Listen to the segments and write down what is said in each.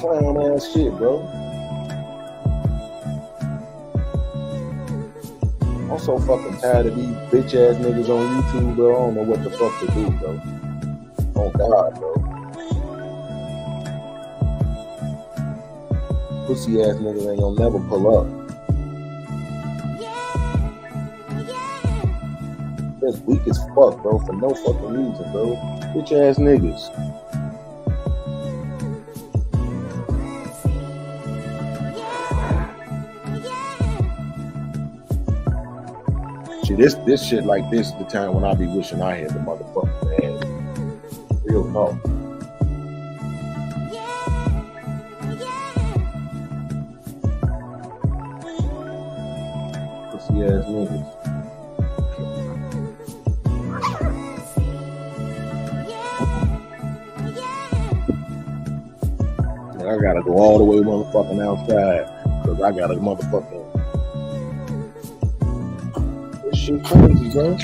clown ass shit, bro. I'm so fucking tired of these bitch ass niggas on YouTube, bro. I don't know what the fuck to do, bro. Oh God, bro. Pussy ass niggas ain't gonna never pull up. That's weak as fuck, bro, for no fucking reason, bro. Bitch ass niggas. See, this shit like this the time when I be wishing I had the motherfucking man. Real talk. Pussy ass niggas. And I gotta go all the way motherfucking outside because I got a motherfucking this shit crazy, bro.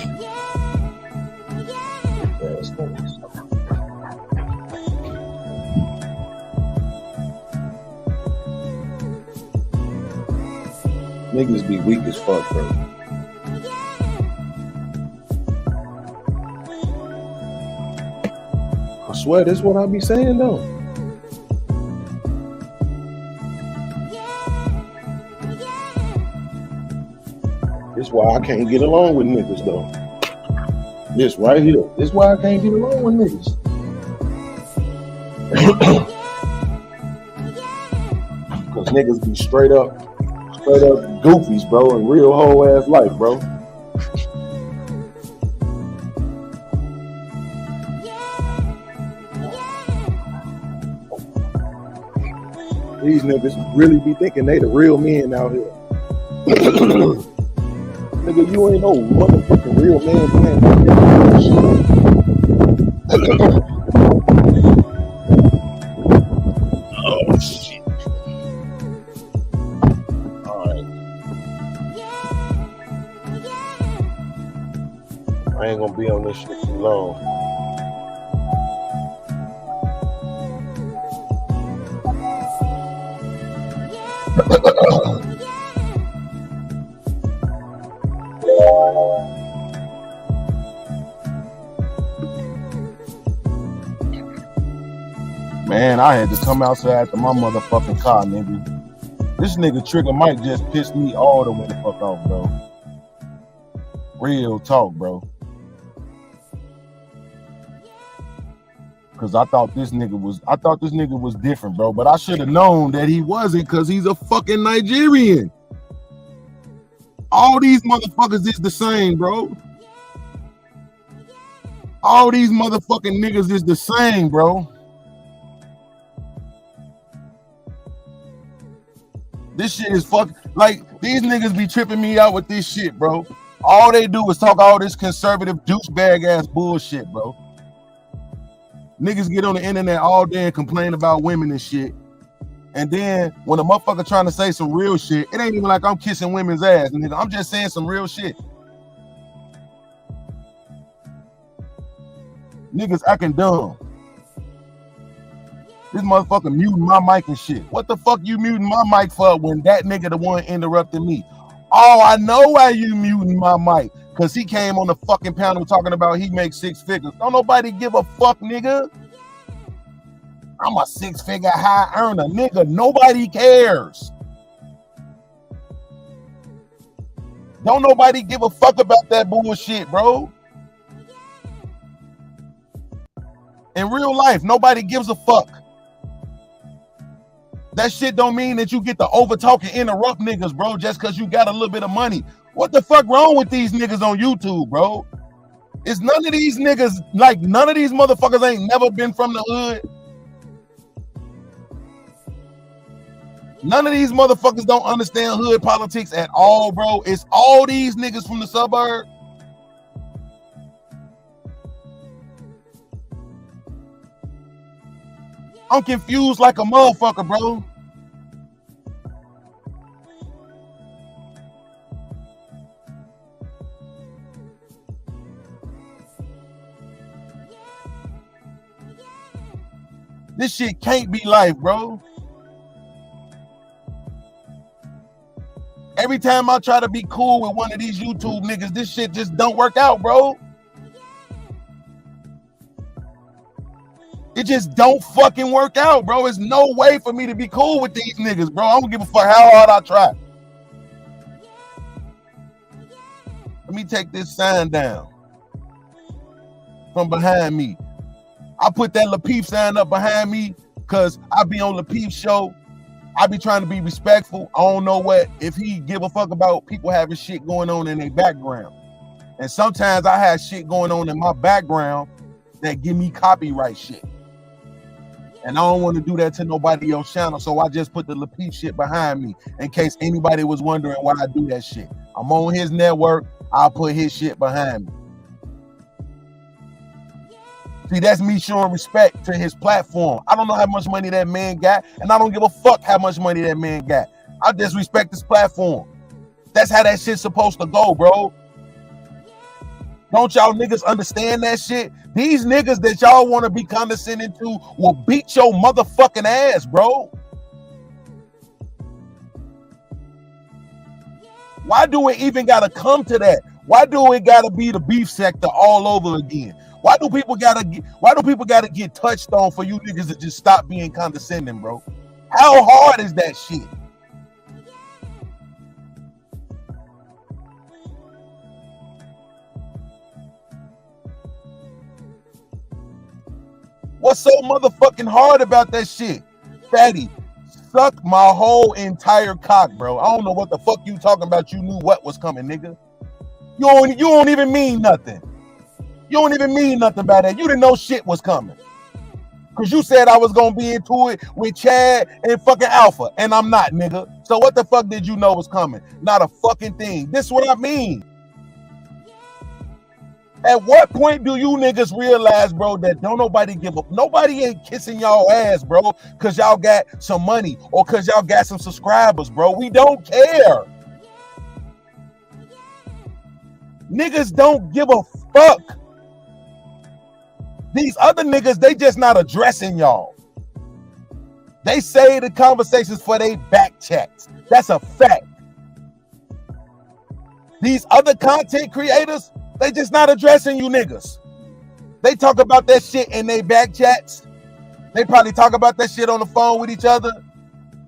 Niggas be weak as fuck, bro. I swear, this is what I be saying, though. This why I can't get along with niggas, though. This right here. This why I can't get along with niggas. Because niggas be straight up goofies, bro, in real whole ass life, bro. These niggas really be thinking they the real men out here. Nigga, you ain't no motherfucking real man playing that shit. Oh shit. Alright. I ain't gonna be on this shit too long. Man, I had to come outside to my motherfucking car, nigga. This nigga Trigger Mike just pissed me all the way the fuck off, bro. Real talk, bro. Cause I thought this nigga was different, bro. But I should have known that he wasn't, cause he's a fucking Nigerian. All these motherfuckers is the same, bro. All these motherfucking niggas is the same, bro. This shit is like these niggas be tripping me out with this shit, bro. All they do is talk all this conservative douchebag ass bullshit, bro. Niggas get on the internet all day and complain about women and shit. And then when a motherfucker trying to say some real shit, it ain't even like I'm kissing women's ass, nigga. I'm just saying some real shit. Niggas acting dumb. This motherfucker muting my mic and shit. What the fuck you muting my mic for when that nigga the one interrupted me? Oh, I know why you muting my mic. Cause he came on the fucking panel talking about he makes 6 figures. Don't nobody give a fuck, nigga. I'm a 6-figure high earner, nigga. Nobody cares. Don't nobody give a fuck about that bullshit, bro. In real life, nobody gives a fuck. That shit don't mean that you get to overtalk and interrupt niggas, bro, just because you got a little bit of money. What the fuck wrong with these niggas on YouTube, bro? Is none of these niggas, like, none of these motherfuckers ain't never been from the hood? None of these motherfuckers don't understand hood politics at all, bro. It's all these niggas from the suburb. I'm confused like a motherfucker, bro. This shit can't be life, bro. Every time I try to be cool with one of these YouTube niggas, this shit just don't work out, bro. It just don't fucking work out, bro. There's no way for me to be cool with these niggas, bro. I don't give a fuck how hard I try. Let me take this sign down from behind me. I put that Lil Peep sign up behind me because I be on Lil Peep's show. I be trying to be respectful. I don't know what if he give a fuck about people having shit going on in their background. And sometimes I have shit going on in my background that give me copyright shit. And I don't want to do that to nobody else's channel, so I just put the Lil Peep shit behind me in case anybody was wondering why I do that shit. I'm on his network. I'll put his shit behind me. See, that's me showing respect to his platform. I don't know how much money that man got, and I don't give a fuck how much money that man got. I just respect his platform. That's how that shit's supposed to go, bro. Don't y'all niggas understand that shit? These niggas that y'all want to be condescending to will beat your motherfucking ass, bro. Why do it even gotta come to that? Why do it gotta be the beef sector all over again? Why do people gotta get touched on for you niggas to just stop being condescending, bro? How hard is that shit? What's so motherfucking hard about that shit? Fatty, suck my whole entire cock, bro. I don't know what the fuck you talking about. You knew what was coming, nigga. You don't even mean nothing. You don't even mean nothing by that. You didn't know shit was coming. Cause you said I was gonna be into it with Chad and fucking Alpha, and I'm not, nigga. So what the fuck did you know was coming? Not a fucking thing. This is what I mean. At what point do you niggas realize, bro, that don't nobody give up? Nobody ain't kissing y'all ass, bro, because y'all got some money or because y'all got some subscribers, bro. We don't care. Niggas don't give a fuck. These other niggas, they just not addressing y'all. They say the conversations for they back chats. That's a fact. These other content creators, they just not addressing you niggas. They talk about that shit in they back chats. They probably talk about that shit on the phone with each other.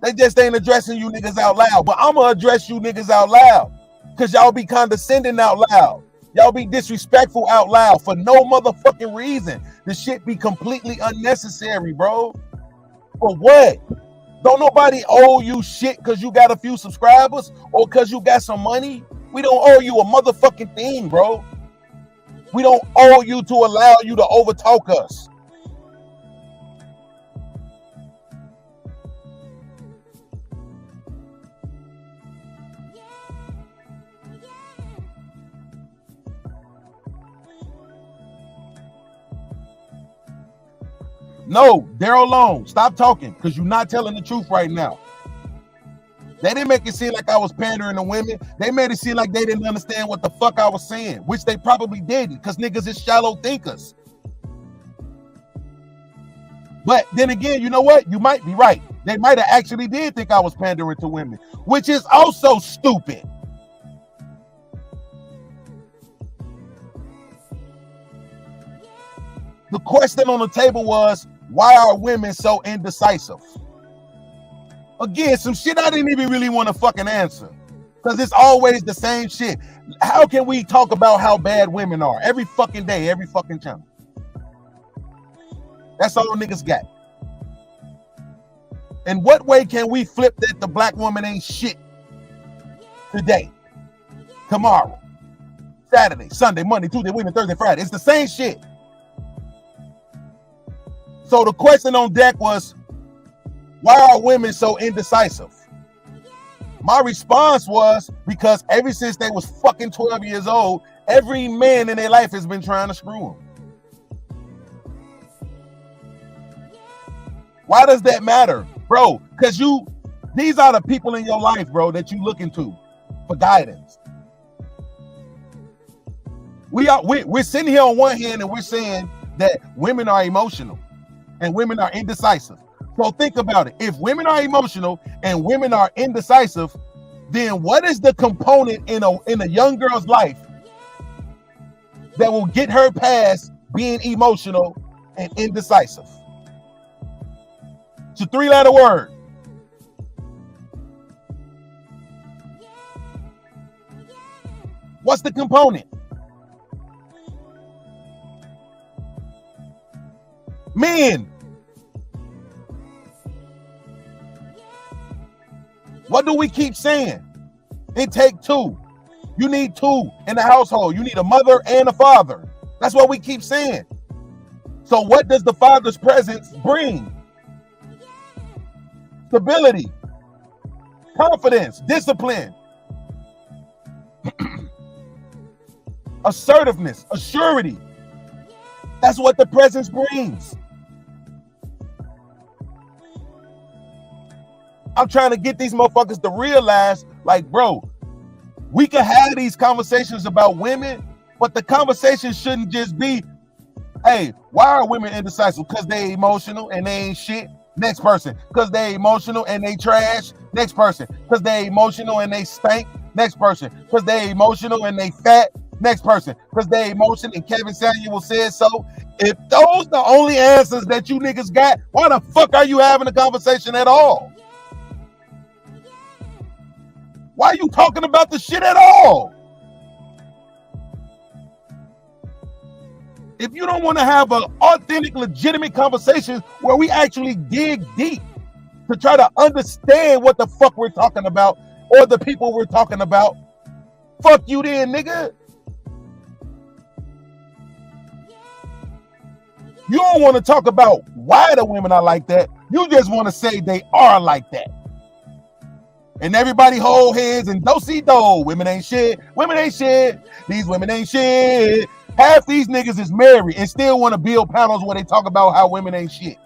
They just ain't addressing you niggas out loud. But I'm gonna address you niggas out loud. Cause y'all be condescending out loud. Y'all be disrespectful out loud for no motherfucking reason. The shit be completely unnecessary, bro. For what? Don't nobody owe you shit cause you got a few subscribers or cause you got some money. We don't owe you a motherfucking thing, bro. We don't owe you to allow you to overtalk us. No, Daryl Long, stop talking because you're not telling the truth right now. They didn't make it seem like I was pandering to women. They made it seem like they didn't understand what the fuck I was saying, which they probably didn't because niggas is shallow thinkers. But then again, you know what? You might be right. They might have actually did think I was pandering to women, which is also stupid. The question on the table was, why are women so indecisive? Again, some shit I didn't even really want to fucking answer because it's always the same shit. How can we talk about how bad women are every fucking day, every fucking channel? That's all niggas got. In what way can we flip that the black woman ain't shit today, tomorrow, Saturday, Sunday, Monday, Tuesday, Wednesday, Thursday, Friday? It's the same shit. So the question on deck was, why are women so indecisive? My response was, because ever since they was fucking 12 years old, every man in their life has been trying to screw them. Why does that matter? Bro, because these are the people in your life, bro, that you looking to for guidance. We're sitting here on one hand and we're saying that women are emotional and women are indecisive. So think about it. If women are emotional and women are indecisive, then what is the component in a young girl's life that will get her past being emotional and indecisive? It's a 3-letter word. What's the component? Men. What do we keep saying? It take two. You need two in the household. You need a mother and a father. That's what we keep saying. So what does the father's presence bring? Stability, confidence, discipline, assertiveness, assurity. That's what the presence brings. I'm trying to get these motherfuckers to realize, like, bro, we can have these conversations about women, but the conversation shouldn't just be, hey, why are women indecisive? Because they emotional and they ain't shit. Next person. Because they emotional and they trash. Next person. Because they emotional and they stink. Next person. Because they emotional and they fat. Next person. Because they emotional and Kevin Samuel said so. If those the only answers that you niggas got, why the fuck are you having a conversation at all? Why are you talking about the shit at all? If you don't want to have an authentic, legitimate conversation where we actually dig deep to try to understand what the fuck we're talking about or the people we're talking about, fuck you then, nigga. You don't want to talk about why the women are like that. You just want to say they are like that. And everybody hold hands and do-si-do. Women ain't shit. Women ain't shit. These women ain't shit. Half these niggas is married and still want to build panels where they talk about how women ain't shit.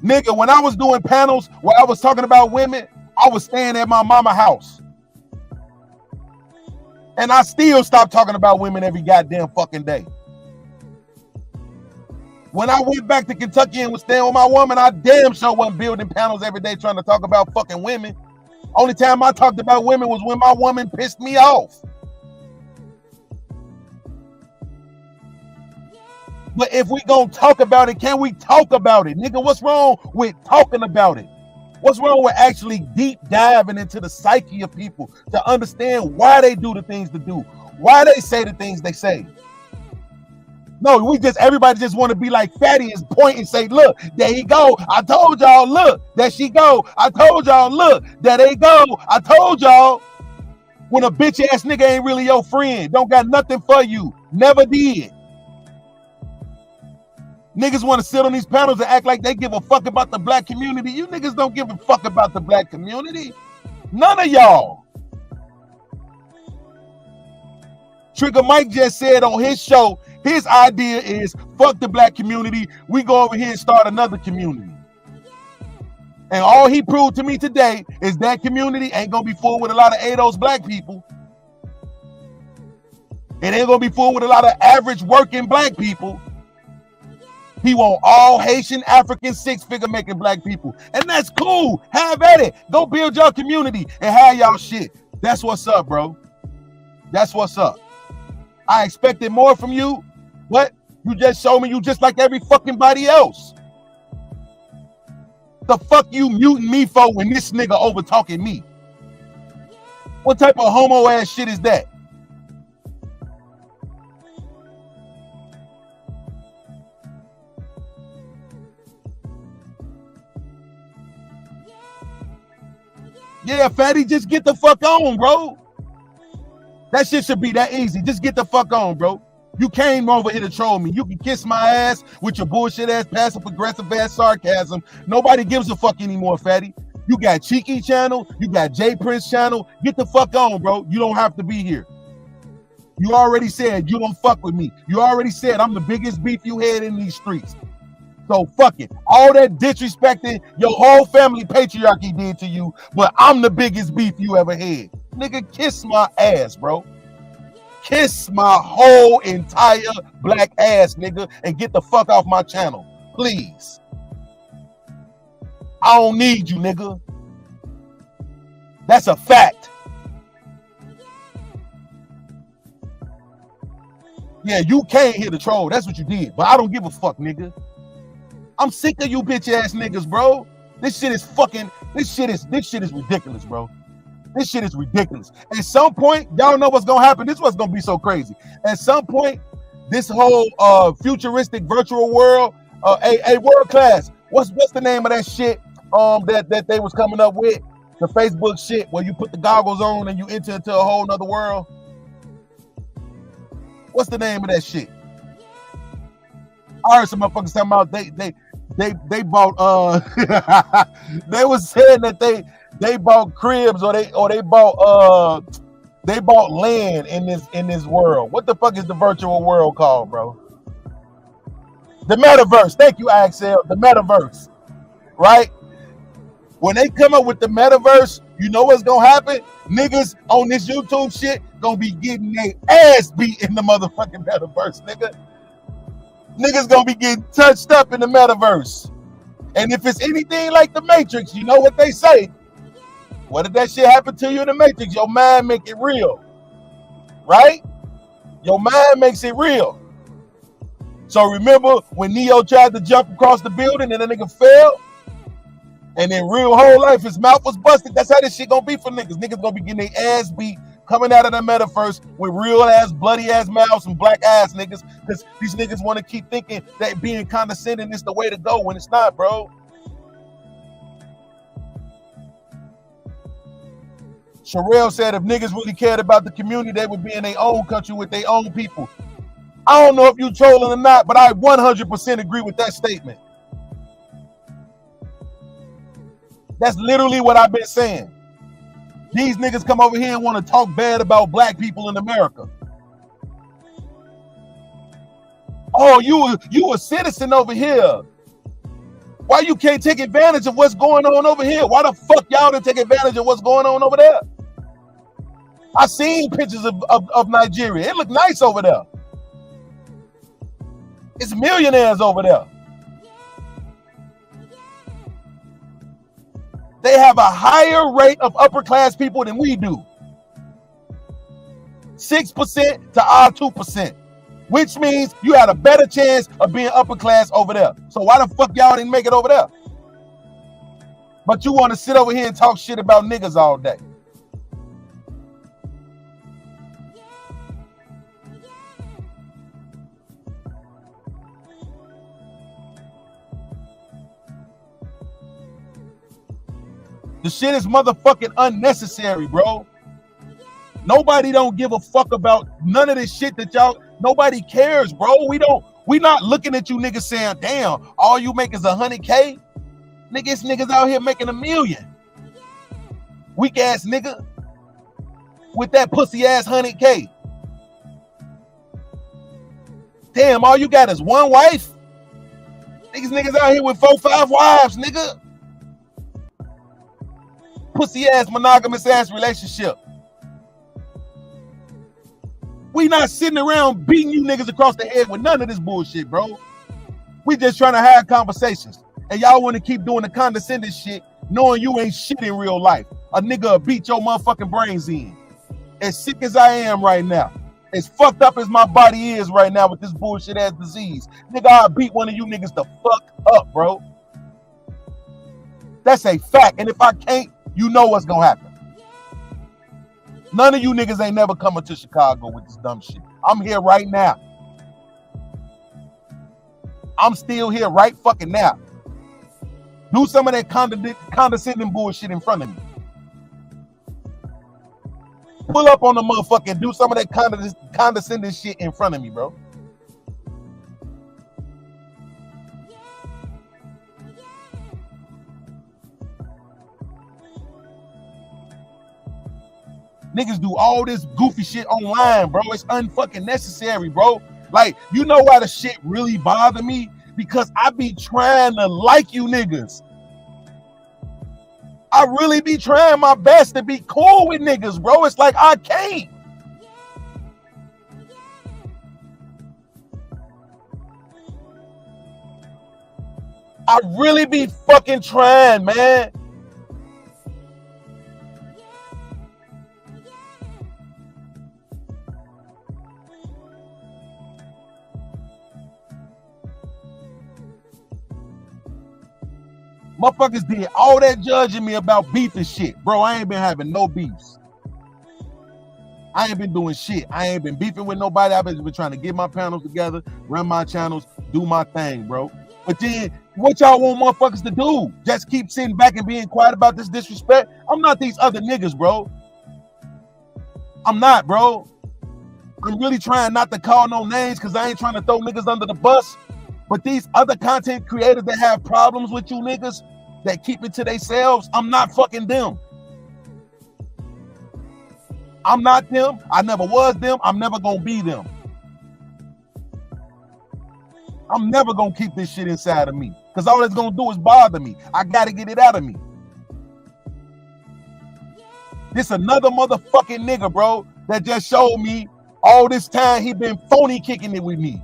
Nigga, when I was doing panels where I was talking about women, I was staying at my mama's house. And I still stopped talking about women every goddamn fucking day. When I went back to Kentucky and was staying with my woman, I damn sure wasn't building panels every day trying to talk about fucking women. Only time I talked about women was when my woman pissed me off. But if we gonna talk about it, can we talk about it? Nigga, what's wrong with talking about it? What's wrong with actually deep diving into the psyche of people to understand why they do the things they do, why they say the things they say? No, everybody just want to be like Fatty and point and say, look, there he go. I told y'all, look, there she go. I told y'all, look, there they go. I told y'all. When a bitch ass nigga ain't really your friend, don't got nothing for you, never did. Niggas want to sit on these panels and act like they give a fuck about the black community. You niggas don't give a fuck about the black community. None of y'all. Trigger Mike just said on his show, his idea is fuck the black community. We go over here and start another community. And all he proved to me today is that community ain't gonna be full with a lot of ADOS black people. It ain't gonna be full with a lot of average working black people. He want all Haitian, African, six-figure making black people. And that's cool. Have at it. Go build your community and have y'all shit. That's what's up, bro. That's what's up. I expected more from you, but you just showed me you just like every fucking body else. The fuck you muting me for when this nigga over talking me? What type of homo ass shit is that? Yeah, Fatty, just get the fuck on, bro. That shit should be that easy. Just get the fuck on, bro. You came over here to troll me. You can kiss my ass with your bullshit ass, passive aggressive ass sarcasm. Nobody gives a fuck anymore, Fatty. You got Cheeky channel. You got J Prince channel. Get the fuck on, bro. You don't have to be here. You already said you don't fuck with me. You already said I'm the biggest beef you had in these streets. So fuck it. All that disrespecting your whole family patriarchy did to you, but I'm the biggest beef you ever had. Nigga, kiss my ass, bro. Kiss my whole entire black ass, nigga, and get the fuck off my channel, please. I don't need you, nigga. That's a fact. Yeah, you can't hit the troll. That's what you did. But I don't give a fuck, nigga. I'm sick of you bitch ass niggas, bro. This shit is ridiculous, bro. This shit is ridiculous. At some point, y'all know what's gonna happen. This is what's gonna be so crazy. At some point, this whole futuristic virtual world, a world class. What's the name of that shit that they was coming up with? The Facebook shit where you put the goggles on and you enter into a whole nother world. What's the name of that shit? I heard some motherfuckers talking about they bought they was saying that they bought cribs or they bought land in this world. What the fuck is the virtual world called, bro? The Metaverse. Thank you, Axel. The Metaverse. Right? When they come up with the Metaverse, you know what's gonna happen? Niggas on this YouTube shit gonna be getting their ass beat in the motherfucking Metaverse, nigga. Niggas gonna be getting touched up in the Metaverse. And if it's anything like the Matrix, you know what they say. What did that shit happen to you in the Matrix? Your mind make it real. Right? Your mind makes it real. So remember when Neo tried to jump across the building and the nigga fell? And in real whole life, his mouth was busted. That's how this shit gonna be for niggas. Niggas gonna be getting their ass beat coming out of the Metaverse with real ass, bloody ass mouths and black ass niggas. Because these niggas want to keep thinking that being condescending is the way to go when it's not, bro. Sherelle said if niggas really cared about the community, they would be in their own country with their own people. I don't know if you trolling or not, but I 100% agree with that statement. That's literally what I've been saying. These niggas come over here and want to talk bad about black people in America. Oh, you a citizen over here. Why you can't take advantage of what's going on over here? Why the fuck y'all didn't take advantage of what's going on over there? I seen pictures of Nigeria. It look nice over there. It's millionaires over there. They have a higher rate of upper class people than we do. 6% to our 2%, which means you had a better chance of being upper class over there. So why the fuck y'all didn't make it over there? But you want to sit over here and talk shit about niggas all day. The shit is motherfucking unnecessary, bro. Nobody don't give a fuck about none of this shit that y'all, nobody cares, bro. We not looking at you niggas saying, damn, all you make is 100K. Niggas out here making $1 million. Weak ass nigga with that pussy ass 100K. Damn, all you got is one wife? Niggas out here with 4, 5 wives, nigga. Pussy ass, monogamous ass relationship. We not sitting around beating you niggas across the head with none of this bullshit, bro. We just trying to have conversations. And y'all want to keep doing the condescending shit, knowing you ain't shit in real life. A nigga will beat your motherfucking brains in. As sick as I am right now, as fucked up as my body is right now with this bullshit ass disease, nigga, I'll beat one of you niggas the fuck up, bro. That's a fact. And if I can't, you know what's gonna happen. None of you niggas ain't never coming to Chicago with this dumb shit. I'm here right now. I'm still here right fucking now. Do some of that condescending bullshit in front of me. Pull up on the motherfucker and do some of that condescending shit in front of me, bro. Niggas do all this goofy shit online, bro. It's unfucking necessary, bro. Like, you know why the shit really bother me? Because I be trying to like you niggas. I really be trying my best to be cool with niggas, bro. It's like I can't. I really be fucking trying, man. Motherfuckers did all that judging me about beef and shit. Bro, I ain't been having no beefs. I ain't been doing shit. I ain't been beefing with nobody. I've been trying to get my panels together, run my channels, do my thing, bro. But then, what y'all want motherfuckers to do? Just keep sitting back and being quiet about this disrespect? I'm not these other niggas, bro. I'm not, bro. I'm really trying not to call no names because I ain't trying to throw niggas under the bus. But these other content creators that have problems with you niggas, that keep it to themselves, I'm not fucking them. I'm not them. I never was them. I'm never gonna be them. I'm never gonna keep this shit inside of me because all it's gonna do is bother me. I gotta get it out of me. This another motherfucking nigga, bro, that just showed me all this time he been phony kicking it with me.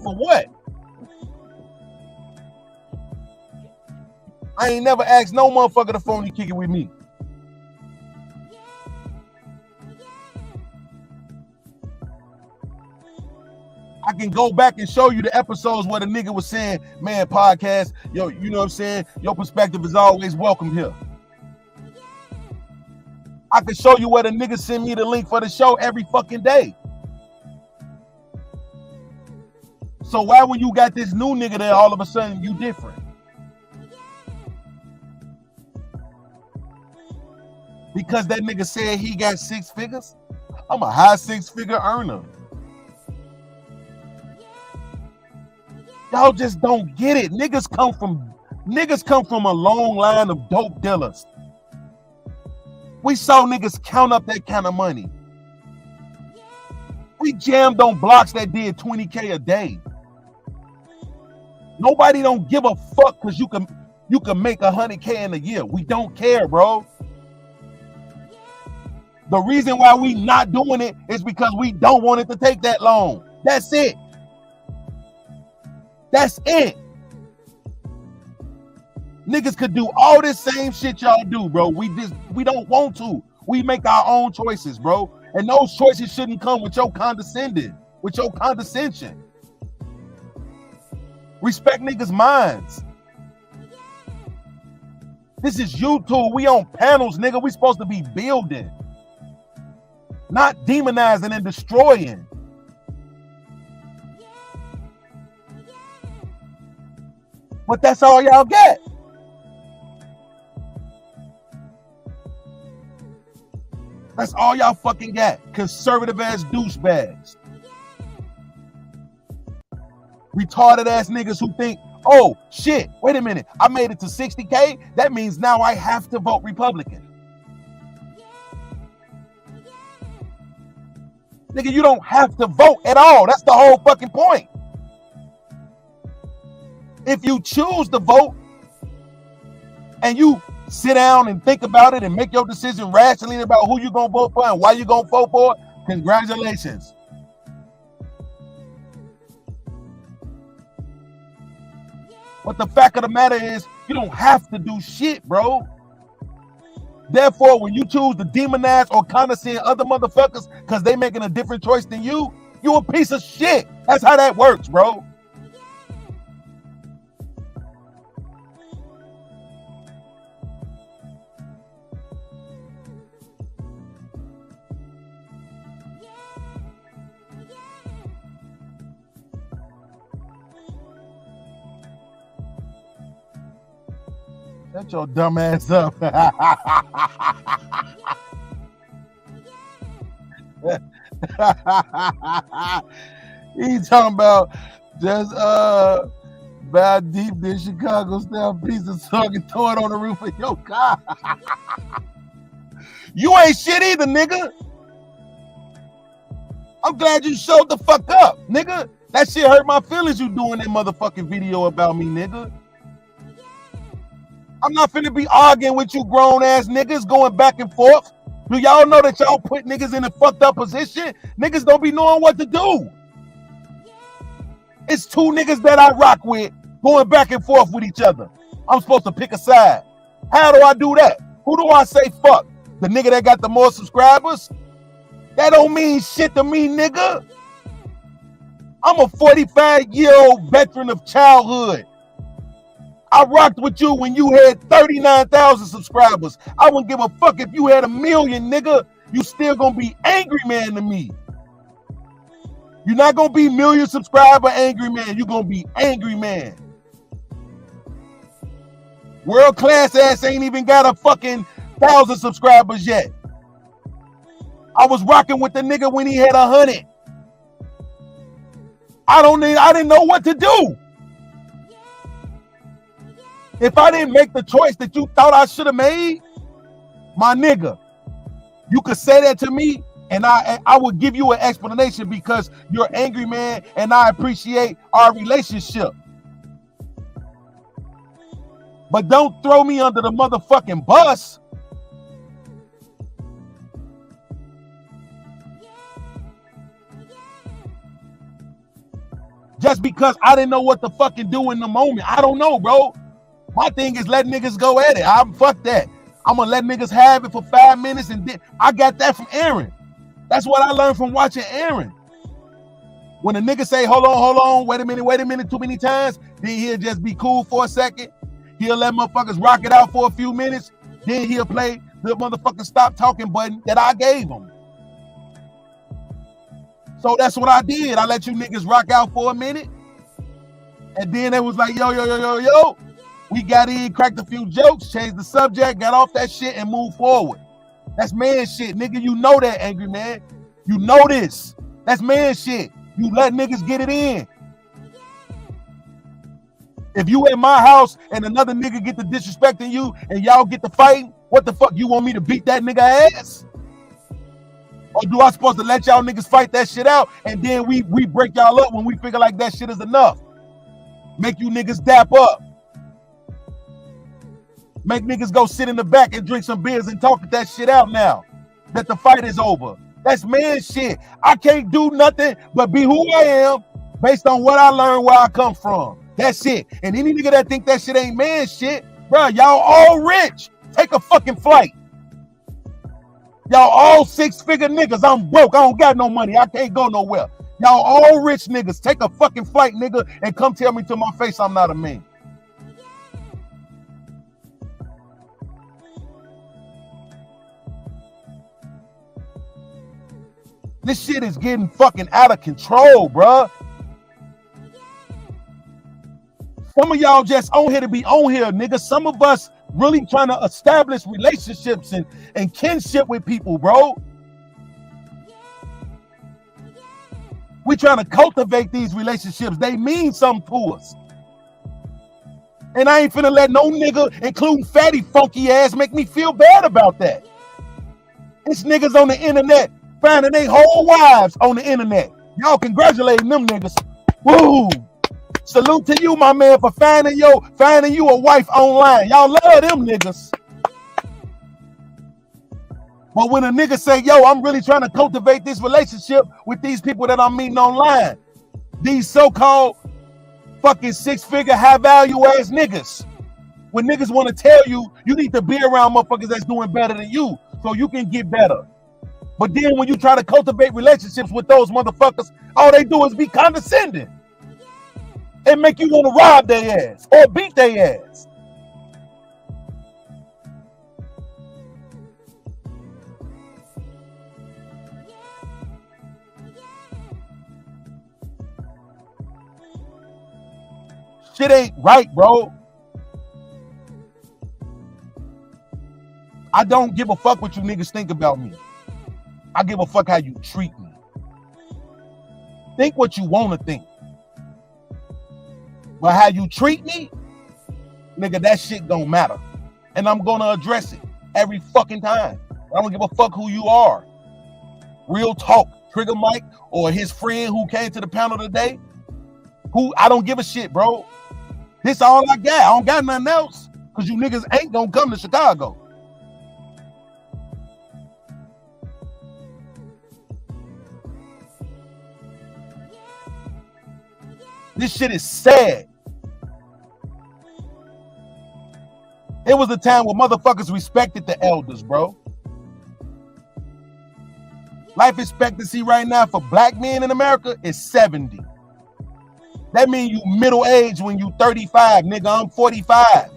For what? I ain't never asked no motherfucker to phony kick it with me. I can go back and show you the episodes where the nigga was saying, man, podcast, yo, you know what I'm saying? Your perspective is always welcome here. I can show you where the nigga send me the link for the show every fucking day. So why when you got this new nigga there, all of a sudden you different? Because that nigga said he got 6 figures? I'm a high 6-figure earner. Y'all just don't get it. Niggas come from a long line of dope dealers. We saw niggas count up that kind of money. We jammed on blocks that did 20K a day. Nobody don't give a fuck because you can make 100K in a year. We don't care, bro. The reason why we not doing it is because we don't want it to take that long. That's it. That's it. Niggas could do all this same shit y'all do, bro. We don't want to. We make our own choices, bro. And those choices shouldn't come with your condescension. Respect niggas' minds. This is YouTube. We on panels, nigga. We supposed to be building, not demonizing and destroying. But that's all y'all get. That's all y'all fucking got. Conservative ass douchebags. Retarded ass niggas who think, oh shit, wait a minute, I made it to 60K. That means now I have to vote Republican. Nigga, you don't have to vote at all. That's the whole fucking point. If you choose to vote and you sit down and think about it and make your decision rationally about who you're going to vote for and why you're going to vote for, congratulations. But the fact of the matter is, you don't have to do shit, bro. Therefore, when you choose to demonize or condescend other motherfuckers because they making a different choice than you a piece of shit. That's how that works, bro. Shut your dumb ass up. He's talking about just buy deep in Chicago style pizza so I can throw it on the roof of your car. You ain't shit either, nigga. I'm glad you showed the fuck up, nigga. That shit hurt my feelings you doing that motherfucking video about me, nigga. I'm not finna be arguing with you grown ass niggas going back and forth. Do y'all know that y'all put niggas in a fucked up position? Niggas don't be knowing what to do. It's two niggas that I rock with going back and forth with each other. I'm supposed to pick a side. How do I do that? Who do I say fuck? The nigga that got the more subscribers? That don't mean shit to me, nigga. I'm a 45-year-old veteran of childhood. I rocked with you when you had 39,000 subscribers. I wouldn't give a fuck if you had 1 million, nigga. You still gonna be angry man to me. You're not gonna be million subscriber angry man. You're gonna be angry man. World class ass ain't even got a fucking 1,000 subscribers yet. I was rocking with the nigga when he had 100. I didn't know what to do. If I didn't make the choice that you thought I should have made, my nigga, you could say that to me and I would give you an explanation because you're an angry man and I appreciate our relationship. But don't throw me under the motherfucking bus. Just because I didn't know what to fucking do in the moment. I don't know, bro. My thing is let niggas go at it. Fuck that. I'm gonna let niggas have it for 5 minutes and then I got that from Aaron. That's what I learned from watching Aaron. When a nigga say, hold on, wait a minute, too many times, then he'll just be cool for a second. He'll let motherfuckers rock it out for a few minutes. Then he'll play the motherfucking stop talking button that I gave him. So that's what I did. I let you niggas rock out for a minute. And then it was like, yo. We got in, cracked a few jokes, changed the subject, got off that shit and moved forward. That's man shit, nigga. You know that, angry man. You know this. That's man shit. You let niggas get it in. If you at my house and another nigga get to disrespecting you and y'all get to fighting, what the fuck, you want me to beat that nigga ass? Or do I supposed to let y'all niggas fight that shit out and then we break y'all up when we figure like that shit is enough? Make you niggas dap up. Make niggas go sit in the back and drink some beers and talk that shit out now that the fight is over. That's man shit. I can't do nothing but be who I am based on what I learned where I come from. That's it. And any nigga that think that shit ain't man shit, bro, y'all all rich. Take a fucking flight. Y'all all 6-figure niggas. I'm broke. I don't got no money. I can't go nowhere. Y'all all rich niggas. Take a fucking flight, nigga, and come tell me to my face I'm not a man. This shit is getting fucking out of control, bruh. Some of y'all just on here to be on here, nigga. Some of us really trying to establish relationships and kinship with people, bro. We trying to cultivate these relationships. They mean something to us. And I ain't finna let no nigga, including fatty funky ass, make me feel bad about that. It's niggas on the internet finding their whole wives on the internet. Y'all congratulating them niggas. Woo! Salute to you, my man, for finding you a wife online. Y'all love them niggas. But when a nigga say, yo, I'm really trying to cultivate this relationship with these people that I'm meeting online, these so-called fucking 6-figure high-value ass niggas. When niggas want to tell you, you need to be around motherfuckers that's doing better than you so you can get better. But then when you try to cultivate relationships with those motherfuckers, all they do is be condescending and make you want to rob their ass or beat their ass. Shit ain't right, bro. I don't give a fuck what you niggas think about me. I give a fuck how you treat me. Think what you want to think. But how you treat me, nigga, that shit don't matter. And I'm going to address it every fucking time. I don't give a fuck who you are. Real talk. Trigger Mike or his friend who came to the panel today. I don't give a shit, bro. This all I got. I don't got nothing else. Because you niggas ain't going to come to Chicago. This shit is sad. It was a time where motherfuckers respected the elders, bro. Life expectancy right now for black men in America is 70. That means you middle age when you 35, nigga. I'm 45.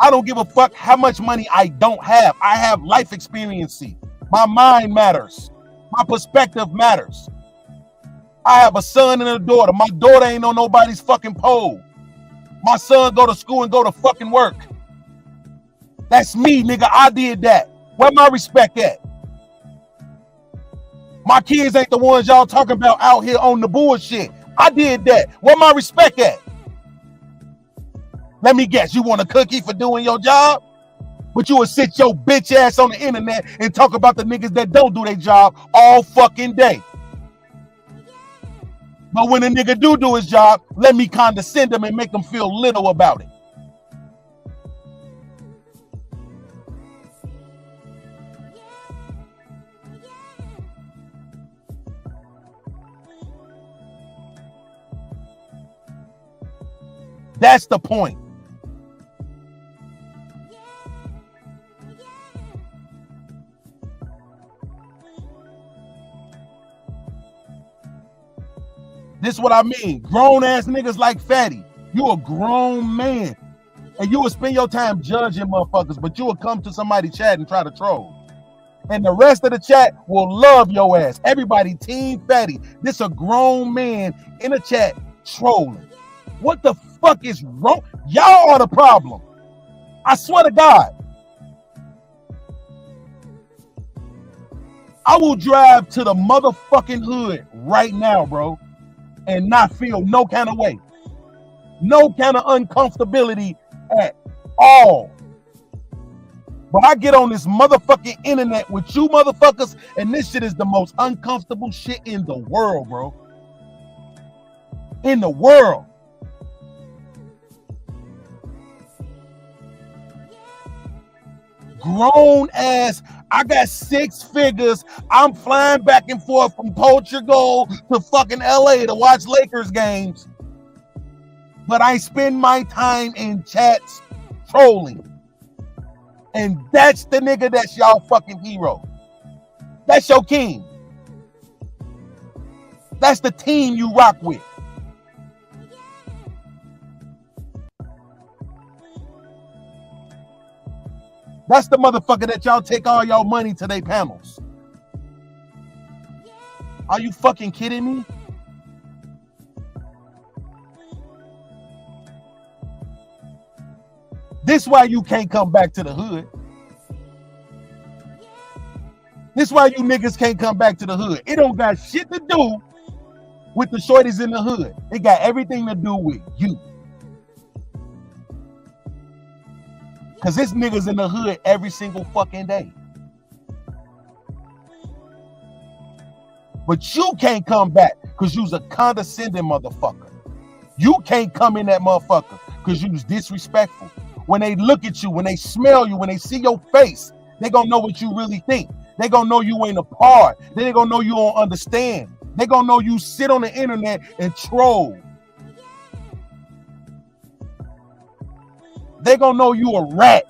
I don't give a fuck how much money I don't have. I have life experiency. My mind matters. My perspective matters. I have a son and a daughter. My daughter ain't on nobody's fucking pole. My son go to school and go to fucking work. That's me, nigga. I did that. Where my respect at? My kids ain't the ones y'all talking about out here on the bullshit. I did that. Where my respect at? Let me guess, you want a cookie for doing your job? But you would sit your bitch ass on the internet and talk about the niggas that don't do their job all fucking day. But when a nigga do his job, let me condescend him and make him feel little about it. That's the point. This is what I mean. Grown ass niggas like Fatty. You a grown man. And you will spend your time judging motherfuckers, but you will come to somebody's chat and try to troll. And the rest of the chat will love your ass. Everybody, Team Fatty. This a grown man in a chat trolling. What the fuck is wrong? Y'all are the problem. I swear to God. I will drive to the motherfucking hood right now, bro, and not feel no kind of way. No kind of uncomfortability at all. But I get on this motherfucking internet with you motherfuckers, and this shit is the most uncomfortable shit in the world, bro. In the world. Grown ass, I got 6 figures. I'm flying back and forth from Portugal to fucking LA to watch Lakers games. But I spend my time in chats trolling. And that's the nigga that's y'all fucking hero. That's your king. That's the team you rock with. That's the motherfucker that y'all take all y'all money to their panels. Are you fucking kidding me? This why you can't come back to the hood. This why you niggas can't come back to the hood. It don't got shit to do with the shorties in the hood. It got everything to do with you. Cause this niggas in the hood every single fucking day. But you can't come back because you's a condescending motherfucker. You can't come in that motherfucker because you's disrespectful. When they look at you, when they smell you, when they see your face, they gonna know what you really think. They gonna know you ain't a part. They gonna know you don't understand. They gonna know you sit on the internet and troll. They gonna know you a rat.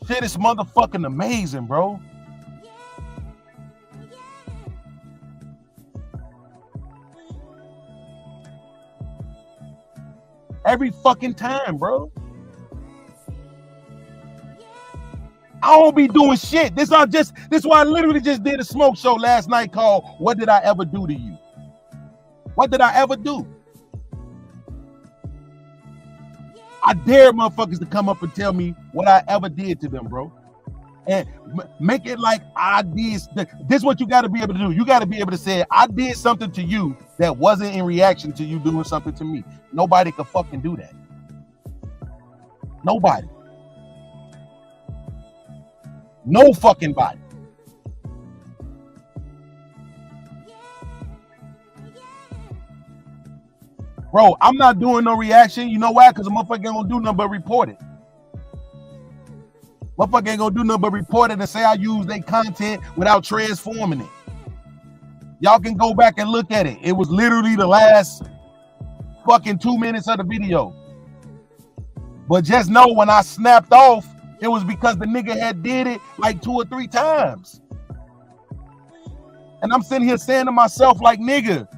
Shit is motherfucking amazing, bro. Every fucking time, bro. I don't be doing shit. This why I literally just did a smoke show last night called What Did I Ever Do to You? What did I ever do? I dare motherfuckers to come up and tell me what I ever did to them, bro. And make it like I did. This is what you got to be able to do. You got to be able to say, I did something to you that wasn't in reaction to you doing something to me. Nobody could fucking do that. Nobody. No fucking body. Bro, I'm not doing no reaction. You know why? Because a motherfucker ain't gonna do nothing but report it. Motherfucker ain't gonna do nothing but report it and say I use their content without transforming it. Y'all can go back and look at it. It was literally the last fucking 2 minutes of the video. But just know when I snapped off, it was because the nigga had did it like 2 or 3 times. And I'm sitting here saying to myself, like, nigga,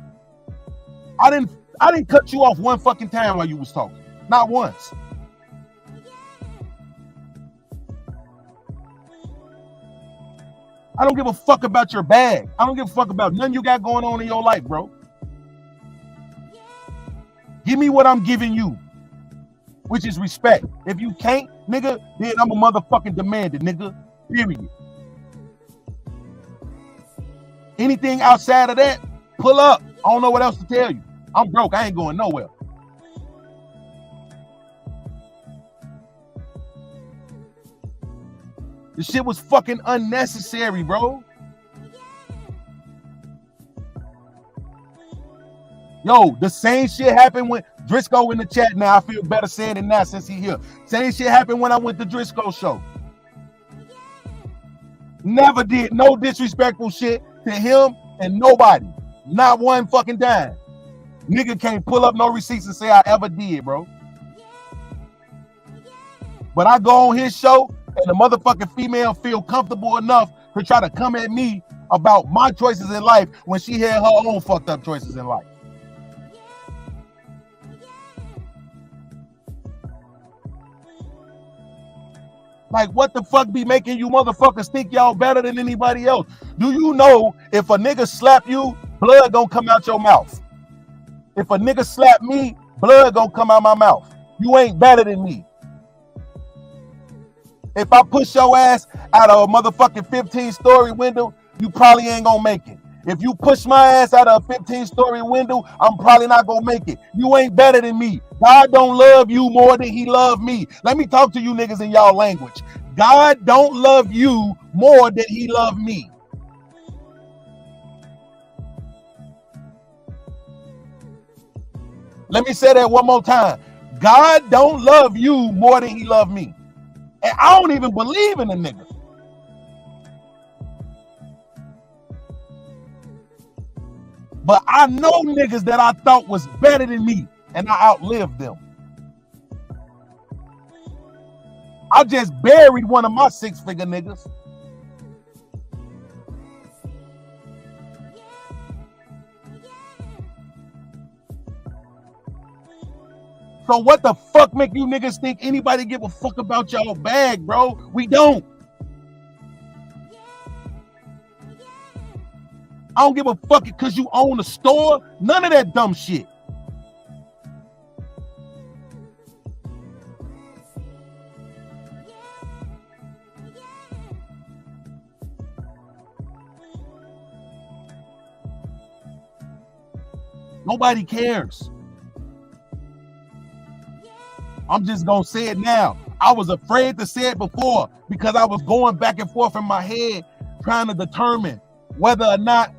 I didn't cut you off one fucking time while you was talking. Not once. I don't give a fuck about your bag. I don't give a fuck about nothing you got going on in your life, bro. Give me what I'm giving you, which is respect. If you can't, nigga, then I'm a motherfucking demander, nigga. Period. Anything outside of that, pull up. I don't know what else to tell you. I'm broke. I ain't going nowhere. This shit was fucking unnecessary, bro. Yo, the same shit happened when Driscoll in the chat now. I feel better saying it now since he here. Same shit happened when I went to Driscoll show. Never did no disrespectful shit to him and nobody. Not one fucking time. Nigga can't pull up no receipts and say I ever did, bro. But I go on his show and the motherfucking female feel comfortable enough to try to come at me about my choices in life when she had her own fucked up choices in life. Like, what the fuck be making you motherfuckers think y'all better than anybody else? Do you know if a nigga slap you, blood gonna come out your mouth? If a nigga slap me, blood gonna come out my mouth. You ain't better than me. If I push your ass out of a motherfucking 15-story window, you probably ain't gonna make it. If you push my ass out of a 15-story window, I'm probably not gonna make it. You ain't better than me. God don't love you more than he loved me. Let me talk to you niggas in y'all language. God don't love you more than he loved me. Let me say that one more time. God don't love you more than he loved me. And I don't even believe in a nigga. But I know niggas that I thought was better than me, and I outlived them. I just buried one of my 6-figure niggas. So what the fuck make you niggas think anybody give a fuck about y'all bag, bro? We don't. I don't give a fuck because you own a store. None of that dumb shit. Nobody cares. I'm just gonna say it now. I was afraid to say it before because I was going back and forth in my head trying to determine whether or not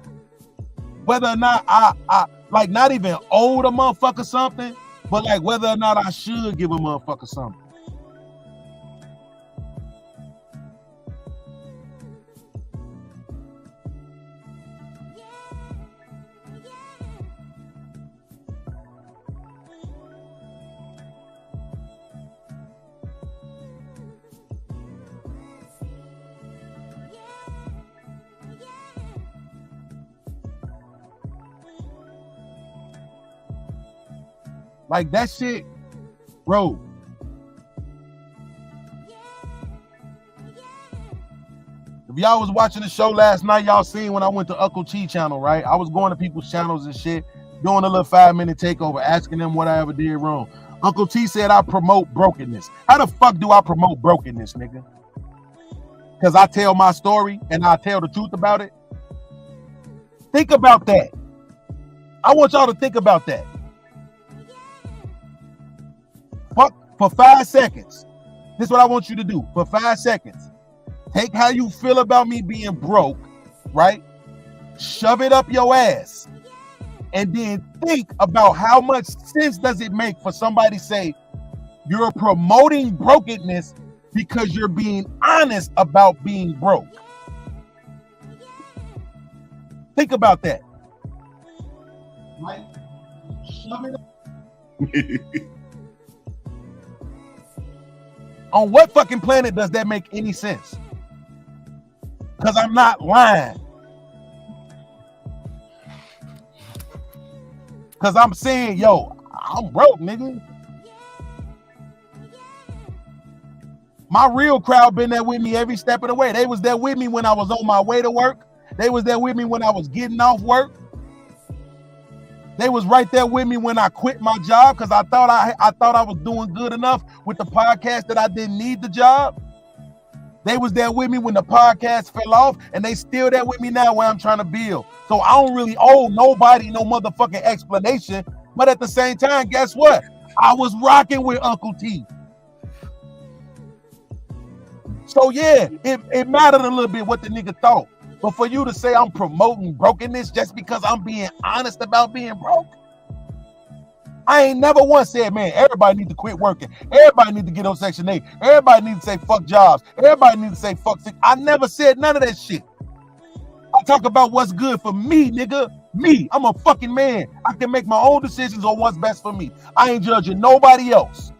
I like not even owed a motherfucker something, but like whether or not I should give a motherfucker something. Like that shit, bro. If y'all was watching the show last night, y'all seen when I went to Uncle T channel, right? I was going to people's channels and shit, doing a little 5-minute takeover, asking them what I ever did wrong. Uncle T said I promote brokenness. How the fuck do I promote brokenness, nigga? Because I tell my story and I tell the truth about it? Think about that. I want y'all to think about that. Fuck for 5 seconds. This is what I want you to do for 5 seconds. Take how you feel about me being broke, right? Shove it up your ass and then think about how much sense does it make for somebody to say you're promoting brokenness because you're being honest about being broke. Think about that. Right? Shove it up. On what fucking planet does that make any sense? Because I'm not lying. Because I'm saying, yo, I'm broke, nigga. My real crowd been there with me every step of the way. They was there with me when I was on my way to work. They was there with me when I was getting off work. They was right there with me when I quit my job because I thought I was doing good enough with the podcast that I didn't need the job. They was there with me when the podcast fell off, and they still there with me now where I'm trying to build. So I don't really owe nobody no motherfucking explanation. But at the same time, guess what? I was rocking with Uncle T. So yeah, it mattered a little bit what the nigga thought. But for you to say I'm promoting brokenness just because I'm being honest about being broke, I ain't never once said, man, everybody need to quit working. Everybody need to get on Section 8. Everybody need to say fuck jobs. Everybody need to say fuck sick. I never said none of that shit. I talk about what's good for me, nigga. Me, I'm a fucking man. I can make my own decisions on what's best for me. I ain't judging nobody else.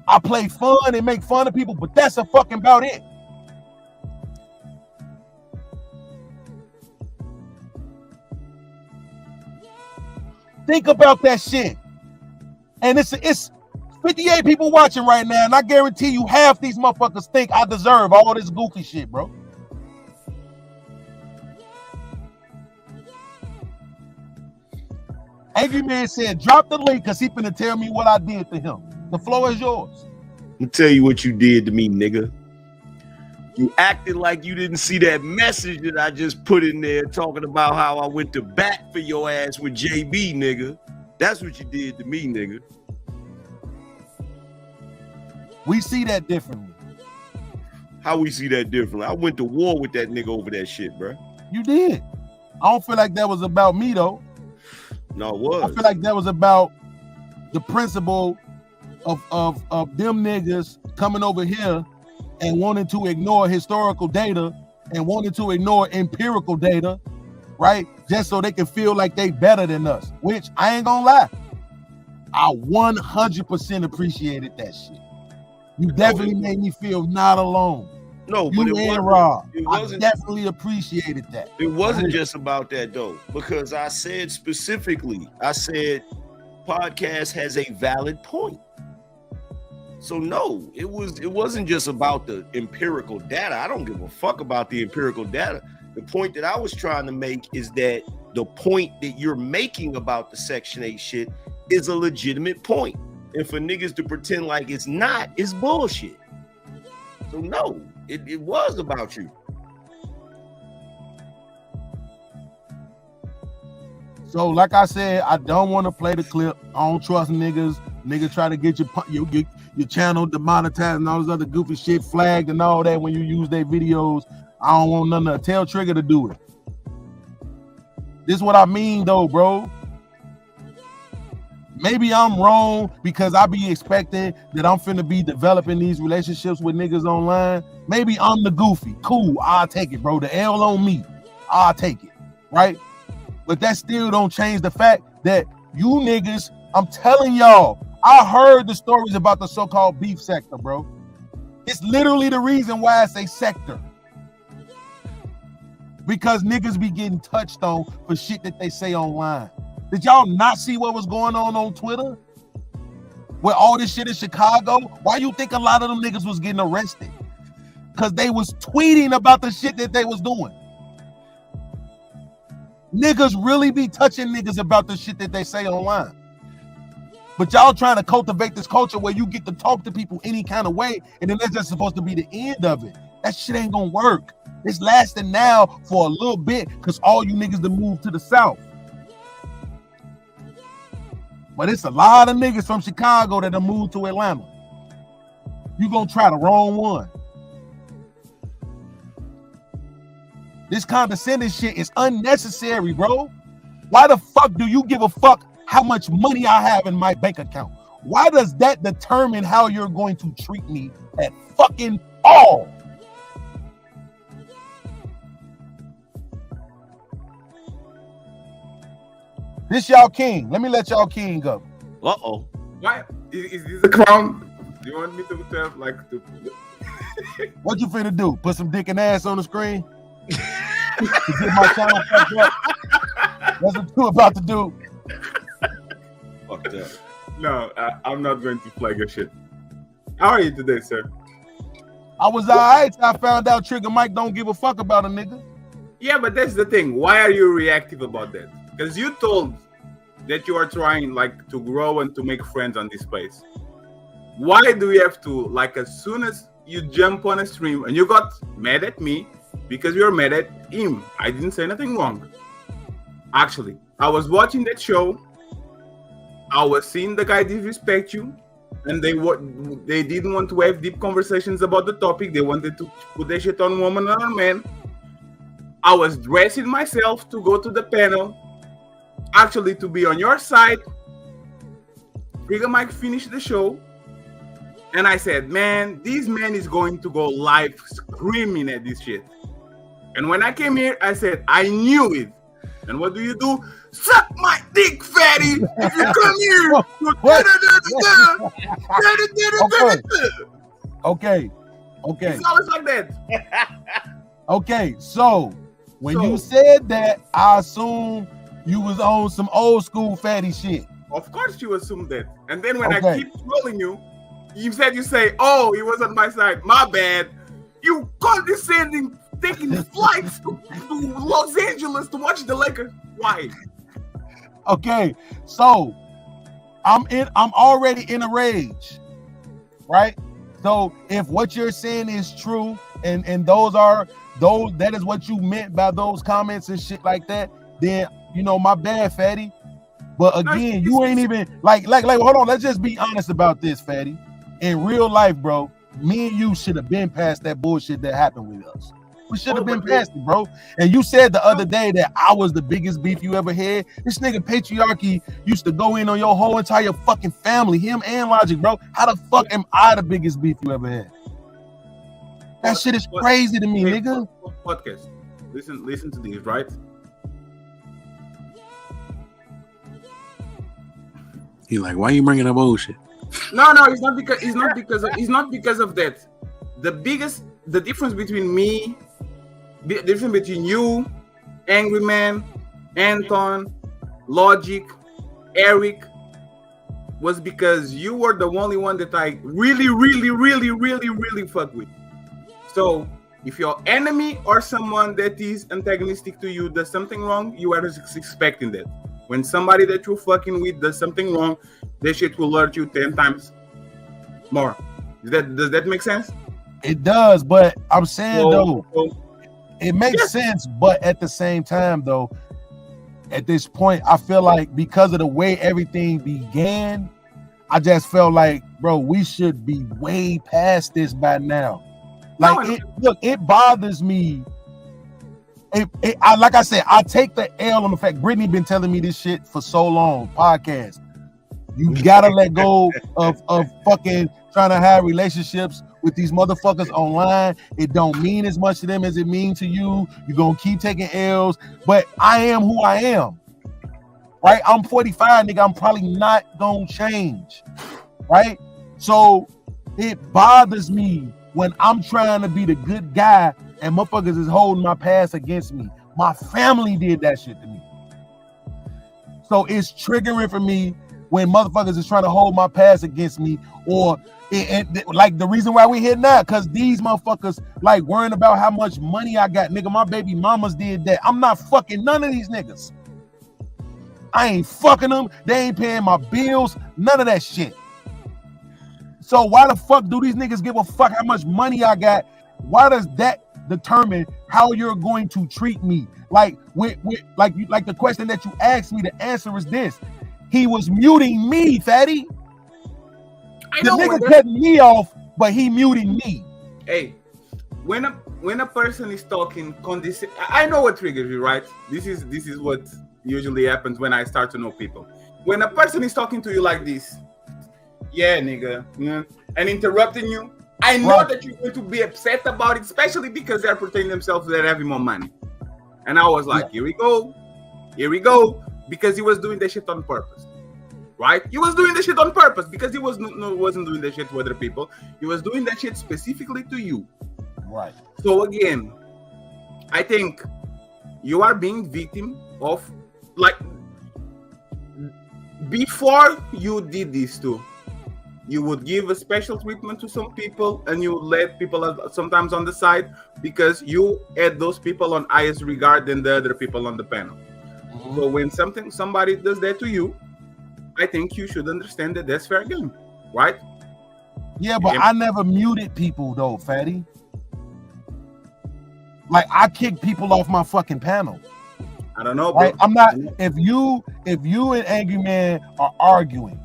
I play fun and make fun of people, but that's a fucking about it. Think about that shit. And it's 58 people watching right now, and I guarantee you half these motherfuckers think I deserve all this goofy shit, bro. Angry Man said, drop the link because he finna tell me what I did to him. The floor is yours. Let me tell you what you did to me, nigga. You acted like you didn't see that message that I just put in there talking about how I went to bat for your ass with JB, nigga. That's what you did to me, nigga. We see that differently. How we see that differently? I went to war with that nigga over that shit, bro. You did. I don't feel like that was about me, though. No, it was. I feel like that was about the principle of them niggas coming over here and wanting to ignore historical data and wanting to ignore empirical data, right? Just so they can feel like they better than us, which I ain't gonna lie. I 100% appreciated that shit. You definitely made me feel not alone. No, you but it and wasn't, Rob. it wasn't, I definitely appreciated that. It wasn't just about that though, because I said specifically, I said podcast has a valid point. So no, it wasn't just about the empirical data. I don't give a fuck about the empirical data. The point that I was trying to make is that the point that you're making about the Section 8 shit is a legitimate point. And for niggas to pretend like it's not, is bullshit. So no, it was about you. So like I said, I don't want to play the clip. I don't trust niggas. Niggas try to get your channel demonetized and all this other goofy shit flagged and all that when you use their videos. I don't want nothing to tell Trigger to do it. This is what I mean though, bro. Maybe I'm wrong because I be expecting that I'm finna be developing these relationships with niggas online. Maybe I'm the goofy. Cool, I'll take it, bro. The L on me. I'll take it, right? But that still don't change the fact that you niggas, I'm telling y'all, I heard the stories about the so-called beef sector, bro. It's literally the reason why it's a sector. Because niggas be getting touched on for shit that they say online. Did y'all not see what was going on Twitter? With all this shit in Chicago? Why you think a lot of them niggas was getting arrested? Because they was tweeting about the shit that they was doing. Niggas really be touching niggas about the shit that they say online. But y'all trying to cultivate this culture where you get to talk to people any kind of way, and then that's just supposed to be the end of it. That shit ain't gonna work. It's lasting now for a little bit because all you niggas to move to the South. But it's a lot of niggas from Chicago that have moved to Atlanta. You gonna try the wrong one. This condescending shit is unnecessary, bro. Why the fuck do you give a fuck how much money I have in my bank account? Why does that determine how you're going to treat me at fucking all? This y'all king. Let me let y'all king go. Uh-oh. Why is this a clown? Do you want me to have like to? What you finna do? Put some dick and ass on the screen? To get my channel fucked up? That's what you about to do. Fucked up. No, I'm not going to flag your shit. How are you today, sir? I was alright till I found out Trigger Mike don't give a fuck about a nigga. Yeah, but that's the thing. Why are you reactive about that? Because you told that you are trying like to grow and to make friends on this place. Why do we have to, like, as soon as you jump on a stream and you got mad at me because you're mad at him? I didn't say nothing wrong. Actually, I was watching that show. I was seeing the guy disrespect you, and they didn't want to have deep conversations about the topic. They wanted to put their shit on woman or man. I was dressing myself to go to the panel, actually to be on your side. Trigger Mike finished the show, and I said, man, this man is going to go live screaming at this shit. And when I came here, I said, I knew it. And what do? Suck my dick, fatty! If you come here, Okay. It's always like that. Okay, so when you said that, I assume you was on some old school fatty shit. Of course you assume that. And then when I keep trolling you, you say, oh, he was on my side. My bad. You condescending, taking flights to Los Angeles to watch the Lakers. Why? Okay, so I'm already in a rage, right? So if what you're saying is true, and that is what you meant by those comments and shit like that, then my bad, fatty. But again, you ain't even like hold on, let's just be honest about this, fatty. In real life, bro, me and you should have been past that bullshit that happened with us. We should have been past it, bro. And you said the other day that I was the biggest beef you ever had. This nigga Patriarchy used to go in on your whole entire fucking family, him and Logic, bro. How the fuck am I the biggest beef you ever had? That shit is crazy to me, nigga. Podcast. Listen to this, right? He like, why you bringing up bullshit? No, it's not because of that. The difference between me, the difference between you, Angry Man, Anton, Logic, Eric, was because you were the only one that I really, really, really, really, really fuck with. So if your enemy or someone that is antagonistic to you does something wrong, you are expecting that. When somebody that you're fucking with does something wrong, that shit will hurt you 10 times more. Does that make sense? It does, but I'm saying it makes sense, but at the same time though, at this point, I feel like because of the way everything began, I just felt like, bro, we should be way past this by now. Like, it bothers me. Like I said, I take the L on the fact Brittany been telling me this shit for so long. Podcast, you gotta let go of fucking trying to have relationships with these motherfuckers online. It don't mean as much to them as it means to you. You're gonna keep taking L's, but I am who I am. Right? I'm 45, nigga. I'm probably not gonna change. Right? So it bothers me when I'm trying to be the good guy and motherfuckers is holding my past against me. My family did that shit to me. So it's triggering for me when motherfuckers is trying to hold my past against me, or like the reason why we here now, because these motherfuckers like worrying about how much money I got. Nigga, my baby mamas did that. I'm not fucking none of these niggas. I ain't fucking them. They ain't paying my bills. None of that shit. So why the fuck do these niggas give a fuck how much money I got? Why does that determine how you're going to treat me? Like like the question that you asked me, the answer is this. He was muting me, fatty. The nigga cutting me off, but he muting me. Hey, when a person is talking condescending, I know what triggers you, right? This is what usually happens when I start to know people. When a person is talking to you like this, yeah, nigga, and interrupting you, I know that you're going to be upset about it, especially because they're portraying themselves that having more money. And I was like, here we go, because he was doing that shit on purpose, right? He was doing that shit on purpose because he wasn't doing that shit to other people. He was doing that shit specifically to you, right? So again, I think you are being victim of, like, before you did this too, you would give a special treatment to some people and you would let people sometimes on the side because you had those people on highest regard than the other people on the panel. Mm-hmm. So when somebody does that to you, I think you should understand that that's fair game, right? Yeah, but I never muted people though, Fatty. Like, I kick people off my fucking panel. I don't know, bro. Right? I'm not. If you and Angry Man are arguing,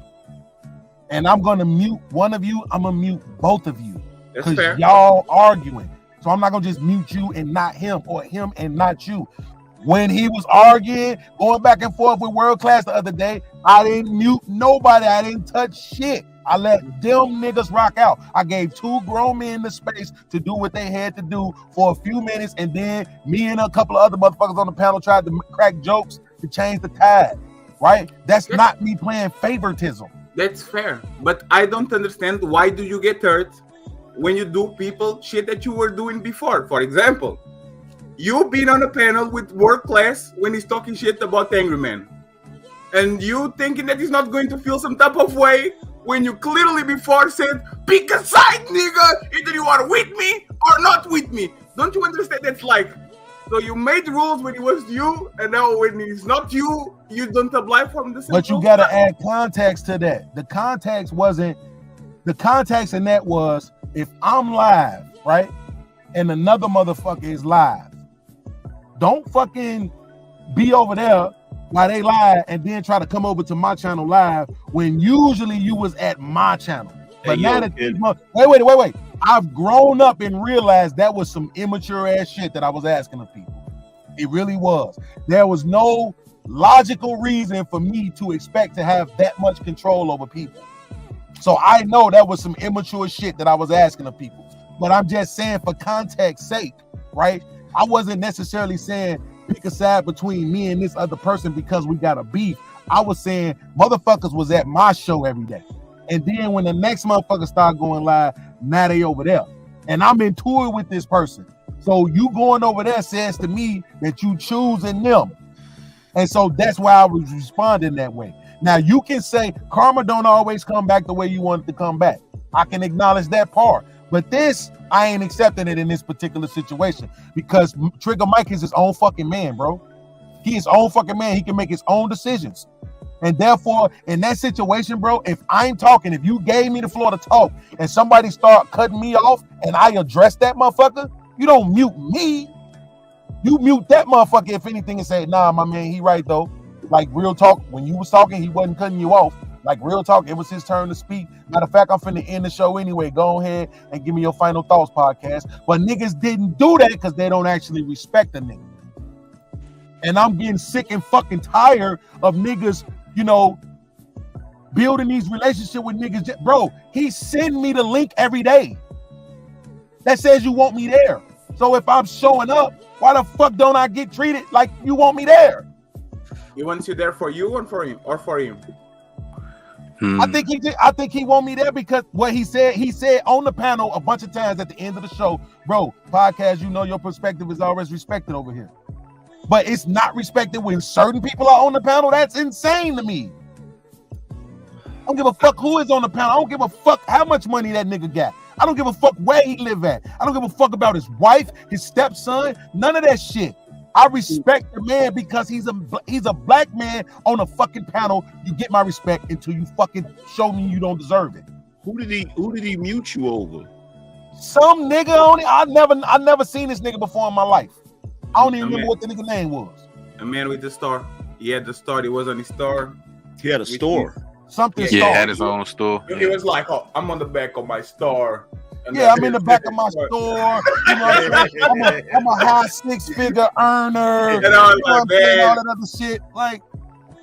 and I'm gonna mute one of you, I'm gonna mute both of you because y'all arguing. So I'm not gonna just mute you and not him, or him and not you. When he was arguing, going back and forth with World Class the other day, I didn't mute nobody. I didn't touch shit. I let them niggas rock out. I gave two grown men the space to do what they had to do for a few minutes, and then me and a couple of other motherfuckers on the panel tried to crack jokes to change the tide, right? That's not me playing favoritism. That's fair, but I don't understand why do you get hurt when you do people shit that you were doing before. For example, you've been on a panel with World Class when he's talking shit about Angry Man, and you thinking that he's not going to feel some type of way when you clearly before said, pick a side, nigga. Either you are with me or not with me. Don't you understand? That's like, so you made rules when it was you, and now when it's not you, you don't apply for the same But you rules. gotta add context to that. The context in that was, if I'm live, right, and another motherfucker is live, don't fucking be over there while they live and then try to come over to my channel live when usually you was at my channel. But now that wait. I've grown up and realized that was some immature ass shit that I was asking of people. It really was. There was no logical reason for me to expect to have that much control over people. So I know that was some immature shit that I was asking of people. But I'm just saying, for context's sake, right? I wasn't necessarily saying pick a side between me and this other person because we got a beef. I was saying motherfuckers was at my show every day. And then when the next motherfucker start going live, now they over there. And I'm in tour with this person. So you going over there says to me that you choosing them. And so that's why I was responding that way. Now you can say karma don't always come back the way you want it to come back. I can acknowledge that part. But this, I ain't accepting it in this particular situation because Trigger Mike is his own fucking man, bro. He is his own fucking man. He can make his own decisions. And therefore, in that situation, bro, if I'm talking, if you gave me the floor to talk and somebody start cutting me off and I address that motherfucker, you don't mute me. You mute that motherfucker, if anything, and say, nah, my man, he right, though. Like, real talk, when you was talking, he wasn't cutting you off. Like, real talk, it was his turn to speak. Matter of fact, I'm finna end the show anyway. Go ahead and give me your final thoughts podcast. But niggas didn't do that because they don't actually respect the nigga. And I'm getting sick and fucking tired of niggas, you know, building these relationships with niggas. Bro, he send me the link every day that says you want me there. So if I'm showing up, why the fuck don't I get treated like you want me there? He wants you there for you and for him, or for him? I think he want me there because what he said on the panel a bunch of times at the end of the show, bro, podcast, you know your perspective is always respected over here. But it's not respected when certain people are on the panel. That's insane to me. I don't give a fuck who is on the panel. I don't give a fuck how much money that nigga got. I don't give a fuck where he live at. I don't give a fuck about his wife, his stepson, none of that shit. I respect the man because he's a black man on a fucking panel. You get my respect until you fucking show me you don't deserve it. Who did he mute you over? Some nigga on it. I never seen this nigga before in my life. I don't even remember what the nigga name was. A man with the star. He had the star. He was on his star. He had a store. Something. Yeah, he had his own store. He was like, "Oh, I'm on the back of my star," Yeah, I'm in the back of my store. You know what I'm saying? I'm a high 6-figure earner. You know what I'm saying? All that other shit. Like,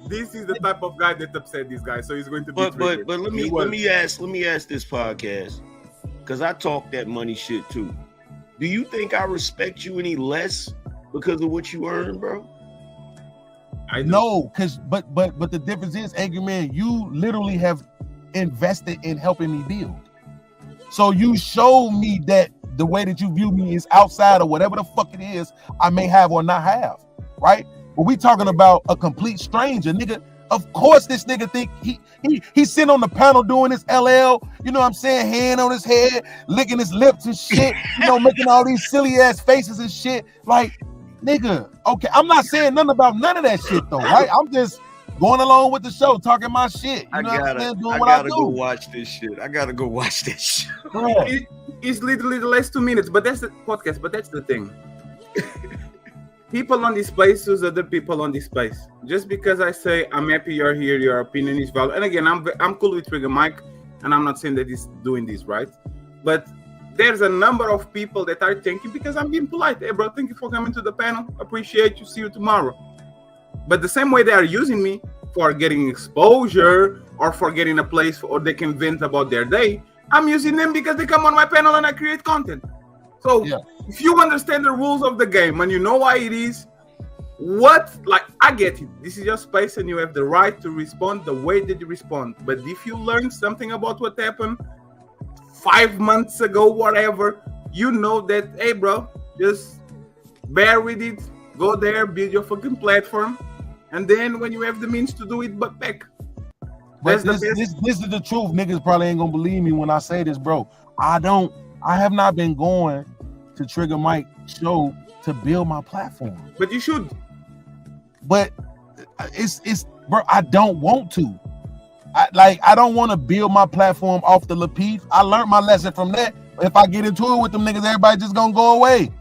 this is the type of guy that upset this guy, so he's going to be. But let me ask this podcast, because I talk that money shit too. Do you think I respect you any less because of what you earn, bro? No, but the difference is, Angry Man, you literally have invested in helping me build. So you show me that the way that you view me is outside of whatever the fuck it is I may have or not have, right? But we talking about a complete stranger, nigga. Of course this nigga think he's sitting on the panel doing his LL, you know what I'm saying, hand on his head, licking his lips and shit, you know, making all these silly ass faces and shit. Like, nigga, okay, I'm not saying nothing about none of that shit though, right? I'm just going along with the show, talking my shit. You know what I'm saying? Doing what I do. Go watch this shit. I gotta go watch this shit. It's literally the last 2 minutes, but that's the podcast. But that's the thing. People on this place use other people on this place. Just because I say I'm happy you're here, your opinion is valid. And again, I'm cool with Trigger Mike, and I'm not saying that he's doing this right, but there's a number of people that are thanking because I'm being polite. Hey, bro, thank you for coming to the panel. Appreciate you. See you tomorrow. But the same way they are using me for getting exposure or for getting a place or they can vent about their day, I'm using them because they come on my panel and I create content. So if you understand the rules of the game and you know why it is, I get it. This is your space and you have the right to respond the way that you respond. But if you learn something about what happened 5 months ago, whatever, you know that, hey, bro, just bear with it. Go there, build your fucking platform. And then when you have the means to do it, but back. But this is the truth. Niggas probably ain't gonna believe me when I say this, bro. I have not been going to Trigger Mike show to build my platform. But you should. But it's bro, I don't want to. I don't want to build my platform off the Lapeef. I learned my lesson from that. If I get into it with them niggas, everybody just gonna go away.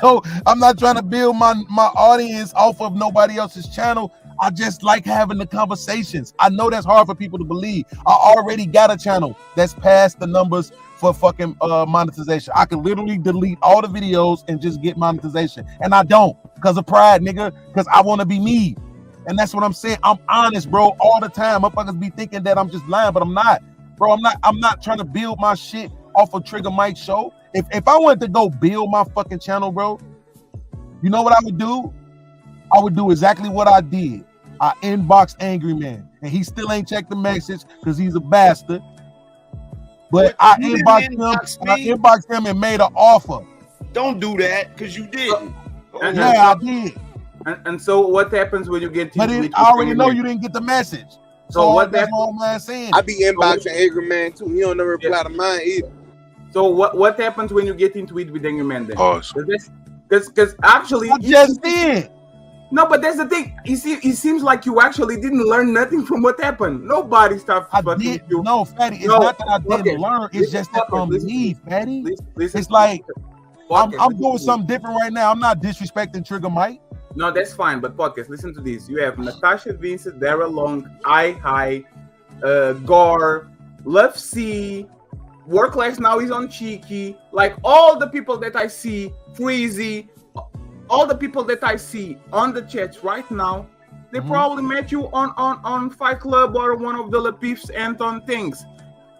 So I'm not trying to build my audience off of nobody else's channel. I just like having the conversations. I know that's hard for people to believe. I already got a channel that's past the numbers for fucking monetization. I can literally delete all the videos and just get monetization. And I don't because of pride, nigga, because I want to be me. And that's what I'm saying. I'm honest, bro, all the time. Motherfuckers be thinking that I'm just lying, but I'm not. Bro, I'm not trying to build my shit off of Trigger Mike's show. If I wanted to go build my fucking channel, bro, you know what I would do? I would do exactly what I did. I inboxed Angry Man, and he still ain't checked the message because he's a bastard. But I inboxed him and made an offer. Don't do that because you did. I did. And so what happens when you get to I already know you didn't get the message. So what that's all I'm saying. I be inboxing Angry Man too. He don't never reply to mine either. So what happens when you get into it with Angry Man then? Awesome. Because actually I just did. No, but that's the thing. It seems like you actually didn't learn nothing from what happened. Nobody stopped fucking you. No, Fatty, it's not that I didn't learn. It's just that I'm me, Fatty. It's like I'm doing something different right now. I'm not disrespecting Trigger Mike. No, that's fine. But podcast, listen to this. You have Natasha Vincent, Dara Long, I Gore, Love C, Work Less Now is on Cheeky. Like all the people that I see, Freezy, all the people that I see on the chats right now, they probably met you on Fight Club or one of the Lapeef's Anton things.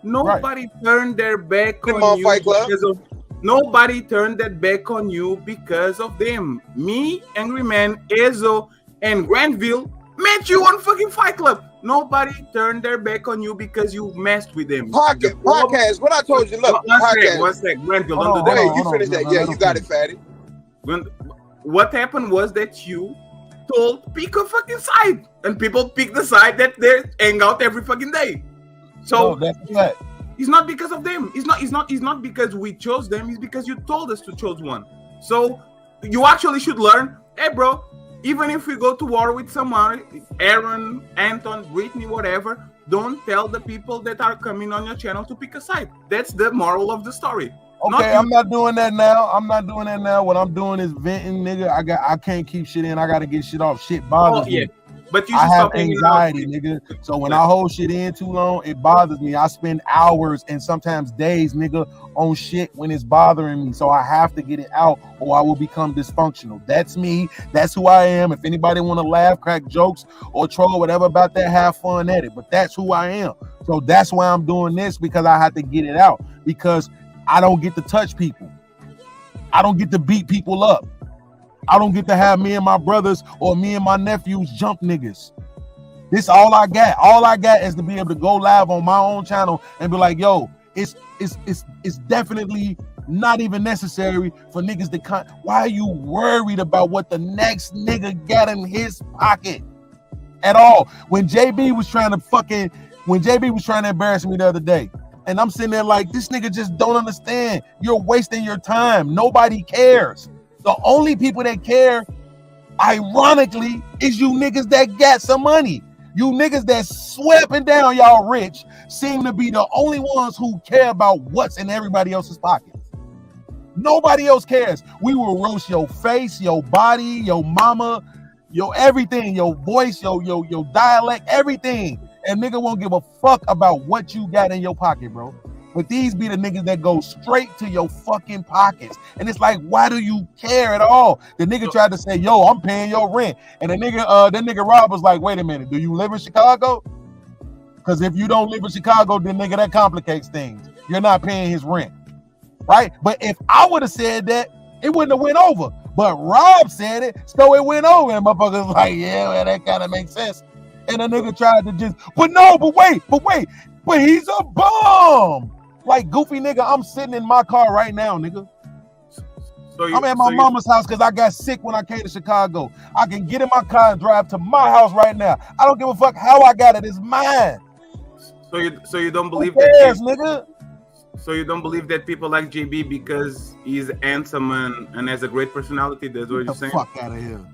Nobody turned their back on you because of. Nobody turned that back on you because of them. Me, Angry Man, Ezo, and Granville met you on fucking Fight Club. Nobody turned their back on you because you messed with them. Podcast. What I told you, look. One sec. Granville, don't do that. Wait, you finish that. Yeah, you got it, Fatty. What happened was that you told pick a fucking side, and people pick the side that they hang out every fucking day. So that's right. It's not because of them. It's not because we chose them. It's because you told us to choose one. So you actually should learn. Hey, bro. Even if we go to war with someone, Aaron, Anton, Brittany, whatever, don't tell the people that are coming on your channel to pick a side. That's the moral of the story. Okay, I'm not doing that now. What I'm doing is venting, nigga. I can't keep shit in. I gotta get shit off. Shit bothers me. But you I should have stop hanging out. anxiety, nigga. So when I hold shit in too long, it bothers me. I spend hours and sometimes days, nigga, on shit when it's bothering me. So I have to get it out or I will become dysfunctional. That's me. That's who I am. If anybody want to laugh, crack jokes, or troll, whatever about that, have fun at it. But that's who I am. So that's why I'm doing this, because I have to get it out. Because I don't get to touch people. I don't get to beat people up. I don't get to have me and my brothers or me and my nephews jump niggas. This all I got. All I got is to be able to go live on my own channel and be like, yo, it's definitely not even necessary for niggas to why are you worried about what the next nigga got in his pocket at all? When JB was trying to embarrass me the other day, and I'm sitting there like, this nigga just don't understand. You're wasting your time. Nobody cares. The only people that care, ironically, is you niggas that got some money. You niggas that sweeping down y'all rich seem to be the only ones who care about what's in everybody else's pockets. Nobody else cares. We will roast your face, your body, your mama, your everything, your voice, your dialect, everything. And nigga won't give a fuck about what you got in your pocket, bro. But these be the niggas that go straight to your fucking pockets. And it's like, why do you care at all? The nigga tried to say, yo, I'm paying your rent. And that nigga Rob was like, wait a minute, do you live in Chicago? Because if you don't live in Chicago, then nigga, that complicates things. You're not paying his rent, right? But if I would have said that, it wouldn't have went over. But Rob said it, so it went over. And motherfuckers like, yeah, well, that kind of makes sense. And the nigga tried to just, but he's a bum. Like, goofy nigga, I'm sitting in my car right now, nigga. I'm at my mama's house because I got sick when I came to Chicago. I can get in my car and drive to my house right now. I don't give a fuck how I got it. It's mine. So you don't believe nigga? So you don't believe that people like JB because he's handsome and has a great personality? That's what you're saying? Fuck out of here.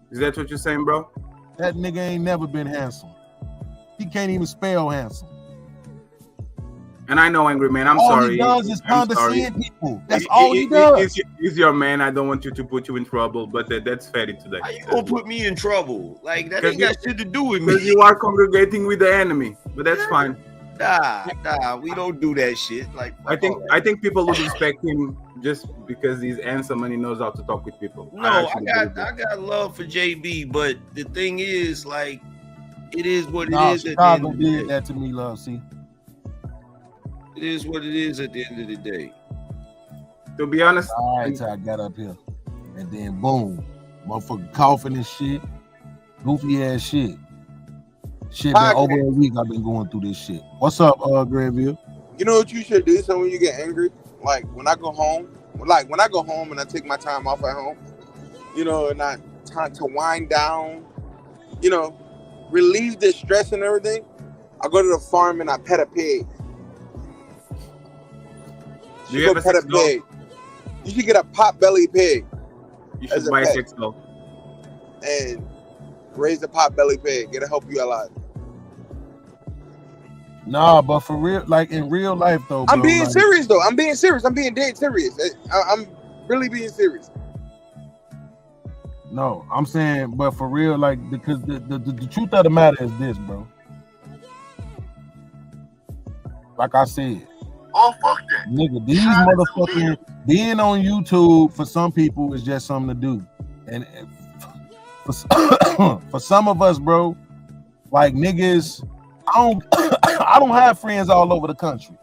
Is that what you're saying, bro? That nigga ain't never been handsome. He can't even spell handsome. And I know, Angry Man, I'm all sorry. All he does is condescend people. That's all he does. He's your man. I don't want you to put you in trouble, but that's fatty today. How you gonna put me in trouble? Like, that ain't got shit to do with me. Because you are congregating with the enemy, but that's fine. Nah, we don't do that shit. Like, I think people would respect him just because he's handsome and he knows how to talk with people. No, I got love for JB, but the thing is, like, it is what it is. Chicago did that to me, love. See. It is what it is at the end of the day. To be honest, all right, so I got up here, and then boom, motherfucker coughing and shit, goofy ass shit. Shit, been over a week I've been going through this shit. What's up, Granville? You know what you should do? So when you get angry, like when I go home and I take my time off at home, you know, and I time to wind down, you know, relieve the stress and everything. I go to the farm and I pet a pig. You should go pet a pig. You should get a pot-belly pig. You should buy a sex doll. And raise the pot-belly pig. It'll help you a lot. Nah, but for real, like in real life though, I'm being serious though. I'm being serious. I'm being dead serious. I'm really being serious. No, I'm saying, but for real, like, because the truth of the matter is this, bro. Like I said, oh, fuck that. Nigga, these motherfucking being on YouTube for some people is just something to do. And for some of us, bro, like niggas, I don't have friends all over the country.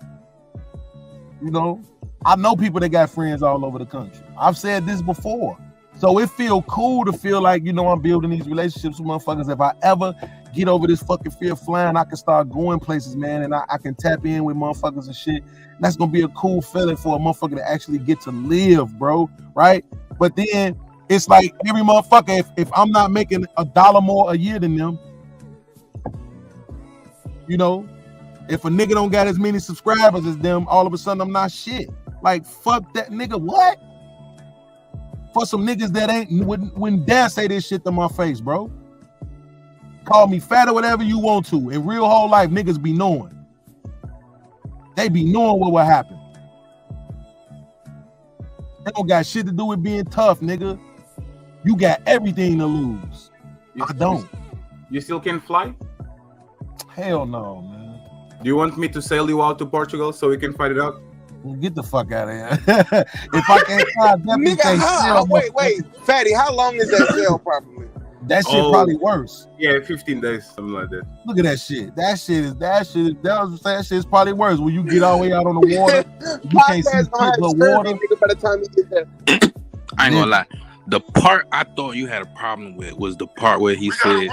You know, I know people that got friends all over the country. I've said this before. So it feel cool to feel like, you know, I'm building these relationships with motherfuckers. If I ever get over this fucking fear of flying, I can start going places, man, and I can tap in with motherfuckers and shit. And that's gonna be a cool feeling for a motherfucker to actually get to live, bro, right? But then it's like every motherfucker, if I'm not making $1 more a year than them, you know, if a nigga don't got as many subscribers as them, all of a sudden I'm not shit. Like, fuck that nigga, what? For some niggas that wouldn't dare say this shit to my face, bro. Call me fat or whatever you want to. In real whole life, niggas be knowing. They be knowing what will happen. They don't got shit to do with being tough, nigga. You got everything to lose. I don't. You still can fly? Hell no, man. Do you want me to sail you out to Portugal so we can fight it out? Get the fuck out of here. If I can't fly, I definitely Nigga, can't sail, wait, Fatty, how long is that sail probably? That shit probably worse. Yeah, 15 days, something like that. Look at that shit. That shit is probably worse. When you get all the way out on the water, you can't see shit but water. By the time you get there. I ain't gonna lie. The part I thought you had a problem with was the part where he said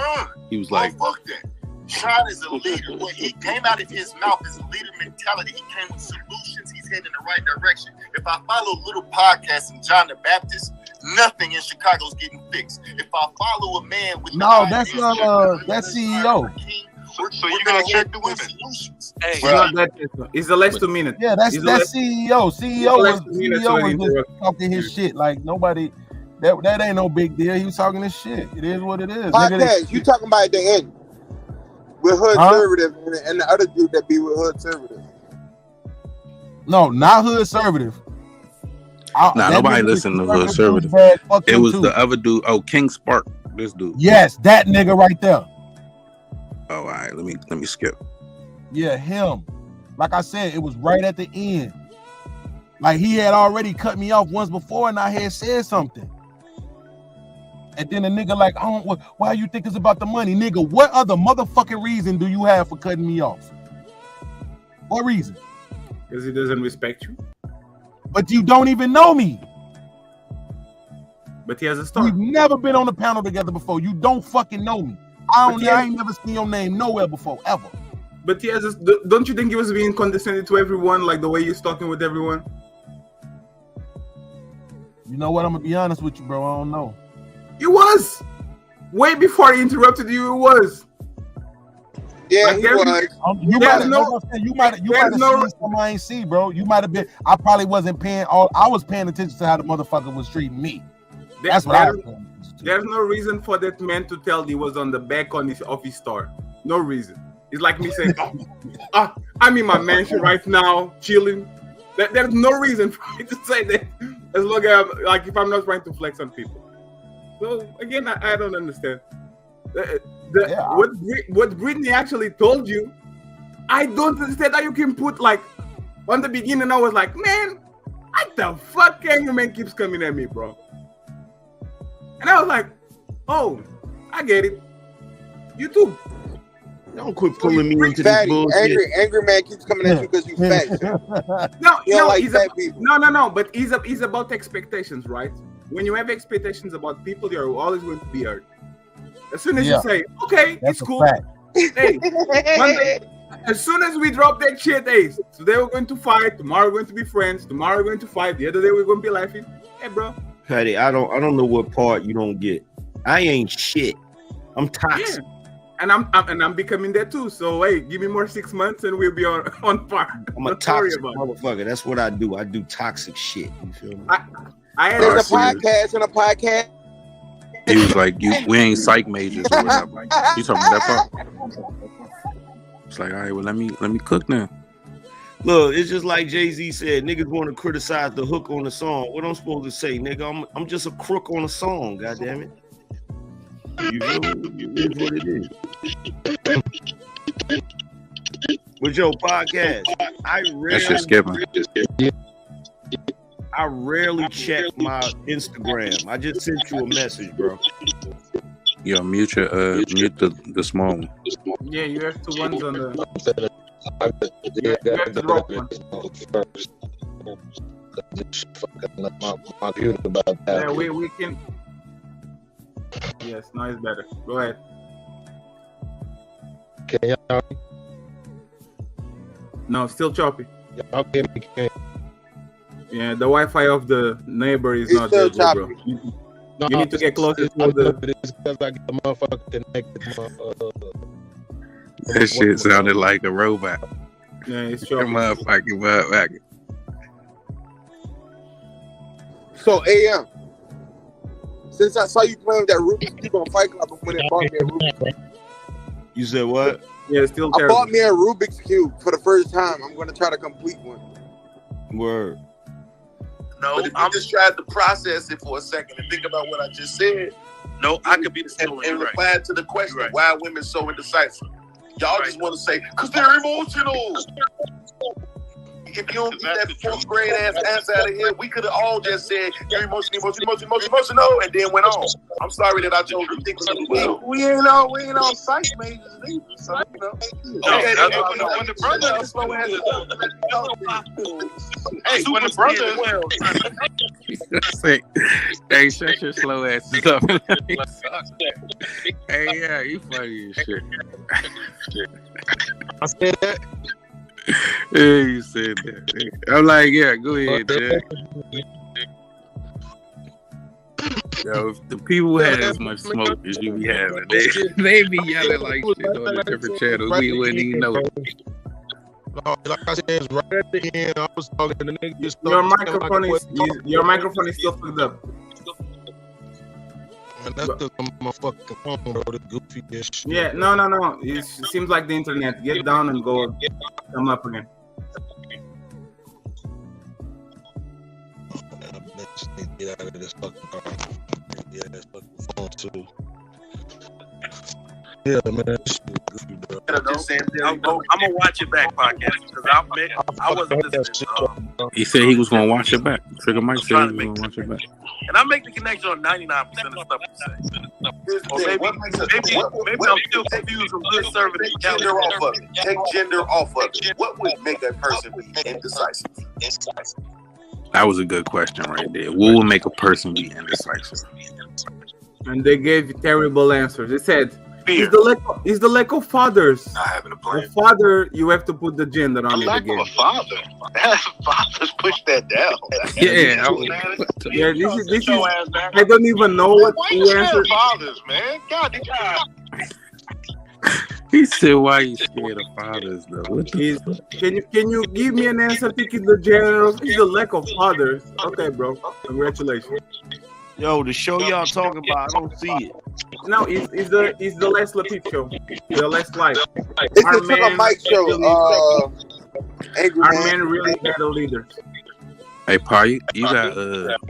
he was like, fuck that. Sean is a leader. What he came out of his mouth is a leader mentality. He came with solutions. He's heading in the right direction. If I follow Little Podcast and John the Baptist, nothing in Chicago's getting fixed. If I follow a man with that's not that's CEO. So you gotta check the women. Solutions. Hey, it's the last 2 minutes. Yeah, that's CEO. CEO was just talking his shit like nobody. That ain't no big deal. He was talking his shit. It is what it is. Podcast, you talking about at the end with Hood Conservative and the other dude that be with Hood Conservative. No, not Hood Conservative. Nobody listened to Hood Conservative. It was the other dude. Oh, King Spark. This dude. Yes, that nigga right there. Oh, all right. Let me skip. Yeah, him. Like I said, it was right at the end. Like he had already cut me off once before, and I had said something. And then the nigga like, why you think it's about the money? Nigga, what other motherfucking reason do you have for cutting me off? What reason? Because he doesn't respect you. But you don't even know me. But he has a story. We've never been on the panel together before. You don't fucking know me. I ain't never seen your name nowhere before, ever. But he has don't you think he was being condescending to everyone, like the way he's talking with everyone? You know what? I'm gonna be honest with you, bro. I don't know. It was way before he interrupted you. It was. Yeah, like he was. You might have seen something I ain't see, bro. You might have been. I probably wasn't paying. I was paying attention to how the motherfucker was treating me. That's what I was paying attention to. There's no reason for that man to tell he was on the back of his store. No reason. It's like me saying, I'm in my mansion right now, chilling. There's no reason for me to say that. As long as if I'm not trying to flex on people. So again, I don't understand. What Brittany actually told you, I don't understand how you can put on the beginning. I was like, man, what the fuck? Angry man keeps coming at me, bro. And I was like, oh, I get it. You too. Don't quit pulling me into this bullshit. Angry man keeps coming at you because you fat. No, but it's about expectations, right? When you have expectations about people, you're always going to be hurt. As soon as you say, okay, that's it's cool. Fact. Hey, as soon as we drop that shit, hey, today we're going to fight, tomorrow we're going to be friends, tomorrow we're going to fight, the other day we're going to be laughing. Hey, bro. Patty, I don't know what part you don't get. I ain't shit. I'm toxic. Yeah. And I'm becoming that too. So hey, give me more 6 months and we'll be on par. I'm a toxic motherfucker. That's what I do. I do toxic shit. You feel me? There's a podcast and a podcast. He was like, we ain't psych majors or whatever. Like, you talking about that part? It's like, all right, well, let me cook now. Look, it's just like Jay-Z said, niggas want to criticize the hook on the song. What I'm supposed to say, nigga? I'm just a crook on a song, goddammit. You know, it is what it is. With your podcast, I rarely check my Instagram. I just sent you a message, bro. Yo, mute the small one. Yeah, you have two ones on the. You have the rock one. Yeah, we can. Yes, now it's better. Go ahead. Can y'all? No, still choppy. Okay. Yeah, the Wi-Fi of the neighbor is not there, bro. You need to get closer to the. It's because I get the motherfucker connected. That shit sounded like a robot. Yeah, it's choppy. Motherfucking. So AM. Since I saw you playing that Rubik's Cube on Fight Club, I'm going to buy me a Rubik's Cube. You said what? Yeah, it's still I terrible. bought me a Rubik's Cube for the first time. I'm going to try to complete one. Word. No, I'm just trying to process it for a second and think about what I just said. No, I could be the same one. And Right. reply to the question, Right. why are women so indecisive? Y'all just want to say, because they're emotional. If you don't get that fourth grade ass answer out of here, we could have all just said, you're emotional, and then went on. I'm sorry that I chose to think of it. We ain't on psych majors either. So, you know. Okay, when the brother is slow ass. Hey, when the brother Hey, shut your slow ass up. Hey, yeah, you funny as shit. I said that. Yeah, you said that. I'm like, yeah, go ahead, Jack. Yo, if the people had as much smoke as you be having, they be yelling like shit on the different channels. We wouldn't even know. No, like I said, it's right at the end. I was talking to the niggas. Your microphone is still fucked up. Man, that's because I'm my fucking phone, bro. The goofy ass shit. Yeah, no. It seems like the internet. Get down and go. Come up again. I just need to get out of this fucking car. Yeah, this fucking phone too. Yeah, man, this shit goofy, bro. I'm gonna watch it back podcast because I wasn't listening. He said he was gonna watch it back. Trigger Mike said he was gonna watch it back. And I make the connection on 99% of stuff you say. Or maybe I'm still confused from good service. Take gender off of it. Take gender off of it. What would make a person be indecisive? That was a good question right there. What would make a person be indecisive? And they gave terrible answers. They said, Fear. It's the lack of fathers. Not having a plan. A father, you have to put the gender on The it lack again. of a father. Fathers push that down. Yeah, Yeah, this is. I don't even know what Why the you scared answer. of fathers, man? God, he said, "Why you scared of fathers, though?" What the Is can you give me an answer? Thinking the gender is the lack of fathers. Okay, bro. Congratulations. Yo, the show y'all talking about, I don't see it. No, it's the last Lapeep show. The last life. It's Our the Took a man Mike show. Angry Our Man. man really had a leader. Hey, Pa, you got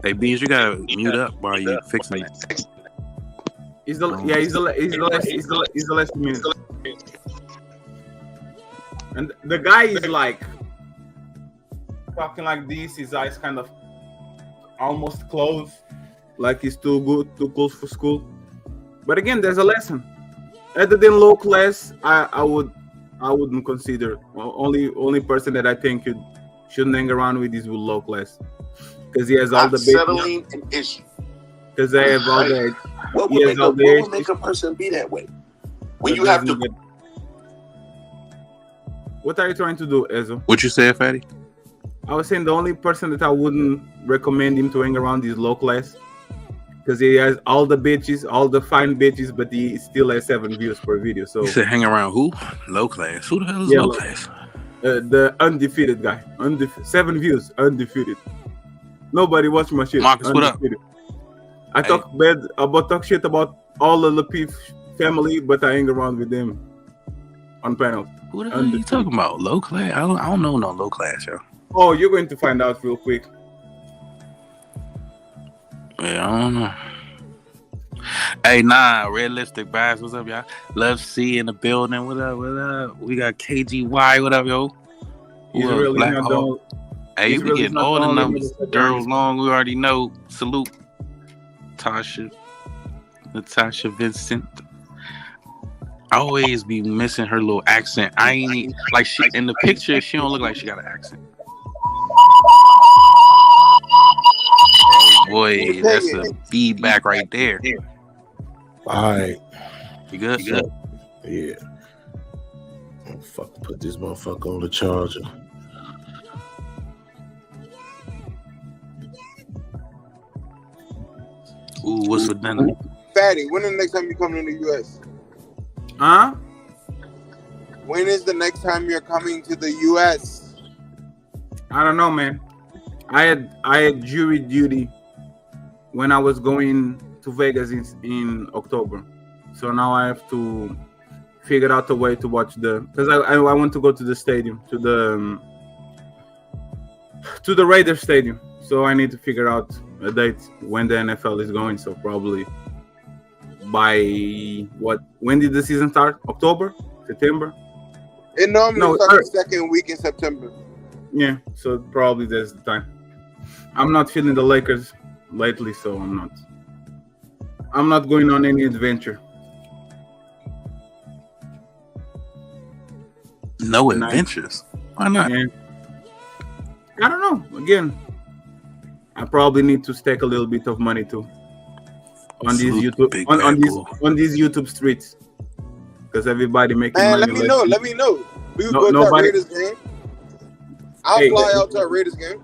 hey Beans, you gotta mute up while you fixing it. He's the last minute. And the guy is like talking like this. His eyes kind of almost closed, like he's too close for school. But again, there's a lesson. Other than low class, I wouldn't consider. Only person that I think shouldn't hang around with is with low class, because he has all the settling an issue. Because they have all the. What He has all would the make a person be that way? When but you have to. doesn't get- What are you trying to do, Ezo? What you said, Fatty? I was saying the only person that I wouldn't recommend him to hang around is low class, because he has all the bitches, all the fine bitches, but he still has 7 views per video. So You said hang around who? Low class. Who the hell is Yeah, low low- class? the undefeated guy, 7 views, undefeated. Nobody watch my shit. Marcus, what up? Undefeated. I talk shit about all of the Lapeef family, but I hang around with them on panels. Who the hell are you talking about? Low class? I don't know no low class, yo. Oh, you're going to find out real quick. Yeah, I don't know. Hey, nah, realistic vibes. What's up, y'all? Love C in the building. What up? What up? We got KGY. What up, yo? He's What up, really Black not Hawk? Hey, he's we really getting not all the the only numbers. nigga that Girls does. long, we already know. Salute. Natasha Vincent. I always be missing her little accent. I ain't like she in the picture. She don't look like she got an accent. Oh boy, that's a feedback right there. All right. You good? Yeah. Oh, fuck, put this motherfucker on the charger. Ooh, what's for dinner? Fatty, when is the next time you coming to the US? Huh? When is the next time you're coming to the US? I don't know, man. I had jury duty when I was going to Vegas in October, so now I have to figure out a way to watch because I want to go to the stadium, to the Raiders stadium. So I need to figure out a date when the NFL is going. So probably by what? When did the season start? October? September? It normally starts the second week in September. Yeah, so probably there's the time. I'm not feeling the Lakers lately, so I'm not going on any adventure. No adventures. Why not? Yeah. I don't know. Again, I probably need to stack a little bit of money too on these YouTube on these YouTube streets, because everybody making money. Let me know. We will go to our Raiders game. I'll fly out to our Raiders game.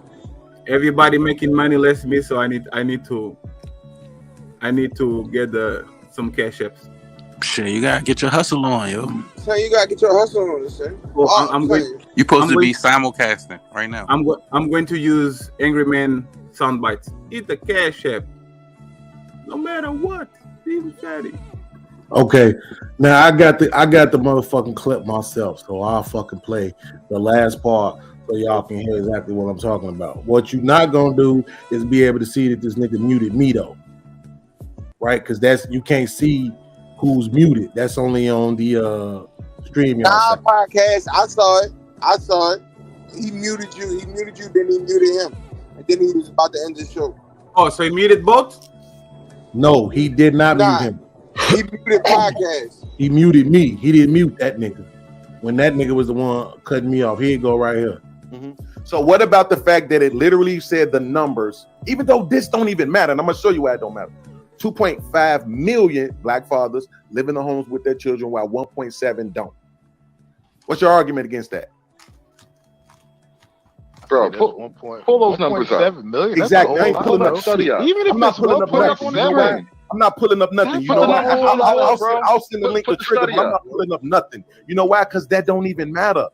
Everybody making money less me, so I need to get some cash apps. Shit, you gotta get your hustle on, yo. So you gotta get your hustle on, this thing. Well, you're supposed to be simulcasting right now. I'm going to use Angry Man sound bites. Eat the cash app, no matter what. Even fatty. Okay, now I got the motherfucking clip myself, so I'll fucking play the last part so y'all can hear exactly what I'm talking about. What you not gonna do is be able to see that this nigga muted me though, right? Because you can't see who's muted. That's only on the stream. Podcast. I saw it. He muted you. Then he muted him, and then he was about to end the show. Oh, so he muted both? No, he did not mute him. He muted Podcast. He muted me. He didn't mute that nigga. When that nigga was the one cutting me off, he'd go right here. Mm-hmm. So what about the fact that it literally said the numbers, even though this don't even matter, and I'm gonna show you why it don't matter. 2.5 million black fathers live in the homes with their children, while 1.7 don't. What's your argument against that? Bro, pull those numbers up. 7 million. Exactly. I ain't pulling up shit. Even if I'm not it's pulling up nothing. I'm not pulling up nothing. You know why? I'll send the link to Trigger, but I'm not pulling up nothing. You know why? Because that don't even matter.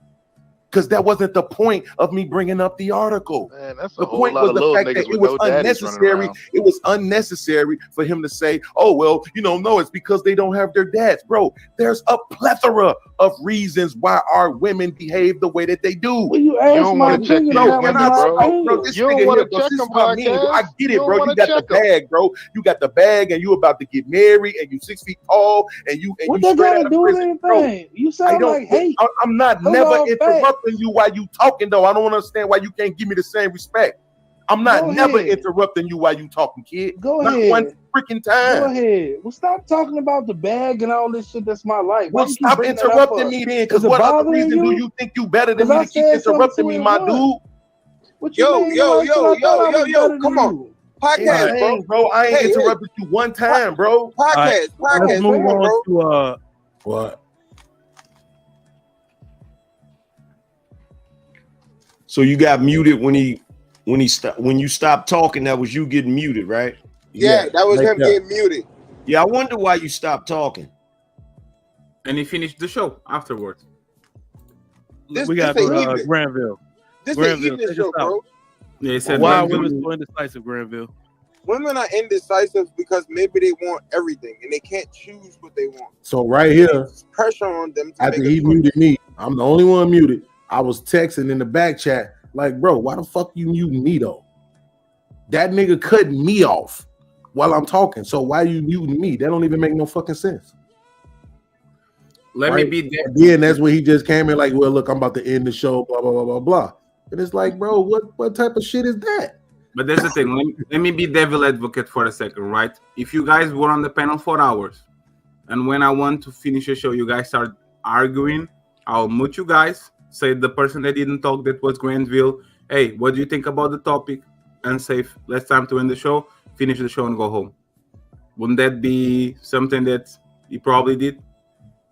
Because that wasn't the point of me bringing up the article. Man, that's the point was the fact that it was unnecessary. It was unnecessary for him to say, "Oh well, no, it's because they don't have their dads." Bro, there's a plethora of reasons why our women behave the way that they do. Well, you don't want to check them, bro. You don't want to check them. I get it, bro. You got the bag, bro. You got the bag, and you about to get married, and you 6 feet tall, and you. What they gotta do with anything? You sound like hate. I'm not never interrupting you while you talking though. I don't understand why you can't give me the same respect. I'm not never interrupting you while you talking, kid. Go not ahead. One freaking time. Go ahead. Well, stop talking about the bag and all this shit. That's my life. Well, stop interrupting me then, because what other reason do you think you better than me to keep interrupting me, my dude? Yo, come on. Podcast, bro. I ain't interrupted you one time, bro. Podcast. Let's move on to what? So you got muted when you stopped talking. That was you getting muted, right? Yeah, that was him getting muted. Yeah, I wonder why you stopped talking. And he finished the show afterwards. We got Granville. This is an evening show, bro. Yeah, he said why are women so indecisive, Granville? Women are indecisive because maybe they want everything and they can't choose what they want. So right here, there's pressure on them. After he muted me, I'm the only one muted. I was texting in the back chat like, bro, why the fuck you muting me though? That nigga cutting me off while I'm talking. So why you muting me? That don't even make no fucking sense. Let me be there. Yeah, and that's where he just came in like, well, look, I'm about to end the show, blah, blah, blah, blah, blah. And it's like, bro, what type of shit is that? But there's the thing. Let me be devil advocate for a second, right? If you guys were on the panel for hours, and when I want to finish a show, you guys start arguing, I'll mute you guys. Say the person that didn't talk, that was Granville. Hey, what do you think about the topic? And say, let's time to end the show, finish the show, and go home. Wouldn't that be something that you probably did?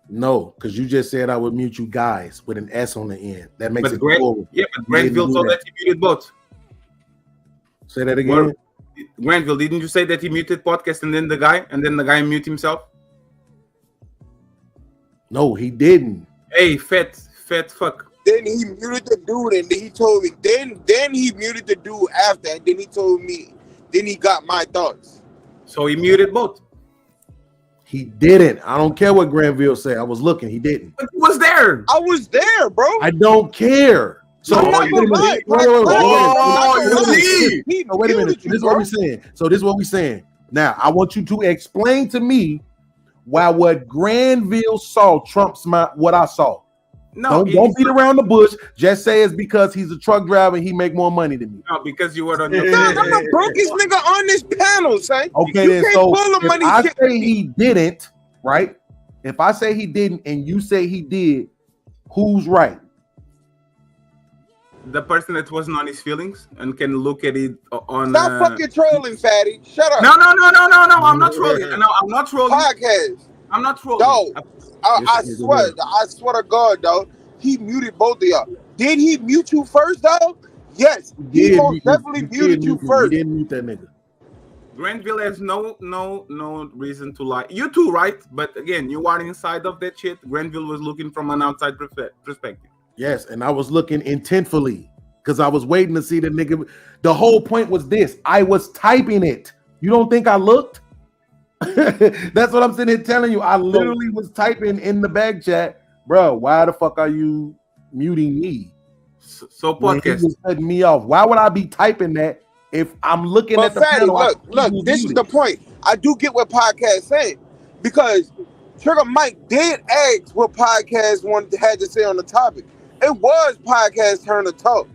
No, because you just said I would mute you guys with an S on the end. That makes it forward. Yeah, but Granville told that he muted both. Say that again. Well, Granville, didn't you say that he muted podcast and then the guy mute himself? No, he didn't. Hey, fat fuck. Then he muted the dude, and then he told me. Then he muted the dude after, and then he told me. Then he got my thoughts. So he muted both. He didn't. I don't care what Granville said. I was looking. He didn't. But he was there. I was there, bro. I don't care. So wait a minute. This is what we're saying. So this is what we're saying. Now I want you to explain to me while what Granville saw trumps what I saw. No, don't beat around the bush. Just say it's because he's a truck driver and he make more money than me. No, because you were on your I'm the brokest nigga on this panel, son. Okay, then so if I say he didn't, right? If I say he didn't and you say he did, who's right? The person that wasn't on his feelings and can look at it on. Stop fucking trolling, fatty. Shut up. No. I'm not trolling. No, I'm not trolling. Podcast. I'm not trolling. No, I swear to God, though, he muted both of y'all. Did he mute you first, though? Yes, he most definitely muted you first. He didn't mute that nigga. Granville has no reason to lie. You too, right? But again, you are inside of that shit. Granville was looking from an outside perspective. Yes, and I was looking intentfully because I was waiting to see the nigga. The whole point was this: I was typing it. You don't think I looked? That's what I'm sitting here telling you. I literally was typing in the back chat, bro. Why the fuck are you muting me? So podcast was cutting me off. Why would I be typing that if I'm looking at the panel? Look, this is the point. I do get what podcast saying because Trigger Mike did ask what podcast had to say on the topic. It was podcast turn to talk.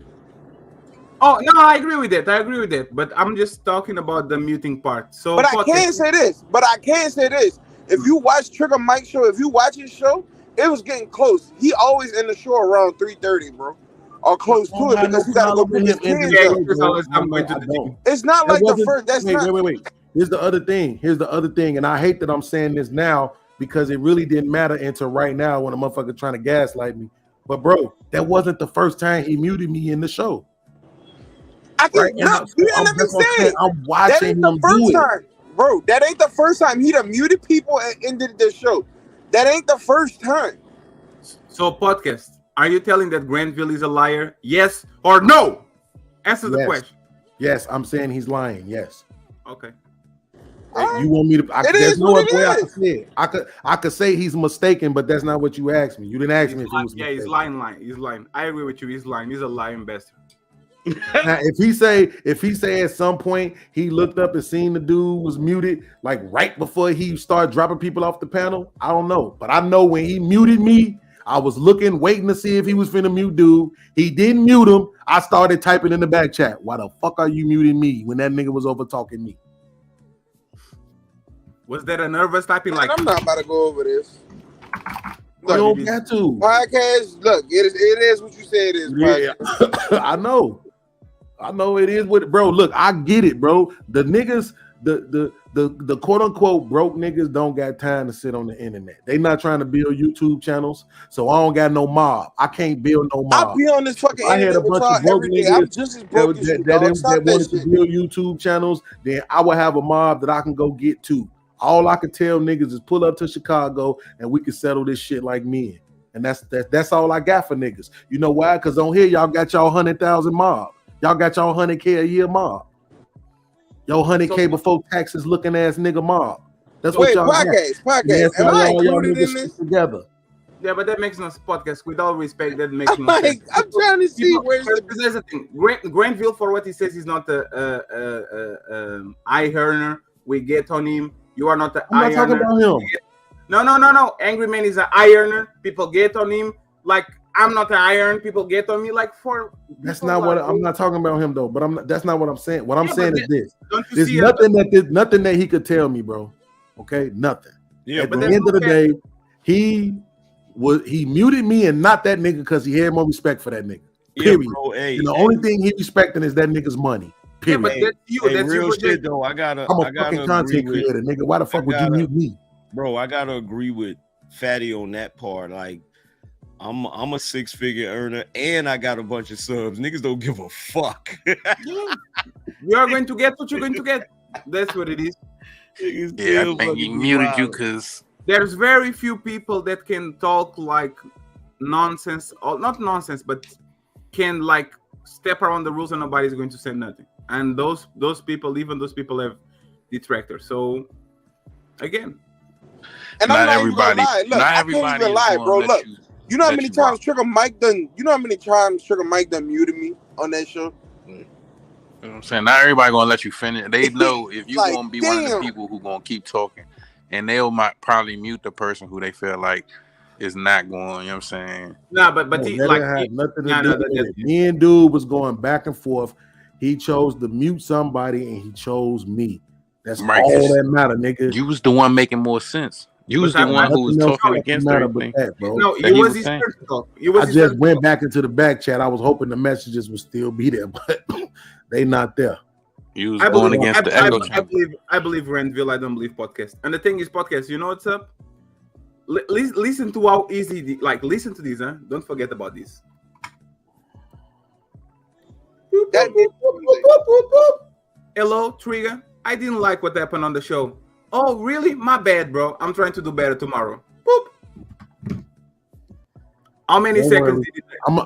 Oh no, I agree with that. But I'm just talking about the muting part. So, but I can say this. If you watch Trigger Mike's show, if you watch his show, it was getting close. He always in the show around 3:30, bro, or close to it because he gotta go pick his kids up. It's not like the first. That's not. Wait. Here's the other thing, and I hate that I'm saying this now because it really didn't matter until right now when a motherfucker trying to gaslight me. But bro, that wasn't the first time he muted me in the show. I can you understand. I'm watching that ain't the him first do it. time, bro. That ain't the first time he done muted people and ended the show. That ain't the first time. So podcast, are you telling that Granville is a liar? Yes or no? Answer the question. Yes, I'm saying he's lying. Yes. Okay. You want me to? There's no other way I can say it. I could say he's mistaken, but that's not what you asked me. You didn't ask me if he was mistaken. He's lying. He's lying. I agree with you. He's lying. He's a lying bastard. Now, if he say at some point he looked up and seen the dude was muted, like right before he started dropping people off the panel, I don't know. But I know when he muted me, I was waiting to see if he was finna mute dude. He didn't mute him. I started typing in the back chat, "Why the fuck are you muting me?" when that nigga was over talking me. Was that a nervous typing? Like, I'm not about to go over this. You don't got to. Podcast, look, it is what you say it is. Yeah, I know it is what, bro. Look, I get it, bro. The niggas, the quote unquote broke niggas don't got time to sit on the internet. They not trying to build YouTube channels, so I don't got no mob. I can't build no mob. I'll be on this fucking internet. I had a bunch of broke niggas I'm just as broke as you, that wanted to build YouTube channels. Then I would have a mob that I can go get to. All I can tell niggas is pull up to Chicago and we can settle this shit like men. And that's all I got for niggas. You know why? Because on here, y'all got y'all 100,000 mob. Y'all got y'all 100K a year mob. Yo 100K before taxes looking ass nigga mob. That's what y'all podcast. Yes, Am I y'all included in this? Together. Yeah, but that makes no podcast. With all respect, that makes no sense. I'm trying to see where's there's the thing. Granville, for what he says, is not a eye earner. We get on him. You are not the eye earner. I'm not talking about him. No. Angry Man is an eye earner. People get on him. Like, I'm not an eye earner. People get on me. Like, that's not what I'm not talking about him though. But that's not what I'm saying. What I'm saying is this: there's nothing that he could tell me, bro. Okay, nothing. Yeah, at the end of the day, he muted me and not that nigga because he had more respect for that nigga. Period. Yeah, bro, and the only thing he respecting is that nigga's money. Period. Yeah, but that's you. That's real shit though. I'm a fucking content creator, nigga. Why the fuck would you mute me? Bro, I gotta agree with Fatty on that part. Like, I'm a 6-figure earner and I got a bunch of subs. Niggas don't give a fuck. You are going to get what you're going to get. That's what it is. Yeah, I think he muted you because there's very few people that can talk like nonsense, or not nonsense, but can like step around the rules and nobody's going to say nothing. And those people, even those people have detractors. So again, and not I'm not everybody. Even lie. Look, not I everybody can't even lie, bro. Look, you know how many times Trigger Mike done? You know how many times Trigger Mike done muted me on that show? You know what I'm saying? Not everybody gonna let you finish. They know if you like, gonna be one of the people who gonna keep talking, and they'll probably mute the person who they feel like is not going. You know what I'm saying? No, but No, he that like didn't have nothing to no, do no, with it. Me and dude was going back and forth. He chose to mute somebody, and he chose me. That's Right, all 'cause that matter, nigga. You was the one making more sense. You was the one who was talking against everything. Bro. No, that it he was was his saying. first talk. It was I his just first went talk. back into the back chat. I was hoping the messages would still be there, but they not there. You was going against the echo chamber. I believe Renville. I don't believe podcast. And the thing is, podcast. You know what's up? Listen to how easy. Listen to this, huh? Don't forget about this. Hello, Trigger. I didn't like what happened on the show. Oh, really? My bad, bro. I'm trying to do better tomorrow. Boop. How many Don't seconds worry. did it take? I'm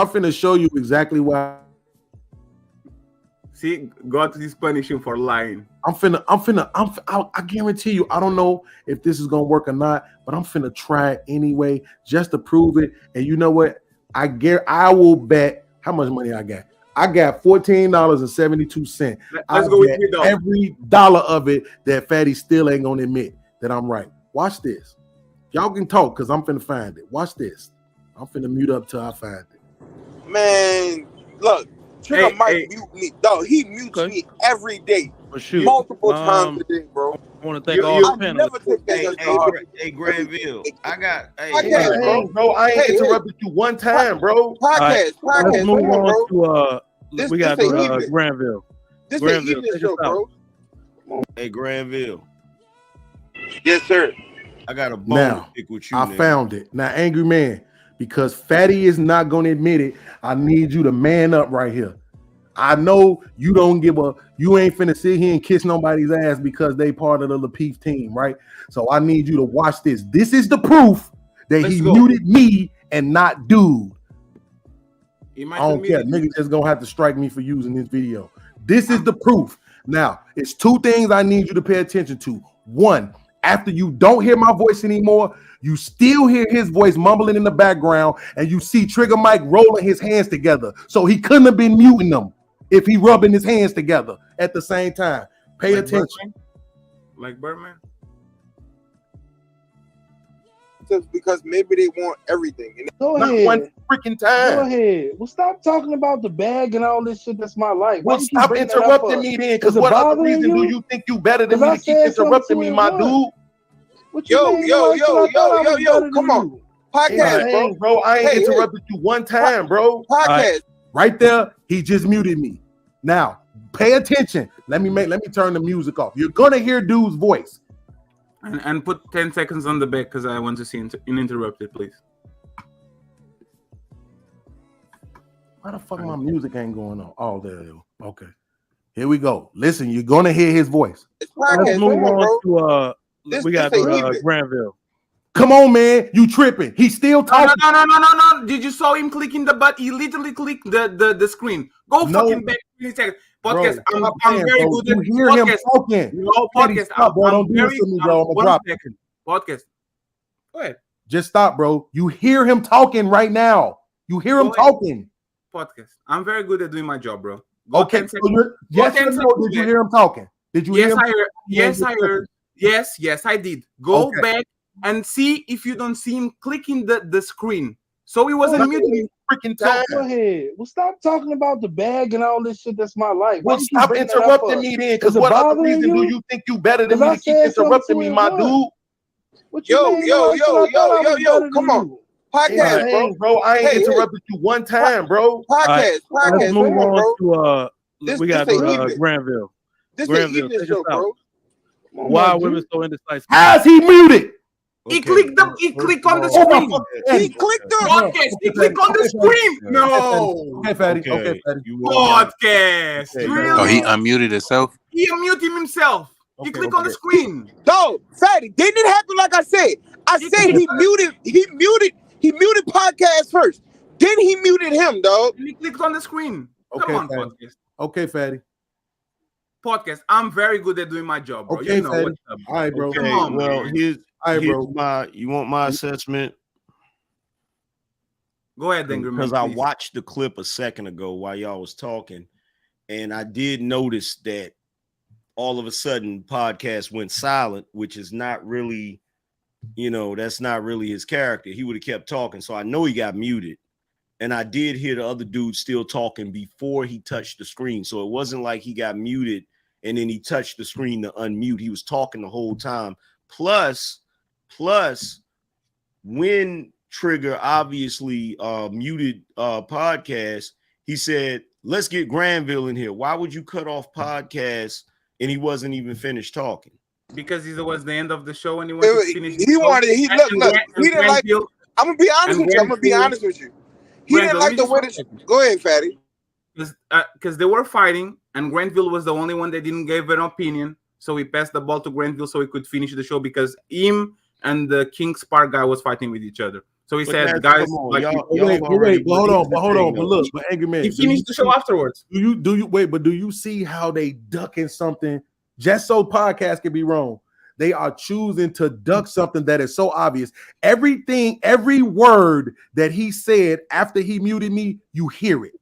finna show you exactly why. See, God is punishing for lying. I guarantee you, I don't know if this is gonna work or not, but I'm finna try it anyway just to prove it. And you know what? I will bet how much money I got. I got $14.72. Let's go with $3. Every dollar of it that Fatty still ain't gonna admit that I'm right. Watch this. Y'all can talk because I'm finna find it. Watch this. I'm finna mute up till I find it. Man, look, Trigger might mute me. Dog, he mutes me every day. Multiple times a day, bro. I want to thank all the panelists. Hey, Granville, I got. Bro, I ain't interrupted you one time, bro. Let's move on to we got Granville. This is an evening show, bro. Hey, Granville. Yes, sir. I got a bone Now, to pick with you. I found it. Now, Angry Man, because Fatty is not going to admit it, I need you to man up right here. I know you you ain't finna sit here and kiss nobody's ass because they part of the Lapeef team, right? So I need you to watch this. This is the proof that he muted me and not dude. I don't care. Nigga just gonna have to strike me for using this video. This is the proof. Now, it's two things I need you to pay attention to. One, after you don't hear my voice anymore, you still hear his voice mumbling in the background, and you see Trigger Mike rolling his hands together. So he couldn't have been muting them if he rubbing his hands together at the same time. Pay attention. Birdman? Like Birdman? Because maybe they want everything. And Go not ahead. one freaking time. Go ahead. Well, stop talking about the bag and all this shit. That's my life. Well, stop interrupting me then, because what other reason do you think you better than me to keep interrupting me, my dude? Yo, come on. Podcast, bro. I ain't interrupted you one time, bro. Podcast. Right there, he just muted me. Now, pay attention. Let me turn the music off. You're gonna hear dude's voice. And put 10 seconds on the back because I want to see uninterrupted, please. Why the fuck my music ain't going on? Oh, there you go. Okay. Here we go. Listen, you're gonna hear his voice. Let's move on to we got Granville. Come on, man. You tripping. He's still talking. No. Did you saw him clicking the button? He literally clicked the screen. Go fucking back 20 seconds. Podcast. Bro, I'm very good at you hear podcast. him talking. No, podcast. Stop, bro. Don't do this to me, bro. I'm gonna drop it. Podcast. Go ahead. Just stop, bro. You hear him talking right now. You hear him talking. Podcast. I'm very good at doing my job, bro. Okay. So yes or no, did you hear him talking? Did you hear him? Yes, I heard. Yes, I did. Go back and see if you don't see him clicking the screen. So he wasn't muted. Freaking time. Go ahead. Well, stop talking about the bag and all this shit. That's my life. Well, stop interrupting me then, because what other reason do you think you better than me to keep interrupting me, my dude? Yo, come on. Podcast, bro. I ain't interrupted you one time, bro. Podcast. Let's move on to we got Granville. This is an evening show, bro. Why are women so indecisive? How's he muted? He clicked on the screen. He clicked on podcast. He clicked on the screen. No. Okay, Fatty. Okay, Fatty. Podcast. Really? Oh, he unmuted himself. He unmuted himself. He clicked on the screen. No, Fatty, didn't it happen like I said? I said he muted podcast first. Then he muted him, dog. He clicked on the screen. Okay, Come on, Fatty. podcast. Okay, Fatty. Podcast. I'm very good at doing my job, bro. Okay, you know Fatty. what's up. All right, bro. Okay, Come on, well, man. here's bro. you want my assessment? Go ahead, Angry Man. Because I watched the clip a second ago while y'all was talking, and I did notice that all of a sudden podcast went silent, which is not really, that's not really his character. He would have kept talking. So I know he got muted. And I did hear the other dude still talking before he touched the screen. So it wasn't like he got muted and then he touched the screen to unmute. He was talking the whole time. Plus, when Trigger obviously muted podcast, he said, let's get Granville in here. Why would you cut off podcast and he wasn't even finished talking? Because it was the end of the show and he wanted to finish. Look, he didn't like. I'm gonna be honest with you. He didn't like the way that. Go ahead, Fatty. Because they were fighting, and Granville was the only one that didn't give an opinion. So he passed the ball to Granville so he could finish the show because him and the King Spark guy was fighting with each other. So he said, "Guys, like, hold on. But look, but Angry Man, he finished the show afterwards. Do you see how they ducking something just so podcast can be wrong? They are choosing to duck something that is so obvious. Every word that he said after he muted me, you hear it.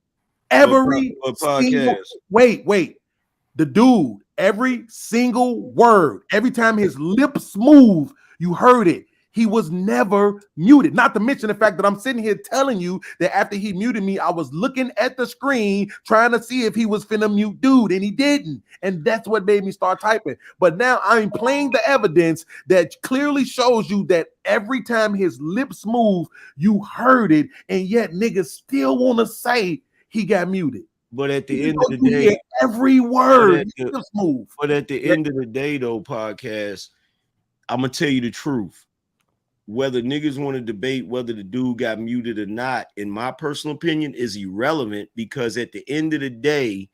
Every single, wait. The dude, every single word, every time his lips move, you heard it. He was never muted. Not to mention the fact that I'm sitting here telling you that after he muted me, I was looking at the screen trying to see if he was finna mute dude, and he didn't. And that's what made me start typing. But now I'm playing the evidence that clearly shows you that every time his lips move, you heard it, and yet niggas still want to say he got muted. But at the end of the day, every word lips move. But at the end of the day, though, podcast, I'm gonna tell you the truth. Whether niggas want to debate whether the dude got muted or not, in my personal opinion, is irrelevant because at the end of the day,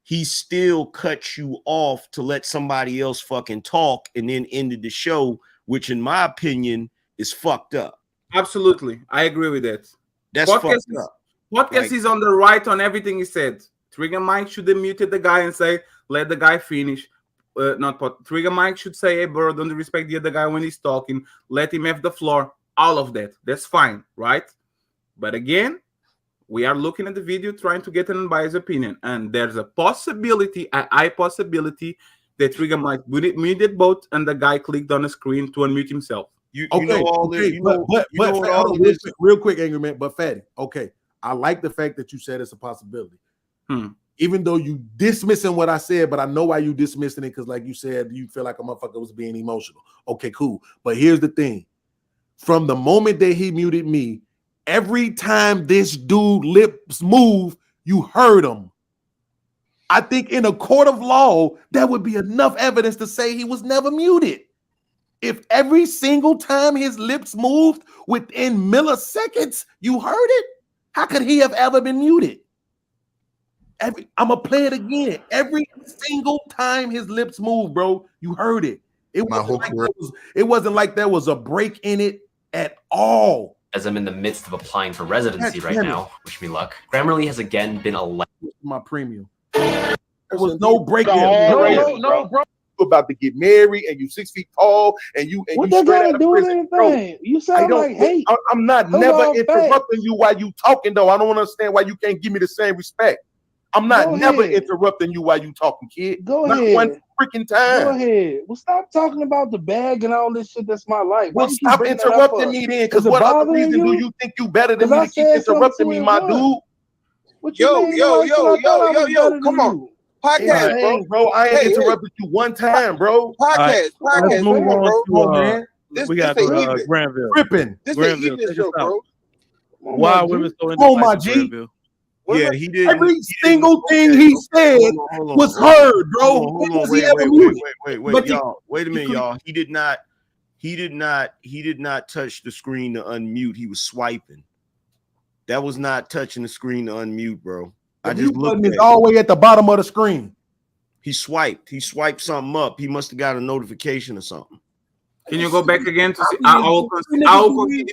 he still cut you off to let somebody else fucking talk and then ended the show, which in my opinion is fucked up. Absolutely. I agree with that. That's fucked up. Podcast is on the right on everything he said. Trigger Mike should have muted the guy and say, let the guy finish. Trigger Mike should say, hey, bro, don't respect the other guy when he's talking. Let him have the floor. All of that. That's fine, right? But again, we are looking at the video trying to get an unbiased opinion. And there's a possibility, a high possibility, that Trigger Mike muted both and the guy clicked on the screen to unmute himself. Real quick, Angry Man, but Fatty, okay. I like the fact that you said it's a possibility. Even though you dismissing what I said, but I know why you dismissing it because, like you said, you feel like a motherfucker was being emotional. Okay, cool. But here's the thing. From the moment that he muted me, every time this dude lips move, you heard him. I think in a court of law, that would be enough evidence to say he was never muted. If every single time his lips moved within milliseconds, you heard it, how could he have ever been muted? I'm gonna play it again. Every single time his lips move, bro, you heard it. It wasn't like there was a break in it at all. As I'm in the midst of applying for residency right now, wish me luck. Grammarly has again been elected. My premium. There was no break in it. No, bro. You're about to get married and you 6 feet tall and you what they gotta do with anything? You sound like hate. I'm not never interrupting you while you talking though. I don't understand why you can't give me the same respect. I'm not never interrupting you while you talking, kid. Go not ahead. One freaking time. Go ahead. Well, stop talking about the bag and all this shit. That's my life. Well, stop interrupting me then, because what other reason do you think you better than me to keep interrupting me, my dude? Yo, come on. Podcast, bro. I ain't interrupted you one time, bro. Podcast, let's move on bro, man. We got Granville. Tripping. This is evening show, bro. Why women so into my G? Yeah, he did. Every single thing he said was heard, bro. Wait, y'all. Wait a minute, y'all. He did not touch the screen to unmute. He was swiping. That was not touching the screen to unmute, bro. I just looked at it. All the way at the bottom of the screen. He swiped something up. He must have got a notification or something. Can you go back again to see? I need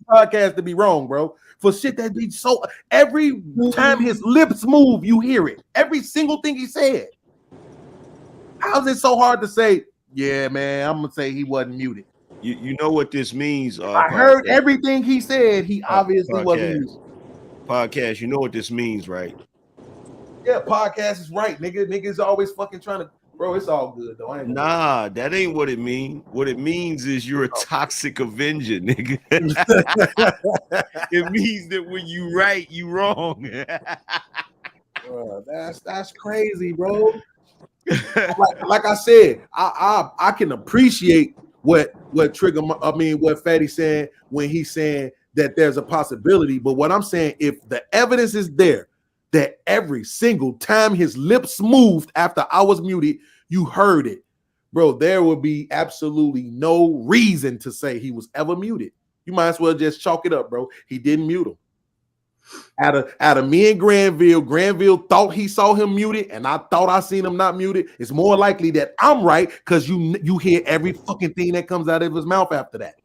podcast to be wrong, bro. For shit that be so every time his lips move, you hear it. Every single thing he said. How's it so hard to say? Yeah, man, I'm gonna say he wasn't muted. You know what this means? I heard everything he said. He obviously wasn't muted. Podcast, you know what this means, right? Yeah, podcast is right, nigga. Niggas always fucking trying to. Bro, it's all good though. Nah, that ain't what it means. What it means is you're a toxic avenger, nigga. It means that when you right, you wrong. Bro, that's crazy, bro. like I said, I can appreciate what Fatty saying when he's saying that there's a possibility. But what I'm saying, if the evidence is there that every single time his lips moved after I was muted, you heard it, bro, there would be absolutely no reason to say he was ever muted. You might as well just chalk it up, bro. He didn't mute him. Out of me and Granville thought he saw him muted, and I thought I seen him not muted. It's more likely that I'm right because you hear every fucking thing that comes out of his mouth after that.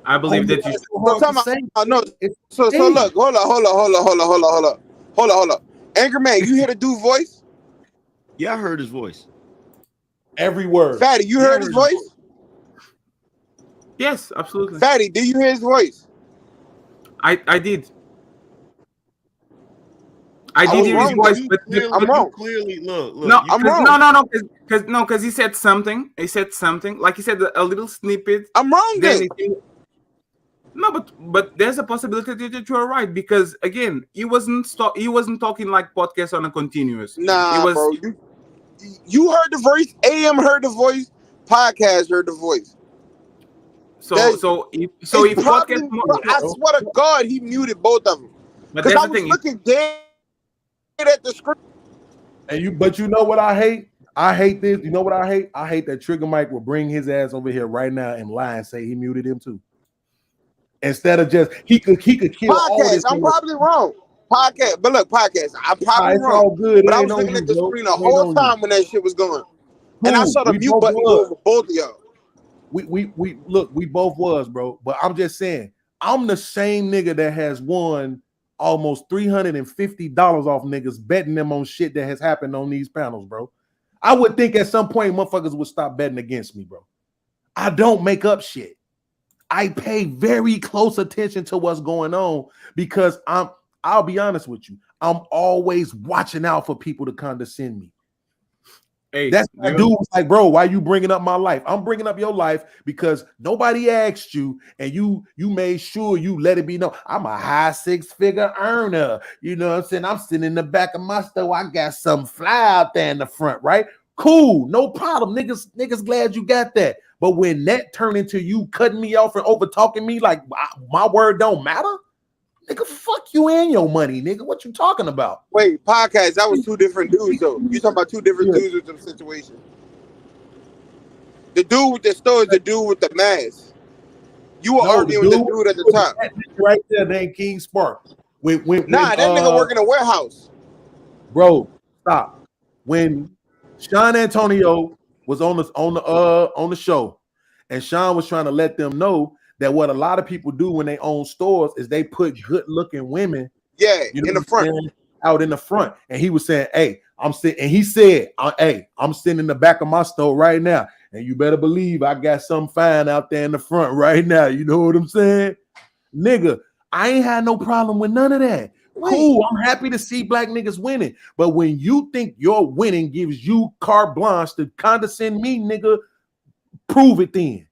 I believe that you. So look, hold up. Angry Man, you hear the dude voice? Yeah, I heard his voice. Every word. Fatty, you heard his voice? Yes, absolutely. Fatty, did you hear his voice? I did. I did hear his voice, but I'm wrong. Clearly, look. No, I'm wrong. Because he said something. He said something, like he said a little snippet. I'm wrong then. No, but there's a possibility that you are right, because again, he wasn't talking like podcast on a continuous. Nah, it was, bro. You heard the voice. AM heard the voice. Podcast heard the voice. So if podcast, I swear to God, he muted both of them. Because I was looking dead at the screen. But you know what I hate? I hate this. You know what I hate? I hate that Trigger Mike will bring his ass over here right now and lie and say he muted him too. Instead of just he could kill podcast, all this. I'm probably wrong. Podcast, but look, podcast. I'm probably it's wrong. all good. But I was looking at the screen the whole time when that shit was going, and I saw the mute button go over both of y'all. We look, we both was, bro. But I'm just saying, I'm the same nigga that has won almost $350 off niggas betting them on shit that has happened on these panels, bro. I would think at some point motherfuckers would stop betting against me, bro. I don't make up shit. I pay very close attention to what's going on because I'll be honest with you, I'm always watching out for people to condescend me. Hey, that's my dude was like, bro, why you bringing up my life? I'm bringing up your life because nobody asked you, and you made sure you let it be known. I'm a high six-figure earner. You know what I'm saying? I'm sitting in the back of my store. I got some fly out there in the front, right? Cool, no problem. Niggas glad you got that. But when that turned into you cutting me off and over talking me like my word don't matter, nigga, fuck you and your money, nigga. What you talking about? Wait, podcast, that was two different dudes, though. You talking about two different dudes with the situation. The dude with the store is the dude with the mask. You were arguing with the dude at the top. Right there, named King Spark. That nigga work in a warehouse. Bro, stop. When Sean Antonio was on the show, and Sean was trying to let them know that what a lot of people do when they own stores is they put good-looking women, in the front, out in the front. And he was saying, "Hey, I'm sitting," and he said, "Hey, I'm sitting in the back of my store right now, and you better believe I got something fine out there in the front right now." You know what I'm saying, nigga? I ain't had no problem with none of that. Cool, I'm happy to see black niggas winning. But when you think your winning gives you carte blanche to condescend me, nigga, prove it then.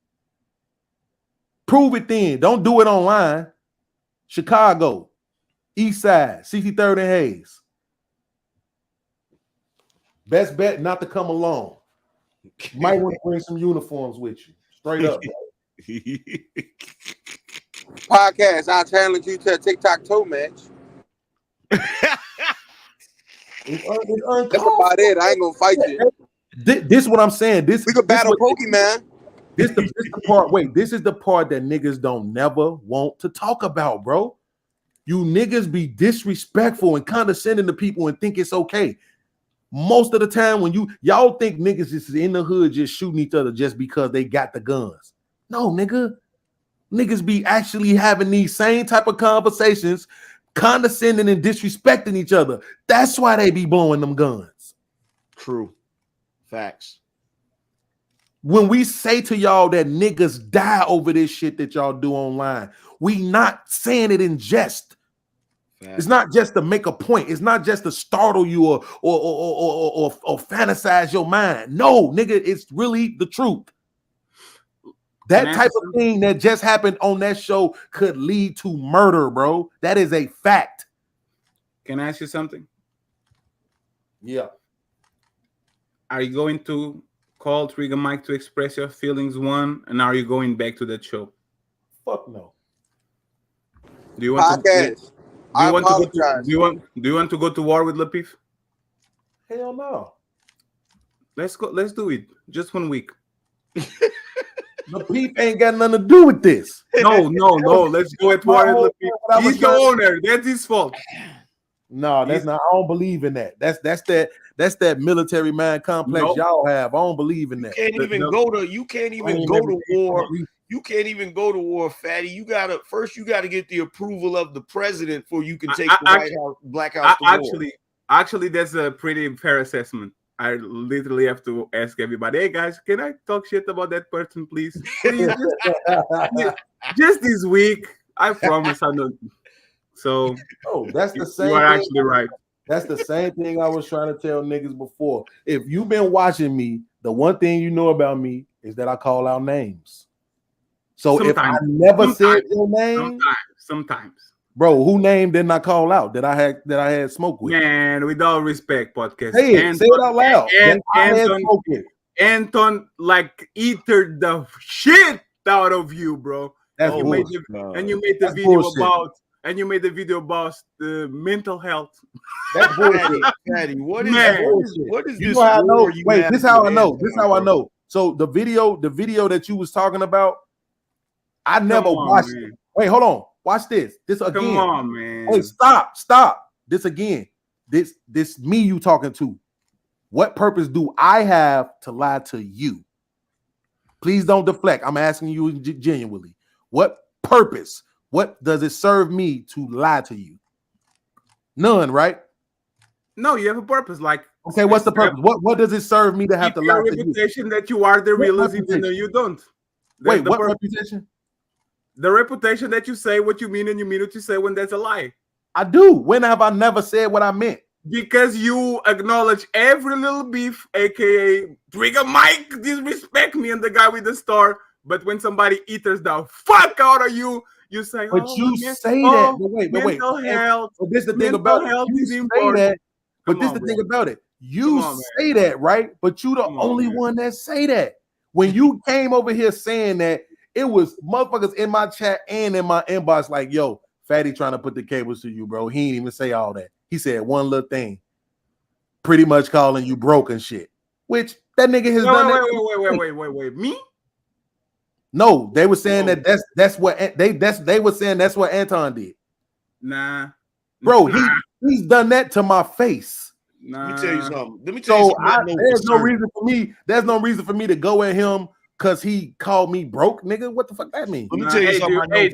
Prove it then. Don't do it online. Chicago, East Side, 63rd and Hayes. Best bet not to come along. You might want to bring some uniforms with you. Straight up, bro. Podcast, I'll challenge you to a tic-tac-toe match. That's about it. I ain't gonna fight you. This is what I'm saying. We could battle Pokemon. This the part. Wait, this is the part that niggas don't never want to talk about, bro. You niggas be disrespectful and condescending to people and think it's okay. Most of the time, when y'all think niggas is in the hood just shooting each other just because they got the guns. No, nigga. Niggas be actually having these same type of conversations, condescending and disrespecting each other. That's why they be blowing them guns. True. Facts. When we say to y'all that niggas die over this shit that y'all do online, we not saying it in jest. It's not just to make a point. It's not just to startle you or fantasize your mind. No, nigga, it's really the truth. That type of thing that just happened on that show could lead to murder, bro. That is a fact. Can I ask you something? Yeah. Are you going to call Trigger Mike to express your feelings, one, and are you going back to that show? Fuck no. Do you want Podcast. do you want to go to war with Lapif? Hell no. Let's go. Let's do it. Just 1 week. The Peep ain't got nothing to do with this. No. Let's go at war with Lapif. He's the owner. That's his fault. No, that's not. I don't believe in that. That's that military mind complex y'all have. I don't believe in that. You can't even go to war. You can't even go to war, Fatty. You gotta get the approval of the president before you can take the Black House to war. Actually, that's a pretty fair assessment. I literally have to ask everybody, hey guys, can I talk shit about that person, please? just this week. I promise I know. So that's the same. You are actually right. That's the same thing I was trying to tell niggas before. If you've been watching me, the one thing you know about me is that I call out names. So if I never said your name, sometimes. Bro, who name didn't I call out that I had smoke with? Man, with all respect, podcast. Say it out loud. Anton like eatered the shit out of you, bro. That's you made the video about the mental health. That's bullshit. Fatty, what is this? You know how I know? Wait, this how I know. This how I know. So the video that you was talking about, I never watched it. Wait, hold on. Watch this. This again. Come on, man. Wait, stop. This again. This me you talking to. What purpose do I have to lie to you? Please don't deflect. I'm asking you genuinely. What purpose? What does it serve me to lie to you? None, right? No, you have a purpose. Like, okay, what's the purpose? What does it serve me to have to lie to you? Reputation that you are the realist, even though you don't. Wait, what reputation? The reputation that you say what you mean and you mean what you say when that's a lie. I do. When have I never said what I meant? Because you acknowledge every little beef, aka Trigger Mike disrespect me and the guy with the star. But when somebody eaters the fuck out of you, you say, but you say that. But wait. Mental health. But this is the thing about it. You say that. But this is the thing about it. You say that, right? But you the only one that say that. When you came over here saying that, it was motherfuckers in my chat and in my inbox like, yo, Fatty trying to put the cables to you, bro. He didn't even say all that. He said one little thing, pretty much calling you broke and shit, which that nigga has done. Wait. Me? No, they were saying that's what they were saying that's what Anton did. Nah. Bro, he's done that to my face. Let me tell you something. There's no reason for me to go at him because he called me broke, nigga. What the fuck that mean? Let me tell you something.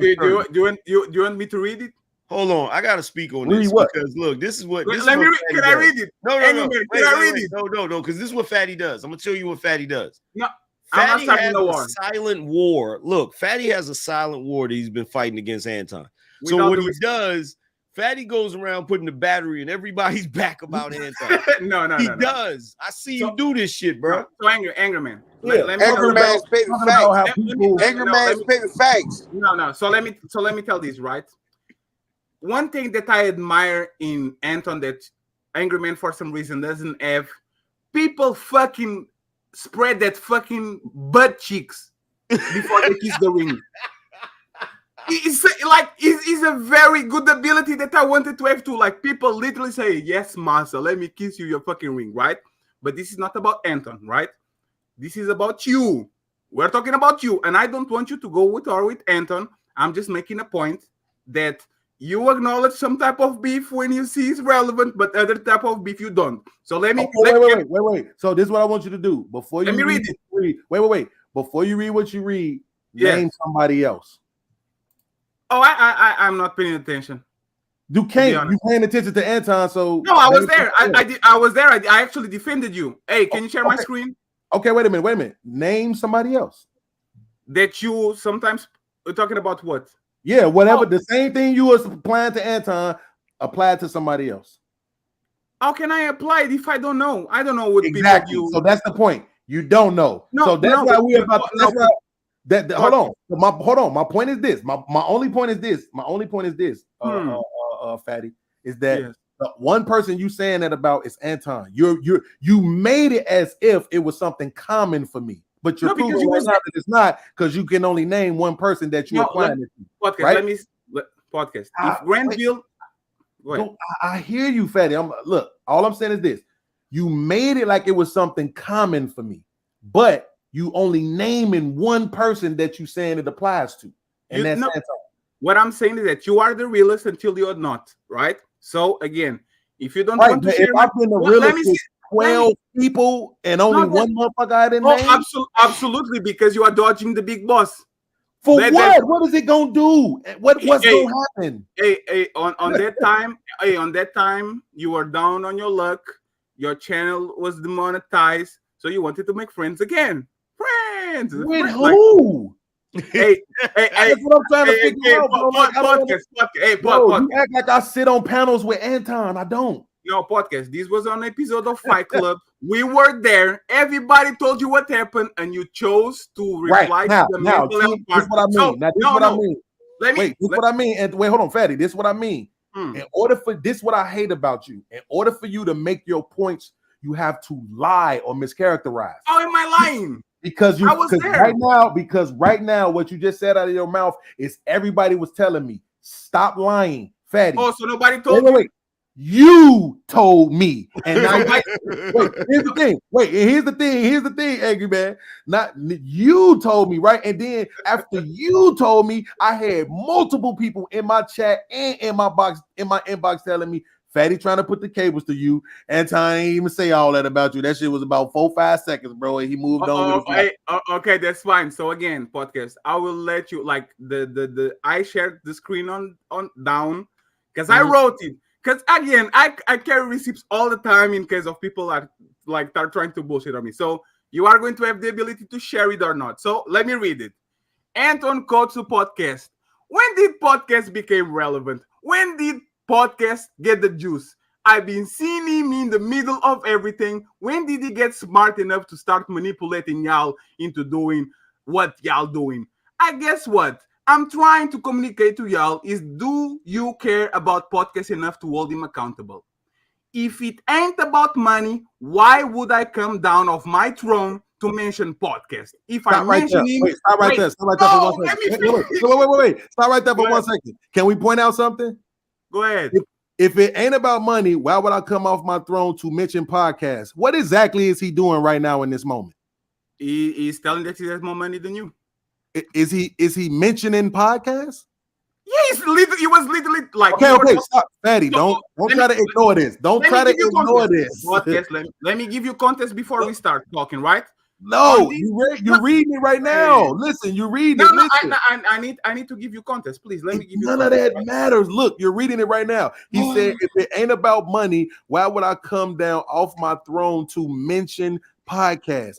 Do you want me to read it? Hold on, I gotta speak on this because look, this is what. Can I read it? No. Can I read it? No, because this is what Fatty does. I'm gonna tell you what Fatty does. No, Fatty has a silent war. Look, Fatty has a silent war that he's been fighting against Anton. So what he does, Fatty goes around putting the battery in everybody's back about Anton. No. He does. I see you do this shit, bro. So angry man. Angry man's spitting facts. Angry man's spitting facts. No. So let me tell this, right? One thing that I admire in Anton that Angry Man for some reason doesn't have, people fucking spread that fucking butt cheeks before they kiss the ring. It's a very good ability that I wanted to have too. Like people literally say, yes, master, let me kiss you your fucking ring, right? But this is not about Anton, right? This is about you. We're talking about you. And I don't want you to go with or with Anton. I'm just making a point that you acknowledge some type of beef when you see it's relevant, but other type of beef you don't. So let me wait. So this is what I want you to do before you read it. Wait. Before you read what you read, name somebody else. Oh, I'm not paying attention. You can't. You paying attention to Anton? So no, I was there. I was there. I actually defended you. Hey, can you share my screen? Okay, wait a minute. Name somebody else that you sometimes talking about what? Yeah, whatever. The same thing you was applying to Anton, Apply it to somebody else. How can I apply it if I don't know? I don't know what Exactly. people do. So that's the point. You don't know. No, so that's no, why we but- about. no, That's why. Hold on. Hold on. My point is this. My only point is this. My only point is this. Fatty, is that the one person you saying that about is Anton. You made it as if it was something common for me, but you're proving right now that it's not, because you can only name one person that you're applying it to. Podcast. Right? Podcast. If Granville, I hear you, Fatty. Look. All I'm saying is this: you made it like it was something common for me, but you only naming one person that you saying it applies to, and that's Anton. What I'm saying is that you are the realist until you're not, right? So again, if you don't want to share, if I've been the realist with 12 people and only one motherfucker I didn't name, absolutely, because you are dodging the big boss. For what? What is it gonna do? What's gonna happen? On that time, you were down on your luck. Your channel was demonetized, so you wanted to make friends again. Friends with who? Hey, that's what I'm trying to figure out. Podcast. You act like I sit on panels with Anton. I don't. No, podcast. This was an episode of Fight Club. We were there. Everybody told you what happened, and you chose to reply to the mental health part. This is what I mean. This is what I mean. This is what I mean. And wait, hold on, Fatty. This is what I mean. In order for this, what I hate about you. In order for you to make your points, you have to lie or mischaracterize. How am I lying? Because right now, what you just said out of your mouth is everybody was telling me, stop lying, Fatty. Oh, so nobody told you? Wait. You told me, and now here's the thing. Here's the thing, angry man. Not you told me, right? And then after you told me, I had multiple people in my chat and in my inbox telling me, Fatty trying to put the cables to you. Anton ain't even say all that about you. That shit was about 4-5 seconds, bro. And he moved on. Okay, that's fine. So again, podcast, I will let you like the I shared the screen on down because I wrote it. Because again, I carry receipts all the time in case of people are trying to bullshit on me. So you are going to have the ability to share it or not. So let me read it. Anton Kotsu podcast. When did podcast become relevant? When did podcast get the juice? I've been seeing him in the middle of everything. When did he get smart enough to start manipulating y'all into doing what y'all doing? I guess what I'm trying to communicate to y'all is, do you care about podcast enough to hold him accountable? If it ain't about money, why would I come down off my throne to mention podcast? If I mention him, stop right there for 1 second. Wait. Stop right there for 1 second. Can we point out something? Go ahead. If it ain't about money, why would I come off my throne to mention podcasts? What exactly is he doing right now in this moment? He's telling that he has more money than you. Is he mentioning podcasts? Yeah, he was literally like. Okay, stop, Fatty. Don't try to ignore this. Don't try to ignore this. Podcast, let me give you context before we start talking, right? No, you're reading it right now. Listen, you read it. No, I need to give you context, please. Let me give you. None of that matters. Look, you're reading it right now. He said, "If it ain't about money, why would I come down off my throne to mention podcasts?"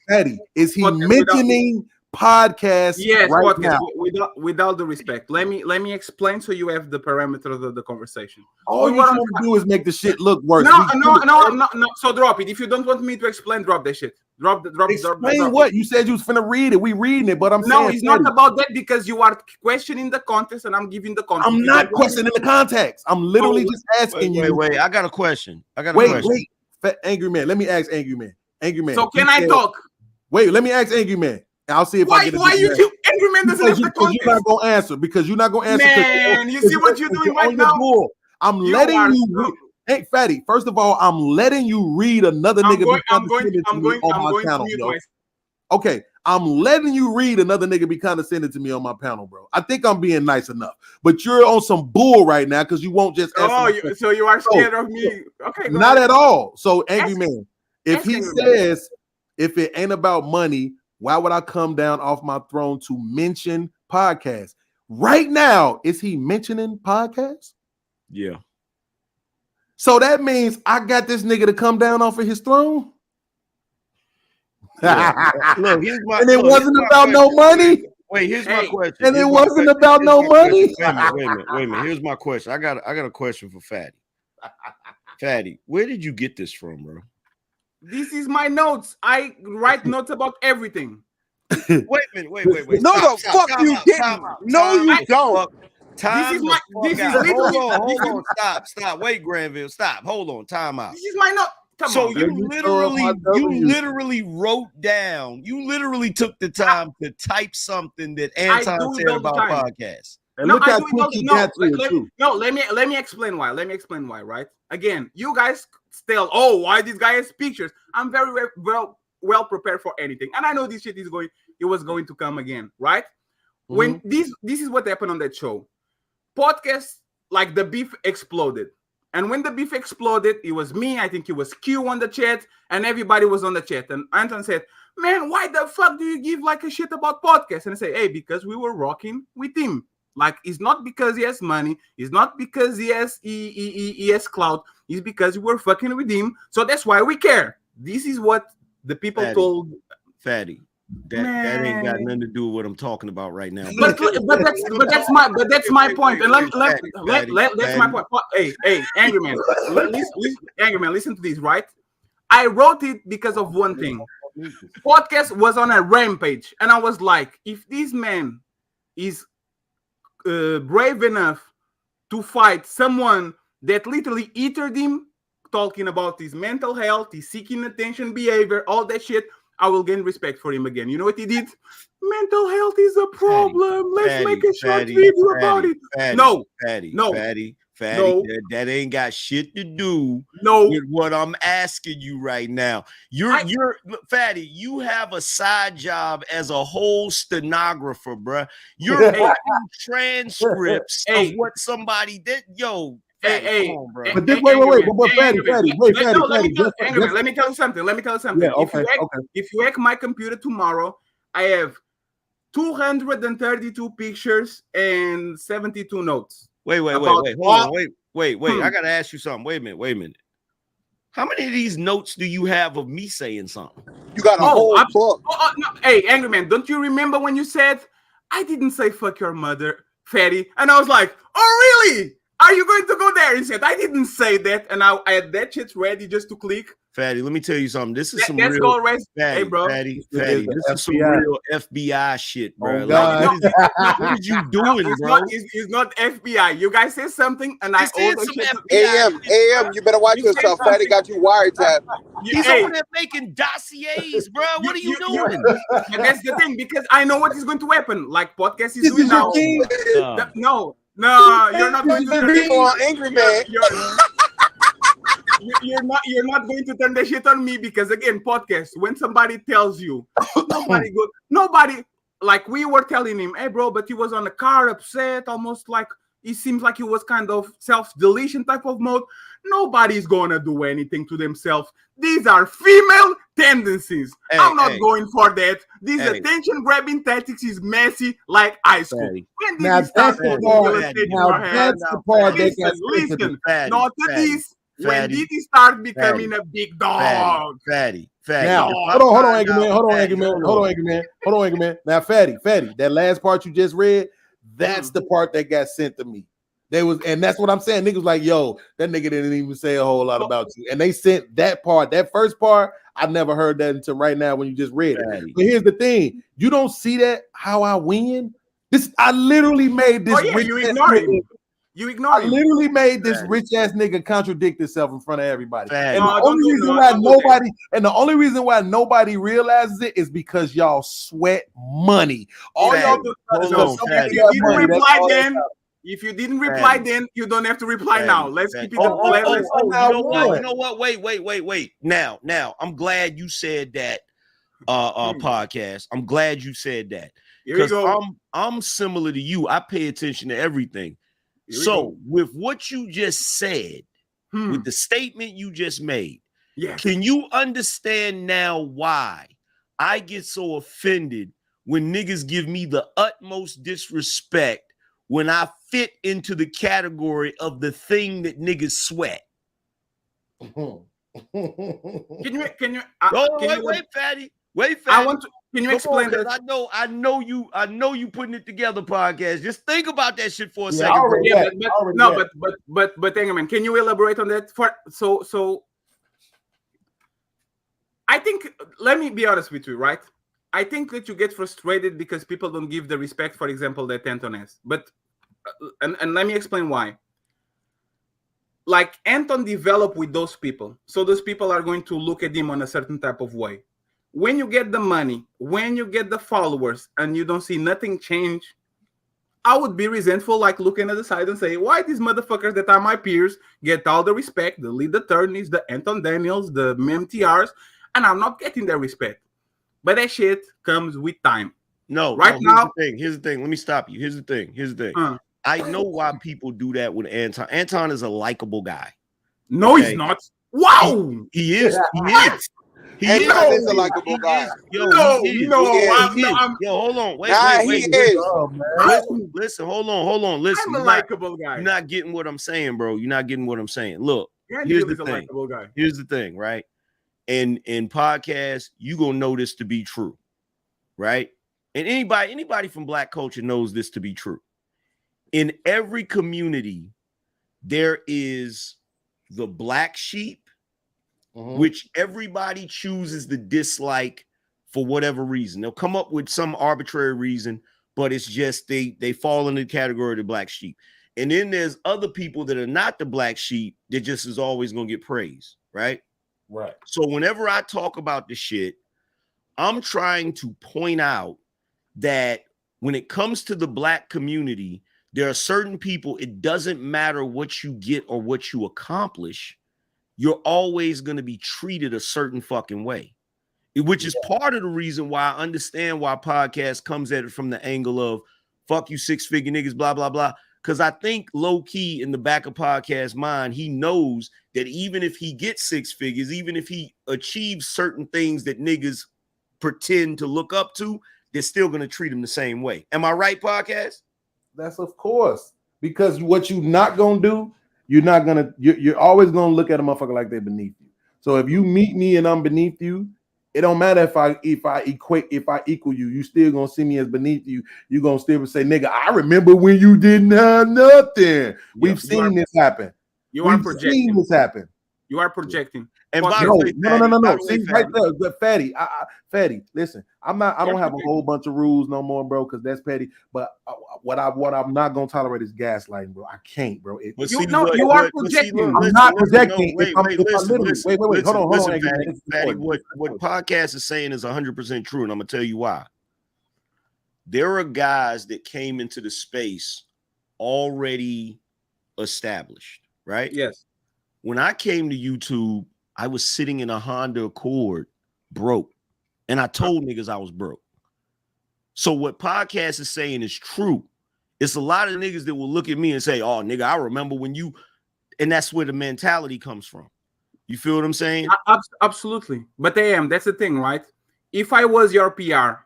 Fatty, is he mentioning podcast? Yes, right podcast. now. With all the respect, let me explain so you have the parameters of the conversation. All you want to do is make the shit look worse. No. So drop it. If you don't want me to explain, drop that shit. Explain what you said. You was finna read it. We reading it, but I'm saying it's not about that, because you are questioning the context and I'm giving the context. I'm not questioning the context. I'm literally just asking you. Wait. I got a question. Wait. Angry man. Let me ask Angry man. So can I talk? Wait. Let me ask Angry man. I'll see if I get it. Why you Angry man doesn't have the context? You're not gonna answer because you're not gonna answer. Man, you see what you're doing right now? I'm letting you. Hey, Fatty, first of all, I'm letting you read another nigga. I'm going on my channel, yo. Okay, I'm letting you read another nigga be condescending to me on my panel, bro. I think I'm being nice enough, but you're on some bull right now because you won't just. So you are scared of me? Okay, not at all. So, Angry man, if he says if it ain't about money, why would I come down off my throne to mention podcasts? Right now, is he mentioning podcasts? Yeah. So that means I got this nigga to come down off of his throne. Yeah. Look, And it wasn't about no money. Wait, here's my question. And it wasn't about no money. Wait a minute. Here's my question. I got a question for Fatty. Fatty, where did you get this from, bro? This is my notes. I write notes about everything. Wait a minute. Wait. No, the fuck you didn't. No, you don't. This is Hold on. Stop. Wait, Granville. Stop. Hold on. Time out. This is my note. So you literally wrote down. You literally took the time to type something that Anton said about podcasts. And look how quick he got to it too. No, let me explain why. Right? Again, you guys still. Oh, why this guy has pictures? I'm very well prepared for anything, and I know this shit was going to come again, right? When this is what happened on that show. Podcast, like the beef exploded. And when the beef exploded, it was me, I think it was Q on the chat, and everybody was on the chat. And Anton said, man, why the fuck do you give like a shit about podcasts? And I say, hey, because we were rocking with him. Like, it's not because he has money. It's not because he has clout. It's because we were fucking with him. So that's why we care. This is what the people told. Fatty. That ain't got nothing to do with what I'm talking about right now. But that's my point. And that's my point. Hey, angry man, listen to this, right? I wrote it because of one thing. Podcast was on a rampage, and I was like, if this man is brave enough to fight someone that literally eatered him, talking about his mental health, his seeking attention behavior, all that shit, I will gain respect for him again. You know what he did? Mental health is a problem. Let's make a short video about it. No. That ain't got shit to do with what I'm asking you right now. You're Fatty, you have a side job as a whole stenographer, bruh. You're writing transcripts of what somebody did. Yo, Fatty, come on, bro. But this, wait, Fatty, let me tell you something. Yeah, if you hack my computer tomorrow, I have 232 pictures and 72 notes. Wait. Hold on. Wait. I gotta ask you something. Wait a minute. How many of these notes do you have of me saying something? You got a whole book. No. Hey, Angry Man, don't you remember when you said I didn't say fuck your mother, Fatty? And I was like, oh really? Are you going to go there? He said, I didn't say that. And I had that shit ready just to click. Fatty, let me tell you something. This is some real. Fatty, hey, bro. Fatty, this is some real FBI shit, bro. Oh, God. What are you doing, bro? It's not FBI. You guys say something, and I said some FBI. AM, you better watch yourself. Fatty got you wiretapped. He's over there making dossiers, bro. What are you doing? And that's the thing, because I know what is going to happen. Like podcast is doing now. No, you're not going to turn on Angry Man. You're not going to turn the shit on me, because again, podcast, when somebody tells you, nobody, like we were telling him, hey bro, but he was on a car upset, almost like it seems like he was kind of self-deletion type of mode. Nobody's gonna do anything to themselves. These are female tendencies. I'm not going for that. This attention grabbing tactics is messy like high school. When did you start putting real estate in your hand? Listen, not to this. When did he start becoming a big dog? Fatty. Now, hold on, Angry Man. Now, Fatty, that last part you just read, that's the part that got sent to me. And that's what I'm saying. Niggas like, yo, that nigga didn't even say a whole lot about you. And they sent that part, that first part. I never heard that until right now when you just read it. But here's the thing: you don't see that how I win. I literally made this. You ignore him. I literally made this rich ass nigga contradict himself in front of everybody. And the only reason why nobody realizes it is because y'all sweat money. All y'all do is if you didn't reply then, you don't have to reply now. Let's keep it. You know what? Wait. Now, I'm glad you said that. Podcast. I'm glad you said that, because I'm similar to you. I pay attention to everything. So with what you just said, with the statement you just made, can you understand now why I get so offended when niggas give me the utmost disrespect when I fit into the category of the thing that niggas sweat? Can you wait, Fatty. I want to Can you explain that? I know you putting it together, podcast. Just think about that shit for a Yeah, second. already Yeah, that. but Engelman, can you elaborate on that? So I think, let me be honest with you, right? I think that you get frustrated because people don't give the respect, for example, that Anton has. But and let me explain why. Like, Anton developed with those people, so those people are going to look at him on a certain type of way. When you get the money, when you get the followers, and you don't see nothing change, I would be resentful, like looking at the side and say, why these motherfuckers that are my peers get all the respect, the lead attorneys, the Anton Daniels, the MTRs, and I'm not getting their respect. But that shit comes with time. Now, here's the thing. Let me stop you. Here's the thing. I know why people do that with Anton. Anton is a likable guy. No, he's not. Wow. He is. He is a likable guy. Yo, hold on. Wait. Listen, hold on. Listen. I'm a likable guy. You're not getting what I'm saying, bro. You're not getting what I'm saying. Look, here's the thing. Here's the thing, right? And in podcasts, you gonna know this to be true, right? And anybody from Black culture knows this to be true. In every community, there is the black sheep, which everybody chooses to dislike for whatever reason. They'll come up with some arbitrary reason, but it's just they fall in the category of the black sheep. And then there's other people that are not the black sheep that just is always gonna get praised, right? Right. So whenever I talk about the shit, I'm trying to point out that when it comes to the black community, there are certain people, it doesn't matter what you get or what you accomplish, you're always going to be treated a certain fucking way, which is part of the reason why I understand why podcast comes at it from the angle of fuck you 6-figure niggas, blah, blah, blah. Because I think low key in the back of podcast mind, he knows that even if he gets 6 figures, even if he achieves certain things that niggas pretend to look up to, they're still going to treat him the same way. Am I right, podcast? That's of course. Because what you're not going to do, you're always going to look at a motherfucker like they're beneath you. So if you meet me and I'm beneath you, it don't matter if I equal you, you still gonna see me as beneath you. You gonna still say, nigga, I remember when you didn't have nothing. We've seen this happen. You are projecting. This happen. You are projecting. And no. See, right there, but Fatty, Fatty, listen, I don't have a whole bunch of rules no more, bro, because that's petty. But what I'm not gonna tolerate is gaslighting, bro. I can't, bro. You are projecting. I'm not projecting. Wait, hold on. Fatty, what podcast is saying is 100% true, and I'm gonna tell you why. There are guys that came into the space already established, right? Yes. When I came to YouTube, I was sitting in a Honda Accord broke, and I told niggas I was broke. So what podcast is saying is true. It's a lot of niggas that will look at me and say, oh, nigga, I remember when you, and that's where the mentality comes from. You feel what I'm saying? Absolutely. But that's the thing, right? If I was your PR,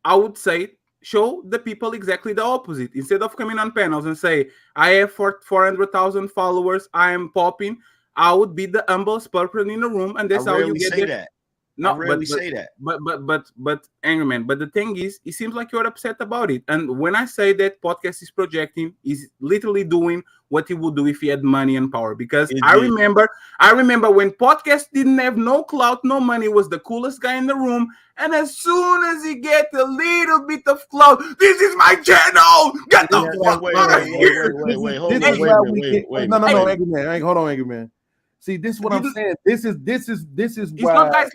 I would say, show the people exactly the opposite. Instead of coming on panels and say, I have 400,000 followers, I am popping, I would be the humblest person in the room, and that's how you get it. That. No, I rarely say that. But angry man. But the thing is, it seems like you're upset about it. And when I say that podcast is projecting, he's literally doing what he would do if he had money and power. Because I remember when podcast didn't have no clout, no money, was the coolest guy in the room. And as soon as he get a little bit of clout, this is my channel. Get the fuck out of here. Wait. No, angry man. Hold on, angry man. See, this is what I'm saying. This is why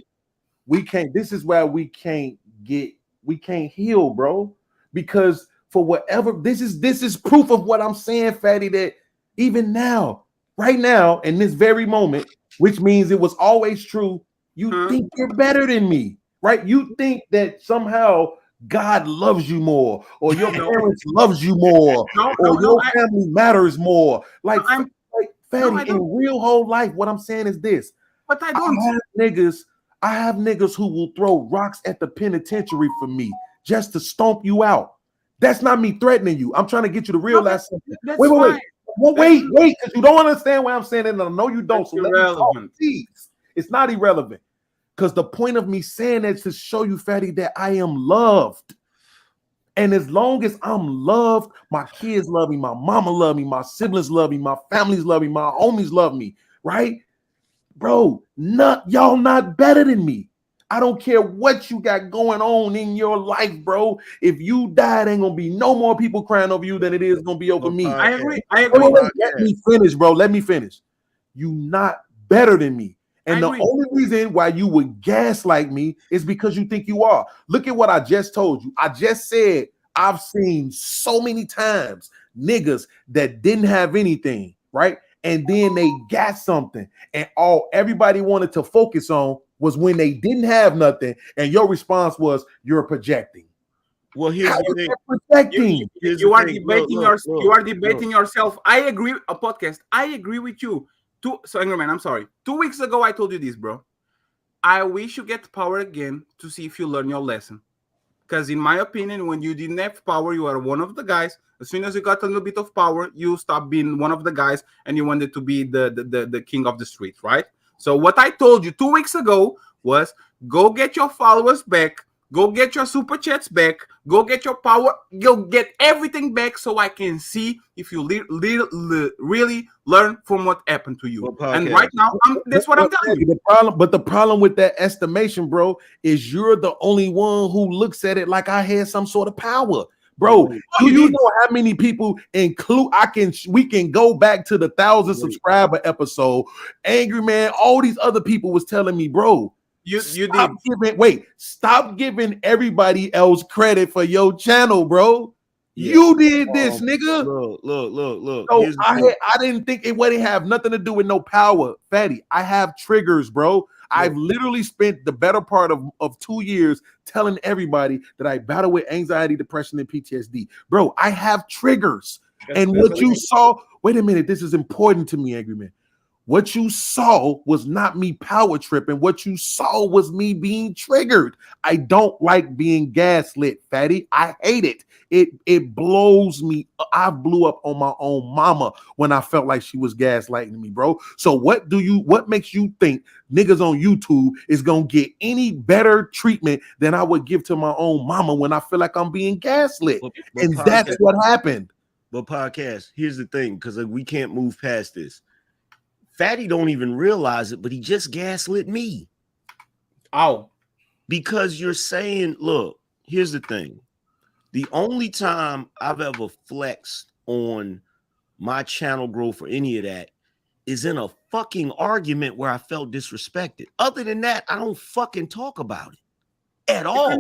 we can't. This is why we can't heal, bro. Because for whatever, this is proof of what I'm saying, Fatty. That even now, right now, in this very moment, which means it was always true. You think you're better than me, right? You think that somehow God loves you more, or your parents loves you more, or your family matters more. Like Fatty, in real whole life, what I'm saying is this. But I don't. I have niggas who will throw rocks at the penitentiary for me just to stomp you out. That's not me threatening you. I'm trying to get you to realize something. Wait, because you don't understand why I'm saying it, and I know you don't. So irrelevant. Please. It's not irrelevant. Because the point of me saying that is to show you, Fatty, that I am loved. And as long as I'm loved, my kids love me, my mama love me, my siblings love me, my families love me, my homies love me, right? Bro, y'all not better than me. I don't care what you got going on in your life, bro. If you died, ain't gonna be no more people crying over you than it is gonna be over me. I agree. Let me finish, bro. Let me finish. You not better than me. And the only reason why you would gaslight me is because you think you are. Look at what I just told you. I just said I've seen so many times niggas that didn't have anything, right? And then they got something, and all everybody wanted to focus on was when they didn't have nothing, and your response was you're projecting. Well, here's the thing. Projecting. You are debating yourself. You are debating yourself. I agree. A podcast. I agree with you. So, Angry Man, I'm sorry. 2 weeks ago, I told you this, bro. I wish you get power again to see if you learn your lesson. Because in my opinion, when you didn't have power, you are one of the guys. As soon as you got a little bit of power, you stopped being one of the guys and you wanted to be the king of the street, right? So what I told you 2 weeks ago was go get your followers back. Go get your super chats back. Go get your power. Go get everything back so I can see if you really learn from what happened to you. And right now, that's what I'm telling you. The problem with that estimation, bro, is you're the only one who looks at it like I had some sort of power. Bro, do you know how many people include? We can go back to the 1,000 subscriber episode. Angry Man, all these other people was telling me, bro. Stop giving everybody else credit for your channel, bro. Yeah. You did this, nigga. Look. So I didn't think it wouldn't have nothing to do with no power, Fatty. I have triggers, bro. I've literally spent the better part of 2 years telling everybody that I battle with anxiety, depression, and PTSD. Bro, I have triggers. What you saw, wait a minute, this is important to me, Angry Man. What you saw was not me power tripping. What you saw was me being triggered. I don't like being gaslit, Fatty. I hate it. It blows me. I blew up on my own mama when I felt like she was gaslighting me, bro. So what makes you think niggas on YouTube is gonna get any better treatment than I would give to my own mama when I feel like I'm being gaslit? And that's what happened. But podcast, here's the thing, because we can't move past this. Fatty don't even realize it, but he just gaslit me. Oh. Because you're saying, look, here's the thing. The only time I've ever flexed on my channel growth or any of that is in a fucking argument where I felt disrespected. Other than that, I don't fucking talk about it at all.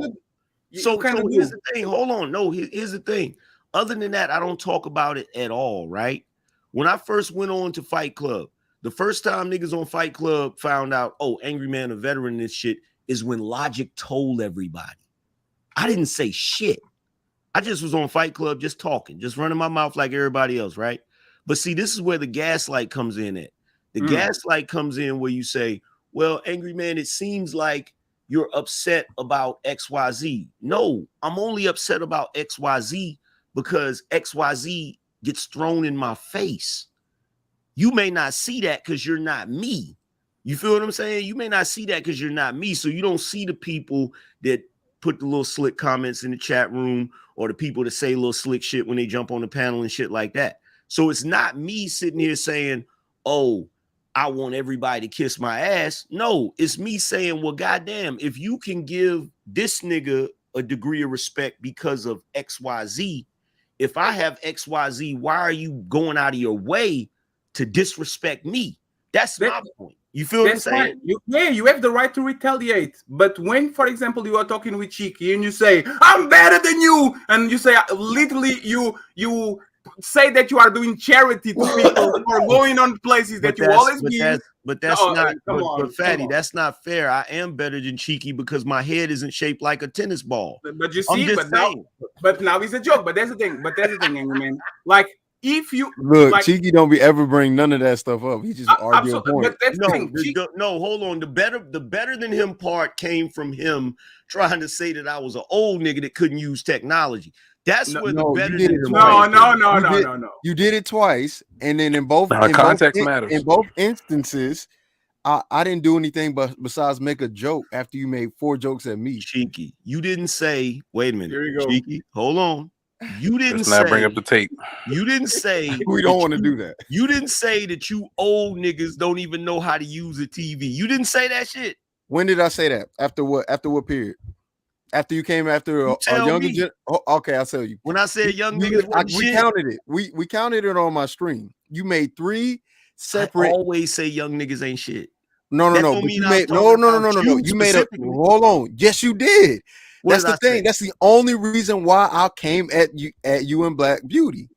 So here's the thing. Hold on. No, here's the thing. Other than that, I don't talk about it at all, right? When I first went on to Fight Club, the first time niggas on Fight Club found out, oh, Angry Man, a veteran, this shit, is when Logic told everybody. I didn't say shit. I just was on Fight Club just talking, just running my mouth like everybody else, right? But see, this is where the gaslight comes in at. The gaslight comes in where you say, well, Angry Man, it seems like you're upset about XYZ. No, I'm only upset about XYZ because XYZ gets thrown in my face. You may not see that because you're not me. You feel what I'm saying? You may not see that because you're not me. So you don't see the people that put the little slick comments in the chat room or the people that say little slick shit when they jump on the panel and shit like that. So it's not me sitting here saying, oh, I want everybody to kiss my ass. No, it's me saying, well, goddamn, if you can give this nigga a degree of respect because of XYZ, if I have XYZ, why are you going out of your way to disrespect me? That's my point. You feel what I'm saying? You have the right to retaliate. But when, for example, you are talking with Cheeky and you say, I'm better than you, and you say, literally, you say that you are doing charity to people who are going on places that you always give. But that's Fatty, that's not fair. I am better than Cheeky because my head isn't shaped like a tennis ball. But you see, but now it's a joke. But that's the thing, Angry Man. Like, if you look, like, Cheeky don't ever bring none of that stuff up. He just argue a point. No, hold on. The better than him part came from him trying to say that I was an old nigga that couldn't use technology. That's where the better than him. No. You did it twice, and then in both context matters. In both instances, I didn't do anything besides make a joke after you made 4 jokes at me. Cheeky. You didn't say, wait a minute. Here we go. Cheeky, hold on. You didn't Let's say not bring up the tape. You didn't say we don't want to do that. You didn't say that you old niggas don't even know how to use a TV. You didn't say that shit. When did I say that? After what? After what period? After you came after a younger okay, I'll tell you. When I said young niggas, we counted it. We counted it on my stream. You made 3 separate. I always say young niggas ain't shit. No. But you made no. You made a hold on. Yes, you did. That's the thing. That's the only reason why I came at you in Black Beauty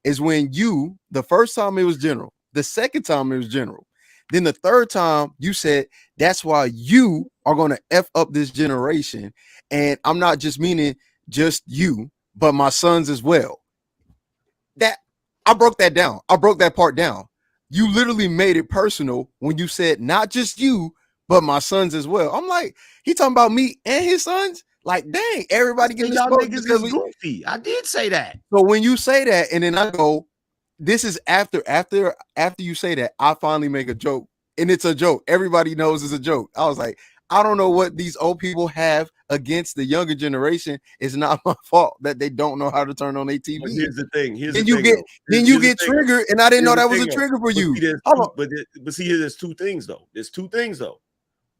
is when you the first time it was general, the second time it was general, then the third time you said that's why you are gonna F up this generation, and I'm not just meaning just you, but my sons as well. That I broke that down. I broke that part down. You literally made it personal when you said not just you, but my sons as well. I'm like, he talking about me and his sons. Like, dang, everybody getting y'all this niggas is goofy. I did say that. So when you say that, and then I go, this is after you say that, I finally make a joke, and it's a joke. Everybody knows it's a joke. I was like, I don't know what these old people have against the younger generation. It's not my fault that they don't know how to turn on their TV. But here's the thing. You get triggered, and I didn't know that was a trigger for you. But see, there's 2 things though. There's 2 things though.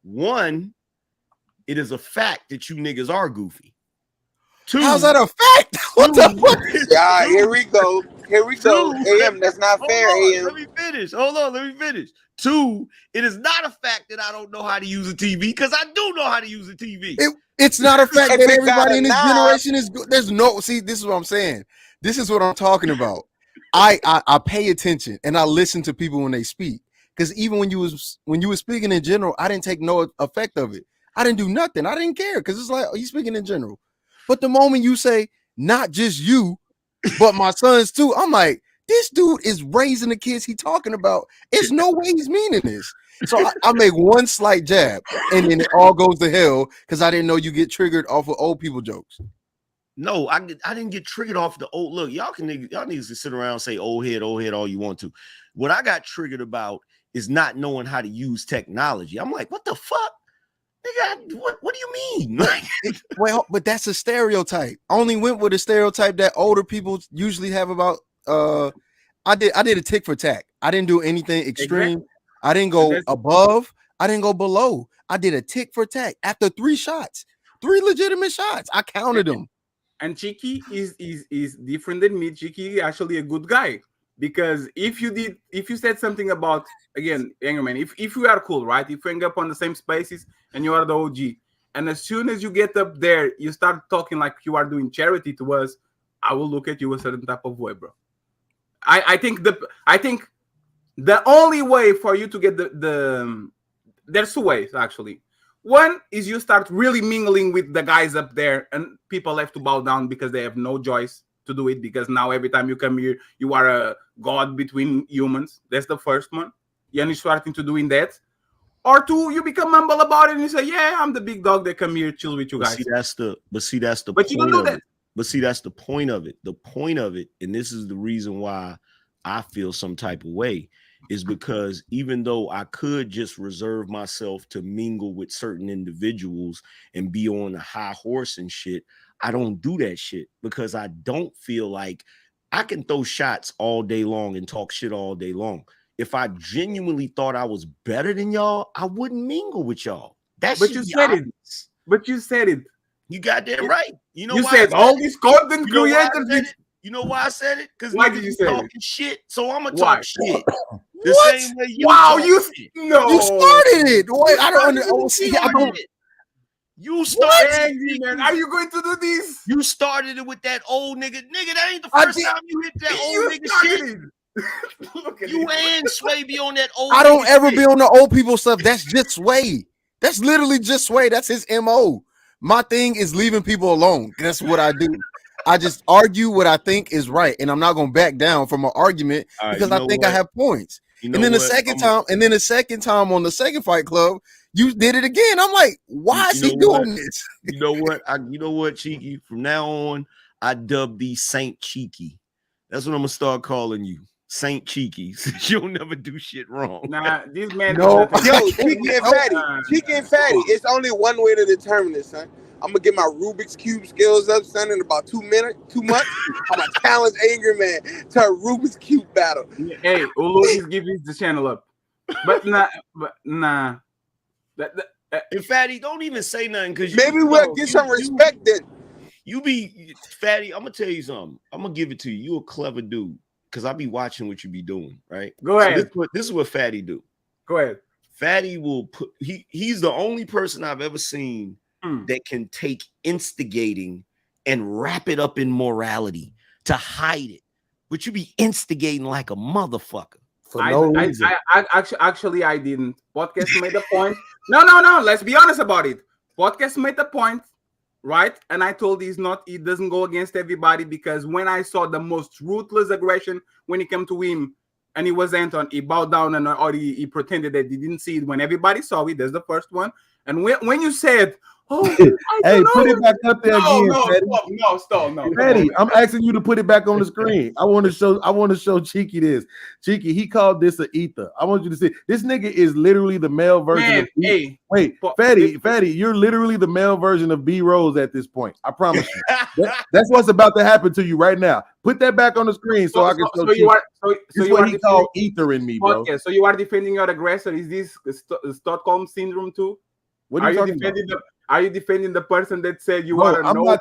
One, it is a fact that you niggas are goofy. 2, how's that a fact? What the fuck? Yeah, here we go. AM, that's not fair. AM. Let me finish. Hold on, let me finish. 2, it is not a fact that I don't know how to use a TV, because I do know how to use a TV. It's not a fact that everybody in this generation is good. There's no, see, this is what I'm saying. This is what I'm talking about. I pay attention and I listen to people when they speak, because even when you was speaking in general, I didn't take no effect of it. I didn't do nothing. I didn't care, because it's like, oh, you speaking in general. But the moment you say not just you, but my sons too, I'm like, this dude is raising the kids he talking about. It's no way he's meaning this. So I make one slight jab, and then it all goes to hell because I didn't know you get triggered off of old people jokes. No, I didn't get triggered off the old look. Y'all need to sit around and say old head all you want to. What I got triggered about is not knowing how to use technology. I'm like, what the fuck? Nigga, what do you mean? Well, but that's a stereotype. I only went with a stereotype that older people usually have about I did a tick for tack. I didn't do anything extreme. Exactly. I didn't go above. I didn't go below. I did a tick for tack after 3 shots, 3 legitimate shots. I counted them. And Cheeky is different than me. Cheeky actually a good guy, because if you said something about, again, Angerman, if we are cool, right? If we hang up on the same spaces and you are the OG, and as soon as you get up there, you start talking like you are doing charity to us, I will look at you a certain type of way, bro. I think the only way for you to get the there's 2 ways actually. One is you start really mingling with the guys up there, and people have to bow down because they have no choice to do it, because now every time you come here, you are a god between humans. That's the first one. You're starting to doing that. Or 2, you become humble about it and you say, yeah, I'm the big dog that come here chill with you guys. But you don't do that. But see, that's the point of it. The point of it, and this is the reason why I feel some type of way, is because even though I could just reserve myself to mingle with certain individuals and be on a high horse and shit, I don't do that shit, because I don't feel like I can throw shots all day long and talk shit all day long. If I genuinely thought I was better than y'all, I wouldn't mingle with y'all. But you said it. You goddamn right. You know you why said all these content creators. You know why I said it? Because why did you say talking shit? So I'm gonna talk shit. The same way you you started it. Wait, I don't understand. You started it, man. Are you going to do this? You started it with that old nigga. Nigga, that ain't the first time you hit that old nigga shit. You and Sway be on that old. I don't ever be on the old people stuff. That's just Sway. That's literally just Sway. That's his MO. My thing is leaving people alone. That's what I do. I just argue what I think is right, and I'm not gonna back down from an argument because I think I have points. And then the second time on the second Fight Club, you did it again. I'm like, why is he doing this? You know what? You know what, Cheeky? From now on, I dub thee Saint Cheeky. That's what I'm gonna start calling you. Saint Cheeky. You'll never do shit wrong. Nah, this man. No, yo, Cheeky and Fatty. Cheeky and Fatty. It's only one way to determine this, son. I'm gonna get my Rubik's Cube skills up, son, in about 2 months. I'm gonna challenge Angry Man to a Rubik's Cube battle. Hey, Ulu is giving the channel up. But nah. And Fatty, don't even say nothing because maybe we'll get some respect then. You be Fatty, I'm gonna tell you something. I'm gonna give it to you. You a clever dude. Because I be watching what you be doing, right? Go ahead. So this is what Fatty do. Go ahead. Fatty will put he's the only person I've ever seen that can take instigating and wrap it up in morality to hide it. But you be instigating like a motherfucker. For no reason. Actually, I didn't. Podcast made a point. No. Let's be honest about it. Podcast made a point, right? And I told it doesn't go against everybody because when I saw the most ruthless aggression when it came to him, and he was Anton, he bowed down and or he pretended that he didn't see it when everybody saw it. That's the first one. And when you said, "Oh, hey, put it back up there again, stop, no, Fatty, I'm asking you to put it back on the screen. I want to show Cheeky this. Cheeky, he called this an ether. I want you to see this nigga is literally the male version of B. Wait, Fatty, you're literally the male version of B Rose at this point. I promise you. That's what's about to happen to you right now. Put that back on the screen so I can show you. This is what he called ether in me, bro. Okay, so you are defending your aggressor. Is this Stockholm syndrome too? What are you talking about? Are you defending the person that said you are a nobody?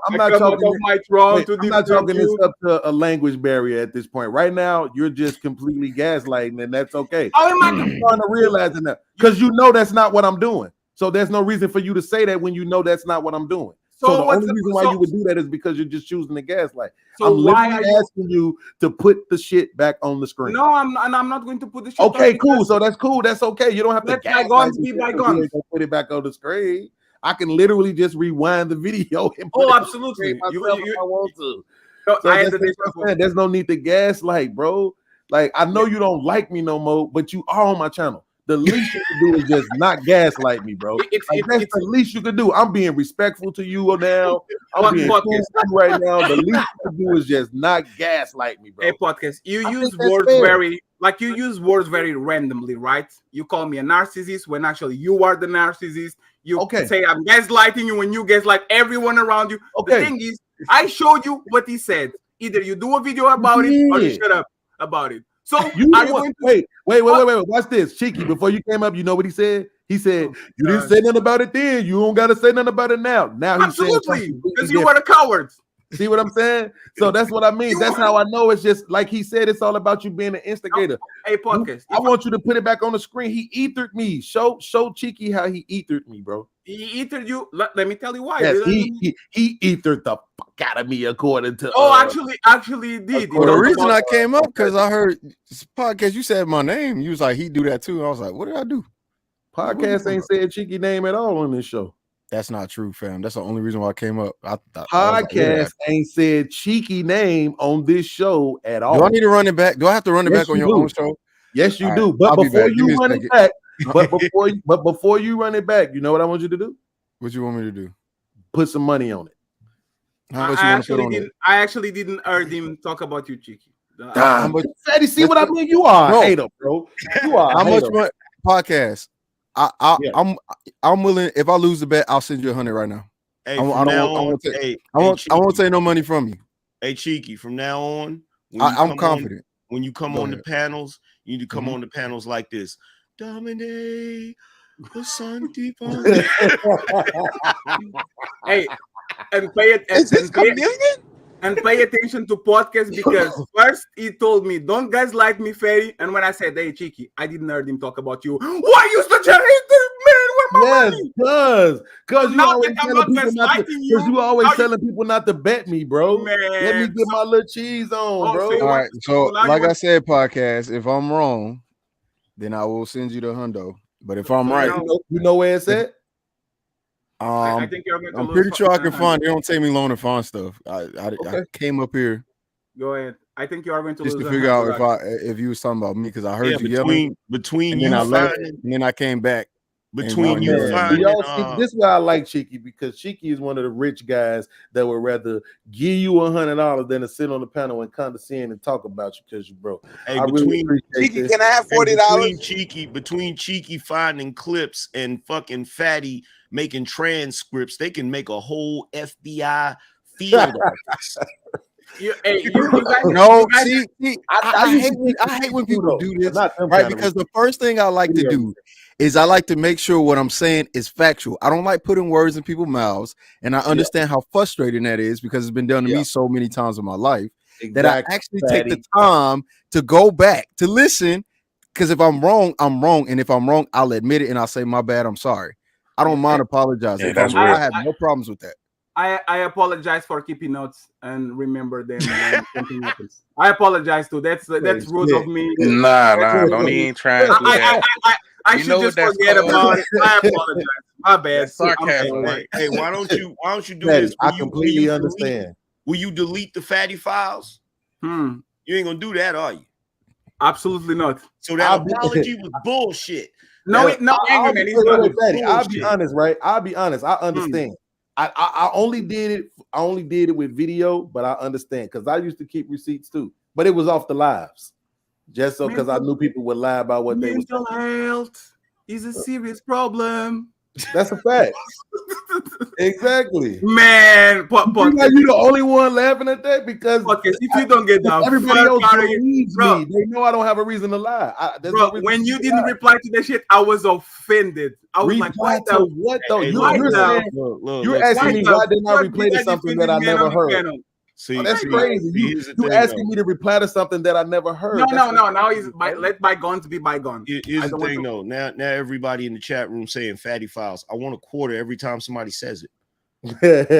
I'm not talking this up to a language barrier at this point. Right now, you're just completely gaslighting, and that's okay. How am I trying to realize that? Because you know that's not what I'm doing. So there's no reason for you to say that when you know that's not what I'm doing. So the only reason why you would do that is because you're just choosing the gaslight. So I'm literally asking you to put the shit back on the screen. No, I'm not going to put the shit. Okay, cool. So that's cool. That's okay. You don't have to bygones be bygones. Put it back on the screen. I can literally just rewind the video. And absolutely. If I want to. So there's no need to gaslight, bro. Like I know you don't like me no more, but you are on my channel. The least you can do is just not gaslight me, bro. That's the least you can do. I'm being respectful to you now. I'm being cool right now. The least you can do is just not gaslight me, bro. Hey, Podcast, you use words very randomly, right? You call me a narcissist when actually you are the narcissist. You say I'm gaslighting you when you gaslight everyone around you. The thing is, I showed you what he said. Either you do a video about it or you shut up about it. So wait. Watch this, Cheeky. Before you came up, you know what he said? He said, "You didn't say nothing about it then. You don't got to say nothing about it now." Now he's absolutely because you were the cowards. See what I'm saying? So that's what I mean. That's how I know it's just like he said. It's all about you being an instigator. Hey, Podcast. I want you to put it back on the screen. He ethered me. Show Cheeky how he ethered me, bro. He ethered you. Let me tell you why. Yes, he ethered the fuck out of me, according to. Actually, he did. Well, the reason I came up because I heard this Podcast. You said my name. You was like, he do that too. I was like, what did I do? Podcast ain't said Cheeky name at all on this show. That's not true, fam. That's the only reason why I came up. Podcast ain't said Cheeky name on this show at all. Do I need to run it back? Do I have to run it back on your own show? Yes, you do. But before you run it back, before you run it back, you know what I want you to do? What you want me to do? Put some money on it. How much I actually didn't heard him talk about you, Cheeky. Fatty, see what I mean? You are a hater, bro. You are. How much money? Podcast. I'm willing. If I lose the bet, I'll send you 100 right now. Hey, I won't take no money from you. Hey, Cheeky, from now on, I'm confident. When you come on the panels, you need to come on the panels like this. Domine, hey, and pay it. And pay attention to Podcast because first he told me, "Don't guys like me, Ferry?" And when I said, "Hey, Cheeky," I didn't heard him talk about you. Why you such a hater, man? Where my money? Because you always telling people not to bet me, bro. Man. Let me get my little cheese on, bro. All right, so like I said, Podcast, if I'm wrong, then I will send you the hundo. But if I'm right, you know where it's at. I think you're going to I'm pretty sure I can find. It don't take me long to find stuff. I came up here. Go ahead. I think you are going to just to figure out if you was talking about me because I heard you yelling between and you then I left and then I came back Between you Man, finding, y'all see, this is why I like Cheeky, because Cheeky is one of the rich guys that would rather give you $100 than to sit on the panel and condescend and talk about you because you broke. hey, I really between appreciate Cheeky, this. can I have $40? between Cheeky finding clips and fucking Fatty making transcripts, they can make a whole FBI field office. You guys, I hate when people do this, right? Because the first thing I like to do is I like to make sure what I'm saying is factual. I don't like putting words in people's mouths, and I understand how frustrating that is because it's been done to me so many times in my life that I actually take the time to go back to listen. Because if I'm wrong, I'm wrong, and if I'm wrong, I'll admit it and I'll say my bad. I'm sorry. I don't mind apologizing. I have no problems with that. I apologize for keeping notes and remember them when something happens. I apologize too. That's rude of me. Nah, don't even try to do that. I should just forget about it. I apologize. My bad. Sarcasm. Hey, why don't you do this? I completely understand. Will you delete the Fatty files? You ain't gonna do that, are you? Absolutely not. So that apology was bullshit. No, anger, man. I'll be honest, right? I'll be honest. I understand. I only did it with video, but I understand because I used to keep receipts too. But it was off the lives. Just so because I knew people would lie about what they was. Mental health is a serious problem. That's a fact. Exactly. Man, you're the only one laughing at that because if you don't get that, everybody else believes me. They know I don't have a reason to lie. When you didn't reply to that shit, I was offended. I was like, what though? You're asking me why didn't I reply to something that I never heard? See, that's crazy. You asking me to reply to something that I never heard. No. Now let bygones be bygones. Here's the thing, though. Now everybody in the chat room saying Fatty files. I want a quarter every time somebody says it. That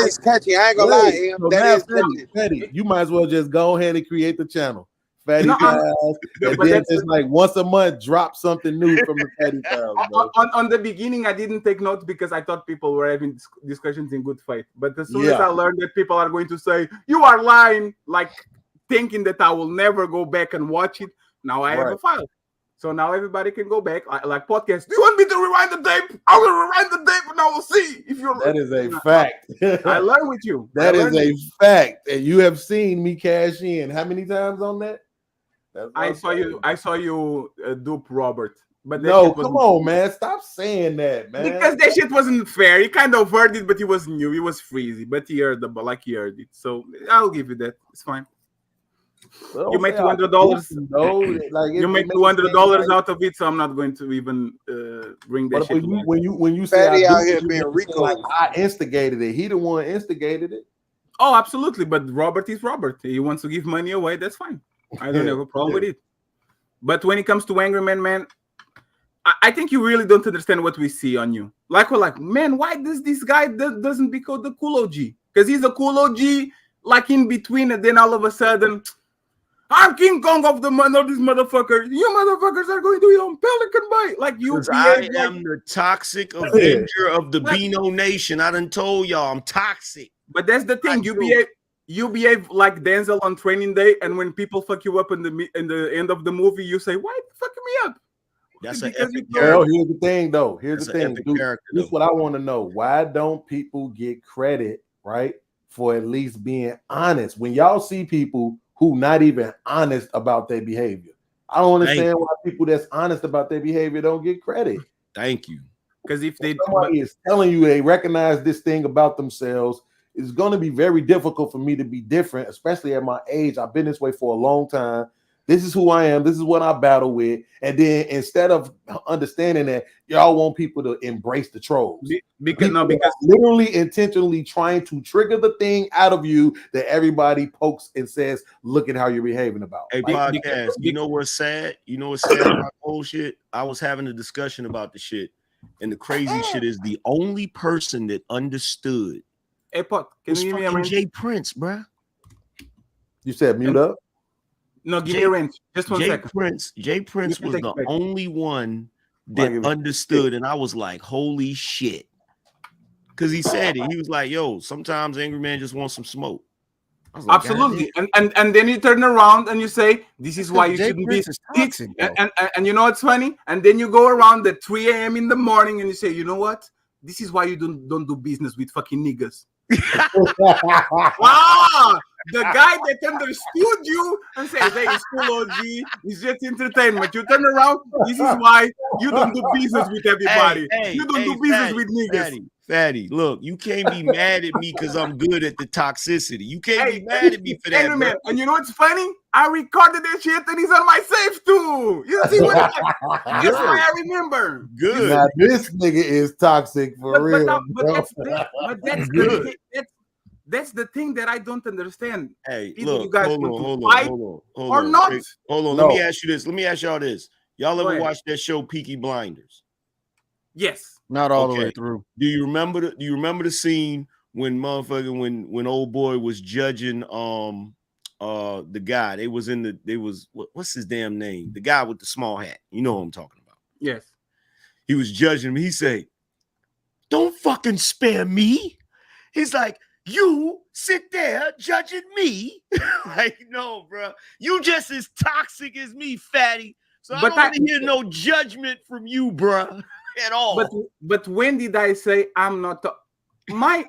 is catchy. I ain't gonna lie. That is catchy. You might as well just go ahead and create the channel. Fatty Files, and then just like once a month, drop something new from the Fatty Files. On the beginning, I didn't take notes because I thought people were having discussions in good faith. But as soon as I learned that people are going to say you are lying, like thinking that I will never go back and watch it, now I have a file. So now everybody can go back. Like podcast. Do you want me to rewind the tape? I will rewind the tape and I will see if you're. That is a fact. I learn with you. That is a fact, and you have seen me cash in how many times on that? I saw you dupe Robert. But no, come on, man. Stop saying that, man. Because that shit wasn't fair. He kind of heard it, but he was new. He was freezy, but he heard he heard it. So I'll give you that. It's fine. Well, you make $200. You make $200 out of it, so I'm not going to even bring that shit. When you say out here being Rico, like I instigated it. He the one instigated it. Oh, absolutely. But Robert is Robert. He wants to give money away. That's fine. I don't have a problem with it. But when it comes to Angry Man, I think you really don't understand what we see on you. Like we're like, man, why does this guy doesn't become the cool OG? Because he's a cool OG, like in between, and then all of a sudden, I'm King Kong of these motherfuckers. You motherfuckers are going to be on Pelican Bay. Like you. I am the toxic avenger of the Beano Nation. I done told y'all I'm toxic. But that's the thing. You behave like Denzel on Training Day, and when people fuck you up in the end of the movie, you say, "Why you fucking me up?" That's an epic character. Here's the thing, though. Here's the thing. This is what I want to know. Why don't people get credit, right, for at least being honest? When y'all see people who not even honest about their behavior, I don't understand why people that's honest about their behavior don't get credit. Thank you. Because if somebody is telling you they recognize this thing about themselves, it's going to be very difficult for me to be different, especially at my age. I've been this way for a long time. This is who I am. This is what I battle with. And then instead of understanding that, y'all want people to embrace the trolls. Because literally intentionally trying to trigger the thing out of you that everybody pokes and says, look at how you're behaving about. Hey, podcast, you know what's sad? You know what's sad about whole shit? I was having a discussion about the shit. And the crazy shit is the only person that understood. Hey, Pot, can you give me a range? Jay Prince, bro. You said mute up? No, give me a range. Just 1 second. Jay Prince was the only one that understood, and I was like, holy shit. Because he said it. He was like, yo, sometimes Angry Man just wants some smoke. Like, absolutely. And then you turn around and you say, this is why you shouldn't be toxic. And you know what's funny? And then you go around at 3 a.m. in the morning and you say, you know what? This is why you don't do business with fucking niggas. Wow, the guy that understood you and says, hey, it's cool, OG, it's just entertainment. You turn around, this is why you don't do business with everybody. You don't do business with niggas. Fatty, look, you can't be mad at me because I'm good at the toxicity. You can't be mad at me for that. Man, and you know what's funny? I recorded that shit and he's on my safe too. You see what that's why I remember. Good. Now this nigga is toxic for real. But that's good. That's the thing that I don't understand. Hey, either look, you guys hold on, or on. not. Hold on. No. Let me ask you this. Let me ask y'all this. Y'all ever watch that show Peaky Blinders? Yes. Not all the way through. Do you remember the scene when when old boy was judging the guy? What's his damn name? The guy with the small hat. You know what I'm talking about. Yes. He was judging him. He said, "Don't fucking spare me." He's like, "You sit there judging me." Like, no, bro. You just as toxic as me, fatty. So I don't want to hear no judgment from you, bro. At all. But when did I say I'm not my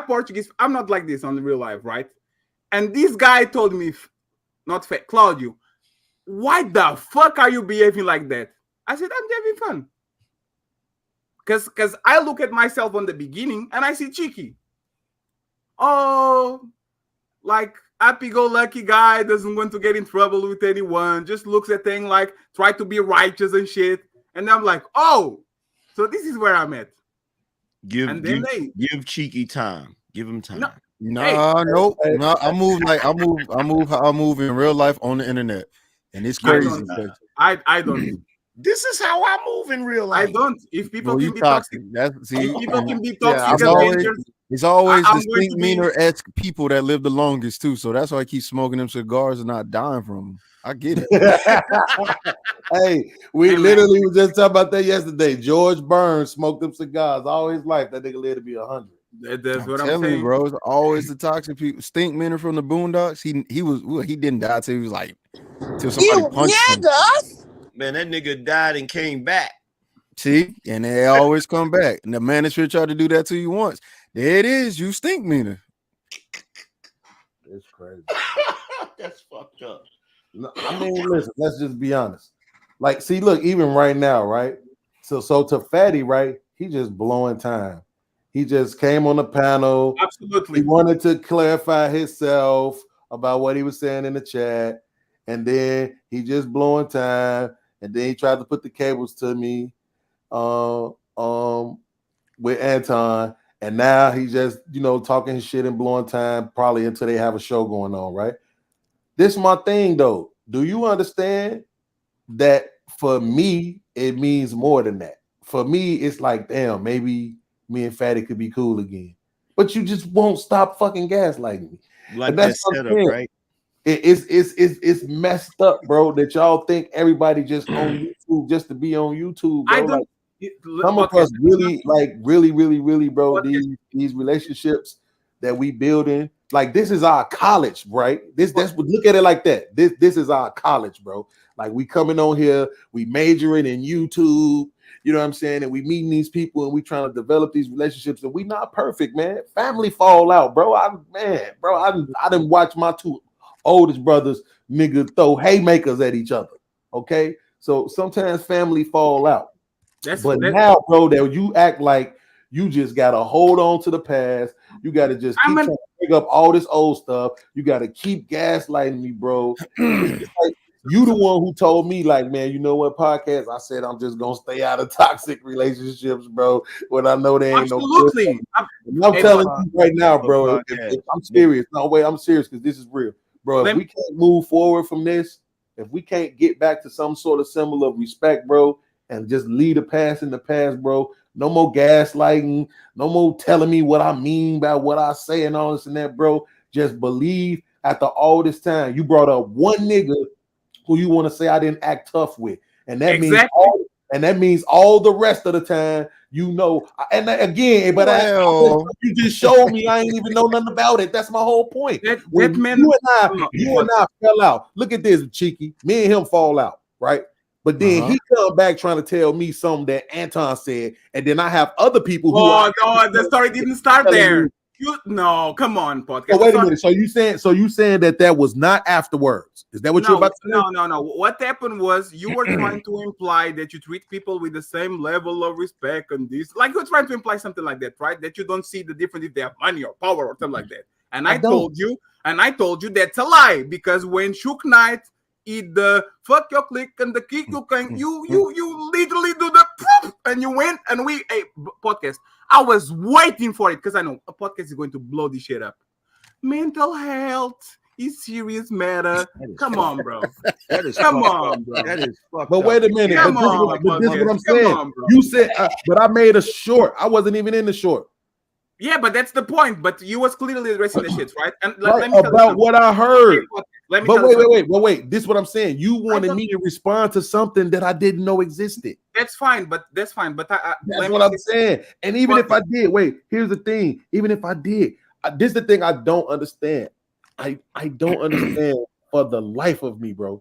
Portuguese? I'm not like this on the real life, right? And this guy told me, not fake, Claudio, why the fuck are you behaving like that? I said, I'm having fun. Because I look at myself on the beginning and I see cheeky. Oh, like happy-go-lucky guy, doesn't want to get in trouble with anyone, just looks at things like try to be righteous and shit. And I'm like, oh. So this is where I'm at. Give Cheeky time. Give him time. No. I move in real life on the internet, and it's crazy. I don't. This is how I move in real life. I don't. If people can be toxic, people can be toxic. It's always the stink meaner-esque people that live the longest too. So that's why I keep smoking them cigars and not dying from them. I get it. Hey, we literally was just talking about that yesterday. George Burns smoked them cigars all his life. That nigga lived to be 100. That's what I'm telling saying, you, bro. It's always the toxic people. Stink Minner from the Boondocks. He didn't die till he was like till somebody punched him. Man, that nigga died and came back. See, and they always come back. And the manager tried to do that to you once. There it is. You stink meaner. It's crazy. That's fucked up. I mean, listen, let's just be honest. Like, see, look, even right now, right? So to Fatty, right? He just blowing time. He just came on the panel. Absolutely. He wanted to clarify himself about what he was saying in the chat. And then he just blowing time. And then he tried to put the cables to me with Anton. And now he's just, talking his shit and blowing time probably until they have a show going on, right? This is my thing, though. Do you understand that for me, it means more than that? For me, it's like, damn, maybe me and Fatty could be cool again. But you just won't stop fucking gaslighting me. Like that setup, right? It's messed up, bro, that y'all think everybody just on YouTube just to be on YouTube, bro. Some of us really, bro, these relationships that we building, like this is our college, right? That's look at it like that. This is our college, bro. Like we coming on here, we majoring in YouTube, you know what I'm saying? And we meeting these people and we trying to develop these relationships, and we not perfect, man. Family fall out, bro. I didn't watch my two oldest brothers nigga throw haymakers at each other. Okay, so sometimes family fall out. Now, bro, that you act like you just gotta hold on to the past. You gotta just keep trying to pick up all this old stuff. You gotta keep gaslighting me, bro. It's like you the one who told me, like, man, you know what, podcast? I said I'm just gonna stay out of toxic relationships, bro. When I know they ain't absolutely. I'm telling you right now, bro. If I'm serious. No, wait, I'm serious because this is real, bro. If we can't move forward from this, if we can't get back to some sort of symbol of respect, bro, and just leave the past in the past, bro. No more gaslighting. No more telling me what I mean by what I say and all this and that, bro. Just believe after all this time, you brought up one nigga who you want to say I didn't act tough with. And that means all the rest of the time you know. And again, but you just showed me I ain't even know nothing about it. That's my whole point. When you and I fell out. Look at this, Cheeky. Me and him fall out, right? But then he come back trying to tell me something that Anton said, and then I have other people who. Oh no, the story didn't start there. No, come on, podcast. Oh, wait a minute. So you saying that was not afterwards? Is that what you're about to say? No. What happened was you were trying to imply that you treat people with the same level of respect and this, like you're trying to imply something like that, right? That you don't see the difference if they have money or power or something like that. And I told you that's a lie, because when Shook Knight eat the fuck your click and the kick you can, you literally do the poof and you win, and we podcast. I was waiting for it because I know a podcast is going to blow this shit up. Mental health is serious matter. Come on, bro. Come on, bro. That is fucked But wait a minute. This is what I'm saying. You said, but I made a short. I wasn't even in the short. Yeah, but that's the point. But you was clearly addressing the shit, right? And let me about what I heard. But wait. This is what I'm saying. You wanted me to respond to something that I didn't know existed. That's fine. But that's what I'm saying. And even if I did, here's the thing. Even if I did, this is the thing I don't understand. I don't understand for the life of me, bro,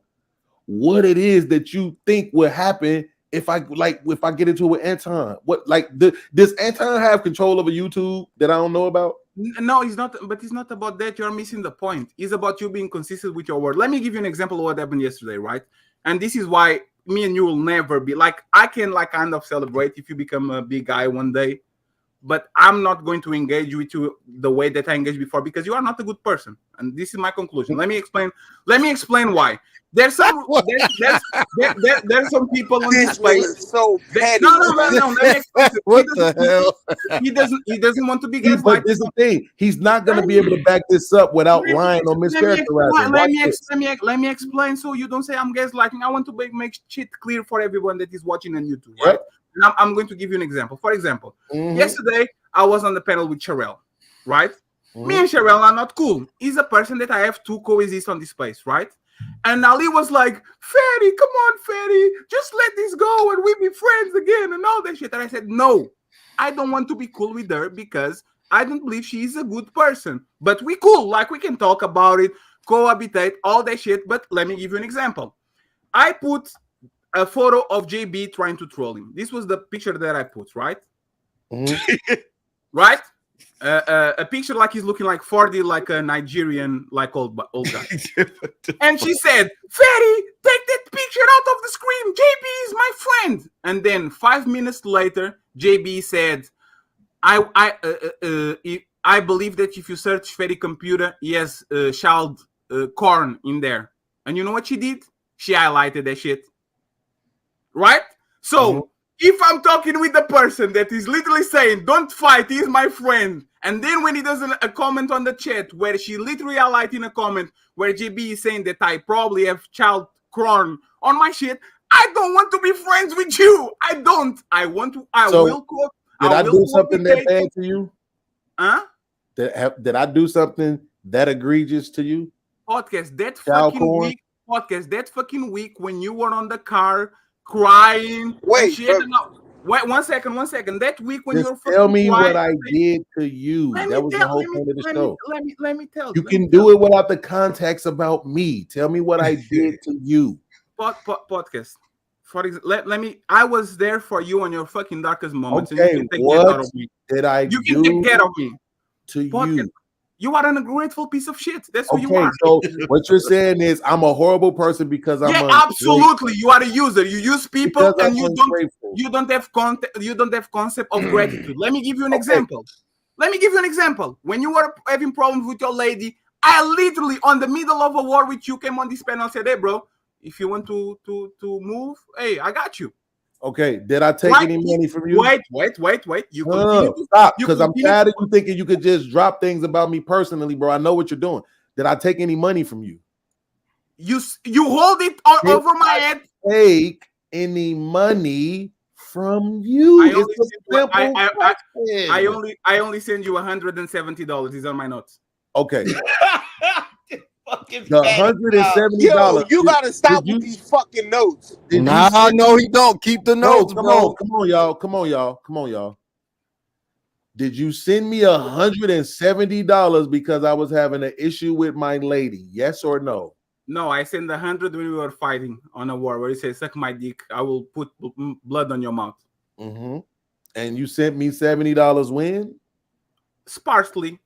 what it is that you think will happen if I get into it with Anton. Does Anton have control over YouTube that I don't know about? No, he's not. But it's not about that. You're missing the point. It's about you being consistent with your word. Let me give you an example of what happened yesterday, right? And this is why me and you will never be like. I can kind of celebrate if you become a big guy one day, but I'm not going to engage with you the way that I engaged before, because you are not a good person. And this is my conclusion. Let me explain why. There's some people on this place. So petty. No. Let me explain. What the hell? He doesn't want to be gaslighted. But this is the thing. He's not going to be able to back this up without lying or mischaracterizing. Let me explain so you don't say I'm gaslighting. I want to make shit clear for everyone that is watching on YouTube, right? And I'm going to give you an example. For example, yesterday I was on the panel with Sherelle, right? Me and Sherelle are not cool. He's a person that I have to coexist on this space, right? And Ali was like, Fatty, come on, Fatty, just let this go and we be friends again and all that shit. And I said, no, I don't want to be cool with her because I don't believe she is a good person. But we cool, like we can talk about it, cohabitate, all that shit. But let me give you an example. I put a photo of JB trying to troll him. This was the picture that I put, right? Right? A picture like he's looking like 40, like a Nigerian, like old guy. And she said, Fatty, take that picture out of the screen. JB is my friend. And then 5 minutes later, JB said, I believe that if you search Fatty computer, he has child corn in there. And you know what she did? She highlighted that shit. Right? So if I'm talking with the person that is literally saying, don't fight, he's my friend, and then when he does a comment on the chat where she literally highlighting a comment where JB is saying that I probably have child corn on my shit, I don't want to be friends with you. I don't. I want to. Did I do something that bad to you? Huh? Did I do something that egregious to you? Podcast, that fucking week when you were on the car crying. Wait, one second. That week when just you were tell me crying, what I did to you. That was the whole point of the show. Let me tell you. You can do it without the context about me. Tell me what I did to you. Podcast. For example, let me. I was there for you on your fucking darkest moments. Okay, and you can take what that out of me. did I You do can take care of me. To Podcast. you? You are an ungrateful piece of shit. That's who you Okay, are. so what you're saying is I'm a horrible person because I'm absolutely. You are a user. You use people Because and I'm you don't have concept of gratitude. Let me give you an example. When you were having problems with your lady, I literally on the middle of a war with you came on this panel and said, hey bro, if you want to move, hey, I got you. Okay, did I take any money from you? Wait. You continue to stop, because I'm tired of you thinking you could just drop things about me personally, bro. I know what you're doing. Did I take any money from you? You hold it all over my head. Take any money from you? I only send you $170. Is on my notes. Okay. The $170. You gotta stop with these fucking notes. Nah, no, he don't. Keep the notes, bro. Come on, y'all. Did you send me $170 because I was having an issue with my lady? Yes or no? No, I sent 100 when we were fighting on a war where he said, "Suck my dick. I will put blood on your mouth." Mm-hmm. And you sent me $70 when? Sparsely.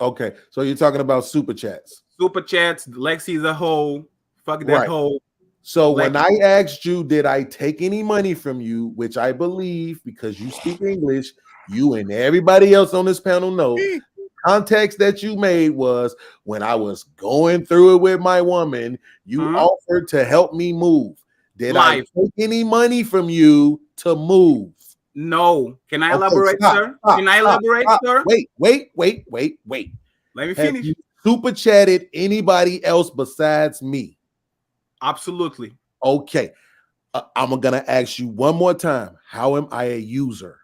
Okay, so you're talking about super chats. Super chats. Lexi's a hoe. Fuck that hoe. So when I asked you, did I take any money from you, which I believe because you speak English, you and everybody else on this panel know, context that you made was when I was going through it with my woman, you offered to help me move. Did I take any money from you to move? No. Can I elaborate, sir? Can I elaborate, sir? Wait. Let me Have finish. you super chatted anybody else besides me? Absolutely. Okay. I'm gonna ask you one more time. How am I a user?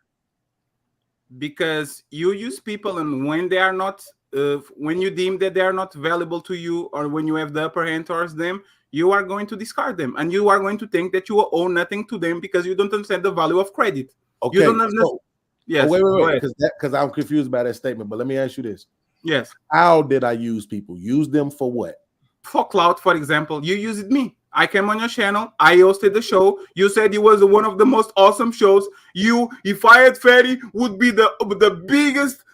Because you use people, and when they are not, when you deem that they are not valuable to you, or when you have the upper hand towards them, you are going to discard them, and you are going to think that you owe nothing to them because you don't understand the value of credit. Okay. You don't understand. Yes. Wait. Because I'm confused by that statement. But let me ask you this. Yes. How did I use people? Use them for what? For clout, for example. You used me. I came on your channel. I hosted the show. You said it was one of the most awesome shows. If I had Fatty, would be the biggest.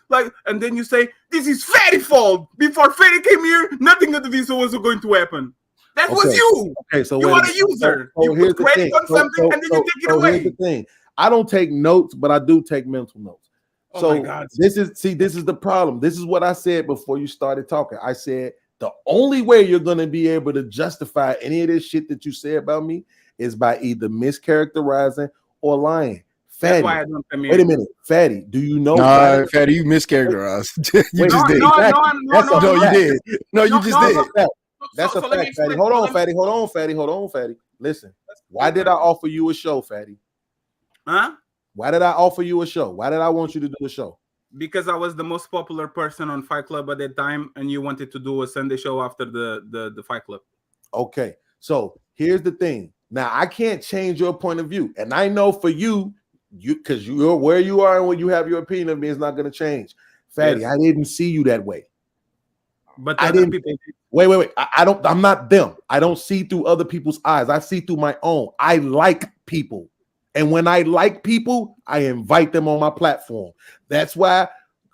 And then you say, this is Fatty's fault. Before Fatty came here, nothing of this was going to happen. That was you. Okay, so you are a user. You put credit on something and then you take it away. Here's the thing. I don't take notes, but I do take mental notes. Oh my God. This is the problem. This is what I said before you started talking. I said the only way you're going to be able to justify any of this shit that you say about me is by either mischaracterizing or lying. Fatty, that's why I don't come here. Wait a minute, Fatty. Do you know? Nah, Fatty, you mischaracterized. You just did. No, you did. No, you just did. That's a fact, Fatty. Hold on, Fatty. Listen, why did I offer you a show, Fatty? Huh? Why did I offer you a show? Why did I want you to do a show? Because I was the most popular person on Fight Club at that time, and you wanted to do a Sunday show after the Fight Club. Okay, so here's the thing. Now I can't change your point of view, and I know for you because you're where you are and when you have your opinion of me is not going to change. Fatty, yes. I didn't see you that way. But I didn't. People... Wait. I don't. I'm not them. I don't see through other people's eyes. I see through my own. I like people. And when I like people, I invite them on my platform. That's why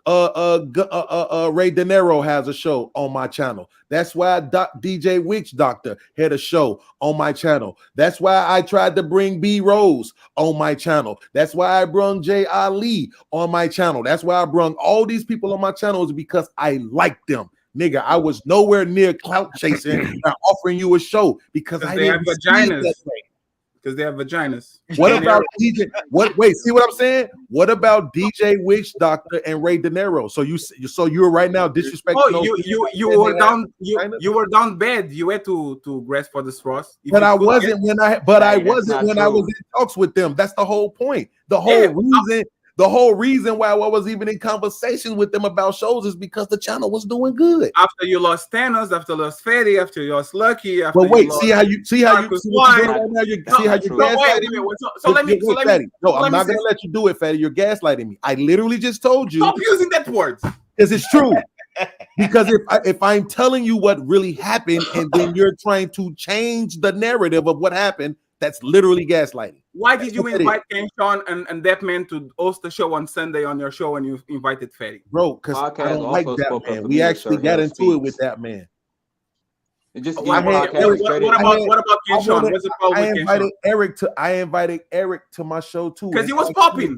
Ray De Niro has a show on my channel. That's why DJ Witch Doctor had a show on my channel. That's why I tried to bring B Rose on my channel. That's why I brung Jay Ali on my channel. That's why I brung all these people on my channel is because I like them. Nigga, I was nowhere near clout chasing and offering you a show because I didn't have vaginas. Because they have vaginas. What about DJ? Wait, see what I'm saying? What about DJ Witch Doctor and Ray De Niro? So you're right now disrespecting. Oh, you were down. You were down bad. You had to grasp for the straws. But I wasn't when I. But I wasn't when I was in talks with them. That's the whole point. The whole reason. The whole reason why I was even in conversations with them about shows is because the channel was doing good. After you lost Thanos, after you lost Fatty, after you lost Lucky, after but wait, you see how you see how you gaslighting me. So let me. No, I'm not gonna let you do it, Fatty. You're gaslighting me. I literally just told you. Stop using that word. Because it's true. Because if I'm telling you what really happened and then you're trying to change the narrative of what happened, that's literally gaslighting. Why did you invite Ken Sean and that man to host the show on Sunday on your show and you invited Fatty? Bro, because I don't like that man. We actually got into it with that man. It just what about Ken Sean? What's the problem with Ken Sean? I invited Eric to my show too. Because he was popping.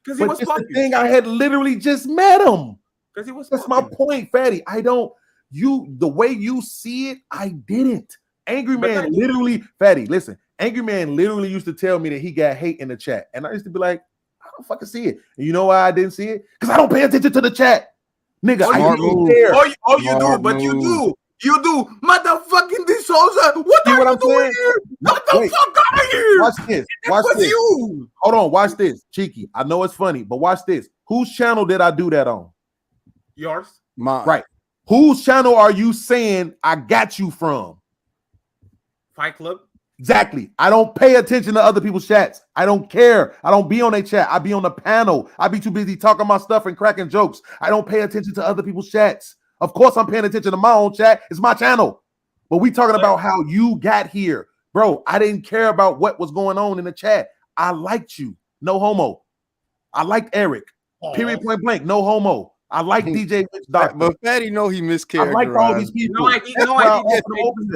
Because he was popping. The thing I had literally just met him. Because he was. That's my point, Fatty. The way you see it, I didn't. Angry Man literally, Fatty, listen. Angry Man literally used to tell me that he got hate in the chat. And I used to be like, I don't fucking see it. And you know why I didn't see it? Because I don't pay attention to the chat. Nigga, I don't care. You do, but you do. You do. Motherfucking D'Souza. What are you doing here? What the fuck out of here? Watch this. Watch this. You. Hold on. Watch this. Cheeky. I know it's funny, but watch this. Whose channel did I do that on? Yours. Mine. Right. Whose channel are you saying I got you from? Fight Club. Exactly. I don't pay attention to other people's chats. I don't care. I don't be on a chat. I be on the panel. I be too busy talking my stuff and cracking jokes. I don't pay attention to other people's chats. Of course, I'm paying attention to my own chat. It's my channel. But we talking about how you got here. Bro, I didn't care about what was going on in the chat. I liked you. No homo. I liked Eric. Period, point blank. No homo. I like DJ Doctor. But Fatty know he mischaracterized. I like all these people.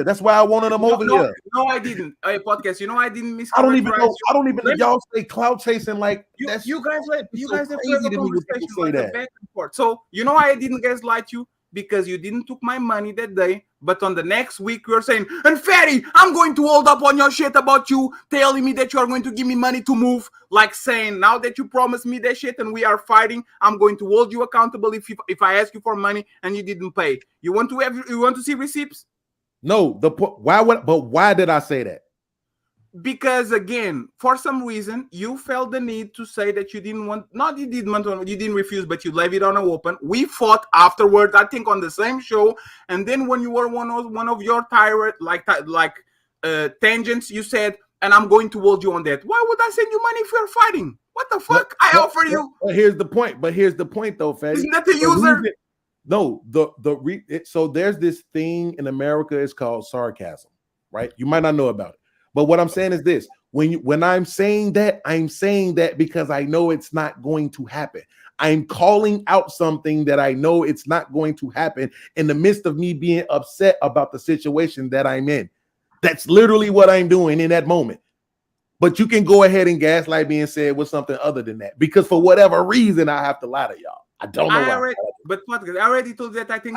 That's why I wanted them over here. No, I didn't. Hey, podcast. You know I didn't mischaracterize. I don't even know. Y'all say clout chasing like you guys. You guys have crazy to me when people say that. Back and forth. So you know I didn't gaslight you because you didn't took my money that day. But on the next week, you're saying, and Fatty, I'm going to hold up on your shit about you telling me that you are going to give me money to move. Like saying, now that you promised me that shit and we are fighting, I'm going to hold you accountable if I ask you for money and you didn't pay. You want to see receipts? No. Why did I say that? Because again, for some reason, you felt the need to say that you didn't want, you didn't refuse, but you left it on an open. We fought afterwards, I think, on the same show. And then when you were one of your tirade, tangents, you said, and I'm going to hold you on that. Why would I send you money if you're fighting? What the fuck? I offer you. But here's the point, though, Fatty. Isn't that the user? No, so there's this thing in America. It's called sarcasm, right? You might not know about it. But what I'm saying is this: when I'm saying that because I know it's not going to happen. I'm calling out something that I know it's not going to happen in the midst of me being upset about the situation that I'm in. That's literally what I'm doing in that moment. But you can go ahead and gaslight me and say it was something other than that, because for whatever reason I have to lie to y'all. I don't know why. I already told that I think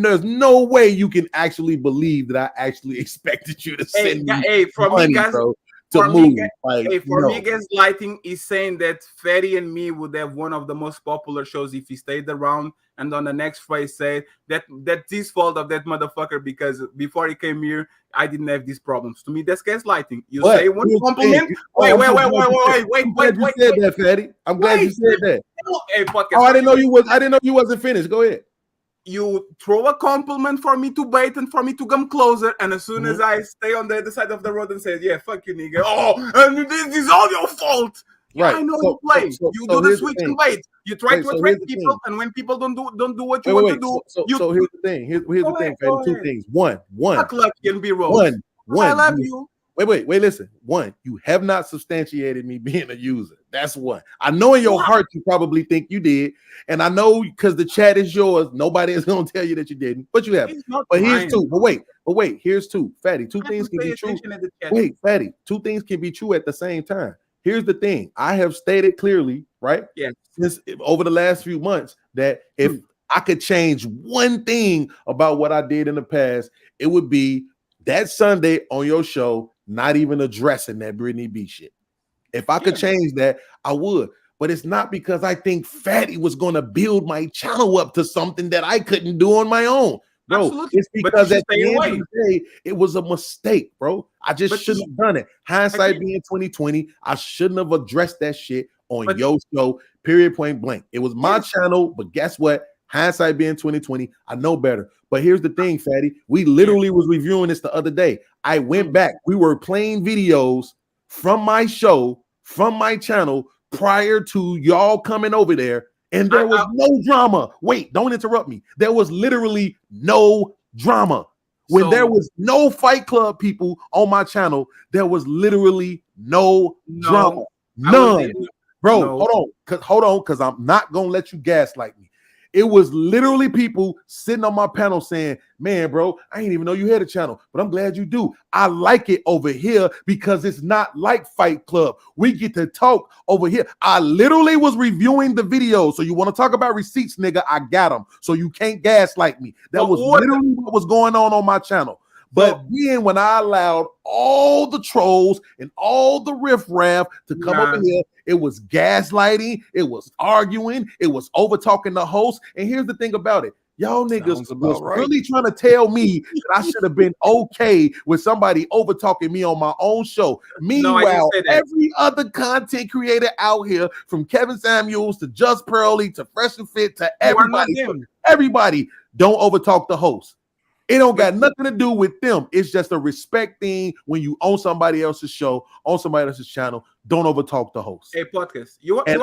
there's no way you can actually believe that I actually expected you to send me money, bro, to move. Me, gaslighting is saying that Fatty and me would have one of the most popular shows if he stayed around, and on the next phrase say that's his fault of that motherfucker because before he came here, I didn't have these problems. To me, that's gaslighting. You say one compliment. Wait. You said that, Fatty. I'm glad you said that. Hey, podcast. Oh, I didn't know you wasn't finished. Go ahead. You throw a compliment for me to bait and for me to come closer, and as soon as I stay on the other side of the road and say, "Yeah, fuck you, nigga," and this is all your fault. Right. I know you play. You do the switch and bait. You try to attract people, and when people don't do what you want to do, so here's the thing. Here's the thing, Fatty. Two things. One. Fuck luck can be wrong. One. I love you. Wait, listen. One, you have not substantiated me being a user. That's one. I know in your heart you probably think you did, and I know because the chat is yours, nobody is going to tell you that you didn't, but you haven't. But here's two. But wait, here's two. Fatty, two things can be true. Wait, Fatty, two things can be true at the same time. Here's the thing. I have stated clearly, right? Yeah. Since over the last few months that if I could change one thing about what I did in the past, it would be that Sunday on your show not even addressing that Brittany B shit. If I could change that, I would. But it's not because I think Fatty was going to build my channel up to something that I couldn't do on my own. Bro, absolutely. It's because at the end of the day, it was a mistake, bro. I just shouldn't have done it. Hindsight being 2020, I shouldn't have addressed that shit on your show, period, point blank. It was my channel, but guess what? Hindsight being 2020, I know better. But here's the thing, Fatty. We literally was reviewing this the other day. I went back. We were playing videos from my show, from my channel, prior to y'all coming over there, and there was no drama. Wait, don't interrupt me. There was literally no drama. When there was no Fight Club people on my channel, there was literally no drama. None. Bro, hold on, because I'm not going to let you gaslight me. It was literally people sitting on my panel saying, man, bro, I didn't even know you had a channel, but I'm glad you do. I like it over here because it's not like Fight Club. We get to talk over here. I literally was reviewing the video. So you want to talk about receipts, nigga? I got them. So you can't gaslight me. That was literally what was going on my channel. But then when I allowed all the trolls and all the riffraff to come up in here, it was gaslighting, it was arguing, it was over talking the host. And here's the thing about it. Y'all niggas was really trying to tell me that I should have been okay with somebody over talking me on my own show. Meanwhile, every other content creator out here, from Kevin Samuels to Just Pearly to Fresh and Fit to everybody, everybody. Don't overtalk the host. It don't got nothing to do with them. It's just a respect thing when you own somebody else's show, on somebody else's channel. Don't overtalk the host. A podcast.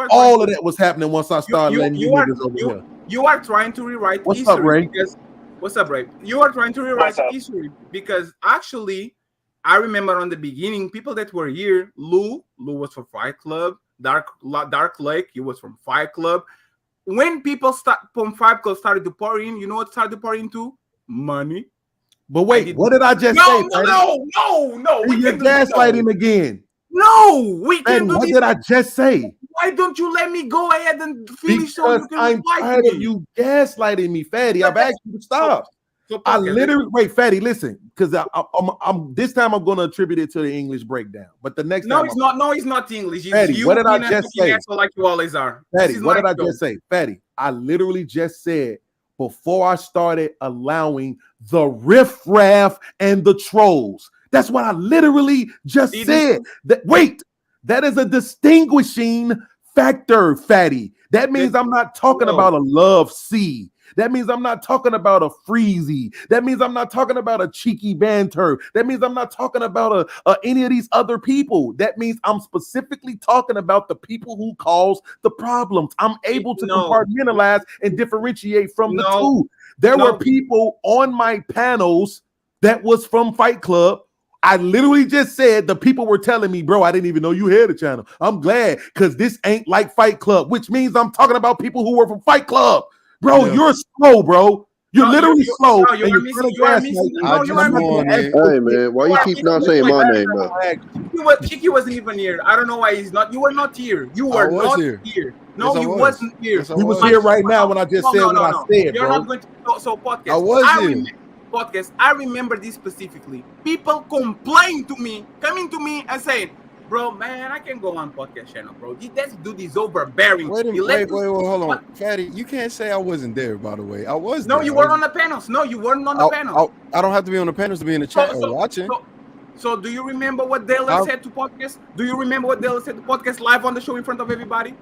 All of that was happening once I started letting you niggas over here. You are trying to rewrite What's history. up, Ray? What's up, Ray? You are trying to rewrite history because actually, I remember on the beginning, people that were here, Lou was from Fight Club, Dark Lake, he was from Fight Club. When people from Fight Club started to pour in, you know what started to pour into? Money. But wait, what did I just say? No. You're gaslighting again. No, we can't do What this. did I just say? Why don't you let me go ahead and finish? Because I'm tired of you gaslighting me, Fatty. I've asked you to stop. I literally wait, Fatty. Listen, because I'm this time I'm going to attribute it to the English breakdown. But the next time, it's not. No, it's not English. Fatty, what did I just say? Like you always are. Fatty, what did I just say? Fatty, I literally just said before I started allowing the riffraff and the trolls. That's what I literally just said. That is a distinguishing factor, Fatty. That means I'm not talking about a love C. That means I'm not talking about a freezy. That means I'm not talking about a cheeky banter. That means I'm not talking about any of these other people. That means I'm specifically talking about the people who cause the problems. I'm able to compartmentalize and differentiate from the two. There were people on my panels that was from Fight Club. I literally just said the people were telling me, bro, I didn't even know you had a channel. I'm glad because this ain't like Fight Club, which means I'm talking about people who were from Fight Club. Bro, you're slow, bro. You're literally slow. Hey, man, why you keep not saying my name, though? Chicky wasn't even here. I don't know why he's not. You were not here. You were not here. No, you wasn't here. You was here right now when I just said what I said, You're bro. not going to. So podcast. I was here. Podcast. I remember this specifically. People complain to me, coming to me and saying, "Bro, man, I can go on podcast channel, bro. Let's do this overbearing." Wait, hold on, Fatty. You can't say I wasn't there. By the way, I was. No, there. you weren't on the panels. No, you weren't on the panels. I don't have to be on the panels to be in the chat or watching. So, do you remember what Dale said to podcast? Do you remember what Dale said to podcast live on the show in front of everybody?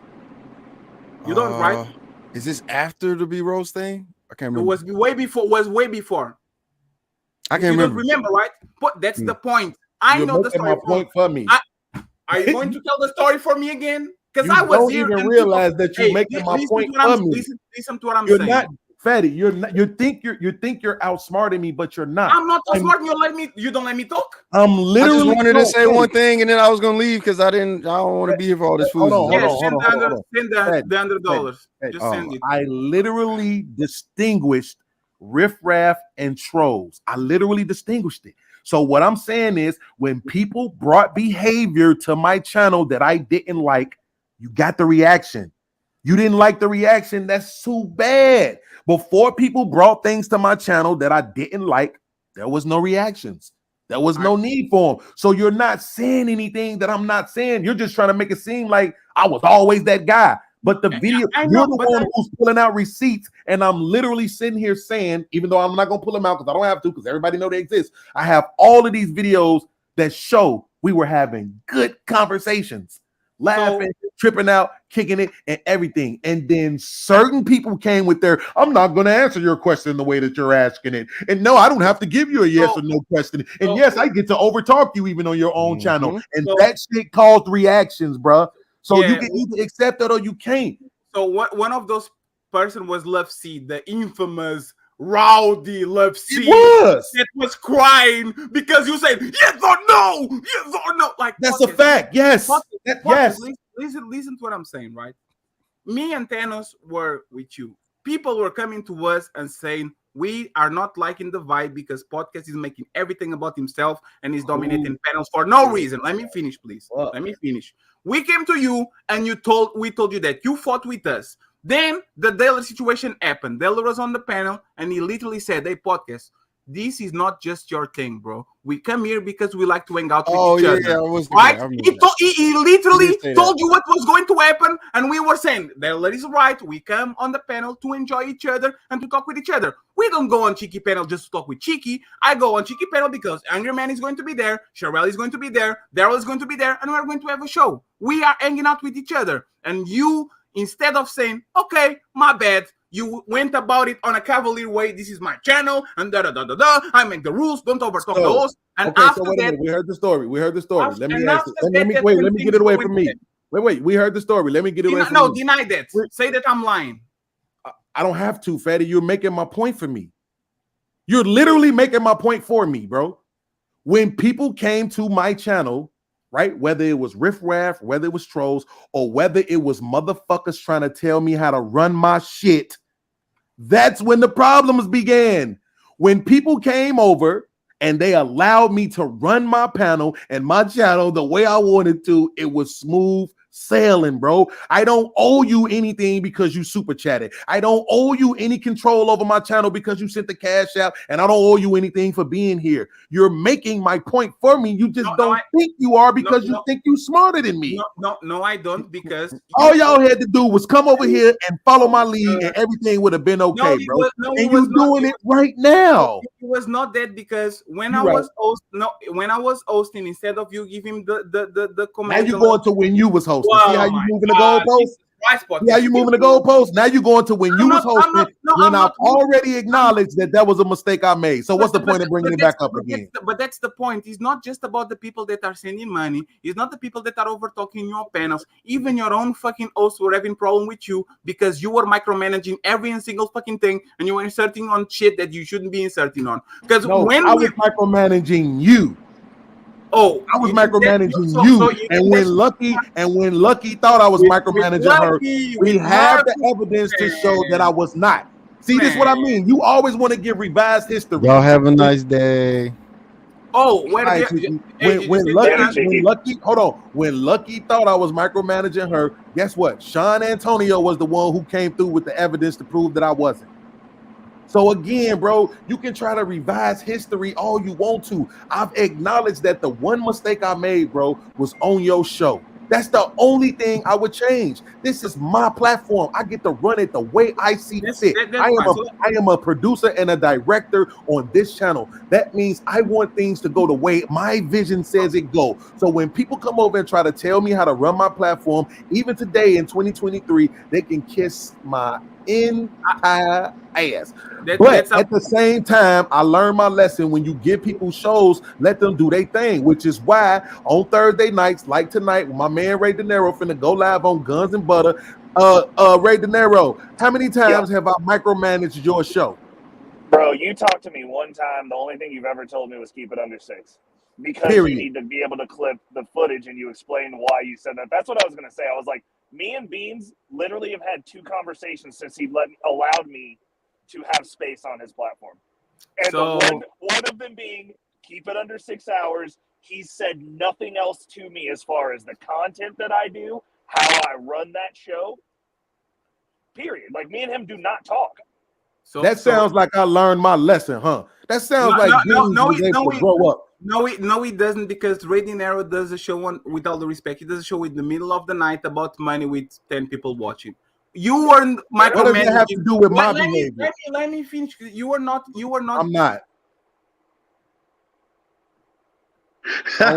You don't, right? Is this after the B Rose thing? I can't remember. It was way before. I can't remember. You don't remember, right? But that's the point. I know the story. My point for me. Are you going to tell the story for me again? Because I was here. You don't even realize that you're making my point for me. Listen to what I'm saying. You're not, Fatty. You're not. You think you're outsmarting me, but you're not. I'm not outsmarting you. You don't let me talk. I'm literally. I just wanted to say one thing, and then I was gonna leave because I don't want to be here for all this food. Hold on. Send the $100. Just send it. I literally distinguished riffraff and trolls. I literally distinguished it. So what I'm saying is when people brought behavior to my channel that I didn't like, you got the reaction. You didn't like the reaction. That's too bad. Before people brought things to my channel that I didn't like, there was no reactions. There was no need for them. So you're not saying anything that I'm not saying. You're just trying to make it seem like I was always that guy. But the video, you're the one who's pulling out receipts, and I'm literally sitting here saying, even though I'm not gonna pull them out because I don't have to, because everybody know they exist. I have all of these videos that show we were having good conversations, laughing, tripping out, kicking it, and everything. And then certain people came with their, I'm not gonna answer your question the way that you're asking it. And no, I don't have to give you a yes or no question. And yes, I get to overtalk you even on your own channel. And that shit caused reactions, bruh. So you can either accept it or you can't. So one of those person was Love C, the infamous rowdy Love C. That was crying because you said yes or no, yes or no. Like that's a fact. Yes. Yes. Listen to what I'm saying, right? Me and Thanos were with you. People were coming to us and saying we are not liking the vibe because podcast is making everything about himself and is dominating panels for no reason. Let me finish, please. Let me finish. We came to you and we told you that you fought with us. Then the Dale situation happened. Dale was on the panel and he literally said, "Hey, podcast, this is not just your thing, bro. We come here because we like to hang out with each other." Right? He literally told you what was going to happen, and we were saying, Dale is right. We come on the panel to enjoy each other and to talk with each other. We don't go on Cheeky panel just to talk with Cheeky. I go on Cheeky panel because Angry Man is going to be there, Sherelle is going to be there, Daryl is going to be there, and we're going to have a show. We are hanging out with each other. And you, instead of saying, okay, my bad, You went about it on a cavalier way. This is my channel, and da da da da da. I make the rules. Don't overtalk the host. And okay, after so wait a minute. We heard the story. Let me get it away from me. Wait. We heard the story. Let me get it away from me. No, deny that. Say that I'm lying. I don't have to, Fatty. You're making my point for me. You're literally making my point for me, bro. When people came to my channel, right, whether it was riffraff, whether it was trolls, or whether it was motherfuckers trying to tell me how to run my shit, that's when the problems began. When people came over and they allowed me to run my panel and my channel the way I wanted to, it was smooth sailing, bro. I don't owe you anything because you super chatted. I don't owe you any control over my channel because you sent the cash out, and I don't owe you anything for being here. You're making my point for me. You just don't think you are because you think you're smarter than me. No, I don't, because all y'all had to do was come over here and follow my lead, and everything would have been okay, bro. And you're doing it right now. It was not that, because when I was hosting, instead of you giving the comment, now you're going to when you was hosting. See how you moving the goalpost? See how you moving the goalpost? Now you're going to when you was hosting, when I've already acknowledged that was a mistake I made. So what's the point of bringing it back up again? But that's the point. It's not just about the people that are sending money. It's not the people that are over talking your panels. Even your own fucking hosts were having problem with you because you were micromanaging every single fucking thing, and you were inserting on shit that you shouldn't be inserting on. Because when I was micromanaging you. Oh, I was micromanaging you, and when Lucky thought I was micromanaging her, we have the evidence to show that I was not. See, this is what I mean. You always want to give revised history. Y'all have a nice day. Oh, when Lucky thought I was micromanaging her, guess what? Sean Antonio was the one who came through with the evidence to prove that I wasn't. So again, bro, you can try to revise history all you want to. I've acknowledged that the one mistake I made, bro, was on your show. That's the only thing I would change. This is my platform. I get to run it the way I see fit. I am a producer and a director on this channel. That means I want things to go the way my vision says it go. So when people come over and try to tell me how to run my platform, even today in 2023, they can kiss my entire ass. But at the same time, I learned my lesson. When you give people shows, let them do their thing, which is why on Thursday nights, like tonight, when my man Ray De Niro finna go live on Guns and Butter. Ray De Niro, how many times have I micromanaged your show? Bro, you talked to me one time. The only thing you've ever told me was keep it under 6. Because you need to be able to clip the footage, and you explained why you said that. That's what I was going to say. I was like, me and Beans literally have had 2 conversations since he allowed me to have space on his platform. And one of them being, keep it under 6 hours. He said nothing else to me as far as the content that I do, how I run that show, period. Like, me and him do not talk. That sounds like I learned my lesson, huh? That sounds like grow up. No, it doesn't, because Ray De Niro does a show on, with all the respect, he does a show in the middle of the night about money with 10 people watching. You weren't micromanaging. What does that have to do with my behavior? Let me finish. You were not. I'm not. I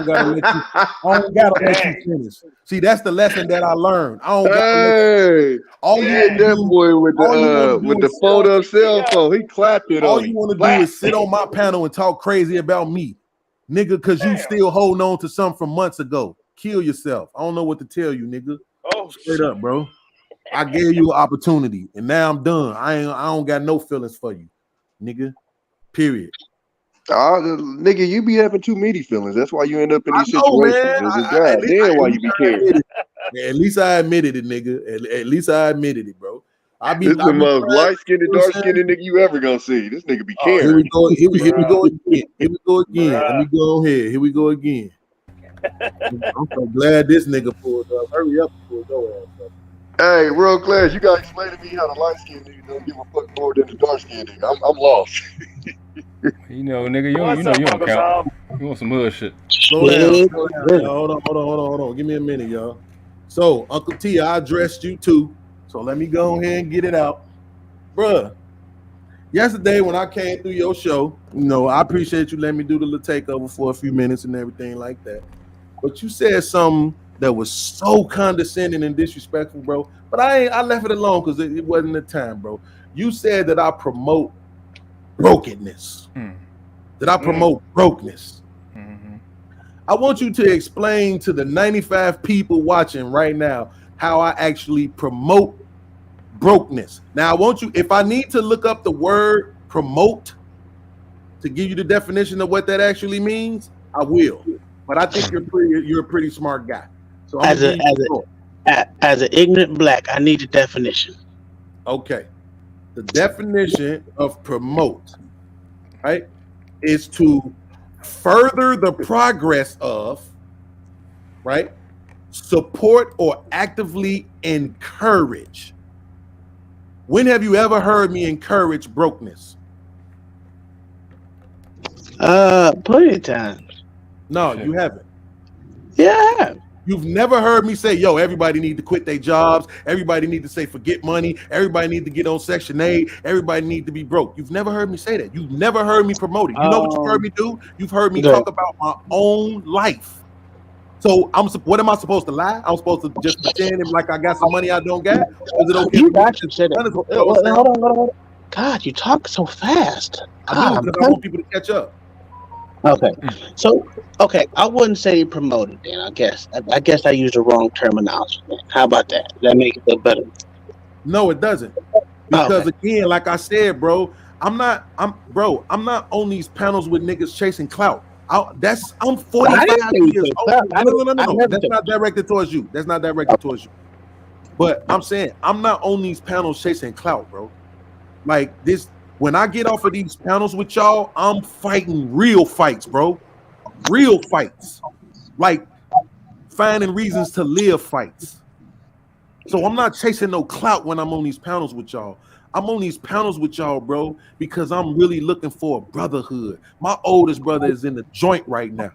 don't gotta let you finish. See, that's the lesson that I learned. I don't gotta that boy with the photo cell phone. He clapped it. All you want to do is sit on my panel and talk crazy about me, nigga, because you still holding on to something from months ago. Kill yourself. I don't know what to tell you, nigga. Straight up, bro. I gave you an opportunity, and now I'm done. I don't got no feelings for you, nigga. Period. Nigga, you be having too many feelings. That's why you end up in these situations. Damn, why you be caring. At least I admitted it, nigga. At least I admitted it, bro. This is the most light-skinned, dark-skinned nigga you ever gonna see. This nigga be caring. Here we go again. Let me go ahead. Here we go again. I'm so glad this nigga pulled up. Hurry up and pull your ass up. Hey, real class, you gotta explain to me how the light-skinned nigga don't give a fuck more than the dark-skinned nigga. I'm lost. You know, nigga, you don't count. You want some hood shit. Slow down. Hold on. Give me a minute, y'all. So, Uncle T, I addressed you too. So let me go ahead and get it out. Bruh, yesterday when I came through your show, I appreciate you letting me do the little takeover for a few minutes and everything like that. But you said something that was so condescending and disrespectful, bro. But I left it alone because it wasn't the time, bro. You said that I promote brokenness. That I promote brokenness. I want you to explain to the 95 people watching right now how I actually promote brokenness. Now, I want you, if I need to look up the word promote to give you the definition of what that actually means, I will. But I think you're a pretty smart guy. So as an ignorant black, I need a definition. Okay. The definition of promote, right, is to further the progress of, right, support or actively encourage. When have you ever heard me encourage brokenness? Plenty of times. No, you haven't. Yeah, I have. You've never heard me say, yo, everybody need to quit their jobs. Everybody need to say forget money. Everybody need to get on Section 8. Everybody need to be broke. You've never heard me say that. You've never heard me promote it. You know what you've heard me do? You've heard me talk about my own life. So what am I supposed to lie? I'm supposed to just pretend like I got some money I don't got? Is it okay? You actually said it. Hold on. God, you talk so fast. I do, because I want people to catch up. Okay. So, I wouldn't say promoted then, I guess. I guess I used the wrong terminology then. How about that? Does that make it feel better? No, it doesn't. Because again, like I said, bro, I'm not on these panels with niggas chasing clout. I'm 45 years old. No. That's not directed towards you. But I'm saying I'm not on these panels chasing clout, bro. Like this. When I get off of these panels with y'all, I'm fighting real fights, bro. Real fights. Like finding reasons to live fights. So I'm not chasing no clout when I'm on these panels with y'all. I'm on these panels with y'all, bro, because I'm really looking for a brotherhood. My oldest brother is in the joint right now.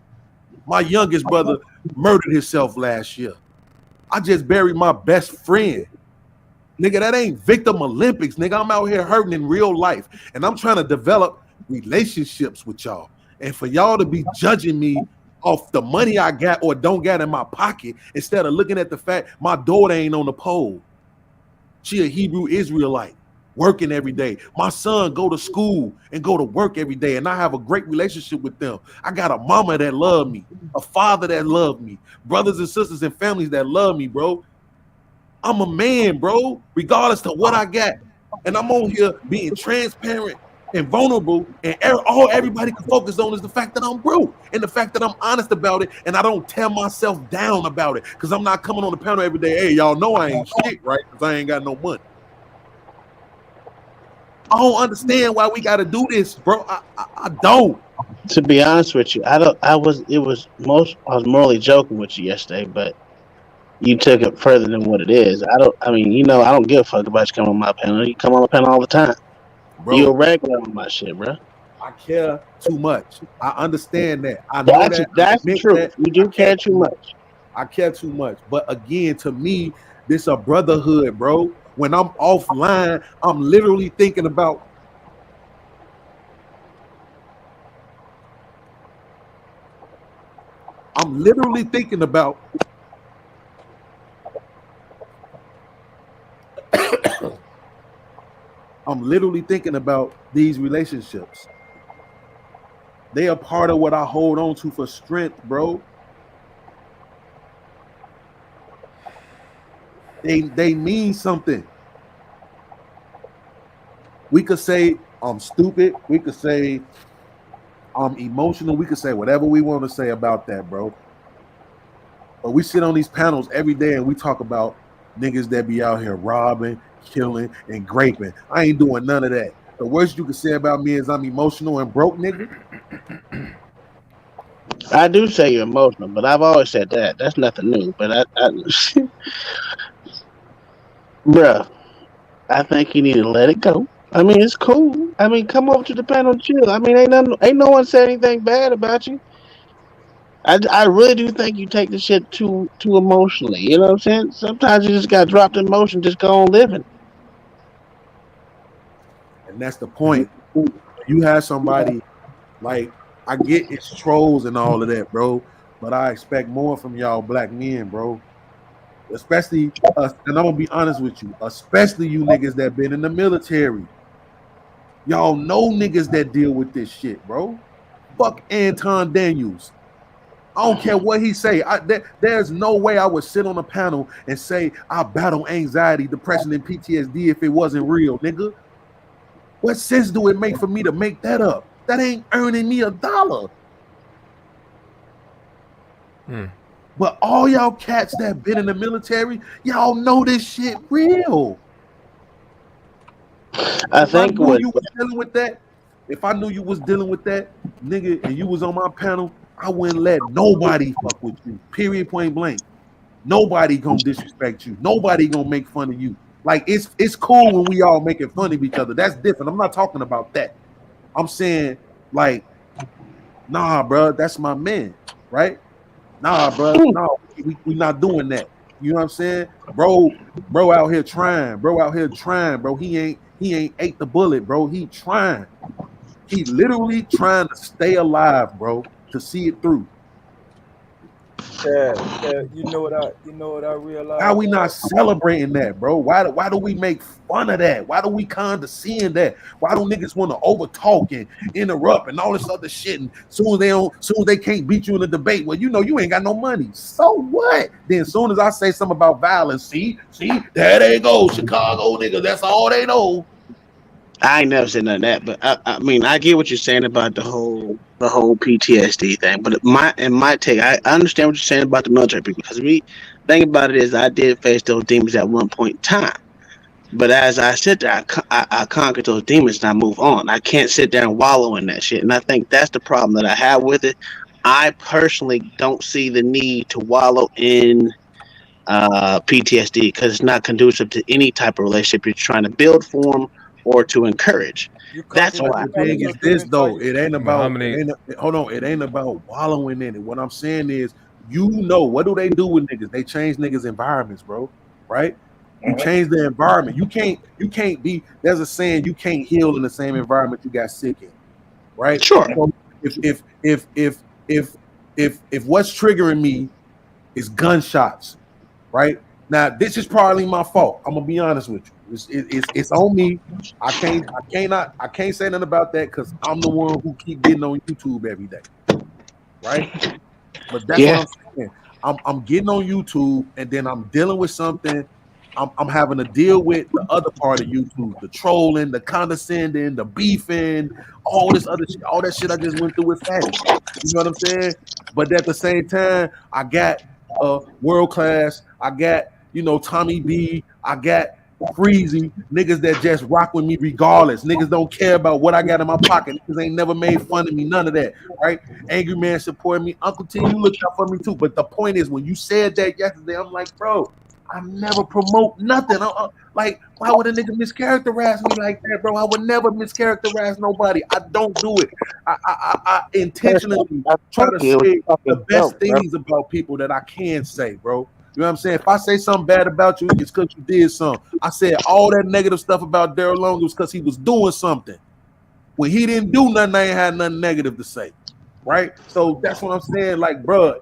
My youngest brother murdered himself last year. I just buried my best friend. Nigga, that ain't Victim Olympics, nigga. I'm out here hurting in real life. And I'm trying to develop relationships with y'all. And for y'all to be judging me off the money I got or don't got in my pocket, instead of looking at the fact my daughter ain't on the pole. She a Hebrew Israelite, working every day. My son go to school and go to work every day, and I have a great relationship with them. I got a mama that love me, a father that love me, brothers and sisters and families that love me, bro. I'm a man, bro, regardless of what I got. And I'm on here being transparent and vulnerable, and all everybody can focus on is the fact that I'm broke and the fact that I'm honest about it, and I don't tear myself down about it, because I'm not coming on the panel every day. Hey, y'all know I ain't shit, right? Because I ain't got no money. I don't understand why we got to do this, bro. I don't. To be honest with you, I was morally joking with you yesterday, but you took it further than what it is. I don't give a fuck about you coming on my panel. You come on the panel all the time. Bro, you a regular on my shit, bro. I care too much. I understand that. I know that's true. You do care too much. I care too much. But again, to me, this a brotherhood, bro. When I'm offline, I'm literally thinking about these relationships. They are part of what I hold on to for strength, bro. They mean something. We could say I'm stupid. We could say I'm emotional. We could say whatever we want to say about that, bro. But we sit on these panels every day and we talk about niggas that be out here robbing, killing, and graping. I ain't doing none of that. The worst you can say about me is I'm emotional and broke, nigga. I do say you're emotional, but I've always said that. That's nothing new. But bruh, I think you need to let it go. I mean, it's cool. I mean, come over to the panel and chill. I mean, ain't no one said anything bad about you. I really do think you take the shit too emotionally. You know what I'm saying? Sometimes you just got dropped in emotion, just go on living. And that's the point. You have somebody like, I get it's trolls and all of that, bro, but I expect more from y'all black men, bro. especially us, and I'm gonna be honest with you, especially you niggas that been in the military. Y'all know niggas that deal with this shit, bro. Fuck Anton Daniels. I don't care what he say. There's no way I would sit on a panel and say I battle anxiety, depression, and PTSD if it wasn't real, nigga. What sense do it make for me to make that up? That ain't earning me $1. But all y'all cats that been in the military, y'all know this shit real. I think what you was dealing with that, if I knew you was dealing with that, nigga, and you was on my panel, I wouldn't let nobody fuck with you. Period, point blank. Nobody gonna disrespect you. Nobody gonna make fun of you. Like it's cool when we all making fun of each other. That's different. I'm not talking about that. I'm saying like, nah, bro, that's my man, right? Nah, bro, no, we not doing that. You know what I'm saying, bro? Bro out here trying, bro. He ain't ate the bullet, bro. He trying. He literally trying to stay alive, bro, to see it through. Yeah, you know what I realized. How we not celebrating that, bro? Why do we make fun of that? Why do we condescend that? Why do niggas want to over talk and interrupt and all this other shit? And soon as they can't beat you in a debate, well, you know you ain't got no money. So what? Then as soon as I say something about violence, see, there they go, Chicago niggas. That's all they know. I ain't never said none of that, but I mean, I get what you're saying about the whole PTSD thing. But my take, I understand what you're saying about the military people, because me thing about it is I did face those demons at one point in time. But as I sit there, I conquered those demons and I move on. I can't sit there and wallow in that shit. And I think that's the problem that I have with it. I personally don't see the need to wallow in PTSD because it's not conducive to any type of relationship you're trying to build, form, or to encourage. That's why. The thing is this though, it ain't about it ain't about wallowing in it. What I'm saying is, you know, what do they do with niggas? They change niggas' environments, bro. Right? You change the environment. You can't be. There's a saying, you can't heal in the same environment you got sick in. Right? Sure. So if what's triggering me is gunshots, right? Now this is probably my fault. I'm gonna be honest with you. It's on me. I can't say nothing about that because I'm the one who keep getting on YouTube every day, right? But that's what I'm saying. I'm getting on YouTube and then I'm dealing with something. I'm having to deal with the other part of YouTube, the trolling, the condescending, the beefing, all this other shit, all that shit I just went through with Fatty. You know what I'm saying? But at the same time, I got World Class. I got Tommy B. I got Freezy, niggas that just rock with me regardless. Niggas don't care about what I got in my pocket. Niggas ain't never made fun of me, none of that, right? Angry Man supporting me. Uncle T, you looked out for me too. But the point is, when you said that yesterday, I'm like, bro, I never promote nothing. Like, why would a nigga mischaracterize me like that, bro? I would never mischaracterize nobody. I don't do it. I intentionally try to say the best things about people that I can say, bro. You know what I'm saying? If I say something bad about you, it's because you did something. I said all that negative stuff about Daryl Long was because he was doing something. When he didn't do nothing, I ain't had nothing negative to say. Right? So that's what I'm saying. Like, bro,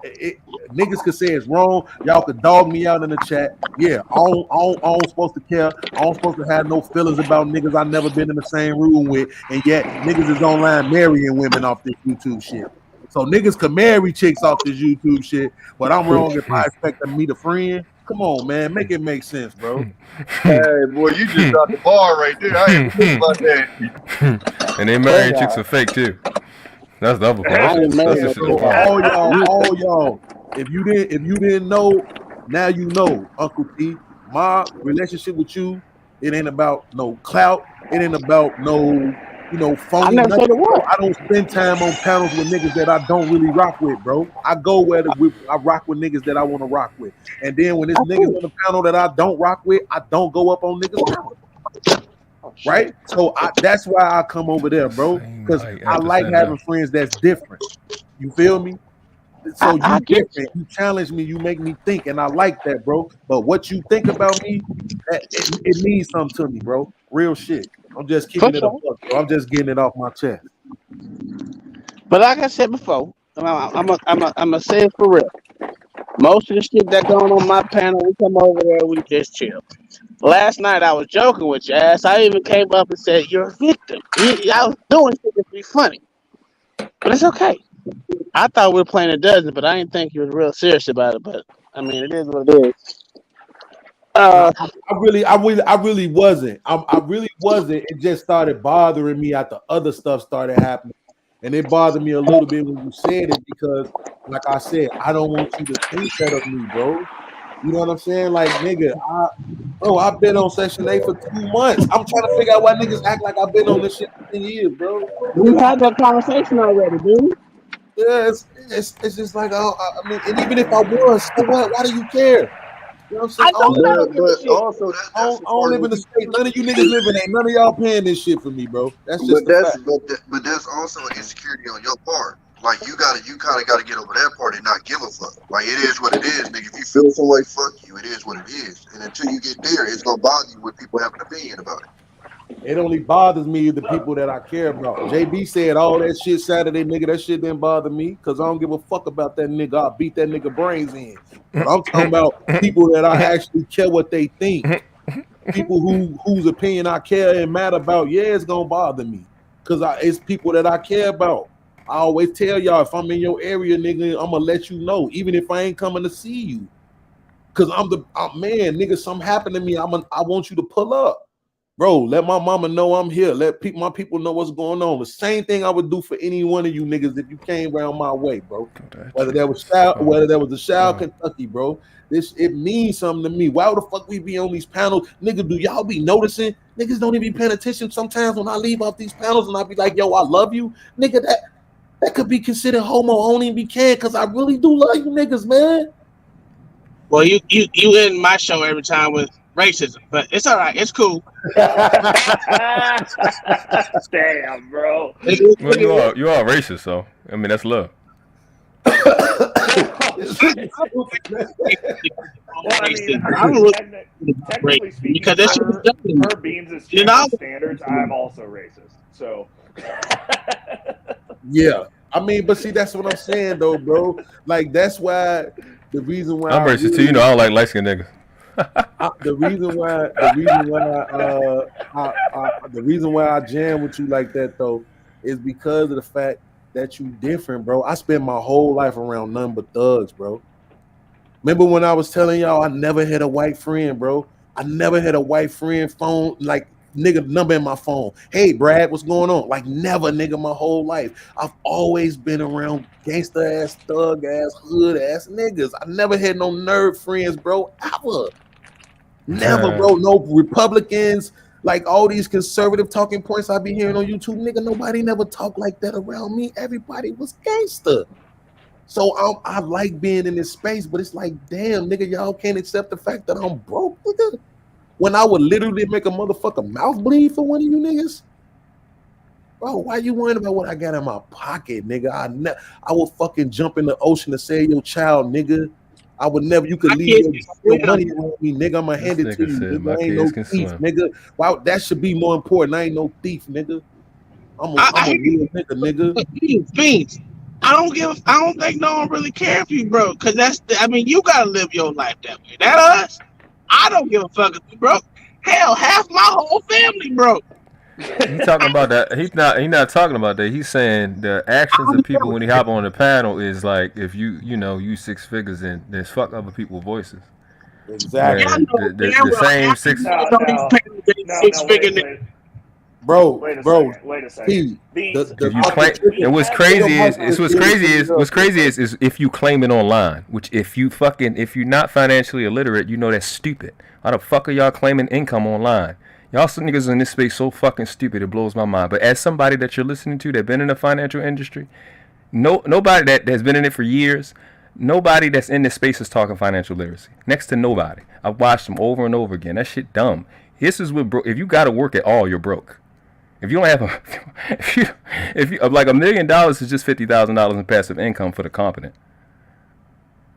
niggas could say it's wrong. Y'all could dog me out in the chat. Yeah, I don't supposed to care. I don't supposed to have no feelings about niggas I never been in the same room with. And yet niggas is online marrying women off this YouTube shit. So niggas can marry chicks off this YouTube shit, but I'm wrong if I expect them to meet a friend. Come on, man, make it make sense, bro. Hey, boy, you just got the bar right there. I ain't think about that. And they marrying chicks are fake too. That's the other part. All y'all. If you didn't know, now you know, Uncle T. My relationship with you, it ain't about no clout. It ain't about no. Phony. I don't spend time on panels with niggas that I don't really rock with, bro. I go where I rock with niggas that I want to rock with. And then when there's niggas on the panel that I don't rock with, I don't go up on niggas' panel. Right? So that's why I come over there, bro. Because I like having friends that's different. You feel me? So you different. You challenge me. You make me think. And I like that, bro. But what you think about me, it means something to me, bro. Real shit. I'm just keeping it up. I'm just getting it off my chest. But like I said before, I'm gonna say it for real. Most of the shit that going on my panel, we come over there, we just chill. Last night I was joking with your ass. I even came up and said, "You're a victim." I was doing shit to be funny, but it's okay. I thought we were playing a dozen, but I didn't think you was real serious about it. But I mean, it is what it is. I really wasn't. I really wasn't. It just started bothering me after other stuff started happening. And it bothered me a little bit when you said it because, like I said, I don't want you to think that of me, bro. You know what I'm saying? Like, nigga, I've been on Section 8 for 2 months. I'm trying to figure out why niggas act like I've been on this shit for 10 years, bro. We had that conversation already, dude. Yeah, it's just like, I mean, and even if I was, so what? Why do you care? You know what I'm saying? I don't live in the state. None of you niggas live in it. None of y'all paying this shit for me, bro. That's just but that's also an insecurity on your part. Like you kind of gotta get over that part and not give a fuck. Like it is what it is, nigga. If you feel some way, fuck you. It is what it is. And until you get there, it's gonna bother you when people have an opinion about it. It only bothers me the people that I care about. JB said all that shit Saturday, nigga. That shit didn't bother me because I don't give a fuck about that nigga. I'll beat that nigga brains in. But I'm talking about people that I actually care what they think. People whose opinion I care and matter about. Yeah, it's gonna bother me because it's people that I care about. I always tell y'all if I'm in your area, nigga, I'm gonna let you know, even if I ain't coming to see you. Cause man, nigga, something happened to me. I want you to pull up. Bro, let my mama know I'm here. Let my people know what's going on. The same thing I would do for any one of you niggas if you came around my way, bro. Whether that was the South Kentucky, bro. It means something to me. Why the fuck we be on these panels? Nigga, do y'all be noticing? Niggas don't even be paying attention sometimes when I leave off these panels and I be like, yo, I love you. Nigga, that could be considered homo. I don't even be caring because I really do love you niggas, man. Well, you in my show every time with racism, but it's all right. It's cool. Damn, bro. Well, you are racist, so I mean that's love. Technically speaking, because per Beans' standards, I'm also racist. So yeah, I mean, but see, that's what I'm saying, though, bro. Like that's why the reason why I'm racist too. You know, I don't like light skinned niggas. The reason why I jam with you like that though is because of the fact that you different, bro. I spent my whole life around none but thugs, bro. Remember when I was telling y'all I never had a white friend, bro? I never had a white friend phone, like nigga number in my phone. Hey, Brad, what's going on? Like never, nigga, my whole life. I've always been around gangster ass, thug ass, hood ass niggas. I never had no nerd friends, bro, ever. Never, bro. No Republicans, like all these conservative talking points I be hearing on YouTube, nigga. Nobody never talked like that around me. Everybody was gangster. So I like being in this space, but it's like, damn, nigga, y'all can't accept the fact that I'm broke, nigga. When I would literally make a motherfucker mouth bleed for one of you niggas, bro. Why you worrying about what I got in my pocket, nigga? I would fucking jump in the ocean to save your child, nigga. I would never. You could leave your money around me, nigga. I'ma hand it to you. Nigga. I ain't no thief, nigga. Wow, that should be more important. I ain't no thief, nigga. I'm a real nigga. Beans. I don't think no one really care if you broke, cause you gotta live your life that way. That us. I don't give a fuck if you broke. Hell, half my whole family broke. He's talking about that. He's not talking about that. He's saying the actions of people when he hop on the panel is like if you six figures and there's fuck other people's voices. Exactly. The same six. Bro, wait a second. What's crazy is if you claim it online, which if you're not financially illiterate, you know that's stupid. Why the fuck are y'all claiming income online? Y'all some niggas in this space so fucking stupid, it blows my mind. But as somebody that you're listening to that been in the financial industry, nobody that has been in it for years, nobody that's in this space is talking financial literacy. Next to nobody. I've watched them over and over again. That shit dumb. This is what if you got to work at all, you're broke. If you don't have if you like $1 million is just $50,000 in passive income for the competent.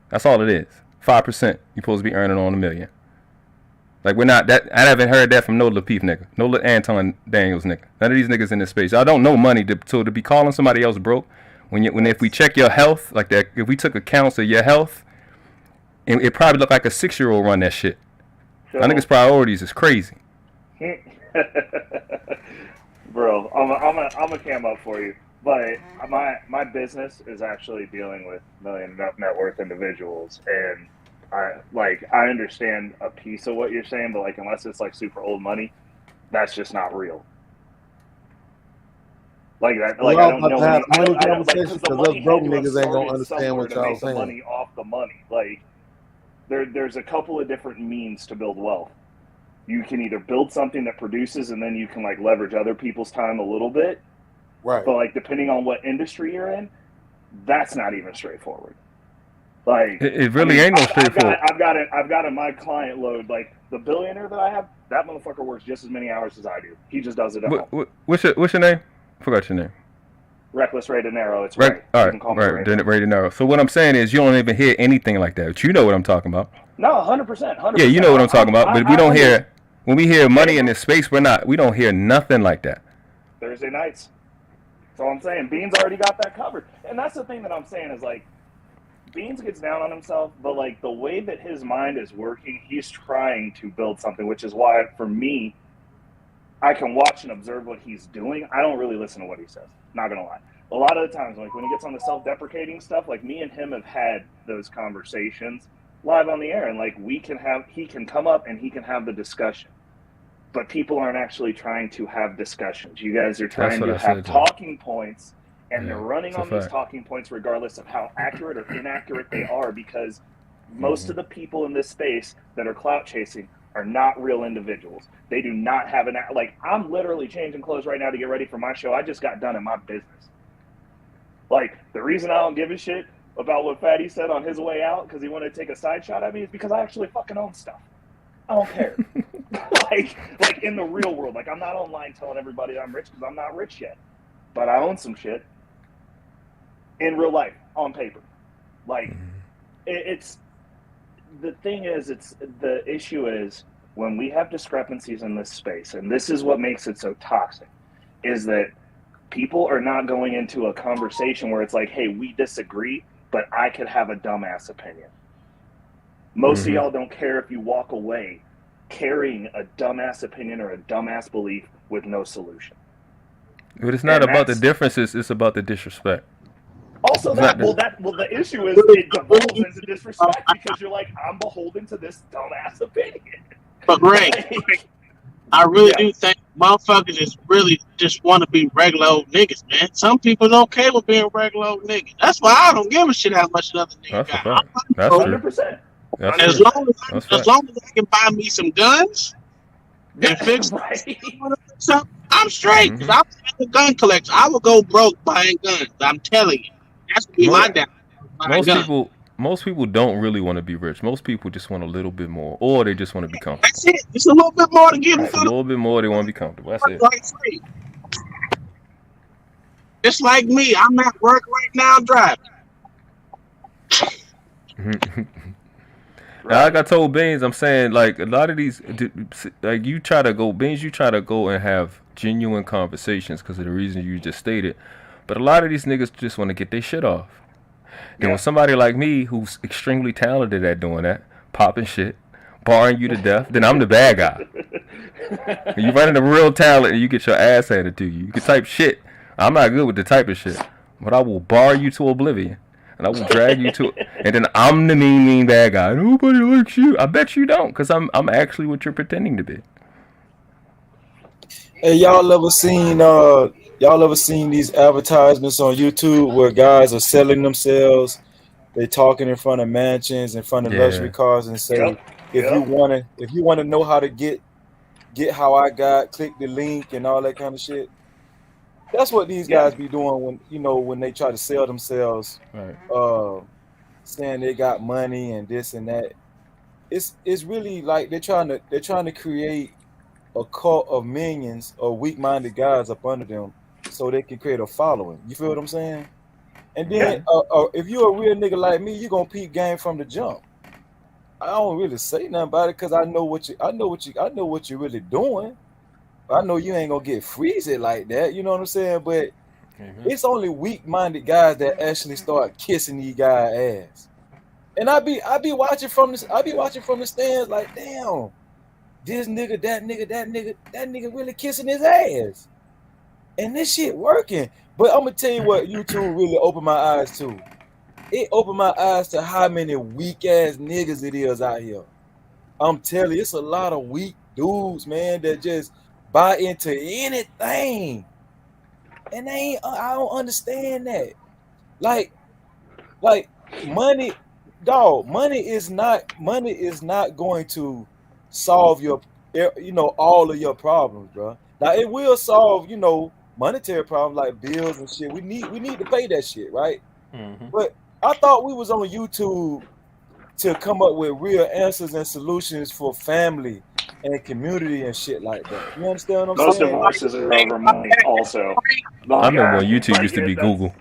That's all it is. 5% you're supposed to be earning on $1 million. Like we're not that. I haven't heard that from no Lil Peep nigga, no Lil Anton Daniels nigga. None of these niggas in this space. I don't know money to be calling somebody else broke. When if we check your health like that, if we took accounts of your health, and it probably look like a 6-year-old run that shit. So, I think his priorities is crazy. Bro, I'm a cam up for you. But my business is actually dealing with million net worth individuals, and I understand a piece of what you're saying, but like unless it's like super old money, that's just not real. Like that, like I don't know. Money conversations because because us broke niggas ain't gonna understand what y'all saying. Money off the money, like there's a couple of different means to build wealth. You can either build something that produces, and then you can like leverage other people's time a little bit. Right. But like depending on what industry you're in, that's not even straightforward. Like it really ain't no straightforward. I've got in my client load, like the billionaire that I have, that motherfucker works just as many hours as I do. He just does it at home. What's your name? Forgot your name. Reckless Ray De Niro. It's Ray. All right, Ray De Niro. So what I'm saying is you don't even hear anything like that. But you know what I'm talking about. No, 100%. Yeah, you know what I'm talking about. But we don't hear when we hear money in this space. We don't hear nothing like that. Thursday nights. That's all I'm saying. Beans already got that covered. And that's the thing that I'm saying is like Beans gets down on himself, but like the way that his mind is working, he's trying to build something, which is why for me, I can watch and observe what he's doing. I don't really listen to what he says. Not gonna lie. A lot of the times, like when he gets on the self-deprecating stuff, like me and him have had those conversations live on the air, and like he can come up and he can have the discussion. But people aren't actually trying to have discussions. You guys are trying to have talking points, and they're running on these talking points regardless of how accurate or inaccurate they are, because most of the people in this space that are clout chasing are not real individuals. They do not have like I'm literally changing clothes right now to get ready for my show. I just got done in my business. Like the reason I don't give a shit about what Fatty said on his way out because he wanted to take a side shot at me is because I actually fucking own stuff. I don't care. like in the real world, like I'm not online telling everybody I'm rich because I'm not rich yet, but I own some shit in real life on paper. Like it's the thing is, it's the issue is when we have discrepancies in this space, and this is what makes it so toxic, is that people are not going into a conversation where it's like, hey, we disagree, but I could have a dumbass opinion. Most of y'all don't care if you walk away carrying a dumbass opinion or a dumbass belief with no solution. But it's not about the differences, it's about the disrespect. Also the issue is it devolves into disrespect because you're like, I'm beholden to this dumbass opinion. But Ray, I really do think motherfuckers just want to be regular old niggas, man. Some people okay with being regular old niggas. That's why I don't give a shit how much another nigga got. That's 100%. As long as I can buy me some guns and fix something, I'm straight. Cause I'm a gun collector. I will go broke buying guns. I'm telling you, that's gonna be my down. Most people don't really want to be rich. Most people just want a little bit more, or they just want to be comfortable. That's it. Just a little bit more to give them. A little bit more, they want to be comfortable. That's it. Just like me, I'm at work right now driving. Like I told Beans, I'm saying like a lot of these, like you try to go and have genuine conversations because of the reason you just stated. But a lot of these niggas just want to get their shit off. And when somebody like me, who's extremely talented at doing that, popping shit, barring you to death, then I'm the bad guy. You run into real talent and you get your ass handed to you. You can type shit. I'm not good with the type of shit, but I will bar you to oblivion. And I will drag you to it. And then I'm the mean bad guy. Nobody likes you. I bet you don't, because I'm actually what you're pretending to be. Hey, y'all ever seen these advertisements on YouTube where guys are selling themselves? They talking in front of mansions, in front of luxury cars, and say, if you wanna know how to get how I got, click the link and all that kind of shit. That's what these guys be doing when they try to sell themselves, saying they got money and this and that. It's really like they're trying to create a cult of minions or weak-minded guys up under them so they can create a following. You feel what I'm saying? And then if you're a real nigga like me, you're gonna peep game from the jump. I don't really say nothing about it because I know what you're really doing. I know you ain't gonna get freezy like that, you know what I'm saying? But it's only weak-minded guys that actually start kissing these guys' ass. And I be watching from this. I be watching from the stands like, damn, this nigga, that nigga really kissing his ass, and this shit working. But I'm gonna tell you what YouTube really opened my eyes to. It opened my eyes to how many weak ass niggas it is out here. I'm telling you, it's a lot of weak dudes, man, that just buy into anything, and they ain't. I don't understand that. Like money, dog. Money is not going to solve your, all of your problems, bro. Now it will solve, monetary problems like bills and shit. We need to pay that shit, right? Mm-hmm. But I thought we was on YouTube to come up with real answers and solutions for family and community and shit like that. You understand what I'm Most saying? divorces are over money, also. I remember when YouTube used to be Google.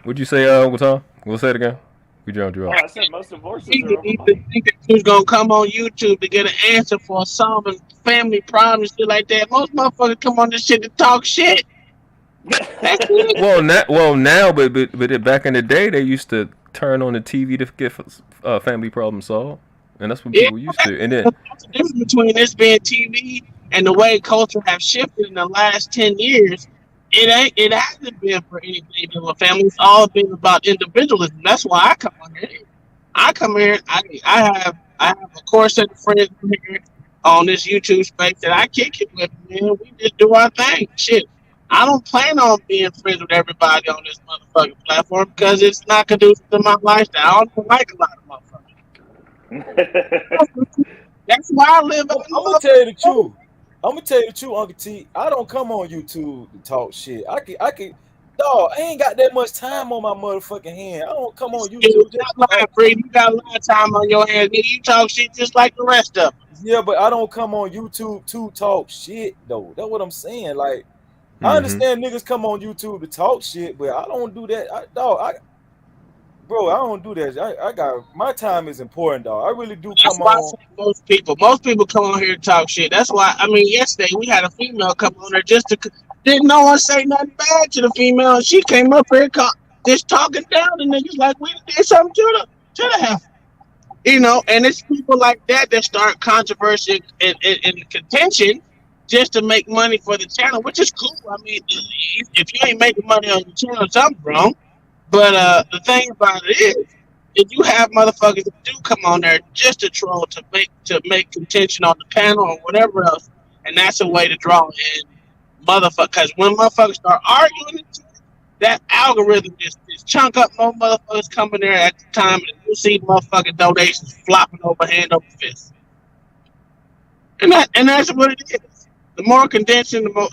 What'd you say, Tom? We'll say it again. We dropped you Oh, off. I said most divorces You are over need money. to think that you're gonna come on YouTube to get an answer for solving family problems, shit like that. Most motherfuckers come on this shit to talk shit. That's it. Now, but back in the day, they used to turn on the TV to get family problems solved, and that's what people used to. And then That's the difference between this being TV and the way culture have shifted in the last 10 years. It hasn't been for anything to a family. It's all been about individualism. That's why I come on here. I have a core set of friends here on this YouTube space that I kick it with, man. We just do our thing. Shit. I don't plan on being friends with everybody on this motherfucking platform because it's not conducive to my lifestyle. I don't even like a lot of motherfuckers. That's why I live. I'm gonna tell you the truth. Uncle T. I don't come on YouTube to talk shit. I can, dog. I ain't got that much time on my motherfucking hand. I don't come on YouTube. You got a lot of time on your hands. You talk shit just like the rest of them. Yeah, but I don't come on YouTube to talk shit though. That's what I'm saying. Like, I understand niggas come on YouTube to talk shit, but I don't do that. I don't do that. I got my time is important, dog. I really do come That's why on. I say most people come on here to talk shit. That's why, yesterday we had a female come on there didn't no one say nothing bad to the female. She came up here just talking down the niggas like we did something to the heifer. And it's people like that start controversy and contention just to make money for the channel, which is cool. If you ain't making money on your channel, something wrong. But the thing about it is, if you have motherfuckers that do come on there just to troll, to make contention on the panel or whatever else, and that's a way to draw in motherfuckers. Because when motherfuckers start arguing, that algorithm just chunk up more motherfuckers coming there at the time, and you see motherfucking donations flopping over hand over fist. And that's what it is. The more contention, the more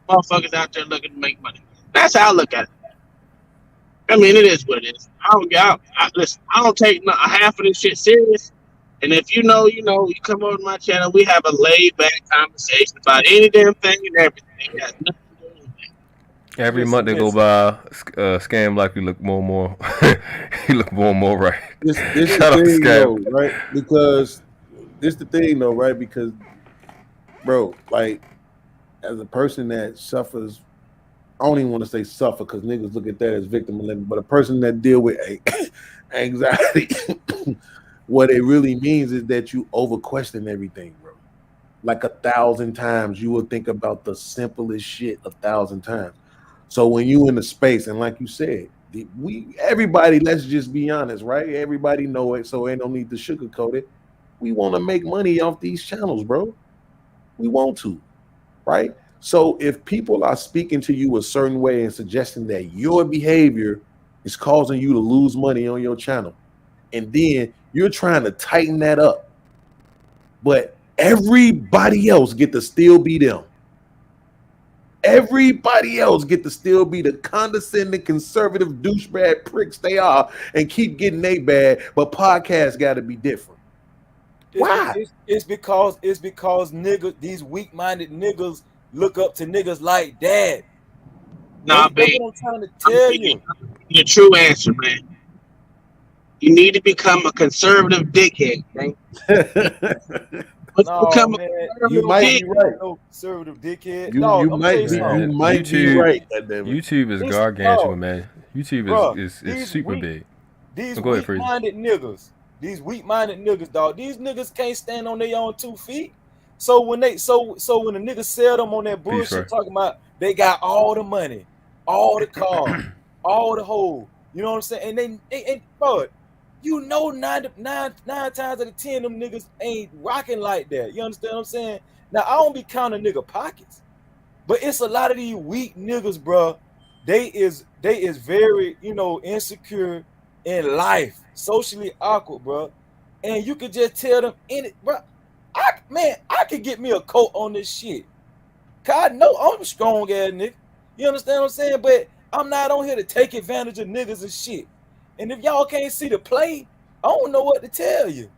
motherfuckers out there looking to make money. That's how I look at it. It is what it is. Listen, I don't take half of this shit serious. And if you come over to my channel, we have a laid back conversation about any damn thing and everything. It has nothing to do with it. every month they go by, Scam like you look more and more. You look more and more right. This the thing, though, right? Because this the thing, though, right? Because, bro, like, as a person that suffers, I don't even want to say suffer because niggas look at that as victim of living, but a person that deal with anxiety, what it really means is that you over question everything, bro. Like 1,000 times, you will think about the simplest shit 1,000 times. So when you in the space, and like you said, everybody, let's just be honest, right? Everybody know it, so ain't no need to sugarcoat it. We want to make money off these channels, bro. We want to, right? So if people are speaking to you a certain way and suggesting that your behavior is causing you to lose money on your channel, and then you're trying to tighten that up, but everybody else get to still be them. Everybody else get to still be the condescending, conservative, douchebag pricks they are and keep getting they bad, but podcasts got to be different. Why? It's because niggas, these weak-minded niggas look up to niggas like that. Nah, that's babe. what I'm trying to tell you. The true answer, man. You need to become a conservative dickhead, man. No, man, you might be right. No conservative dickhead. You might be right. YouTube is gargantuan, man. YouTube is super big. Go ahead, Freeze. These weak-minded niggas, dog. These niggas can't stand on their own 2 feet. So when when a nigga sell them on that bullshit, talking about they got all the money, all the cars, all the hoes, you know what I'm saying? And they bro, you know, 9 times out of 10 them niggas ain't rocking like that. You understand what I'm saying? Now I don't be counting nigga pockets, but it's a lot of these weak niggas, bro. They is very, you know, insecure in life, socially awkward, bro. And you could just tell them in it, bro. I could get me a coat on this shit. Cause I know I'm a strong ass nigga. You understand what I'm saying? But I'm not on here to take advantage of niggas and shit. And if y'all can't see the play, I don't know what to tell you.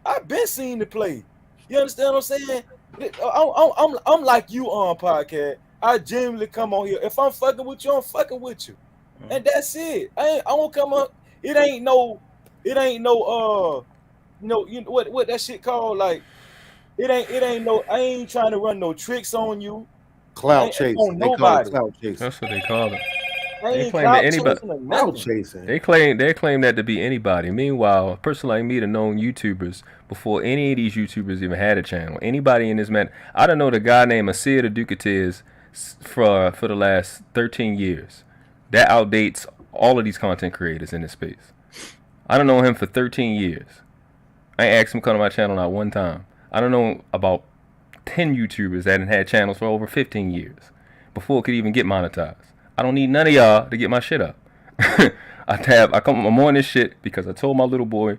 I've been seeing the play. You understand what I'm saying? I'm like you on podcast. I genuinely come on here. If I'm fucking with you, I'm fucking with you. And that's it. I won't come up. It ain't no you know what that shit called, like it ain't no, I ain't trying to run no tricks on you. Clout chasing. On nobody. Clout chasing. That's what they call it. They claim that anybody. Clout chasing. They claim that to be anybody. Meanwhile, a person like me, the known YouTubers before any of these YouTubers even had a channel. Anybody in this man, I don't know the guy named Asir the Ducatiz for the last 13 years. That outdates all of these content creators in this space. I don't know him for 13 years. I ain't asked him to come to my channel not one time. I don't know about 10 YouTubers that had channels for over 15 years before it could even get monetized. I don't need none of y'all to get my shit up. I'm on this shit because I told my little boy,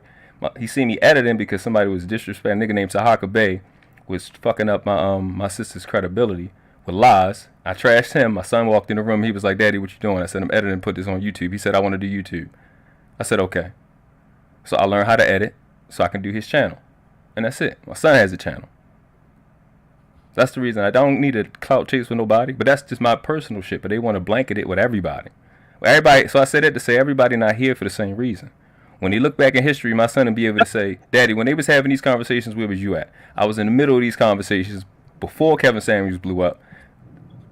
he seen me editing because somebody was disrespecting. A nigga named Sahaka Bay was fucking up my sister's credibility with lies. I trashed him. My son walked in the room. He was like, "Daddy, what you doing?" I said, "I'm editing, put this on YouTube." He said, "I want to do YouTube." I said, "Okay." So I learned how to edit so I can do his channel. And that's it. My son has a channel. That's the reason I don't need a clout chase with nobody, but that's just my personal shit. But they want to blanket it with everybody. So I said that to say everybody not here for the same reason. When they look back in history, my son will be able to say, "Daddy, when they was having these conversations, where was you at?" I was in the middle of these conversations before Kevin Samuels blew up,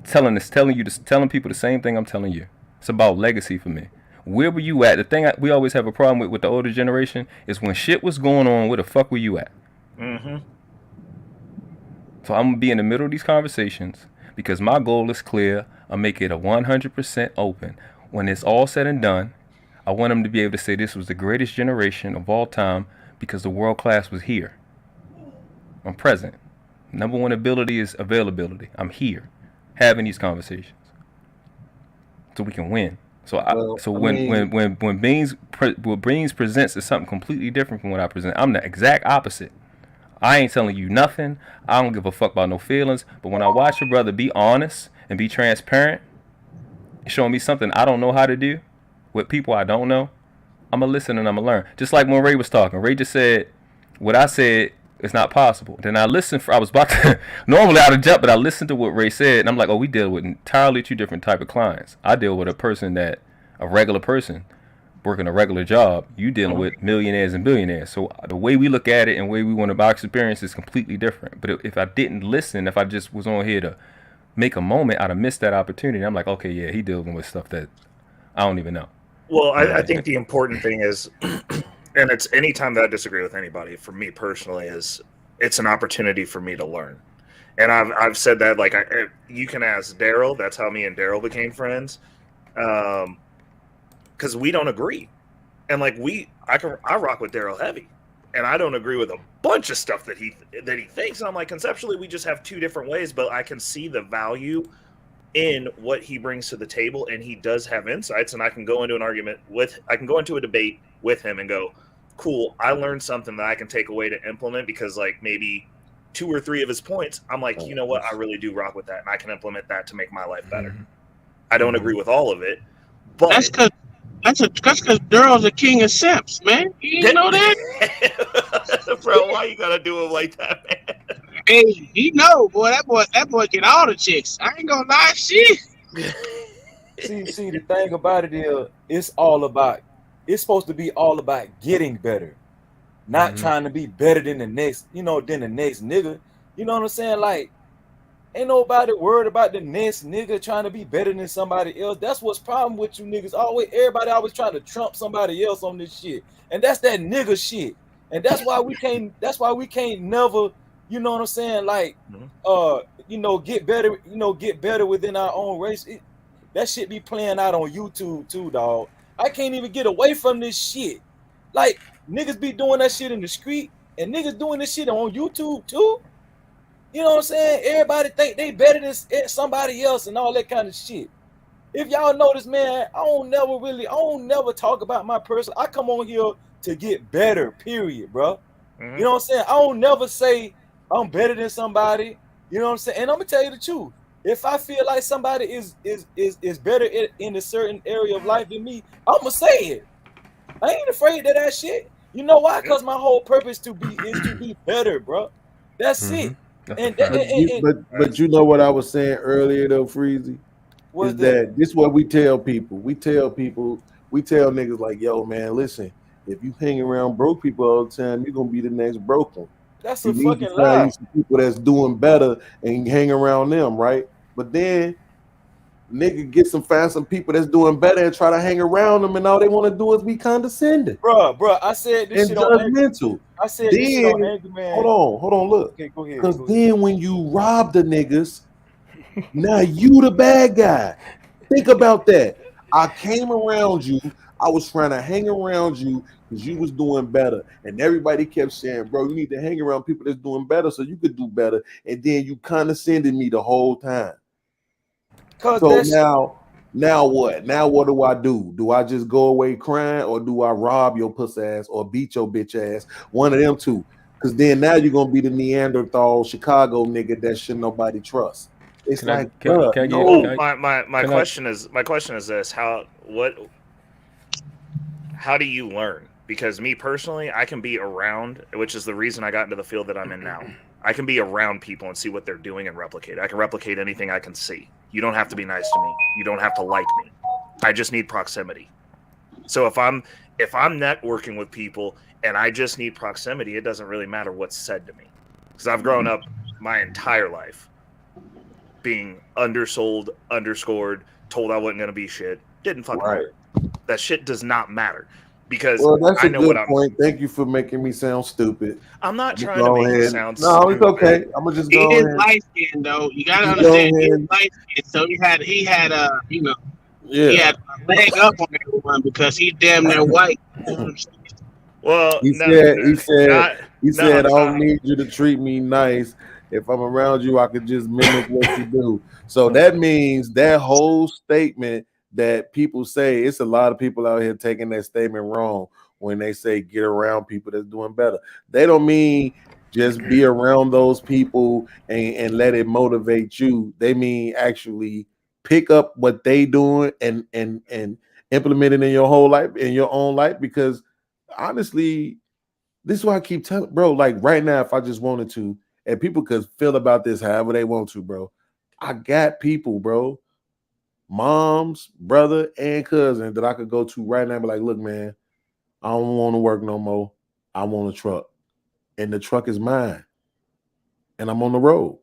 telling people the same thing I'm telling you. It's about legacy for me. Where were you at? The thing we always have a problem with the older generation is when shit was going on, where the fuck were you at? Mm-hmm. So I'm going to be in the middle of these conversations because my goal is clear. I'll make it a 100% open. When it's all said and done, I want them to be able to say this was the greatest generation of all time because the world class was here. I'm present. Number one ability is availability. I'm here having these conversations so we can win. When Beans presents is something completely different from what I present. I'm the exact opposite. I ain't telling you nothing. I don't give a fuck about no feelings. But when I watch a brother be honest and be transparent, showing me something I don't know how to do with people I don't know, I'm going to listen and I'm going to learn. Just like when Ray was talking. Ray just said, what I said is not possible. Then I listened I was about to, normally I'd have jumped, but I listened to what Ray said. And I'm like, oh, we deal with entirely two different type of clients. I deal with a regular person working a regular job. You dealing with millionaires and billionaires. So the way we look at it and the way we want to buy experience is completely different. But if I didn't listen, if I just was on here to make a moment, I'd have missed that opportunity. I'm like, okay, yeah, he dealing with stuff that I don't even know. Well, I think the important thing is, and it's anytime that I disagree with anybody, for me personally, is it's an opportunity for me to learn. And I've said that, like, you can ask Daryl. That's how me and Daryl became friends. Because we don't agree, and like I rock with Daryl heavy, and I don't agree with a bunch of stuff that he thinks. And I'm like, conceptually, we just have two different ways, but I can see the value in what he brings to the table, and he does have insights. And I can go into a debate with him and go, cool, I learned something that I can take away to implement, because like maybe 2 or 3 of his points, I'm like, you know what, I really do rock with that, and I can implement that to make my life better. I don't agree with all of it, but that's because Daryl's a king of simps, man. You didn't know that? Bro, why you gotta do him like that, man? Hey, you know, boy, that boy get all the chicks. I ain't gonna lie, shit. See, the thing about it is, it's supposed to be all about getting better, not trying to be better than the next, than the next nigga. You know what I'm saying? Like, Ain't nobody worried about the next nigga trying to be better than somebody else. That's what's problem with you niggas. Everybody always trying to trump somebody else on this shit. And that's that nigga shit. And that's why we can't never, you know what I'm saying? Like, get better within our own race. That shit be playing out on YouTube too, dog. I can't even get away from this shit. Like, niggas be doing that shit in the street, and niggas doing this shit on YouTube too. You know what I'm saying? Everybody think they better than somebody else and all that kind of shit. If y'all notice, man, I don't never talk about my person. I come on here to get better, period, bro. You know what I'm saying? I don't never say I'm better than somebody. You know what I'm saying? And I'm gonna tell you the truth. If I feel like somebody is better in a certain area of life than me, I'm gonna say it. I ain't afraid of that shit. You know why? Because my whole purpose is to be better, bro. That's it. But you know what I was saying earlier though, Freezy, is that this is what we tell people. We tell niggas like, yo, man, listen, if you hang around broke people all the time, you're gonna be the next broke one. That's a fucking lie. Some people that's doing better and hang around them, right? But then nigga find some people that's doing better and try to hang around them, and all they want to do is be condescending. Bro, I said this shit judgmental. I said this shit on Angry Man. Hold on, look. Okay, go ahead. Because then when you rob the niggas, now you the bad guy. Think about that. I came around you. I was trying to hang around you because you was doing better. And everybody kept saying, bro, you need to hang around people that's doing better so you could do better. And then you condescended me the whole time. So now what? Now what do I do? Do I just go away crying, or do I rob your pussy ass or beat your bitch ass? One of them two. Because then now you're gonna be the Neanderthal Chicago nigga that should nobody trust. It's my question is this: how do you learn? Because me personally, I can be around, which is the reason I got into the field that I'm in now. I can be around people and see what they're doing and replicate. I can replicate anything I can see. You don't have to be nice to me. You don't have to like me. I just need proximity. So if I'm networking with people and I just need proximity, it doesn't really matter what's said to me. Because I've grown up my entire life being undersold, underscored, told I wasn't going to be shit. Didn't fucking matter. That shit does not matter. Because that's Thank you for making me sound stupid. I'm not trying to make you sound stupid. No, it's okay. I'm gonna just go ahead. He is light skinned though. You gotta understand he is light skinned. So he had he had a leg up on everyone because he's damn near white. Well, he said I don't need you to treat me nice. If I'm around you, I could just mimic what you do. So that means that whole statement that people say, it's a lot of people out here taking that statement wrong when they say get around people that's doing better. They don't mean just be around those people and let it motivate you. They mean actually pick up what they doing and implement it in your whole life, in your own life. Because honestly, this is why I keep telling, bro, like right now, if I just wanted to, and people could feel about this however they want to, bro. I got people, bro, moms, brother, and cousin that I could go to right now and be like, look, man, I don't want to work no more. I want a truck. And the truck is mine. And I'm on the road.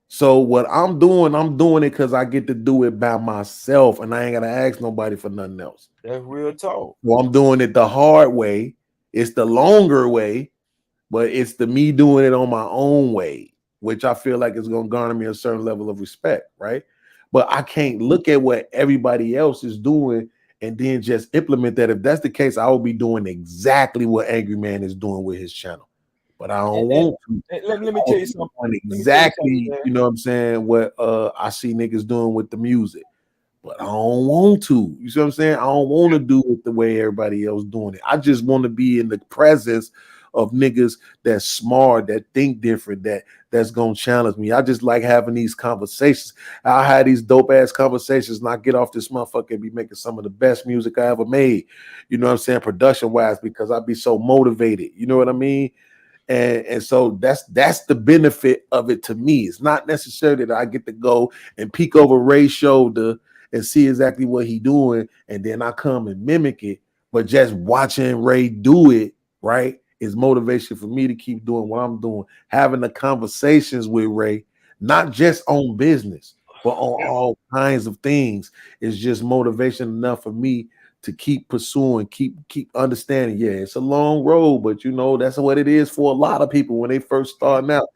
So what I'm doing it because I get to do it by myself and I ain't gotta ask nobody for nothing else. That's real talk. Well, I'm doing it the hard way. It's the longer way, but it's the me doing it on my own way, which I feel like is gonna garner me a certain level of respect, right? But I can't look at what everybody else is doing and then just implement that. If that's the case, I will be doing exactly what Angry Man is doing with his channel. But I don't want to. Let me tell you something. Exactly, you know what I'm saying? What I see niggas doing with the music. But I don't want to. You see what I'm saying? I don't want to do it the way everybody else doing it. I just want to be in the presence of niggas that's smart, that think different, that's gonna challenge me. I just like having these conversations. I had these dope ass conversations and I get off this motherfucker and be making some of the best music I ever made. You know what I'm saying? Production wise, because I be so motivated. You know what I mean? And so that's the benefit of it to me. It's not necessarily that I get to go and peek over Ray's shoulder and see exactly what he doing, and then I come and mimic it. But just watching Ray do it, right, is motivation for me to keep doing what I'm doing. Having the conversations with Ray not just on business, but on all kinds of things. It's just motivation enough for me to keep pursuing, keep understanding. Yeah, it's a long road, but you know that's what it is for a lot of people when they first starting out.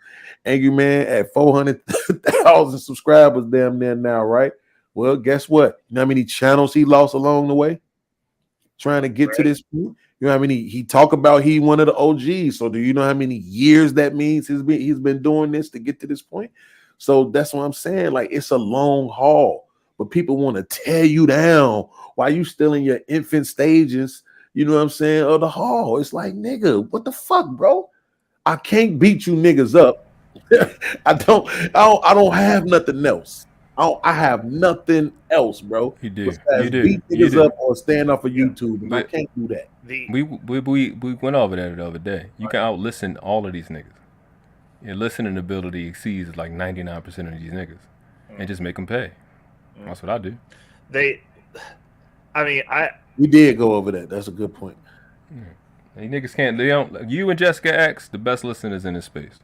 Angry Man at 400,000 subscribers damn near now, right? Well, guess what? You know how many channels he lost along the way trying to get to this point? You know how many he talk about he one of the OGs. So do you know how many years that means he's been doing this to get to this point? So that's what I'm saying. Like, it's a long haul, but people want to tear you down while you still in your infant stages, you know what I'm saying, of the haul. It's like, nigga, what the fuck, bro? I can't beat you niggas up. I don't have nothing else. I have nothing else, bro. You do. Beat niggas up or stand off of YouTube. And I can't do that. We went over that the other day. You can out listen all of these niggas. Your listening ability exceeds like 99% of these niggas, and just make them pay. That's what I do. We did go over that. That's a good point. Yeah. These niggas can't. They don't. You and Jessica X, the best listeners in this space.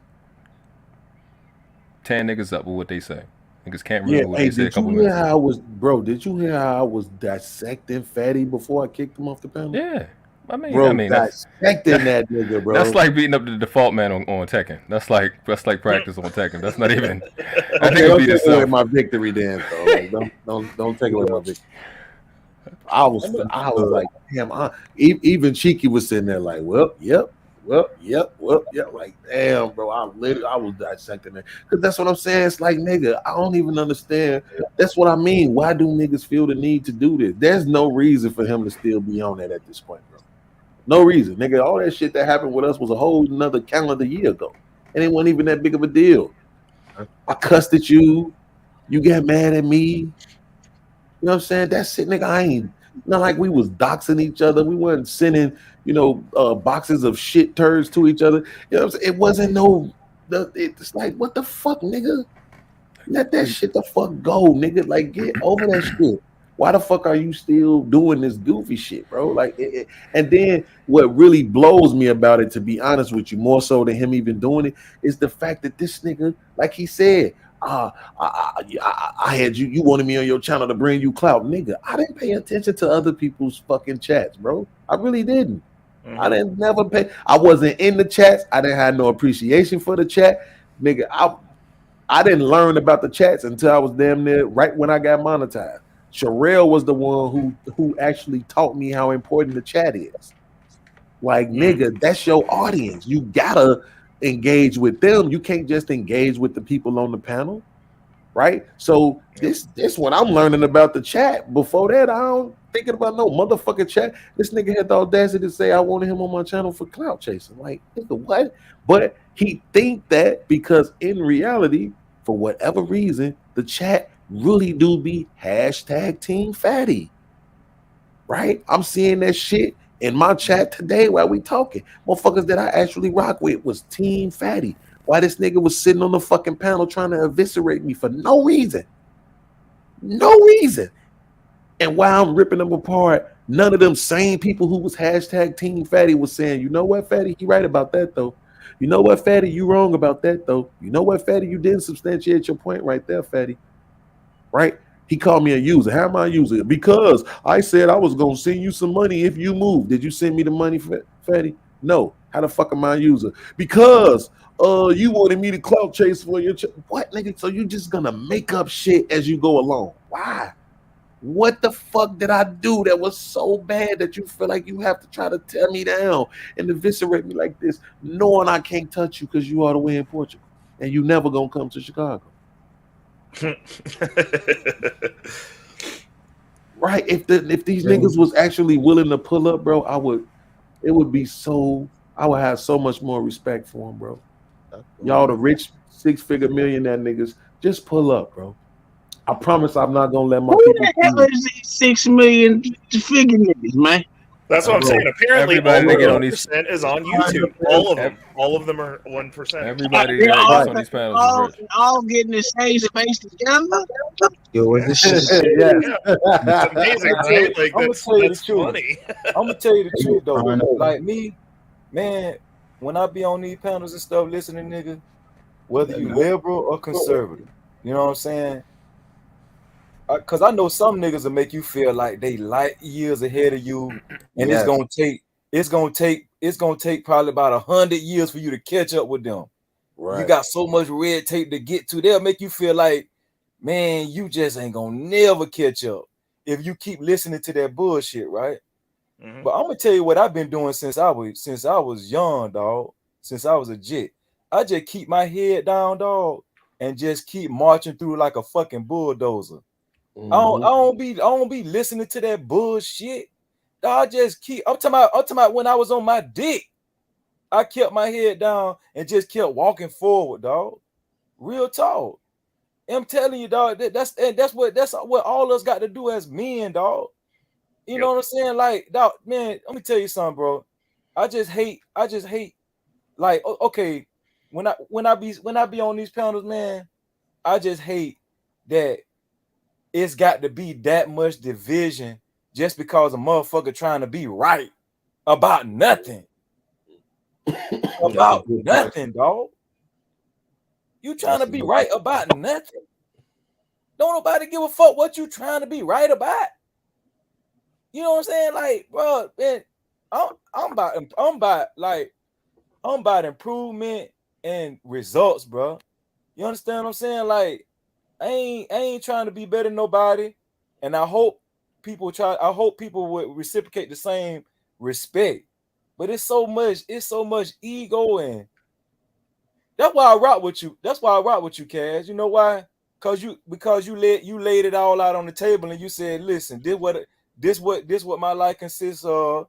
10 niggas up with what they say. Niggas can't remember what they said a couple minutes ago. Did you hear how I was dissecting Fatty before I kicked him off the panel? Yeah. I mean, dissecting that nigga, bro. That's like beating up the default man on Tekken. That's like practice on Tekken. That's not even. I think don't take away my victory, then. Like, don't take away my victory. I was like, damn. Even Cheeky was sitting there like, yep. Like, damn, bro. I was dissecting that because that's what I'm saying. It's like, nigga, I don't even understand. That's what I mean. Why do niggas feel the need to do this? There's no reason for him to still be on that at this point, bro. No reason, nigga. All that shit that happened with us was a whole another calendar year ago, and it wasn't even that big of a deal. I cussed at you. You got mad at me. You know what I'm saying? That's it, nigga. I ain't not like we was doxing each other. We wasn't sending, boxes of shit turds to each other. You know what I'm saying? It wasn't no. It's like, what the fuck, nigga? Let that shit the fuck go, nigga. Like, get over that shit. Why the fuck are you still doing this goofy shit, bro? Like, and then what really blows me about it, to be honest with you, more so than him even doing it, is the fact that this nigga, like he said, I had you wanted me on your channel to bring you clout, nigga. I didn't pay attention to other people's fucking chats, bro. I really didn't. I didn't never pay. I wasn't in the chats. I didn't have no appreciation for the chat, nigga. I didn't learn about the chats until I was damn near right when I got monetized. Sherelle was the one who actually taught me how important the chat is. Like, nigga, that's your audience. You gotta engage with them. You can't just engage with the people on the panel, right? So this what I'm learning about the chat. Before that, I don't thinking about no motherfucking chat. This nigga had the audacity to say I wanted him on my channel for clout chasing. Like, nigga, what? But he think that because in reality, for whatever reason, the chat really do be hashtag Team Fatty, right? I'm seeing that shit in my chat today while we talking. Motherfuckers that I actually rock with was Team Fatty. Why this nigga was sitting on the fucking panel trying to eviscerate me for no reason. No reason. And while I'm ripping them apart, none of them same people who was hashtag Team Fatty was saying, you know what, Fatty, he right about that though. You know what, Fatty, you wrong about that though. You know what, Fatty, you didn't substantiate your point right there, Fatty. Right? He called me a user. How am I a user? Because I said I was going to send you some money if you move. Did you send me the money, Fatty? No. How the fuck am I a user? Because you wanted me to clout chase for your what, nigga? So you just going to make up shit as you go along. Why? What the fuck did I do that was so bad that you feel like you have to try to tear me down and eviscerate me like this, knowing I can't touch you because you are the way in Portugal and you never going to come to Chicago? Right, if these niggas was actually willing to pull up, bro, I would have so much more respect for them, bro. Y'all the rich 6-figure millionaire niggas, just pull up, bro. I promise I'm not gonna let my people. Who the hell is these 6 million figure niggas, man? That's what I'm saying. Apparently, everybody all 1% is on YouTube. All of them. All of them are 1%. Everybody that gets on these panels is rich. All getting the same space together. Yo, this shit is It's amazing, right? Like, I'm gonna tell you the that's truth. funny. I'm gonna tell you the truth though. Like me, man, when I be on these panels and stuff listening, nigga, whether you liberal or conservative. You know what I'm saying? Because I know some niggas will make you feel like they light years ahead of you, and Yes. it's gonna take probably about 100 years for you to catch up with them. Right. You got so much red tape to get to. They'll make you feel like, man, you just ain't gonna never catch up if you keep listening to that bullshit, right? Mhm. But I'm gonna tell you what I've been doing since I was young, dog. Since I was a jit, I just keep my head down, dog, and just keep marching through like a fucking bulldozer. I don't be listening to that bullshit. Dog, just keep. I'm talking about when I was on my dick. I kept my head down and just kept walking forward, dog. Real talk. I'm telling you, dog. That's what all us got to do as men, dog. You know what I'm saying? Like, dog, man. Let me tell you something, bro. I just hate. Like, okay, when I be on these panels, man, I just hate that it's got to be that much division just because a motherfucker trying to be right about nothing. About nothing, dog. You trying to be right about nothing. Don't nobody give a fuck what you trying to be right about. You know what I'm saying? Like, bro, man, I'm about improvement and results, bro. You understand what I'm saying? Like, I ain't trying to be better than nobody, and I hope people would reciprocate the same respect. But it's so much ego, and that's why I rock with you. That's why I rock with you, Cass. You know why? Because you laid it all out on the table, and you said, listen, this what my life consists of.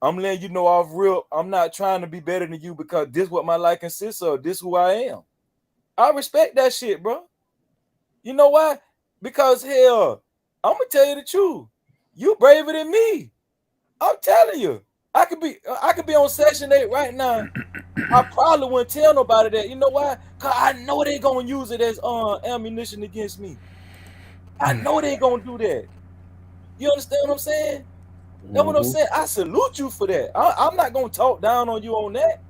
I'm letting you know off real. I'm not trying to be better than you because this what my life consists of. This who I am. I respect that shit, bro. You know why? Because hell, I'm gonna tell you the truth. You braver than me. I'm telling you. I could be on Section 8 right now. I probably wouldn't tell nobody that. You know why? Cause I know they gonna use it as ammunition against me. I know they gonna do that. You understand what I'm saying? That's what I'm saying. I salute you for that. I'm not gonna talk down on you on that.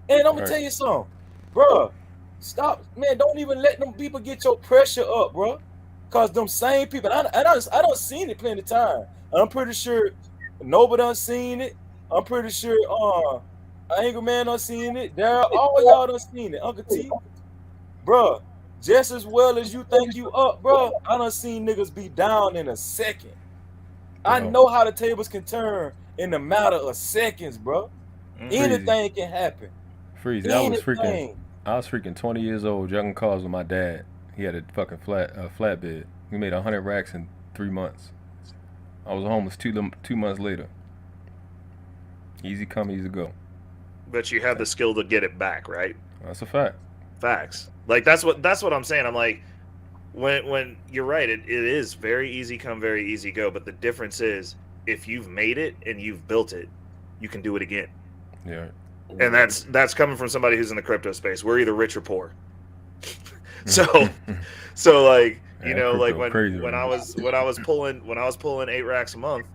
And I'm gonna tell you something, bro. Stop, man. Don't even let them people get your pressure up, bro. Cause them same people. I don't seen it plenty of time. I'm pretty sure nobody done seen it. I'm pretty sure Angry Man done seen it. All y'all done seen it. Uncle T, bro. Just as well as you think you up, bro. I done seen niggas be down in a second. I know how the tables can turn in a matter of seconds, bro. Anything can happen. Freezy, I was freaking 20 years old, juggling cars with my dad. He had a fucking flatbed. We made 100 racks in 3 months. I was homeless 2 months later. Easy come, easy go. But you have the skill to get it back, right? That's a fact. Facts. Like that's what I'm saying. I'm like, when you're right, it is very easy come, very easy go. But the difference is, if you've made it and you've built it, you can do it again. Yeah. And that's coming from somebody who's in the crypto space. We're either rich or poor. so like, you know, like when I was pulling 8 racks a month,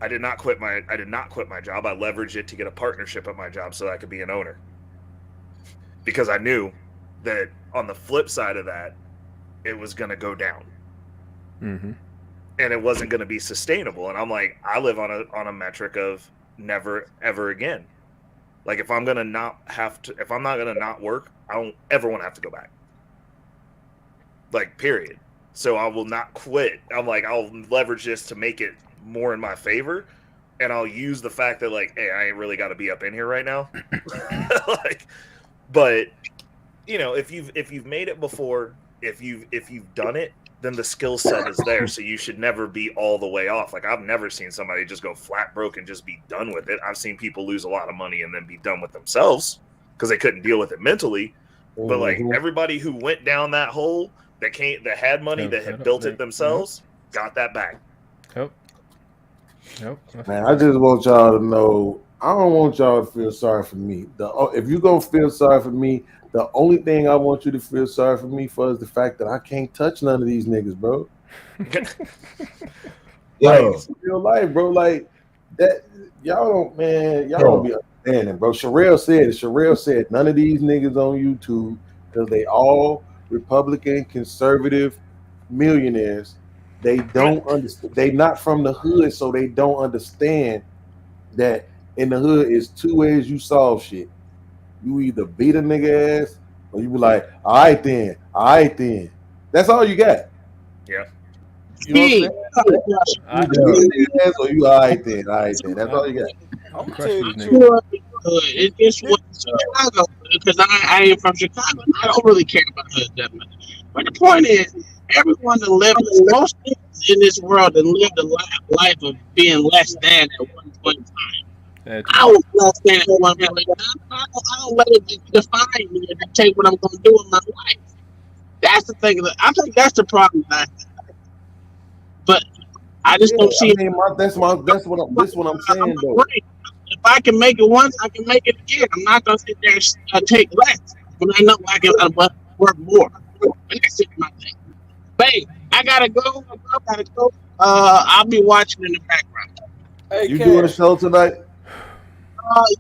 I did not quit my job. I leveraged it to get a partnership at my job so I could be an owner. Because I knew that on the flip side of that, it was going to go down. Mm-hmm. And it wasn't going to be sustainable. And I'm like, I live on a metric of never ever again. Like if I'm not going to not work, I don't ever want to have to go back. Like period. So I will not quit. I'm like, I'll leverage this to make it more in my favor, and I'll use the fact that like, hey, I ain't really got to be up in here right now. Like, but you know, if you've made it before, if you've done it, then the skill set is there. So you should never be all the way off. Like I've never seen somebody just go flat broke and just be done with it. I've seen people lose a lot of money and then be done with themselves because they couldn't deal with it mentally. Mm-hmm. But like everybody who went down that hole that had money, that had built it themselves, got that back. Yep. Man, I just want y'all to know, I don't want y'all to feel sorry for me. If you're going to feel sorry for me, the only thing I want you to feel sorry for me for is the fact that I can't touch none of these niggas, bro. Like, it's real life, bro. Like, that, y'all don't be understanding, bro. Sherelle said none of these niggas on YouTube, because they all Republican, conservative millionaires. They don't understand. They not from the hood, so they don't understand that in the hood is two ways you solve shit. You either beat a nigga ass, or you be like, all right then. That's all you got. Yeah. You know what I'm saying? Or you all right then. That's all you got. I'm gonna tell you the truth. It's what Chicago, because I am from Chicago. I don't really care about hood that much. But the point is, everyone that lives, most niggas in this world that lived a life of being less than at one point in time. I was less than at one point in time. I don't let it define me and dictate what I'm going to do in my life. That's the thing. I think that's the problem that I have. But I just don't see. That's what I'm saying though. If I can make it once, I can make it again. I'm not gonna sit there and take less when I know I can work more. And that's it, my thing. Babe, I gotta go. I'll be watching in the background. Hey, you doing a show tonight?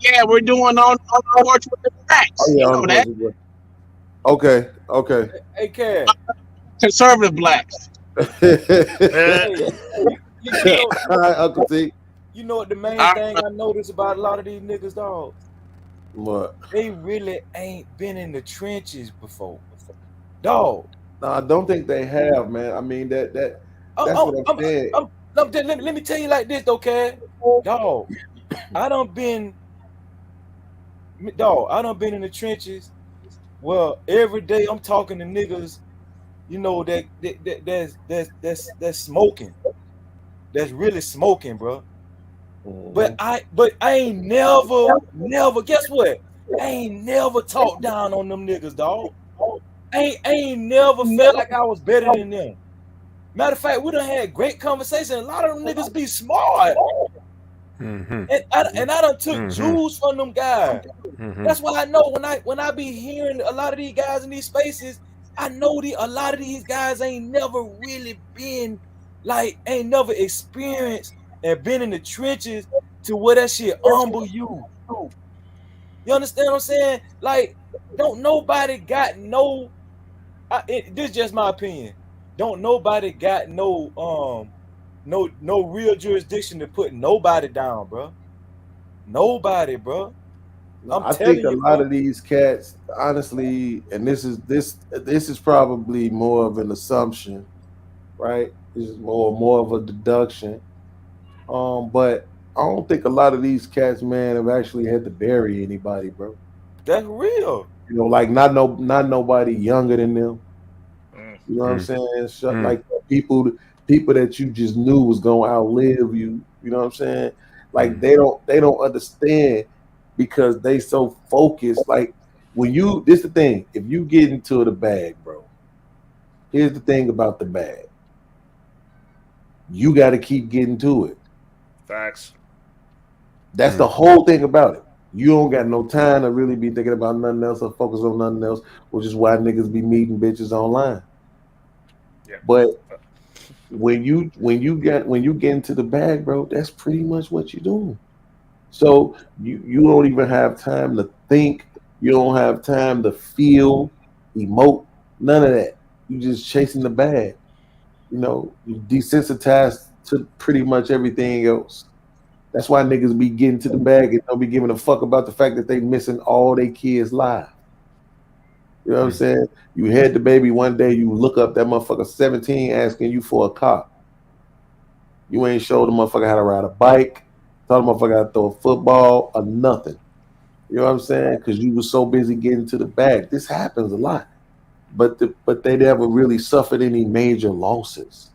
Yeah, we're doing on Porch with the Blacks. Oh, yeah, you know that? Okay. Hey, Cash. Conservative Blacks. All right, Uncle T. You know what the main thing I noticed about a lot of these niggas, dog? What? They really ain't been in the trenches before. Dog. No, I don't think they have, man. I mean that's what I'm saying. Let me tell you like this, though, Cash. Dog. I done been in the trenches. Well, every day I'm talking to niggas, you know, that's smoking. That's really smoking, bro. But I ain't never, guess what? I ain't never talked down on them niggas, dog. I ain't never felt like I was better than them. Matter of fact, we done had great conversation. A lot of them niggas be smart. Mm-hmm. And I done took jewels from them guys. Mm-hmm. That's why I know when I be hearing a lot of these guys in these spaces, I know a lot of these guys ain't never really been ain't never experienced and been in the trenches to where that shit humble you. You understand what I'm saying? Like, don't nobody got this is just my opinion. Don't nobody got no real jurisdiction to put nobody down, bro. Nobody, bro. I think a lot of these cats, honestly, and this is probably more of an assumption, right? This is more of a deduction. But I don't think a lot of these cats, man, have actually had to bury anybody, bro. That's real. You know, like not nobody younger than them. You know what I'm saying? Like people that you just knew was gonna outlive you. You know what I'm saying? Like they don't understand because they so focused. Like this the thing. If you get into the bag, bro, here's the thing about the bag. You got to keep getting to it. Facts. That's the whole thing about it. You don't got no time to really be thinking about nothing else or focus on nothing else, which is why niggas be meeting bitches online. Yeah. But when you get into the bag, bro, that's pretty much what you're doing. So you don't even have time to think. You don't have time to feel, emote, none of that. You just chasing the bag. You know, you desensitized to pretty much everything else. That's why niggas be getting to the bag and don't be giving a fuck about the fact that they missing all their kids live. You know what I'm saying? You had the baby one day, you look up that motherfucker 17 asking you for a car. You ain't showed the motherfucker how to ride a bike, taught the motherfucker how to throw a football or nothing. You know what I'm saying? Because you were so busy getting to the bag. This happens a lot. But they never really suffered any major losses.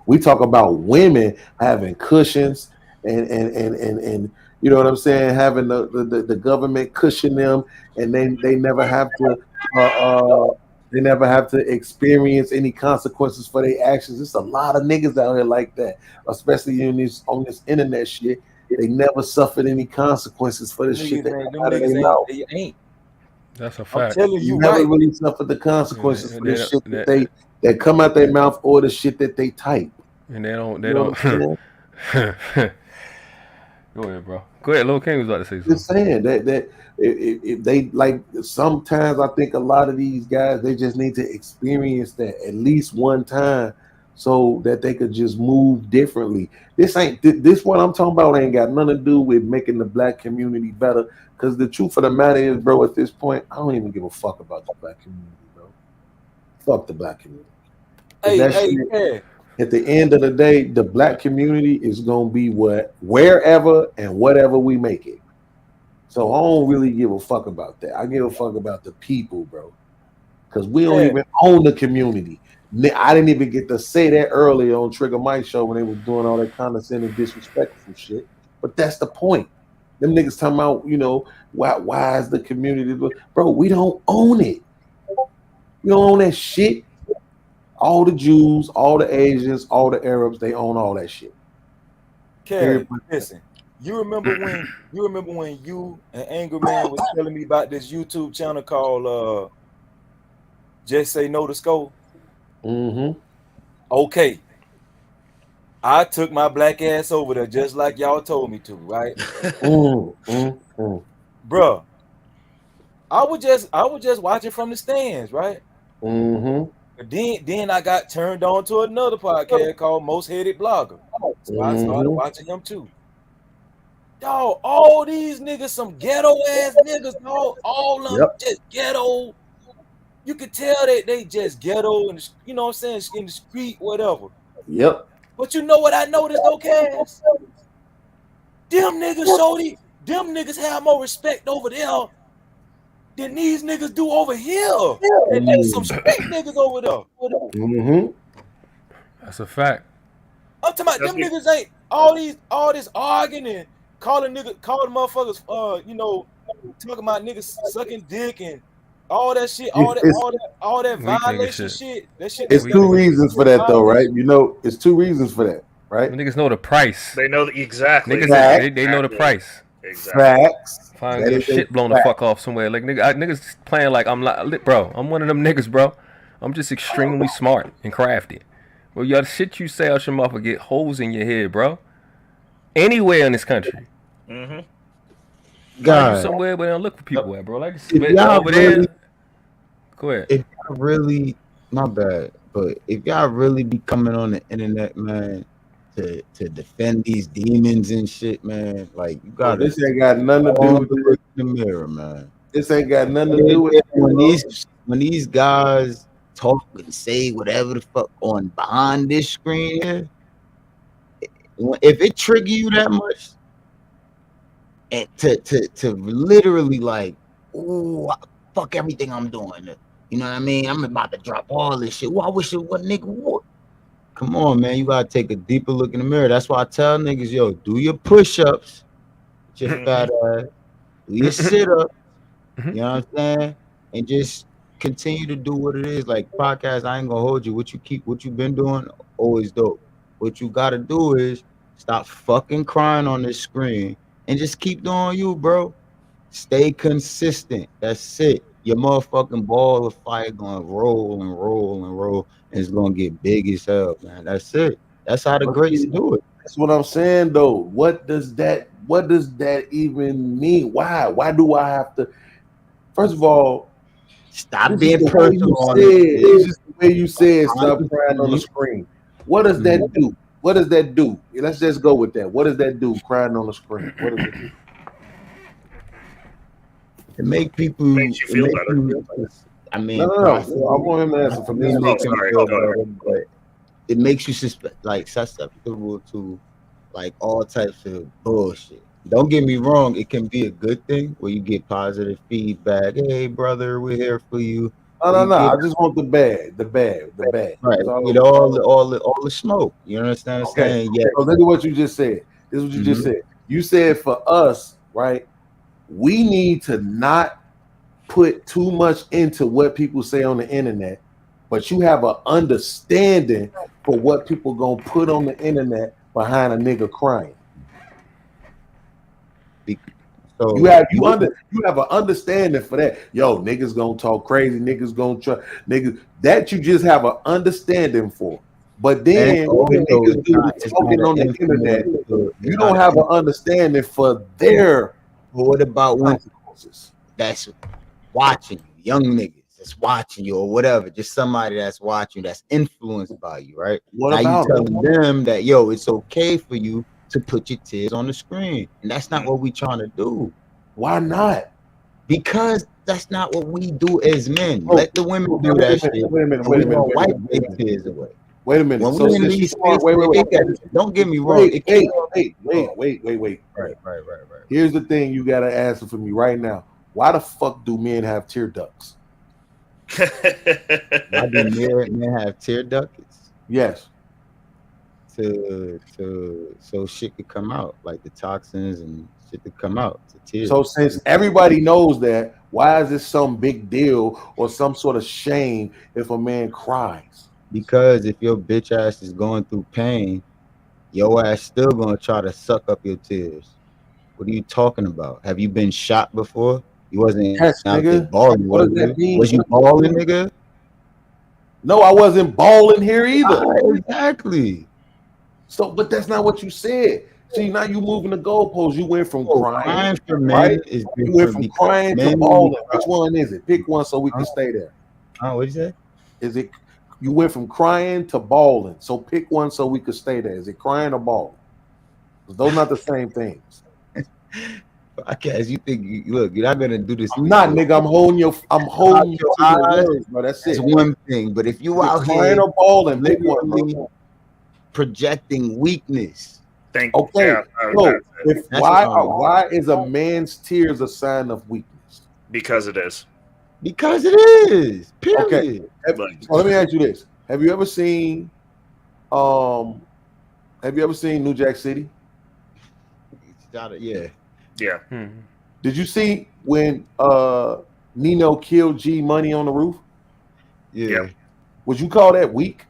We talk about women having cushions and you know what I'm saying, having the government cushion them, and they never have to experience any consequences for their actions. There's a lot of niggas out here like that, especially on this internet shit. They never suffered any consequences for the shit they ain't. That's a fact. I'm telling you, never really suffered the consequences for the shit that come out their mouth or the shit that they type. And they don't Go ahead, bro. Go ahead. Lil King was about to say something. Just saying that if they like, sometimes I think a lot of these guys, they just need to experience that at least one time so that they could just move differently. This what I'm talking about ain't got nothing to do with making the black community better. Because the truth of the matter is, bro, at this point, I don't even give a fuck about the black community, bro. Fuck the black community. At the end of the day, the black community is gonna be wherever and whatever we make it. So I don't really give a fuck about that. I give a fuck about the people, bro. Because we don't even own the community. I didn't even get to say that earlier on Trigger Mike show when they was doing all that condescending, disrespectful shit. But that's the point. Them niggas talking about, why is the community? Bro, we don't own it. We don't own that shit. All the Jews, all the Asians, all the Arabs, they own all that shit. Kerry, listen. You remember when you and Anger Man was telling me about this YouTube channel called Just Say No to Skull? Mm-hmm. Okay. I took my black ass over there just like y'all told me to, right? Bruh, I was just watching from the stands, right? Mm-hmm. But then I got turned on to another podcast called Most Hated Blogger. So I started watching them too. Dog, all these niggas some ghetto ass niggas, dog. All of them just ghetto. You could tell that they just ghetto and you know what I'm saying, in the street, whatever. Yep. But you know what I noticed though, Cass? Them niggas have more respect over there than these niggas do over here. And there's some street niggas over there. Mm-hmm. That's a fact. I'm talking about them niggas ain't all this arguing and calling motherfuckers talking about niggas sucking dick and all that shit, all that violation shit. That shit. It's two reasons for that though, right? It's two reasons for that, right? Niggas know the price. They know exactly. Niggas, they know the price. Exactly. Facts. Find get shit blown the fuck off somewhere. Like niggas playing like I'm like, bro. I'm one of them niggas, bro. I'm just extremely smart and crafty. Well, y'all shit you say out your mouth will get holes in your head, bro. Anywhere in this country. Mm-hmm. God, somewhere where they don't look for people at, bro. Like over there. Go ahead. If y'all really, my bad, but if y'all really be coming on the internet, man, to defend these demons and shit, man, like you got this ain't got nothing to do with the mirror, man. This ain't got nothing to do with when these guys talk and say whatever the fuck on behind this screen here. If it trigger you that much, and to literally like, ooh, fuck everything I'm doing. You know what I mean? I'm about to drop all this shit. Well, I wish it was nigga would. Come on, man. You gotta take a deeper look in the mirror. That's why I tell niggas, yo, do your push-ups, your fat ass, do your sit-up. You know what I'm saying? And just continue to do what it is. Like podcast, I ain't gonna hold you. What you've been doing, always dope. What you gotta do is stop fucking crying on this screen and just keep doing you, bro. Stay consistent. That's it. Your motherfucking ball of fire gonna roll and roll and roll, and it's gonna get big as hell, man. That's it. That's how the greats do it. That's what I'm saying, though. What does that even mean? Why do I have to? First of all, stop being personal. It's just the way you said, stop crying on the screen. What does that do? What does that do? Let's just go with that. What does that do? Crying on the screen. What does it do? It make people. Makes you feel better. I mean, no. I want him to answer for me. It makes you susceptible to like all types of bullshit. Don't get me wrong; it can be a good thing where you get positive feedback. Hey, brother, we're here for you. No. I just want the bad. Right. Get all the smoke. You understand what I'm saying? Yeah. So look at what you just said. This is what you just said. You said for us, right? We need to not put too much into what people say on the internet, but you have an understanding for what people gonna put on the internet behind a nigga crying. So you have an understanding for that. Yo, niggas gonna talk crazy. Niggas gonna try. Niggas that you just have an understanding for. But then when niggas do the talking on the internet, you don't have an understanding for their. But what about when that's watching you, young niggas that's watching you or whatever, just somebody that's watching, that's influenced by you, right? What now about you telling them that, yo, it's okay for you to put your tears on the screen. And that's not what we trying to do. Why not? Because that's not what we do as men. Let the women do that shit. Wait a minute. Wipe their tears away. Wait a minute. When So we in these spaces, don't get me wrong. Wait. Right. Here's the thing you gotta answer for me right now. Why the fuck do men have tear ducts? Why do men have tear ducts? Yes. So shit could come out, like the toxins and shit could come out. Tears. So since everybody knows that, why is this some big deal or some sort of shame if a man cries? Because if your bitch ass is going through pain, your ass still gonna try to suck up your tears. What are you talking about? Have you been shot before? You wasn't out there balling. What does that mean? Was you balling, nigga? No, I wasn't balling here either. Exactly. So, but that's not what you said. See, now you moving the goalposts. You went from crying for men right? is You went from crying to balling. Which one is it? Pick one so we can stay there. What'd you say? Is it you went from crying to balling? So pick one so we could stay there. Is it crying or balling? Those are not the same things. Podcast, you think look, you're not gonna do this. I'm not, nigga. I'm holding you to your words, bro. That's it. It's one thing, but if you out here crying or balling, pick one, bro. Projecting weakness. Okay. So why is a man's tears a sign of weakness? Because it is. Because it is. Period. Okay. So let me ask you this: Have you ever seen New Jack City? Yeah. Yeah. Did you see when Nino killed G Money on the roof? Yeah. Would you call that weak?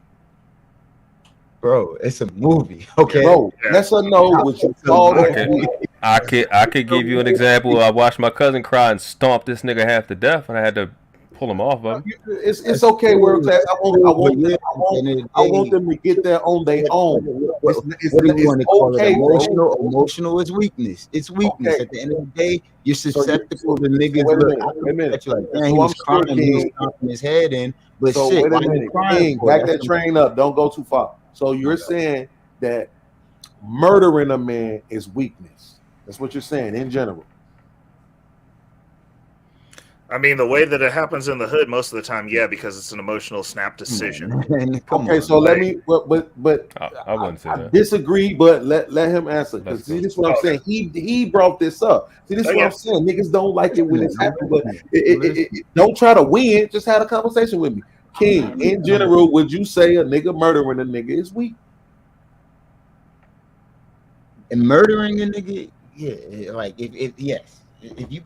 Bro, it's a movie. Okay. Bro, yes or no? Would you call that weak? I could give you an example. I watched my cousin cry and stomp this nigga half to death, and I had to pull him off of him. It's okay, world class. I want them to get there on their own. What do you want to call it? Emotional is weakness. It's weakness. At the end of the day, you're susceptible to niggas. Wait a minute. Like, man, he was crying, he was stomping his head in. But so shit, wait a why you minute. crying for? Back that train up. Don't go too far. So you're saying that murdering a man is weakness. That's what you're saying in general. I mean, the way that it happens in the hood most of the time, yeah, because it's an emotional snap decision. Okay, so let me, but I wouldn't say that. Disagree, but let him answer. Because see, this is what I'm saying. He brought this up. See, this is what I'm saying. Niggas don't like it when it's happening, but don't try to win. Just have a conversation with me. King, in general, would you say a nigga murdering a nigga is weak? And murdering a nigga, yeah, like if yes. If you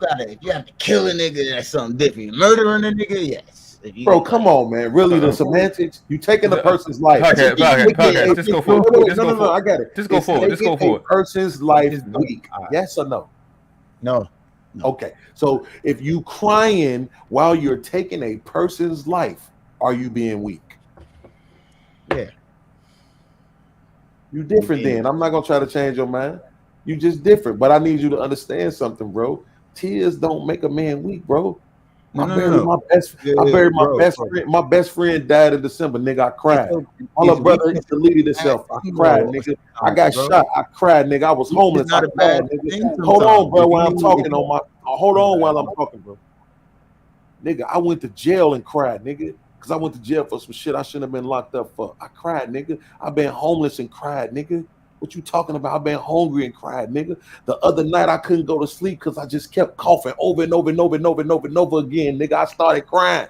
have to kill a nigga, that's something different. Murdering a nigga, yes. Bro, come on, man. Really, the semantics? You taking a person's life. Okay. Just go for it. No, I got it. Just go for it. A person's life weak. Yes or no? No. Okay. So if you crying while you're taking a person's life, are you being weak? Yeah. You different then. I'm not gonna try to change your mind. You just different. But I need you to understand something, bro. Tears don't make a man weak, bro. I buried my friend. My best friend died in December, nigga. I cried. My little brother deleted himself. I cried, nigga. I got shot. I cried, nigga. I was homeless. I cried, nigga. Hold on, bro. While I'm talking while I'm talking, bro. Nigga, I went to jail and cried, nigga. Because I went to jail for some shit I shouldn't have been locked up for. I cried, nigga. I've been homeless and cried, nigga. What you talking about? I've been hungry and cried, nigga. The other night I couldn't go to sleep because I just kept coughing over and over again, nigga. I started crying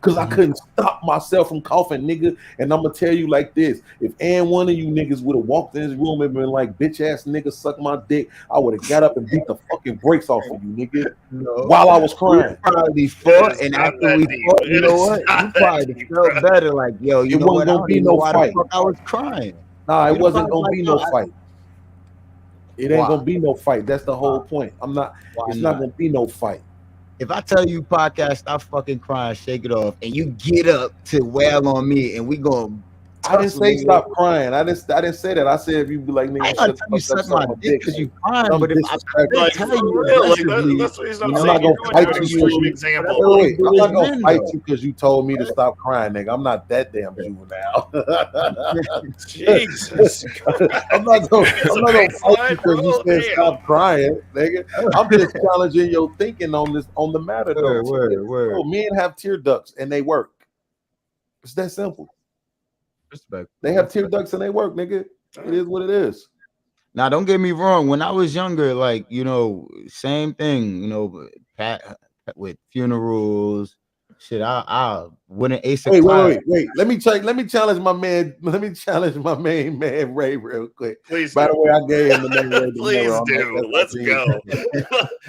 because I couldn't stop myself from coughing, nigga. And I'm gonna tell you like this: if one of you niggas would have walked in this room and been like, "Bitch ass nigga, suck my dick," I would have got up and beat the fucking brakes off of you, nigga. While I was crying. We probably fought, and after we fought, you know what? You probably felt better. Like, yo, you know what? I don't know why the fuck I was crying. Nah, it wasn't gonna be no fight. It ain't gonna be no fight. That's the whole point. It's not gonna be no fight. If I tell you podcast, stop fucking crying, shake it off, and you get up to wail on me, and we gonna I didn't say stop crying. I didn't say that. I said if you be like, nigga, I ain't gonna tell you suck my dick because you crying, but if I tell you aggressively, that's what he's I'm not not saying. gonna fight you. Extreme example. Wait, I'm not gonna fight you because you told me to stop crying, nigga. I'm not that damn juvenile. Jesus. I'm not gonna fight you because you said stop crying, nigga. I'm just challenging your thinking on the matter though. Word. Men have tear ducts and they work. It's that simple. Respect. They have tear ducts and they work, nigga. It is what it is. Now, don't get me wrong. When I was younger, like, you know, same thing, you know, with funerals, shit. I wouldn't ace a Wait. Let me challenge my man. Let me challenge my main man Ray real quick. Please. By the way, I gave him the name Ray. Please do. Let's go.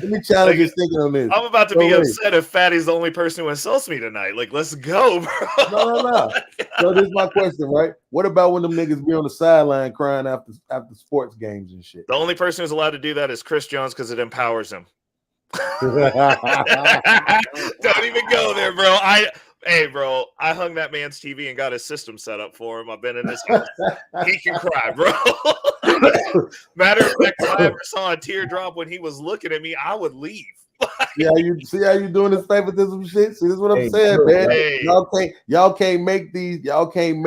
Let me challenge his thinking on this. I'm about to be upset if Fatty's the only person who insults me tonight. Like, let's go, bro. No. So this is my question, right? What about when them niggas be on the sideline crying after sports games and shit? The only person who's allowed to do that is Chris Jones because it empowers him. Don't even go there, bro. Bro, I hung that man's TV and got his system set up for him. I've been in his house. He can cry, bro. Matter of fact, if I ever saw a teardrop when he was looking at me, I would leave. See how you doing this favoritism shit? See, this is what I'm saying, man. Y'all can't make these positions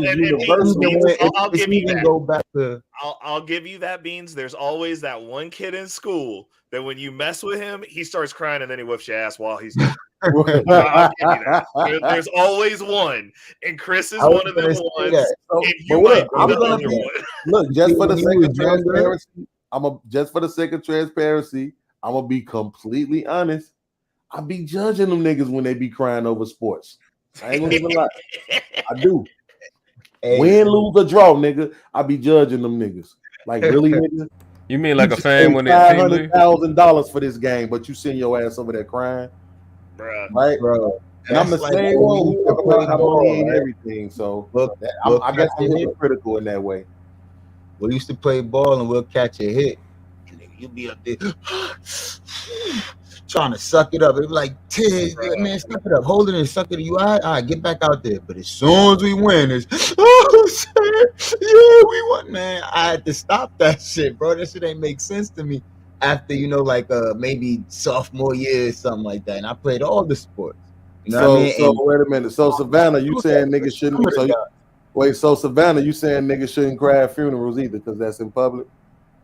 universal. I'll give you that. I'll give you that, Beans. There's always that one kid in school that when you mess with him, he starts crying and then he whips your ass while he's doing it. I'll give you that. There's always one, and Chris is one of them ones. And you might be the other one. Look, just for the sake of transparency, I'm gonna be completely honest. I be judging them niggas when they be crying over sports. I ain't gonna even lie. I do. Win, lose, or draw, nigga. I be judging them niggas. Like, really, nigga? You mean like a fan when they $500,000 for this game, but you send your ass over there crying, bruh. Right, bro. And I'm the same one who talk about how money ain't everything. So I guess I'm hypocritical in that way. We used to play ball and we'll catch a hit. You be up there trying to suck it up. It be like, man, suck it up, hold it and suck it. You all right, get back out there. But as soon as we win, it's we won, man. I had to stop that shit, bro. That shit ain't make sense to me after, you know, like maybe sophomore year or something like that. And I played all the sports. You know what I mean? So wait a minute. So Savannah, you saying niggas shouldn't? So Savannah, you saying niggas shouldn't cry at funerals either because that's in public?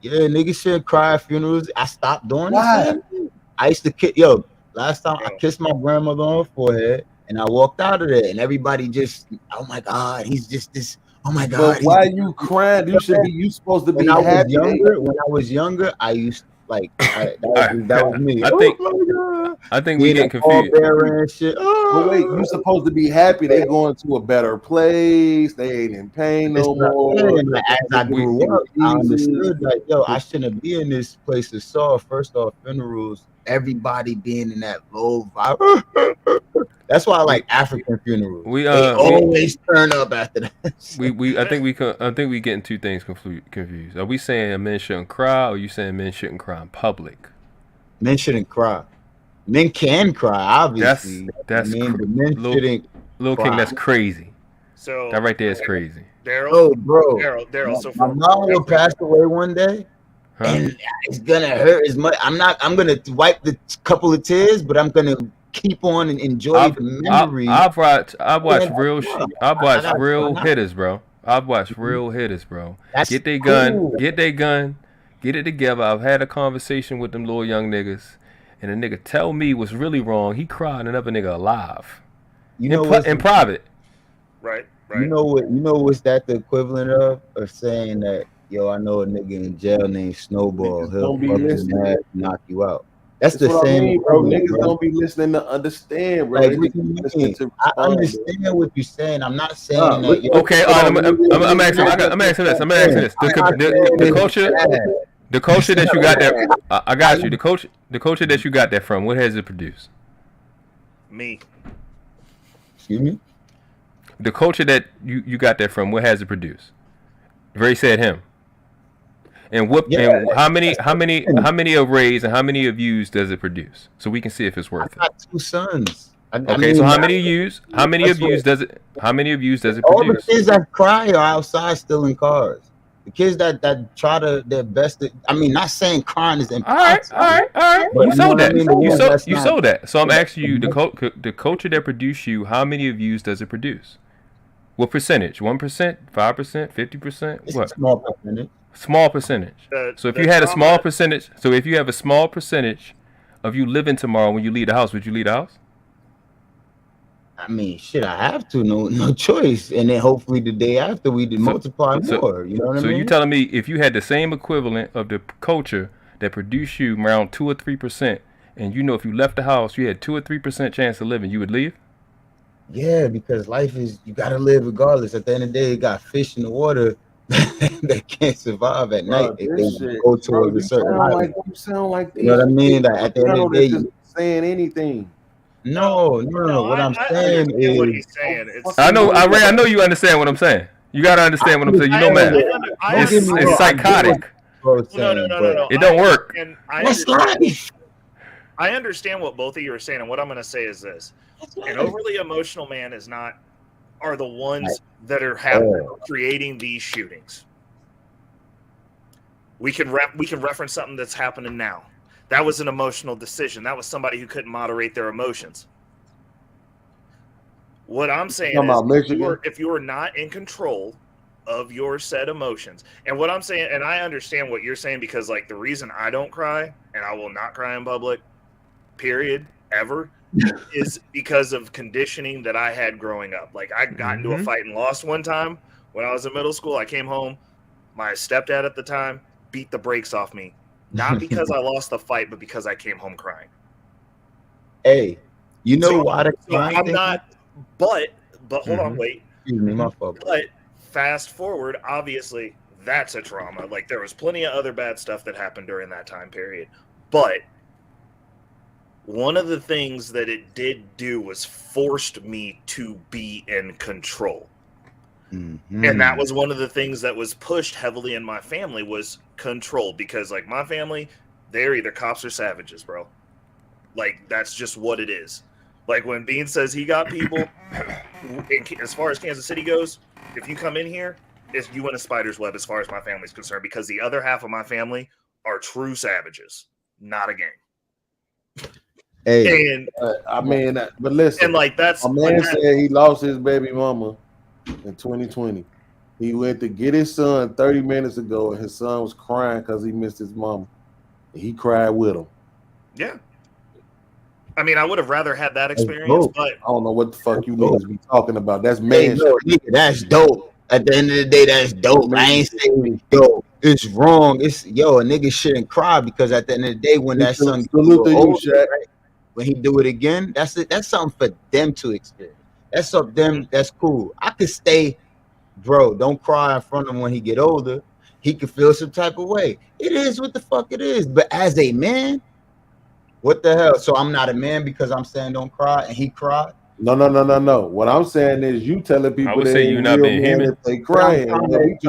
Yeah, niggas shouldn't cry at funerals. I stopped doing Why? that. I used to last time I kissed my grandmother on the forehead and I walked out of there and everybody just, oh my God, he's just this, oh my God. But why you crying? You supposed to be happy. When I was younger, I used that was me. I think we get confused. But wait, you supposed to be happy. They going to a better place. They ain't in pain no more. As I grew up, I understood like, I shouldn't be in this place. It's first off, funerals, everybody being in that low vibe. That's why I like African funerals. They always turn up after that. I think we getting two things confused. Are we saying men shouldn't cry, or are you saying men shouldn't cry in public? Men shouldn't cry. Men can cry, obviously. That's men shouldn't. Lil King, that's crazy. So that right there is crazy. Daryl, Daryl. So my mom will pass away one day, and it's gonna hurt as much. I'm gonna wipe the couple of tears, but I'm gonna keep on and enjoy the memory. I've watched real hitters, bro. I've watched real hitters, bro. Get their gun, get it together. I've had a conversation with them little young niggas, and a nigga tell me what's really wrong. He cried another nigga alive. In private. Right. You know what's that the equivalent of saying that, I know a nigga in jail named Snowball. He'll fuck your ass and knock you out. That's the same, I mean, bro. Niggas don't be listening to understand, bro. Like, I understand what you're saying. I'm not saying that. Okay, all right. I'm asking this. The culture that you got that, I got you. The culture that you got that from. What has it produced? Me. Excuse me. The culture that you got that from. What has it produced? Very said him. And and how many of Ray's and how many of views does it produce? So we can see if it's worth it. I got 2 sons. So how many views does it How many of you does it All the produce? kids that cry are outside stealing cars. The kids that try to their best. I mean, not saying crying is impossible. All right. But You sold that. The ones that's You not- sold that. So I'm asking you, the culture that produced you, how many of you does it produce? What percentage? 1%, 5%, 50%? It's What? a small percentage. Small percentage. So if you had a small percentage, so if you have a small percentage of you living tomorrow when you leave the house, would you leave the house? I mean, shit, I have to, no choice. And then hopefully the day after we multiply more. You know what I mean? So you telling me if you had the same equivalent of the culture that produced you around 2 or 3%, and you know if you left the house, you had 2 or 3% chance of living, you would leave? Yeah, because life is, you gotta live regardless. At the end of the day, you got fish in the water that can't survive at night. They go towards a certain island. You sound like You know what I mean? That at the end of the day, just saying anything. No. What I'm saying is, what he's saying. It's I know you understand what I'm saying. You gotta understand what I'm saying. You know, man, it's psychotic. No. It don't work. And I understand what both of you are saying, and what I'm going to say is this: an overly emotional man are the ones that are creating these shootings. We can reference something that's happening now. That was an emotional decision. That was somebody who couldn't moderate their emotions. What I'm saying is, if you are not in control of your said emotions, and what I'm saying, and I understand what you're saying, because like the reason I don't cry, and I will not cry in public, period, ever, is because of conditioning that I had growing up. Like I got into a fight and lost one time when I was in middle school. I came home, my stepdad at the time beat the brakes off me, not because I lost the fight, but because I came home crying. Hey, you know why? I'm not. But hold on, wait. Excuse me, my fault. But fast forward, obviously, that's a trauma. Like there was plenty of other bad stuff that happened during that time period. But one of the things that it did do was forced me to be in control. Mm-hmm. And that was one of the things that was pushed heavily in my family was control. Because like my family, they're either cops or savages, bro. Like that's just what it is. Like when Bean says he got people, as far as Kansas City goes, if you come in here, you in a spider's web as far as my family's concerned, because the other half of my family are true savages, not a game. Hey, and but listen, and like that's a man said he lost his baby mama in 2020. He went to get his son 30 minutes ago, and his son was crying because he missed his mama. He cried with him. Yeah. I mean, I would have rather had that experience, but I don't know what the fuck you niggas be talking about. That's man. That's dope. At the end of the day, that's dope. I ain't saying it's dope. It's wrong. It's a nigga shouldn't cry, because at the end of the day, when that son salute to you, Shaq. Right, when he do it again, that's it. That's something for them to experience. That's something them. That's cool. I could stay, bro. Don't cry in front of him when he get older. He could feel some type of way. It is what the fuck it is. But as a man, what the hell? So I'm not a man because I'm saying don't cry and he cried? No. What I'm saying is you telling people I would they say ain't you not real being men human. if they crying. You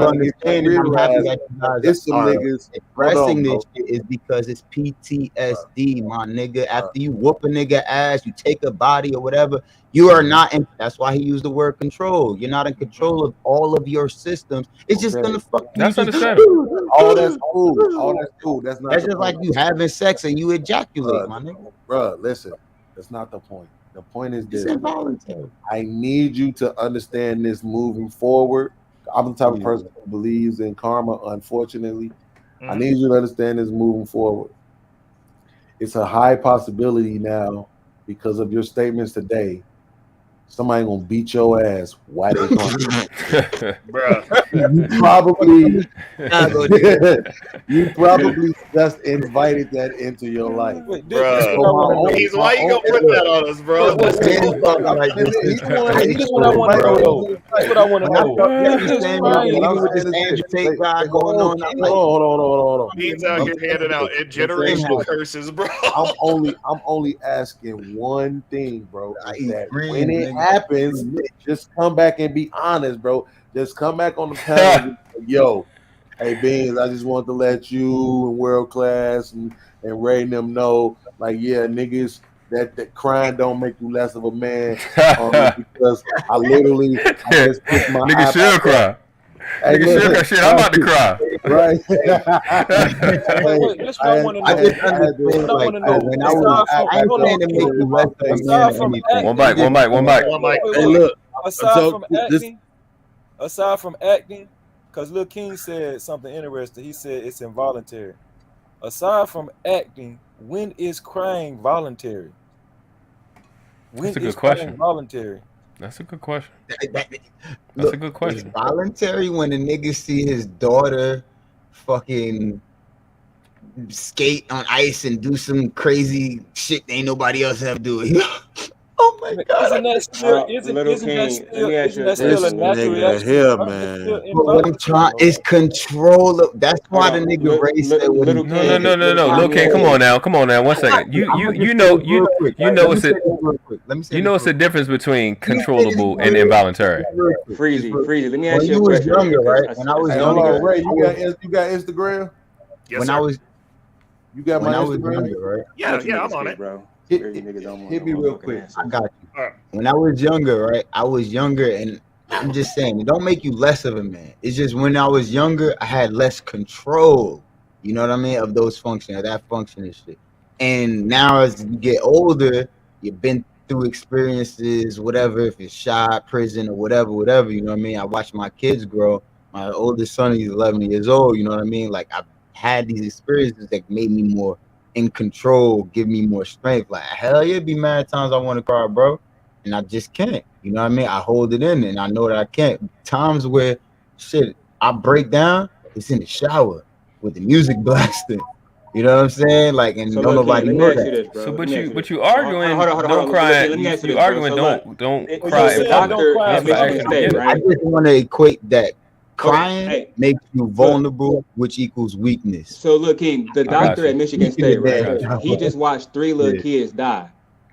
understand? I'm happy that you guys it's some are niggas expressing this shit is because it's PTSD, my nigga. After you whoop a nigga ass, you take a body or whatever, you are not in. That's why he used the word control. You're not in control of all of your systems. It's just gonna fuck you. That's understandable. All that's cool. That's not. That's just like you having sex and you ejaculate, my nigga. Bro, listen, that's not the point. The point is this: It's involuntary. I need you to understand this moving forward. I'm the type of person who believes in karma. Unfortunately, I need you to understand this moving forward. It's a high possibility now, because of your statements today, somebody gonna beat your ass. Why they gonna? Bro, you probably just invited that into your life, bro. Why you gonna put that on us, bro? That's what I want to know. That's what I want to know. Hold on. He's out here handing out generational curses, bro. I'm only asking one thing, bro. That when it happens, just come back and be honest, bro. Just come back on the panel. Yo, hey Beans, I just want to let you and World Class and Ray and them know, like, yeah, niggas that crying don't make you less of a man because I just put my nigga should cry. Nigga should cry. Shit, I'm about to cry. Right. This one I want to know. When I was trying to make you less of a man. One bite. Hey, look. Aside from acting, because Lil King said something interesting. He said it's involuntary. Aside from acting, when is crying voluntary? That's a good question. Voluntary. That's a good question. That's a good question. It's voluntary when a nigga see his daughter fucking skate on ice and do some crazy shit ain't nobody else have to do. Oh my God! Isn't that still a natural reaction? Here, man. What I'm trying is control. That's why the nigga raised it. No. Lil King, come on now. 1 second. You know it's a difference between controllable and involuntary. Freezy. Let me ask you a question. Younger, right? When I was younger, Ray, you got Instagram? Yes, when sir. I was, you got my Instagram, younger, right? Yeah, I'm on it, bro. Hit me real quick. I got you. When I was younger, right? I was younger, and I'm just saying, it don't make you less of a man. It's just when I was younger, I had less control. You know what I mean? Of those functions, of that function and shit. And now as you get older, you've been through experiences, whatever, if it's shot, prison, or whatever, you know what I mean? I watch my kids grow. My oldest son, he's 11 years old, you know what I mean? Like, I've had these experiences that made me more in control, give me more strength. Like, hell yeah, be mad times I want to cry, bro, and I just can't. You know what I mean? I hold it in, and I know that I can't. Times where shit, I break down, it's in the shower with the music blasting. You know what I'm saying? Like, and don't nobody know that. So, but you arguing, don't cry. You arguing, don't cry. I just want to equate that. Crying makes you vulnerable, which equals weakness. So look, King, the doctor at Michigan State, right? He just watched 3 little kids die.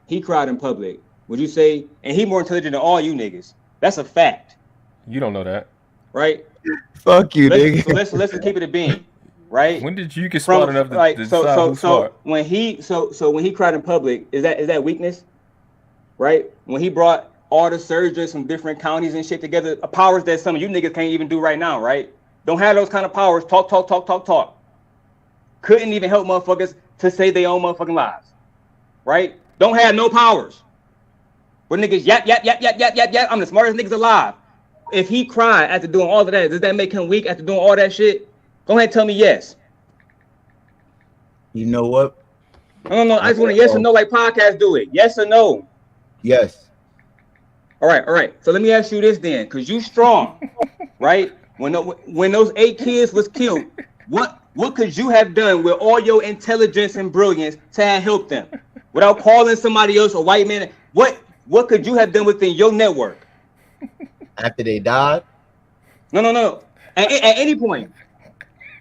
He cried in public. Would you say? And he more intelligent than all you niggas. That's a fact. You don't know that, right? Fuck you, nigga. So let's just keep it a bean, right? When did you get smart enough to decide who's smart? When he when he cried in public, is that weakness, right? When he brought all the surgeons from different counties and shit together, powers that some of you niggas can't even do right now, right? Don't have those kind of powers. Talk. Couldn't even help motherfuckers to save their own motherfucking lives, right? Don't have no powers. Where niggas yap. I'm the smartest niggas alive. If he cried after doing all of that, does that make him weak after doing all that shit? Go ahead and tell me yes. You know what? No. I just want a yes or no, like podcasts do it. Yes or no? Yes. All right. So let me ask you this then, because you strong, right? When those 8 kids was killed, what could you have done with all your intelligence and brilliance to have helped them, without calling somebody else a white man? What could you have done within your network after they died? No. At any point,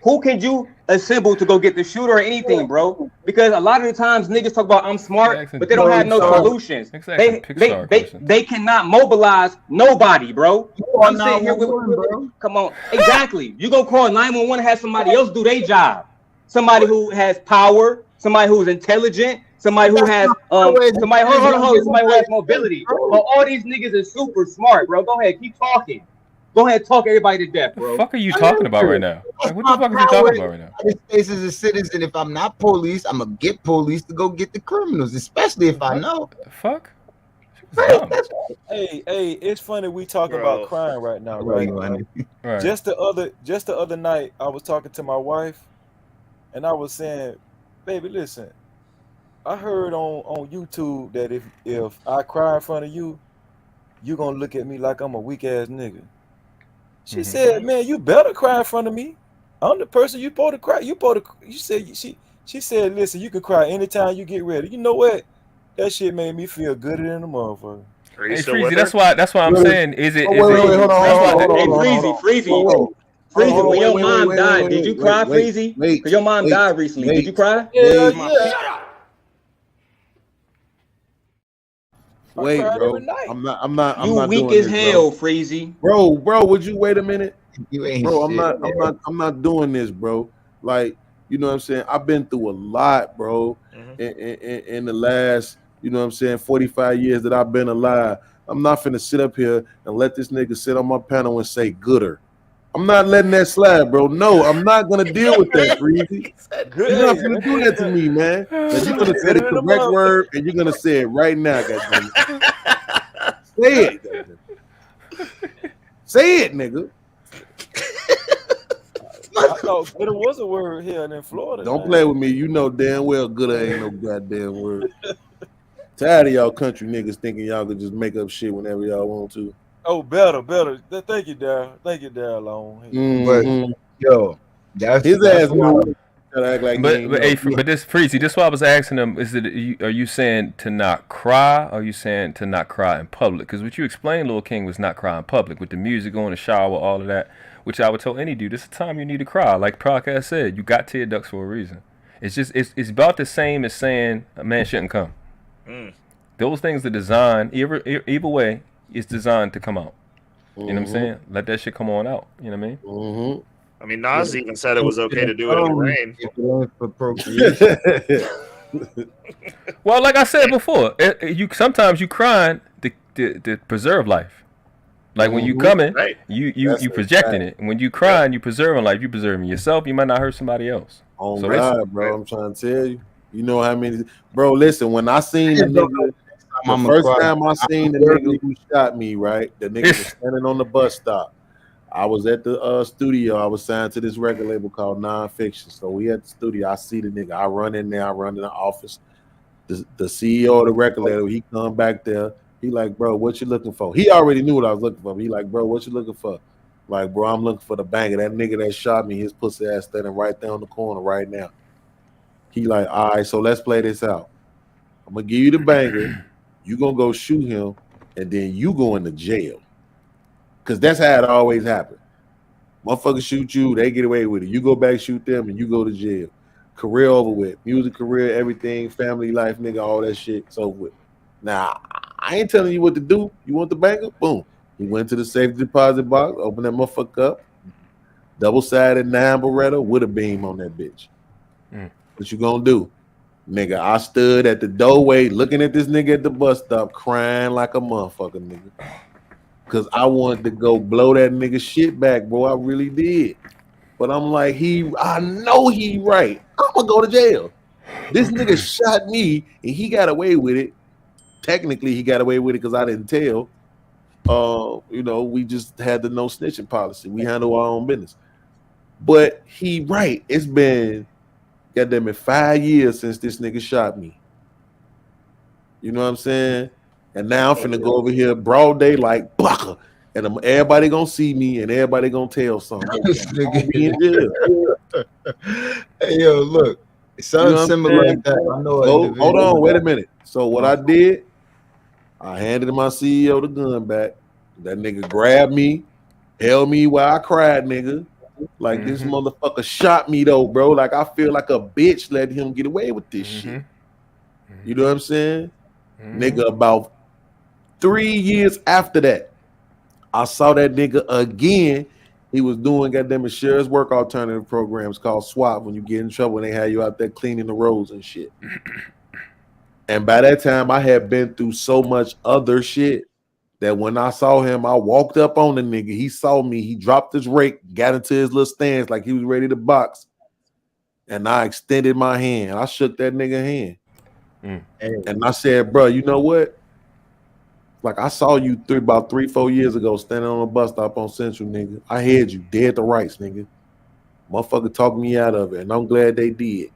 who could you assemble to go get the shooter or anything, bro? Because a lot of the times niggas talk about I'm smart, but they don't have no solutions. They cannot mobilize nobody, bro. I'm sitting here with, come on, exactly. You gonna call 911 and have somebody else do their job. Somebody who has power, somebody who's intelligent, somebody who has somebody who has mobility. But all these niggas are super smart, bro. Go ahead, keep talking. Go ahead, talk everybody to death, bro. What the fuck are you talking about right now? Like, what the fuck are you talking about right now? This space as a citizen, if I'm not police, I'm gonna get police to go get the criminals, especially if I know. The fuck? Hey, it's funny we talk about crime right now, right? Right. Just the other night, I was talking to my wife, and I was saying, "Baby, listen, I heard on YouTube that if I cry in front of you, you gonna look at me like I'm a weak ass nigga." She said, "Man, you better cry in front of me. I'm the person you supposed to cry. You said she said, listen, you can cry anytime you get ready. You know what? That shit made me feel gooder than a motherfucker." Hey, Freezy, that's why I'm saying, is it? Hold on. Freezy, when your mom died, did you cry, Freezy? Because your mom died recently. Did you cry? Yeah. Wait, bro. I'm not. You weak as hell, Freezy. Bro, would you wait a minute? You ain't bro, shit, I'm not doing this, bro. Like, you know what I'm saying? I've been through a lot, bro. In the last you know what I'm saying, 45 years that I've been alive. I'm not finna sit up here and let this nigga sit on my panel and say gooder. I'm not letting that slide, bro. No, I'm not gonna deal with that, Breezy. You're not gonna do that to me, man. Now, you're gonna say the correct word and you're gonna say it right now, goddamn it. Say it, goddamn it. Say it, nigga. I thought gooder was a word here in Florida. Don't play with me. You know damn well gooder ain't no goddamn word. Tired of y'all country niggas thinking y'all could just make up shit whenever y'all want to. Oh, better. Thank you, Daryl. Thank you, Daryl Long. Mm-hmm. Yo, that's his ass. Act like but this Freezy, this is why I was asking him. Are you saying to not cry? Or are you saying to not cry in public? Because what you explained, Lil King, was not cry in public with the music, going to shower, all of that. Which I would tell any dude, this is the time you need to cry. Like Podcast said, you got tear ducts for a reason. It's just it's about the same as saying a man shouldn't come. Those things are designed either way. It's designed to come out. You know what I'm saying? Let that shit come on out. You know what I mean? Mm-hmm. I mean, Nas even said it was okay to do it in the rain. For procreation. Well, like I said before, sometimes you crying to preserve life. Like when you coming, you projecting it. When you crying, you preserving life. You preserving yourself. You might not hurt somebody else. Oh so God, bro! I'm trying to tell you. You know how many, bro? Listen, when I seen the nigga, the first time I seen the nigga who shot me, right? The nigga was standing on the bus stop. I was at the studio. I was signed to this record label called Nonfiction. So we at the studio. I see the nigga. I run in there. I run in the office. The CEO of the record label, he come back there. He like, bro, what you looking for? He already knew what I was looking for. He like, bro, what you looking for? Like, bro, I'm looking for the banger. That nigga that shot me, his pussy ass standing right there on the corner right now. He like, all right, so let's play this out. I'm gonna give you the banger. You gonna go shoot him, and then you go into jail. Cause that's how it always happens. Motherfuckers shoot you, they get away with it. You go back, shoot them, and you go to jail. Career over with. Music career, everything, family life, nigga, all that shit, it's over with. Now, I ain't telling you what to do. You want the banger? Boom. He went to the safe deposit box, opened that motherfucker up, double-sided 9 Beretta with a beam on that bitch. What you gonna do? Nigga, I stood at the doorway looking at this nigga at the bus stop, crying like a motherfucker, nigga. Cause I wanted to go blow that nigga shit back, bro. I really did. But I'm like, I know he right. I'm gonna go to jail. This nigga shot me and he got away with it. Technically, he got away with it because I didn't tell. You know, we just had the no snitching policy. We handle our own business. But he right. It's been, goddamn it, 5 years since this nigga shot me. You know what I'm saying? And now I'm finna go over here broad day like baka, and everybody gonna see me and everybody gonna tell something. Hey, yo, look, it sounds similar like that. I know. Hold on, wait a minute. So what I did, I handed my CEO the gun back. That nigga grabbed me, held me while I cried, nigga. Like this motherfucker shot me though, bro. Like I feel like a bitch letting him get away with this shit. You know what I'm saying? Nigga, about 3 years after that, I saw that nigga again. He was doing goddamn shares work alternative programs called SWAT. When you get in trouble, they have you out there cleaning the roads and shit. And by that time, I had been through so much other shit that when I saw him, I walked up on the nigga. He saw me. He dropped his rake, got into his little stance like he was ready to box. And I extended my hand. I shook that nigga hand. And I said, bro, you know what? Like I saw you about 3-4 years ago standing on a bus stop on Central, nigga. I had you dead to rights, nigga. Motherfucker talked me out of it, and I'm glad they did.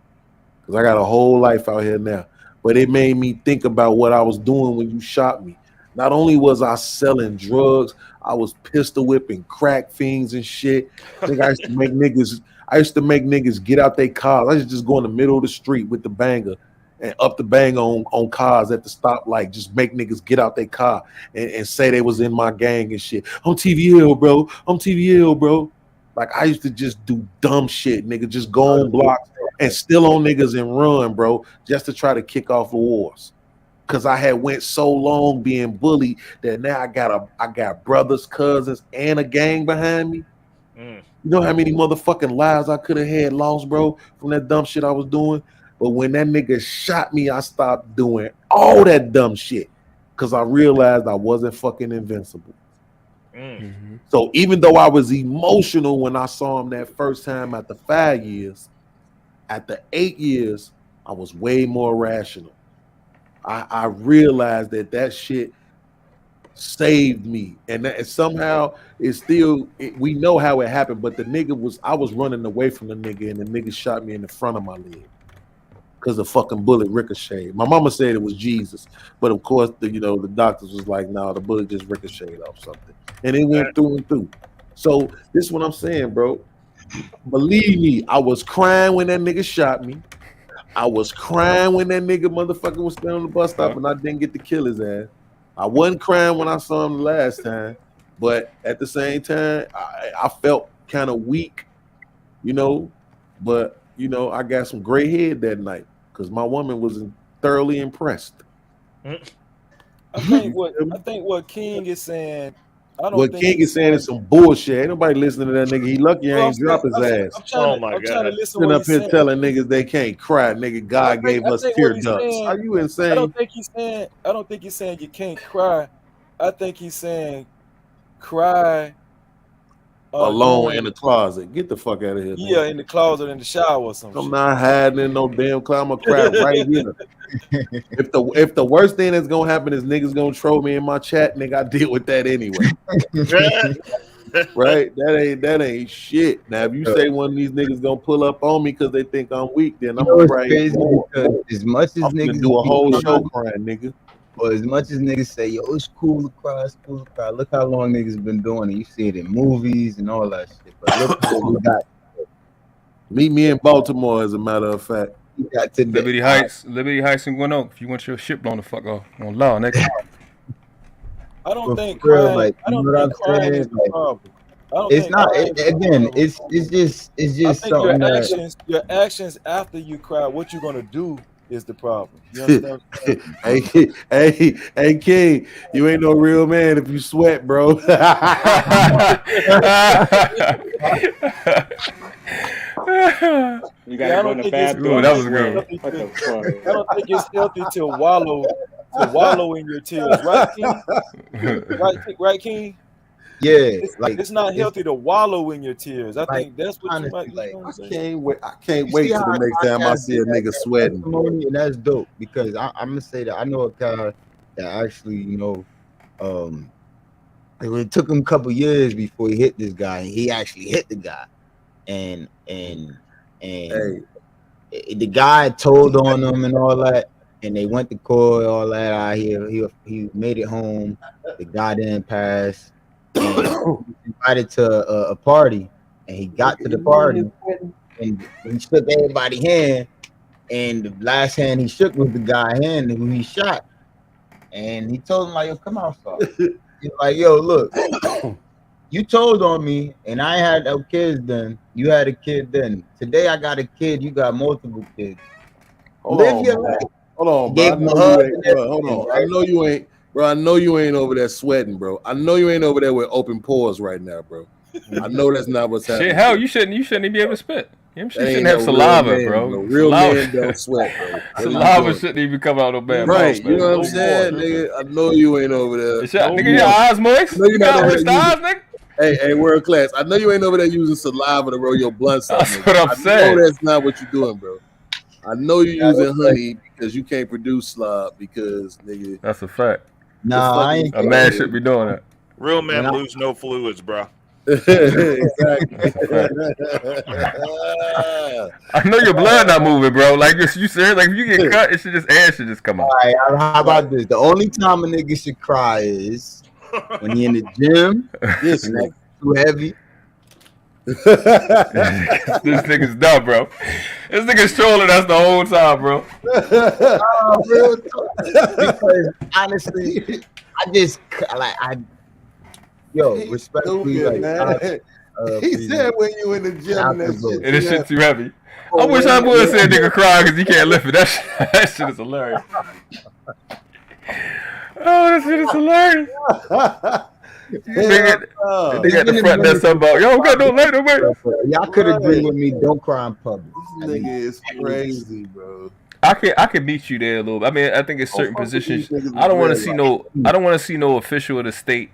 Because I got a whole life out here now. But it made me think about what I was doing when you shot me. Not only was I selling drugs, I was pistol whipping crack fiends and shit. I think I used to make niggas get out their cars. I used to just go in the middle of the street with the banger and up the bang on cars at the stoplight, just make niggas get out their car and say they was in my gang and shit. I'm TVL, bro. I'm TVL, bro. Like I used to just do dumb shit, nigga, just go on blocks and steal on niggas and run, bro, just to try to kick off the wars. Cause I had went so long being bullied that now I got brothers, cousins, and a gang behind me. You know how many motherfucking lives I could have had lost, bro, from that dumb shit I was doing? But when that nigga shot me, I stopped doing all that dumb shit because I realized I wasn't fucking invincible. Mm-hmm. So even though I was emotional when I saw him that first time after 5 years, after 8 years, I was way more rational. I realized that shit saved me, and that somehow it's still we know how it happened. But the nigga I was running away from the nigga, and the nigga shot me in the front of my leg because the fucking bullet ricocheted. My mama said it was Jesus, but of course the doctors was like, no, the bullet just ricocheted off something, and it went through and through. So this is what I'm saying, bro. Believe me, I was crying when that nigga shot me. I was crying when that nigga motherfucker was still on the bus stop and I didn't get to kill his ass. I wasn't crying when I saw him the last time, but at the same time, I felt kind of weak, but I got some gray head that night because my woman was thoroughly impressed. I think what King is saying. What King is saying is some bullshit. Ain't nobody listening to that nigga. He lucky I ain't drop his ass. I'm trying to listen Sitting what up here he's telling niggas they can't cry. Nigga, God gave us tear ducts. Are you insane? I don't think he's saying you can't cry. I think he's saying cry alone in the closet. Get the fuck out of here. Yeah, in the closet, in the shower or something. I'm not hiding in no damn closet. I'm gonna cry right here. If the worst thing that's gonna happen is niggas gonna troll me in my chat, nigga, I deal with that anyway. Right? That ain't shit. Now, if you say one of these niggas gonna pull up on me because they think I'm weak, then I'm gonna cry. As much as I'm niggas do a whole show crying, nigga. But as much as niggas say, yo, it's cool to cry, it's cool to cry. Look how long niggas been doing it. You see it in movies and all that shit. But look what we got. Meet me in Baltimore, as a matter of fact. We got today. Liberty Heights and Gwinnett. If you want your ship blown the fuck off on law, nigga. I don't think crying. I don't think crying is the problem. It's not. It's just something. Your actions after you cry, what you gonna do is the problem. You understand? Hey, King, you ain't no real man if you sweat, bro. You gotta go in the bathroom. That was good. I don't think it's healthy to wallow in your tears, right, King? Right, King? Yeah, it's not healthy to wallow in your tears. I think that's what you might like. I can't wait till the next time I see a nigga sweating. And that's dope because I'm gonna say that I know a guy that actually, it took him a couple years before he hit this guy. He actually hit the guy, and the guy told on him and all that, and they went to court, all that out here. He made it home. The guy didn't pass. And invited to a party, and he got to the party, and he shook everybody's hand, and the last hand he shook was the guy's hand who he shot, and he told him like, "Yo, come outside." He's like, "Yo, look, you told on me, and I had no kids then. You had a kid then. Today I got a kid. You got multiple kids. Live your life." Hold on. I know you ain't. Bro, I know you ain't over there sweating, bro. I know you ain't over there with open pores right now, bro. I know that's not what's happening. Shit, hell, you shouldn't even be able to spit. You shouldn't have saliva, bro. Real men don't sweat, bro. Saliva shouldn't even come out no bad. Right, you know what I'm saying, nigga? I know you ain't over there. Nigga, your eyes moist. You got moist eyes, nigga. Hey, world class. I know you ain't over there using saliva to roll your blunt. That's what I'm saying. I know that's not what you're doing, bro. I know you're using honey because you can't produce slob because, nigga. That's a fact. Nah, a man should be doing that. Real men lose no fluids, bro. Exactly. I know your blood not moving, bro. Like you said, like if you get cut, air should just come out. All right, how about this? The only time a nigga should cry is when he in the gym. Yes, and that's too heavy. This nigga's dumb, bro. This nigga's trolling us the whole time, bro. Because honestly, respectfully, he said when you in the gym and this shit too heavy. I wish I would say nigga cry because he can't lift it. That shit is hilarious. Oh, that shit is hilarious. Nigga at the front there something about, yo, got no lighter, man. Y'all could agree with me. Don't cry in public. This nigga is crazy, bro. I can meet you there a little bit. I mean, I think it's certain positions. I don't want to see no official of the state,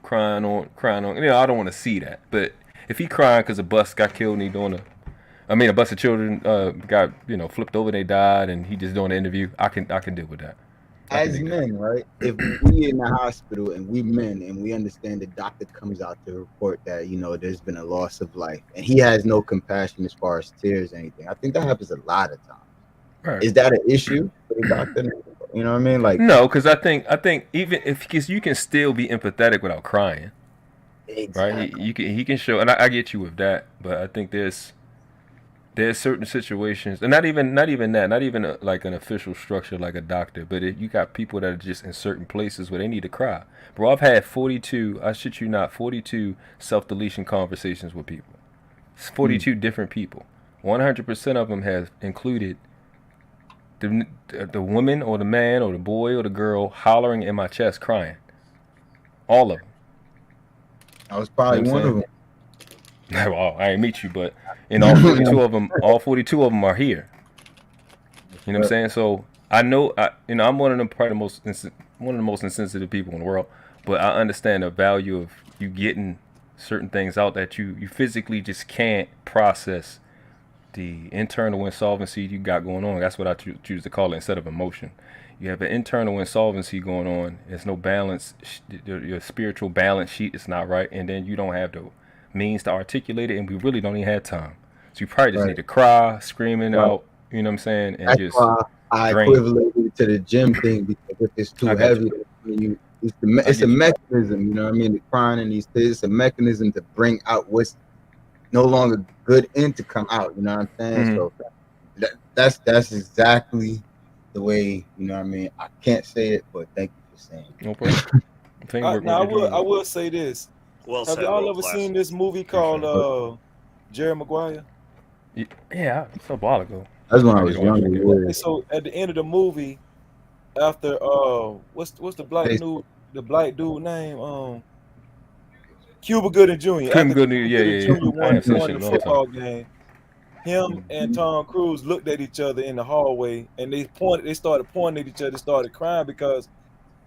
crying on. I don't want to see that. But if he crying because a bus got killed and he doing a bus of children got flipped over, they died, and he just doing an interview, I can deal with that. As men, right? If we in the hospital and we men and we understand the doctor comes out to report that there's been a loss of life and he has no compassion as far as tears or anything, I think that happens a lot of times. Right. Is that an issue for the doctor? You know what I mean? Like, no, because I think even because you can still be empathetic without crying, right? He can show, and I get you with that, but I think there's certain situations, and not even like an official structure like a doctor, but you got people that are just in certain places where they need to cry. Bro, I've had 42 self-deletion conversations with people. It's 42 different people. 100% of them have included the woman or the man or the boy or the girl hollering in my chest crying. All of them. I was probably one of them. Well, I ain't meet you, but all 42 of them are here. You know what I'm saying? So I know, I'm one of them, probably one of the most insensitive people in the world, but I understand the value of you getting certain things out that you physically just can't process the internal insolvency you got going on. That's what I choose to call it instead of emotion. You have an internal insolvency going on. There's no balance. Your spiritual balance sheet is not right, and then you don't have the means to articulate it, and we really don't even have time. So you probably just need to cry, screaming out, you know what I'm saying, and that's just why I equivalent it to the gym thing, because if it's too heavy, it's a mechanism, you know what I mean? The crying and these things, it's a mechanism to bring out what's no longer good in to come out, you know what I'm saying? So that's exactly the way, you know what I mean? I can't say it, but thank you for saying it. No problem. I will say this. Have y'all ever seen this movie called Jerry Maguire? Yeah, it's a while ago. That's when I was younger. So at the end of the movie, after what's the black dude name? Cuba Gooding Jr. Cuba Gooding, yeah. Won the football game. Him and Tom Cruise looked at each other in the hallway, and they started pointing at each other, started crying because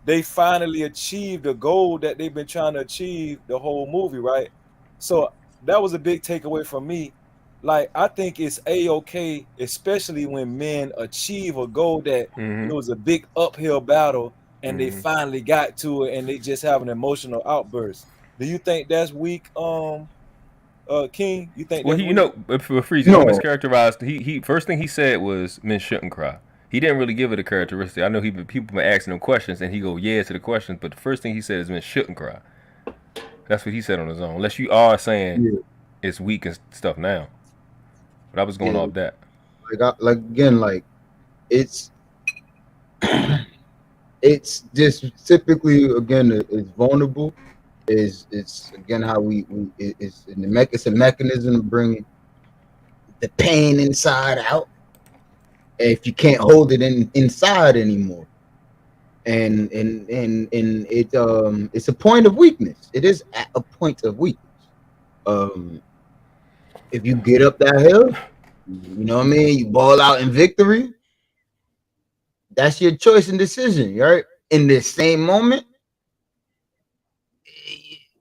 they finally achieved the goal that they've been trying to achieve the whole movie, right? So that was a big takeaway from me. Like, I think it's A-okay, especially when men achieve a goal that it was a big uphill battle, and they finally got to it, and they just have an emotional outburst. Do you think that's weak, King? You think? Well, for Freeze, mischaracterized. He first thing he said was men shouldn't cry. He didn't really give it a characteristic. I know people been asking him questions, and he go yeah to the questions, but the first thing he said is men shouldn't cry. That's what he said on his own. Unless you are saying it's weak and stuff now. But I was going off that. It's just typically, again, it's vulnerable. It's again how it's a mechanism to bring the pain inside out. If you can't hold it inside anymore, and it's a point of weakness. It is a point of weakness. If you get up that hill, you know what I mean, you ball out in victory. That's your choice and decision, right? In the same moment,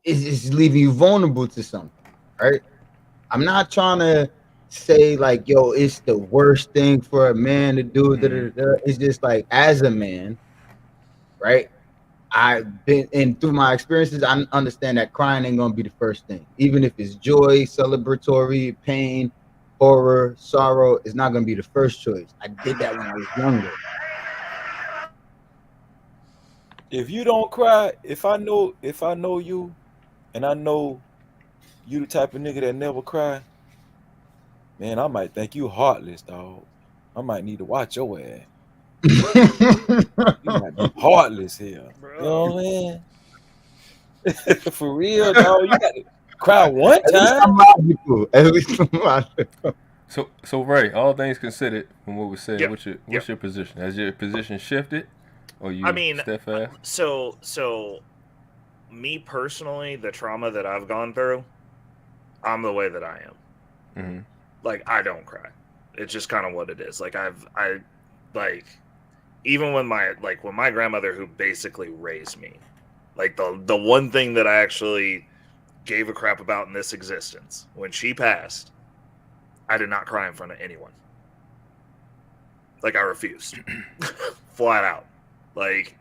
it's leaving you vulnerable to something, right? I'm not trying to say like, yo, it's the worst thing for a man to do. It's just like, as a man, right? I've been, and through my experiences, I understand that crying ain't gonna be the first thing. Even if it's joy, celebratory, pain, horror, sorrow, it's not gonna be the first choice. I did that when I was younger. If you don't cry, if I know you, and I know you the type of nigga that never cry, man, I might think you heartless, dog. I might need to watch your ass. You might be heartless here. Bro. You know what I'm saying? For real, dog. You got to cry one time. At least I'm logical. So Ray, all things considered, from what we said, what's your position? Has your position shifted, or you steadfast? So me personally, the trauma that I've gone through, I'm the way that I am. Mm-hmm. Like, I don't cry. It's just kind of what it is. Like, even when my grandmother, who basically raised me, like the one thing that I actually gave a crap about in this existence, when she passed, I did not cry in front of anyone. Like, I refused. Flat out. Like,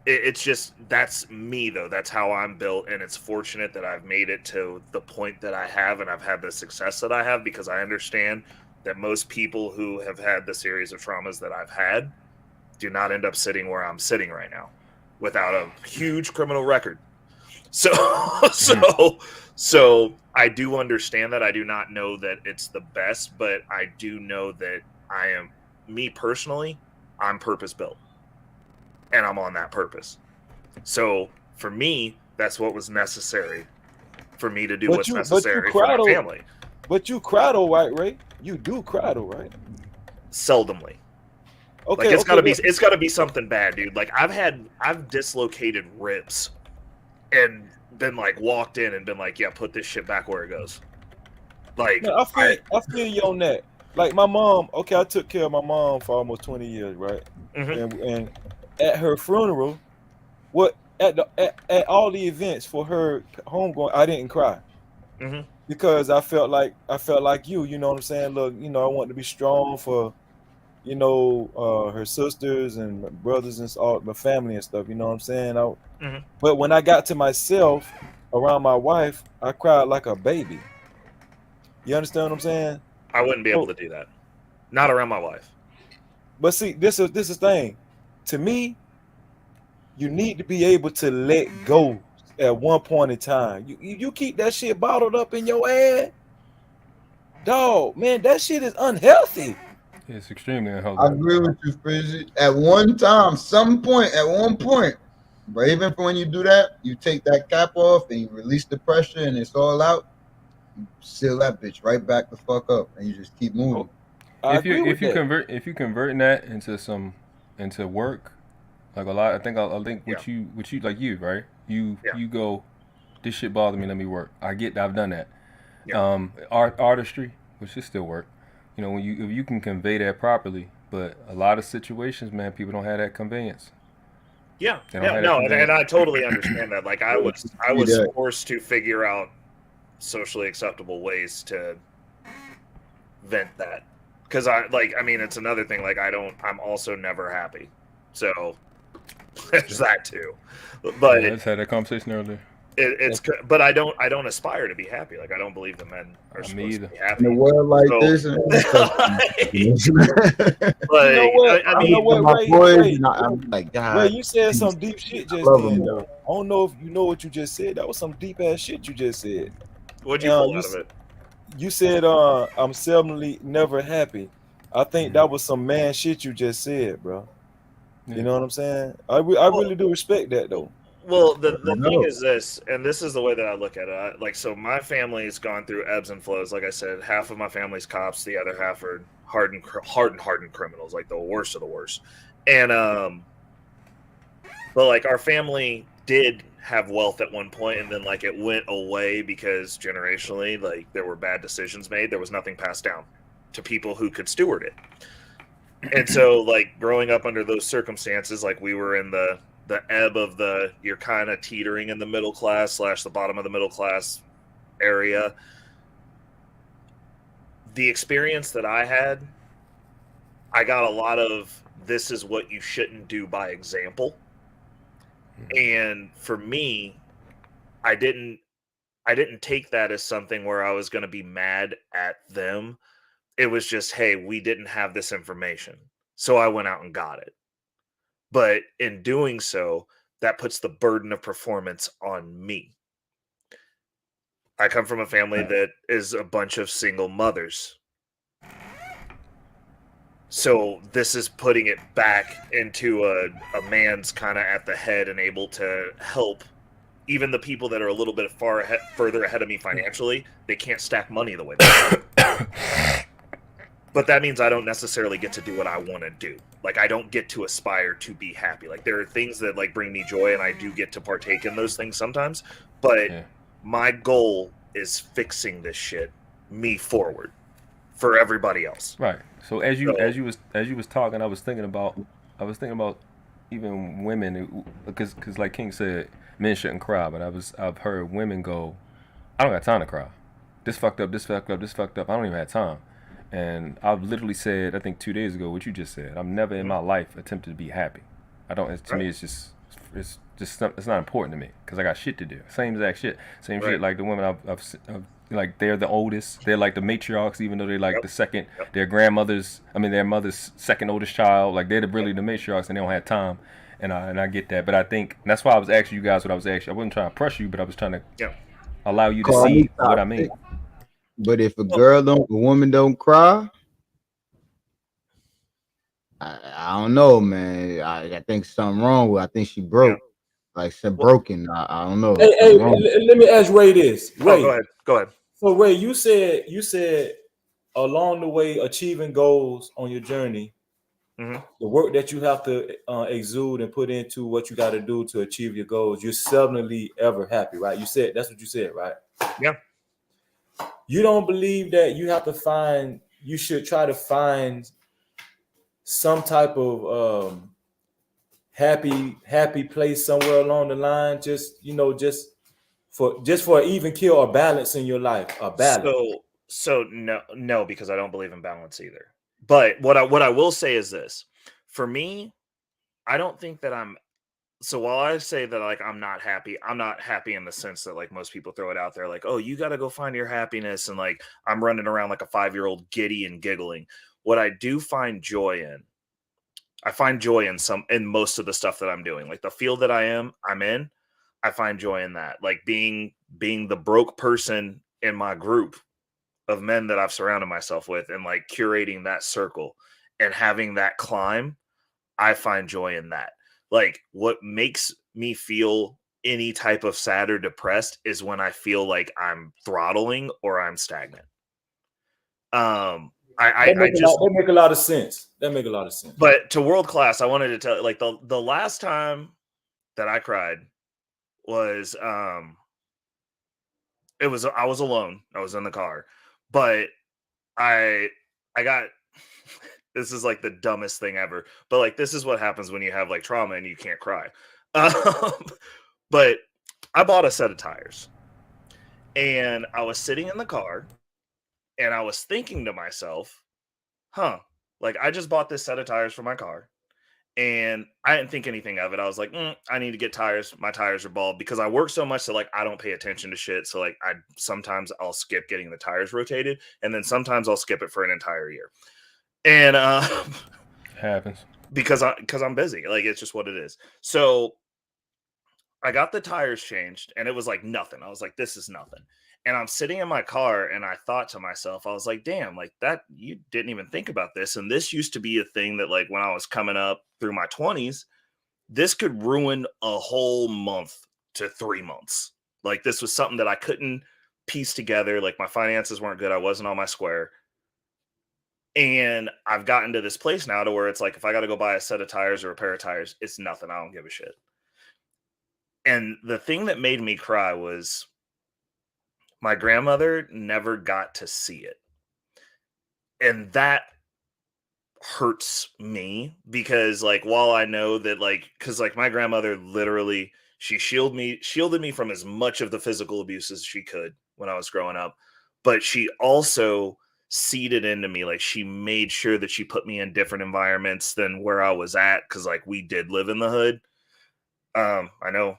it's just, that's me, though. That's how I'm built, and it's fortunate that I've made it to the point that I have, and I've had the success that I have, because I understand that most people who have had the series of traumas that I've had do not end up sitting where I'm sitting right now without a huge criminal record. So I do understand that. I do not know that it's the best, but I do know that I am, me personally, I'm purpose built, and I'm on that purpose. So for me, that's what was necessary for me to do what's necessary for my family. But you cry though, right, Ray? You do cry though, right? Seldomly. Okay, like it's gotta be something bad, dude. Like I've dislocated ribs and been like walked in and been like, yeah, put this shit back where it goes. Like, no, I feel you on that. Like my mom, okay, I took care of my mom for almost 20 years, right? Mm-hmm. And at her funeral, at all the events for her homegoing, I didn't cry. Mm-hmm. Because I felt like you know what I'm saying? Look, you know, I want to be strong for, you know, her sisters and brothers and all my family and stuff, you know what I'm saying? Mm-hmm. But when I got to myself around my wife, I cried like a baby. You understand what I'm saying? I wouldn't be able to do that. Not around my wife. But see, this is the thing. To me, you need to be able to let go at one point in time. You keep that shit bottled up in your head, dog, man, that shit is unhealthy. It's extremely unhealthy. I agree with you, Frizzy. At one point, but even when you do that, you take that cap off and you release the pressure and it's all out, you seal that bitch right back the fuck up and you just keep moving. If you converting that into work, like a lot, I think what you like you, right? You go, this shit bothers me, let me work. I get that, I've done that. Yeah. Artistry, which is still work. You know, if you can convey that properly, but a lot of situations, man, people don't have that conveyance. Yeah, and I totally understand that. Like I was forced to figure out socially acceptable ways to vent that, because it's another thing. Like I'm also never happy, so there's that too. But I just had that conversation earlier. But I don't aspire to be happy. Like I don't believe that men are supposed to be happy. In a world like this, I'm like, God. Ray, you said some deep shit just then, though. I don't know if you know what you just said. That was some deep ass shit you just said. What'd you pull out of it? You said, I'm seldomly never happy. I think that was some man shit you just said, bro. Yeah. You know what I'm saying? I really do respect that, though. Well, the thing is this, and this is the way that I look at it. So my family's gone through ebbs and flows. Like I said, half of my family's cops, the other half are hardened criminals, like the worst of the worst. And but like our family did have wealth at one point, and then like it went away because generationally, like there were bad decisions made. There was nothing passed down to people who could steward it. And so, like growing up under those circumstances, like we were in the ebb of you're kind of teetering in the middle class / the bottom of the middle class area. The experience that I had, I got a lot of, this is what you shouldn't do by example. And for me, I didn't take that as something where I was going to be mad at them. It was just, hey, we didn't have this information, so I went out and got it. But in doing so, that puts the burden of performance on me. I come from a family that is a bunch of single mothers. So this is putting it back into a man's kind of at the head and able to help even the people that are a little bit further ahead of me financially. They can't stack money the way they do. But that means I don't necessarily get to do what I want to do. Like, I don't get to aspire to be happy. Like, there are things that like bring me joy, and I do get to partake in those things sometimes. But my goal is fixing this shit me forward for everybody else. Right. So as you was talking, I was thinking about even women, because like King said, men shouldn't cry. But I've heard women go, I don't got time to cry. This fucked up. This fucked up. This fucked up. I don't even have time. And I've literally said, I think 2 days ago, what you just said. I've never in my life attempted to be happy. I don't. To me, it's not important to me because I got shit to do. Same exact shit. Same shit like the women I've like they're the oldest. They're like the matriarchs, even though they're like the second. Their grandmother's. I mean, their mother's second oldest child. Like they're really the matriarchs, and they don't have time. And I get that. But I think and that's why I was asking you guys what I was asking. I wasn't trying to press you, but I was trying to allow you to see what I mean. But if a woman don't cry, I don't know, man. I think something wrong with. I think she broke, like said broken. I don't know. Hey, let me ask Ray this. Ray, go ahead. So Ray, you said along the way achieving goals on your journey, the work that you have to exude and put into what you got to do to achieve your goals. You're seldomly ever happy, right? You said that's what you said, right? Yeah. You don't believe that you should try to find some type of happy place somewhere along the line, just for an even kill or balance in your life, a balance. So no, because I don't believe in balance either. But what I will say is this: for me, I don't think that I'm. So while I say that like I'm not happy in the sense that like most people throw it out there like, oh, you got to go find your happiness, and like I'm running around like a 5-year-old giddy and giggling. What I do find joy in, I find joy in most of the stuff that I'm doing. Like the field that I'm in, I find joy in that. Like being the broke person in my group of men that I've surrounded myself with, and like curating that circle and having that climb, I find joy in that. Like what makes me feel any type of sad or depressed is when I feel like I'm throttling or I'm stagnant. That make a lot of sense. That make a lot of sense. But to world class, I wanted to tell you, like the last time that I cried was I was alone. I was in the car, but I got. This is like the dumbest thing ever, but like this is what happens when you have like trauma and you can't cry. But I bought a set of tires, and I was sitting in the car, and I was thinking to myself, like I just bought this set of tires for my car, and I didn't think anything of it. I was like, I need to get tires. My tires are bald because I work so much that like I don't pay attention to shit. So like sometimes I'll skip getting the tires rotated, and then sometimes I'll skip it for an entire year. And happens because I'm busy. Like it's just what it is. So I got the tires changed, and it was like nothing. I was like, this is nothing. And I'm sitting in my car, and I thought to myself, I was like, damn, like that, you didn't even think about this. And this used to be a thing that like when I was coming up through my 20s, this could ruin a whole month to 3 months. Like this was something that I couldn't piece together. Like my finances weren't good. I wasn't on my square. And I've gotten to this place now to where it's like, if I got to go buy a set of tires or a pair of tires, it's nothing. I don't give a shit. And the thing that made me cry was my grandmother never got to see it. And that hurts me because like, while I know that like, cause like my grandmother literally, she shielded me from as much of the physical abuse as she could when I was growing up, but she also seeded into me. Like she made sure that she put me in different environments than where I was at. Cause like we did live in the hood. I know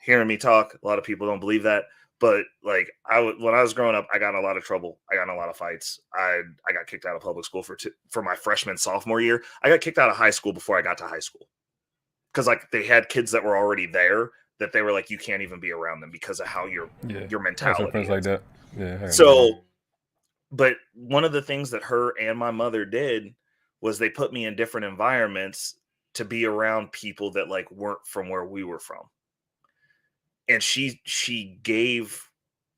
hearing me talk, a lot of people don't believe that, but like when I was growing up, I got in a lot of trouble. I got in a lot of fights. I got kicked out of public school for my sophomore year. I got kicked out of high school before I got to high school. Cause like they had kids that were already there that they were like, you can't even be around them because of how your mentality friends is. like that. Yeah. So, but one of the things that her and my mother did was they put me in different environments to be around people that like weren't from where we were from. And she gave,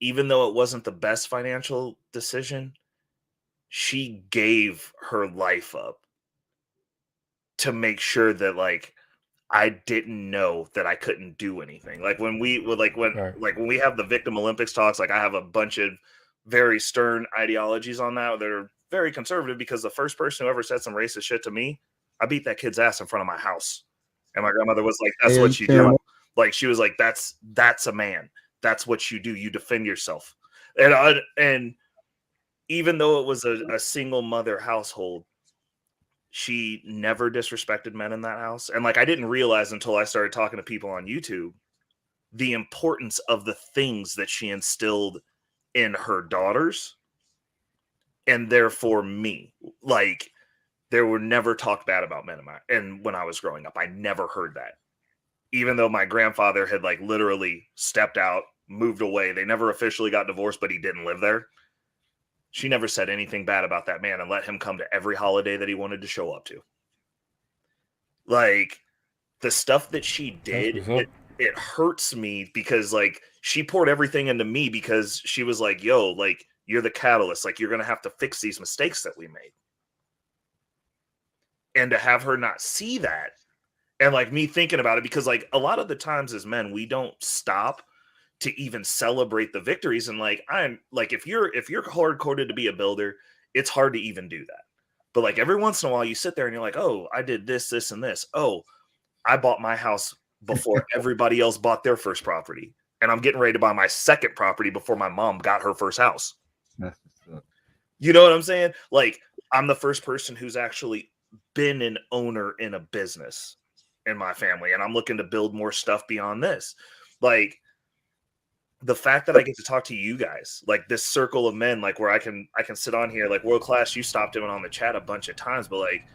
even though it wasn't the best financial decision, she gave her life up to make sure that like I didn't know that I couldn't do anything. Like when we would when we have the Victim Olympics talks, like I have a bunch of very stern ideologies on that are very conservative, because the first person who ever said some racist shit to me, I beat that kid's ass in front of my house. And my grandmother was like, that's what you do. Like, she was like, that's a man. That's what you do. You defend yourself. And even though it was a single mother household, she never disrespected men in that house. And like, I didn't realize until I started talking to people on YouTube, the importance of the things that she instilled in her daughters. And therefore me, like, there were never talked bad about men and when I was growing up, I never heard that. Even though my grandfather had like literally stepped out, moved away. They never officially got divorced, but he didn't live there. She never said anything bad about that man and let him come to every holiday that he wanted to show up to. Like, the stuff that she did, it hurts me because like she poured everything into me because she was like, yo, like, you're the catalyst. Like, you're going to have to fix these mistakes that we made. And to have her not see that, and like me thinking about it, because like a lot of the times as men, we don't stop to even celebrate the victories. And like, I'm like, if you're hard coded to be a builder, it's hard to even do that. But like every once in a while you sit there and you're like, oh, I did this, this, and this. Oh, I bought my house before everybody else bought their first property. And I'm getting ready to buy my second property before my mom got her first house. You know what I'm saying? Like, I'm the first person who's actually been an owner in a business in my family, and I'm looking to build more stuff beyond this. Like, the fact that I get to talk to you guys, like this circle of men, like where I can sit on here, like World Class, you stopped in on the chat a bunch of times, but like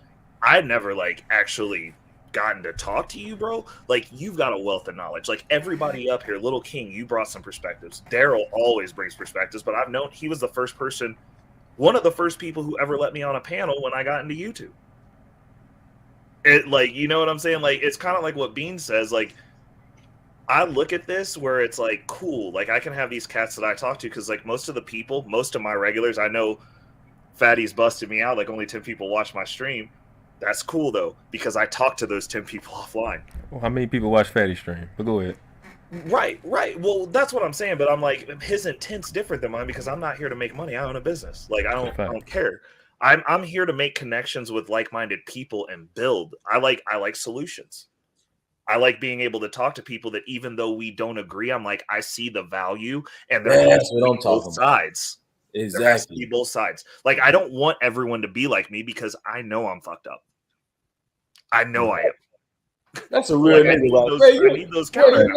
I'd never like actually gotten to talk to you, bro. Like, you've got a wealth of knowledge. Like everybody up here, Little King, you brought some perspectives. Daryl always brings perspectives, but I've known he was the first person, one of the first people who ever let me on a panel when I got into YouTube. It, like, you know what I'm saying? Like, it's kind of like what Bean says. Like, I look at this where it's like, cool. Like, I can have these cats that I talk to, because like most of the people, most of my regulars, I know Fatty's busted me out. Like, only 10 people watch my stream. That's cool though, because I talk to those 10 people offline. Well, how many people watch Fatty's stream? But go ahead. Right. Well, that's what I'm saying. But I'm like, his intent's different than mine, because I'm not here to make money. I own a business. Like, I don't care. I'm here to make connections with like-minded people and build. I like solutions. I like being able to talk to people that even though we don't agree, I'm like, I see the value, and that's what I'm talking about. Sides. Exactly. There has to be both sides. Like, I don't want everyone to be like me, because I know I'm fucked up. I know I am. That's a real nigga, right? I need those counters.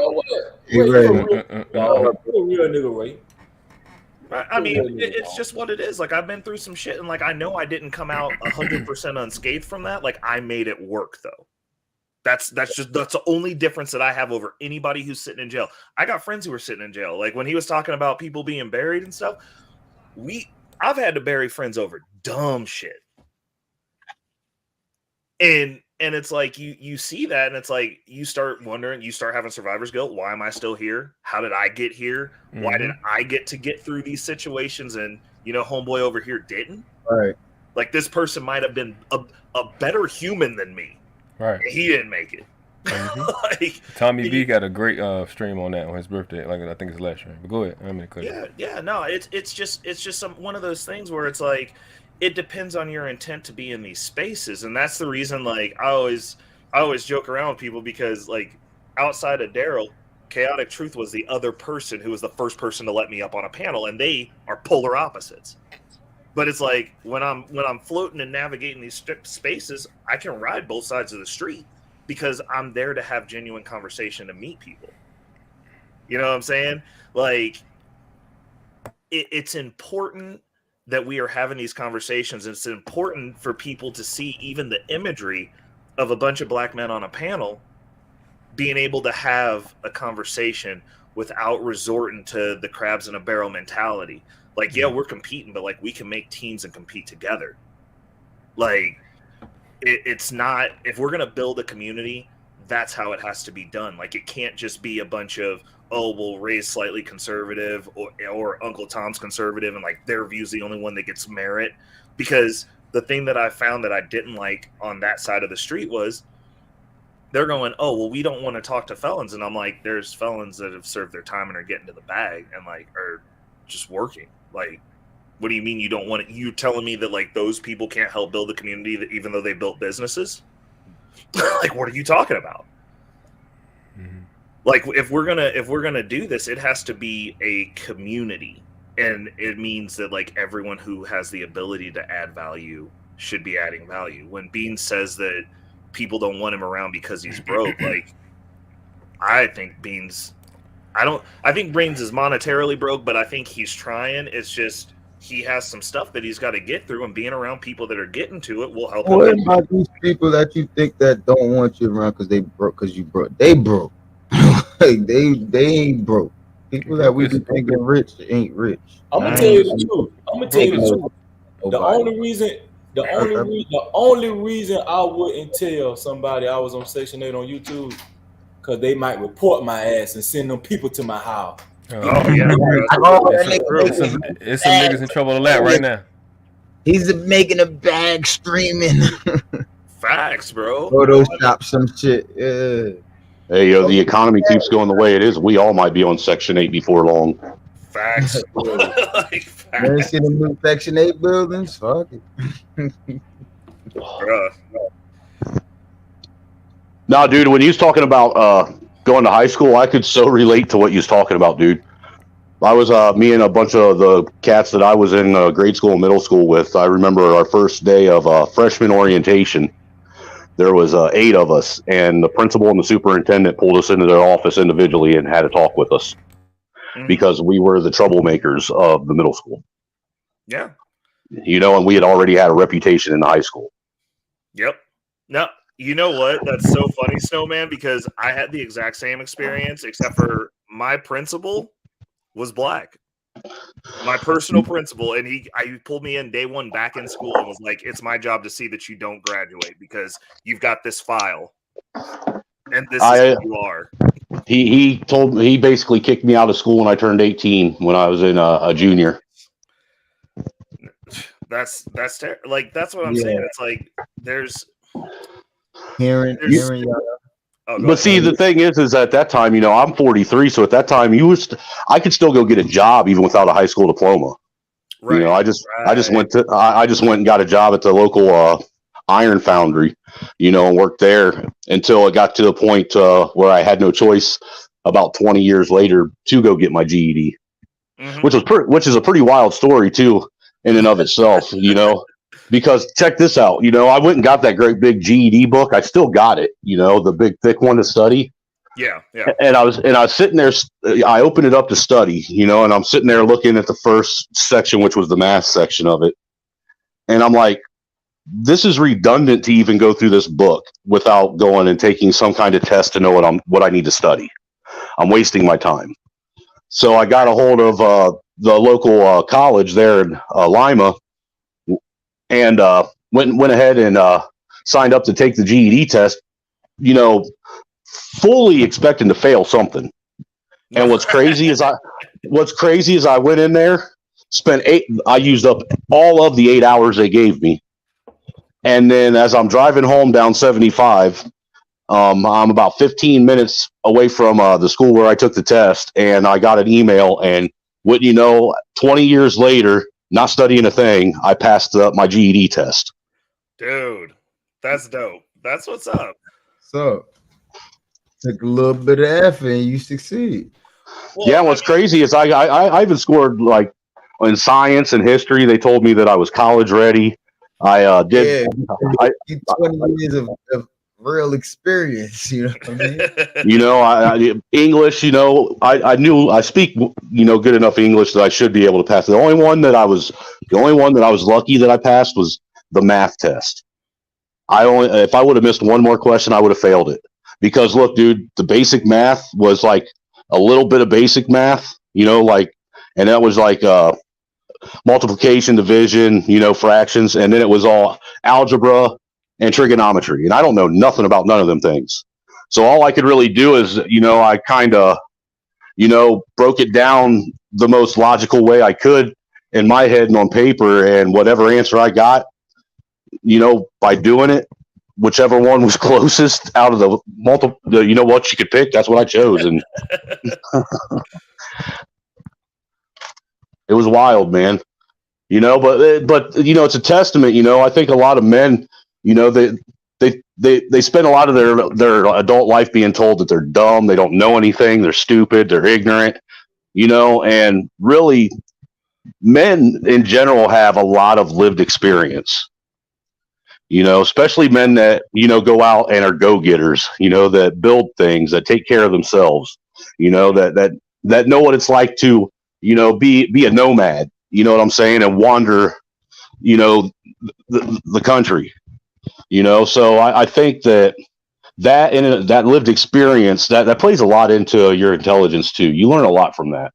You're a real nigga, right? I mean, it's just what it is. Like, I've been through some shit, and like, I know I didn't come out 100% unscathed from that. Like, I made it work though. That's the only difference that I have over anybody who's sitting in jail. I got friends who were sitting in jail. Like, when he was talking about people being buried and stuff, I've had to bury friends over dumb shit. And it's like, you see that, and it's like, you start wondering, you start having survivor's guilt. Why am I still here? How did I get here? Mm-hmm. Why did I get to get through these situations, and homeboy over here didn't? Right. Like, this person might have been a better human than me. Right. He didn't make it. Mm-hmm. Like, Tommy B got a great stream on that on his birthday. Like, I think it's last stream. But go ahead. I'm gonna cut it. Yeah. No, it's just one of those things where it's like, it depends on your intent to be in these spaces. And that's the reason, like, I always joke around with people, because like, outside of Daryl, Chaotic Truth was the other person who was the first person to let me up on a panel, and they are polar opposites. But it's like, when I'm floating and navigating these spaces, I can ride both sides of the street, because I'm there to have genuine conversation, to meet people. You know what I'm saying? Like, it's important that we are having these conversations. It's important for people to see even the imagery of a bunch of black men on a panel being able to have a conversation without resorting to the crabs in a barrel mentality. Like, yeah, we're competing, but like, we can make teams and compete together. Like, it's not, if we're going to build a community, that's how it has to be done. Like, it can't just be a bunch of oh, well, Ray's slightly conservative, or Uncle Tom's conservative, and like their view's the only one that gets merit. Because the thing that I found that I didn't like on that side of the street was they're going, oh, well, we don't want to talk to felons. And I'm like, there's felons that have served their time and are getting to the bag and like are just working. Like, what do you mean you don't want it? You telling me that like those people can't help build the community that even though they built businesses? Like, what are you talking about? Mm-hmm. Like, if we're gonna do this, it has to be a community, and it means that like everyone who has the ability to add value should be adding value. When Beans says that people don't want him around because he's broke, like I think Beans is monetarily broke, but I think he's trying. It's just he has some stuff that he's got to get through, and being around people that are getting to it will help him. What about these people that you think that don't want you around because they broke? Because you broke, they broke. Like they ain't broke. People that we be thinking rich ain't rich. I'm gonna tell you the truth. The only reason I wouldn't tell somebody I was on Section 8 on YouTube, because they might report my ass and send them people to my house. Oh yeah, it's some niggas in trouble a lot right now. He's making a bag streaming. Facts, bro. Photoshop some shit. Yeah. Hey, yo, the economy keeps going the way it is. We all might be on Section 8 before long. Facts. Never seen the new Section 8 buildings? Fuck it. Nah, dude, when he was talking about going to high school, I could so relate to what you was talking about, dude. I was me and a bunch of the cats that I was in grade school and middle school with. I remember our first day of freshman orientation. There was 8 of us, and the principal and the superintendent pulled us into their office individually and had a talk with us because we were the troublemakers of the middle school. Yeah. You know, and we had already had a reputation in the high school. Yep. No, you know what? That's so funny, Snowman, because I had the exact same experience, except for my principal was black. My personal principal, and he pulled me in day one back in school and was like, it's my job to see that you don't graduate because you've got this file. And this is who you are. He basically kicked me out of school when I turned 18 when I was in a junior. That's like that's what I'm saying. It's like there's hearing but see, the thing is at that time, you know, I'm 43, so at that time, I could still go get a job even without a high school diploma. Right. You know, I just went and got a job at the local iron foundry, you know, and worked there until it got to the point where I had no choice about 20 years later to go get my GED, which is a pretty wild story too, in and of itself, you know. Because check this out, you know, I went and got that great big GED book. I still got it, you know, the big thick one to study. Yeah, yeah. And I was sitting there. I opened it up to study, you know, and I'm sitting there looking at the first section, which was the math section of it, and I'm like, this is redundant to even go through this book without going and taking some kind of test to know what I need to study. I'm wasting my time. So I got a hold of the local college there in Lima. And went ahead and signed up to take the GED test, you know, fully expecting to fail something. And what's crazy is I went in there, I used up all of the 8 hours they gave me. And then as I'm driving home down 75, I'm about 15 minutes away from the school where I took the test, and I got an email, and wouldn't you know, 20 years later, not studying a thing, I passed my GED test. Dude, that's dope. That's what's up. So, took a little bit of effort and you succeed. Well, yeah, what's crazy is I even scored like in science and history. They told me that I was college ready. I did. Yeah, 20 years of real experience, you know what I mean? You know, I English, you know, I knew I speak, you know, good enough English that I should be able to pass. The only one that I was lucky that I passed was the math test. If I would have missed one more question, I would have failed it. Because look, dude, the basic math was like a little bit of basic math, you know, like, and that was like multiplication, division, you know, fractions, and then it was all algebra and trigonometry, and I don't know nothing about none of them things. So all I could really do is, you know, I kind of, broke it down the most logical way I could in my head and on paper, and whatever answer I got, by doing it, whichever one was closest out of the multiple, what you could pick, that's what I chose. And it was wild, man. But it's a testament. I think a lot of men, they spend a lot of their adult life being told that they're dumb, they don't know anything, they're stupid, they're ignorant, and really men in general have a lot of lived experience, especially men that, go out and are go-getters, that build things, that take care of themselves, that know what it's like to, be a nomad, you know what I'm saying, and wander, the country, so I think that and that lived experience that plays a lot into your intelligence too. You learn a lot from that.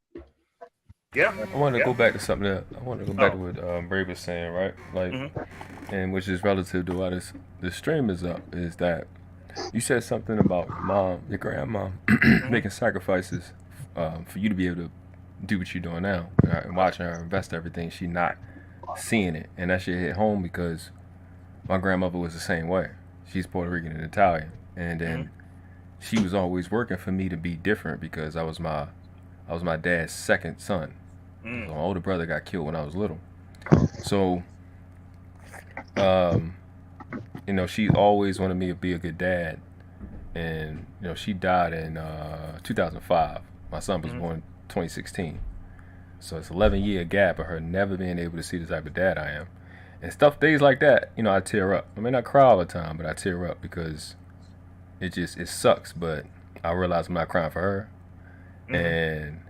Yeah, I want to go back to something that I want to go back to what Bray was saying, right? Like, and which is relative to why this stream is up, is that you said something about your grandma making sacrifices for you to be able to do what you're doing now, and watching her invest everything. She not seeing it, and that shit hit home because my grandmother was the same way. She's Puerto Rican and Italian, and then she was always working for me to be different because I was my dad's second son. So my older brother got killed when I was little. So, she always wanted me to be a good dad. And, she died in 2005. My son was born in 2016. So it's 11-year gap of her never being able to see the type of dad I am. And days like that, I tear up. I may not cry all the time, but I tear up because it sucks. But I realize I'm not crying for her. And,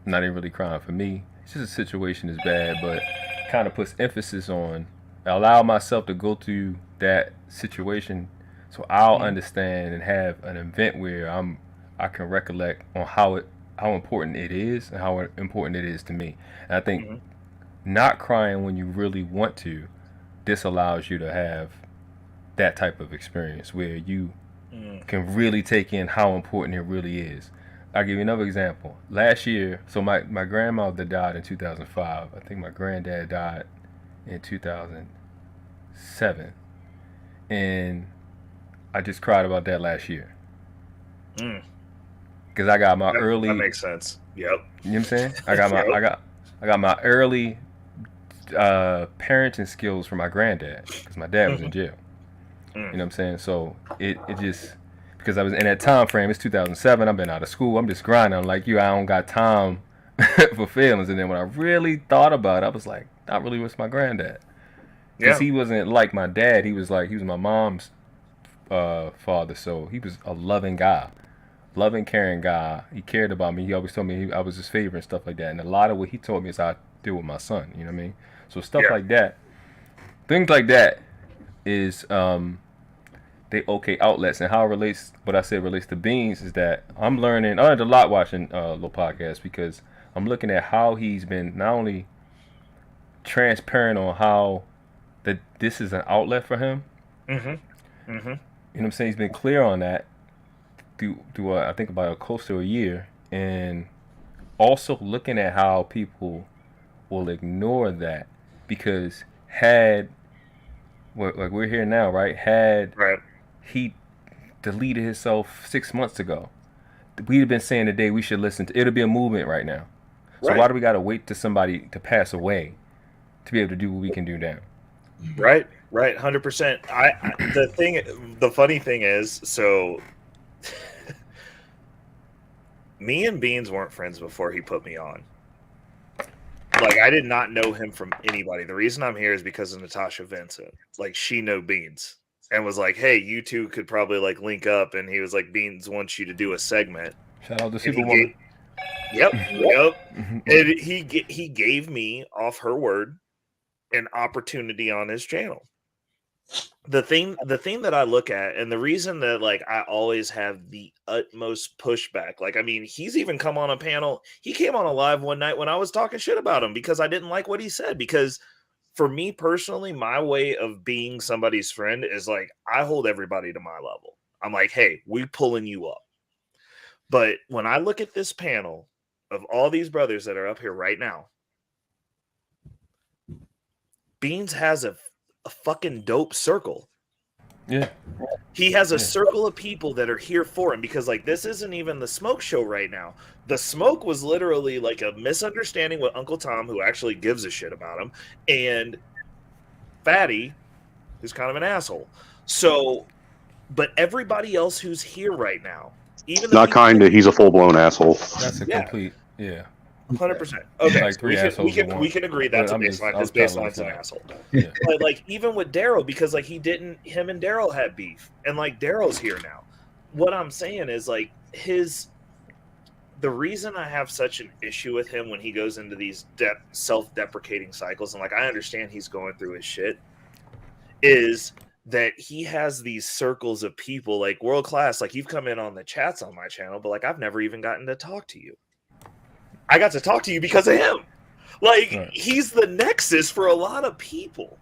not even really crying for me. It's just a situation is bad, but kind of puts emphasis on allow myself to go through that situation so I'll understand and have an event where I can recollect on how important it is and how important it is to me. And I think not crying when you really want to disallows you to have that type of experience where you can really take in how important it really is. I'll give you another example. Last year, so my grandmother died in 2005. I think my granddad died in 2007. And I just cried about that last year. Because I got my early... That makes sense. Yep. You know what I'm saying? I got my early parenting skills from my granddad because my dad was in jail. You know what I'm saying? So it just... Because I was in that time frame, it's 2007, I've been out of school, I'm just grinding. I'm like, I don't got time for feelings. And then when I really thought about it, I was like, not really with my granddad. Because he wasn't like my dad, he was my mom's father, so he was a loving guy. Loving, caring guy. He cared about me. He always told me I was his favorite and stuff like that. And a lot of what he told me is how I deal with my son, you know what I mean? So stuff like that, things like that is... they okay outlets. And how it relates, what I said relates to Beans is that I'm learning, I learned a lot watching Lil Podcast because I'm looking at how he's been not only transparent on how that this is an outlet for him. You know what I'm saying? He's been clear on that through I think about close to a year, and also looking at how people will ignore that because like we're here now, right? He deleted himself 6 months ago, we'd have been saying today we should listen to. It'll be a movement right now. So why do we got to wait to somebody to pass away to be able to do what we can do now? Right, 100%. The funny thing is, so me and Beans weren't friends before he put me on. Like, I did not know him from anybody. The reason I'm here is because of Natasha Vincent. Like, she know Beans and was like, hey, you two could probably like link up. And he was like, Beans wants you to do a segment. Shout out to Superwoman. Yep. And he gave me, off her word, an opportunity on his channel. The thing that I look at, and the reason that like I always have the utmost pushback, like, I mean, he's even come on a panel. He came on a live one night when I was talking shit about him because I didn't like what he said. Because for me personally, my way of being somebody's friend is like, I hold everybody to my level. I'm like, hey, we pulling you up. But when I look at this panel of all these brothers that are up here right now, Beans has a fucking dope circle. Yeah. He has a circle of people that are here for him, because like this isn't even the Smoke show right now. The Smoke was literally like a misunderstanding with Uncle Tom, who actually gives a shit about him, and Fatty, who's kind of an asshole. So, but everybody else who's here right now, even Not kind of, he's a full-blown asshole. That's a complete, 100%. Okay, Like three assholes in one. we can agree that's a But I'm just- baseline. I'm His telling baseline's an you. asshole. Yeah. But like even with Daryl, because like him and Daryl had beef, and like Daryl's here now. What I'm saying is like the reason I have such an issue with him when he goes into these self-deprecating cycles, and like I understand he's going through his shit, is that he has these circles of people like world class. Like you've come in on the chats on my channel, but like I've never even gotten to talk to you. I got to talk to you because of him. Like he's the nexus for a lot of people.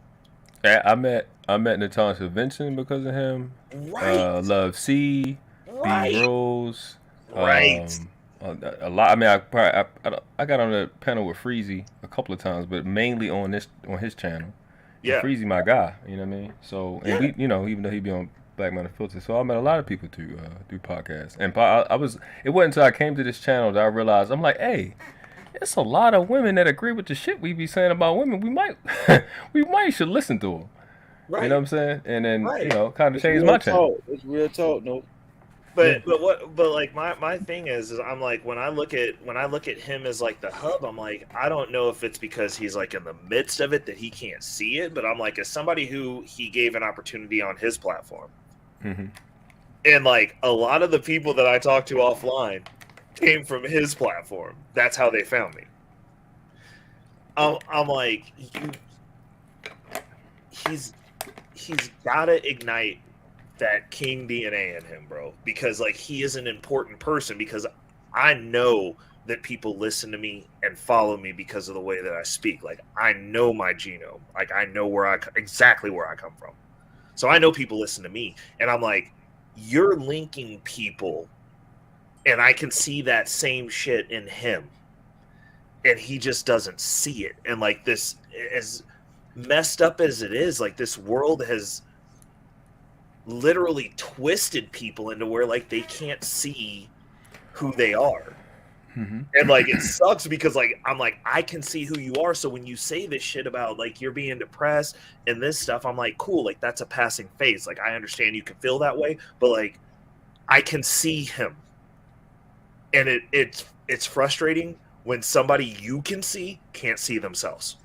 Yeah, I met Natasha Vincent because of him. Right. Love C, Right. B Rose. Right. A lot. I mean, I got on the panel with Freezy a couple of times, but mainly on his channel. Yeah. Freezy, my guy. You know what I mean? So, and we, even though he be on Black Man Unfiltered, so I met a lot of people to do podcasts. And it wasn't until I came to this channel that I realized, I'm like, hey, it's a lot of women that agree with the shit we be saying about women. We might should listen to them. Right. You know what I'm saying? And then kind of It's change real my channel. talk. It's real talk, no. But like my thing is I'm like when I look at him as like the hub, I'm like, I don't know if it's because he's like in the midst of it that he can't see it, but I'm like, as somebody who he gave an opportunity on his platform, and like a lot of the people that I talked to offline came from his platform. That's how they found me. I'm like, he's gotta ignite that king DNA in him, bro, because like he is an important person, because I know that people listen to me and follow me because of the way that I speak. Like I know my genome, like I know exactly where I come from, so I know people listen to me, and I'm like, you're linking people, and I can see that same shit in him, and he just doesn't see it. And like this, as messed up as it is, like this world has literally twisted people into where like they can't see who they are. And like it sucks because like I'm like, I can see who you are, so when you say this shit about like you're being depressed and this stuff, I'm like, cool, like that's a passing phase. Like I understand you can feel that way, but like I can see him, and it's frustrating when somebody you can see can't see themselves.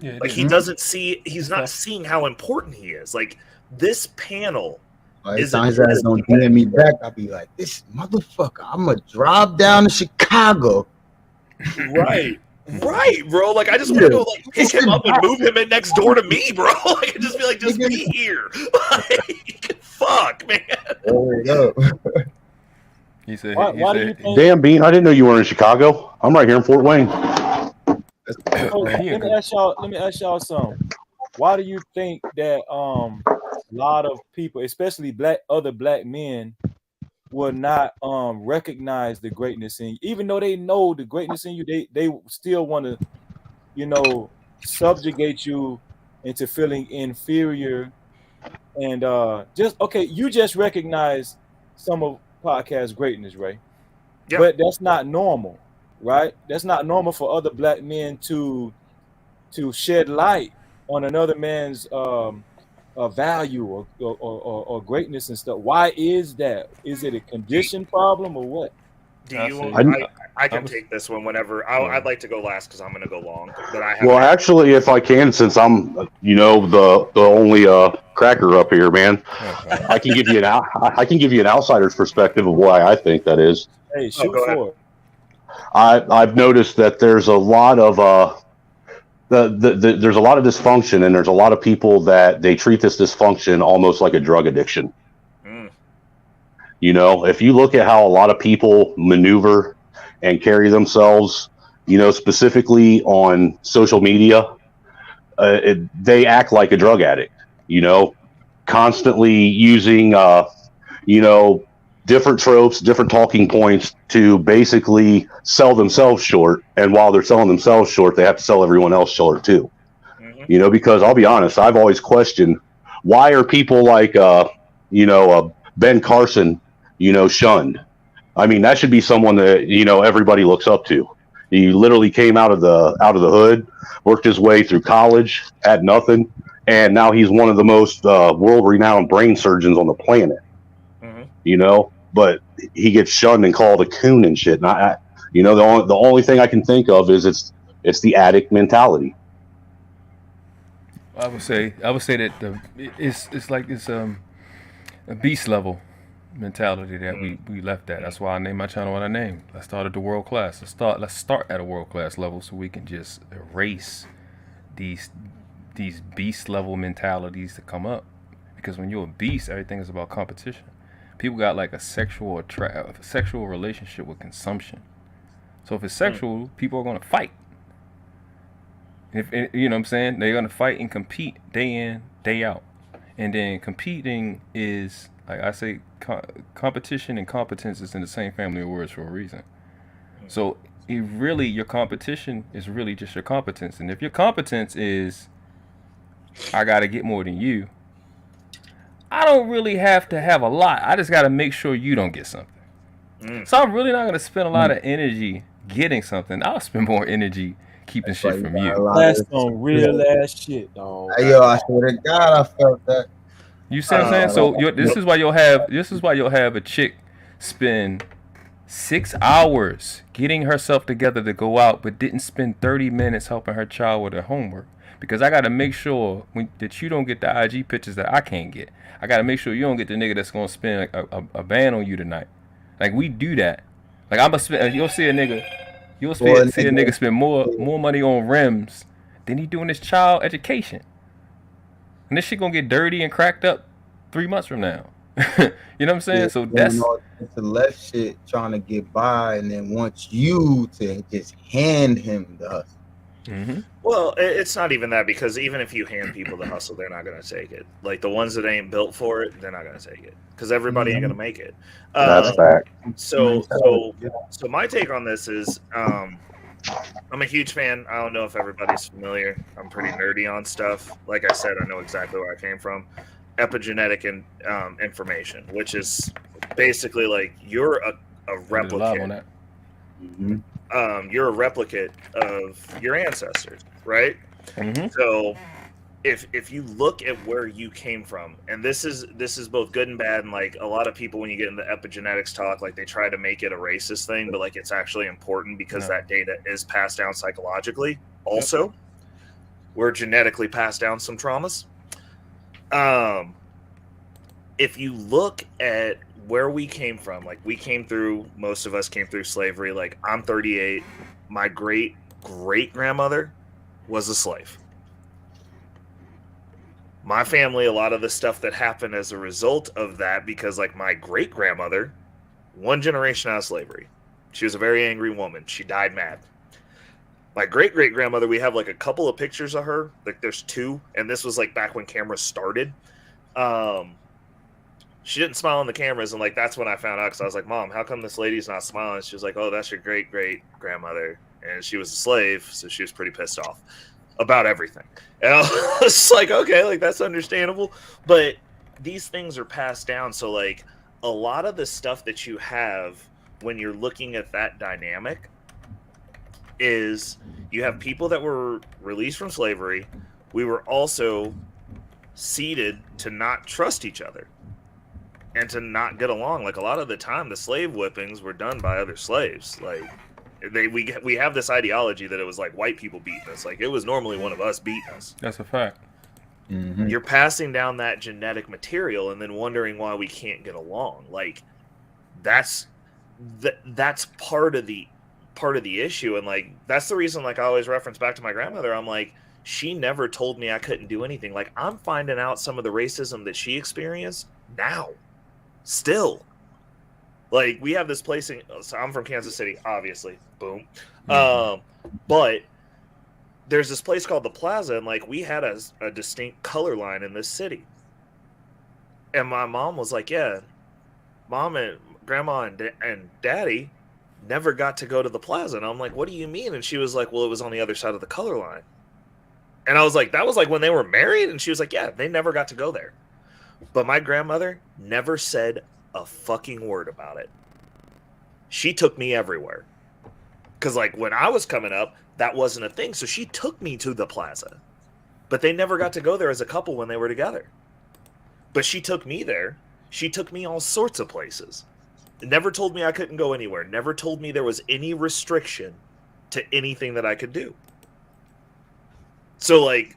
Like he doesn't see, he's not seeing how important he is. Like this panel Every time his ass don't DM me back, I'll be like, this motherfucker, I'm gonna drive down to Chicago. Right, bro. Like I just want to go like pick him up and move him in next door to me, bro. Like I just be like, just be here. Like, fuck, man. He said, Why do you think? Damn, Bean, I didn't know you were in Chicago. I'm right here in Fort Wayne. Oh, let me ask y'all something. Why do you think that a lot of people, especially other black men, will not recognize the greatness in you, even though they know the greatness in you? They still want to, subjugate you into feeling inferior, and you just recognize some of podcast greatness, right? Yeah. But that's not normal, right? That's not normal for other black men to shed light on another man's value or greatness and stuff. Why is that? Is it a condition problem or what? Do you? I can take this one whenever. I'd like to go last because I'm going to go long. But Well, actually, if I can, since I'm, the only cracker up here, man, I can give you an outsider's perspective of why I think that is. Hey, shoot for it. I've noticed that there's a lot of there's a lot of dysfunction, and there's a lot of people that they treat this dysfunction almost like a drug addiction. If you look at how a lot of people maneuver and carry themselves, specifically on social media, they act like a drug addict, constantly using, different tropes, different talking points to basically sell themselves short. And while they're selling themselves short, they have to sell everyone else short too. You know, because I'll be honest, I've always questioned, why are people like, Ben Carson, shunned? I mean, that should be someone that, everybody looks up to. He literally came out of the hood, worked his way through college, had nothing, and now he's one of the most world-renowned brain surgeons on the planet. But he gets shunned and called a coon and shit. And the only thing I can think of is it's the addict mentality. I would say that it's like this a beast level mentality that we left at. That's why I named my channel what I named. I started the world class. Let's start at a world class level so we can just erase these beast level mentalities that come up. Because when you're a beast, everything is about competition. People got like a sexual relationship with consumption. So if it's sexual, people are gonna fight. If you know what I'm saying, they're gonna fight and compete day in, day out. And then competing is, like I say, competition and competence is in the same family of words for a reason. So your competition is really just your competence. And if your competence is, I gotta get more than you, I don't really have to have a lot. I just gotta make sure you don't get something. So I'm really not gonna spend a lot of energy getting something. I'll spend more energy keeping shit from you. That's some real ass shit, dog. Hey, yo, I swear to God, I felt that. You see what I'm saying? So this is why you'll have a chick spend 6 hours getting herself together to go out, but didn't spend 30 minutes helping her child with her homework. Because I got to make sure that you don't get the IG pictures that I can't get. I got to make sure you don't get the nigga that's going to spend a ban on you tonight. Like, we do that. Like, you'll see a nigga spend more money on rims than he doing his child education. And this shit going to get dirty and cracked up 3 months from now. You know what I'm saying? Yeah, so that's the left shit trying to get by and then wants you to just hand him the hustle. Mm-hmm. Well, it's not even that, because even if you hand people the hustle, they're not going to take it. Like the ones that ain't built for it, they're not going to take it because everybody ain't going to make it. That's fact. So my take on this is, I'm a huge fan. I don't know if everybody's familiar. I'm pretty nerdy on stuff. Like I said, I know exactly where I came from. Epigenetic information, which is basically like you're a replicate. You're a replicate of your ancestors, right? Mm-hmm. So if you look at where you came from, and this is both good and bad, and like a lot of people, when you get into epigenetics talk, like they try to make it a racist thing, but like it's actually important because that data is passed down psychologically. Also, we're genetically passed down some traumas. If you look at where we came from, like most of us came through slavery. Like I'm 38. My great grandmother was a slave. My family, a lot of the stuff that happened as a result of that, because like my great grandmother, one generation out of slavery, she was a very angry woman. She died mad. My great grandmother, we have like a couple of pictures of her. Like there's two, and this was like back when cameras started. She didn't smile on the cameras, and like that's when I found out, because I was like, Mom, how come this lady's not smiling? She was like, oh, that's your great grandmother, and she was a slave, so she was pretty pissed off about everything. And I was like, okay, like that's understandable, but these things are passed down. So like a lot of the stuff that you have when you're looking at that dynamic is you have people that were released from slavery. We were also seeded to not trust each other and to not get along. Like a lot of the time, the slave whippings were done by other slaves. Like we have this ideology that it was like white people beating us. Like it was normally one of us beating us. That's a fact. Mm-hmm. You're passing down that genetic material and then wondering why we can't get along. Like that's part of the issue. And like that's the reason, like I always reference back to my grandmother. I'm like, she never told me I couldn't do anything. Like I'm finding out some of the racism that she experienced now. Still, like we have this place so I'm from Kansas City, obviously, boom. But there's this place called the Plaza, and like we had a distinct color line in this city. And my mom was like, yeah, grandma and daddy never got to go to the plaza. And I'm like, what do you mean? And she was like, well, it was on the other side of the color line. And I was like, that was like when they were married? And she was like, yeah, they never got to go there. But my grandmother never said a fucking word about it. She took me everywhere. Because like when I was coming up, that wasn't a thing. So she took me to the plaza. But they never got to go there as a couple when they were together. But she took me there. She took me all sorts of places. Never told me I couldn't go anywhere. Never told me there was any restriction to anything that I could do. So, like,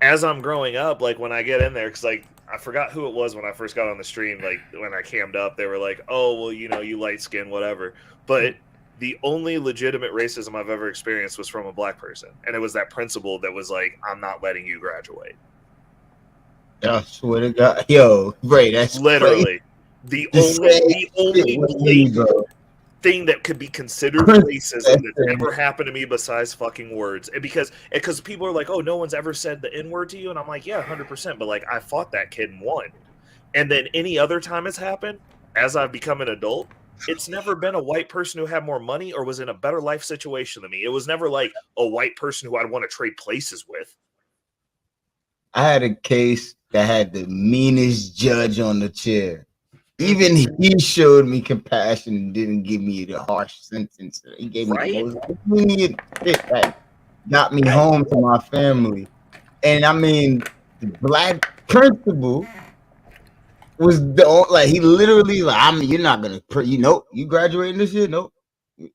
as I'm growing up, like, when I get in there, because, like, I forgot who it was when I first got on the stream. Like, when I cammed up, they were like, oh, well, you know, you light skin, whatever. But the only legitimate racism I've ever experienced was from a black person. And it was that principal that was like, I'm not letting you graduate. I swear to God. Yo, Ray, that's literally crazy. the only blatant thing that could be considered racism that's ever happened to me besides fucking words. And because people are like, oh, no one's ever said the N-word to you. And I'm like, yeah, 100%. But like, I fought that kid and won. And then any other time it's happened, as I've become an adult, it's never been a white person who had more money or was in a better life situation than me. It was never like a white person who I'd want to trade places with. I had a case that had the meanest judge on the chair. Even he showed me compassion and didn't give me the harsh sentence. He gave me the most lenient shit that got me home to my family. And I mean, the black principal was he literally like, you're not gonna you graduating this year? Nope.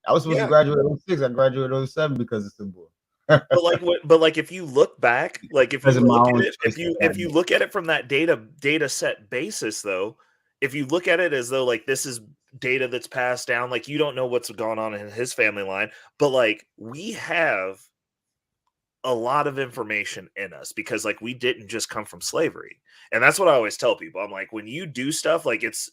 I was supposed to graduate in 06. I graduated in 07 because it's a boy. but like if you look back, like if you look at it from that data set basis, though, if you look at it as though like this is data that's passed down, like you don't know what's gone on in his family line, but like we have a lot of information in us because like we didn't just come from slavery. And that's what I always tell people. I'm like, when you do stuff, like it's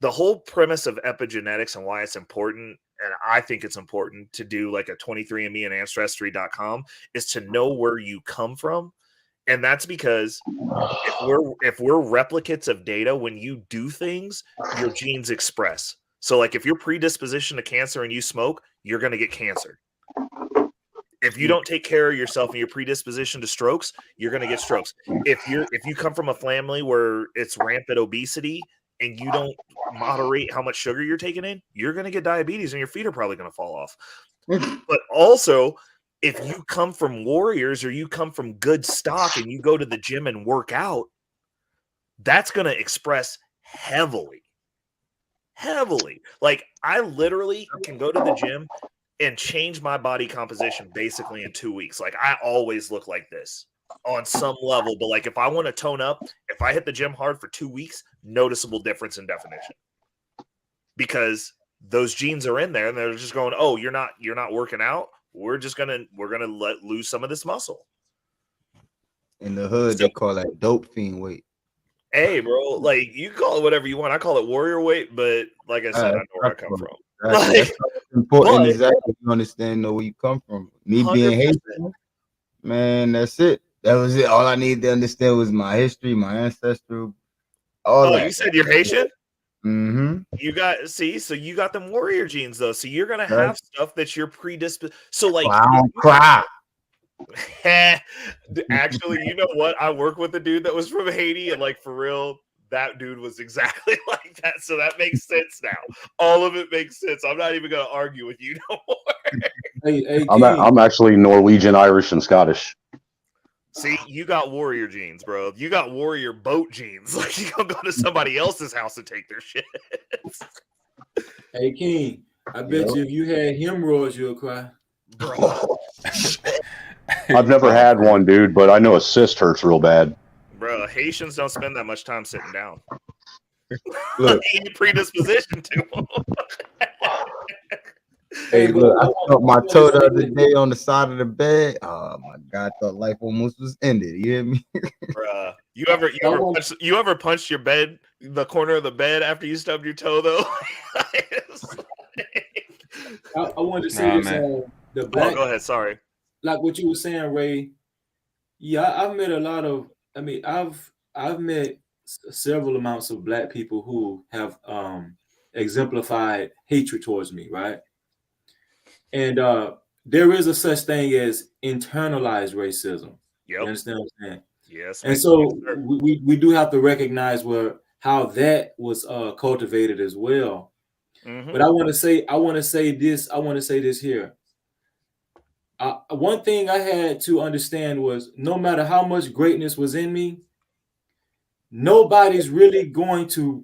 the whole premise of epigenetics and why it's important. And I think it's important to do like a 23andMe and Ancestry.com is to know where you come from. And that's because if we're replicates of data, when you do things, your genes express. So like if you're predisposition to cancer and you smoke, you're going to get cancer. If you don't take care of yourself and you're predisposition to strokes, you're going to get strokes. If you come from a family where it's rampant obesity and you don't moderate how much sugar you're taking in, you're going to get diabetes and your feet are probably going to fall off. But also, if you come from warriors or you come from good stock and you go to the gym and work out, that's going to express heavily. Like I literally can go to the gym and change my body composition basically in 2 weeks. Like I always look like this on some level, but like if I want to tone up, if I hit the gym hard for 2 weeks, noticeable difference in definition because those genes are in there and they're just going, oh, you're not working out. We're gonna let lose some of this muscle. In the hood, they call that dope fiend weight. Hey, bro, like you call it whatever you want. I call it warrior weight, but like I said, I know where I come from. That's important. Exactly, you understand where you come from. Me being Haitian, man, that's it. That was it. All I needed to understand was my history, my ancestry. You said you're Haitian? Mm-hmm. You got them warrior genes though. So you're gonna have stuff that you're predisposed. So like, I don't cry. Actually, you know what? I work with a dude that was from Haiti, and like for real, that dude was exactly like that. So that makes sense now. All of it makes sense. I'm not even gonna argue with you no more. I'm actually Norwegian, Irish, and Scottish. See, you got warrior genes, bro. You got warrior boat genes. Like you gonna go to somebody else's house and take their shit. Hey King, I bet you if you had hemorrhoids, you'll cry. Bro. I've never had one, dude, but I know a cyst hurts real bad. Bro, Haitians don't spend that much time sitting down. Look, predisposition to them. Hey, look, I felt my toe the other day on the side of the bed. Oh my God, I thought life almost was ended. You hear me? Bruh, you ever punched your bed, the corner of the bed after you stubbed your toe though? I wanted to say this. The black, go ahead. Sorry. Like what you were saying, Ray. Yeah, I've met a lot of. I mean, I've met several amounts of black people who have exemplified hatred towards me, right? And there is a such thing as internalized racism. Yep. You understand what I'm saying? Yes. And so we do have to recognize how that was cultivated as well. Mm-hmm. But I want to say this here. One thing I had to understand was no matter how much greatness was in me, nobody's really going to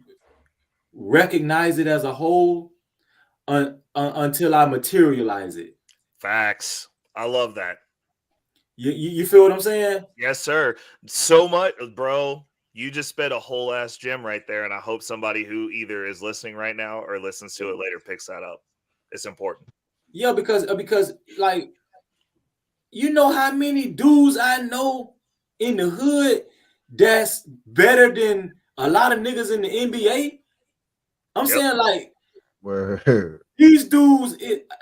recognize it as a whole until I materialize it. Facts. I love that. You feel what I'm saying? Yes, sir. So much, bro. You just spit a whole ass gem right there, and I hope somebody who either is listening right now or listens to it later picks that up. It's important. Yeah, because like, you know how many dudes I know in the hood that's better than a lot of niggas in the NBA. I'm saying, like, Word. These dudes,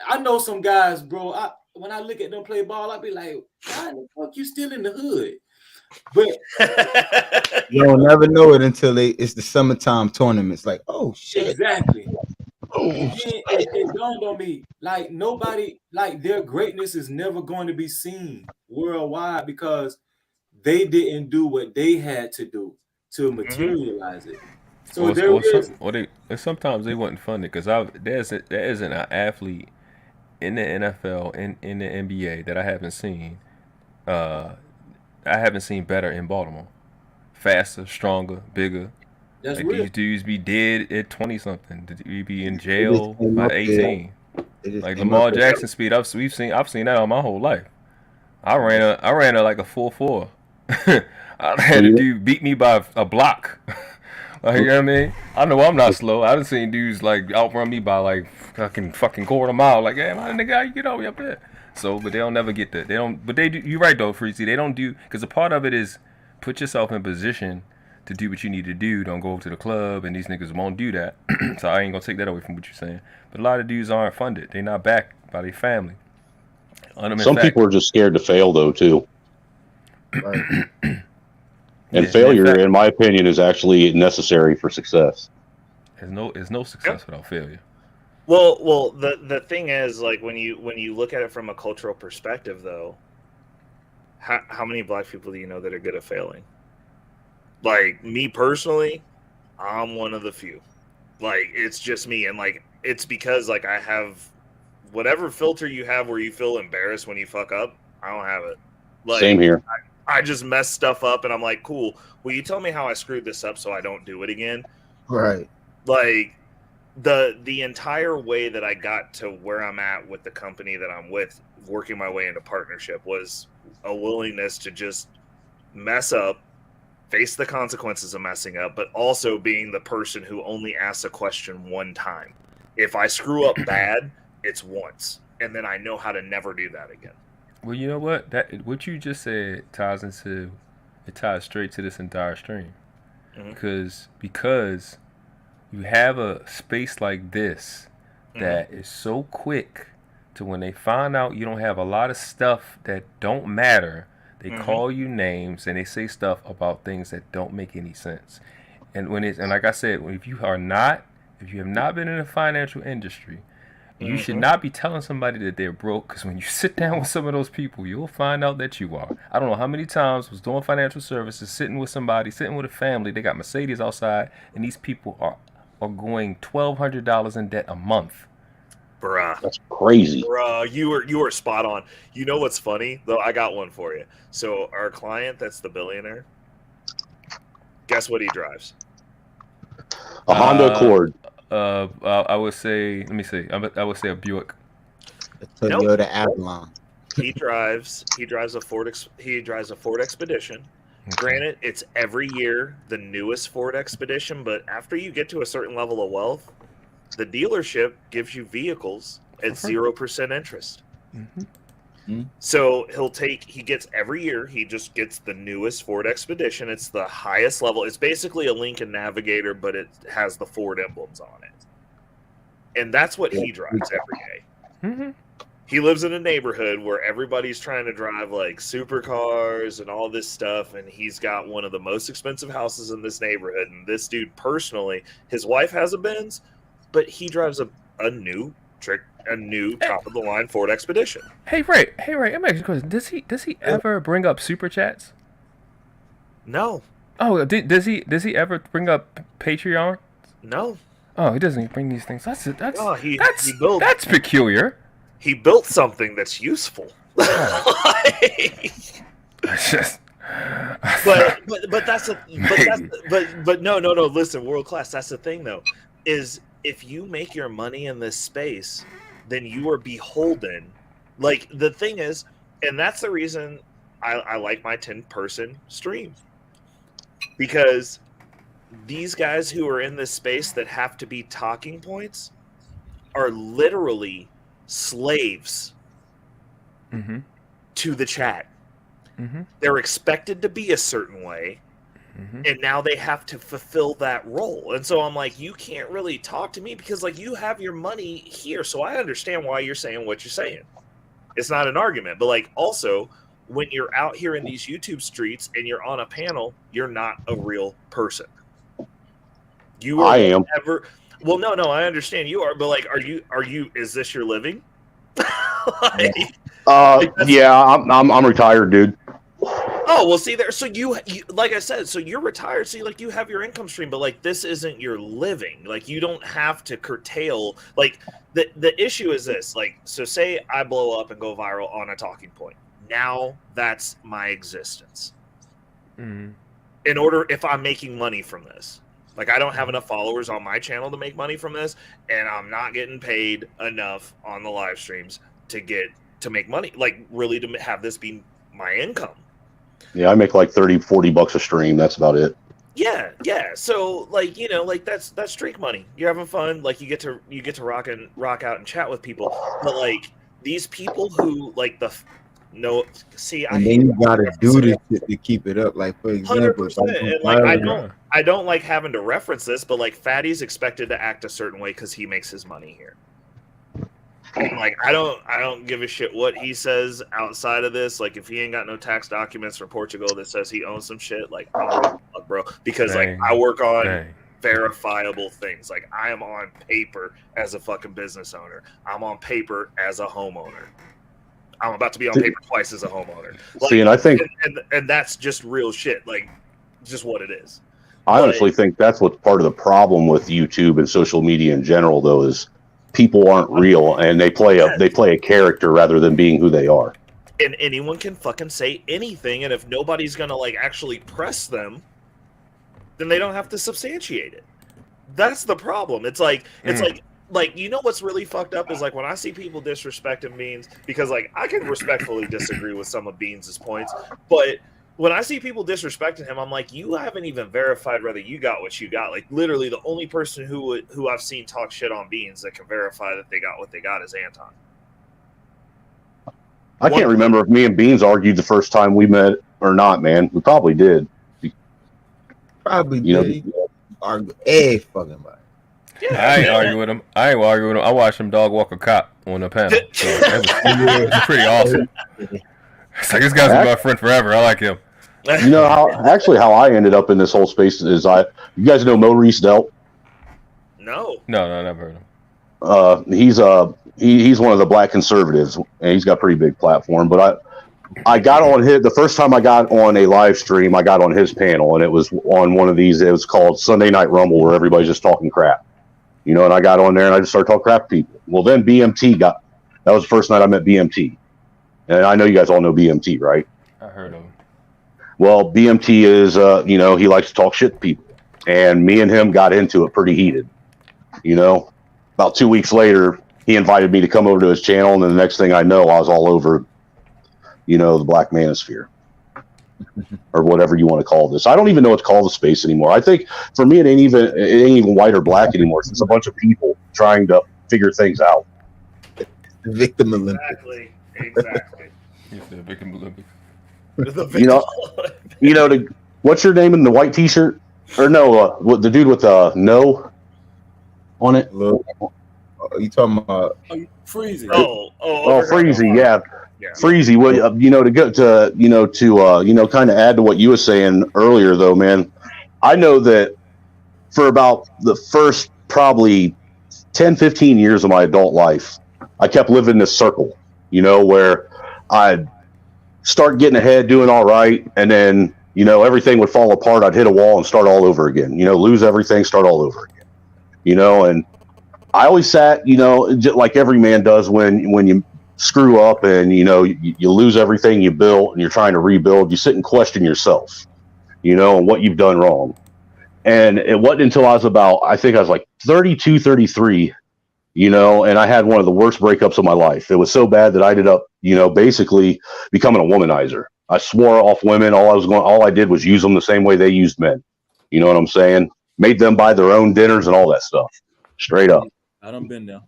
I know some guys, bro. When I look at them play ball, I be like, why the fuck you still in the hood? But you'll never know it until it's the summertime tournaments. Like, oh shit. Exactly. It dawned on me, like, nobody, like, their greatness is never going to be seen worldwide because they didn't do what they had to do to materialize it. So sometimes they wasn't funded because there isn't an athlete in the NFL in the NBA that I haven't seen. I haven't seen better in Baltimore. Faster, stronger, bigger. That's like real. These dudes be dead at 20-something. You be in jail by 18. Like Lamar Jackson speed. I've seen that all my whole life. I ran her like a 4.4. I had a dude beat me by a block. Like, you know what I mean? I know I'm not slow. I done seen dudes like outrun me by like fucking quarter mile. Like, hey, my nigga, how you get over up there? So, but they'll never get that. They don't. But they do. You're right though, Freezy. They don't do, because a part of it is put yourself in position to do what you need to do. Don't go to the club, and these niggas won't do that. So I ain't gonna take that away from what you're saying. But a lot of dudes aren't funded. They're not backed by their family. Some people are just scared to fail though too. Right. And failure, in my opinion, is actually necessary for success. There's no success without failure. Well, the thing is, like, when you look at it from a cultural perspective, though, how many black people do you know that are good at failing? Like, me personally, I'm one of the few. Like, it's just me, and like, it's because like I have whatever filter you have where you feel embarrassed when you fuck up. I don't have it. Like, same here. I just mess stuff up, and I'm like, cool. Will you tell me how I screwed this up so I don't do it again? Right. Like, the entire way that I got to where I'm at with the company that I'm with, working my way into partnership, was a willingness to just mess up, face the consequences of messing up, but also being the person who only asks a question one time. If I screw up bad, it's once, and then I know how to never do that again. Well, you know what? What you just said ties straight to this entire stream. Because you have a space like this that is so quick to, when they find out you don't have a lot of stuff that don't matter, they call you names and they say stuff about things that don't make any sense. And like I said, if you have not been in the financial industry, you should not be telling somebody that they're broke, because when you sit down with some of those people, you'll find out that you are. I don't know how many times I was doing financial services, sitting with a family, they got Mercedes outside, and these people are going $1,200 in debt a month. Bruh. That's crazy. Bruh, you were spot on. You know what's funny? Though, I got one for you. So our client, that's the billionaire, guess what he drives? A Honda Accord. I would say, let me see. I would say a Buick. A Toyota Avalon. He drives a Ford Expedition. Granted, it's every year the newest Ford Expedition, but after you get to a certain level of wealth, the dealership gives you vehicles at 0% interest. So he gets every year, he just gets the newest Ford Expedition. It's the highest level. It's basically a Lincoln Navigator, but it has the Ford emblems on it. And that's what he drives every day. He lives in a neighborhood where everybody's trying to drive like supercars and all this stuff, and he's got one of the most expensive houses in this neighborhood. And this dude personally, his wife has a Benz, but he drives a new top of the line Ford Expedition. Hey Ray, I'm asking a question. Does he ever bring up super chats? No. Oh, does he ever bring up Patreon? No. Oh, he doesn't bring these things. That's peculiar. He built something that's useful. But no. Listen, world class. That's the thing, though, is if you make your money in this space, then you are beholden. Like the thing is, and that's the reason I like my 10-person stream, because these guys who are in this space that have to be talking points are literally slaves to the chat. They're expected to be a certain way, and now they have to fulfill that role. And so I'm like, you can't really talk to me because like you have your money here. So I understand why you're saying what you're saying. It's not an argument, but like also when you're out here in these YouTube streets and you're on a panel, you're not a real person. You are am. Well, no, I understand you are, but like, are you? Is this your living? Yeah, I'm retired, dude. Oh, well, see there. So you, like I said, so you're retired. So like you have your income stream, but like this isn't your living. Like you don't have to curtail. Like the issue is this. Like, so say I blow up and go viral on a talking point. Now that's my existence. In order, if I'm making money from this. Like, I don't have enough followers on my channel to make money from this, and I'm not getting paid enough on the live streams to make money, like, really to have this be my income. Yeah, I make like $30-40 a stream. That's about it. Yeah. So, like, you know, like that's streak money. You're having fun. Like, you get to rock out and chat with people. But like these people who like and then you gotta do this shit to keep it up. Like, for example, and like I don't like having to reference this, but like Fatty's expected to act a certain way because he makes his money here. And like I don't give a shit what he says outside of this. Like if he ain't got no tax documents from Portugal that says he owns some shit, like bro, because like I work on verifiable things. Like I am on paper as a fucking business owner. I'm on paper as a homeowner. I'm about to be on paper twice as a homeowner. Like, and I think, and that's just real shit. Like, just what it is. I honestly think that's what's part of the problem with YouTube and social media in general, though, is people aren't real and they play a character rather than being who they are. And anyone can fucking say anything, and if nobody's gonna like actually press them, then they don't have to substantiate it. That's the problem. It's like like, you know what's really fucked up is like when I see people disrespecting Beans, because like I can respectfully disagree with some of Beans' points, but when I see people disrespecting him, I'm like, you haven't even verified whether you got what you got. Like literally the only person who I've seen talk shit on Beans that can verify that they got what they got is Anton. I can't remember if me and Beans argued the first time we met or not, man. We probably did. Probably did. Argue fucking body. Yeah, I ain't argue with him. I watched him dog walk a cop on the panel. So that was pretty awesome. It's like, this guy's been my friend forever. I like him. You know how I ended up in this whole space is you guys know Maurice Delt? No, never heard of him. He's one of the black conservatives, and he's got a pretty big platform. But I got on the first time I got on a live stream, I got on his panel, and it was on one of these. It was called Sunday Night Rumble, where everybody's just talking crap. You know, and I got on there and I just started talking crap to people. Well, then BMT that was the first night I met BMT. And I know you guys all know BMT, right? I heard of him. Well, BMT is, he likes to talk shit to people. And me and him got into it pretty heated. You know, about 2 weeks later, he invited me to come over to his channel. And then the next thing I know, I was all over, the Black Manosphere. Or whatever you want to call this. I don't even know what to call the space anymore. I think for me, it ain't even white or black anymore. It's a bunch of people trying to figure things out. The Victim Olympics. Exactly. The Victim Olympics. What's your name in the white T-shirt? Or no, the dude with no on it. you talking about? Freezy. Oh, Freezy, yeah. Freezy, well, to go to kind of add to what you were saying earlier, though, man. I know that for about the first probably 10, 15 years of my adult life, I kept living this circle, where I'd start getting ahead, doing all right, and then, everything would fall apart. I'd hit a wall and start all over again, lose everything, start all over again, and I always sat, just like every man does when you screw up and, you lose everything you built and you're trying to rebuild, you sit and question yourself, and what you've done wrong. And it wasn't until I was like 32, 33, and I had one of the worst breakups of my life. It was so bad that I ended up, basically becoming a womanizer. I swore off women. All I did was use them the same way they used men. You know what I'm saying? Made them buy their own dinners and all that stuff. Straight up. I done been there.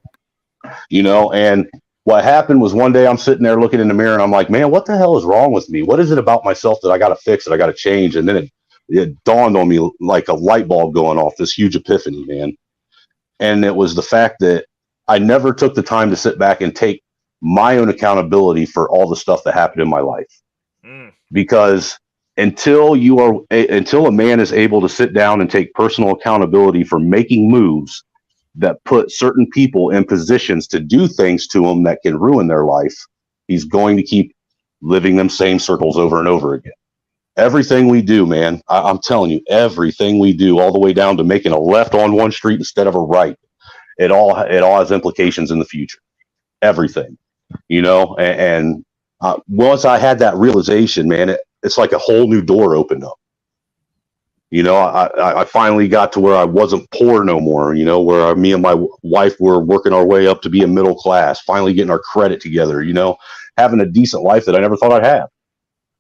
And what happened was one day I'm sitting there looking in the mirror and I'm like, man, what the hell is wrong with me? What is it about myself that I got to fix, that I got to change? And then it dawned on me like a light bulb going off, this huge epiphany, man. And it was the fact that I never took the time to sit back and take my own accountability for all the stuff that happened in my life. Because until a man is able to sit down and take personal accountability for making moves that put certain people in positions to do things to them that can ruin their life, he's going to keep living them same circles over and over again. Everything we do, man, I'm telling you, everything we do, all the way down to making a left on one street instead of a right, it all has implications in the future. Everything, and once I had that realization, man, it's like a whole new door opened up. I finally got to where I wasn't poor no more, where me and my wife were working our way up to be a middle class, finally getting our credit together, having a decent life that I never thought I'd have,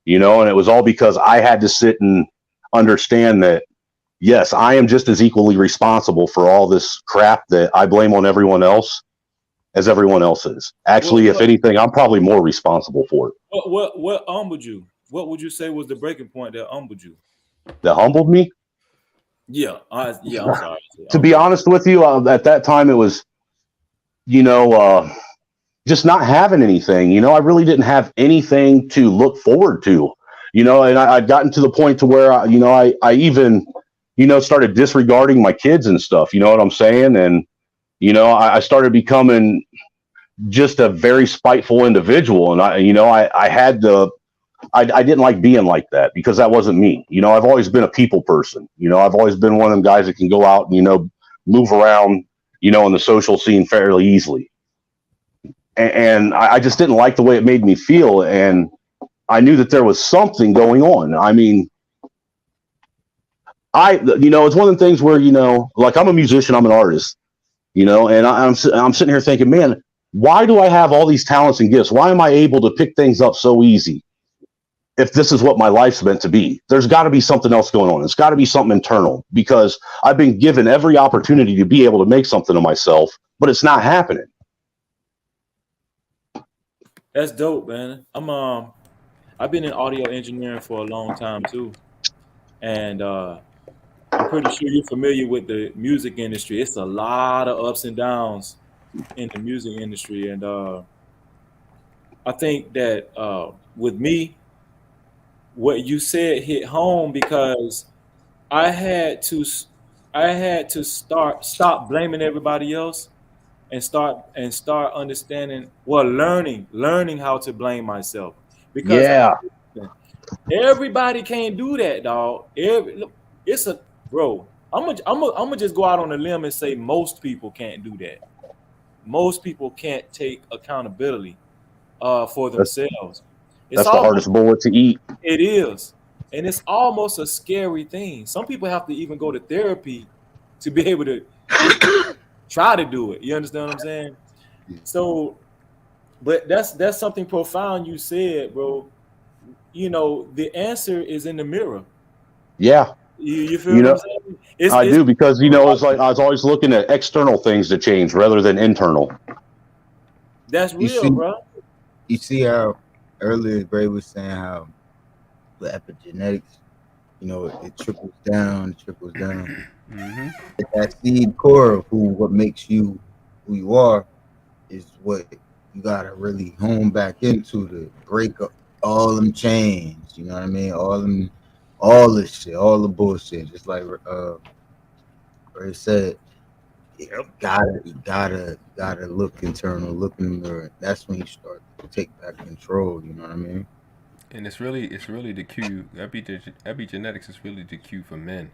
and it was all because I had to sit and understand that, yes, I am just as equally responsible for all this crap that I blame on everyone else as everyone else is. Actually, if anything, I'm probably more responsible for it. What humbled you? What would you say was the breaking point that humbled you? That humbled me? Yeah, I'm sorry. To be honest with you, at that time it was, just not having anything. I really didn't have anything to look forward to. And I'd gotten to the point to where I even, started disregarding my kids and stuff. You know what I'm saying? And I started becoming just a very spiteful individual, and I didn't like being like that because that wasn't me. I've always been a people person. I've always been one of them guys that can go out and, move around, in the social scene fairly easily. And I just didn't like the way it made me feel. And I knew that there was something going on. I mean, it's one of the things where, like I'm a musician, I'm an artist, and I'm sitting here thinking, man, why do I have all these talents and gifts? Why am I able to pick things up so easy? If this is what my life's meant to be, there's got to be something else going on. It's got to be something internal, because I've been given every opportunity to be able to make something of myself, but it's not happening. That's dope, man. I've been in audio engineering for a long time too, and I'm pretty sure you're familiar with the music industry. It's a lot of ups and downs in the music industry, and I think that with me, what you said hit home, because I had to stop blaming everybody else and start understanding, learning how to blame myself, because everybody can't do that, dog. I'm gonna just go out on a limb and say most people can't do that. Most people can't take accountability for themselves. That's the hardest bullet to eat. It is. And it's almost a scary thing. Some people have to even go to therapy to be able to try to do it. You understand what I'm saying? So, but that's something profound you said, bro. The answer is in the mirror. Yeah. You feel what I'm saying? I do, because, it's like I was always looking at external things to change rather than internal. That's real, bro. You see how earlier Gray was saying how the epigenetics, it trickles down. Mm-hmm. That seed core of what makes you who you are is what you gotta really hone back into to break up all them chains. You know what I mean? All this shit, all the bullshit. Just like Ray said, you gotta look internal, look in the mirror. That's when you start to take back control. You know what I mean? And it's really the cue. Epigenetics is really the cue for men.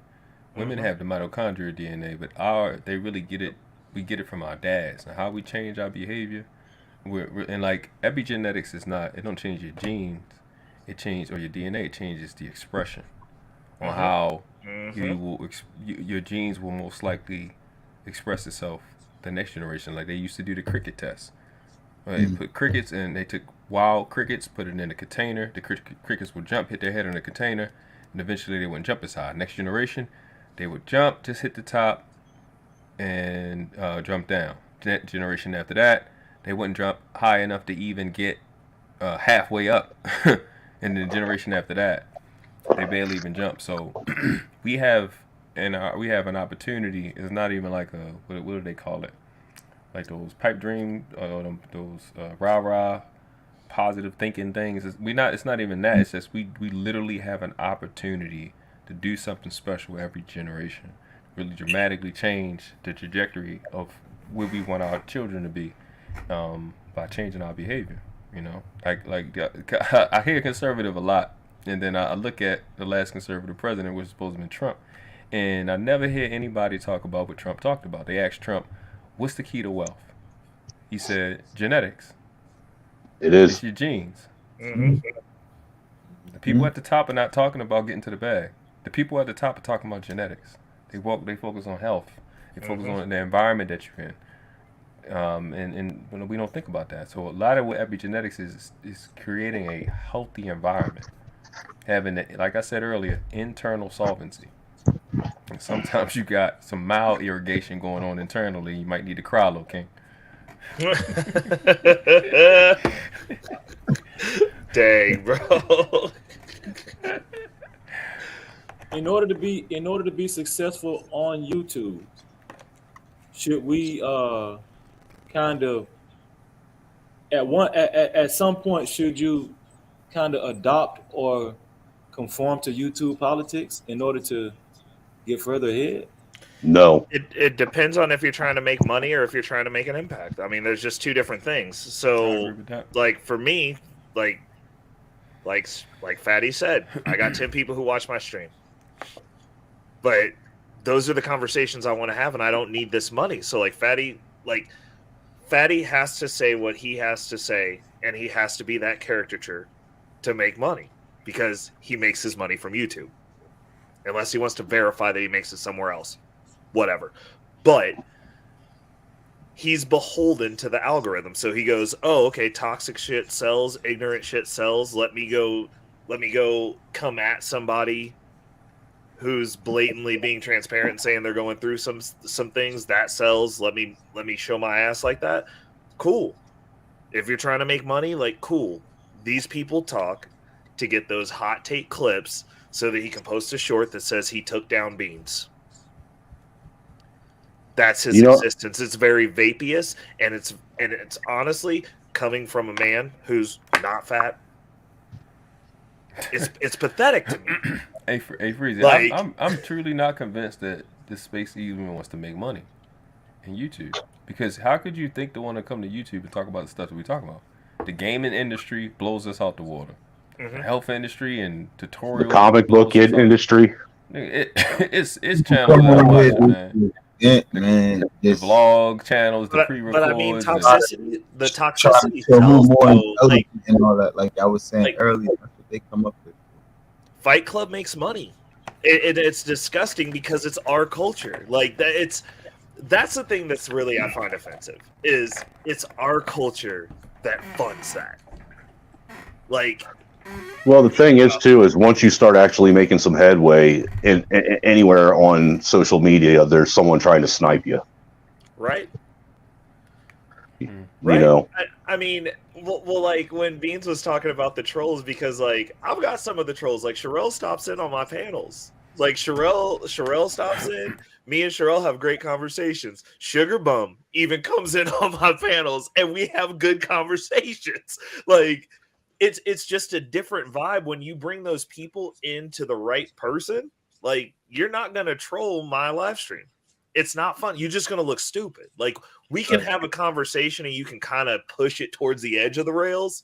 Women have the mitochondrial DNA, but they really get it. We get it from our dads. And how we change our behavior, and like epigenetics is not. It don't change your genes. It changes, or your DNA. It changes the expression on how your genes will most likely express itself the next generation. Like they used to do the cricket test. They put crickets and they took wild crickets, put it in a container. The crickets would jump, hit their head on the container, and eventually they wouldn't jump as high. Next generation, they would jump, just hit the top, and jump down. Generation after that, they wouldn't jump high enough to even get halfway up. And the generation after that, they barely even jump. So we have an opportunity. It's not even like what do they call it? Like those pipe dream, those rah-rah positive thinking things. It's not even that. It's just we literally have an opportunity to do something special every generation. Really dramatically change the trajectory of where we want our children to be by changing our behavior. You know, I hear conservative a lot, and then I look at the last conservative president, which was supposed to be Trump, and I never hear anybody talk about what Trump talked about. They asked Trump, "What's the key to wealth?" He said, "Genetics." It is. It's your genes. The people at the top are not talking about getting to the bag. The people at the top are talking about genetics. They focus on health. They focus on the environment that you're in. And we don't think about that. So a lot of what epigenetics is creating a healthy environment, having, like I said earlier, internal solvency. And sometimes you got some mild irrigation going on internally. You might need a Krilo King. Dang, bro. In order to be successful on YouTube, should we kind of at some point should you kind of adopt or conform to YouTube politics in order to get further ahead? No. It depends on if you're trying to make money or if you're trying to make an impact. I mean, there's just two different things. So, like for me, like Fatty said, I got 10 people who watch my stream. But those are the conversations I want to have, and I don't need this money. So like Fatty has to say what he has to say, and he has to be that caricature to make money because he makes his money from YouTube. Unless he wants to verify that he makes it somewhere else. Whatever. But he's beholden to the algorithm. So he goes, oh, okay, toxic shit sells, ignorant shit sells. Let me go come at somebody who's blatantly being transparent and saying they're going through some things that sells. Let me show my ass like that. Cool. If you're trying to make money, like cool. These people talk to get those hot take clips so that he can post a short that says he took down Beans. That's his existence. It's very vapious, and it's honestly coming from a man who's not fat. It's pathetic to me. Hey, Freezy, I'm truly not convinced that this space even wants to make money in YouTube. Because how could you think to want to come to YouTube and talk about the stuff that we talk about? The gaming industry blows us out the water. The health industry and tutorials. The comic book industry. It's channels that I'm watching, man. Yeah, man. The vlog channels, the pre-records. But I mean, the toxicity sells, like, and all that. Like I was saying earlier, that's what they come up with. Fight Club makes money. It's disgusting because it's our culture. Like that's the thing that's really I find offensive is it's our culture that funds that. Like, well, the thing is too is once you start actually making some headway in anywhere on social media, there's someone trying to snipe you. Right. You know. I mean, well, like when Beans was talking about the trolls, because like I've got some of the trolls. Like Sherelle stops in on my panels. Like Sherelle stops in. Me and Sherelle have great conversations. Sugar Bum even comes in on my panels, and we have good conversations. Like it's just a different vibe when you bring those people into the right person. Like you're not gonna troll my live stream. It's not fun. You're just gonna look stupid. Like we can have a conversation, and you can kind of push it towards the edge of the rails.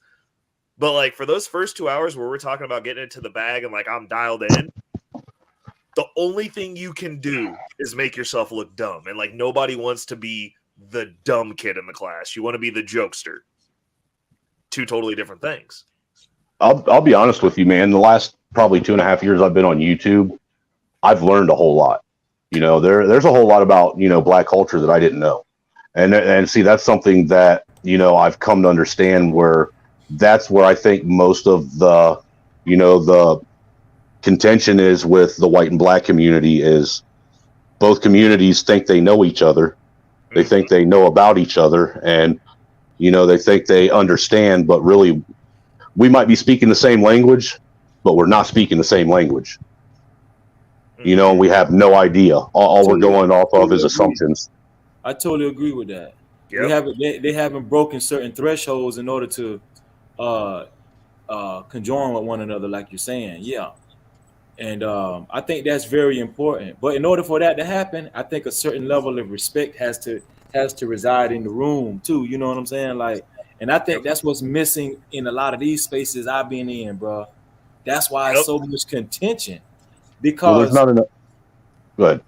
But like for those first 2 hours where we're talking about getting into the bag and like I'm dialed in. The only thing you can do is make yourself look dumb. And like nobody wants to be the dumb kid in the class. You want to be the jokester. Two totally different things. I'll be honest with you, man. The last probably 2.5 years I've been on YouTube, I've learned a whole lot. You know, there's a whole lot about, you know, Black culture that I didn't know. And see, that's something that, you know, I've come to understand where that's where I think most of the, you know, the contention is with the white and Black community is both communities think they know each other. They think they know about each other, and, you know, they think they understand, but really we might be speaking the same language, but we're not speaking the same language. You know, and we have no idea. All we're going off of is assumptions. I totally agree with that. Yep. They haven't broken certain thresholds in order to conjoin with one another, like you're saying. Yeah. And I think that's very important. But in order for that to happen, I think a certain level of respect has to reside in the room too. You know what I'm saying? Like, and I think that's what's missing in a lot of these spaces I've been in, bro. That's why it's so much contention. Because there's not enough. Go ahead.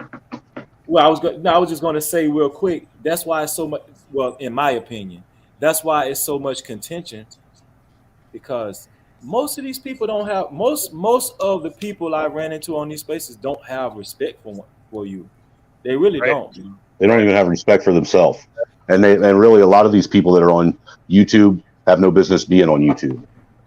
Well, I was just going to say real quick. That's why it's so much. Well, in my opinion, that's why it's so much contention. Because most of these people don't have most of the people I ran into on these spaces don't have respect for you. They really don't. They don't even have respect for themselves, and really a lot of these people that are on YouTube have no business being on YouTube.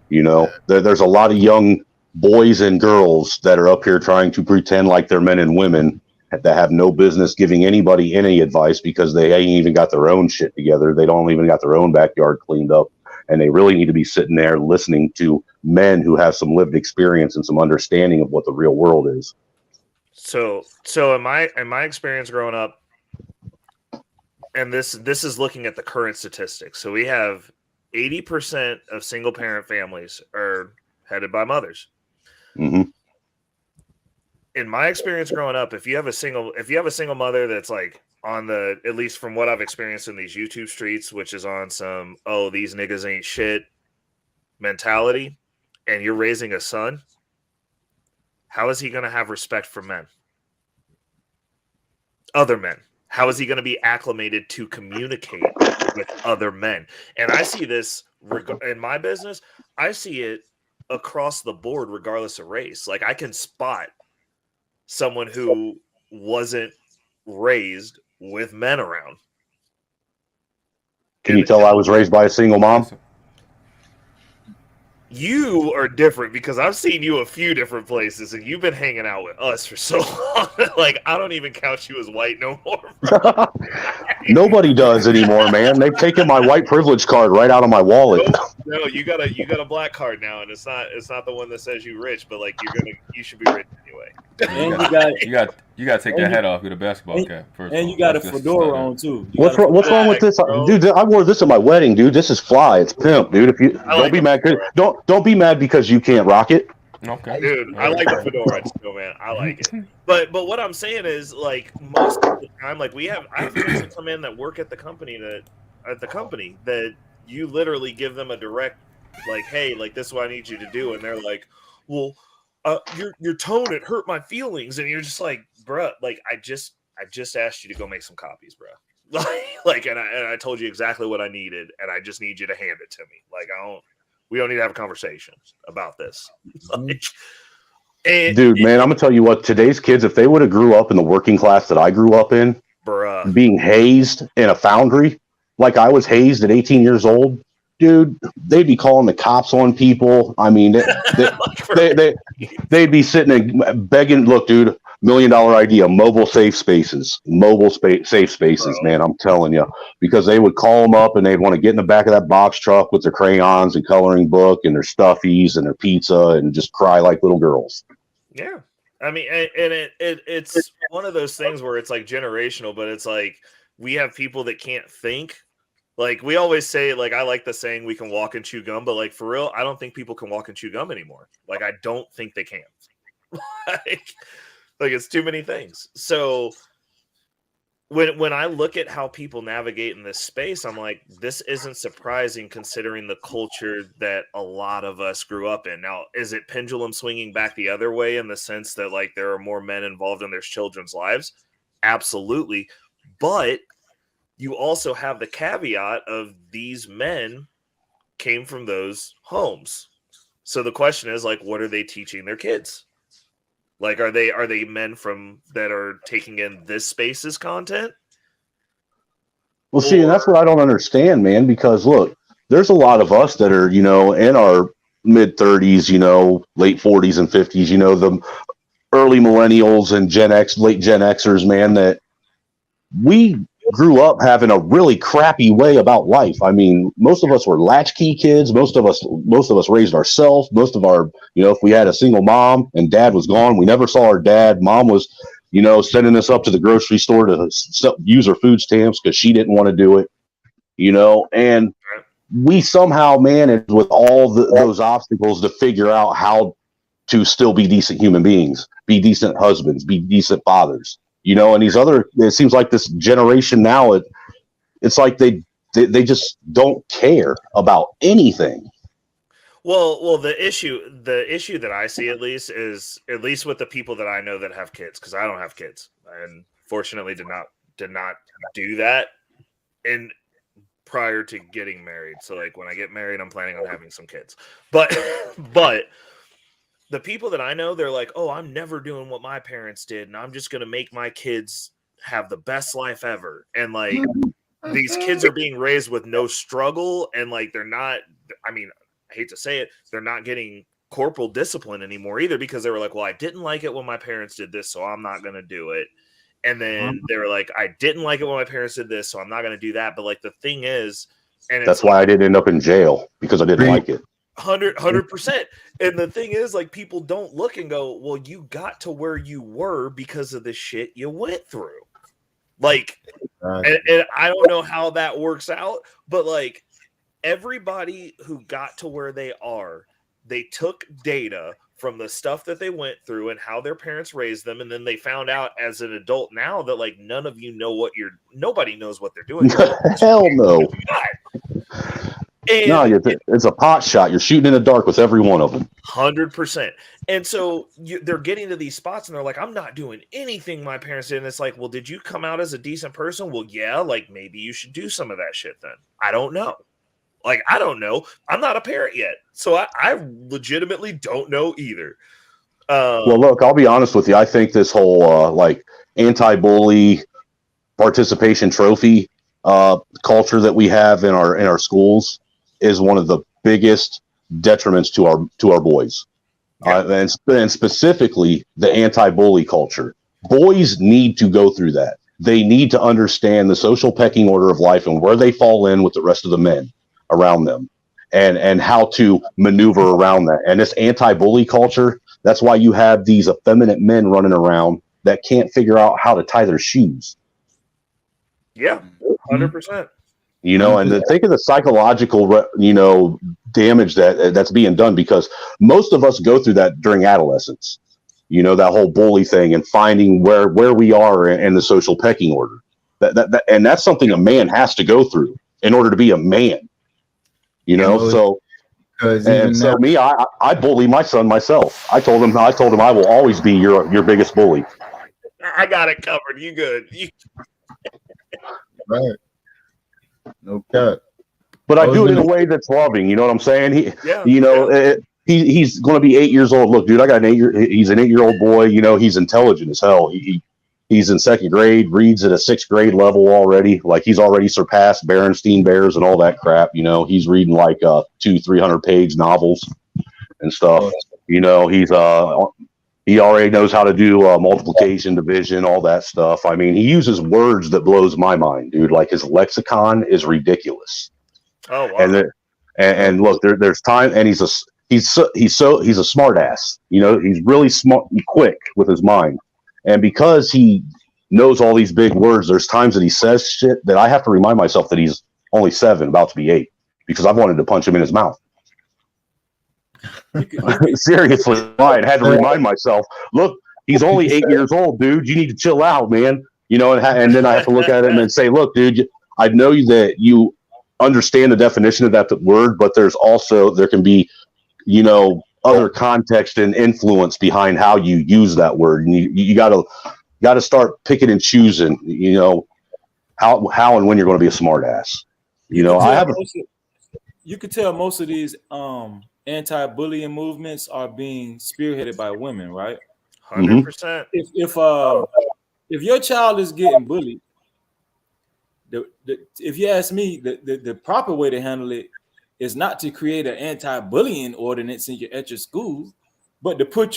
You know, there's a lot of young boys and girls that are up here trying to pretend like they're men and women that have no business giving anybody any advice because they ain't even got their own shit together. They don't even got their own backyard cleaned up. And they really need to be sitting there listening to men who have some lived experience and some understanding of what the real world is. So in my experience growing up, and this is looking at the current statistics. So we have 80% of single parent families are headed by mothers. Mm-hmm. In my experience growing up, if you have a single mother that's like on the, at least from what I've experienced in these YouTube streets, which is on some, oh, these niggas ain't shit mentality, and you're raising a son, how is he going to have respect for men? Other men. How is he going to be acclimated to communicate with other men? And I see this in my business. I see it across the board, regardless of race. Like I can spot someone who wasn't raised with men around. Can you tell I was raised by a single mom? You are different because I've seen you a few different places and you've been hanging out with us for so long. Like, I don't even count you as white no more. Nobody does anymore, man. They've taken my white privilege card right out of my wallet. No, you got a black card now, and it's not the one that says you rich, but like you should be rich anyway. And you got to take that hat off with a basketball cap first. And you got a fedora on too. What's wrong with this, dude? I wore this at my wedding, dude. This is fly. It's pimp, dude. If you don't be mad, don't be mad because you can't rock it. Okay, dude. I like the fedora too, man. I like it. But what I'm saying is, like, most of the time, like I have friends that come in that work at the company that you literally give them a direct, like, hey, like, this is what I need you to do, and they're like, well, your tone, it hurt my feelings, and you're just like, bruh, like, I just asked you to go make some copies, bruh. Like, and I told you exactly what I needed, and I just need you to hand it to me. Like, we don't need to have a conversation about this. Like, dude, man, I'm gonna tell you what, today's kids, if they would have grew up in the working class that I grew up in, bruh, being hazed in a foundry like I was hazed at 18 years old, dude, they'd be calling the cops on people. I mean, they'd be sitting and begging. Look, dude, $1 million idea: mobile safe spaces, safe spaces. Man, I'm telling you, because they would call them up and they'd want to get in the back of that box truck with their crayons and coloring book and their stuffies and their pizza and just cry like little girls. Yeah. I mean, and it's one of those things where it's like generational, but it's like we have people that can't think. Like we always say, like I like the saying we can walk and chew gum, but like for real, I don't think people can walk and chew gum anymore. Like I don't think they can. like it's too many things. So when I look at how people navigate in this space, I'm like, this isn't surprising considering the culture that a lot of us grew up in. Now, is it pendulum swinging back the other way in the sense that like there are more men involved in their children's lives? Absolutely. But you also have the caveat of these men came from those homes. So the question is like, what are they teaching their kids? Like, are they men from that are taking in this space's content? Well, see, and that's what I don't understand, man, because look, there's a lot of us that are, in our mid 30s, late 40s and 50s, the early millennials and Gen X, late Gen Xers, man, that we grew up having a really crappy way about life. I mean, most of us were latchkey kids. Most of us raised ourselves. Most of our, if we had a single mom and dad was gone, we never saw our dad. Mom was, sending us up to the grocery store to use her food stamps because she didn't want to do it, and we somehow managed with all those obstacles to figure out how to still be decent human beings, be decent husbands, be decent fathers. And these it seems like this generation now, it's like they just don't care about anything. Well, the issue that I see at least with the people that I know that have kids, because I don't have kids, and fortunately did not do that and prior to getting married. So like when I get married, I'm planning on having some kids. But the people that I know, they're like, oh, I'm never doing what my parents did, and I'm just going to make my kids have the best life ever. And like these kids are being raised with no struggle, and like they're not, I mean, I hate to say it, they're not getting corporal discipline anymore either, because they were like, well, I didn't like it when my parents did this, so I'm not going to do it. And then they were like, I didn't like it when my parents did this, so I'm not going to do that. But like the thing is, and that's why I didn't end up in jail, because I didn't like it. 100%. And the thing is, like, people don't look and go, well, you got to where you were because of the shit you went through. Like, and I don't know how that works out, but like everybody who got to where they are, they took data from the stuff that they went through and how their parents raised them, and then they found out as an adult now that like none of you know nobody knows what they're doing. Hell no. No, it's a pot shot. You're shooting in the dark with every one of them. 100%. And so they're getting to these spots and they're like, I'm not doing anything my parents did. And it's like, well, did you come out as a decent person? Well, yeah, like maybe you should do some of that shit then. I don't know. Like, I don't know. I'm not a parent yet. So I legitimately don't know either. Well, look, I'll be honest with you. I think this whole like anti-bully participation trophy culture that we have in our schools is one of the biggest detriments to our boys. And specifically the anti-bully culture. Boys need to go through that. They need to understand the social pecking order of life and where they fall in with the rest of the men around them, and how to maneuver around that. And this anti-bully culture, that's why you have these effeminate men running around that can't figure out how to tie their shoes. Yeah, 100%. And think of the psychological, damage that's being done, because most of us go through that during adolescence. That whole bully thing and finding where we are in the social pecking order. And that's something a man has to go through in order to be a man. So I bully my son myself. I told him I will always be your biggest bully. I got it covered. You good? Right. No cut. But I do it in a way that's loving. You know what I'm saying? He's going to be 8 years old. Look, dude, I got he's an 8-year-old boy. He's intelligent as hell. He's in second grade, reads at a 6th grade level already. Like he's already surpassed Berenstein Bears and all that crap. He's reading like 200-300 page novels and stuff. He already knows how to do multiplication, division, all that stuff. I mean, he uses words that blows my mind, dude. Like his lexicon is ridiculous. Oh, wow. And look, there's time, and he's a smart ass. You know, he's really smart, quick with his mind, and because he knows all these big words, there's times that he says shit that I have to remind myself that he's only 7, about to be 8, because I've wanted to punch him in his mouth. Seriously, I had to remind myself, look, he's only 8 years old, dude. You need to chill out, man. You know, and then I have to look at him and say, look, dude, I know that you understand the definition of that word, but there can be, you know, other context and influence behind how you use that word, and you gotta start picking and choosing, you know, how and when you're going to be a smart ass. You know, you could tell most of these anti-bullying movements are being spearheaded by women, right? 100%. If your child is getting bullied, if you ask me, the proper way to handle it is not to create an anti-bullying ordinance at your school, but to put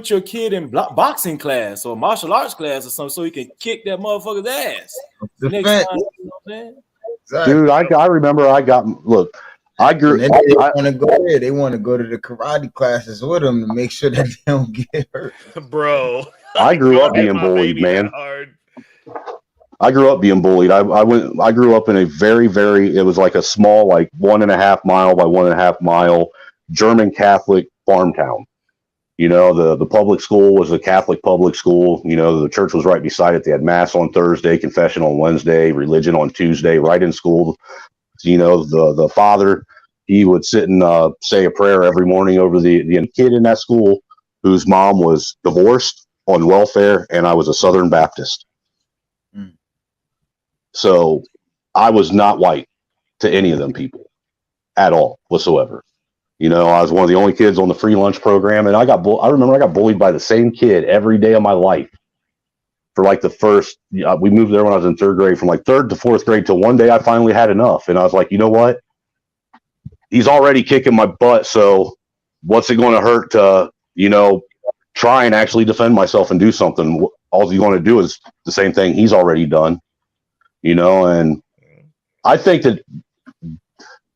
your kid in boxing class or martial arts class or something, so he can kick that motherfucker's ass next time. You know what I'm saying? Exactly. Dude, I remember I grew. They want to go there. They want to go to the karate classes with them to make sure that they don't get hurt. Bro, I grew up being bullied, man. I grew up being bullied. I grew up in a very, it was like a small, like 1.5 mile by 1.5 mile German Catholic farm town. You know, the public school was a Catholic public school. You know, the church was right beside it. They had mass on Thursday, confession on Wednesday, religion on Tuesday, right in school. You know, the father, he would sit and say a prayer every morning over the kid in that school whose mom was divorced, on welfare, and I was a Southern Baptist. So I was not white to any of them people at all whatsoever. You know, I was one of the only kids on the free lunch program, and I remember I got bullied by the same kid every day of my life for like the first. We moved there when I was in 3rd grade, from like 3rd to 4th grade, till one day I finally had enough, and I was like, you know what? He's already kicking my butt, so what's it going to hurt to, you know, try and actually defend myself and do something? All you want to do is the same thing he's already done, you know. And I think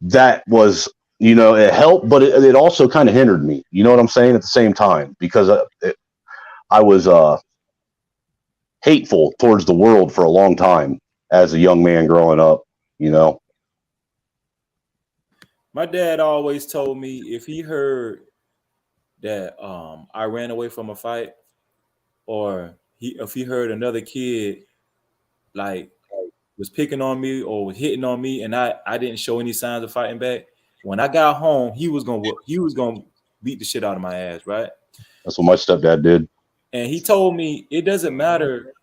that was, you know, it helped, but it also kind of hindered me. You know what I'm saying? At the same time, because I was hateful towards the world for a long time as a young man growing up. You know, my dad always told me if he heard that I ran away from a fight, or if he heard another kid like was picking on me or was hitting on me, and I didn't show any signs of fighting back, when I got home, he was gonna beat the shit out of my ass, right? That's what my stepdad did. And he told me it doesn't matter.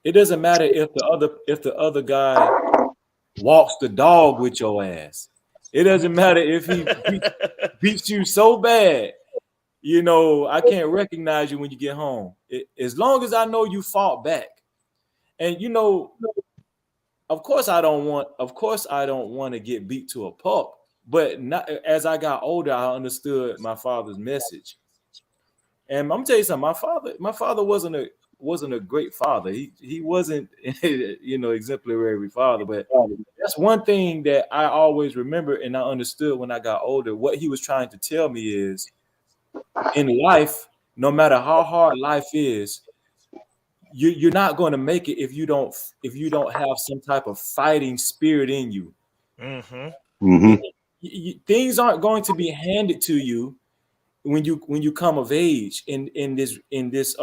It doesn't matter if the other guy walks the dog with your ass. It doesn't matter if he beats you so bad, you know, I can't recognize you when you get home. As long as I know you fought back. And you know, of course I don't want to get beat to a pulp. But not, as I got older, I understood my father's message. And I'm gonna tell you something. My father wasn't a great father. He wasn't, you know, exemplary father. But that's one thing that I always remember, and I understood when I got older. What he was trying to tell me is, in life, no matter how hard life is, you're not going to make it if you don't have some type of fighting spirit in you. Things aren't going to be handed to you when you come of age in this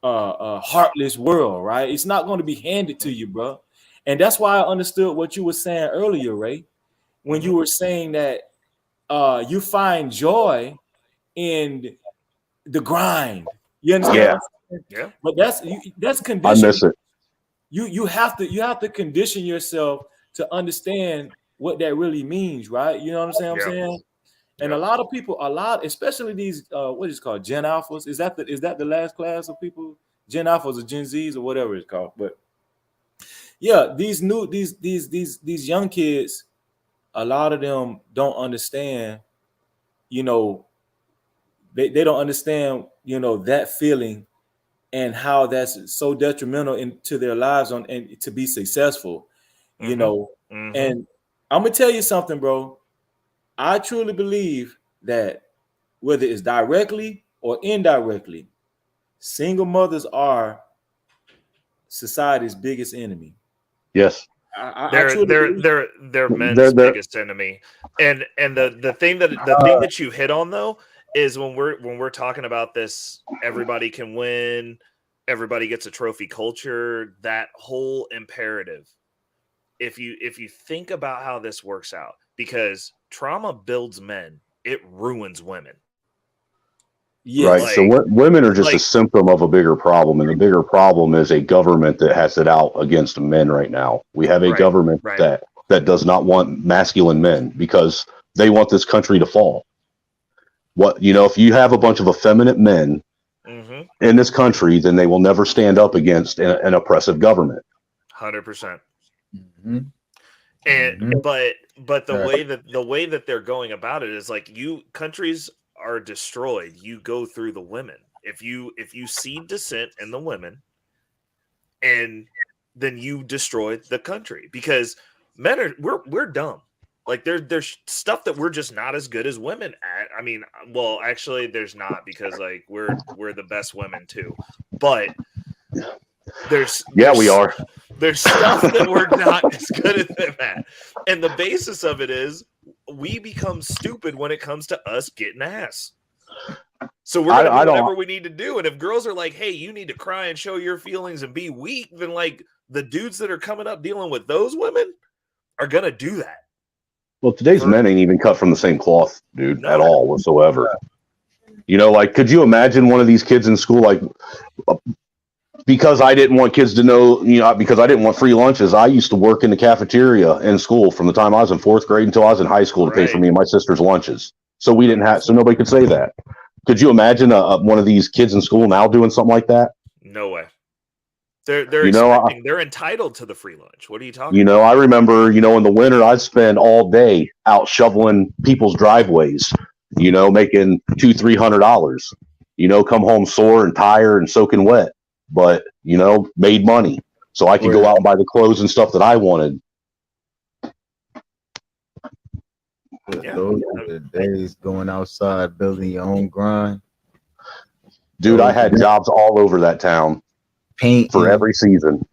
heartless world, right? It's not going to be handed to you, bro. And that's why I understood what you were saying earlier, Ray, when you were saying that you find joy in the grind. You understand? Yeah. But that's conditioning. I miss it. You have to condition yourself to understand what that really means, right? You know what I'm saying? And a lot of people, especially these what is it called, Gen Alphas. Is that the last class of people? Gen Alphas or Gen Zs or whatever it's called. But yeah, these young kids, a lot of them don't understand, you know, they don't understand, you know, that feeling and how that's so detrimental into their lives and to be successful, you know. And I'm gonna tell you something, bro. I truly believe that whether it's directly or indirectly, single mothers are society's biggest enemy. Yes. They're men's biggest enemy. And the thing that you hit on though is when we're talking about this, everybody can win, everybody gets a trophy culture, that whole imperative. If you think about how this works out, because trauma builds men, it ruins women. Yes. Right. So women are just a symptom of a bigger problem, and the bigger problem is a government that has it out against men right now. We have a government that does not want masculine men because they want this country to fall. If you have a bunch of effeminate men in this country, then they will never stand up against an oppressive government. 100%. And but the way that they're going about it is like countries are destroyed. You go through the women. If you see dissent in the women, and then you destroy the country, because men we're dumb. Like there's stuff that we're just not as good as women at. I mean, well, actually, there's not, because like we're the best women too. But we are. There's stuff that we're not as good as them at, and the basis of it is we become stupid when it comes to us getting ass. So we're gonna do whatever we need to do. And if girls are like, "Hey, you need to cry and show your feelings and be weak," then like the dudes that are coming up dealing with those women are gonna do that. Well, today's men ain't even cut from the same cloth, dude, at all whatsoever. Like, could you imagine one of these kids in school, like, because I didn't want kids to know, because I didn't want free lunches, I used to work in the cafeteria in school from the time I was in 4th grade until I was in high school to pay for me and my sister's lunches. So so nobody could say that. Could you imagine one of these kids in school now doing something like that? No way. They're entitled to the free lunch. What are you talking about? I remember, in the winter, I'd spend all day out shoveling people's driveways, making $200-300, come home sore and tired and soaking wet, but, made money so I could go out and buy the clothes and stuff that I wanted. Those are the days going outside, building your own grind. Dude, I had jobs all over that town. Paint for every season.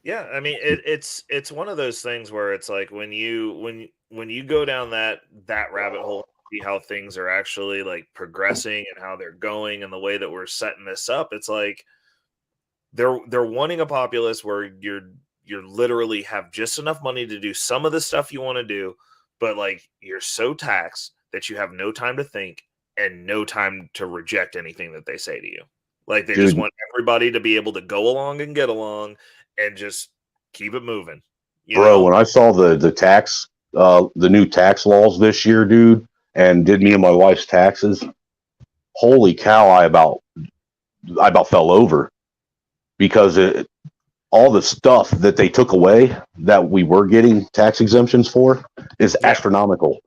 Yeah, I mean it's one of those things where it's like when you go down that rabbit hole, see how things are actually like progressing and how they're going and the way that we're setting this up, it's like they're wanting a populace where you're literally have just enough money to do some of the stuff you want to do, but like you're so taxed that you have no time to think and no time to reject anything that they say to you. Like they just want everybody to be able to go along and get along and just keep it moving. When I saw the tax, the new tax laws this year, dude, and did me and my wife's taxes, holy cow, I about fell over, because all the stuff that they took away that we were getting tax exemptions for is astronomical.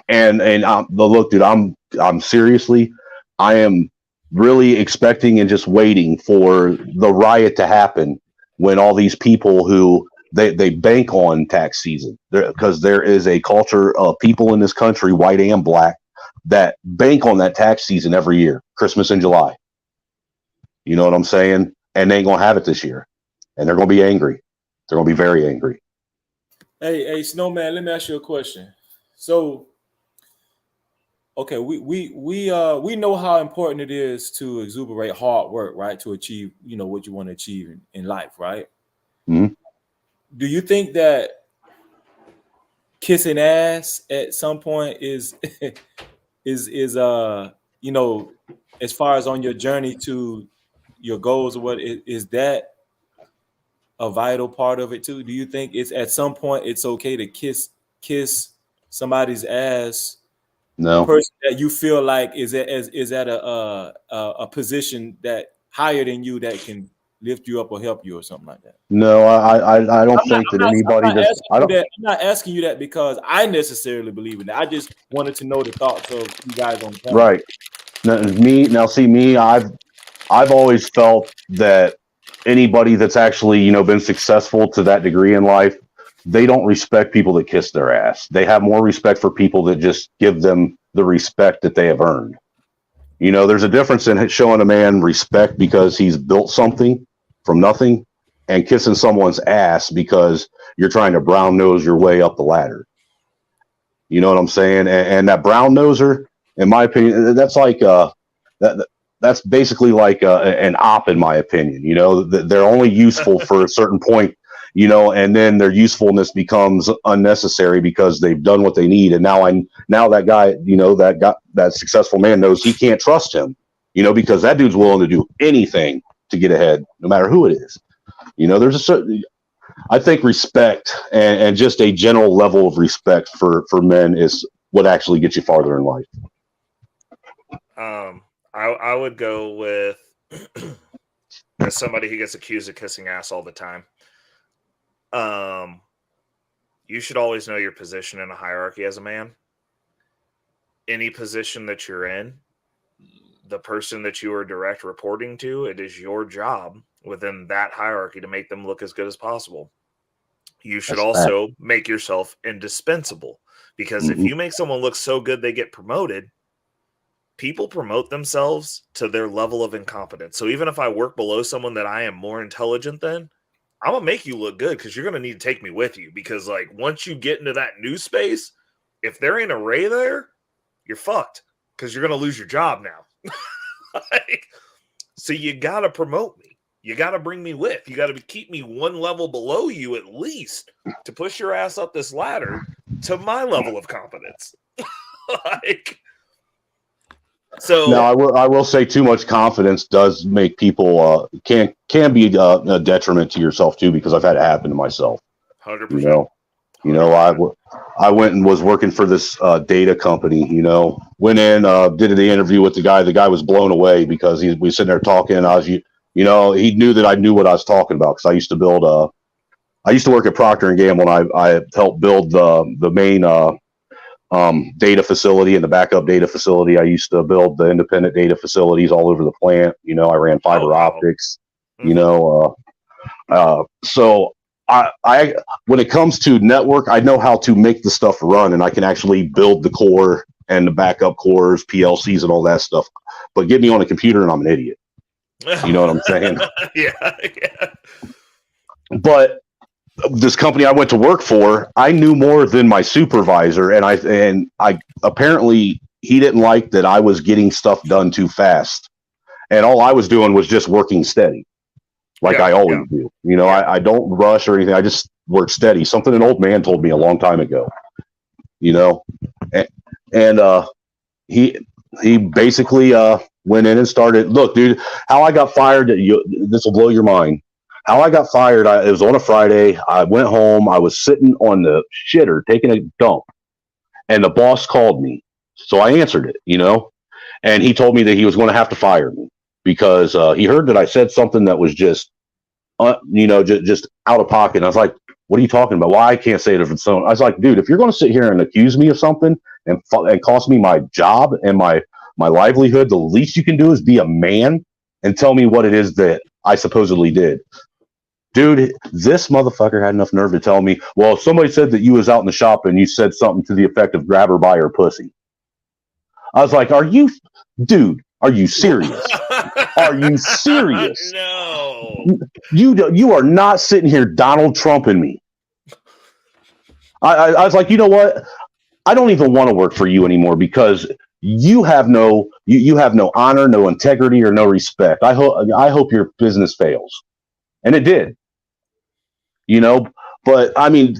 And look, dude, I'm seriously, I am really expecting and just waiting for the riot to happen when all these people who they bank on tax season, because there is a culture of people in this country, white and black, that bank on that tax season every year, Christmas in July. You know what I'm saying? And they ain't gonna have it this year, and they're gonna be angry. They're gonna be very angry. Hey, Snowman, let me ask you a question. So, okay, we know how important it is to exuberate hard work, right? To achieve, what you want to achieve in life, right? Mm-hmm. Do you think that kissing ass at some point is as far as on your journey to your goals, or what is that a vital part of it too? Do you think it's at some point it's okay to kiss somebody's ass? No. A person that you feel like is at a position that higher than you that can lift you up or help you or something like that. No, I don't think that anybody. I'm not asking you that because I necessarily believe in that. I just wanted to know the thoughts of you guys on the panel. Right. I've always felt that anybody that's actually been successful to that degree in life they don't respect people that kiss their ass. They have more respect for people that just give them the respect that they have earned. You know, there's a difference in showing a man respect because he's built something from nothing and kissing someone's ass because you're trying to brown nose your way up the ladder. You know what I'm saying? And that brown noser, in my opinion, that's like that's basically like an op, in my opinion. You know, they're only useful for a certain point, you know, and then their usefulness becomes unnecessary because they've done what they need. And now that guy, you know, that successful man knows he can't trust him, you know, because that dude's willing to do anything to get ahead, no matter who it is. You know, there's a certain, I think respect and just a general level of respect for men is what actually gets you farther in life. I would go with as somebody who gets accused of kissing ass all the time. You should always know your position in a hierarchy as a man. Any position that you're in, the person that you are direct reporting to, it is your job within that hierarchy to make them look as good as possible. You should also make yourself indispensable, because if you make someone look so good they get promoted, people promote themselves to their level of incompetence. So even if I work below someone that I am more intelligent than, I'm gonna make you look good because you're gonna need to take me with you. Because like once you get into that new space, if there ain't a Ray there, you're fucked because you're gonna lose your job now. So you gotta promote me. You gotta bring me with. You gotta keep me one level below you at least to push your ass up this ladder to my level of competence. So now I will say too much confidence does make people can be a detriment to yourself too, because I've had it happen to myself. 100%. You know, I went and was working for this data company. You know, went in, did the interview with the guy. The guy was blown away because we sitting there talking. You know, he knew that I knew what I was talking about because I used to build. I used to work at Procter & Gamble, and I helped build the main data facility and the backup data facility. I used to build the independent data facilities all over the plant. You know, I ran fiber optics. You know, so I when it comes to network, I know how to make the stuff run, and I can actually build the core and the backup cores, PLCs, and all that stuff. But get me on a computer, and I'm an idiot. You know what I'm saying? Yeah. But this company I went to work for, I knew more than my supervisor, and I apparently he didn't like that I was getting stuff done too fast, and all I was doing was just working steady, like I always do. You know, I don't rush or anything. I just work steady. Something an old man told me a long time ago. You know, and he basically went in and started. Look, dude, how I got fired. This will blow your mind. How I got fired, it was on a Friday. I went home. I was sitting on the shitter taking a dump, and the boss called me. So I answered it, you know, and he told me that he was going to have to fire me because he heard that I said something that was just, you know, just out of pocket. And I was like, what are you talking about? Well, I can't say it if it's so. I was like, dude, if you're going to sit here and accuse me of something and cost me my job and my livelihood, the least you can do is be a man and tell me what it is that I supposedly did. Dude, this motherfucker had enough nerve to tell me, well, somebody said that you was out in the shop and you said something to the effect of grab her by her pussy. I was like, are you serious? Are you serious? No. You are not sitting here Donald Trumping me. I was like, you know what? I don't even want to work for you anymore because you have no honor, no integrity, or no respect. I hope your business fails. And it did. You know, but I mean,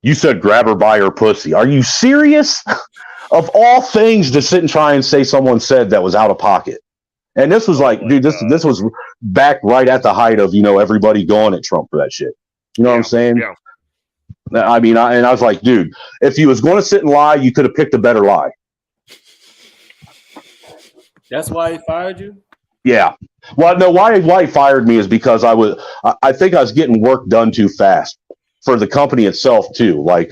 you said grab her by her pussy. Are you serious? Of all things to sit and try and say someone said that was out of pocket. And this was like, dude, this was back right at the height of, you know, everybody going at Trump for that shit. You know what I'm saying? Yeah. I mean, I was like, dude, if you was going to sit and lie, you could have picked a better lie. That's why he fired you? Yeah. Well, no, why he fired me is because I think I was getting work done too fast for the company itself too. Like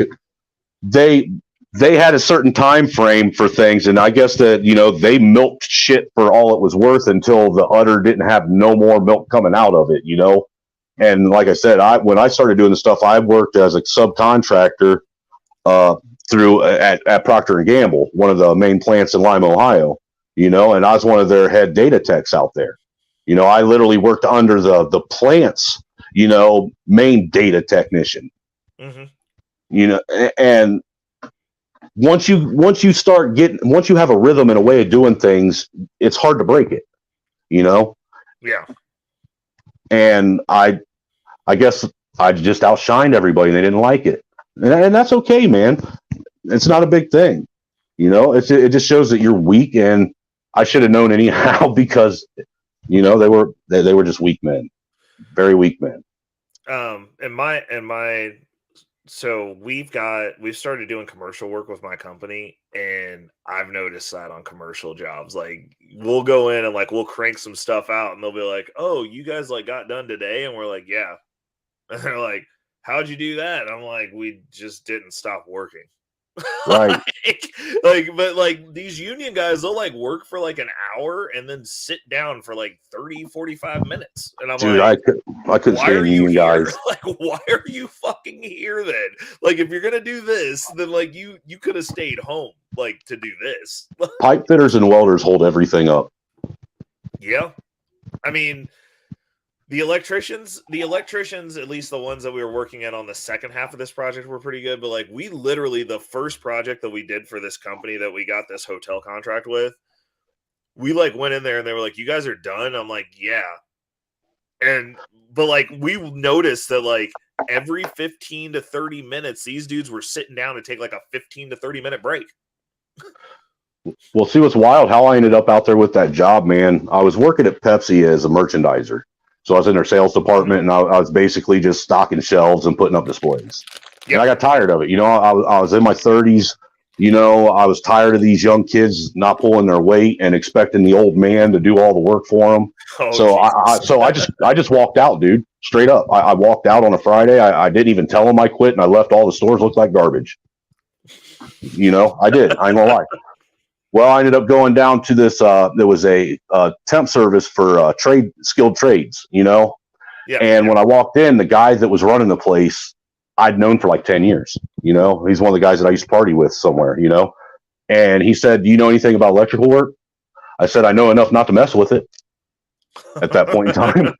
they had a certain time frame for things, and I guess that, you know, they milked shit for all it was worth until the udder didn't have no more milk coming out of it, you know. And like I said, when I started doing the stuff, I worked as a subcontractor through at Procter and Gamble, one of the main plants in Lima, Ohio. And I was one of their head data techs out there. I literally worked under the plant's main data technician. And once you have a rhythm and a way of doing things, it's hard to break it. Yeah. And I guess I just outshined everybody. They didn't like it, and that's okay, man. It's not a big thing, It just shows that you're weak, and I should have known anyhow because, they were just weak men, very weak men. So we've started doing commercial work with my company, and I've noticed that on commercial jobs, like we'll go in and like we'll crank some stuff out, and they'll be like, "Oh, you guys like got done today?" And we're like, "Yeah." And they're like, "How'd you do that?" And I'm like, "We just didn't stop working." Right. But these union guys, they'll like work for like an hour and then sit down for like 30, 45 minutes. And I'm Dude, like, I couldn't stand union guys. Like, why are you fucking here then? Like, if you're gonna do this, then like you could have stayed home, like, to do this. Pipe fitters and welders hold everything up. Yeah. I mean, the electricians, at least the ones that we were working at on the second half of this project, were pretty good. But like, we literally, the first project that we did for this company that we got this hotel contract with, we like went in there and they were like, "You guys are done?" I'm like, "Yeah." But like, we noticed that like every 15 to 30 minutes, these dudes were sitting down to take like a 15 to 30 minute break. Well, see what's wild, how I ended up out there with that job, man. I was working at Pepsi as a merchandiser. So I was in their sales department, and I was basically just stocking shelves and putting up displays. Yep. And I got tired of it. I was in my 30s. I was tired of these young kids not pulling their weight and expecting the old man to do all the work for them. I just walked out, dude. Straight up. I walked out on a Friday. I didn't even tell them I quit, and I left. All the stores looked like garbage. I did. I ain't gonna lie. Well, I ended up going down to this. There was a temp service for skilled trades, Yeah. And when I walked in, the guy that was running the place, I'd known for like 10 years. He's one of the guys that I used to party with somewhere. And he said, "Do you know anything about electrical work?" I said, "I know enough not to mess with it." At that point in time,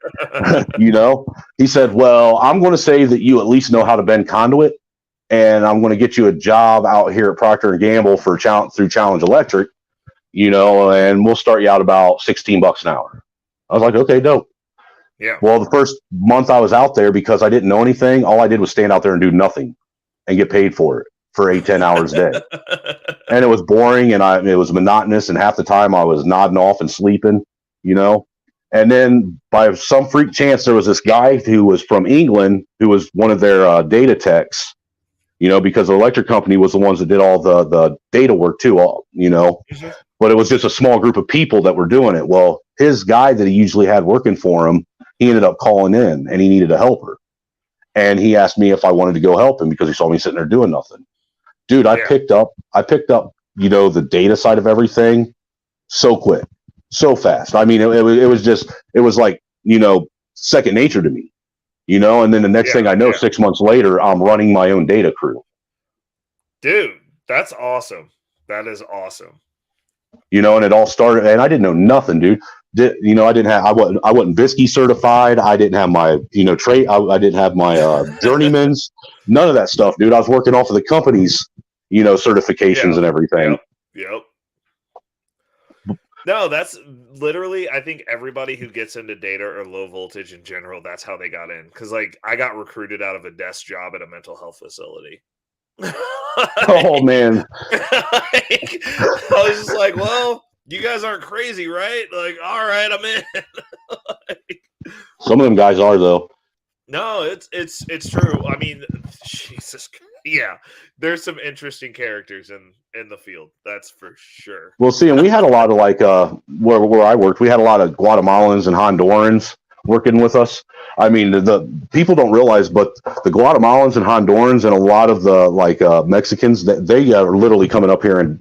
He said, "Well, I'm going to say that you at least know how to bend conduit. And I'm going to get you a job out here at Procter and Gamble through Challenge Electric, and we'll start you out about $16 an hour." I was like, "Okay, dope." Yeah. Well, the first month I was out there, because I didn't know anything, all I did was stand out there and do nothing and get paid for it for 8-10 hours a day. And it was boring, and it was monotonous, and half the time I was nodding off and sleeping, And then by some freak chance, there was this guy who was from England who was one of their data techs. Because the electric company was the ones that did all the data work too, but it was just a small group of people that were doing it. Well, his guy that he usually had working for him, he ended up calling in, and he needed a helper. And he asked me if I wanted to go help him because he saw me sitting there doing nothing. Dude, I picked up, the data side of everything so quick, so fast. I mean, it was like, second nature to me. And then the next thing I know, 6 months later, I'm running my own data crew. Dude, that's awesome. That is awesome. And it all started, and I didn't know nothing, dude. I wasn't Visky certified. I didn't have my, trade. I didn't have my journeyman's, none of that stuff, dude. I was working off of the company's, certifications and everything. Yep. No, that's literally, I think everybody who gets into data or low voltage in general, that's how they got in. Because, like, I got recruited out of a desk job at a mental health facility. Oh, man. I was just like, well, you guys aren't crazy, right? Like, all right, I'm in. Some of them guys are, though. No, it's true. I mean, Jesus, yeah, there's some interesting characters in the field, that's for sure. Well, see, and we had a lot of where I worked, we had a lot of Guatemalans and Hondurans working with us. I mean, the people don't realize, but the Guatemalans and Hondurans and a lot of the Mexicans, they are literally coming up here and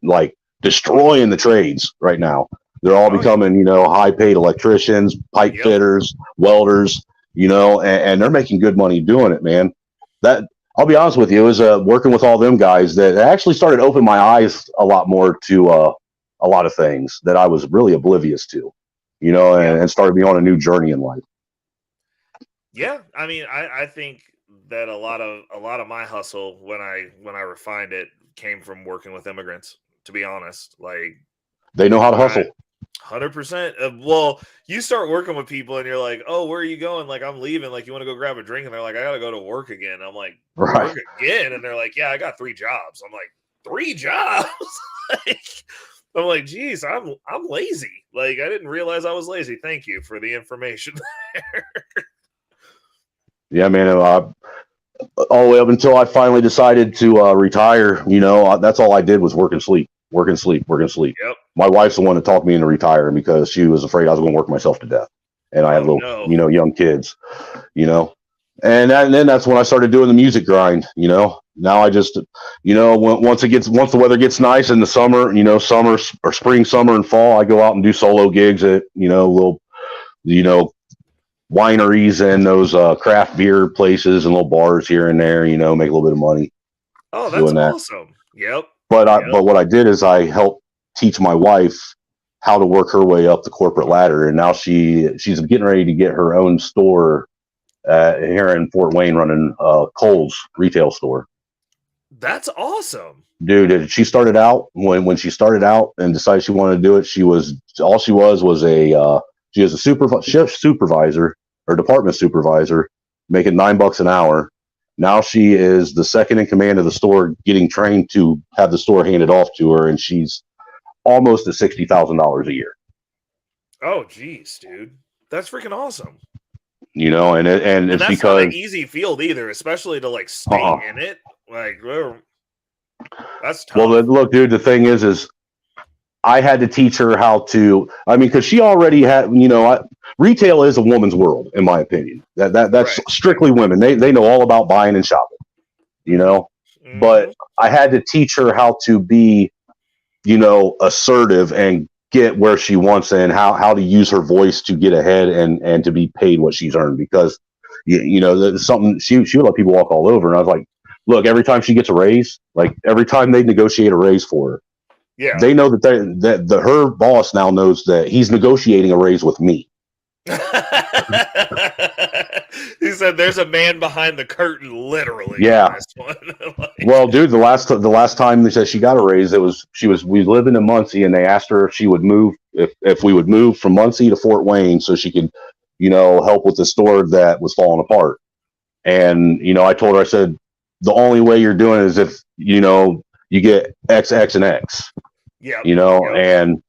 destroying the trades right now. They're all becoming, high paid electricians, pipe fitters, welders. and they're making good money doing it, man. That I'll be honest with you, it was working with all them guys that actually started to open my eyes a lot more to a lot of things that I was really oblivious to, and started me on a new journey in life. Yeah, I mean, I think that a lot of my hustle when I refined it came from working with immigrants. To be honest, like they know how to hustle. 100%. Well, you start working with people and you're like, oh, where are you going? Like, I'm leaving. Like, you want to go grab a drink? And they're like, I got to go to work again. I'm like, right. Work again? And they're like, yeah, I got 3 jobs. I'm like, 3 jobs? I'm like, geez, I'm lazy. Like, I didn't realize I was lazy. Thank you for the information there. Yeah, man. All the way up until I finally decided to retire, that's all I did was work and sleep. Yep. My wife's the one that talked me into retiring because she was afraid I was going to work myself to death, and I had young kids, and then that's when I started doing the music grind. Now I just, once the weather gets nice in the summer, summer or spring, summer, and fall, I go out and do solo gigs at little, wineries and those craft beer places and little bars here and there. Make a little bit of money. Oh, that's awesome. Yep. But what I did is I helped teach my wife how to work her way up the corporate ladder, and now she's getting ready to get her own store here in Fort Wayne, running Kohl's retail store. That's awesome, dude. She started out when she started out and decided she wanted to do it. She was a shift supervisor or department supervisor, making $9 an hour. Now she is the second in command of the store, getting trained to have the store handed off to her, and she's almost at $60,000 a year. Oh, geez, dude, that's freaking awesome. And it's that's because not an easy field either, especially to like stay in it. Like, that's tough. Well, look, dude. The thing is I had to teach her how to. I mean, because she already had. Retail is a woman's world, in my opinion. That's right. Strictly women. They know all about buying and shopping. Mm-hmm. But I had to teach her how to be, assertive and get where she wants and how to use her voice to get ahead and to be paid what she's earned, because there's something she would let people walk all over, and I was like, look, every time she gets a raise, like every time they negotiate a raise for her, yeah, they know that her boss now knows that he's negotiating a raise with me. He said there's a man behind the curtain, literally. Yeah. Well, dude, the last time they said she got a raise, we lived in Muncie, and they asked her if she would move, if we would move from Muncie to Fort Wayne so she could, help with the store that was falling apart. And, I told her, I said, the only way you're doing it is if, you get X, X, and X. Yeah. And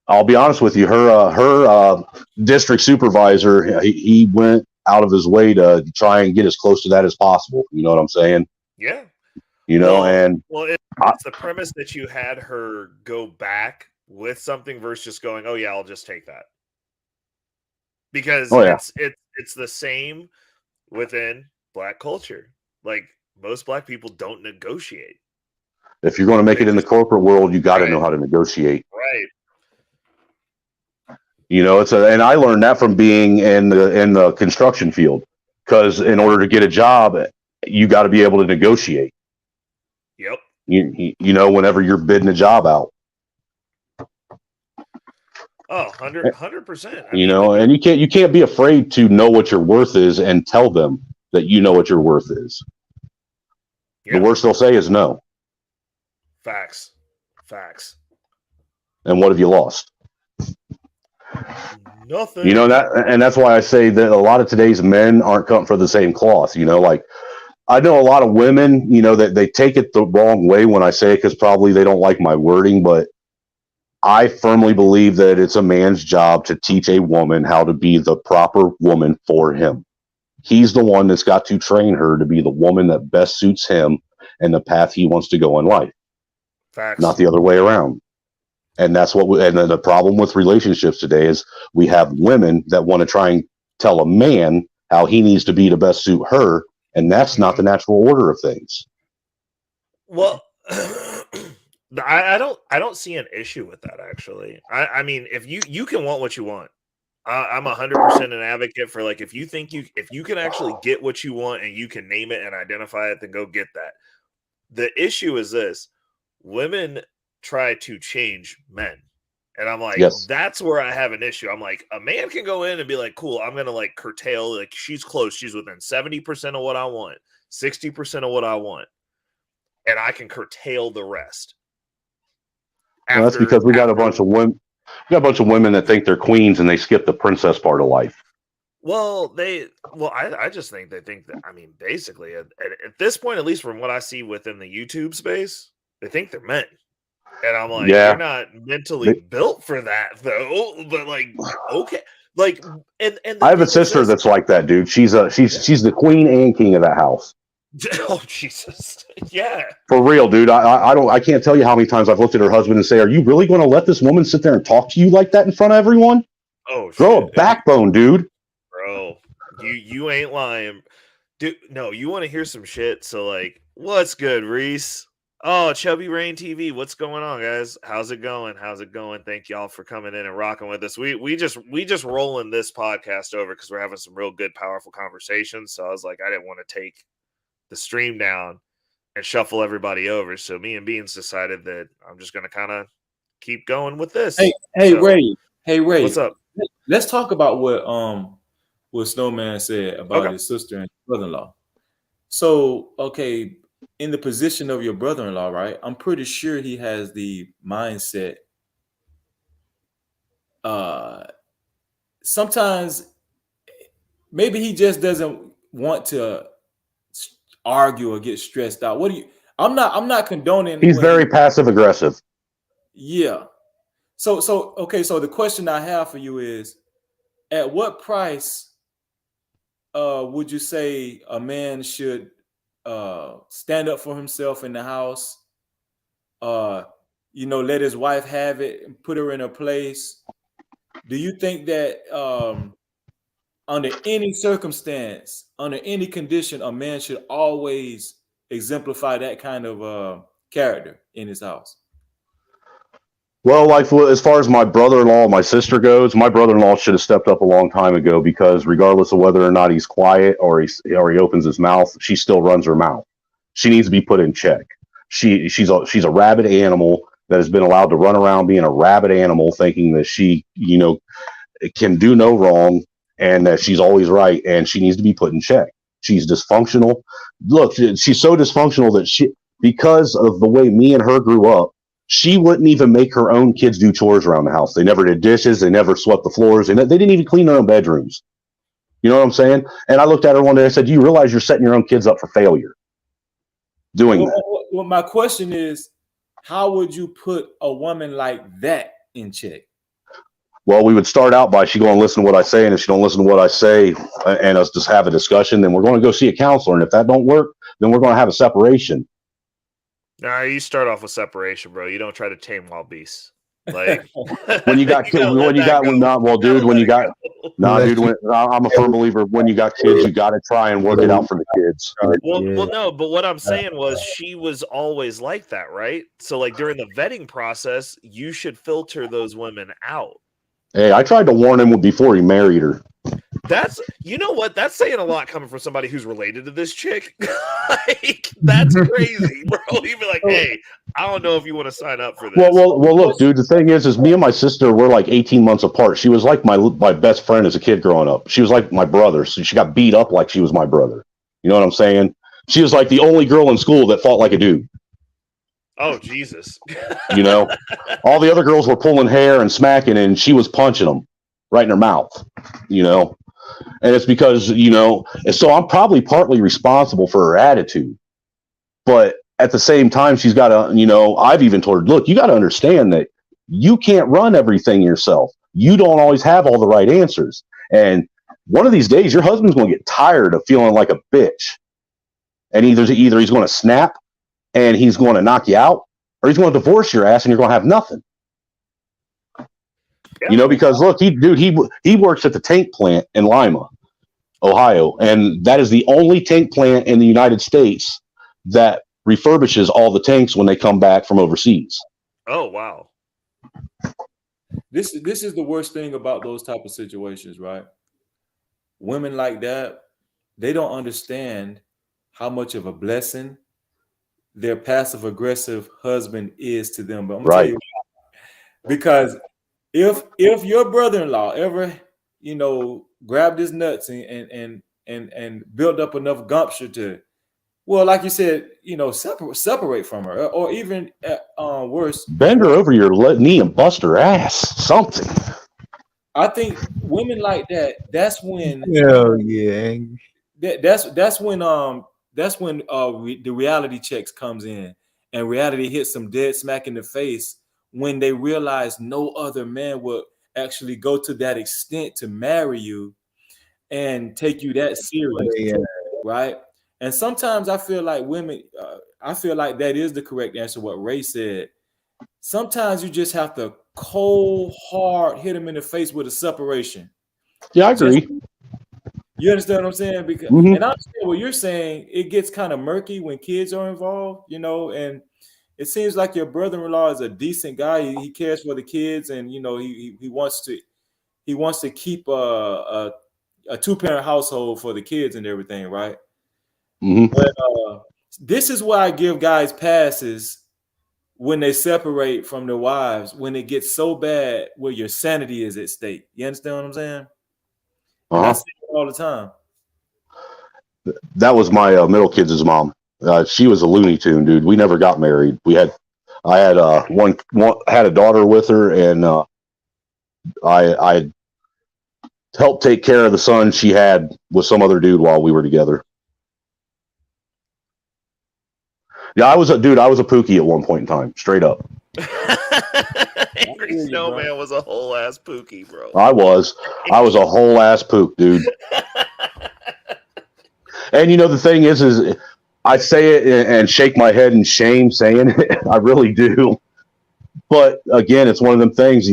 I'll be honest with you, her district supervisor, he went out of his way to try and get as close to that as possible. You know what I'm saying? Yeah. It's the premise that you had her go back with something versus just going, oh yeah, I'll just take that. Because it's the same within Black culture. Like, most Black people don't negotiate. If you're going to make it in the corporate world, you got to know how to negotiate. Right. And I learned that from being in the construction field, because in order to get a job, you got to be able to negotiate. Yep. Whenever you're bidding a job out. Oh, 100%. And you can't be afraid to know what your worth is and tell them that you know what your worth is. Yep. The worst they'll say is no. Facts. And what have you lost? Nothing. And that's why I say that a lot of today's men aren't cut for the same cloth. Like, I know a lot of women, that they take it the wrong way when I say it, because probably they don't like my wording, but I firmly believe that it's a man's job to teach a woman how to be the proper woman for him. He's the one that's got to train her to be the woman that best suits him and the path he wants to go in life. Facts. Not the other way around. And that's and then the problem with relationships today is we have women that want to try and tell a man how he needs to be to best suit her, and that's not the natural order of things. Well, I don't see an issue with that, actually. I mean, if you can want what you want, I'm 100% an advocate for like if you can actually get what you want and you can name it and identify it, then go get that. The issue is this: women try to change men. And I'm like, that's where I have an issue. I'm like, a man can go in and be like, cool, I'm going to like curtail, like she's close. She's within 70% of what I want, 60% of what I want. And I can curtail the rest. Well, that's because we got a bunch of women. We got a bunch of women that think they're queens and they skip the princess part of life. Well, I just think they think that, I mean, basically at this point, at least from what I see within the YouTube space, they think they're men. And I'm like, you're not mentally built for that, though. But like, okay, like, and I have a sister that's like that, dude. She's the queen and king of that house. Oh Jesus, yeah, for real, dude. I can't tell you how many times I've looked at her husband and say, "Are you really going to let this woman sit there and talk to you like that in front of everyone?" Oh, grow a backbone, dude. Bro, you ain't lying, dude. No, you want to hear some shit? So like, what's good, Reese? Oh, Chubby Rain TV. What's going on, guys? How's it going? Thank y'all for coming in and rocking with us. We just rolling this podcast over because we're having some real good, powerful conversations. So I was like, I didn't want to take the stream down and shuffle everybody over. So me and Beans decided that I'm just going to kind of keep going with this. Hey, Ray. What's up? Let's talk about what Snowman said about his sister and brother-in-law. So, okay, in the position of your brother-in-law, right? I'm pretty sure he has the mindset. Sometimes maybe he just doesn't want to argue or get stressed out. I'm not condoning. He's very passive aggressive. Yeah. So okay, so the question I have for you is, at what price would you say a man should stand up for himself in the house, let his wife have it and put her in her place? Do you think that under any circumstance, under any condition, a man should always exemplify that kind of character in his house? Well, like as far as my brother-in-law and my sister goes, my brother-in-law should have stepped up a long time ago, because regardless of whether or not he's quiet or he opens his mouth, she still runs her mouth. She needs to be put in check. She's a rabid animal that has been allowed to run around being a rabid animal, thinking that she, can do no wrong and that she's always right, and she needs to be put in check. She's dysfunctional. Look, she's so dysfunctional that because of the way me and her grew up, she wouldn't even make her own kids do chores around the house. They never did dishes. They never swept the floors. And they didn't even clean their own bedrooms. You know what I'm saying? And I looked at her one day and I said, "Do you realize you're setting your own kids up for failure doing that?" Well, my question is, how would you put a woman like that in check? Well, we would start out by she going to listen to what I say. And if she don't listen to what I say and us just have a discussion, then we're going to go see a counselor. And if that don't work, then we're going to have a separation. Nah, you start off with separation, bro. You don't try to tame wild beasts. Like when you got kids, I'm a firm believer. When you got kids, you got to try and work it out for the kids. Well, no, but what I'm saying was she was always like that, right? So, like during the vetting process, you should filter those women out. Hey, I tried to warn him before he married her. That's, you know what? That's saying a lot coming from somebody who's related to this chick. Like, that's crazy, bro. You'd be like, "Hey, I don't know if you want to sign up for this." Well, look, dude. The thing is me and my sister were like 18 months apart. She was like my best friend as a kid growing up. She was like my brother. So she got beat up like she was my brother. You know what I'm saying? She was like the only girl in school that fought like a dude. Oh, Jesus. All the other girls were pulling hair and smacking, and she was punching them right in her mouth, and it's because, and so I'm probably partly responsible for her attitude, but at the same time, she's got to, I've even told her, look, you got to understand that you can't run everything yourself. You don't always have all the right answers. And one of these days, your husband's going to get tired of feeling like a bitch. And either he's going to snap and he's going to knock you out, or he's going to divorce your ass and you're going to have nothing. Because look, he works at the tank plant in Lima, Ohio, and that is the only tank plant in the United States that refurbishes all the tanks when they come back from overseas. Oh, wow. This is the worst thing about those type of situations, right? Women like that, they don't understand how much of a blessing their passive aggressive husband is to them. But I'm gonna tell you why. Because if your brother-in-law ever, grabbed his nuts and built up enough gumption to, well, like you said, separate from her, or even worse, bend her over your knee and bust her ass, something. I think women like that. That's when. Hell yeah. That's when the reality checks comes in, and reality hits them dead smack in the face when they realize no other man would actually go to that extent to marry you and take you that serious, right? And sometimes I feel like women, I feel like that is the correct answer. What Ray said. Sometimes you just have to cold hard hit them in the face with a separation. Yeah, I agree. You understand what I'm saying? Because and I understand what you're saying. It gets kind of murky when kids are involved, and it seems like your brother-in-law is a decent guy. He cares for the kids, and he wants to keep a two-parent household for the kids and everything, right? But this is why I give guys passes when they separate from their wives, when it gets so bad where your sanity is at stake. You understand what I'm saying? I see it all the time. That was my middle kid's mom. She was a Looney Tune, dude. We never got married. I had had a daughter with her, and I helped take care of the son she had with some other dude while we were together. Yeah, I was a pookie at one point in time, straight up. Angry Snowman was a whole ass pookie, bro. I was a whole ass pook, dude. And the thing is I say it and shake my head in shame saying it. I really do. But again, it's one of them things,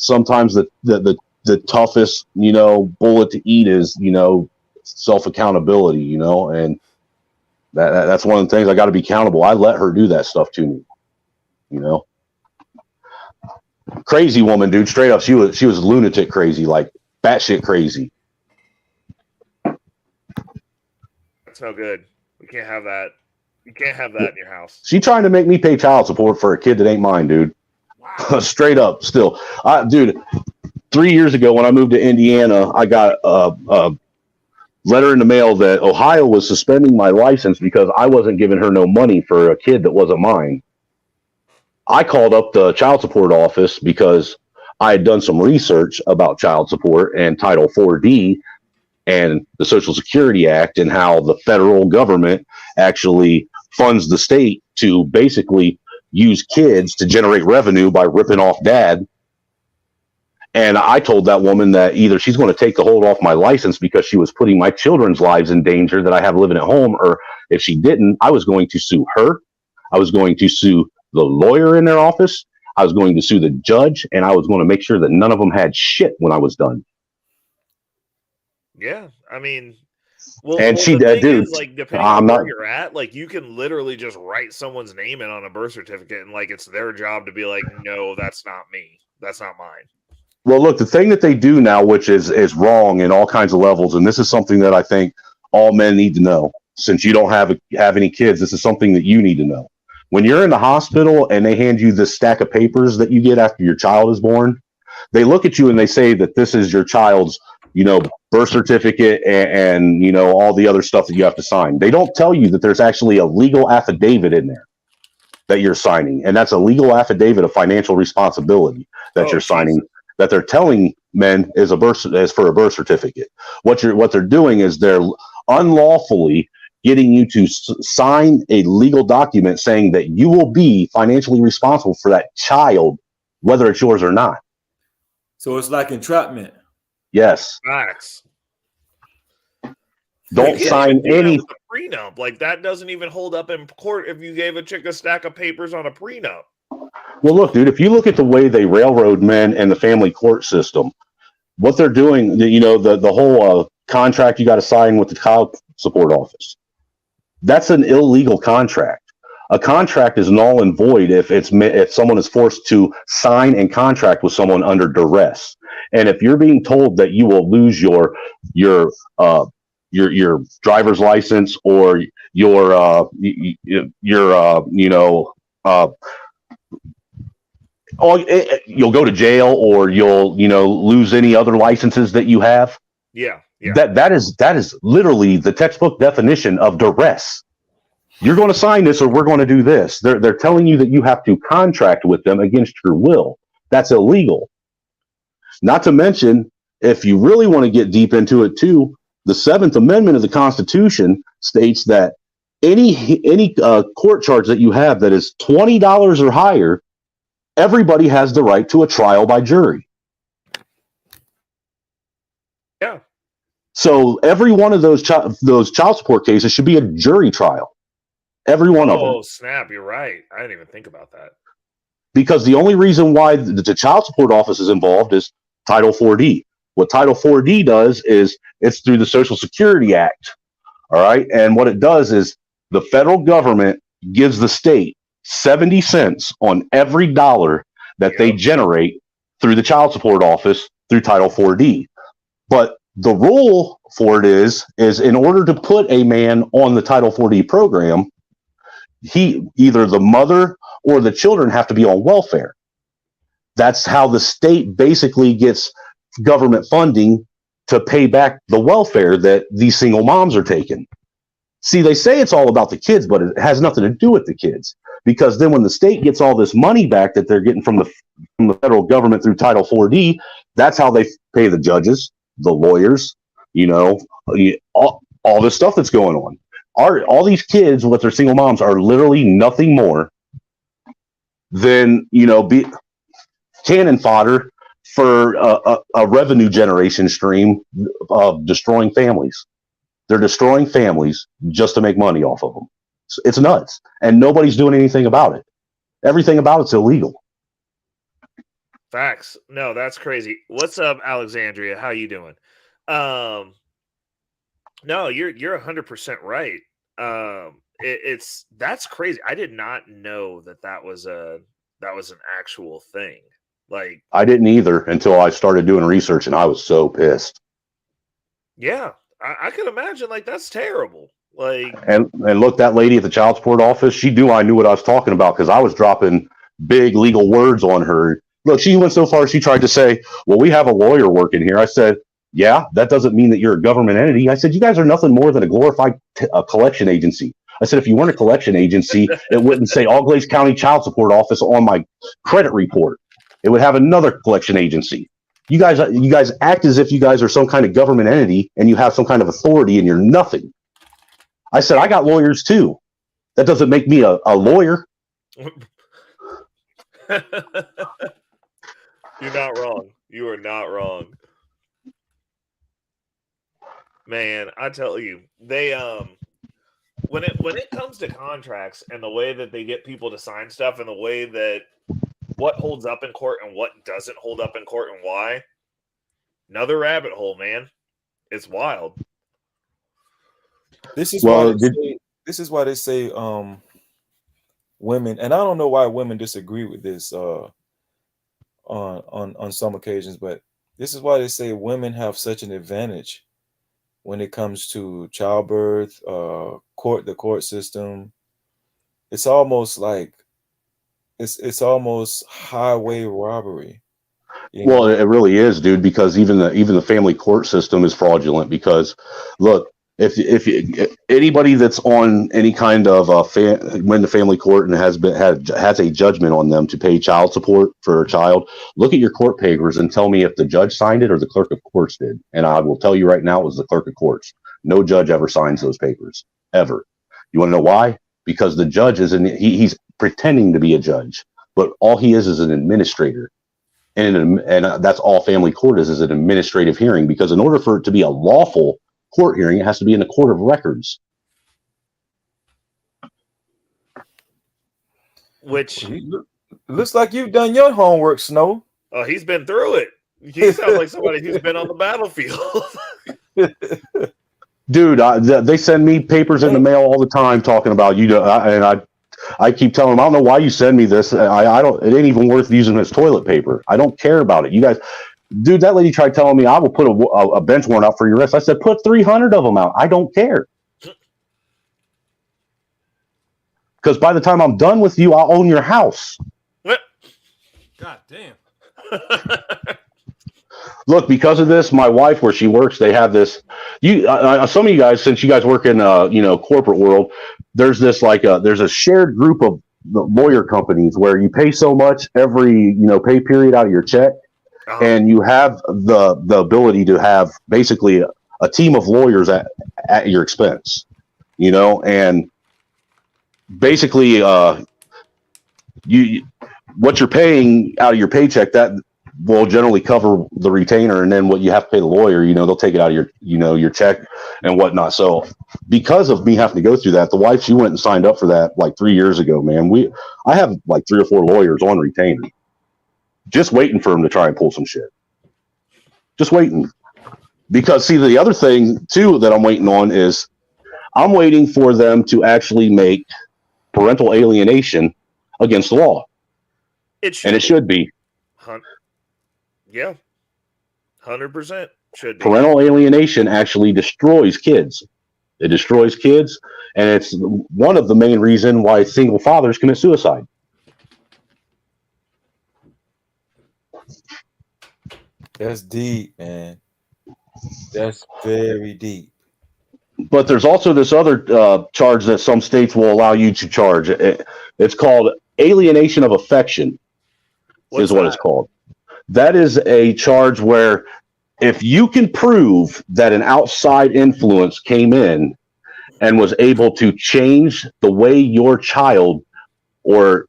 sometimes the toughest, bullet to eat is, self-accountability, and that's one of the things. I got to be accountable. I let her do that stuff to me, Crazy woman, dude. Straight up, she was lunatic crazy, like batshit crazy. That's no good. We can't have that. You can't have that in your house. She trying to make me pay child support for a kid that ain't mine, dude. Wow. Straight up, still, dude. 3 years ago, when I moved to Indiana, I got a letter in the mail that Ohio was suspending my license because I wasn't giving her no money for a kid that wasn't mine. I called up the child support office because I had done some research about child support and Title 4D and the Social Security Act and how the federal government actually funds the state to basically use kids to generate revenue by ripping off dad. And I told that woman that either she's going to take the hold off my license because she was putting my children's lives in danger that I have living at home, or if she didn't, I was going to sue her. I was going to sue the lawyer in their office. I was going to sue the judge, and I was going to make sure that none of them had shit when I was done. Yeah, I mean, she did, dude. Is, depending on where you're at, you can literally just write someone's name in on a birth certificate, and it's their job to be like, no, that's not me. That's not mine. Well, look, the thing that they do now, which is wrong in all kinds of levels, and this is something that I think all men need to know. Since you don't have any kids, this is something that you need to know. When you're in the hospital and they hand you this stack of papers that you get after your child is born, they look at you and they say that this is your child's, birth certificate and all the other stuff that you have to sign. They don't tell you that there's actually a legal affidavit in there that you're signing, and that's a legal affidavit of financial responsibility that you're signing. That they're telling men is for a birth certificate. What they're doing is they're unlawfully getting you to sign a legal document saying that you will be financially responsible for that child, whether it's yours or not. So it's like entrapment. Yes. Facts. Don't sign any prenup. That doesn't even hold up in court if you gave a chick a stack of papers on a prenup. Well, look, dude, if you look at the way they railroad men and the family court system, what they're doing, the whole contract you got to sign with the child support office, that's an illegal contract. A contract is null and void if someone is forced to sign and contract with someone under duress. And if you're being told that you will lose your driver's license or you'll go to jail or you'll lose any other licenses that you have. Yeah. That is literally the textbook definition of duress. You're going to sign this or we're going to do this. They're telling you that you have to contract with them against your will. That's illegal. Not to mention, if you really want to get deep into it too, the 7th Amendment of the Constitution states that any court charge that you have that is $20 or higher, everybody has the right to a trial by jury. Yeah. So every one of those child support cases should be a jury trial. Every one of them. Oh, snap. You're right. I didn't even think about that. Because the only reason why the child support office is involved is Title 4D. What Title 4D does is it's through the Social Security Act. All right. And what it does is the federal government gives the state 70 cents on every dollar that they generate through the child support office through Title 4D. But the rule for it is in order to put a man on the Title 4D program, either the mother or the children have to be on welfare. That's how the state basically gets government funding to pay back the welfare that these single moms are taking. See, they say it's all about the kids, but it has nothing to do with the kids. Because then when the state gets all this money back that they're getting from the federal government through Title 4D, that's how they pay the judges, the lawyers, all this stuff that's going on. All these kids with their single moms are literally nothing more than cannon fodder for a revenue generation stream of destroying families. They're destroying families just to make money off of them. It's nuts, and nobody's doing anything about it. Everything about it's illegal. Facts. No, that's crazy. What's up, Alexandria? How you doing? No, you're 100% right. That's crazy. I did not know that was an actual thing. Like, I didn't either until I started doing research, and I was so pissed. Yeah, I can imagine. Like, that's terrible. Like, and look, that lady at the child support office, she knew I knew what I was talking about because I was dropping big legal words on her. Look, she went so far, she tried to say, well, we have a lawyer working here. I said, yeah, that doesn't mean that you're a government entity. I said, you guys are nothing more than a glorified collection agency. I said, if you weren't a collection agency, it wouldn't say All Glaze County Child Support Office on my credit report. It would have another collection agency. You guys act as if you guys are some kind of government entity and you have some kind of authority, and you're nothing. I said, I got lawyers too. That doesn't make me a lawyer. You're not wrong. You are not wrong. Man, I tell you, they when it comes to contracts and the way that they get people to sign stuff and the way that what holds up in court and what doesn't hold up in court and why, another rabbit hole, man. It's wild. This is why they say women, and I don't know why women disagree with this on some occasions, but this is why they say women have such an advantage when it comes to childbirth, the court system. It's almost like it's almost highway robbery. Well, it really is, dude, because even the family court system is fraudulent. Because look, if anybody that's on any kind of went to family court and has a judgment on them to pay child support for a child, look at your court papers and tell me if the judge signed it or the clerk of courts did. And I will tell you right now, it was the clerk of courts. No judge ever signs those papers, ever. You want to know why? Because the judge he's pretending to be a judge, but all he is an administrator. And that's all family court is an administrative hearing, because in order for it to be a lawful court hearing, it has to be in the court of records. Which looks like you've done your homework, Snow. Oh, he's been through it. He sounds like somebody who's been on the battlefield. Dude, they send me papers in the mail all the time talking about and I I keep telling him, I don't know why you send me this. I don't. It ain't even worth using as toilet paper. I don't care about it. You guys, dude. That lady tried telling me I will put a bench warrant out for your arrest. I said, put 300 of them out. I don't care. Because by the time I'm done with you, I'll own your house. What? God damn. Look, because of this, my wife, where she works, they have this. Some of you guys, since you guys work in corporate world, there's this there's a shared group of lawyer companies where you pay so much every pay period out of your check, and you have the ability to have basically a team of lawyers at your expense, and basically what you're paying out of your paycheck that will generally cover the retainer, and then what you have to pay the lawyer, they'll take it out of your check and whatnot. So because of me having to go through that, the wife, she went and signed up for that like 3 years ago, man. I have like 3 or 4 lawyers on retainer, just waiting for them to try and pull some shit. Just waiting. Because see, the other thing too that I'm waiting on is I'm waiting for them to actually make parental alienation against the law. It should be. Yeah, 100% should be. Parental alienation actually destroys kids. It destroys kids, and it's one of the main reasons why single fathers commit suicide. That's deep, man. That's very deep. But there's also this other charge that some states will allow you to charge. It's called alienation of affection. Is what it's called. That is a charge where if you can prove that an outside influence came in and was able to change the way your child or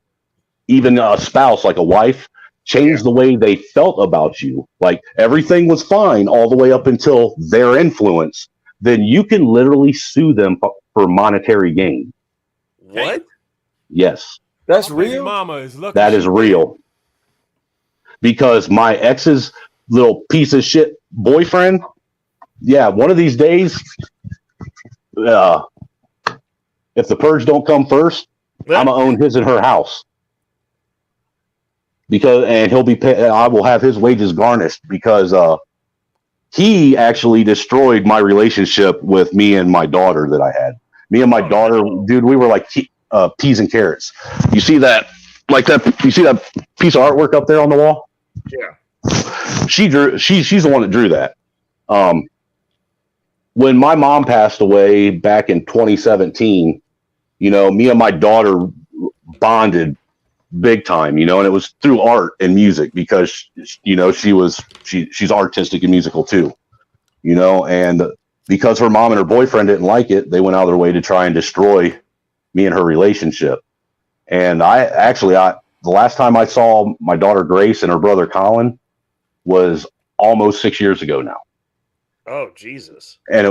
even a spouse, like a wife, change the way they felt about you, like everything was fine all the way up until their influence, then you can literally sue them for monetary gain. What? Yes. That's real? Mama is lucky. That is real. Because my ex's little piece of shit boyfriend, one of these days, if the purge don't come first, I'm gonna own his and her house. And he'll be I will have his wages garnished because he actually destroyed my relationship with me and my daughter that I had. Me and my daughter, dude, we were like peas and carrots. You see that? You see that piece of artwork up there on the wall? Yeah. She's the one that drew that. When my mom passed away back in 2017, me and my daughter bonded big time, and it was through art and music because, she's artistic and musical too, and because her mom and her boyfriend didn't like it, they went out of their way to try and destroy me and her relationship. And the last time I saw my daughter Grace and her brother Colin was almost 6 years ago now. Oh, Jesus. And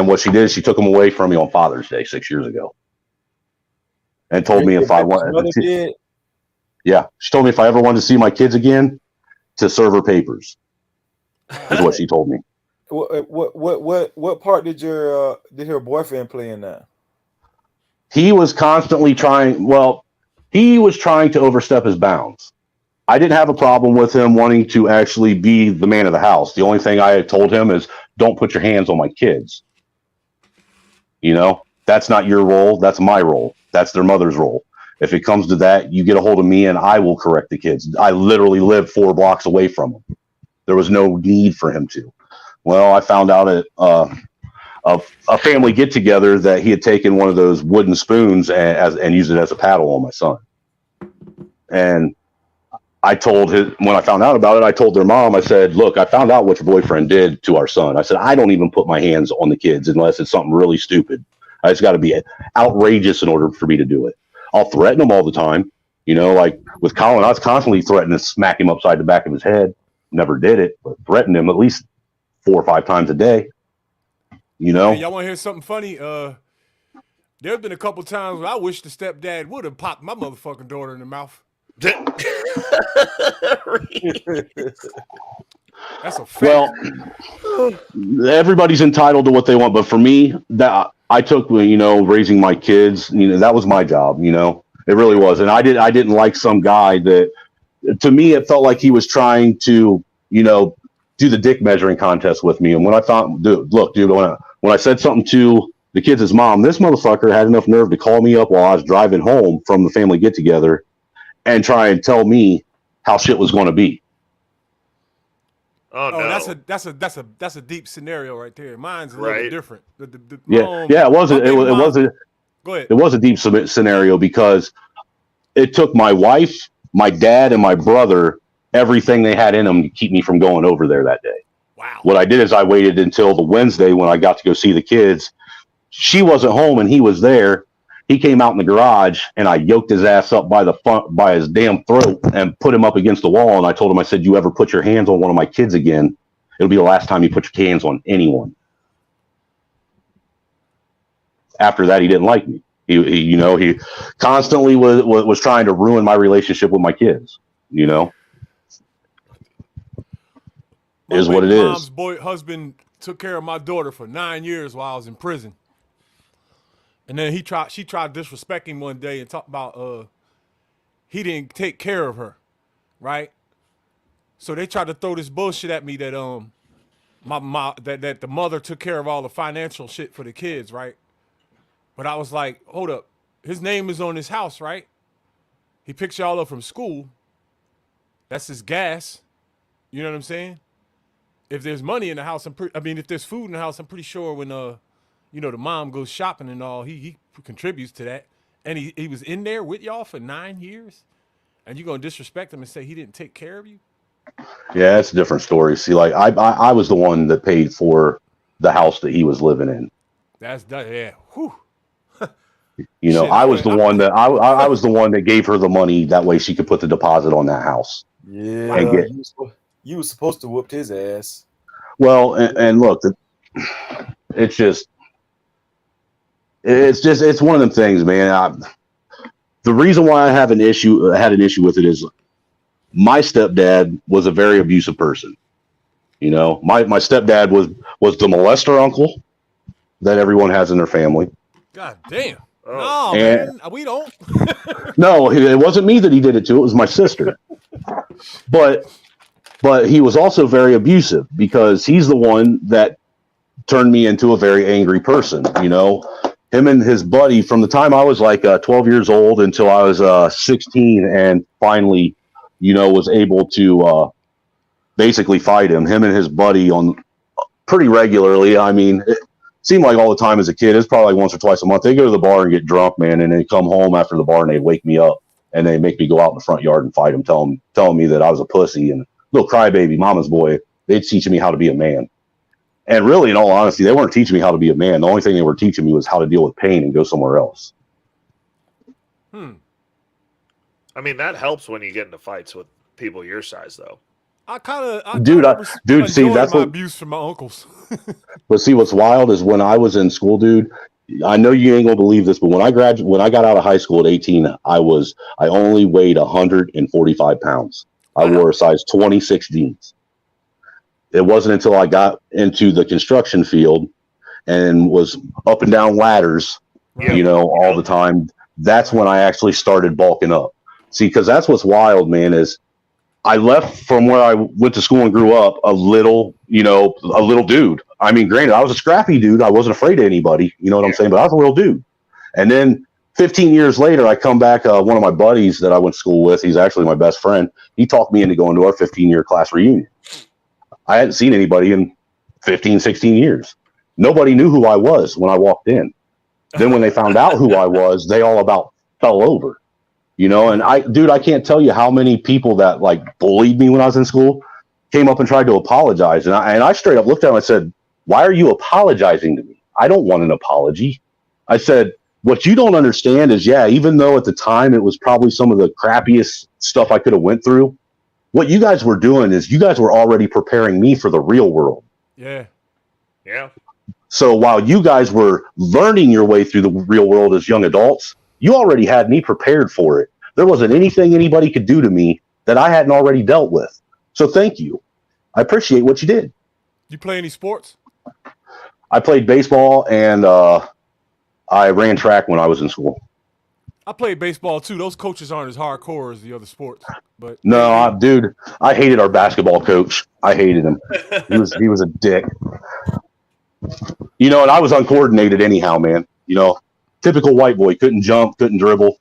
what she did is she took them away from me on Father's Day 6 years ago. And told me if I wanted to, she told me if I ever wanted to see my kids again, to serve her papers. Is what she told me. What part did her boyfriend play in that? He was constantly trying to overstep his bounds. I didn't have a problem with him wanting to actually be the man of the house. The only thing I had told him is don't put your hands on my kids. That's not your role. That's my role. That's their mother's role. If it comes to that, you get a hold of me and I will correct the kids. I literally lived 4 blocks away from him. There was no need for him to. Well, I found out at a family get together that he had taken one of those wooden spoons and used it as a paddle on my son. And when I found out about it, I told their mom, I said, look, I found out what your boyfriend did to our son. I said, I don't even put my hands on the kids unless it's something really stupid. It's got to be outrageous in order for me to do it. I'll threaten him all the time. Like with Colin, I was constantly threatening to smack him upside the back of his head. Never did it, but threatened him at least 4 or 5 times a day. Hey, y'all want to hear something funny? There's been a couple times where I wish the stepdad would have popped my motherfucking daughter in the mouth. That's a fact. Well, everybody's entitled to what they want, but for me, that I took, raising my kids, that was my job, it really was. And I didn't like some guy that, to me, it felt like he was trying to, do the dick measuring contest with me. And when I thought, dude, when I said something to the kids' mom, this motherfucker had enough nerve to call me up while I was driving home from the family get together and try and tell me how shit was going to be. Oh, no. That's a deep scenario right there. Mine's a little different. It wasn't. Go ahead. It was a deep scenario because it took my wife, my dad, and my brother everything they had in them to keep me from going over there that day. Wow. What I did is I waited until the Wednesday when I got to go see the kids. She wasn't home and he was there. He came out in the garage and I yoked his ass up by his damn throat and put him up against the wall. And I told him, I said, you ever put your hands on one of my kids again, it'll be the last time you put your hands on anyone. After that, he didn't like me. He constantly was trying to ruin my relationship with my kids, is what it is. Mom's husband took care of my daughter for 9 years while I was in prison. And then she tried to disrespect him one day and talk about he didn't take care of her, right? So they tried to throw this bullshit at me that that the mother took care of all the financial shit for the kids, right? But I was like, hold up, his name is on his house, right? He picks y'all up from school. That's his gas. You know what I'm saying? If there's money in the house, if there's food in the house, I'm pretty sure when the mom goes shopping and all, he contributes to that. And he was in there with y'all for 9 years, and you gonna disrespect him and say he didn't take care of you? Yeah, it's a different story. See, like I was the one that paid for the house that he was living in. Yeah. Whew. I was the one that I was the one that gave her the money. That way she could put the deposit on that house. Yeah, you were supposed to whoop his ass. Well, and look, it's one of them things, man. The reason why I had an issue with it is my stepdad was a very abusive person. My stepdad was the molester uncle that everyone has in their family. God damn. No, man, we don't. No, it wasn't me that he did it to. It was my sister. But he was also very abusive because he's the one that turned me into a very angry person. Him and his buddy from the time I was like 12 years old until I was 16 and finally, was able to basically fight him and his buddy on pretty regularly. I mean, it seemed like all the time as a kid. It's probably like once or twice a month. They go to the bar and get drunk, man, and they come home after the bar and they wake me up and they make me go out in the front yard and fight him, telling me that I was a pussy and little crybaby, mama's boy. They'd teaching me how to be a man. And really, in all honesty, they weren't teaching me how to be a man. The only thing they were teaching me was how to deal with pain and go somewhere else. I mean, that helps when you get into fights with people your size, though. Dude, see, that's what abuse from my uncles. But see, what's wild is when I was in school, dude. I know you ain't gonna believe this, but when I got out of high school at 18, I only weighed 145 pounds. I wore a size 26 jeans. It wasn't until I got into the construction field and was up and down ladders, all the time. That's when I actually started bulking up. See, because that's what's wild, man, is I left from where I went to school and grew up a little dude. I mean, granted, I was a scrappy dude. I wasn't afraid of anybody. You know what I'm saying? But I was a little dude. And then 15 years later, I come back. One of my buddies that I went to school with, he's actually my best friend. He talked me into going to our 15-year class reunion. I hadn't seen anybody in 15, 16 years. Nobody knew who I was when I walked in. Then when they found out who I was, they all about fell over. And I can't tell you how many people that like bullied me when I was in school came up and tried to apologize. And I straight up looked at him and said, why are you apologizing to me? I don't want an apology. I said, what you don't understand is, even though at the time it was probably some of the crappiest stuff I could have went through, what you guys were doing is you guys were already preparing me for the real world. Yeah. Yeah. So while you guys were learning your way through the real world as young adults, you already had me prepared for it. There wasn't anything anybody could do to me that I hadn't already dealt with. So thank you. I appreciate what you did. You play any sports? I played baseball and I ran track when I was in school. I played baseball too. Those coaches aren't as hardcore as the other sports, but No, dude, I hated our basketball coach. I hated him. He was a dick. You know, and I was uncoordinated anyhow, man. You know, typical white boy, couldn't jump, couldn't dribble.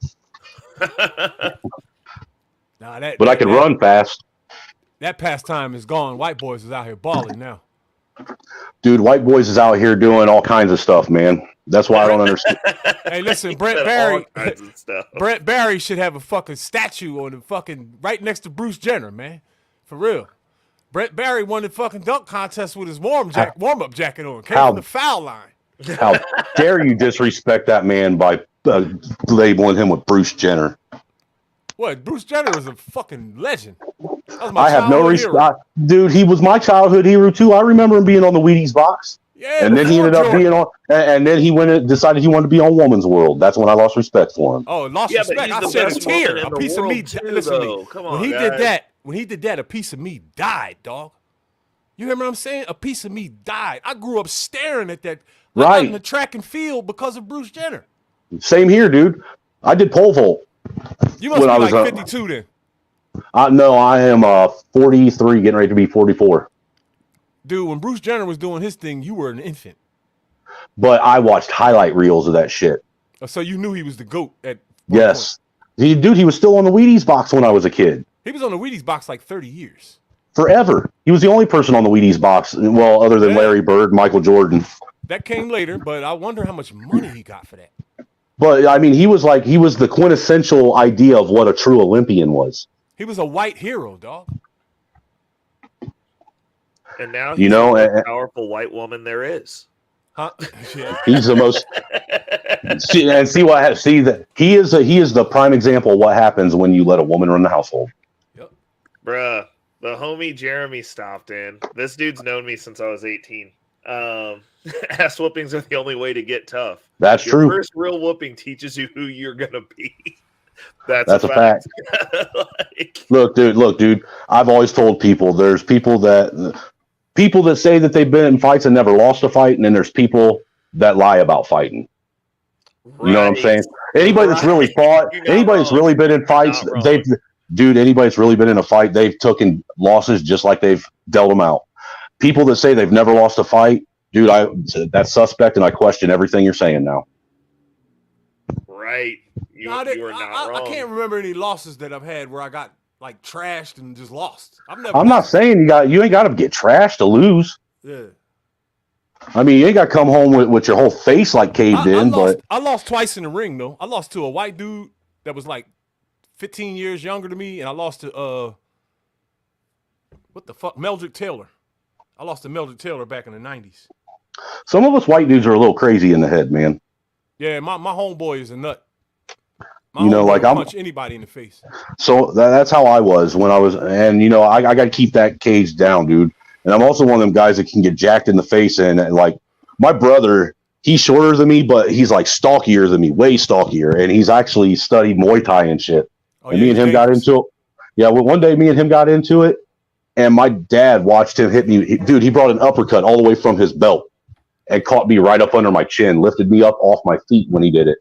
But I could run fast. That pastime is gone. White boys is out here balling now. Dude, white boys is out here doing all kinds of stuff, man. That's why I don't understand. Hey, listen, Brent Barry should have a fucking statue on the fucking right next to Bruce Jenner, man. For real. Brent Barry won the fucking dunk contest with his warm-up jacket on. Came from the foul line. How dare you disrespect that man by labeling him with Bruce Jenner? What? Bruce Jenner is a fucking legend. I have no respect. Dude, he was my childhood hero too. I remember him being on the Wheaties box. Yeah, and then he ended up being on, and then he went and decided he wanted to be on Woman's World. That's when I lost respect for him. Oh, lost respect. I said a tear. A piece of me. Listen to me. Come on, when he did that, a piece of me died, dog. You hear what I'm saying? A piece of me died. I grew up staring at that. Right. In the track and field because of Bruce Jenner. Same here, dude. I did pole vault. You must be like 52 then. No, I am 43, getting ready to be 44. Dude, when Bruce Jenner was doing his thing, you were an infant. But I watched highlight reels of that shit. So you knew he was the GOAT at yes. He was still on the Wheaties box when I was a kid. He was on the Wheaties box like 30 years. Forever. He was the only person on the Wheaties box, well, other than Larry Bird, Michael Jordan. That came later, but I wonder how much money he got for that. But, I mean, he was the quintessential idea of what a true Olympian was. He was a white hero, dog. And now he's the most powerful white woman there is. Huh? Yeah. He's the most. He is the prime example of what happens when you let a woman run the household. Yep. Bruh, the homie Jeremy stopped in. This dude's known me since I was 18. Ass whoopings are the only way to get tough. That's Your true. First real whooping teaches you who you're gonna be. That's a fact. Look, dude. I've always told people there's people that say that they've been in fights and never lost a fight, and then there's people that lie about fighting. Right. You know what I'm saying? Anybody that's really fought, anybody that's really been in fights, anybody that's really been in a fight, they've taken losses just like they've dealt them out. People that say they've never lost a fight, dude, that's suspect, and I question everything you're saying now. Right. You are not wrong. I can't remember any losses that I've had where I got like trashed and just lost. I'm not saying you ain't got to get trashed to lose. Yeah. I mean, you ain't got to come home with your whole face like caved in. But I lost twice in the ring though. I lost to a white dude that was like 15 years younger than me, and I lost to Meldrick Taylor. I lost to Meldrick Taylor back in the 90s. Some of us white dudes are a little crazy in the head, man. Yeah, my homeboy is a nut. I'm punch anybody in the face. So that's how I was when I was, and I got to keep that cage down, dude. And I'm also one of them guys that can get jacked in the face. And like my brother, he's shorter than me, but he's like stalkier than me, way stalkier. And he's actually studied Muay Thai and shit. And me and him got into it. Yeah, well, one day me and him got into it, and my dad watched him hit me. Dude, he brought an uppercut all the way from his belt and caught me right up under my chin, lifted me up off my feet when he did it.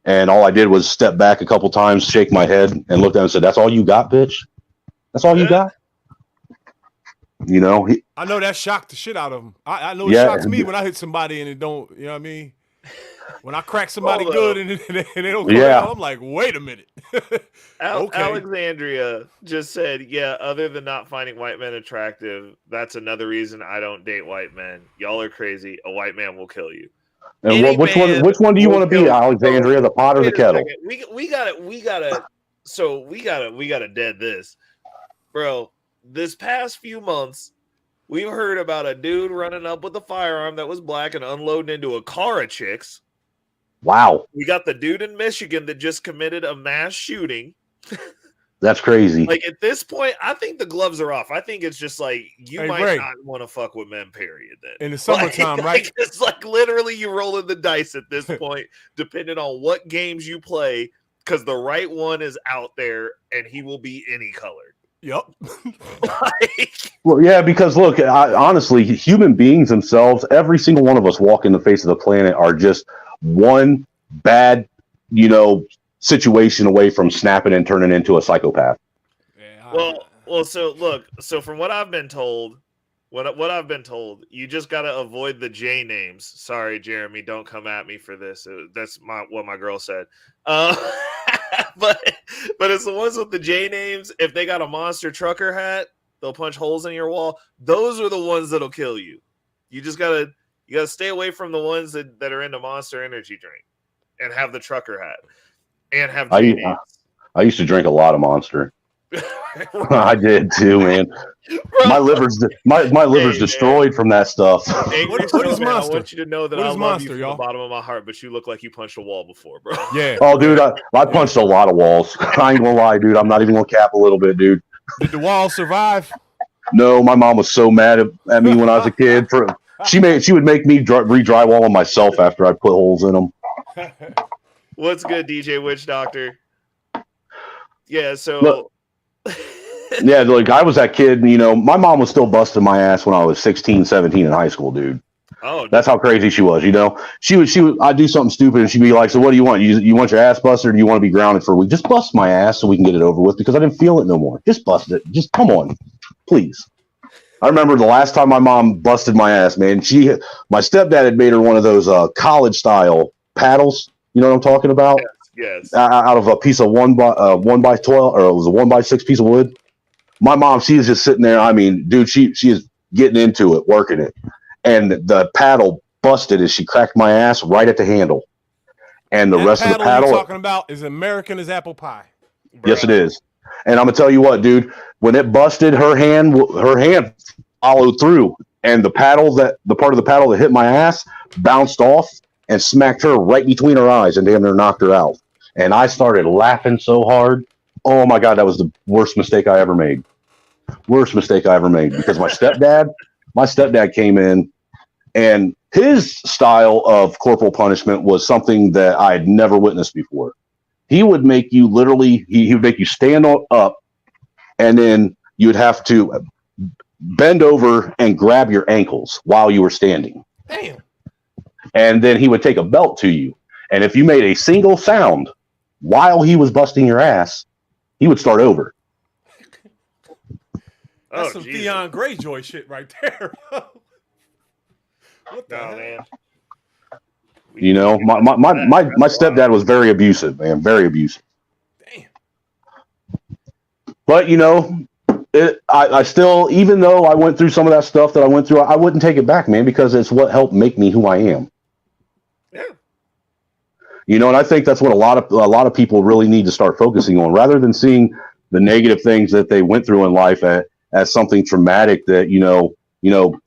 And all I did was step back a couple times, shake my head, and looked at him and said, "That's all you got, bitch? That's all you got?" I know that shocked the shit out of him. I know it shocks me when I hit somebody and it don't, you know what I mean? When I crack somebody good and they don't come out, I'm like, wait a minute. Okay. Alexandria just said, yeah, other than not finding white men attractive, that's another reason I don't date white men. Y'all are crazy. A white man will kill you. And which one do you want to be, Alexandria, the pot or the kettle? We gotta dead this. Bro, this past few months, we've heard about a dude running up with a firearm that was black and unloading into a car of chicks. Wow. We got the dude in Michigan that just committed a mass shooting. That's crazy. Like, at this point, I think the gloves are off. I think it's just like, you might not want to fuck with men, period. Then in the summertime, right? It's like literally you rolling the dice at this point, depending on what games you play, because the right one is out there and he will be any colored. Yep. Well, yeah, because look, honestly, human beings themselves, every single one of us walking the face of the planet are just one bad, situation away from snapping and turning into a psychopath. Well, so from what I've been told, you just got to avoid the J names. Sorry, Jeremy, don't come at me for this. That's what my girl said. But it's the ones with the J names. If they got a monster trucker hat, they'll punch holes in your wall. Those are the ones that'll kill you. You gotta stay away from the ones that are into Monster Energy drink and have the trucker hat and have J names. I used to drink a lot of Monster. I did too, man. My liver's destroyed from that stuff. What is Monster? I want you to know that I love you from the bottom of my heart, but you look like you punched a wall before, bro. Yeah. Oh, dude, I punched a lot of walls. I ain't gonna lie, dude. I'm not even gonna cap a little bit, dude. Did the wall survive? No, my mom was so mad at me when I was a kid. She would make me re-drywall them myself after I put holes in them. What's good, DJ Witch Doctor? Yeah, so. Look, yeah, like I was that kid, my mom was still busting my ass when I was 16, 17 in high school, dude. Oh, that's how crazy she was, She would I'd do something stupid and she'd be like, so what do you want? You want your ass busted or do you want to be grounded for a week? Just bust my ass so we can get it over with because I didn't feel it no more. Just bust it. Just come on, please. I remember the last time my mom busted my ass, man. My stepdad had made her one of those college style paddles. You know what I'm talking about? Yes. Out of a piece of 1 by 12, or it was a 1 by 6 piece of wood. My mom, she is just sitting there. I mean, dude, she is getting into it, working it, and the paddle busted as she cracked my ass right at the handle. And the rest of the paddle you're talking about is American as apple pie. Yes, it is. And I'm gonna tell you what, dude. When it busted, her hand followed through, and the part of the paddle that hit my ass bounced off and smacked her right between her eyes and damn near knocked her out. And I started laughing so hard. Oh my God, that was the worst mistake I ever made. Worst mistake I ever made because my stepdad came in, and his style of corporal punishment was something that I had never witnessed before. He would make you he would make you stand up, and then you would have to bend over and grab your ankles while you were standing. Damn. And then he would take a belt to you. And if you made a single sound while he was busting your ass, he would start over. That's some Theon Greyjoy shit right there. What the hell? Man. My stepdad was very abusive, man. Very abusive. Damn. But, I still, even though I went through some of that stuff that I went through, I wouldn't take it back, man, because it's what helped make me who I am. Yeah. And I think that's what a lot of people really need to start focusing on, rather than seeing the negative things that they went through in life as something traumatic that,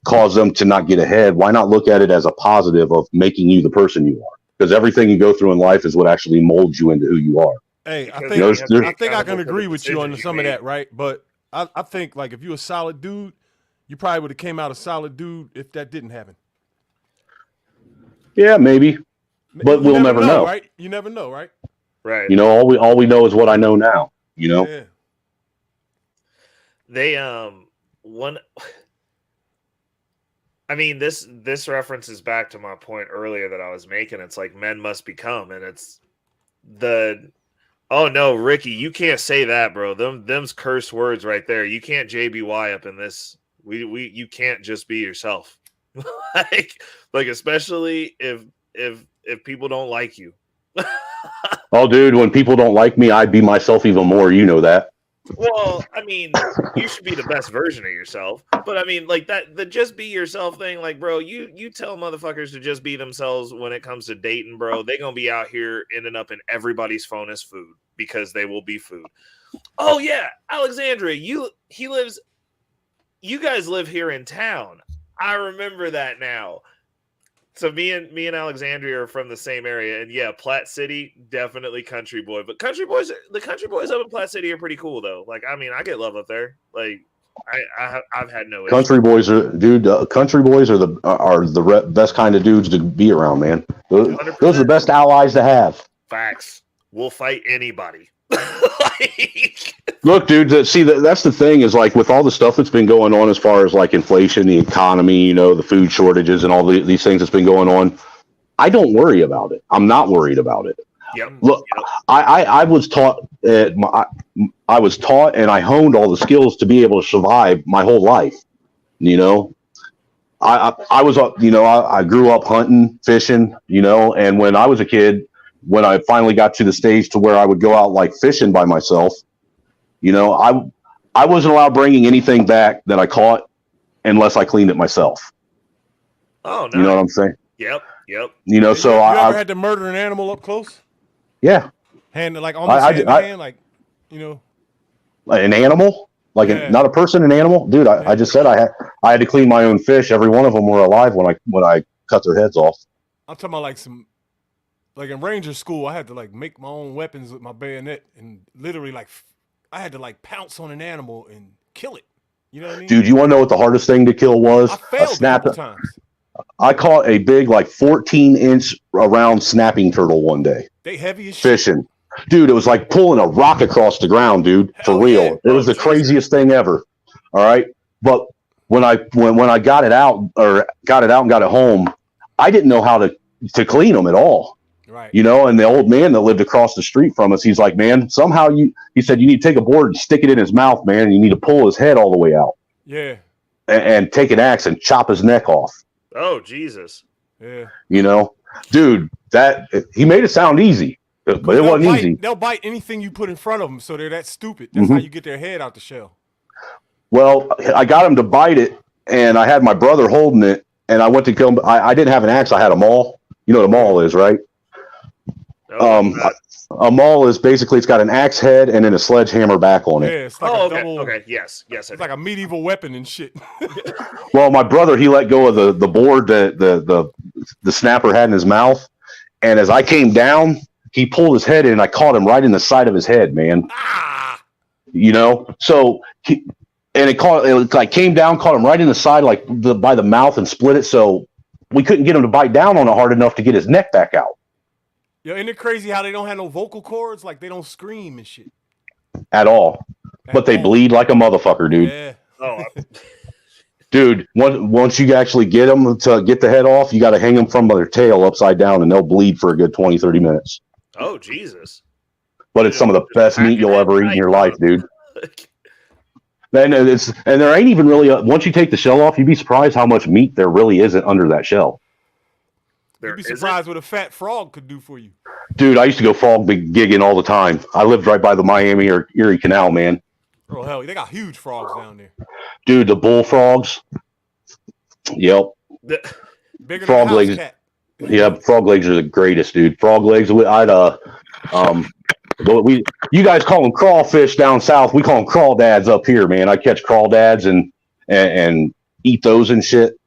caused them to not get ahead. Why not look at it as a positive of making you the person you are? Because everything you go through in life is what actually molds you into who you are. Hey, I think I can agree with you on some of that, right? But I think, like, if you're a solid dude, you probably would have came out a solid dude if that didn't happen. Yeah, maybe. But we'll never know. Right? You never know, right? Right. All we know is what I know now, Yeah. They this references back to my point earlier that I was making. It's like men must become, and it's oh no, Ricky, you can't say that, bro. Them's curse words right there. You can't JBY up in this. You can't just be yourself. like especially if people don't like you. Oh, dude, when people don't like me, I be myself even more. You know that. Well, I mean, you should be the best version of yourself. But I mean, like the just be yourself thing, like, bro, you tell motherfuckers to just be themselves when it comes to dating, bro. They're gonna be out here ending up in everybody's phone as food because they will be food. Oh yeah, Alexandria, you guys live here in town. I remember that now. So me and Alexandria are from the same area, and yeah, Platte City, definitely country boy. But the country boys up in Platte City are pretty cool though. Like, I mean, I get love up there. Like, I've had no country boys are, dude. Country boys are the best kind of dudes to be around, man. Those are the best allies to have. Facts. We'll fight anybody. Look, dude, see, that's the thing is, like, with all the stuff that's been going on as far as, like, inflation, the economy, the food shortages and all these things that's been going on, I don't worry about it. I'm not worried about it. Yep. Look, I was taught I was taught and I honed all the skills to be able to survive my whole life. You know, I was I grew up hunting, fishing, and when I was a kid, when I finally got to the stage to where I would go out like fishing by myself, I wasn't allowed bringing anything back that I caught unless I cleaned it myself. Oh, nice. You know what I'm saying? Yep. So you I ever had to murder an animal up close? Yeah. Hand like almost hand to hand, like an animal, like not a person, an animal, dude. I just said I had to clean my own fish. Every one of them were alive when I cut their heads off. I'm talking about like in Ranger school, I had to like make my own weapons with my bayonet and literally like I had to like pounce on an animal and kill it. You know what I mean? Dude, you want to know what the hardest thing to kill was? I failed a couple times. I caught a big, like 14-inch around snapping turtle one day. They heavy as shit. Fishing. Dude, it was like pulling a rock across the ground, dude. For real. It was the craziest thing ever. All right. But when I got it out and got it home, I didn't know how to clean them at all. Right. And the old man that lived across the street from us, he's like, man, somehow he said, you need to take a board and stick it in his mouth, man. And you need to pull his head all the way out. Yeah. And take an axe and chop his neck off. Oh, Jesus. Yeah. Dude, he made it sound easy, but it wasn't easy. They'll bite anything you put in front of them, so they're that stupid. That's how you get their head out the shell. Well, I got him to bite it, and I had my brother holding it, and I went to kill him. I didn't have an axe. I had a maul. You know what a maul is, right? A maul is basically it's got an axe head and then a sledgehammer back on it. Yeah, it's like okay. Yes. It's like a medieval weapon and shit. Well, my brother, he let go of the board that the snapper had in his mouth, and as I came down, he pulled his head in, and I caught him right in the side of his head, man. So it came down, caught him right in the side, like by the mouth, and split it. So we couldn't get him to bite down on it hard enough to get his neck back out. Yo, isn't it crazy how they don't have no vocal cords? Like they don't scream and shit at all, but they bleed like a motherfucker, dude. Yeah. Oh. Dude, once you actually get them to get the head off, you got to hang them from their tail upside down, and they'll bleed for a good 20-30 minutes. Oh, Jesus. But it's some of the best meat you'll ever eat in your life, dude. And there ain't even really once you take the shell off, you'd be surprised how much meat there really isn't under that shell. You'd be surprised what a fat frog could do for you. Dude, I used to go frog gigging all the time. I lived right by the Miami or Erie Canal, man. Oh, hell, they got huge frogs down there. Dude, the bullfrogs. Yep. Bigger frog than a house legs. cat. Yeah, frog legs are the greatest, dude. Frog legs. You guys call them crawfish down south. We call them crawdads up here, man. I catch crawdads and eat those and shit.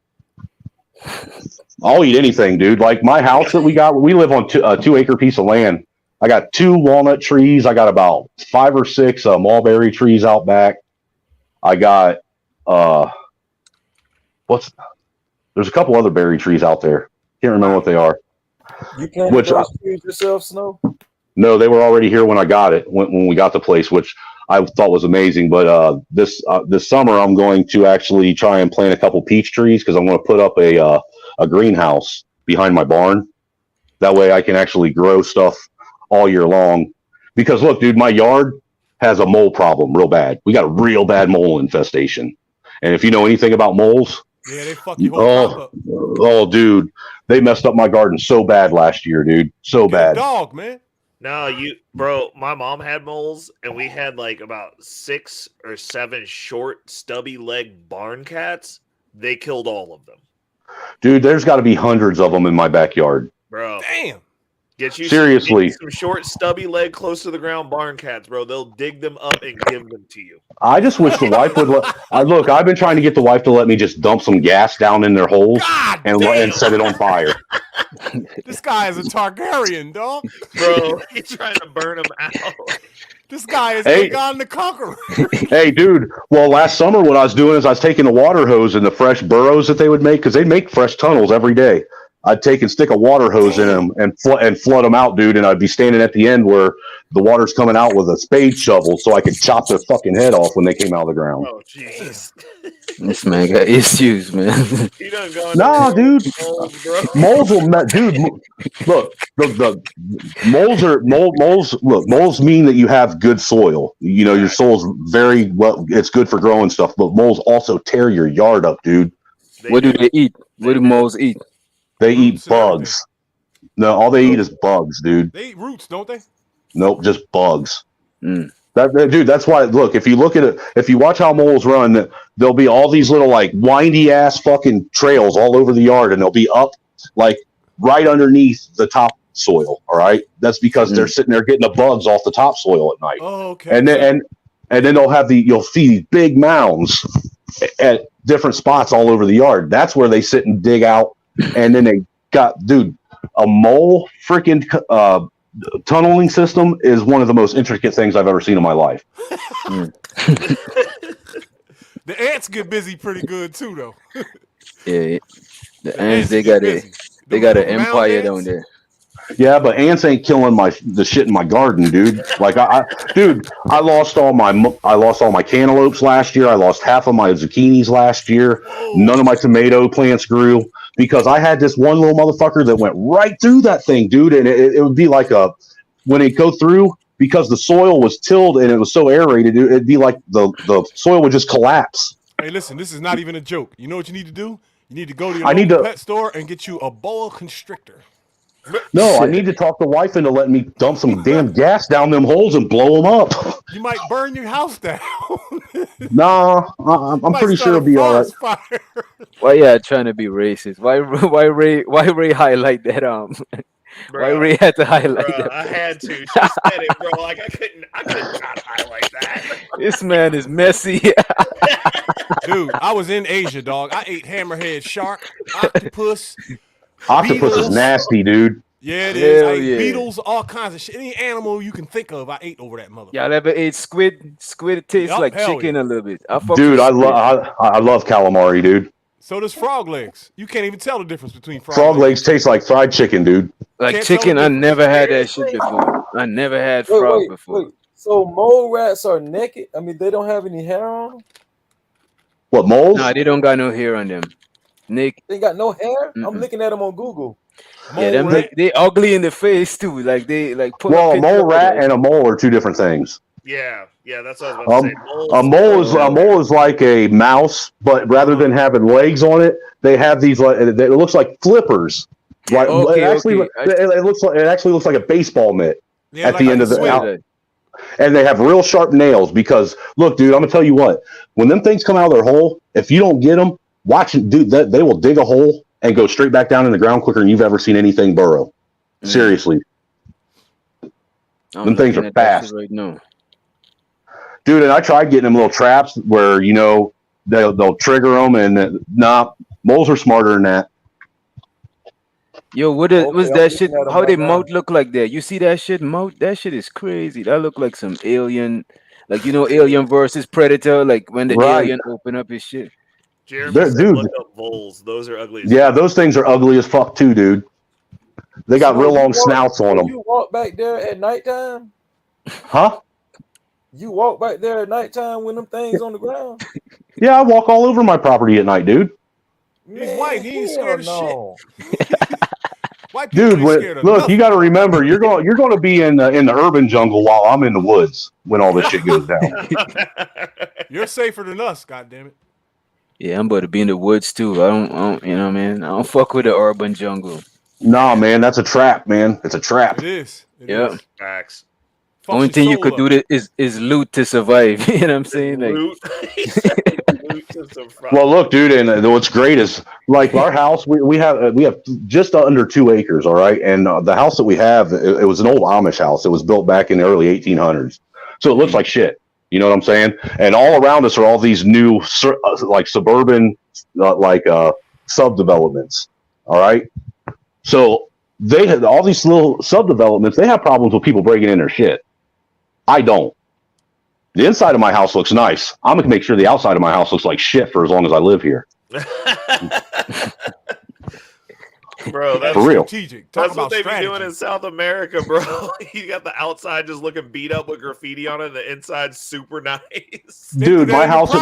I'll eat anything, dude. Like my house that we live on a 2-acre piece of land. I got 2 walnut trees. I got about 5 or 6 mulberry trees out back. I got there's a couple other berry trees out there. Can't remember what they are. You planted those trees yourself, Snow? No, they were already here when I got it, when we got the place, which I thought was amazing. But this summer, I'm going to actually try and plant a couple peach trees because I'm going to put up a greenhouse behind my barn. That way I can actually grow stuff all year long. Because look, dude, my yard has a mole problem real bad. We got a real bad mole infestation. And if you know anything about moles, yeah, they fuck you up. Oh, dude, they messed up my garden so bad last year, dude. So bad. Dog, man. No, bro, my mom had moles, and we had like about 6 or 7 short, stubby leg barn cats. They killed all of them. Dude, there's got to be hundreds of them in my backyard. Bro. Damn. Seriously. Some short, stubby leg, close to the ground barn cats, bro. They'll dig them up and give them to you. I just wish the wife would look, I've been trying to get the wife to let me just dump some gas down in their holes and set it on fire. This guy is a Targaryen, dog. Bro, he's trying to burn them out. This guy is Aegon the Conqueror. Hey, dude. Well, last summer what I was doing is I was taking the water hose and the fresh burrows that they would make, because they make fresh tunnels every day. I'd take and stick a water hose in them and flood them out, dude. And I'd be standing at the end where the water's coming out with a spade shovel so I could chop their fucking head off when they came out of the ground. Oh, Jesus. This man got issues, man. He done gone Nah, dude. moles, bro. Moles will, dude. Look, the moles are moles. Look, moles mean that you have good soil. You know, your soil's very well. It's good for growing stuff. But moles also tear your yard up, dude. What do they eat? What do moles eat? They eat bugs. No, all they eat is bugs, dude. They eat roots, don't they? Nope, just bugs. Mm. Dude, that's why. Look, if you look at it, if you watch how moles run, there'll be all these little like windy ass fucking trails all over the yard, and they'll be up like right underneath the top soil. All right, that's because they're sitting there getting the bugs off the top-soil at night. Oh, okay. And then they'll have you'll see these big mounds at different spots all over the yard. That's where they sit and dig out, and then they got, dude, a mole freaking tunneling system is one of the most intricate things I've ever seen in my life. The ants get busy pretty good too, though. Yeah, the ants they got an empire down there. Yeah, but ants ain't killing the shit in my garden, dude. Like I lost all my cantaloupes last year. I lost half of my zucchinis last year. None of my tomato plants grew because I had this one little motherfucker that went right through that thing, dude. And it would be like when it go through, because the soil was tilled and it was so aerated, it'd be like the soil would just collapse. Hey, listen, this is not even a joke. You know what you need to do? You need to go to your local pet store and get you a boa constrictor. No, I need to talk the wife into letting me dump some damn gas down them holes and blow them up. You might burn your house down. Nah, I'm pretty sure it'll be all right. Why you trying to be racist? Why Ray highlight that? Why Ray had to highlight that? I had to. She said it, bro. Like I couldn't not highlight that. This man is messy. Dude, I was in Asia, dog. I ate hammerhead shark, octopus. Octopus is nasty, dude. Yeah, it is. I ate beetles, all kinds of shit. Any animal you can think of, I ate over that motherfucker. Y'all ever ate squid? Squid tastes like chicken a little bit. Dude, I love calamari, dude. So does frog legs. You can't even tell the difference between frog legs. Taste like fried chicken, dude. Like chicken, I never had that shit before. I never had frog before. Wait. So mole rats are naked? I mean, they don't have any hair on them? What, moles? No, they don't got no hair on them. Nick, they got no hair. I'm looking at them on Google. Yeah, them they ugly in the face too. Like they like. Well, a mole rat and a mole are two different things. Yeah, that's what I was about to say. A mole is like a mouse, but rather than having legs on it, they have these like it looks like flippers. Like it actually looks like a baseball mitt at the end of the. And they have real sharp nails because look, dude, I'm gonna tell you what. When them things come out of their hole, if you don't get them. Watch it, dude. They will dig a hole and go straight back down in the ground quicker than you've ever seen anything burrow. Seriously, them things are fast. Right now. Dude, and I tried getting them little traps where they'll trigger them, and moles are smarter than that. Yo, what's that shit? How they mouth look like that? You see that shit? Mouth? That shit is crazy. That look like some alien, like Alien versus Predator. Like when the alien open up his shit. Jeremy said, look up voles. Those are ugly as fuck. Those things are ugly as fuck too, dude. They got real long snouts on them. You walk back there at nighttime? Huh? You walk back there at nighttime when them things on the ground? Yeah, I walk all over my property at night, dude. He's white. He ain't scared of shit. White dude, look, you got to remember, you're going to be in the urban jungle while I'm in the woods when all this shit goes down. You're safer than us, goddammit. Yeah, I'm about to be in the woods too. I don't, you know what I mean? I don't fuck with the urban jungle. Nah, man, that's a trap, man. It's a trap. It is. Yeah. Facts. Only thing you could do is loot to survive. You know what I'm saying? Like, loot. Well, look, dude, and what's great is like our house. We have just under 2 acres, all right. And the house that we have, it was an old Amish house. It was built back in the early 1800s, so it looks like shit. You know what I'm saying? And all around us are all these new like suburban subdevelopments. All right. So they had all these little subdevelopments. They have problems with people breaking in their shit. I don't. The inside of my house looks nice. I'm going to make sure the outside of my house looks like shit for as long as I live here. Bro, that's For real. strategic. That's what they be doing in South America, bro. You got the outside just looking beat up with graffiti on it, and the inside super nice. Dude, my house,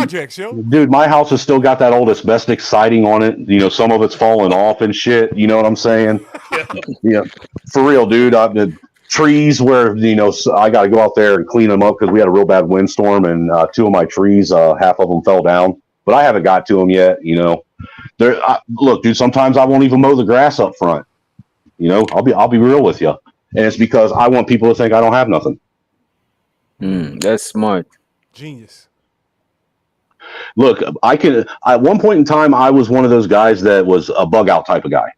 dude, my house has still got that old asbestos siding on it. You know, some of it's falling off and shit. You know what I'm saying? Yeah, for real, dude. The trees where I got to go out there and clean them up because we had a real bad windstorm, and 2 of my trees, half of them fell down. But I haven't got to them yet. Look, dude. Sometimes I won't even mow the grass up front. I'll be real with you, and it's because I want people to think I don't have nothing. That's smart. Genius. Look, at one point in time, I was one of those guys that was a bug out type of guy.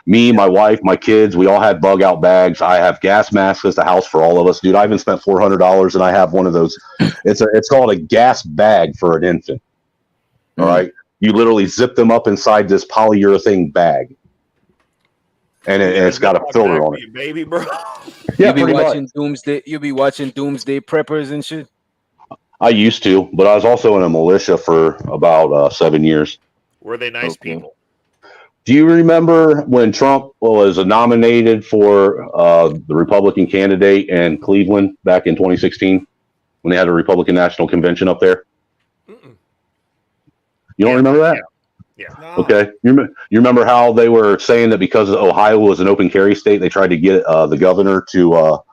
Me, my wife, my kids, we all had bug out bags. I have gas masks at the house for all of us, dude. I even spent $400, and I have one of those. It's called a gas bag for an infant. All right, you literally zip them up inside this polyurethane bag, and it's got a filter on it. Baby, bro. Yeah, you be pretty watching much. Doomsday. You be watching Doomsday Preppers and shit. I used to, but I was also in a militia for about 7 years. Were they nice people? Do you remember when Trump was nominated for the Republican candidate in Cleveland back in 2016 when they had a Republican National Convention up there? You don't remember that? Yeah. Okay. You remember how they were saying that because Ohio was an open carry state, they tried to get the governor to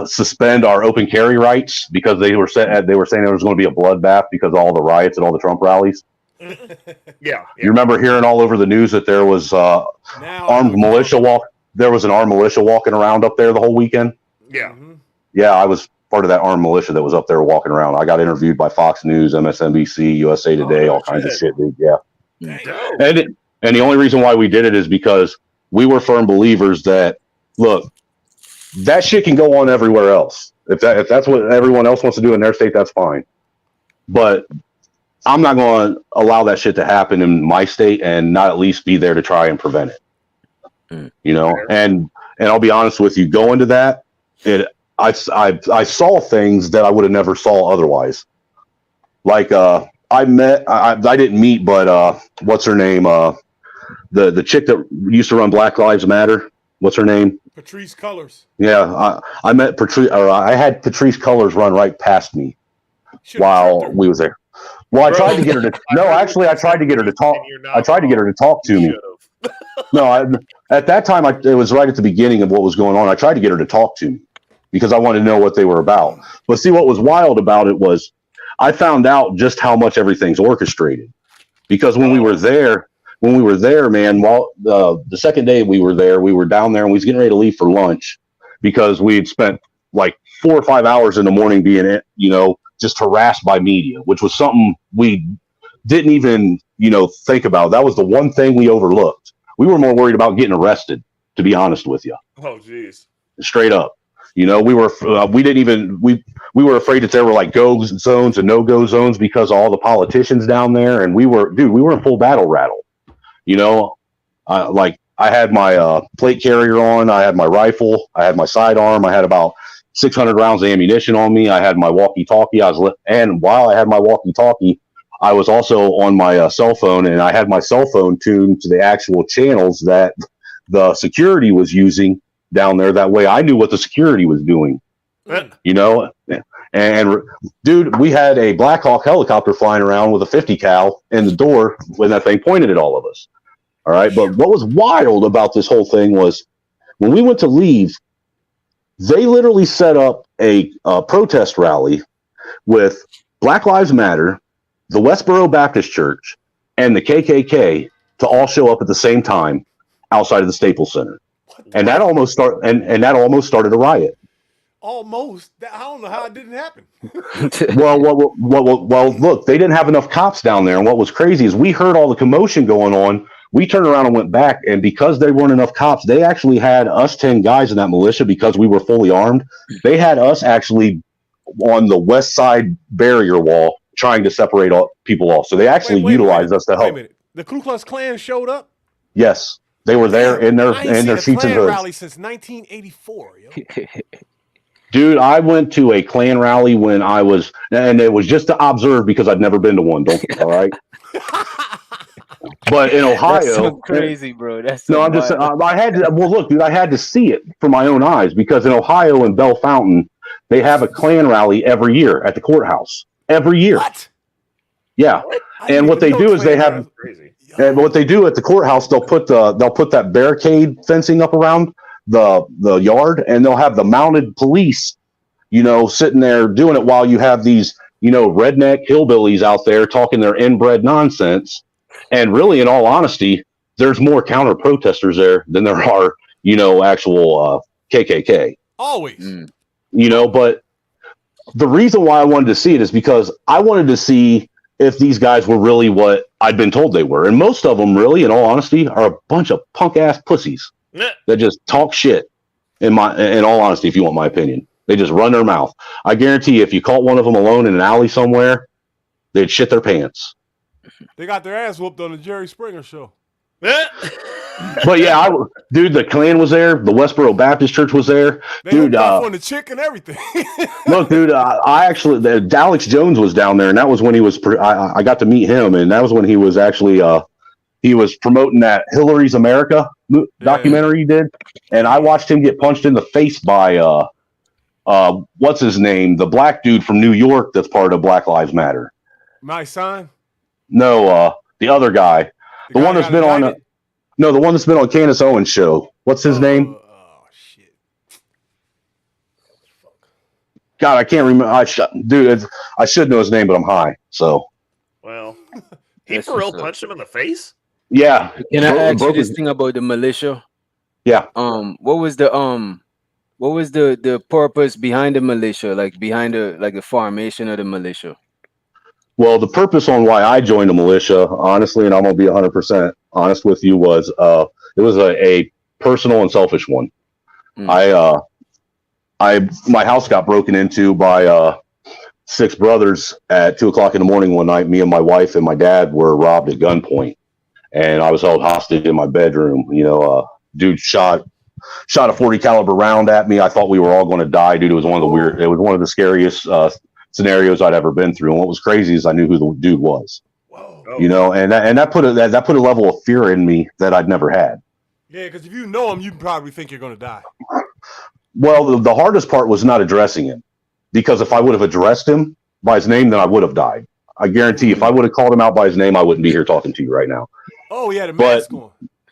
suspend our open carry rights because they were saying there was going to be a bloodbath because of all the riots and all the Trump rallies. Yeah. You remember hearing all over the news that there was armed militia There was an armed militia walking around up there the whole weekend. Yeah. Yeah, I was part of that armed militia that was up there walking around. I got interviewed by Fox News, MSNBC, USA Today, all kinds of shit, dude. Yeah. And the only reason why we did it is because we were firm believers that, look, that shit can go on everywhere else. If that's what everyone else wants to do in their state, that's fine. But I'm not going to allow that shit to happen in my state and not at least be there to try and prevent it. And I'll be honest with you, going to that, I saw things that I would have never saw otherwise. Like I didn't meet, but what's her name? The chick that used to run Black Lives Matter. What's her name? Patrice Cullors. Yeah, I met Patrice. Or I had Patrice Cullors run right past me while we was there. Well, I tried to get her to. No, actually, I tried to get her to talk. I tried to get her to talk to me. No, at that time, it was right at the beginning of what was going on. I tried to get her to talk to me because I wanted to know what they were about. But see, what was wild about it was I found out just how much everything's orchestrated. Because when we were there, man, while the second day we were down there and we was getting ready to leave for lunch because we had spent like 4 or 5 hours in the morning being, just harassed by media, which was something we didn't even, think about. That was the one thing we overlooked. We were more worried about getting arrested, to be honest with you. Oh, jeez. Straight up. We were afraid that there were like go zones and no go zones because of all the politicians down there. And we were in full battle rattle. I had my plate carrier on, I had my rifle, I had my sidearm, I had about 600 rounds of ammunition on me. I had my walkie-talkie. And while I had my walkie-talkie, I was also on my cell phone, and I had my cell phone tuned to the actual channels that the security was using down there. That way I knew what the security was doing, And dude, we had a Black Hawk helicopter flying around with a 50 cal in the door when that thing pointed at all of us. All right. But what was wild about this whole thing was when we went to leave, they literally set up a protest rally with Black Lives Matter, the Westboro Baptist Church, and the KKK to all show up at the same time outside of the Staples Center. And that almost started a riot. Almost. I don't know how it didn't happen. Well, look, they didn't have enough cops down there. And what was crazy is we heard all the commotion going on. We turned around and went back. And because there weren't enough cops, they actually had us 10 guys in that militia because we were fully armed. They had us actually on the west side barrier wall trying to separate people off. So they actually utilized us to help. Wait a minute. The Ku Klux Klan showed up? Yes. They were there in their sheets and hoods. Rally since 1984, yo. Dude, I went to a Klan rally when I was, and it was just to observe because I'd never been to one. All right. But in Ohio, That's so crazy, bro. That's so no, I'm just wild. I had to. Well, look, dude, I had to see it for my own eyes because in Ohio and Bell Fountain, they have a Klan rally every year at the courthouse. Every year. What? Yeah, and what they do is they have. And what they do at the courthouse, they'll put that barricade fencing up around the yard, and they'll have the mounted police, sitting there doing it while you have these, redneck hillbillies out there talking their inbred nonsense. And really, in all honesty, there's more counter protesters there than there are, actual KKK. Always. But the reason why I wanted to see it is because I wanted to see if these guys were really what I'd been told they were. And most of them, really, in all honesty, are a bunch of punk-ass pussies that just talk shit, in all honesty, if you want my opinion. They just run their mouth. I guarantee you, if you caught one of them alone in an alley somewhere, they'd shit their pants. They got their ass whooped on the Jerry Springer show. But yeah, dude, the Klan was there. The Westboro Baptist Church was there. They Dude, hooked up on the chick and everything. look, dude, I actually, Alex Jones was down there, and that was when he was, I got to meet him, and that was when he was actually, he was promoting that Hillary's America documentary he did, and I watched him get punched in the face by, what's his name? The black dude from New York that's part of Black Lives Matter. My son? No, the other guy. The one that's been on, the one that's been on Candace Owens' show. What's his name? God, I can't remember. Dude, I should know his name, but I'm high. So. Well, he for real punched him in the face? Yeah. Can I ask you this thing about the militia? Yeah. What was the purpose behind the militia, like behind the formation of the militia? Well, the purpose on why I joined the militia, honestly, and I'm gonna be 100% honest with you, was it was a personal and selfish one. My house got broken into by 6 brothers at 2:00 in the morning one night. Me and my wife and my dad were robbed at gunpoint, and I was held hostage in my bedroom. Dude shot a 40 caliber round at me. I thought we were all going to die, dude. It was one of the scariest scenarios I'd ever been through. And what was crazy is I knew who the dude was. Whoa. And that put a level of fear in me that I'd never had. Yeah, because if you know him, you probably think you're going to die. Well, the hardest part was not addressing him, because if I would have addressed him by his name, then I would have died. I guarantee if I would have called him out by his name, I wouldn't be here talking to you right now. Oh, he had a mask on.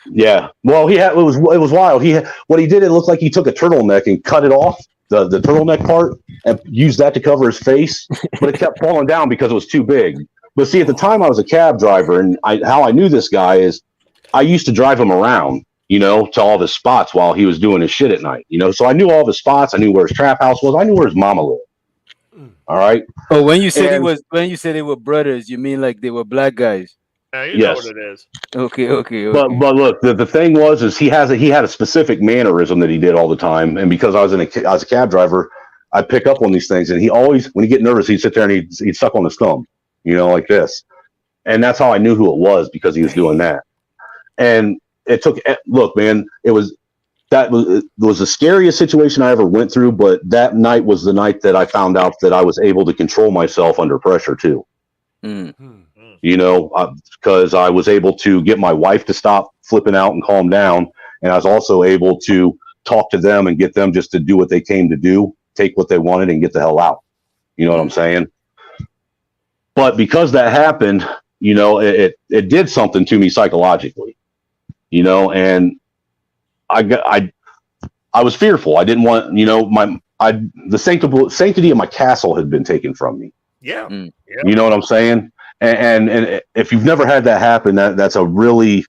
Yeah. Well, it was wild. What he did, it looked like he took a turtleneck and cut it off, the turtleneck part, and used that to cover his face, but it kept falling down because it was too big. But see, at the time I was a cab driver, and how I knew this guy is I used to drive him around, to all of his spots while he was doing his shit at night, so I knew all of his spots. I knew where his trap house was. I knew where his mama lived. All right. Oh, when you said they were brothers, you mean like they were black guys? You know what it is. Okay. But look, the thing was he had a specific mannerism that he did all the time, and because I was a cab driver, I pick up on these things, and he always, when he get nervous, he'd sit there and he'd suck on his thumb, like this, and that's how I knew who it was, because he was doing that. And it took, look, man, it was the scariest situation I ever went through, but that night was the night that I found out that I was able to control myself under pressure too. Because I was able to get my wife to stop flipping out and calm down. And I was also able to talk to them and get them just to do what they came to do, take what they wanted and get the hell out. You know what I'm saying? But because that happened, it did something to me psychologically, and I was fearful. I didn't want, the sanctity of my castle had been taken from me. Yeah. You know what I'm saying? And if you've never had that happen, that's a really,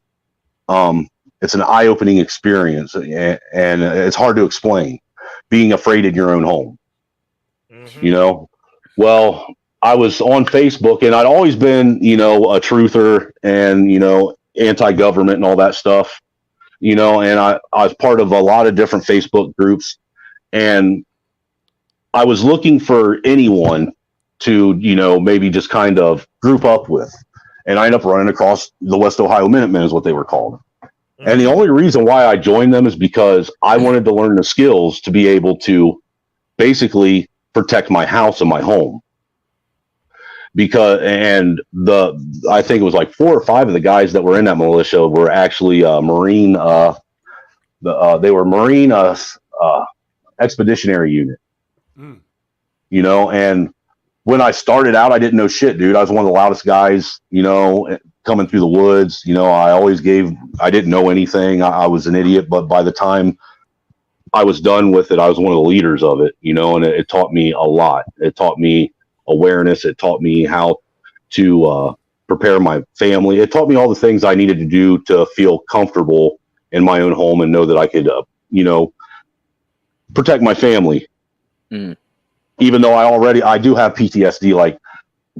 it's an eye-opening experience, and it's hard to explain, being afraid in your own home. Well, I was on Facebook, and I'd always been, a truther and, anti-government and all that stuff, and I was part of a lot of different Facebook groups, and I was looking for anyone to, maybe just kind of group up with. And I ended up running across the West Ohio Minutemen, is what they were called. And the only reason why I joined them is because I wanted to learn the skills to be able to basically protect my house and my home. I think it was like 4 or 5 of the guys that were in that militia were actually Marine. They were Marine expeditionary unit. You know, and when I started out, I didn't know shit, dude. I was one of the loudest guys, you know, coming through the woods. You know, I didn't know anything. I was an idiot, but by the time I was done with it, I was one of the leaders of it, you know, and it taught me a lot. It taught me awareness. It taught me how to prepare my family. It taught me all the things I needed to do to feel comfortable in my own home and know that I could, you know, protect my family. Even though I do have PTSD, like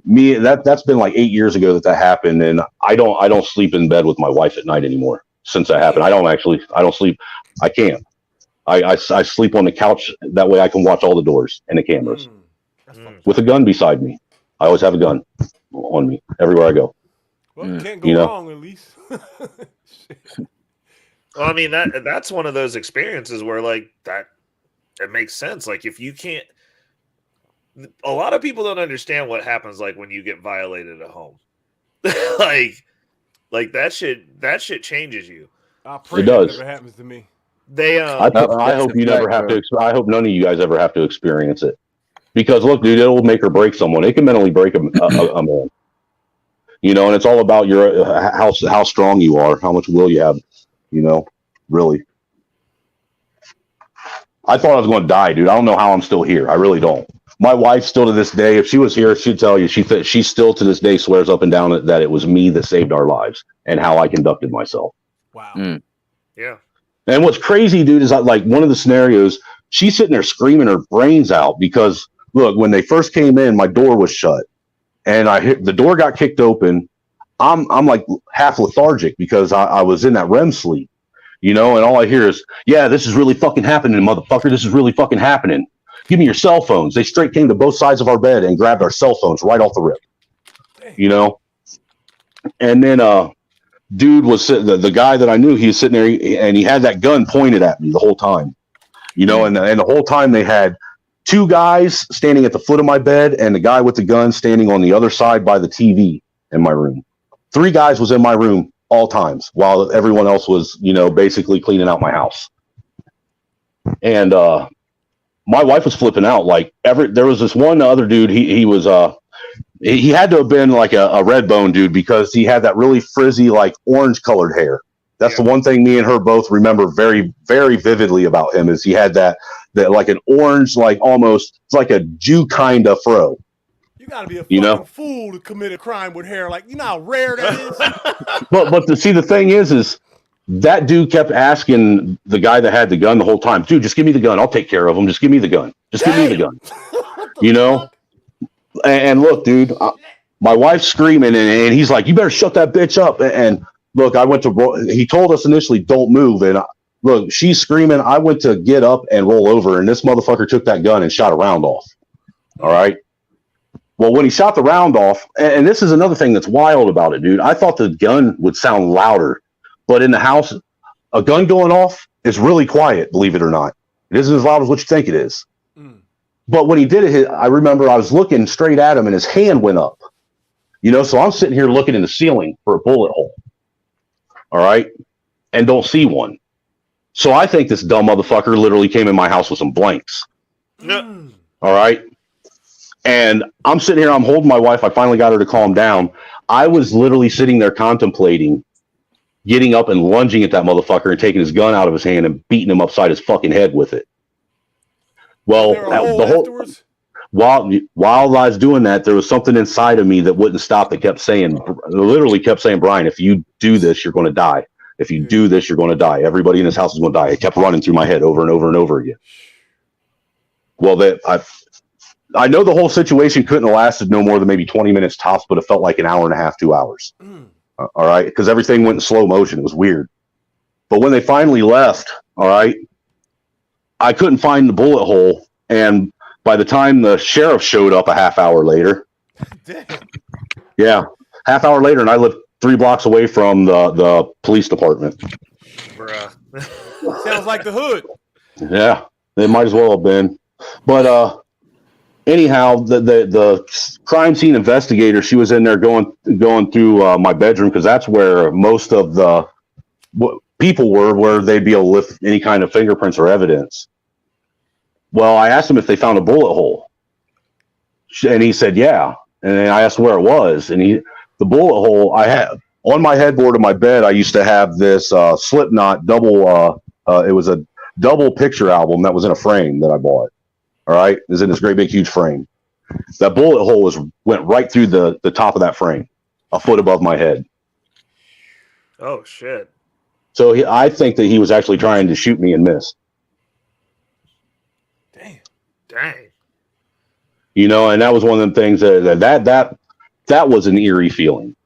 me, that's been like 8 years ago that happened. And I don't sleep in bed with my wife at night anymore since that happened. I don't sleep. I can't. I sleep on the couch. That way I can watch all the doors and the cameras with a gun beside me. I always have a gun on me everywhere I go. Well, you can't go wrong, at least. Well, I mean, that's one of those experiences where like that, it makes sense. Like if you can't, a lot of people don't understand what happens like when you get violated at home. like that shit changes you. I pray it does. That never happens to me. I hope you never have to. I hope none of you guys ever have to experience it. Because look, dude, it will make or break someone. It can mentally break a man. You know, and it's all about your how strong you are, how much will you have. You know, really. I thought I was going to die, dude. I don't know how I'm still here. I really don't. My wife still to this day, if she was here, she'd tell you she still to this day swears up and down that it was me that saved our lives and how I conducted myself. Wow. Yeah. And what's crazy, dude, is like one of the scenarios, she's sitting there screaming her brains out because look, when they first came in, my door was shut and the door got kicked open. I'm like half lethargic because I was in that REM sleep, you know, and all I hear is, yeah, this is really fucking happening, motherfucker. This is really fucking happening. Give me your cell phones. They straight came to both sides of our bed and grabbed our cell phones right off the rip, you know? And then, dude was the guy that I knew, he was sitting there and he had that gun pointed at me the whole time, you know, and the whole time they had 2 guys standing at the foot of my bed and the guy with the gun standing on the other side by the TV in my room. 3 guys was in my room all times while everyone else was, you know, basically cleaning out my house. And, my wife was flipping out. Like there was this one other dude. He was he had to have been like a red bone dude because he had that really frizzy, like orange colored hair. That's the one thing me and her both remember very, very vividly about him is he had that like an orange, like almost it's like a Jew kind of fro. You gotta be a fucking fool to commit a crime with hair. Like, you know how rare that is. but the thing is that dude kept asking the guy that had the gun the whole time, dude, just give me the gun. I'll take care of him. Just give me the gun. Just give me the gun. You know? And look, dude, my wife's screaming and he's like, you better shut that bitch up. And look, he told us initially, don't move. And look, she's screaming. I went to get up and roll over and this motherfucker took that gun and shot a round off. All right. Well, when he shot the round off, and this is another thing that's wild about it, dude, I thought the gun would sound louder. But in the house, a gun going off is really quiet, believe it or not. It isn't as loud as what you think it is. But when he did it, I remember I was looking straight at him and his hand went up. You know, so I'm sitting here looking in the ceiling for a bullet hole. All right? And don't see one. So I think this dumb motherfucker literally came in my house with some blanks. All right? And I'm sitting here, I'm holding my wife. I finally got her to calm down. I was literally sitting there contemplating getting up and lunging at that motherfucker and taking his gun out of his hand and beating him upside his fucking head with it. Well, while I was doing that, there was something inside of me that wouldn't stop. That kept saying, literally kept saying, Brian, if you do this, you're going to die. If you do this, you're going to die. Everybody in this house is going to die. It kept running through my head over and over and over again. Well, I know the whole situation couldn't have lasted no more than maybe 20 minutes tops, but it felt like an hour and a half, 2 hours. All right, because everything went in slow motion. It was weird. But when they finally left, all right, I couldn't find the bullet hole. And by the time the sheriff showed up a half hour later, half hour later, and I lived 3 blocks away from the police department. Bruh. Sounds like the hood. Yeah, it might as well have been. But anyhow, the crime scene investigator, she was in there going through my bedroom because that's where most of the people were, where they'd be able to lift any kind of fingerprints or evidence. Well, I asked him if they found a bullet hole, and he said yeah. And then I asked where it was, and the bullet hole I had on my headboard of my bed. I used to have this Slipknot double. It was a double picture album that was in a frame that I bought. All right, it was in this great big huge frame. That bullet hole went right through the top of that frame, a foot above my head. Oh shit! So I think that he was actually trying to shoot me and missed. Dang. You know, and that was one of them things that was an eerie feeling.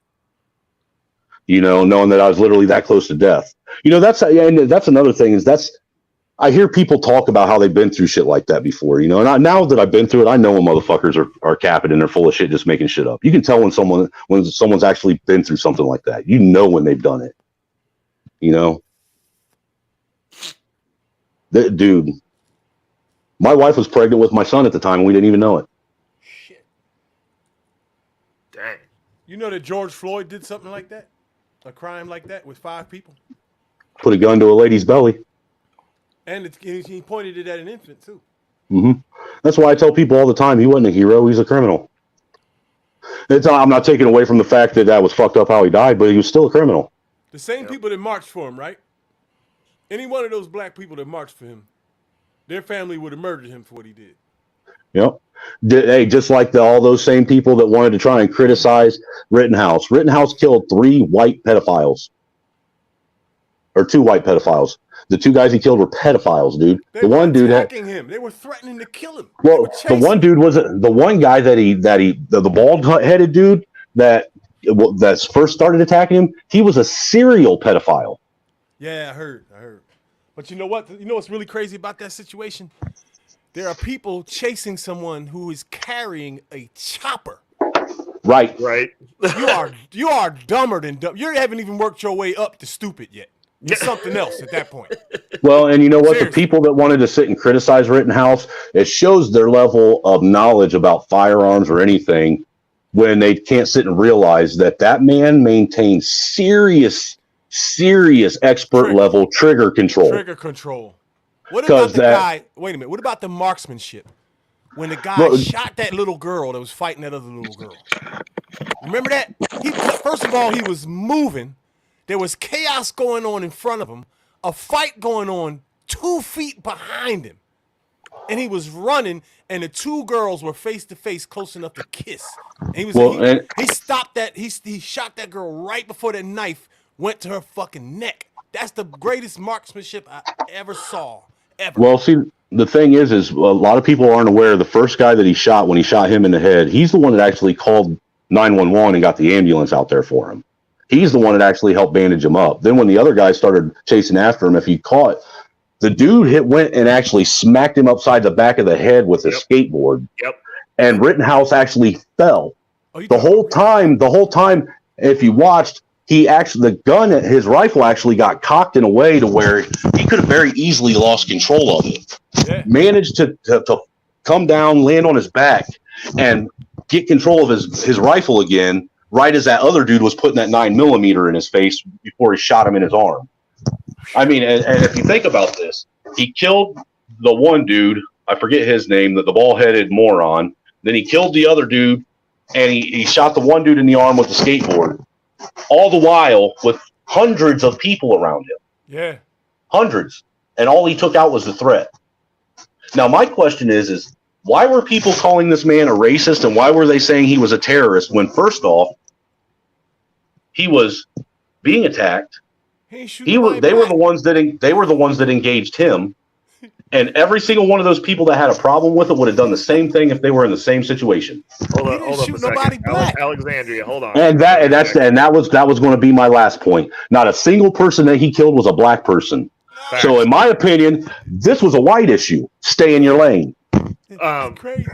You know, knowing that I was literally that close to death. You know, that's another thing is I hear people talk about how they've been through shit like that before, you know, and now that I've been through it, I know when motherfuckers are capping and they're full of shit, just making shit up. You can tell when someone's actually been through something like that. You know when they've done it, you know. Dude, my wife was pregnant with my son at the time, and we didn't even know it. Dang. You know that George Floyd did something like that, a crime like that with 5 people, Put a gun to a lady's belly. and he pointed it at an infant too. That's why I tell people all the time, he wasn't a hero, he's a criminal. I'm not taking away from the fact that was fucked up how he died, but he was still a criminal. The same people that marched for him, right? Any one of those black people that marched for him, their family would have murdered him for what he did. Yep. Hey, just like all those same people that wanted to try and criticize Rittenhouse. Rittenhouse killed 3 white pedophiles. Or 2 white pedophiles. The 2 guys he killed were pedophiles, dude. They were attacking him. They were threatening to kill him. Well, the one dude the one guy the bald-headed dude that first started attacking him, he was a serial pedophile. Yeah, I heard. But you know what? You know what's really crazy about that situation? There are people chasing someone who is carrying a chopper. Right. You are dumber than dumb. You haven't even worked your way up to stupid yet. You're something else at that point. Well, and you know what? The people that wanted to sit and criticize Rittenhouse, it shows their level of knowledge about firearms or anything when they can't sit and realize that man maintains serious expert level trigger control. What about the guy? Wait a minute. What about the marksmanship? When the guy shot that little girl that was fighting that other little girl. Remember that? First of all, he was moving. There was chaos going on in front of him. A fight going on 2 feet behind him. And he was running, and the 2 girls were face to face, close enough to kiss. And he stopped that. He shot that girl right before that knife went to her fucking neck. That's the greatest marksmanship I ever saw. Ever. Well, see, the thing is a lot of people aren't aware. The first guy that he shot, when he shot him in the head, he's the one that actually called 911 and got the ambulance out there for him. He's the one that actually helped bandage him up. Then when the other guy started chasing after him, if he caught, the dude went and actually smacked him upside the back of the head with a skateboard. Yep. And Rittenhouse actually fell. The whole time, if you watched, his rifle actually got cocked in a way to where he could have very easily lost control of it. Yeah. Managed to come down, land on his back, and get control of his rifle again, right as that other dude was putting that 9mm in his face before he shot him in his arm. I mean, and if you think about this, he killed the one dude, I forget his name, the bald-headed moron. Then he killed the other dude, and he shot the one dude in the arm with the skateboard. All the while with hundreds of people around him. Yeah. Hundreds. And all he took out was the threat. Now, my question is why were people calling this man a racist, and why were they saying he was a terrorist when, first off, he was being attacked? They were the ones that engaged him. And every single one of those people that had a problem with it would have done the same thing if they were in the same situation. Hold up a second. Alexandria, hold on. And that was going to be my last point. Not a single person that he killed was a black person. Fact. So in my opinion, this was a white issue. Stay in your lane.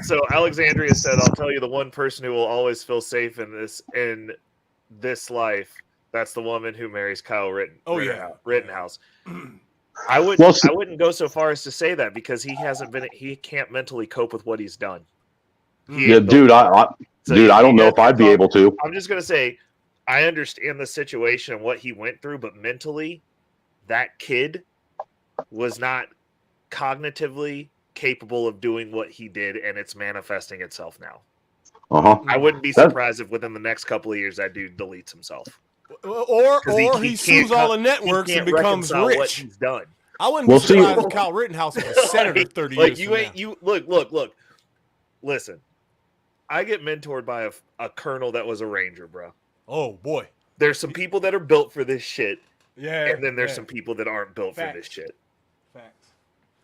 So Alexandria said, "I'll tell you the one person who will always feel safe in this life. That's the woman who marries Kyle Rittenhouse." I wouldn't go so far as to say that, because he can't mentally cope with what he's done. Yeah, dude, I don't know if I'd be able to. I'm just gonna say, I understand the situation and what he went through, but mentally, that kid was not cognitively capable of doing what he did, and it's manifesting itself now. I wouldn't be surprised if within the next couple of years that dude deletes himself. Or he sues all the networks and becomes rich. What he's done. I wouldn't be surprised if Kyle Rittenhouse was a senator 30 years from now. Look. Listen, I get mentored by a colonel that was a ranger, bro. Oh boy. There's some people that are built for this shit. Yeah. And then there's some people that aren't built for this shit.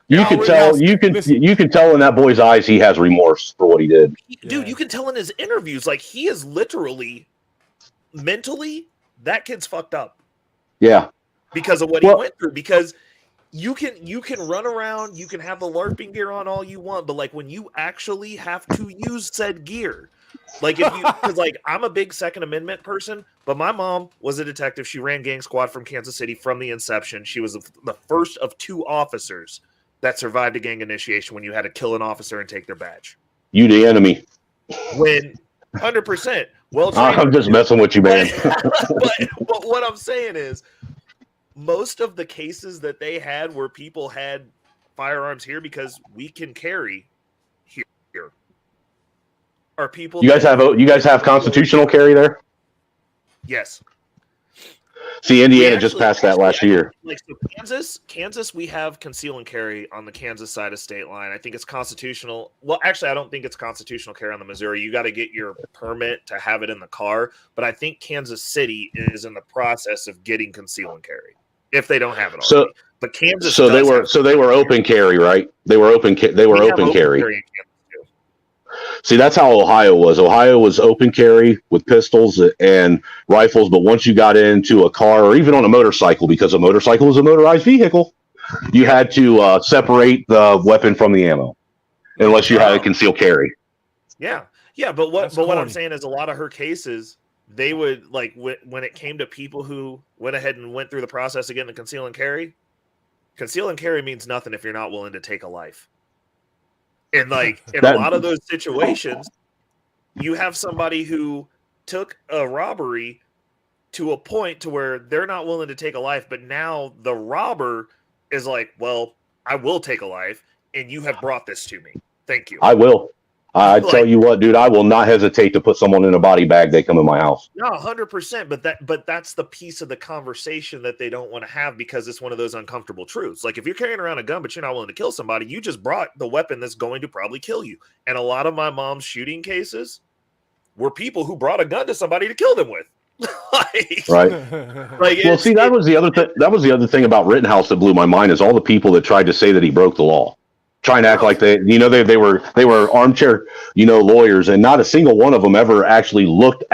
You can tell. You can tell in that boy's eyes he has remorse for what he did. Dude, you can tell in his interviews, like he is literally mentally that kid's fucked up. Yeah. Because of what he went through. Because you can run around, you can have the LARPing gear on all you want, but like when you actually have to use said gear, like if you, because like I'm a big Second Amendment person, but my mom was a detective. She ran gang squad from Kansas City from the inception. She was the first of 2 officers that survived a gang initiation when you had to kill an officer and take their badge. You the enemy. When 100%. Well, I'm just messing with you, man. but what I'm saying is, most of the cases that they had where people had firearms here because we can carry here are people. You guys have constitutional carry there? Yes. See, Indiana just passed that last year. Like so Kansas, we have conceal and carry on the Kansas side of state line. I think it's constitutional. Well, actually, I don't think it's constitutional carry on the Missouri. You got to get your permit to have it in the car. But I think Kansas City is in the process of getting conceal and carry if they don't have it already. But Kansas. So they were open carry, right? They were open carry. See, that's how Ohio was. Ohio was open carry with pistols and rifles, but once you got into a car or even on a motorcycle, because a motorcycle is a motorized vehicle, you had to separate the weapon from the ammo, unless you had a concealed carry. Yeah, but what I'm saying is a lot of her cases, they would like when it came to people who went ahead and went through the process of getting the conceal and carry. Conceal and carry means nothing if you're not willing to take a life. And like in a lot of those situations, you have somebody who took a robbery to a point to where they're not willing to take a life, but now the robber is like, well, I will take a life, and you have brought this to me. Thank you. I will. I tell you what, dude, I will not hesitate to put someone in a body bag. They come in my house. No, 100%. But that's the piece of the conversation that they don't want to have because it's one of those uncomfortable truths. Like if you're carrying around a gun, but you're not willing to kill somebody, you just brought the weapon that's going to probably kill you. And a lot of my mom's shooting cases were people who brought a gun to somebody to kill them with. Right. Well, see, that was the other thing. That was the other thing about Rittenhouse that blew my mind is all the people that tried to say that he broke the law. Trying to act like they were armchair, lawyers, and not a single one of them ever actually looked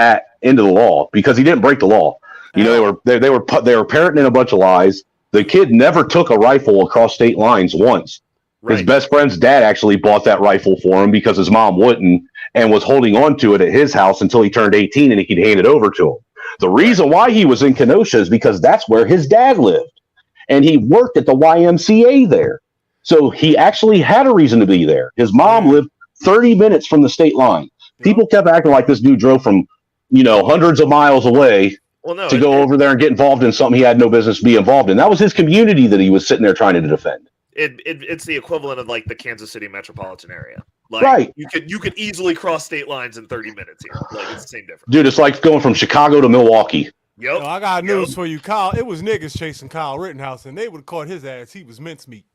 into the law because he didn't break the law. They were parroting in a bunch of lies. The kid never took a rifle across state lines once. Right. His best friend's dad actually bought that rifle for him because his mom wouldn't and was holding on to it at his house until he turned 18 and he could hand it over to him. The reason why he was in Kenosha is because that's where his dad lived, and he worked at the YMCA there. So he actually had a reason to be there. His mom lived 30 minutes from the state line. People kept acting like this dude drove from, hundreds of miles away to go over there and get involved in something he had no business to be involved in. That was his community that he was sitting there trying to defend. It's the equivalent of like the Kansas City metropolitan area. Like right. You could easily cross state lines in 30 minutes here. Like it's the same difference. Dude, it's like going from Chicago to Milwaukee. Yep. I got news for you, Kyle. It was niggas chasing Kyle Rittenhouse, and they would have caught his ass. He was mincemeat.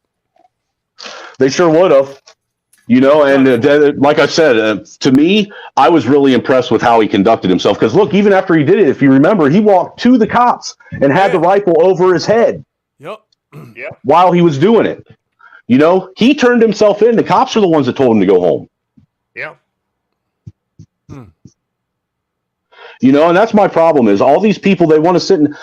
They sure would have, and like I said, to me, I was really impressed with how he conducted himself. Because look, even after he did it, if you remember, he walked to the cops and had the rifle over his head. Yep. While he was doing it, he turned himself in. The cops are the ones that told him to go home. Yeah. And that's my problem is all these people, they want to sit and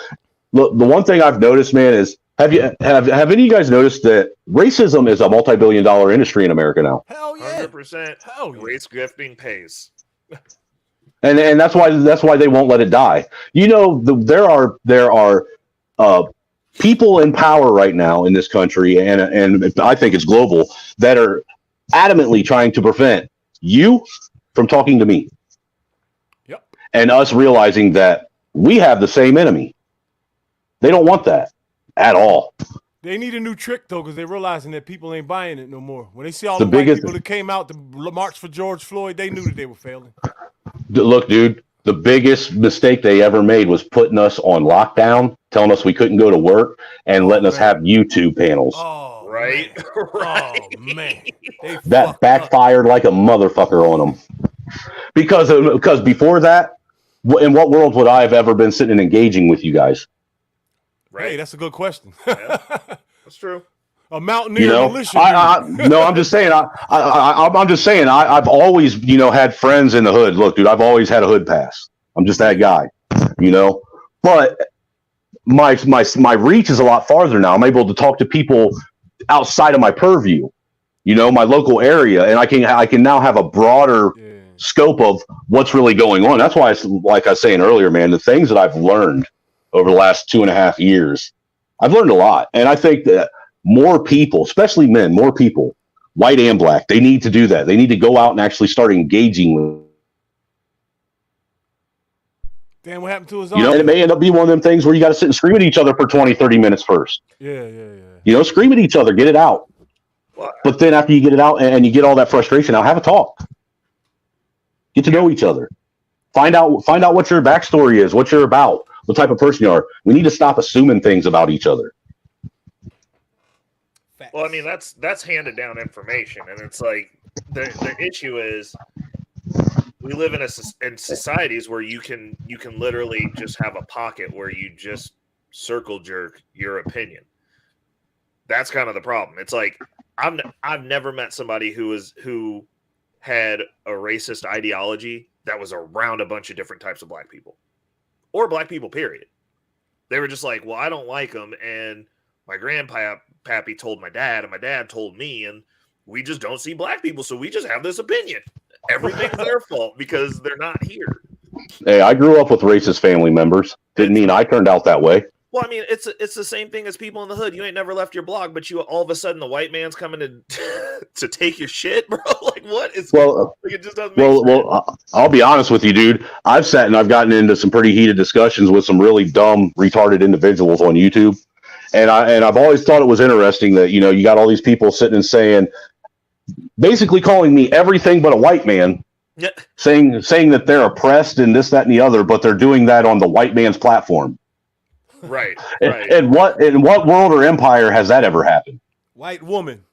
look. The one thing I've noticed, man, is have any of you guys noticed that racism is a multi-billion-dollar industry in America now? Hell yeah. 100%. Hell yeah. Race grifting pays. And that's why they won't let it die. There are people in power right now in this country, and I think it's global, that are adamantly trying to prevent you from talking to me. Yep. And us realizing that we have the same enemy. They don't want that at all. They need a new trick though, because they're realizing that people ain't buying it no more. When they see all The the white biggest- people that came out to march for George Floyd, they knew that they were failing. Look, dude, the biggest mistake they ever made was putting us on lockdown, telling us we couldn't go to work, and letting us have YouTube panels. Oh, right. Oh man, That backfired like a motherfucker on them. Because before that, in what world would I have ever been sitting and engaging with you guys? Hey, that's a good question. That's true. A mountaineer You know, militia. no, I'm just saying. I'm just saying. I've always, had friends in the hood. Look, dude, I've always had a hood pass. I'm just that guy, But my reach is a lot farther now. I'm able to talk to people outside of my purview, my local area, and I can now have a broader scope of what's really going on. That's why, like I was saying earlier, man, the things that I've learned over the last 2.5 years, I've learned a lot, and I think that more people, especially men, more people, white and black, they need to do that. They need to go out and actually start engaging with. Damn, what happened to his And it may end up being one of them things where you got to sit and scream at each other for 20, 30 minutes first. Yeah. Scream at each other, get it out. But then after you get it out and you get all that frustration out, have a talk. Get to know each other. Find out what your backstory is, what you're about, what type of person you are. We need to stop assuming things about each other. Well, I mean, that's handed down information, and it's like the issue is we live in societies where you can literally just have a pocket where you just circle jerk your opinion. That's kind of the problem. It's like I've never met somebody who had a racist ideology that was around a bunch of different types of black people or black people, period. They were just like, well, I don't like them, and my grandpappy told my dad, and my dad told me, and we just don't see black people, so we just have this opinion. Everything's their fault because they're not here. Hey, I grew up with racist family members. Didn't mean I turned out that way. Well, I mean, it's the same thing as people in the hood. You ain't never left your block, but you all of a sudden the white man's coming to take your shit, bro. Like, what is? Like, it just doesn't make sense. Well, I'll be honest with you, dude. I've sat and I've gotten into some pretty heated discussions with some really dumb, retarded individuals on YouTube, and I've always thought it was interesting that you got all these people sitting and saying, basically calling me everything but a white man. Yeah. Saying that they're oppressed and this, that, and the other, but they're doing that on the white man's platform. Right. And what world or empire has that ever happened? White woman.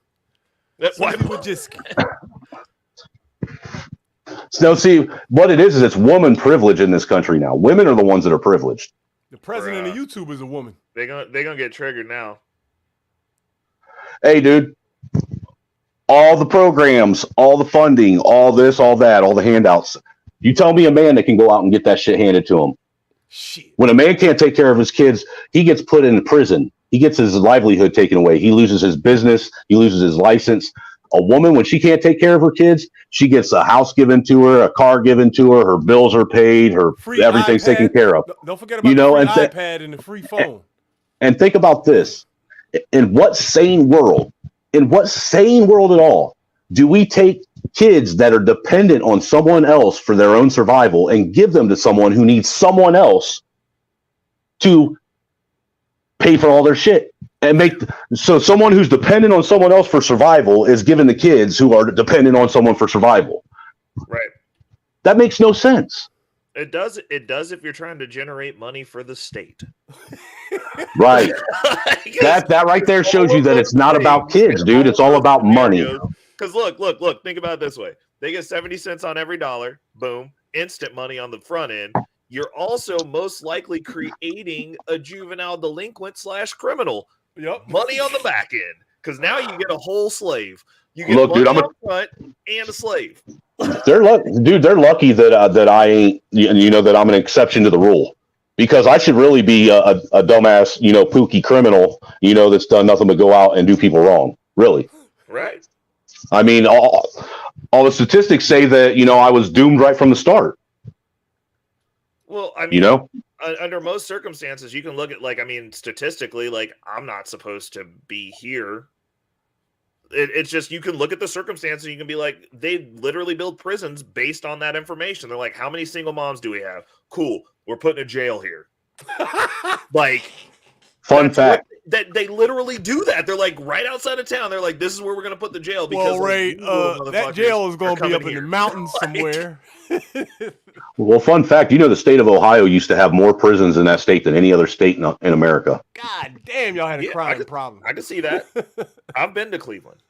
That's white Wojcicki. So see, what it is it's woman privilege in this country now. Women are the ones that are privileged. The president of YouTube is a woman. They're gonna get triggered now. Hey, dude. All the programs, all the funding, all this, all that, all the handouts. You tell me a man that can go out and get that shit handed to him. Shit. When a man can't take care of his kids, he gets put in prison. He gets his livelihood taken away. He loses his business. He loses his license. A woman, when she can't take care of her kids, she gets a house given to her, a car given to her, her bills are paid, everything's iPad. taken care of. Don't forget about the free iPad and the free phone. And think about this. In what sane world at all do we take kids that are dependent on someone else for their own survival and give them to someone who needs someone else to pay for all their shit? And so someone who's dependent on someone else for survival is given the kids who are dependent on someone for survival. Right. That makes no sense. It does if you're trying to generate money for the state. Right. that right there shows you that it's not about kids, dude. It's all about money. Because look, think about it this way. They get 70 cents on every dollar. Boom. Instant money on the front end. You're also most likely creating a juvenile delinquent / criminal. Yep. Money on the back end. Because now you get a whole slave. You get Look, money dude, up front and a slave. They're lucky that I ain't, that I'm an exception to the rule, because I should really be a dumbass, pookie criminal, that's done nothing but go out and do people wrong. Really. Right. I mean, all the statistics say that, I was doomed right from the start. Well, I mean, under most circumstances, you can look at statistically, I'm not supposed to be here. It's just you can look at the circumstances and you can be like, they literally build prisons based on that information. They're like, how many single moms do we have? Cool, we're putting a jail here. Like, fun fact that they literally do that. They're like right outside of town. They're like, this is where we're going to put the jail because Ray, that jail is going to be up in the mountains somewhere. Well, fun fact, the state of Ohio used to have more prisons in that state than any other state in America. God damn, y'all had a crime problem. I can see that. I've been to Cleveland.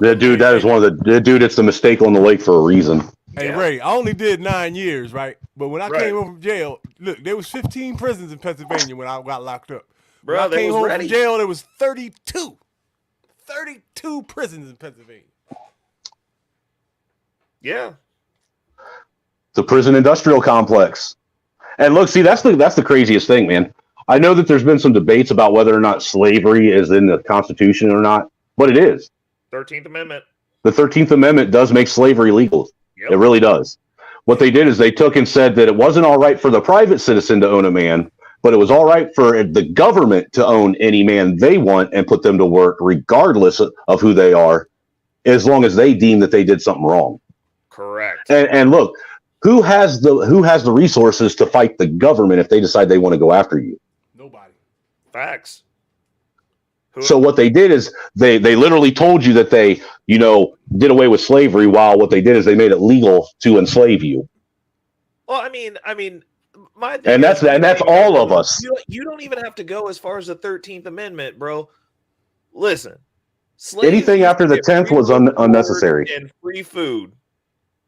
Dude, that is one of it's the mistake on the lake for a reason. Hey, Ray, I only did 9 years, right? But when I came home from jail, look, there was 15 prisons in Pennsylvania when I got locked up. Bro, when I came home ready. from jail, there was 32. 32 prisons in Pennsylvania. Yeah. The prison industrial complex. And look, see, that's the craziest thing, man. I know that there's been some debates about whether or not slavery is in the Constitution or not, but it is. 13th Amendment. The 13th Amendment does make slavery legal. Yep. It really does. What they did is they took and said that it wasn't all right for the private citizen to own a man, but it was all right for the government to own any man they want and put them to work regardless of who they are, as long as they deem that they did something wrong. Correct. And look, who has the resources to fight the government if they decide they want to go after you? Nobody. Facts. So what they did is they literally told you that they, did away with slavery, while what they did is they made it legal to enslave you. Well, I mean, and that's all of us. You don't even have to go as far as the 13th Amendment, bro. Listen, anything after the 10th was unnecessary. And free food.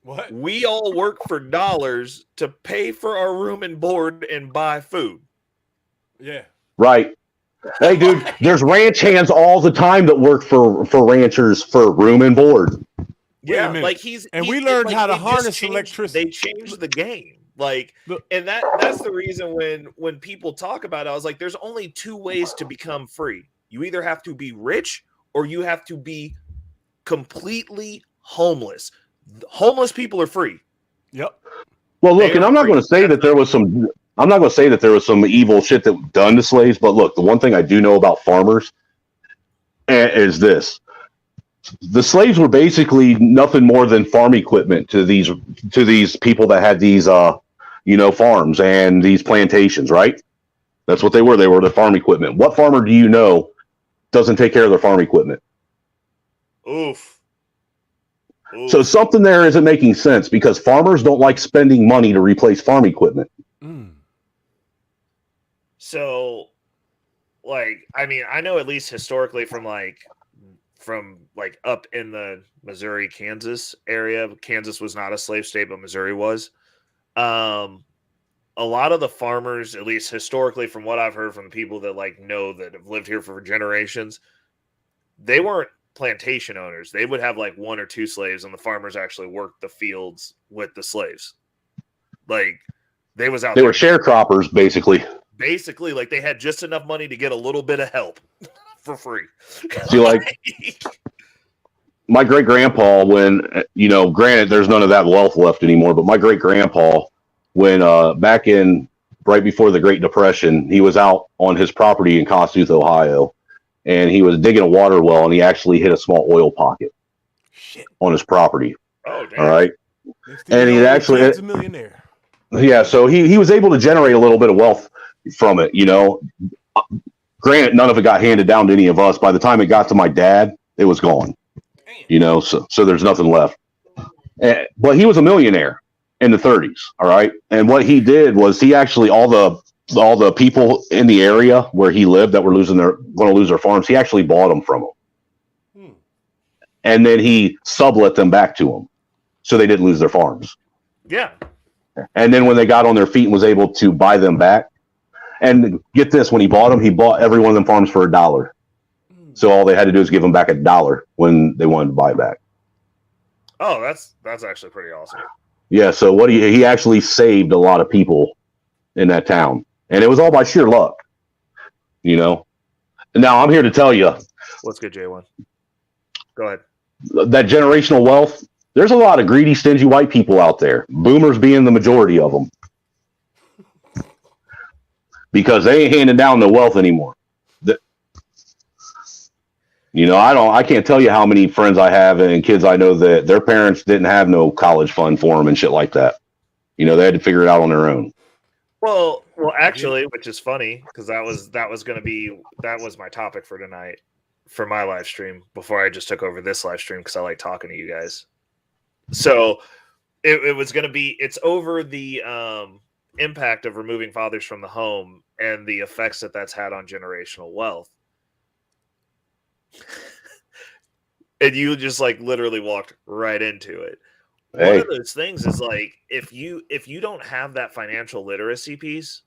What? We all work for dollars to pay for our room and board and buy food. Yeah. Right. Hey, dude, there's ranch hands all the time that work for ranchers for room and board. Yeah, like we learned how to harness electricity. They changed the game. Like, and that's the reason when people talk about it, I was like, there's only two ways to become free. You either have to be rich or you have to be completely homeless. Homeless people are free. Yep. Well, look, and I'm not going to say that there was some. I'm not going to say that there was some evil shit that was done to slaves, but look, the one thing I do know about farmers is this: the slaves were basically nothing more than farm equipment to these people that had these, farms and these plantations, right? That's what they were. They were the farm equipment. What farmer do you know doesn't take care of their farm equipment? Oof. So something there isn't making sense because farmers don't like spending money to replace farm equipment. So, I know at least historically from up in the Missouri, Kansas area. Kansas was not a slave state, but Missouri was. A lot of the farmers, at least historically, from what I've heard from people that that have lived here for generations, they weren't plantation owners. They would have one or two slaves, and the farmers actually worked the fields with the slaves. They were sharecroppers, basically. Basically, they had just enough money to get a little bit of help for free. See, my great grandpa, when granted, there's none of that wealth left anymore, but my great grandpa, when back in right before the Great Depression, he was out on his property in Kossuth, Ohio, and he was digging a water well, and he actually hit a small oil pocket on his property. Oh, damn. All right, and he actually a millionaire. Yeah, so he was able to generate a little bit of wealth from it, Granted, none of it got handed down to any of us. By the time it got to my dad, it was gone. So there's nothing left. But he was a millionaire in the 30s, all right? And what he did was he actually all the people in the area where he lived that were going to lose their farms, he actually bought them from them. And then he sublet them back to them so they didn't lose their farms. Yeah. And then when they got on their feet and was able to buy them back, and get this, when he bought them, he bought every one of them farms for $1. So all they had to do is give them back $1 when they wanted to buy back. Oh, that's actually pretty awesome. Yeah, so he actually saved a lot of people in that town. And it was all by sheer luck. Now I'm here to tell you. What's good, J1? Go ahead. That generational wealth, there's a lot of greedy, stingy white people out there. Boomers being the majority of them. Because they ain't handing down the wealth anymore. You know, I can't tell you how many friends I have and kids I know that their parents didn't have no college fund for them and shit like that. You know, they had to figure it out on their own. Well, actually, which is funny because that was my topic for tonight for my live stream before I just took over this live stream because I like talking to you guys. So it was going to be, it's over the impact of removing fathers from the home and the effects that that's had on generational wealth. And you just like literally walked right into it. Hey. One of those things is like if you don't have that financial literacy piece,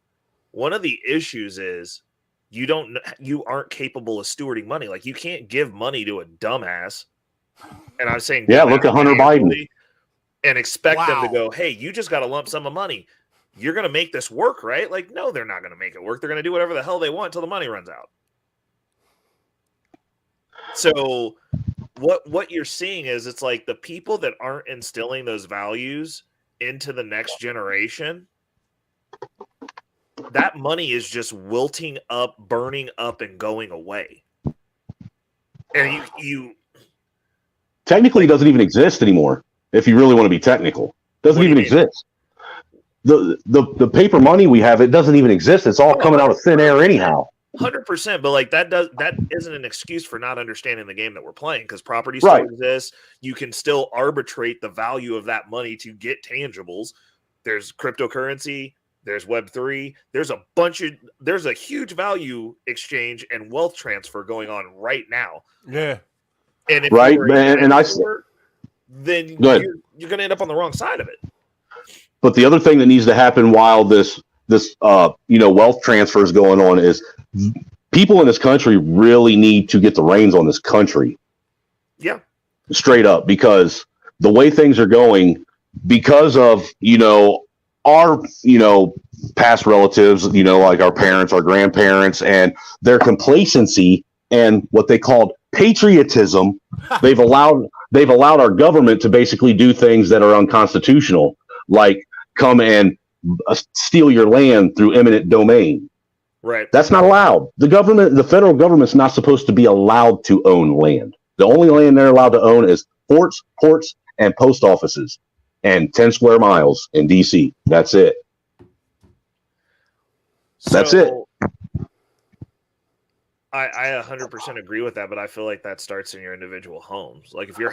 one of the issues is you aren't capable of stewarding money. Like you can't give money to a dumbass. And I'm saying, yeah, look at Hunter Biden and expect them to go, hey, you just got a lump sum of money. You're going to make this work, right? Like, no, they're not going to make it work. They're going to do whatever the hell they want until the money runs out. So what you're seeing is it's like the people that aren't instilling those values into the next generation, that money is just wilting up, burning up, and going away. And you technically doesn't even exist anymore. If you really want to be technical, doesn't even exist. The paper money we have, it doesn't even exist. It's all coming out of thin air anyhow. 100%, but like that isn't an excuse for not understanding the game that we're playing because property still exists. You can still arbitrate the value of that money to get tangibles. There's cryptocurrency, there's Web3, there's a huge value exchange and wealth transfer going on right now. Yeah, and if right, you're man, and then you're going to end up on the wrong side of it. But the other thing that needs to happen while this wealth transfer is going on is people in this country really need to get the reins on this country. Yeah. Straight up, because the way things are going, because of, our, past relatives, like our parents, our grandparents, and their complacency and what they called patriotism, they've allowed our government to basically do things that are unconstitutional, like come and steal your land through eminent domain. Right. That's not allowed. The federal government's not supposed to be allowed to own land. The only land they're allowed to own is forts, ports, and post offices, and 10 square miles in DC. That's it. That's it. I 100% agree with that, but I feel like that starts in your individual homes. Like if your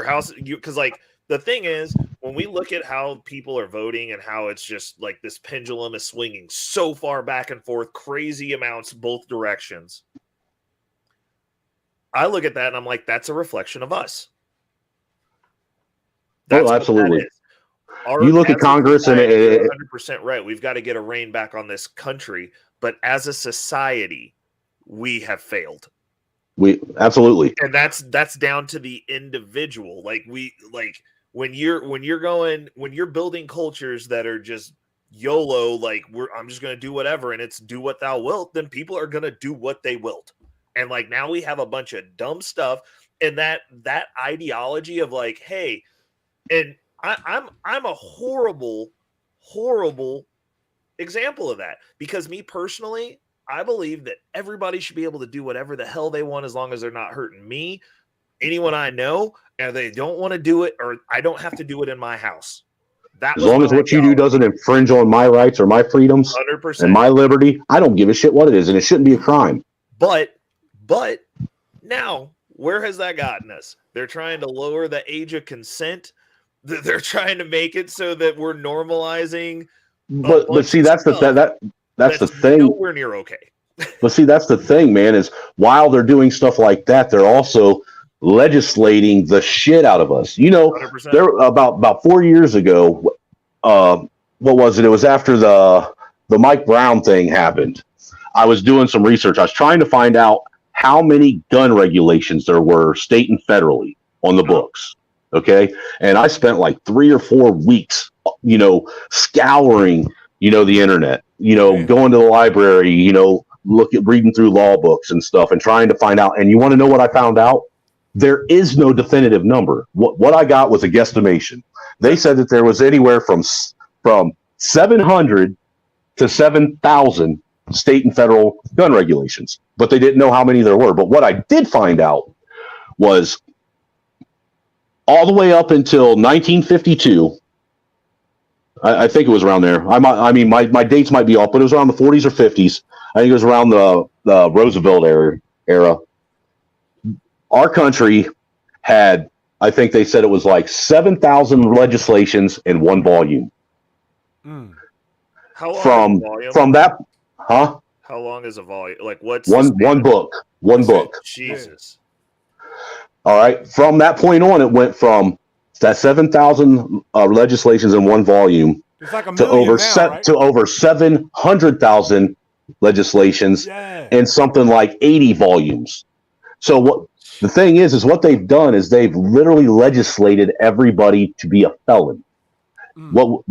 house, because like the thing is, when we look at how people are voting and how it's just like this pendulum is swinging so far back and forth, crazy amounts both directions. I look at that and I'm like, that's a reflection of us. That's absolutely. You look at Congress and 100% right. We've got to get a rein back on this country, but as a society, we have failed. We absolutely, and that's down to the individual. When you're building cultures that are just YOLO, like I'm just going to do whatever, and it's do what thou wilt, then people are going to do what they wilt. And like now we have a bunch of dumb stuff, and that ideology of like, hey, and I'm a horrible example of that, because me personally, I believe that everybody should be able to do whatever the hell they want as long as they're not hurting me, anyone I know, and they don't want to do it, or I don't have to do it in my house. As long as what you do doesn't infringe on my rights or my freedoms 100%. And my liberty, I don't give a shit what it is, and it shouldn't be a crime. But now, where has that gotten us? They're trying to lower the age of consent. They're trying to make it so that we're normalizing. But see, that's the thing. Nowhere near okay. But see, that's the thing, man. Is while they're doing stuff like that, they're also legislating the shit out of us. 100%. There about 4 years ago. What was it? It was after the Mike Brown thing happened. I was doing some research. I was trying to find out how many gun regulations there were, state and federally, on the books. Okay. And I spent like 3 or 4 weeks, scouring, the internet, going to the library, reading through law books and stuff and trying to find out. And you want to know what I found out? There is no definitive number. What I got was a guesstimation. They said that there was anywhere from 700 to 7,000 state and federal gun regulations, but they didn't know how many there were. But what I did find out was all the way up until 1952, I think it was around there. My dates might be off, but it was around the 40s or 50s. I think it was around the Roosevelt era. Our country had, I think they said it was like 7,000 legislations in one volume. How long is a volume? From that, huh? How long is a volume? Like what's one book? One book. Jesus. All right. From that point on, it went from that 7,000 legislations in one volume like to over 700,000 legislations in something like 80 volumes. So what the thing is what they've done is they've literally legislated everybody to be a felon. What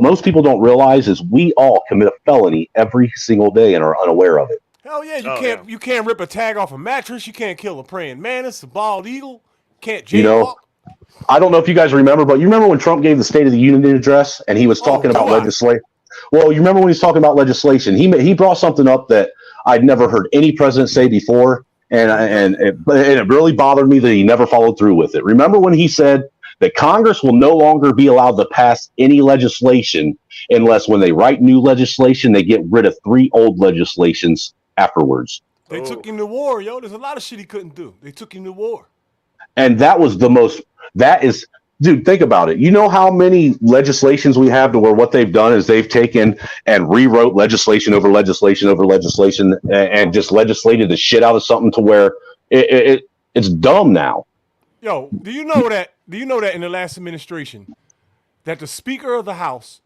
most people don't realize is we all commit a felony every single day and are unaware of it. Hell yeah, you can't rip a tag off a mattress, you can't kill a praying mantis, a bald eagle, can't jaywalk. I don't know if you guys remember, but you remember when Trump gave the State of the Union address and he was talking about legislation. Well, you remember when he was talking about legislation? He brought something up that I'd never heard any president say before, and it really bothered me that he never followed through with it. Remember when he said that Congress will no longer be allowed to pass any legislation unless when they write new legislation, they get rid of 3 old legislations afterwards. They took him to war, yo. There's a lot of shit he couldn't do. They took him to war. And that was dude, think about it. You know how many legislations we have to where what they've done is they've taken and rewrote legislation over legislation over legislation and just legislated the shit out of something to where it's dumb now. Yo, do you know that in the last administration that the Speaker of the House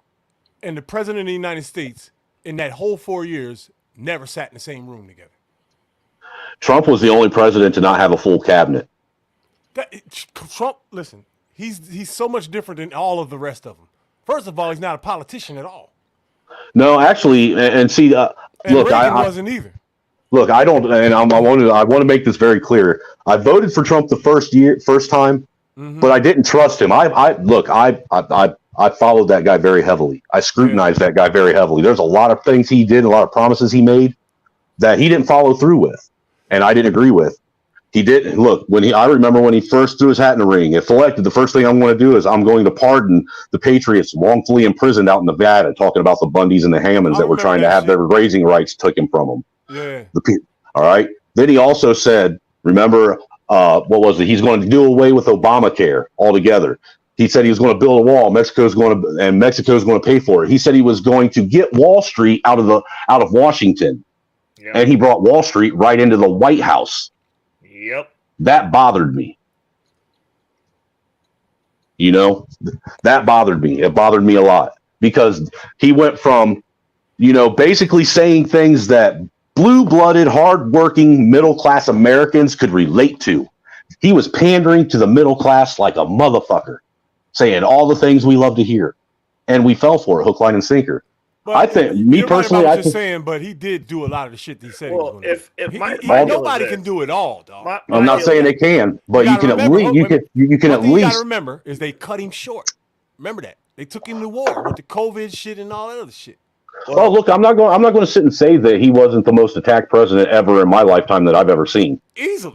and the President of the United States in that whole 4 years never sat in the same room together? Trump was the only president to not have a full cabinet. Trump, listen, he's so much different than all of the rest of them. First of all, he's not a politician at all. No, actually, and see, look, Reagan wasn't either. Look, I don't, and I want to make this very clear. I voted for Trump the first time, but I didn't trust him. I followed that guy very heavily. I scrutinized that guy very heavily. There's a lot of things he did, a lot of promises he made that he didn't follow through with, and I didn't agree with. He didn't look I remember when he first threw his hat in the ring. If elected, the first thing I'm going to do is I'm going to pardon the patriots wrongfully imprisoned out in Nevada, talking about the Bundys and the Hammonds that were trying to have their raising rights taken from them. Yeah. All right. Then he also said, remember, what was it? He's going to do away with Obamacare altogether. He said he was going to build a wall. Mexico's going to pay for it. He said he was going to get Wall Street out of Washington, and he brought Wall Street right into the White House. Yep. That bothered me. You know, that bothered me. It bothered me a lot because he went from, basically saying things that blue-blooded, hard-working, middle-class Americans could relate to. He was pandering to the middle class like a motherfucker, saying all the things we love to hear. And we fell for it, hook, line, and sinker. But I think, me personally, I was just saying, but he did do a lot of the shit he said he was going to do. Nobody can do it all, dog. I'm not saying they can, but you can at least. You can at least. You got to remember is they cut him short. Remember that they took him to war with the COVID shit and all that other shit. Well, look, I'm not going to sit and say that he wasn't the most attacked president ever in my lifetime that I've ever seen. Easily.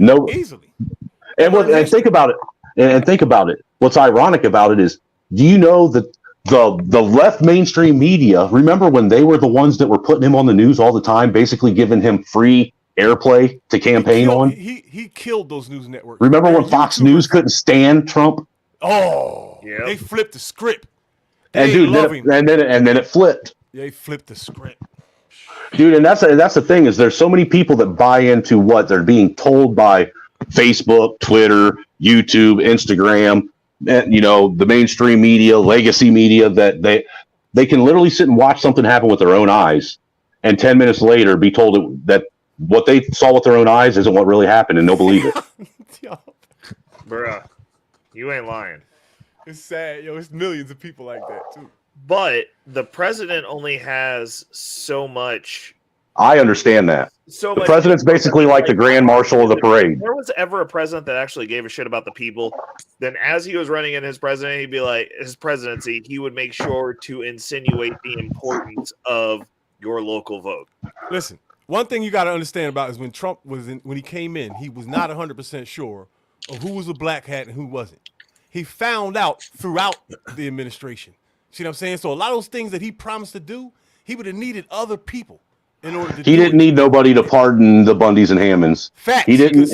And think about it. And think about it. What's ironic about it is, do you know that the left mainstream media, remember when they were the ones that were putting him on the news all the time, basically giving him free airplay to campaign on? He killed those news networks. Remember when Fox News couldn't stand Trump? Oh, yeah. They flipped the script. And then it flipped. They flipped the script. Dude, and that's the thing is there's so many people that buy into what they're being told by Facebook, Twitter, YouTube, Instagram, and, the mainstream media, legacy media, that they can literally sit and watch something happen with their own eyes, and 10 minutes later be told that what they saw with their own eyes isn't what really happened, and they'll believe it. Bruh, you ain't lying. It's sad, yo. It's millions of people like that too. But the president only has so much. I understand that. The president's basically like the grand marshal of the parade. If there was ever a president that actually gave a shit about the people, then as he was running in his presidency, he would make sure to insinuate the importance of your local vote. Listen, one thing you got to understand about is when Trump when he came in, he was not 100% sure of who was a black hat and who wasn't. He found out throughout the administration. See what I'm saying? So a lot of those things that he promised to do, he would have needed other people in order to do He didn't need nobody to pardon the Bundys and Hammonds. Facts. He didn't.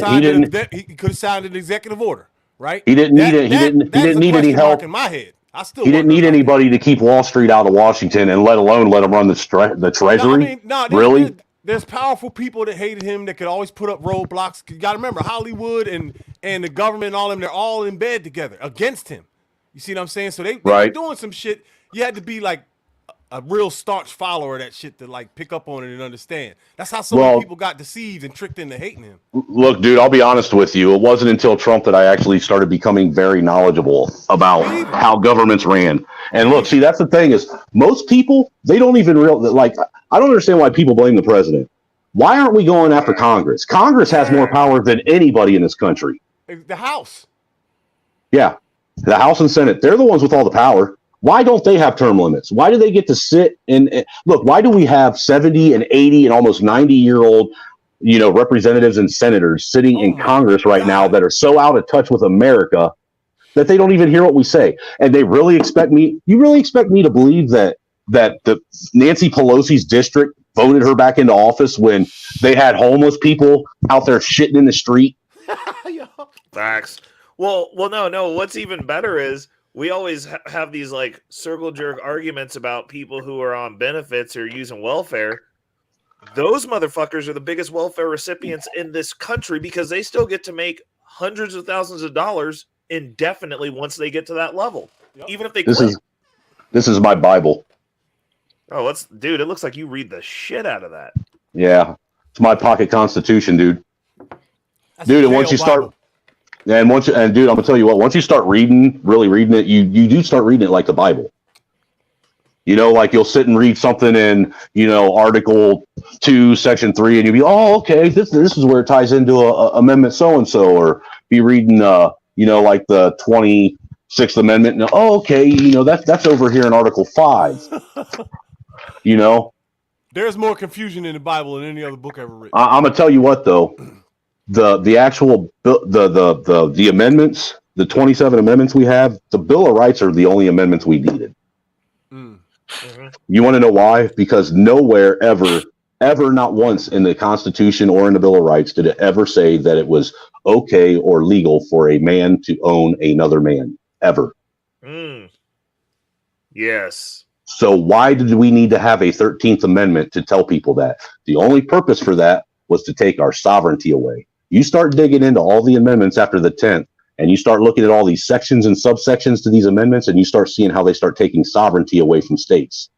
He could have signed an executive order, right? He didn't need it. He didn't need any help in my head. He didn't need anybody to keep Wall Street out of Washington, and let alone let him run the Treasury. Really? There's powerful people that hated him that could always put up roadblocks. You got to remember, Hollywood and the government and all of them, they're all in bed together against him. You see what I'm saying? So they were doing some shit. You had to be like a real staunch follower of that shit to like pick up on it and understand. That's how so many people got deceived and tricked into hating him. Look, dude, I'll be honest with you. It wasn't until Trump that I actually started becoming very knowledgeable about how governments ran. And look, see, that's the thing is most people, they don't even I don't understand why people blame the president. Why aren't we going after Congress? Congress has more power than anybody in this country. The House. Yeah, the House and Senate, they're the ones with all the power. Why don't they have term limits? Why do they get to sit and look? Why do we have 70 and 80 and almost 90-year-old, representatives and senators sitting in Congress right now that are so out of touch with America that they don't even hear what we say? And they really expect me? You really expect me to believe that the Nancy Pelosi's district voted her back into office when they had homeless people out there shitting in the street? Facts. Well, no. What's even better is we always have these like circle jerk arguments about people who are on benefits or using welfare. Those motherfuckers are the biggest welfare recipients in this country because they still get to make hundreds of thousands of dollars indefinitely once they get to that level, even if they quit. This is my Bible. Oh, dude, it looks like you read the shit out of that. Yeah, it's my pocket constitution, dude. Dude, and once you start, dude, I'm gonna tell you what. Once you start really reading it, you do start reading it like the Bible. Like you'll sit and read something in, Article 2, Section 3, and you'll be, oh, okay, this is where it ties into Amendment so and so, or be reading, like the 26th Amendment, and okay, that's over here in Article 5. There's more confusion in the Bible than any other book ever written. I'm gonna tell you what though, the actual the amendments, the 27 amendments we have, the Bill of Rights are the only amendments we needed. You want to know why? Because nowhere ever, not once in the Constitution or in the Bill of Rights did it ever say that it was okay or legal for a man to own another man, ever. Yes. So why did we need to have a 13th Amendment to tell people that? The only purpose for that was to take our sovereignty away. You start digging into all the amendments after the 10th, and you start looking at all these sections and subsections to these amendments, and you start seeing how they start taking sovereignty away from states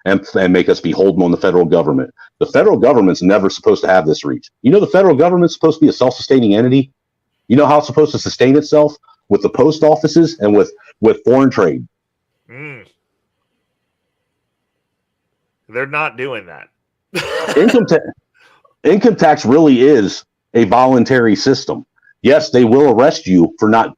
and make us beholden on the federal government. The federal government's never supposed to have this reach. The federal government's supposed to be a self-sustaining entity. You know how it's supposed to sustain itself? With the post offices and with foreign trade. They're not doing that. Income tax really is a voluntary system. Yes, they will arrest you for not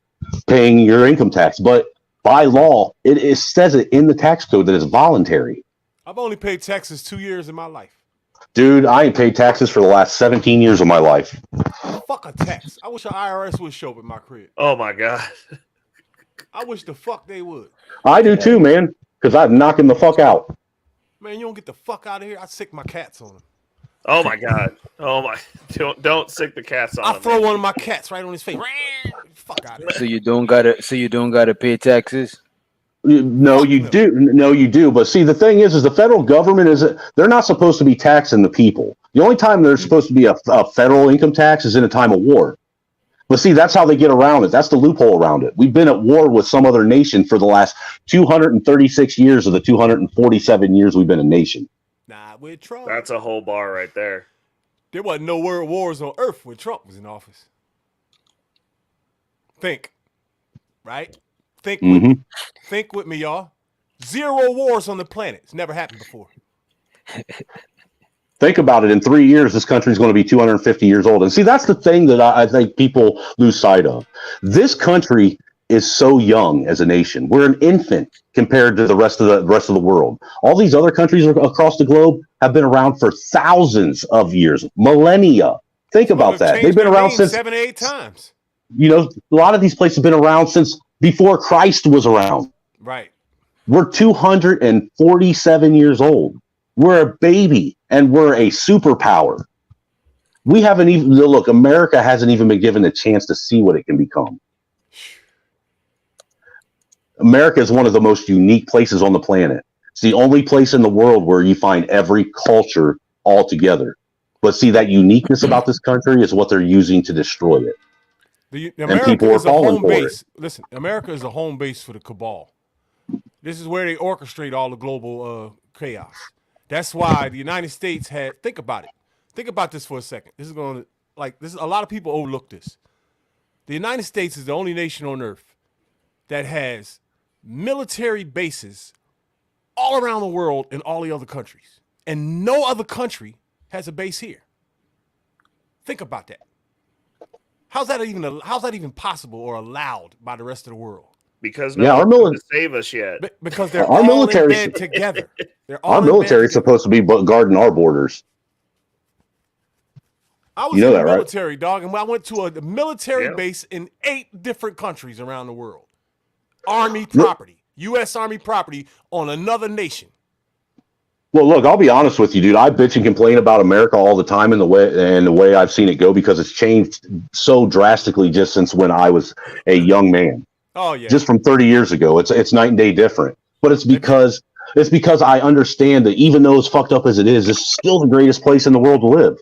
paying your income tax, but by law, it says it in the tax code that it's voluntary. I've only paid taxes 2 years in my life. Dude, I ain't paid taxes for the last 17 years of my life. Fuck a tax. I wish the IRS would show up at my crib. Oh my God. I wish the fuck they would. I do too, man, because I'd knock him the fuck out. Man, you don't get the fuck out of here. I sick my cats on him. Oh my God. Oh my. Don't sick the cats on him. I throw one of my cats right on his face. Fuck out of here. So you don't gotta pay taxes? No, you do. No, you do. But see, the thing is the federal government they're not supposed to be taxing the people. The only time there's supposed to be a federal income tax is in a time of war. But see, that's how they get around it. That's the loophole around it. We've been at war with some other nation for the last 236 years of the 247 years we've been a nation. Nah, with Trump. That's a whole bar right there. There wasn't no world wars on Earth when Trump was in office. Think. Right? Think with me. Think with me, y'all. 0 wars on the planet. It's never happened before. Think about it. In 3 years, this country is going to be 250 years old. And see, that's the thing that I think people lose sight of. This country is so young as a nation. We're an infant compared to the rest of the world. All these other countries across the globe have been around for thousands of years, millennia. Think about that. They've been around since 7 or 8 times. A lot of these places have been around since before Christ was around. Right. We're 247 years old. We're a baby and we're a superpower. We haven't even look. America hasn't even been given a chance to see what it can become. America is one of the most unique places on the planet. It's the only place in the world where you find every culture all together. But see, that uniqueness about this country is what they're using to destroy it. America is a home base. Listen, America is a home base for the cabal. This is where they orchestrate all the global chaos. That's why the United States had. Think about it. Think about this for a second. This is going to a lot of people overlook this. The United States is the only nation on earth that has military bases all around the world in all the other countries. And no other country has a base here. Think about that. How's that even possible or allowed by the rest of the world? Because no one to save us yet. Because they're all in bed together. Our military is supposed to be guarding our borders. I was in the military, dog, and I went to a military base in 8 different countries around the world. Army property, U.S. Army property on another nation. Well, look, I'll be honest with you, dude. I bitch and complain about America all the time and the way I've seen it go because it's changed so drastically just since when I was a young man. Oh yeah, just from 30 years ago. It's night and day different. But it's because I understand that even though as fucked up as it is, it's still the greatest place in the world to live.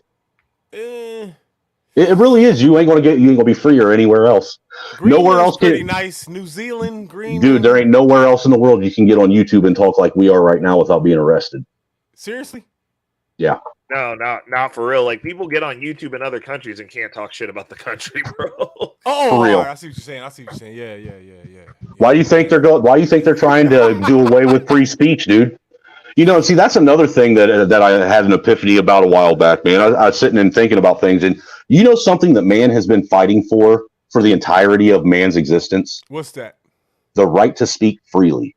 It really is. You ain't gonna be freer anywhere else. Nowhere else. Pretty nice. New Zealand, Greenland. Dude, there ain't nowhere else in the world you can get on YouTube and talk like we are right now without being arrested. Seriously? Yeah. No, not for real. Like people get on YouTube in other countries and can't talk shit about the country, bro. Oh, for real. I see what you're saying. Yeah. Why do you think they're trying to do away with free speech, dude? See, that's another thing that I had an epiphany about a while back, man. I was sitting and thinking about things, and something that man has been fighting for the entirety of man's existence? What's that? The right to speak freely.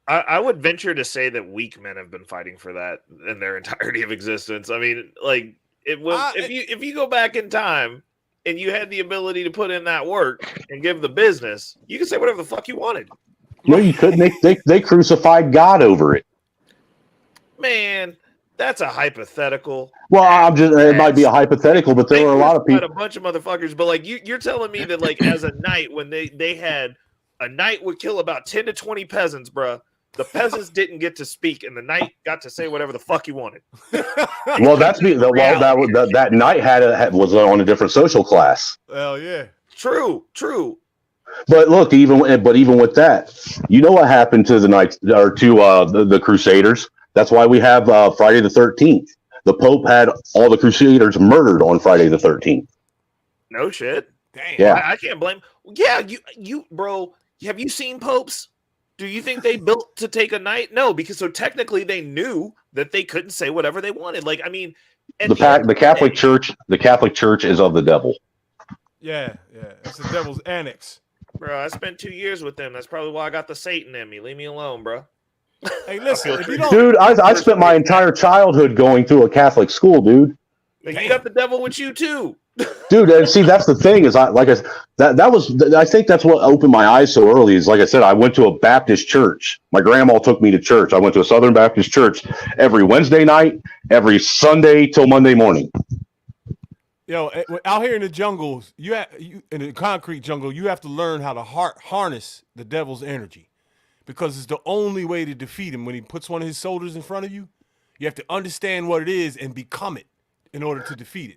I would venture to say that weak men have been fighting for that in their entirety of existence. I mean, like if you go back in time and you had the ability to put in that work and give the business, you can say whatever the fuck you wanted. No, you couldn't. They crucified God over it. Man, that's a hypothetical. Well, it might be a hypothetical, but there were a lot of people. A bunch of motherfuckers, but like you're telling me that like as a knight, when they had a knight would kill about 10 to 20 peasants, bruh. The peasants didn't get to speak, and the knight got to say whatever the fuck he wanted. Well, that knight was on a different social class. Hell yeah, true. But look, even with that, you know what happened to the knights or to the Crusaders? That's why we have Friday the 13th. The Pope had all the Crusaders murdered on Friday the 13th. No shit. Damn. Yeah. I can't blame. Yeah, you, bro. Have you seen popes? Do you think they built to take a knight? No, because so technically they knew that they couldn't say whatever they wanted. Like, I mean, the Catholic Church is of the devil. Yeah, it's the devil's annex. Bro, I spent 2 years with them. That's probably why I got the Satan in me. Leave me alone, bro. Hey, listen, if you don't... Dude, I spent my entire childhood going through a Catholic school, dude. Like, you got the devil with you too. Dude, and see, that's the thing is, I think that's what opened my eyes so early. Is like I said, I went to a Baptist church. My grandma took me to church. I went to a Southern Baptist church every Wednesday night, every Sunday till Monday morning. Yo, out here in the jungles, in the concrete jungle, you have to learn how to harness the devil's energy, because it's the only way to defeat him. When he puts one of his soldiers in front of you, you have to understand what it is and become it in order to defeat it.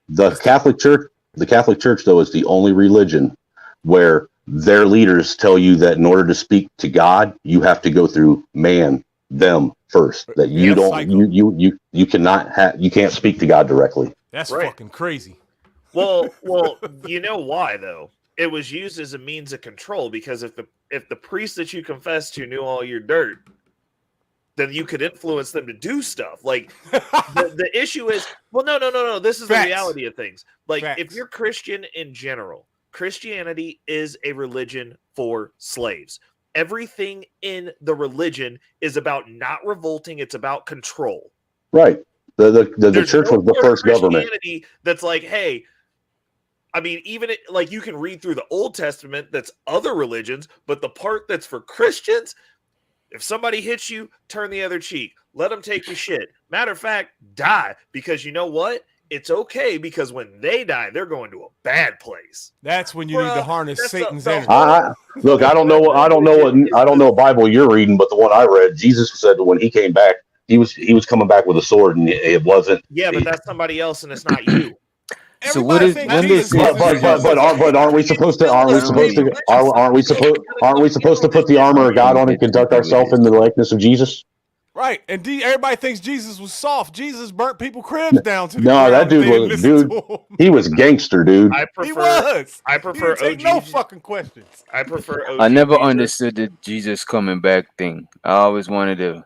The Catholic Church, though, is the only religion where their leaders tell you that in order to speak to God, you have to go through them first. That you can't speak to God directly. That's right. Fucking crazy. Well, you know why though? It was used as a means of control, because if the priest that you confessed to knew all your dirt, then you could influence them to do stuff. Like the issue is, well, no. This is the reality of things. Like if you're Christian in general, Christianity is a religion for slaves. Everything in the religion is about not revolting. It's about control. Right. The church was the first government. That's like, hey, I mean, even like you can read through the Old Testament, that's other religions, but the part that's for Christians, if somebody hits you, turn the other cheek. Let them take your shit. Matter of fact, die. Because you know what? It's okay, because when they die, they're going to a bad place. That's when you need to harness Satan's energy. Look, I don't know what Bible you're reading, but the one I read, Jesus said when he came back, he was coming back with a sword, and it wasn't. Yeah, but that's somebody else, and it's not you. So what is when they say? But aren't we supposed to put the armor of God on and conduct ourselves in the likeness of Jesus? Right, and everybody thinks Jesus was soft. Jesus burnt people cribs down to the No, ground. that dude he was gangster, dude. I prefer He OG. no fucking questions. I prefer OG. I never understood the Jesus coming back thing. I always wanted to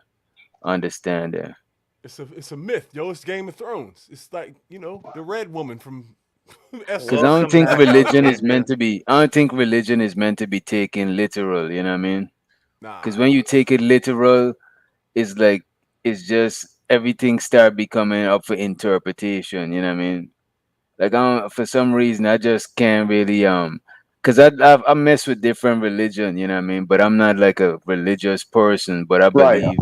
understand that. It's a myth, yo. It's Game of Thrones. It's like, you know, the red woman from Because I don't think religion is meant to be. I don't think religion is meant to be taken literal. You know what I mean? Because when you take it literal, it's like it's just everything start becoming up for interpretation. You know what I mean? Like for some reason I just can't really because I mess with different religion. You know what I mean? But I'm not like a religious person. But I believe.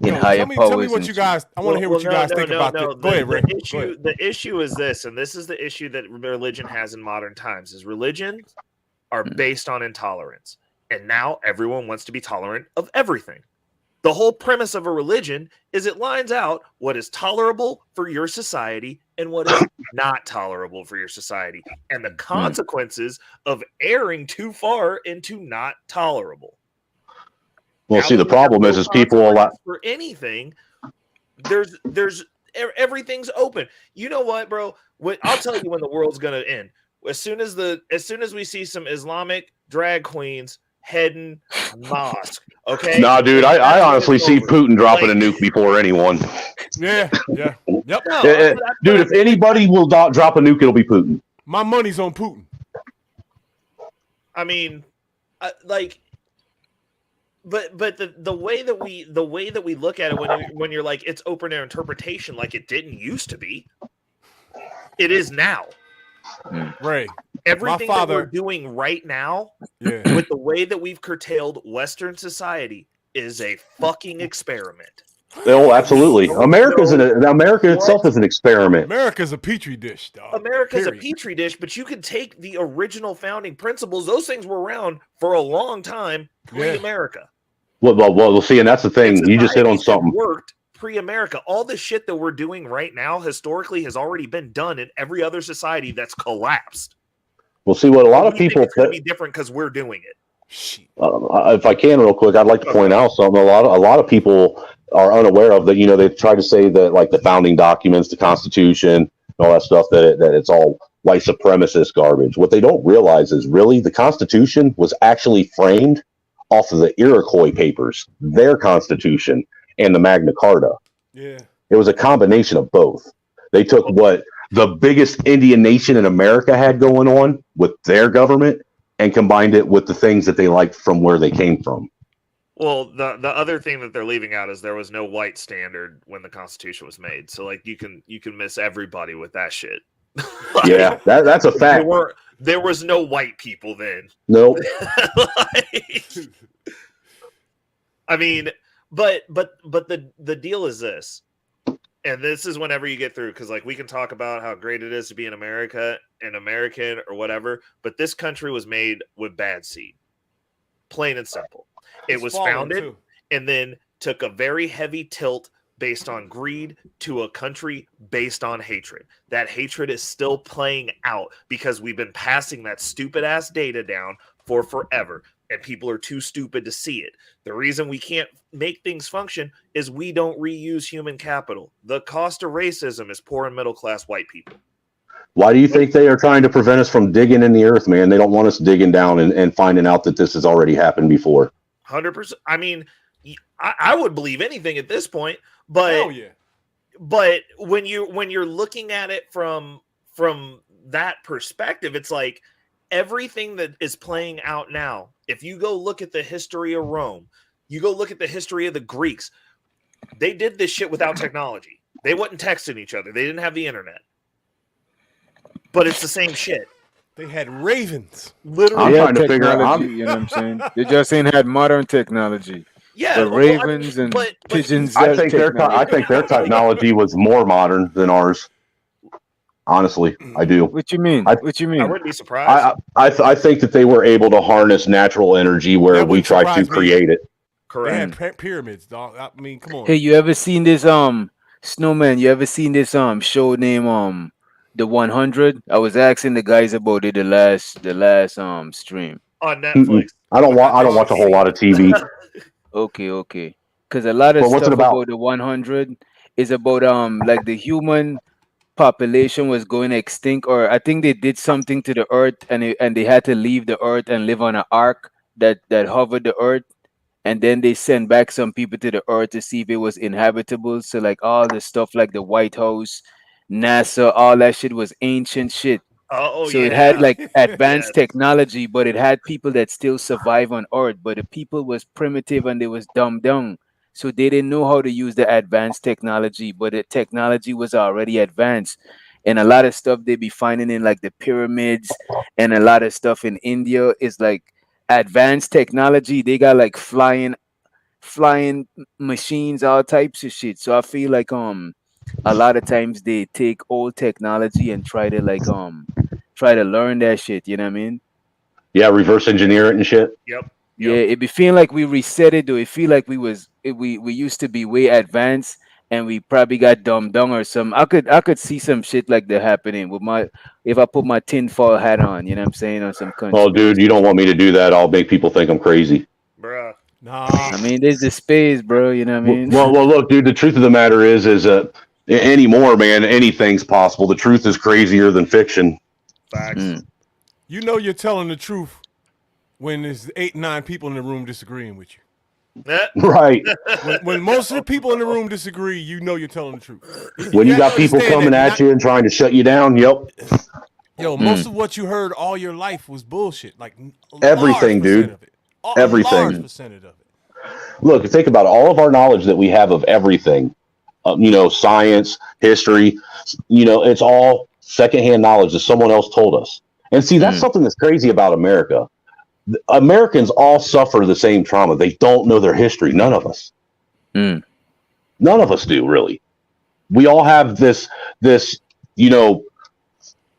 In higher powers. Tell me what you guys. I want to hear what you guys think about this. Go ahead, Rick. The issue is this, and this is the issue that religion has in modern times: is religions are based on intolerance, and now everyone wants to be tolerant of everything. The whole premise of a religion is it lines out what is tolerable for your society and what is not tolerable for your society, and the consequences of erring too far into not tolerable. Well, see, the problem is people allow for anything. There's everything's open. You know what, bro? I'll tell you when the world's gonna end. As soon as we see some Islamic drag queens heading mosque. Okay. Nah, dude, I honestly see Putin dropping a nuke before anyone. Yeah. Yep. Dude, if anybody will drop a nuke, it'll be Putin. My money's on Putin. I mean, But the way that we look at it when you're like it's open air interpretation, like it didn't used to be, it is now. Right. Everything that we're doing right now, with the way that we've curtailed Western society, is a fucking experiment. Oh, absolutely. America itself is an experiment. America's a petri dish, dog. America's a petri dish, but you can take the original founding principles; those things were around for a long time pre-America. Well, see, and that's the thing. You just hit on something. Worked pre-America. All the shit that we're doing right now, historically, has already been done in every other society that's collapsed. Well, see, what a lot of people it's going to be different because we're doing it. If I can, real quick, I'd like to point out something. A lot of people are unaware of that. You know, they try to say that, like the founding documents, the Constitution, and all that stuff, that it's all white supremacist garbage. What they don't realize is really the Constitution was actually framed off of the Iroquois papers, their Constitution, and the Magna Carta. Yeah, it was a combination of both. They took what the biggest Indian nation in America had going on with their government and combined it with the things that they liked from where they came from. Well, the other thing that they're leaving out is there was no white standard when the Constitution was made. So like you can miss everybody with that shit. Yeah, that's a fact. There was no white people then. Nope. I mean, but the deal is this, and this is whenever you get through, because like we can talk about how great it is to be in America, an American or whatever, but this country was made with bad seed, plain and simple. It was founded and then took a very heavy tilt based on greed to a country based on hatred. That hatred is still playing out because we've been passing that stupid ass data down for forever, and people are too stupid to see it. The reason we can't make things function is we don't reuse human capital. The cost of racism is poor and middle class white people. Why do you think they are trying to prevent us from digging in the earth, man? They don't want us digging down and finding out that this has already happened before. 100%. I mean, I would believe anything at this point. But Hell yeah. But when you're looking at it from that perspective, it's like everything that is playing out now. If you go look at the history of Rome, you go look at the history of the Greeks, they did this shit without technology. They wasn't texting each other. They didn't have the internet. But it's the same shit. They had ravens. Literally. I'm trying to figure out. You know what I'm saying? They just ain't had modern technology. Yeah, the ravens and pigeons. I think their technology was more modern than ours. Honestly, I do. What you mean? What you mean? I wouldn't be surprised. I think that they were able to harness natural energy where we tried to create it. Correct. They had pyramids, dog. I mean, come on. Hey, you ever seen this Snowman? You ever seen this show named The 100? I was asking the guys about it the last stream on Netflix. I don't watch a whole lot of TV. Okay. Because a lot of Well, what's stuff it about? about the 100 is about like the human population was going extinct, or I think they did something to the earth, and they had to leave the earth and live on an ark that hovered the earth, and then they sent back some people to the earth to see if it was inhabitable. So like all the stuff like the White House, NASA, all that shit was ancient shit. Oh, So it had like advanced technology, but it had people that still survive on Earth. But the people was primitive and they was dumbed down. So they didn't know how to use the advanced technology, but the technology was already advanced. And a lot of stuff they be finding in like the pyramids and a lot of stuff in India is like advanced technology. They got like flying machines, all types of shit. So I feel like a lot of times they take old technology and try to learn that shit, you know what I mean? Yeah, reverse engineer it and shit. Yep. Yeah, it be feeling like we reset it, though. It feel like we used to be way advanced and we probably got dumbed down or something. I could see some shit like that happening if I put my tinfoil hat on, you know what I'm saying, on some country. Oh, dude, you don't want me to do that. I'll make people think I'm crazy. Bruh. Nah. I mean, there's the space, bro, you know what I mean? Well, look, dude, the truth of the matter is anymore, man, anything's possible. The truth is crazier than fiction. Facts. You know you're telling the truth when there's 8, 9 people in the room disagreeing with you. Right. When most of the people in the room disagree, you know you're telling the truth. When you got people coming at you and trying to shut you down, yep. Yo, most of what you heard all your life was bullshit. Like everything, dude. Everything. Large percentage of it. Look, think about it. All of our knowledge that we have of everything, science, history, it's all secondhand knowledge that someone else told us. And see, that's something that's crazy about America. Americans all suffer the same trauma. They don't know their history. None of us. None of us do, really. We all have this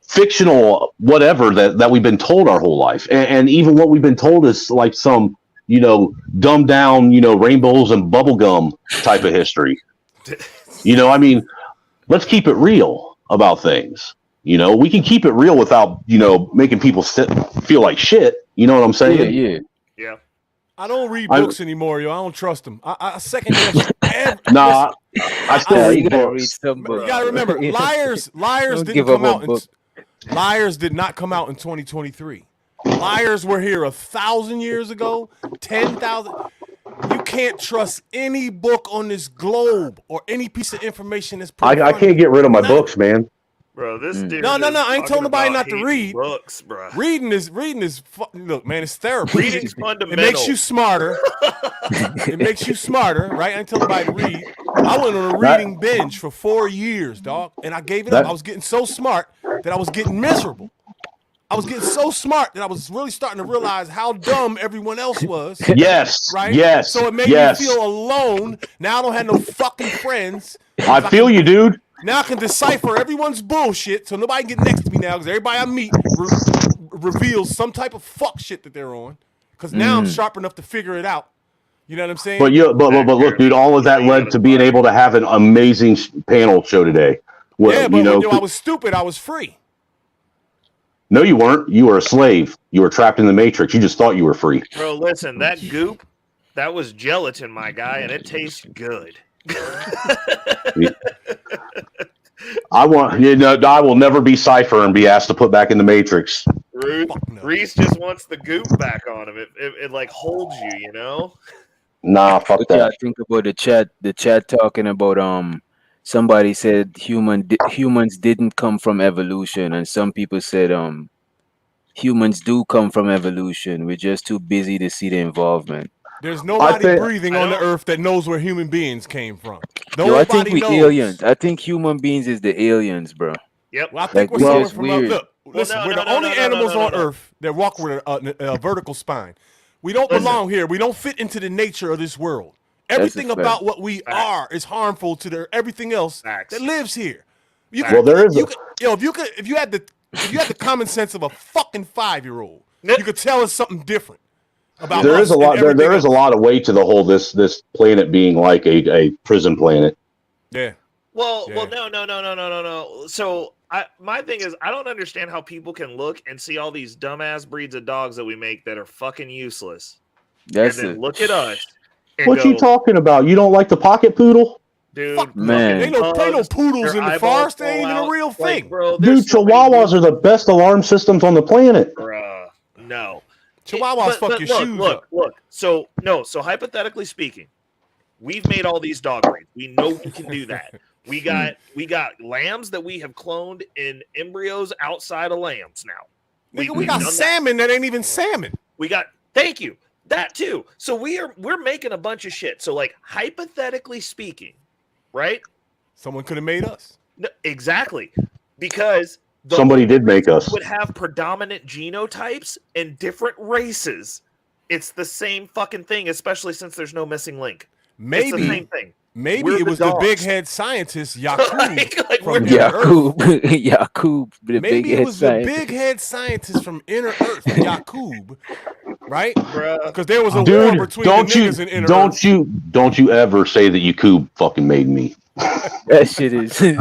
fictional whatever that we've been told our whole life. And even what we've been told is like some, dumbed down, rainbows and bubblegum type of history. I mean, let's keep it real about things. We can keep it real without, making people feel like shit. You know what I'm saying? Yeah. I don't read books anymore, yo. I don't trust them. I second guess. Nah, I still read books. You gotta remember, liars didn't come out. Liars did not come out in 2023. Liars were here 1,000 years ago, 10,000. You can't trust any book on this globe or any piece of information that's. I can't get rid of my books, man. Bro, this dude. No. I ain't telling nobody not to read. Books, bro. Reading is look, man, it's therapy. Reading's fundamental. It makes you smarter. Right? I ain't telling nobody to read. I went on a reading binge for 4 years, dog, and I gave it up. I was getting so smart that I was getting miserable. I was getting so smart that I was really starting to realize how dumb everyone else was. Yes. Right? Yes. So it made me feel alone. Now I don't have no fucking friends. I feel you, dude. Now I can decipher everyone's bullshit, so nobody can get next to me now, because everybody I meet reveals some type of fuck shit that they're on. Because now I'm sharp enough to figure it out. You know what I'm saying? But look, dude, all of that led to being able to have an amazing panel show today. Well, when I was stupid, I was free. No, you weren't. You were a slave. You were trapped in the Matrix. You just thought you were free. Bro, listen, that goop, that was gelatin, my guy, and it tastes good. I will never be Cypher and be asked to put back in the Matrix. Reese just wants the goop back on him. It like holds you, Nah, fuck What y'all that. think about the chat? The chat talking about somebody said humans didn't come from evolution, and some people said humans do come from evolution. We're just too busy to see the involvement. There's nobody breathing on the earth that knows where human beings came from. Yo, I think Nobody we knows. aliens. I think human beings is the aliens, bro. Yep. Well, I think Like, we're somewhere just from weird. look. Listen, we're the only animals on Earth that walk with a vertical spine. We don't belong here. We don't fit into the nature of this world. Everything about what we are is harmful to everything else that lives here. If you had the common sense of a fucking 5-year-old, you could tell us something different about There us is a lot. and everything There is a else. lot of weight to the whole this planet being like a prison planet. Yeah. Well, no. So my thing is, I don't understand how people can look and see all these dumbass breeds of dogs that we make that are fucking useless, and then look at us. And What you talking about? You don't like the pocket poodle? dude? Man. Ain't no poodles in the forest. They ain't even a real thing. Bro, Dude, Chihuahuas are the best alarm systems on the planet. Bruh, no. Chihuahuas fuck your shoes up. Look. So hypothetically speaking, we've made all these dog breeds. We know we can do that. We got lambs that we have cloned in embryos outside of lambs now. We got salmon that ain't even salmon. Thank you. That too. So we're making a bunch of shit. So like hypothetically speaking, right? Someone could have made us. No, exactly. Because Somebody did make us. Would have predominant genotypes and different races. It's the same fucking thing, especially since there's no missing link. It's the same thing. Maybe it was the big head scientist Yakub from Yakub, the Maybe big it head was scientist. the big head scientist from Inner Earth, Yakub, right? Because there was a war Dude, between the niggas in Inner Earth. don't you ever say that Yakub fucking made me. That shit is dude.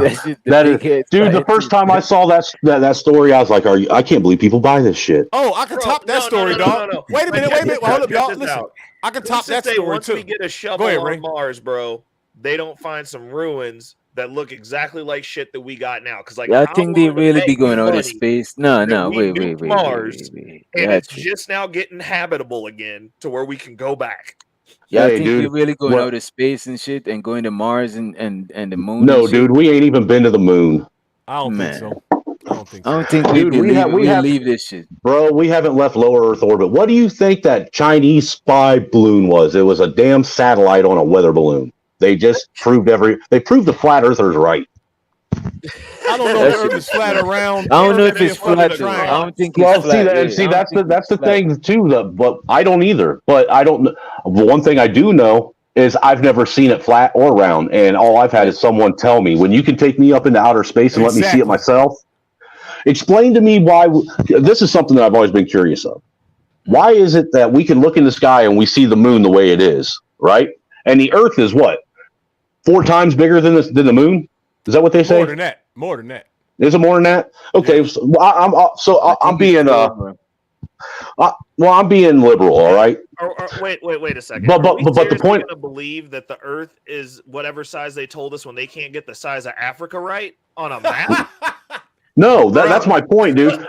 The first time I saw that story, I was like, I can't believe people buy this shit. Oh, I can top that story, dog. Wait a minute. Well, hold up, y'all. Listen, I can top that story once too. we get a shovel on Mars, bro, they don't find some ruins that look exactly like shit that we got now. Because like, I think they really be going out of money space. No, we wait. nuked Mars, wait. and it's just now getting habitable again to where we can go back. Yeah, I Hey, think dude, you're really going what- out of space and shit and going to Mars and the moon. No, and shit. dude, we ain't even been to the moon, I don't think so. I don't think Dude, we leave this shit. bro. We haven't left lower Earth orbit. What do you think that Chinese spy balloon was? It was a damn satellite on a weather balloon. They just proved the flat earthers right. I don't know if the Earth is flat around. I don't know if Maybe it's fucking flat. Though. triangle. I don't think Well, it's flat. see, I don't that's think the it's flat. thing too. But I don't either. But I don't. One thing I do know is I've never seen it flat or round, and all I've had is someone tell me. When you can take me up into outer space and let me see it myself, explain to me why. This is something that I've always been curious of. Why is it that we can look in the sky and we see the moon the way it is, right? And the Earth is what, 4 times bigger than the moon? Is that what they say? More than that. Is it more than that? Okay, so I'm being I'm being liberal, all right. Wait a second. But the seriously point- gonna believe that the Earth is whatever size they told us when they can't get the size of Africa right on a map? No, that's my point, dude.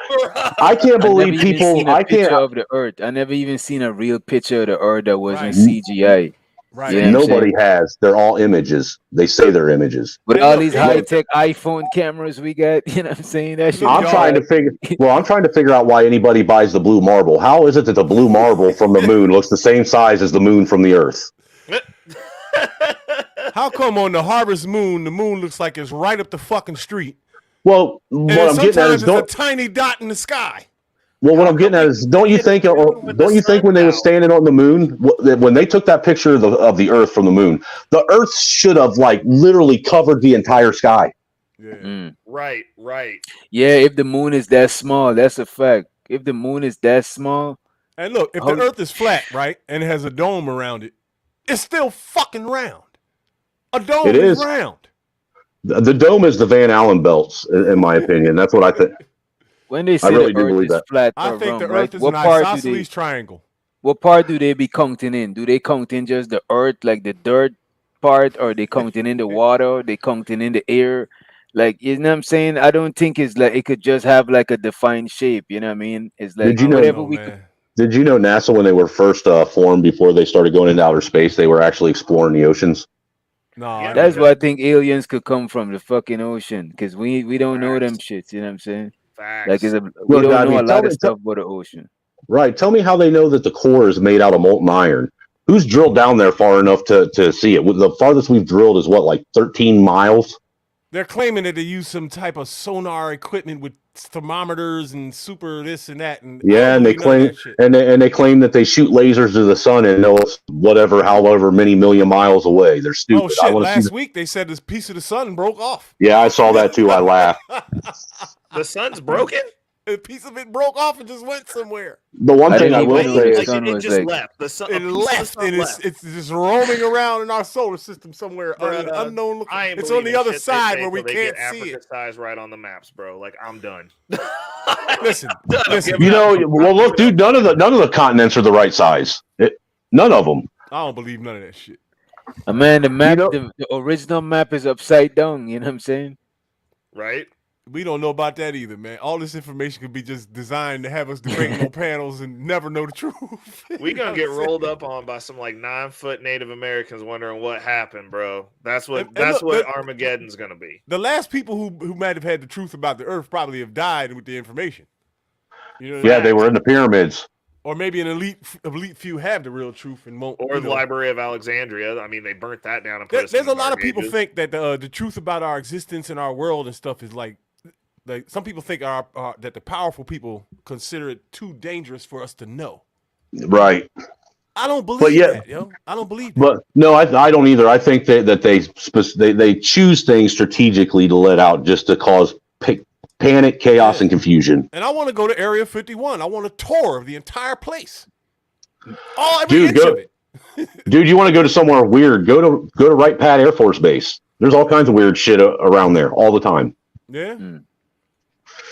I can't believe people. I can't. Of the Earth. I never even seen a real picture of the Earth that wasn't CGI. Right. You know what I'm Nobody saying? has. They're all images. They say they're images. With all these high-tech iPhone cameras we got, you know what I'm saying? That shit. I'm trying to figure out why anybody buys the blue marble. How is it that the blue marble from the moon looks the same size as the moon from the Earth? How come on the harvest moon, the moon looks like it's right up the fucking street? Well, And what I'm getting at is sometimes it's a tiny dot in the sky. Well, what I'm getting at is, don't you think when they were standing on the moon, when they took that picture of the Earth from the moon, the Earth should have like literally covered the entire sky. Right. Yeah, if the moon is that small, that's a fact. If the moon is that small, And look, if the Earth is flat, right, and it has a dome around it, it's still fucking round. A dome It is is. round. The dome is the Van Allen belts, in my opinion. That's what I think. when they I say really the do Earth believe is that. flat I or think round, the right? Earth is What an part do they? isosceles triangle. What part do they be counting in? Do they count in just the Earth, like the dirt part, or they counting in the water? They counting in the air? Like, you know what I'm saying? I don't think it's like it could just have like a defined shape. You know what I mean? It's like Did you know- whatever Did you know NASA, when they were first formed, before they started going into outer space, they were actually exploring the oceans? No, That's why I think aliens could come from the fucking ocean, because we don't know them shits. You know what I'm saying? Like, we Look, don't I know mean, a lot of stuff about the ocean. Right. Tell me how they know that the core is made out of molten iron. Who's drilled down there far enough to see it? The farthest we've drilled is what, like 13 miles? They're claiming that they use some type of sonar equipment with thermometers and super this and that. And Yeah, and they claim they claim that they shoot lasers to the sun and know it's however many million miles away. They're stupid. Oh shit! Last week they said this piece of the sun broke off. Yeah, I saw that too. I laughed. The sun's broken? A piece of it broke off and just went somewhere. The one thing I will say is it just left. The sun, it left, and it's just roaming around in our solar system somewhere unknown. It's on the other side where we can't see it. Size right on the maps, bro. Like, I'm done. Listen. You know, well, look, dude. None of the continents are the right size. None of them. I don't believe none of that shit. Man, the map, the original map is upside down. You know what I'm saying? Right. We don't know about that either, man. All this information could be just designed to have us debating on panels and never know the truth. We gonna get rolled up on by some like 9-foot Native Americans wondering what happened, bro. That's what Armageddon's gonna be. The last people who might have had the truth about the Earth probably have died with the information. You know Yeah, they were in the pyramids. Or maybe an elite few have the real truth and won't. Or the Library of Alexandria. I mean, they burnt that down and put There's a lot of people think that the truth about our existence and our world and stuff is like some people think that the powerful people consider it too dangerous for us to know. Right. I don't believe that, yo. I don't believe that. But no, I don't either. I think that they choose things strategically to let out just to cause panic, chaos, and confusion. And I want to go to Area 51. I want a tour of the entire place. Every inch of it. Dude, you want to go to somewhere weird? Go to Wright Pat Air Force Base. There's all kinds of weird shit around there all the time. Yeah.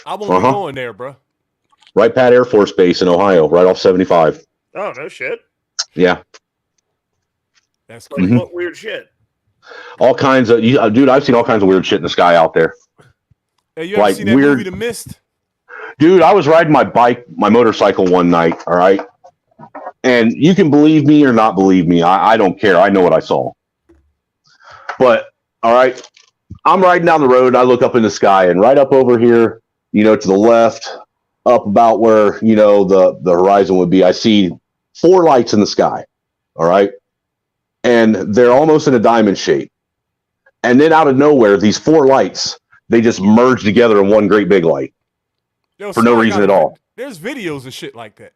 I won't be going there, bro. Wright Pat Air Force Base in Ohio, right off 75. Oh, no shit. Yeah. That's like what weird shit? All kinds of dude. I've seen all kinds of weird shit in the sky out there. Hey, you ever seen that movie, The Mist? Dude, I was riding my motorcycle one night. All right, and you can believe me or not believe me. I don't care. I know what I saw. But all right, I'm riding down the road. I look up in the sky, and right up over here, to the left, up about where the horizon would be, I see 4 lights in the sky. All right, and they're almost in a diamond shape. And then out of nowhere, these 4 lights, they just merge together in one great big light for no reason at all. There's videos of shit like that.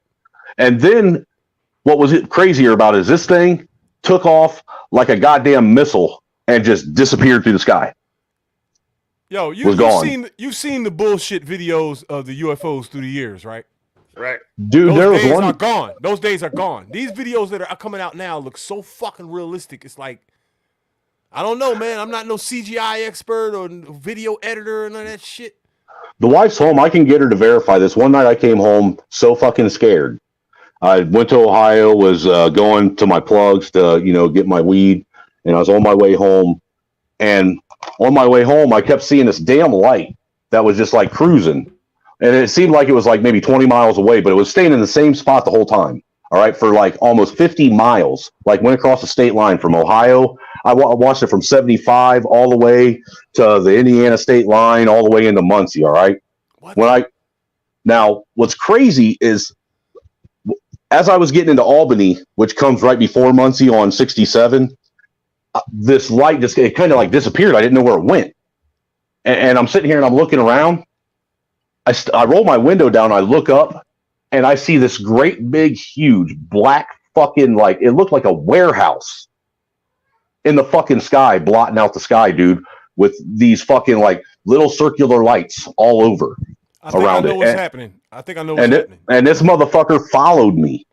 And then what was crazier about it is this thing took off like a goddamn missile and just disappeared through the sky. Yo, you've seen the bullshit videos of the UFOs through the years, right? Right. Dude, those days are gone. Those days are gone. These videos that are coming out now look so fucking realistic. It's like, I don't know, man. I'm not no CGI expert or video editor and all that shit. The wife's home. I can get her to verify this. One night I came home so fucking scared. I went to Ohio, was going to my plugs to, get my weed, and I was on my way home. And on my way home, I kept seeing this damn light that was just like cruising. And it seemed like it was like maybe 20 miles away, but it was staying in the same spot the whole time. All right, for like almost 50 miles, like went across the state line from Ohio. I watched it from 75 all the way to the Indiana state line, all the way into Muncie. All right. Now, what's crazy is as I was getting into Albany, which comes right before Muncie on 67, this light just kind of like disappeared. I didn't know where it went. And I'm sitting here and I'm looking around. I roll my window down. I look up and I see this great big, huge black fucking, like, it looked like a warehouse in the fucking sky, blotting out the sky, dude, with these fucking like little circular lights all over around it. I know what's happening. I think I know what's happening. And this motherfucker followed me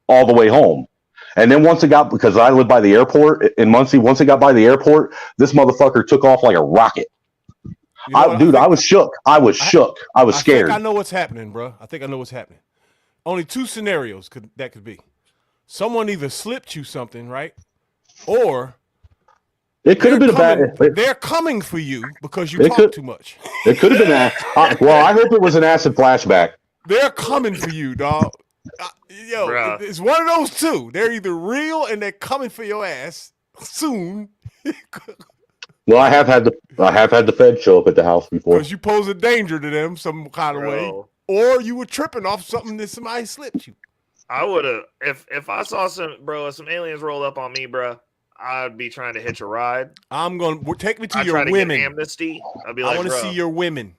all the way home. And then because I live by the airport in Muncie, once it got by the airport, this motherfucker took off like a rocket. I was shook. I was shook. I was scared. I think I know what's happening, bro. I think I know what's happening. Only 2 scenarios that could be. Someone either slipped you something, right? Or it could have been they're coming for you because you talk too much. It could have been well, I hope it was an acid flashback. They're coming for you, dog. Yo, it's one of those two. They're either real and they're coming for your ass soon. Well, I have had the Fed show up at the house before. Because you pose a danger to them some kind of way, or you were tripping off something that somebody slipped you. I would have if I saw some aliens roll up on me, bro. I'd be trying to hitch a ride. I'm gonna take me to I'd your try to women. get amnesty. I'd be like, I want to see your women.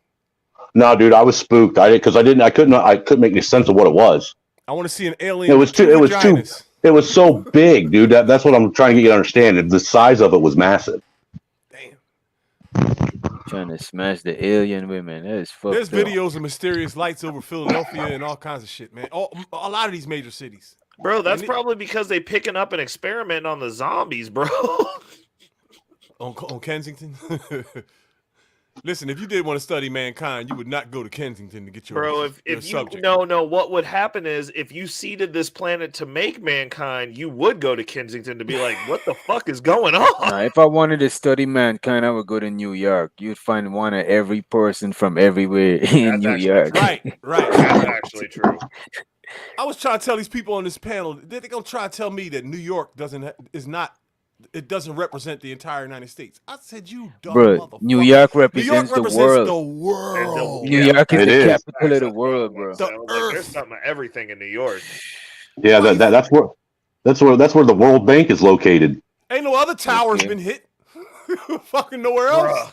No, dude, I was spooked. I couldn't make any sense of what it was. I want to see an alien. It was so big, dude. That's what I'm trying to get you to understand. The size of it was massive. Trying to smash the alien women. That is fucked There's up. videos of mysterious lights over Philadelphia and all kinds of shit, man. A lot of these major cities. Bro, that's probably because they picking up and experimenting on the zombies, bro. on Kensington. Listen, if you did want to study mankind, you would not go to Kensington to get your if subject. you no, what would happen is if you seeded this planet to make mankind, you would go to Kensington to be like, what the fuck is going on? Nah, if I wanted to study mankind, I would go to New York. You'd find one of every person from everywhere in New York. Right. That's actually true. I was trying to tell these people on this panel, they're gonna try to tell me that New York doesn't represent the entire United States. I said, you dumb motherfucker. New York represents the world. New York is the capital of the world, bro. There's something of everything in New York. Yeah, that's where the World Bank is located. Ain't no other towers been hit. Fucking nowhere else.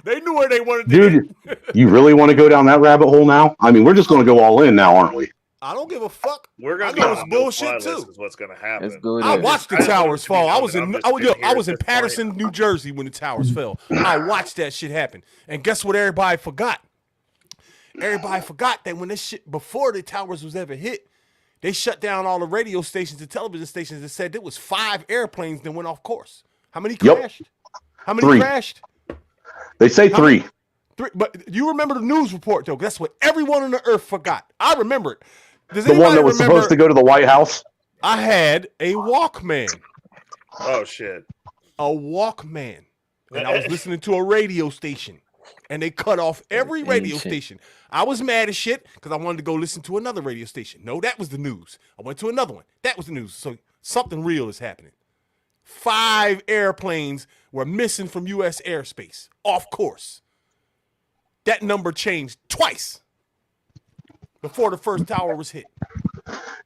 They knew where they wanted to Dude, you really want to go down that rabbit hole now? I mean, we're just going to go all in now, aren't we? I don't give a fuck. We're gonna go with bullshit too. Is what's gonna happen. I watched the towers fall. I was in Patterson, New Jersey when the towers fell. I watched that shit happen. And guess what? Everybody forgot. Everybody forgot that when this shit before the towers was ever hit, they shut down all the radio stations and television stations and said there was 5 airplanes that went off course. How many crashed? How many 3. crashed? They say 3. 3. But you remember the news report though? That's what everyone on the earth forgot. I remember it. Does the one that was supposed to go to the White House? I had a Walkman. Oh, shit. A Walkman. And I was listening to a radio station. And they cut off every radio station. I was mad as shit because I wanted to go listen to another radio station. No, that was the news. I went to another one. That was the news. So something real is happening. 5 airplanes were missing from U.S. airspace. Off course. That number changed twice before the first tower was hit.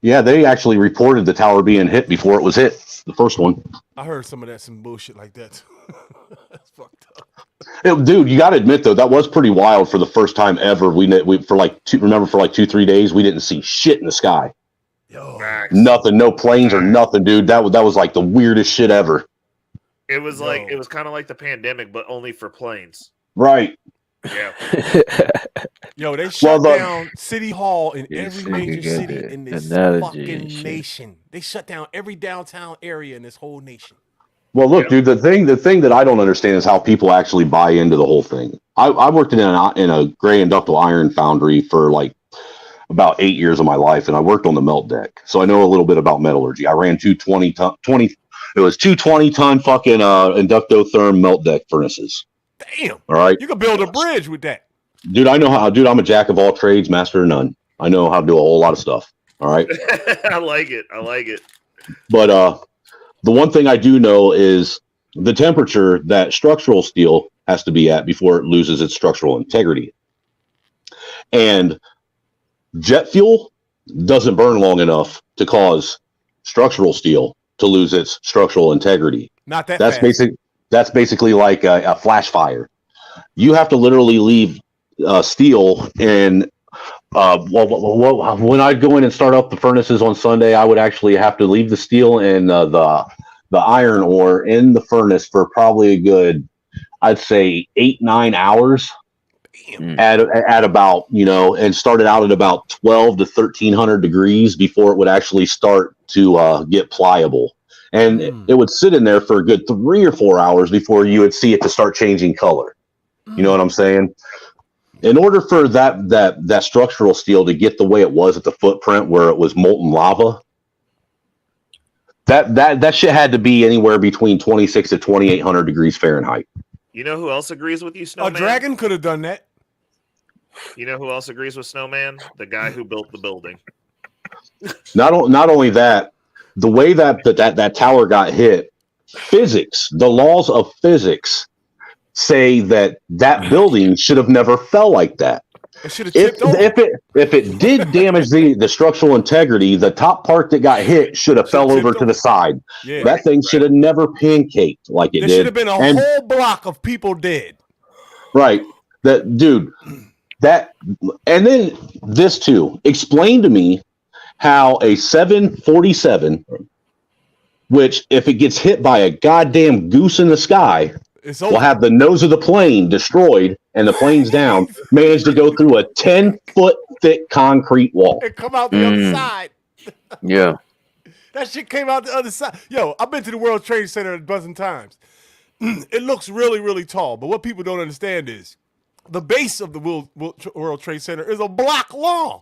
Yeah, they actually reported the tower being hit before it was hit, the first one. I heard some bullshit like that. That's fucked up. Dude, you got to admit though, that was pretty wild for the first time ever. We for like 2-3 days, we didn't see shit in the sky. Nothing, no planes or nothing, dude. That was like the weirdest shit ever. It was kind of like the pandemic, but only for planes. Right. Yeah. Yo, they shut down City Hall in every major city in this fucking nation. They shut down every downtown area in this whole nation. Well, look, dude, the thing that I don't understand is how people actually buy into the whole thing. I worked in a gray and ductile iron foundry for like about 8 years of my life, and I worked on the melt deck, so I know a little bit about metallurgy. I ran 2 20-ton fucking inductotherm melt deck furnaces. Damn. All right. You could build a bridge with that. Dude, I know how. Dude, I'm a jack of all trades, master of none. I know how to do a whole lot of stuff. All right. I like it. But the one thing I do know is the temperature that structural steel has to be at before it loses its structural integrity. And jet fuel doesn't burn long enough to cause structural steel to lose its structural integrity. Not that That's fast. That's basically like a flash fire. You have to literally leave steel in. When I'd go in and start up the furnaces on Sunday, I would actually have to leave the steel and the iron ore in the furnace for probably a good, I'd say 8-9 hours. At about, and started out at about 12 to 1300 degrees before it would actually start to get pliable. And it would sit in there for a good 3 or 4 hours before you would see it to start changing color. You know what I'm saying? In order for that structural steel to get the way it was at the footprint where it was molten lava, that shit had to be anywhere between 26 to 2800 degrees Fahrenheit. You know who else agrees with you, A Snowman? dragon could have done that. You know who else agrees with Snowman? The guy who built the building. Not only that, the way that tower got hit, physics, the laws of physics say that building should have never fell like that. It should have tipped over. If it did damage the structural integrity, the top part that got hit should have fell over to the side. Yeah. That thing should have never pancaked like it There did. should have been a whole block of people dead. Right. That dude. That and then this too. Explain to me how a 747, which if it gets hit by a goddamn goose in the sky, will have the nose of the plane destroyed and the plane's down, managed to go through a 10-foot thick concrete wall. And come out the other side. Yeah. That shit came out the other side. Yo, I've been to the World Trade Center a dozen times. It looks really, really tall. But what people don't understand is the base of the World Trade Center is a block long.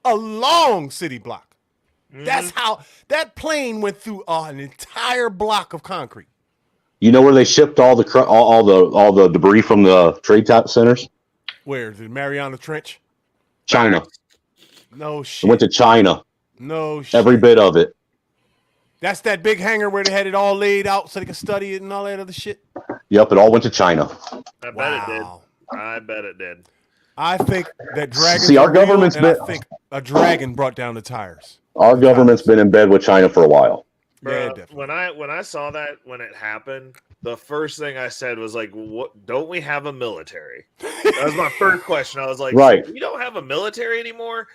A long city block. That's how that plane went through an entire block of concrete. You know where they shipped all the debris from the trade centers? Where? The Mariana Trench? China. No shit. It went to China. No shit. Every bit of it. That's that big hangar where they had it all laid out so they could study it and all that other shit? Yep, it all went to China. I bet it did. I bet it did. I think that dragons See, our are real, government's and been- I think a dragon brought down the tires. Our government's been in bed with China for a while. Bro, when I saw that when it happened, the first thing I said was like, "What? Don't we have a military?" That was my first question. I was like, Right. We don't have a military anymore."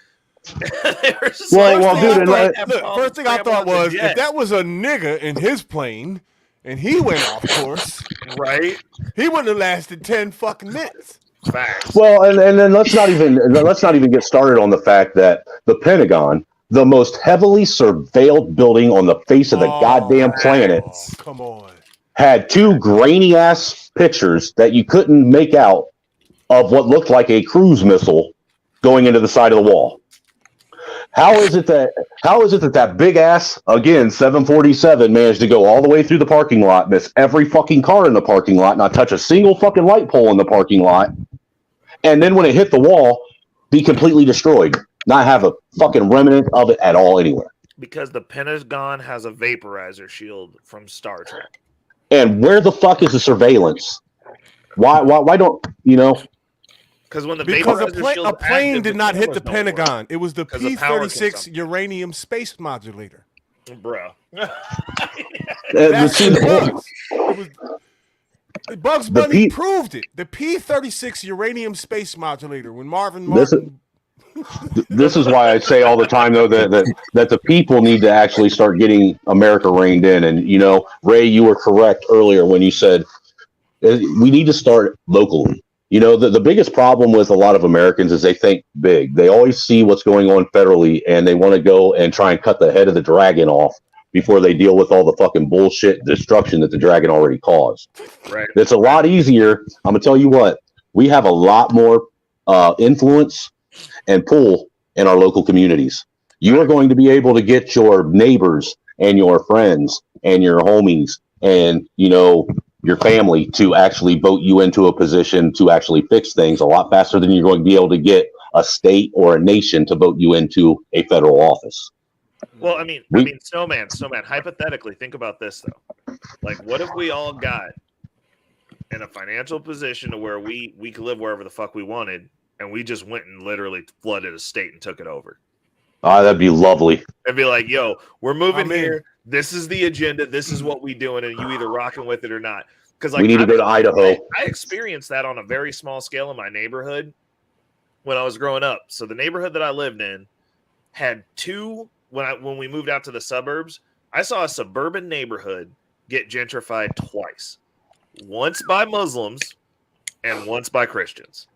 First thing I thought was, jet. if that was a nigga in his plane and he went off course, right? He wouldn't have lasted 10 fucking minutes. Facts. Well, and then let's not even get started on the fact that the Pentagon, the most heavily surveilled building on the face of the goddamn planet, come on, had two grainy ass pictures that you couldn't make out of what looked like a cruise missile going into the side of the wall. How is it that big ass, again, 747 managed to go all the way through the parking lot, miss every fucking car in the parking lot, not touch a single fucking light pole in the parking lot, and then when it hit the wall, be completely destroyed, not have a fucking remnant of it at all anywhere? Because the Pentagon has a vaporizer shield from Star Trek. And where the fuck is the surveillance? Why don't you know? Because when Because vaporizer a plane active, did not hit the cameras don't work. Pentagon. It was the 'Cause of power P-36 uranium space modulator. Bro. That's what it was. Bugs Bunny proved it. The P-36 uranium space modulator. When Marvin Martin... This is why I say all the time, though, that the people need to actually start getting America reined in. And, you know, Ray, you were correct earlier when you said we need to start locally. You know, the biggest problem with a lot of Americans is they think big. They always see what's going on federally, and they want to go and try and cut the head of the dragon off before they deal with all the fucking bullshit destruction that the dragon already caused. Right. It's a lot easier. I'm going to tell you what, we have a lot more influence and pull in our local communities. You are going to be able to get your neighbors and your friends and your homies and, you know, your family to actually vote you into a position to actually fix things a lot faster than you're going to be able to get a state or a nation to vote you into a federal office. Well, I mean, Snowman, hypothetically, think about this, though. Like, what if we all got in a financial position to where we could live wherever the fuck we wanted, and we just went and literally flooded a state and took it over? That'd be lovely. It'd be like, yo, we're moving here. This is the agenda. This is what we doing, and you either rocking with it or not. Because like, we need to go to Idaho. I experienced that on a very small scale in my neighborhood when I was growing up. So the neighborhood that I lived in had two. When we moved out to the suburbs, I saw a suburban neighborhood get gentrified twice. Once by Muslims and once by Christians.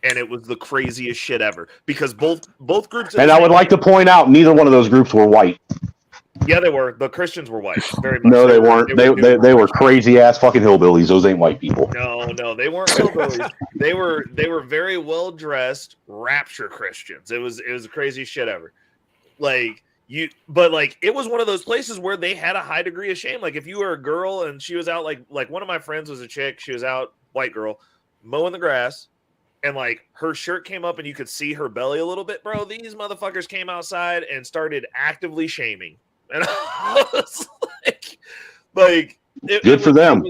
And it was the craziest shit ever because both groups. And I would like to point out, neither one of those groups were white. Yeah, they were. The Christians were white. Very much. No, they weren't. They were crazy ass fucking hillbillies. Those ain't white people. No, they weren't hillbillies. they were very well dressed rapture Christians. It was the craziest shit ever. But it was one of those places where they had a high degree of shame. Like if you were a girl and she was out, like one of my friends was a chick. She was out, white girl, mowing the grass. and like her shirt came up and you could see her belly a little bit, bro. These motherfuckers came outside and started actively shaming. And I was like good for them.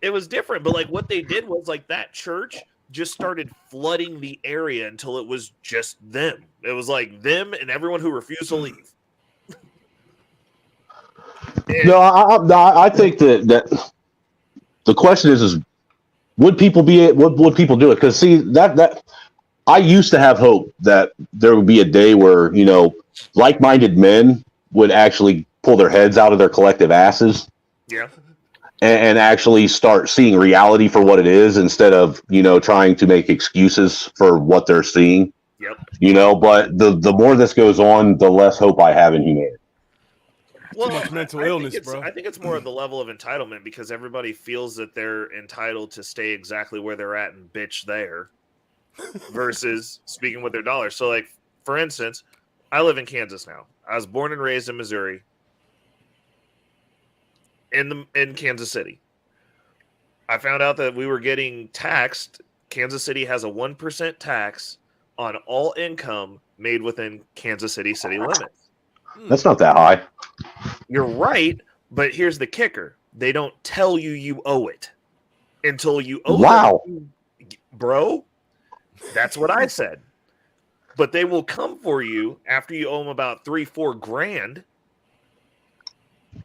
It was different, but like what they did was like that church just started flooding the area until it was just them. It was like them and everyone who refused to leave. No, I think that the question is would people do it? Because see that I used to have hope that there would be a day where like-minded men would actually pull their heads out of their collective asses. Yeah. And actually start seeing reality for what it is instead of, trying to make excuses for what they're seeing. Yep. But the more this goes on, the less hope I have in humanity. Well, Too much mental illness, bro. I think it's more of the level of entitlement because everybody feels that they're entitled to stay exactly where they're at and bitch there versus speaking with their dollars. So, like, for instance, I live in Kansas now. I was born and raised in Missouri. In Kansas City, I found out that we were getting taxed. Kansas City has a 1% tax on all income made within Kansas city limits. That's not that high. You're right, but here's the kicker: they don't tell you owe it until you owe. Wow, bro, that's what I said. But they will come for you after you owe them about $3-4 grand.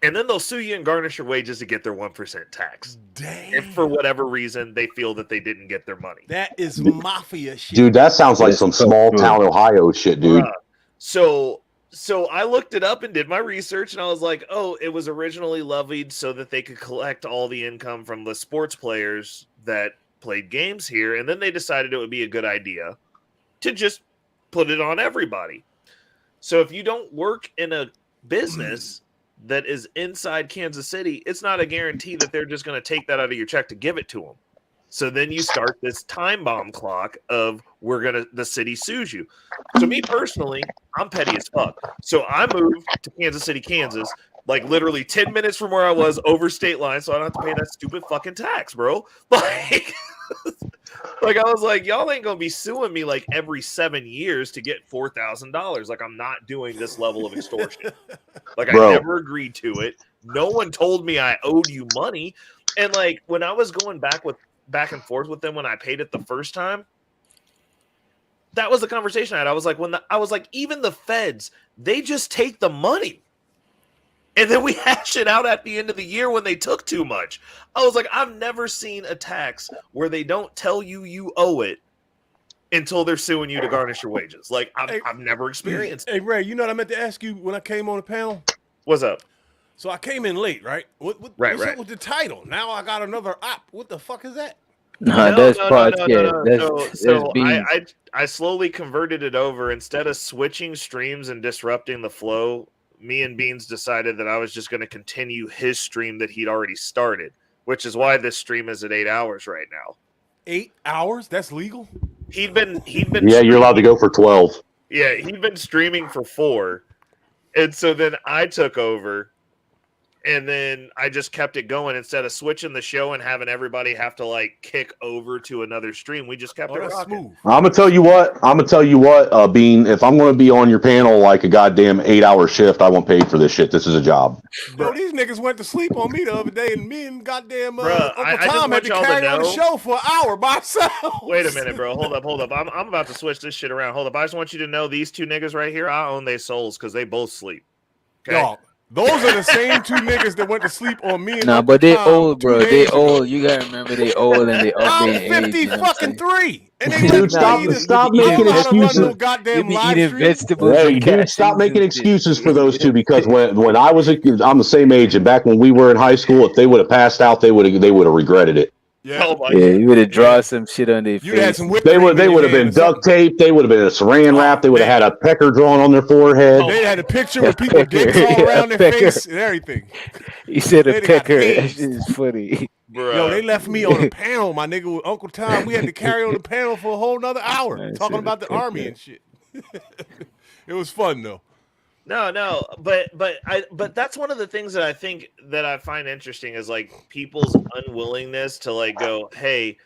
And then they'll sue you and garnish your wages to get their 1% tax. Damn. If for whatever reason they feel that they didn't get their money. That is mafia shit. Dude, that sounds like some small town Ohio shit, dude. So I looked it up and did my research, and I was like, oh, it was originally levied so that they could collect all the income from the sports players that played games here. And then they decided it would be a good idea to just put it on everybody. So if you don't work in a business that is inside Kansas City, it's not a guarantee that they're just going to take that out of your check to give it to them. So then you start this time bomb clock of the city sues you. So me personally, I'm petty as fuck. So I moved to Kansas City, Kansas, like literally 10 minutes from where I was over state line, so I don't have to pay that stupid fucking tax, bro. Like I was like, y'all ain't gonna be suing me like every 7 years to get $4,000. Like I'm not doing this level of extortion. Like Bro. I never agreed to it. No one told me I owed you money. And like when I was going back and forth with them when I paid it the first time, that was the conversation I had. I was like, even the feds, they just take the money. And then we hash it out at the end of the year when they took too much. I was like, I've never seen a tax where they don't tell you owe it until they're suing you to garnish your wages. Like, I've never experienced it. Hey, Ray, you know what I meant to ask you when I came on the panel? What's up? So I came in late, right? What's up with the title? Now I got another op. What the fuck is that? That's podcast. So I slowly converted it over. Instead of switching streams and disrupting the flow, me and Beans decided that I was just going to continue his stream that he'd already started, which is why this stream is at 8 hours right now. 8 hours? That's legal? He'd been. Yeah, you're allowed to go for 12. Yeah, he'd been streaming for 4, and so then I took over. And then I just kept it going instead of switching the show and having everybody have to like kick over to another stream. We just kept it rocking. Smooth. I'm gonna tell you what, Bean. If I'm gonna be on your panel like a goddamn 8-hour shift, I want paid for this shit. This is a job. Bro, these niggas went to sleep on me the other day, and me and goddamn Bruh, Uncle I just Tom had want to y'all to carry on the know- show for an hour by ourselves. Wait a minute, bro. Hold up. I'm about to switch this shit around. Hold up. I just want you to know these two niggas right here, I own their souls because they both sleep. Okay. Dog, those are the same two niggas that went to sleep on me and Nah, Uncle but they Tom old, 2 bro. days They ago. old. You gotta remember they old and they up I'm there in 50 age, you know what I'm fucking saying? 3. And they Dude, stop making excuses. No goddamn be live eating stream. vegetables. Hey, and dude, stop cashews making and shit. excuses for those two because when I was I'm the same age, and back when we were in high school, if they would have passed out, they would have regretted it. Yeah, You would have drawn some shit on their you had face. some whipped They cream would in have your been hand or duct taped. They would have been a saran wrap. They would have had a pecker drawn on their forehead. They had a picture with people dicks all around their face and everything. He said a They got pecker. That hazed. shit is funny. Yo, they left me on a panel, my nigga, with Uncle Tom. We had to carry on the panel for a whole nother hour talking about the army and shit. It was fun though. No, but that's one of the things that I think that I find interesting is like people's unwillingness to like go, hey,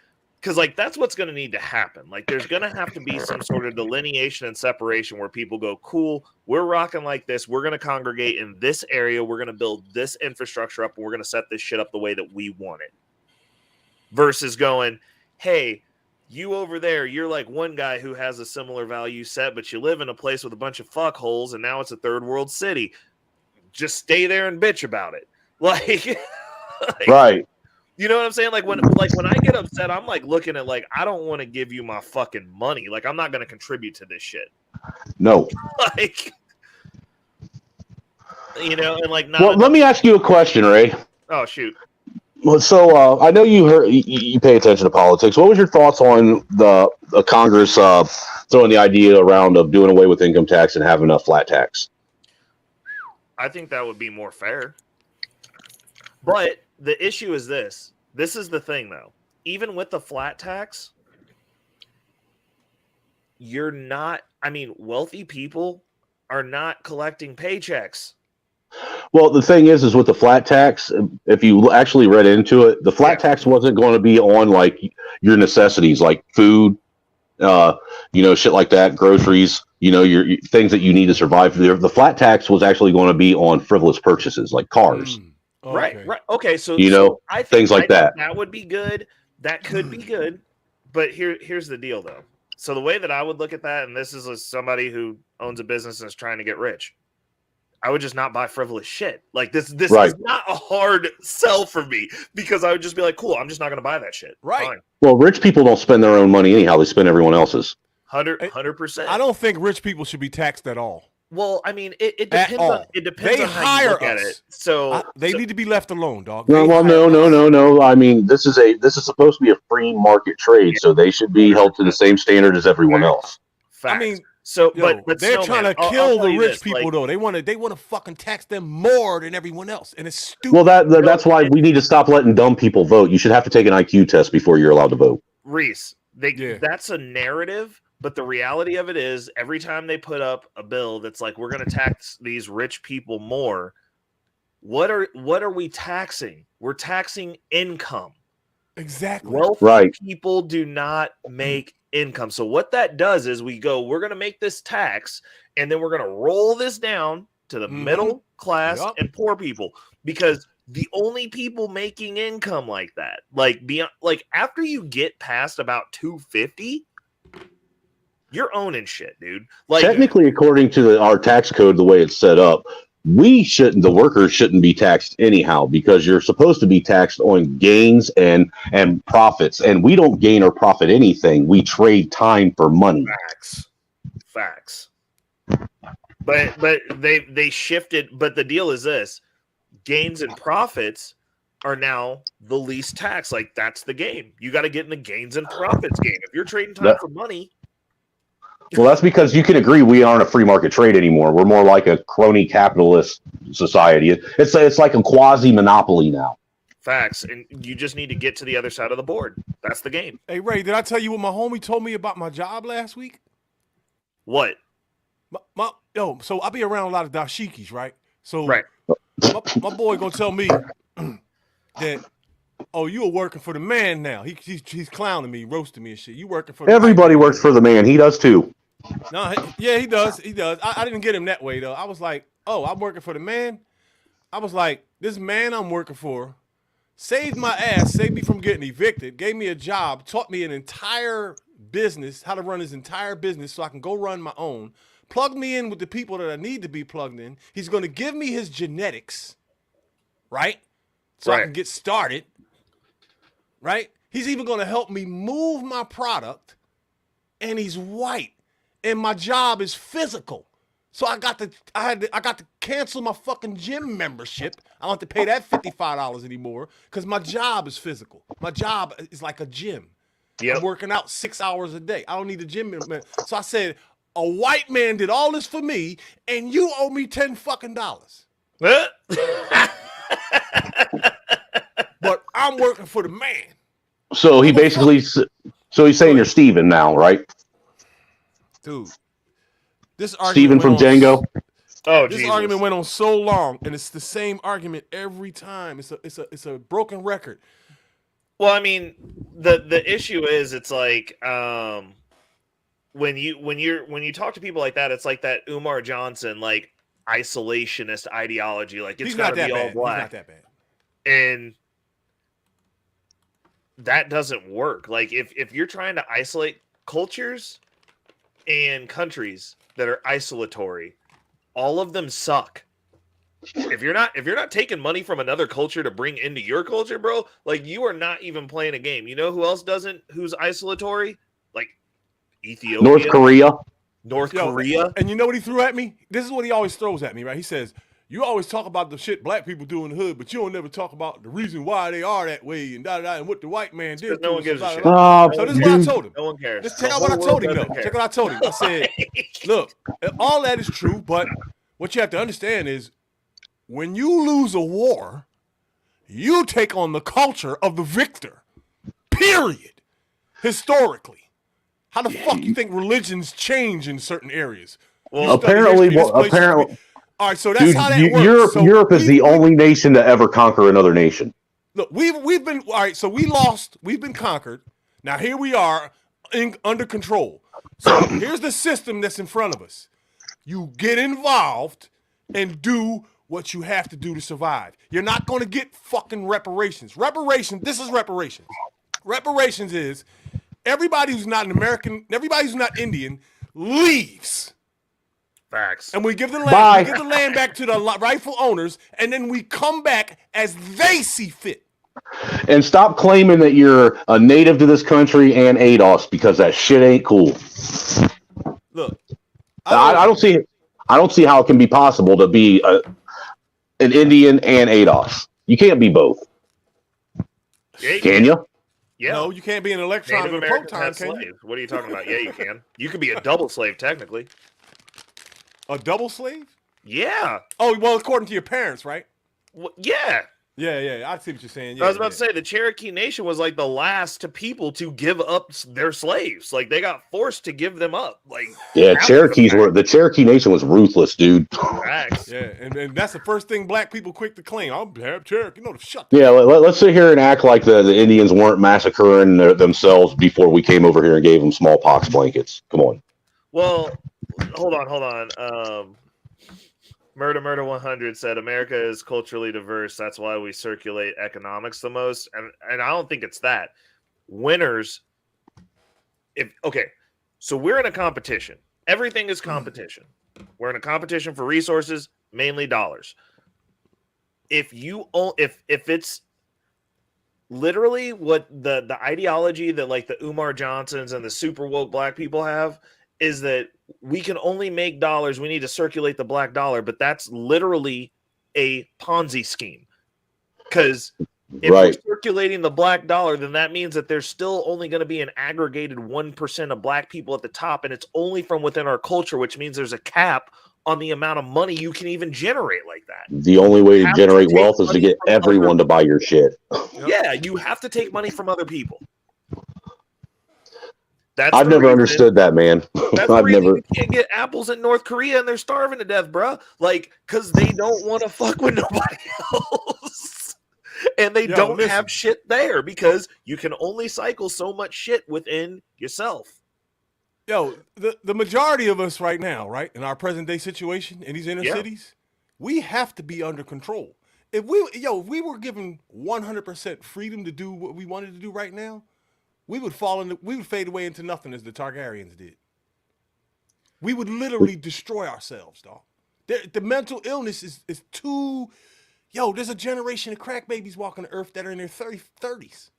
Because like that's what's going to need to happen. Like there's going to have to be some sort of delineation and separation where people go, cool, we're rocking like this. We're going to congregate in this area. We're going to build this infrastructure up and we're going to set this shit up the way that we want it. Versus going, hey, you over there, you're like one guy who has a similar value set, but you live in a place with a bunch of fuckholes and now it's a third world city. Just stay there and bitch about it. Like right. You know what I'm saying? Like when I get upset, I'm like looking at like I don't want to give you my fucking money. Like I'm not going to contribute to this shit. No. Like you know, and like well, let me ask you a question, Ray. Oh shoot. Well, so I know you pay attention to politics. What was your thoughts on the Congress throwing the idea around of doing away with income tax and having a flat tax? I think that would be more fair. But the issue is this. This is the thing, though. Even with the flat tax, you're not. I mean, wealthy people are not collecting paychecks. Well, the thing is with the flat tax, if you actually read into it, the flat tax wasn't going to be on like your necessities, like food, shit like that, groceries, your things that you need to survive. The flat tax was actually going to be on frivolous purchases like cars. Right. Okay. So I think, things like that. That would be good. That could be good. But here's the deal, though. So the way that I would look at that, and this is as somebody who owns a business and is trying to get rich, I would just not buy frivolous shit. Like this right. is not a hard sell for me because I would just be like, cool, I'm just not going to buy that shit. Right. Fine. Well, rich people don't spend their own money anyhow. They spend everyone else's. 100%. I don't think rich people should be taxed at all. Well, I mean, it depends on they on how hire you look at us. it. So they need to be left alone, dog. No. I mean, this is supposed to be a free market trade, so they should be held to the same standard as everyone else. Facts. I mean, so but they're trying to kill the rich people, like, though. They want to fucking tax them more than everyone else, and it's stupid. Well, that's why we need to stop letting dumb people vote. You should have to take an IQ test before you're allowed to vote. Reese, that's a narrative. But the reality of it is, every time they put up a bill that's like, we're going to tax these rich people more, what are we taxing? We're taxing income. Exactly. Wealthy people do not make income. So what that does is we're going to make this tax, and then we're going to roll this down to the middle class and poor people, because the only people making income like that, like beyond, like after you get past about 250. You're owning shit, dude. Like technically, according to our tax code, the way it's set up, the workers shouldn't be taxed anyhow, because you're supposed to be taxed on gains and profits, and we don't gain or profit anything. We trade time for money. Facts. But they shifted. But the deal is this: gains and profits are now the least taxed. Like that's the game. You got to get in the gains and profits game. If you're trading time for money. Well, that's because you can agree we aren't a free market trade anymore. We're more like a crony capitalist society. It's like a quasi monopoly now. Facts, and you just need to get to the other side of the board. That's the game. Hey Ray, did I tell you what my homie told me about my job last week? What? So I be around a lot of dashikis, right? So right. My boy gonna tell me that. Oh, you are working for the man now. He's clowning me, roasting me and shit. You working for the everybody works for the man. He does too. No, yeah, he does. He does. I didn't get him that way though. I was like, oh, I'm working for the man. I was like, this man I'm working for saved my ass, saved me from getting evicted, gave me a job, taught me an entire business, how to run his entire business so I can go run my own, plugged me in with the people that I need to be plugged in. He's going to give me his genetics, right? So I can get started. Right? He's even going to help me move my product, and he's white, and my job is physical. So I got to cancel my fucking gym membership. I don't have to pay that $55 anymore because my job is physical. My job is like a gym. I'm working out 6 hours a day. I don't need a gym membership. So I said, a white man did all this for me, and you owe me $10 fucking dollars. But I'm working for the man. So he basically, he's saying you're Steven now, right? Dude, this argument Steven from Django. Oh, this argument went on so long, and it's the same argument every time. It's a broken record. Well, I mean, the issue is it's like when you talk to people like that, it's like that Umar Johnson like isolationist ideology. Like it's got to be all black. He's not that bad. And that doesn't work. Like if you're trying to isolate cultures and countries that are isolatory, all of them suck. If you're not taking money from another culture to bring into your culture, bro, like you are not even playing a game. You know who else doesn't? Who's isolatory? Like Ethiopia, North Korea. And you know what he threw at me? This is what he always throws at me, right? He says, "You always talk about the shit black people do in the hood, but you don't never talk about the reason why they are that way and and what the white man did." No one gives a shit. So this is what I told him. No one cares. Just check out what I told him, though. Check what I told him. I said, "Look, all that is true, but what you have to understand is when you lose a war, you take on the culture of the victor. Period. Historically." How the fuck you think religions change in certain areas? Well, apparently. All right, so that's how that works. Europe is the only nation to ever conquer another nation. Look, we've been all right. So we lost. We've been conquered. Now here we are under control. So here's the system that's in front of us. You get involved and do what you have to do to survive. You're not going to get fucking reparations. This is reparations. Reparations is everybody who's not an American, everybody who's not Indian leaves. Facts. And we give the land back to the rightful owners, and then we come back as they see fit. And stop claiming that you're a native to this country and ADOS because that shit ain't cool. Look, I don't see how it can be possible to be an Indian and ADOS. You can't be both. Yeah, can you? Yeah. No, you can't be an electron Native and a Americans proton, have can you? slaves. What are you talking about? Yeah, you can. You could be a double slave technically. A double slave? Yeah. Oh, well, according to your parents, right? Yeah. Yeah. I see what you're saying. Yeah, I was about to say the Cherokee Nation was like the last people to give up their slaves. Like they got forced to give them up. Like the Cherokee Nation was ruthless, dude. Facts. Yeah, and that's the first thing black people quick to claim. I'm Cherokee. No, shut. Yeah, let's sit here and act like the Indians weren't massacring themselves before we came over here and gave them smallpox blankets. Come on. Well, hold on. Murder 100 said America is culturally diverse. That's why we circulate economics the most. And I don't think it's that. Winners, so we're in a competition. Everything is competition. We're in a competition for resources, mainly dollars. If it's literally what the ideology that like the Umar Johnsons and the super woke black people have is that we can only make dollars. We need to circulate the black dollar, but that's literally a Ponzi scheme. Because if we're circulating the black dollar, then that means that there's still only going to be an aggregated 1% of black people at the top, and it's only from within our culture, which means there's a cap on the amount of money you can even generate like that. The only way to generate wealth is to get everyone to buy your shit. Yeah, you have to take money from other people. I've never understood that, man. That's the reason you can't get apples in North Korea and they're starving to death, bro. Like, because they don't want to fuck with nobody else. And they don't have shit there because you can only cycle so much shit within yourself. Yo, the majority of us right now, right, in our present day situation in these inner cities, we have to be under control. If we were given 100% freedom to do what we wanted to do right now, we would fade away into nothing as the Targaryens did. We would literally destroy ourselves, dog. The mental illness is too. Yo, there's a generation of crack babies walking the earth that are in their 30s.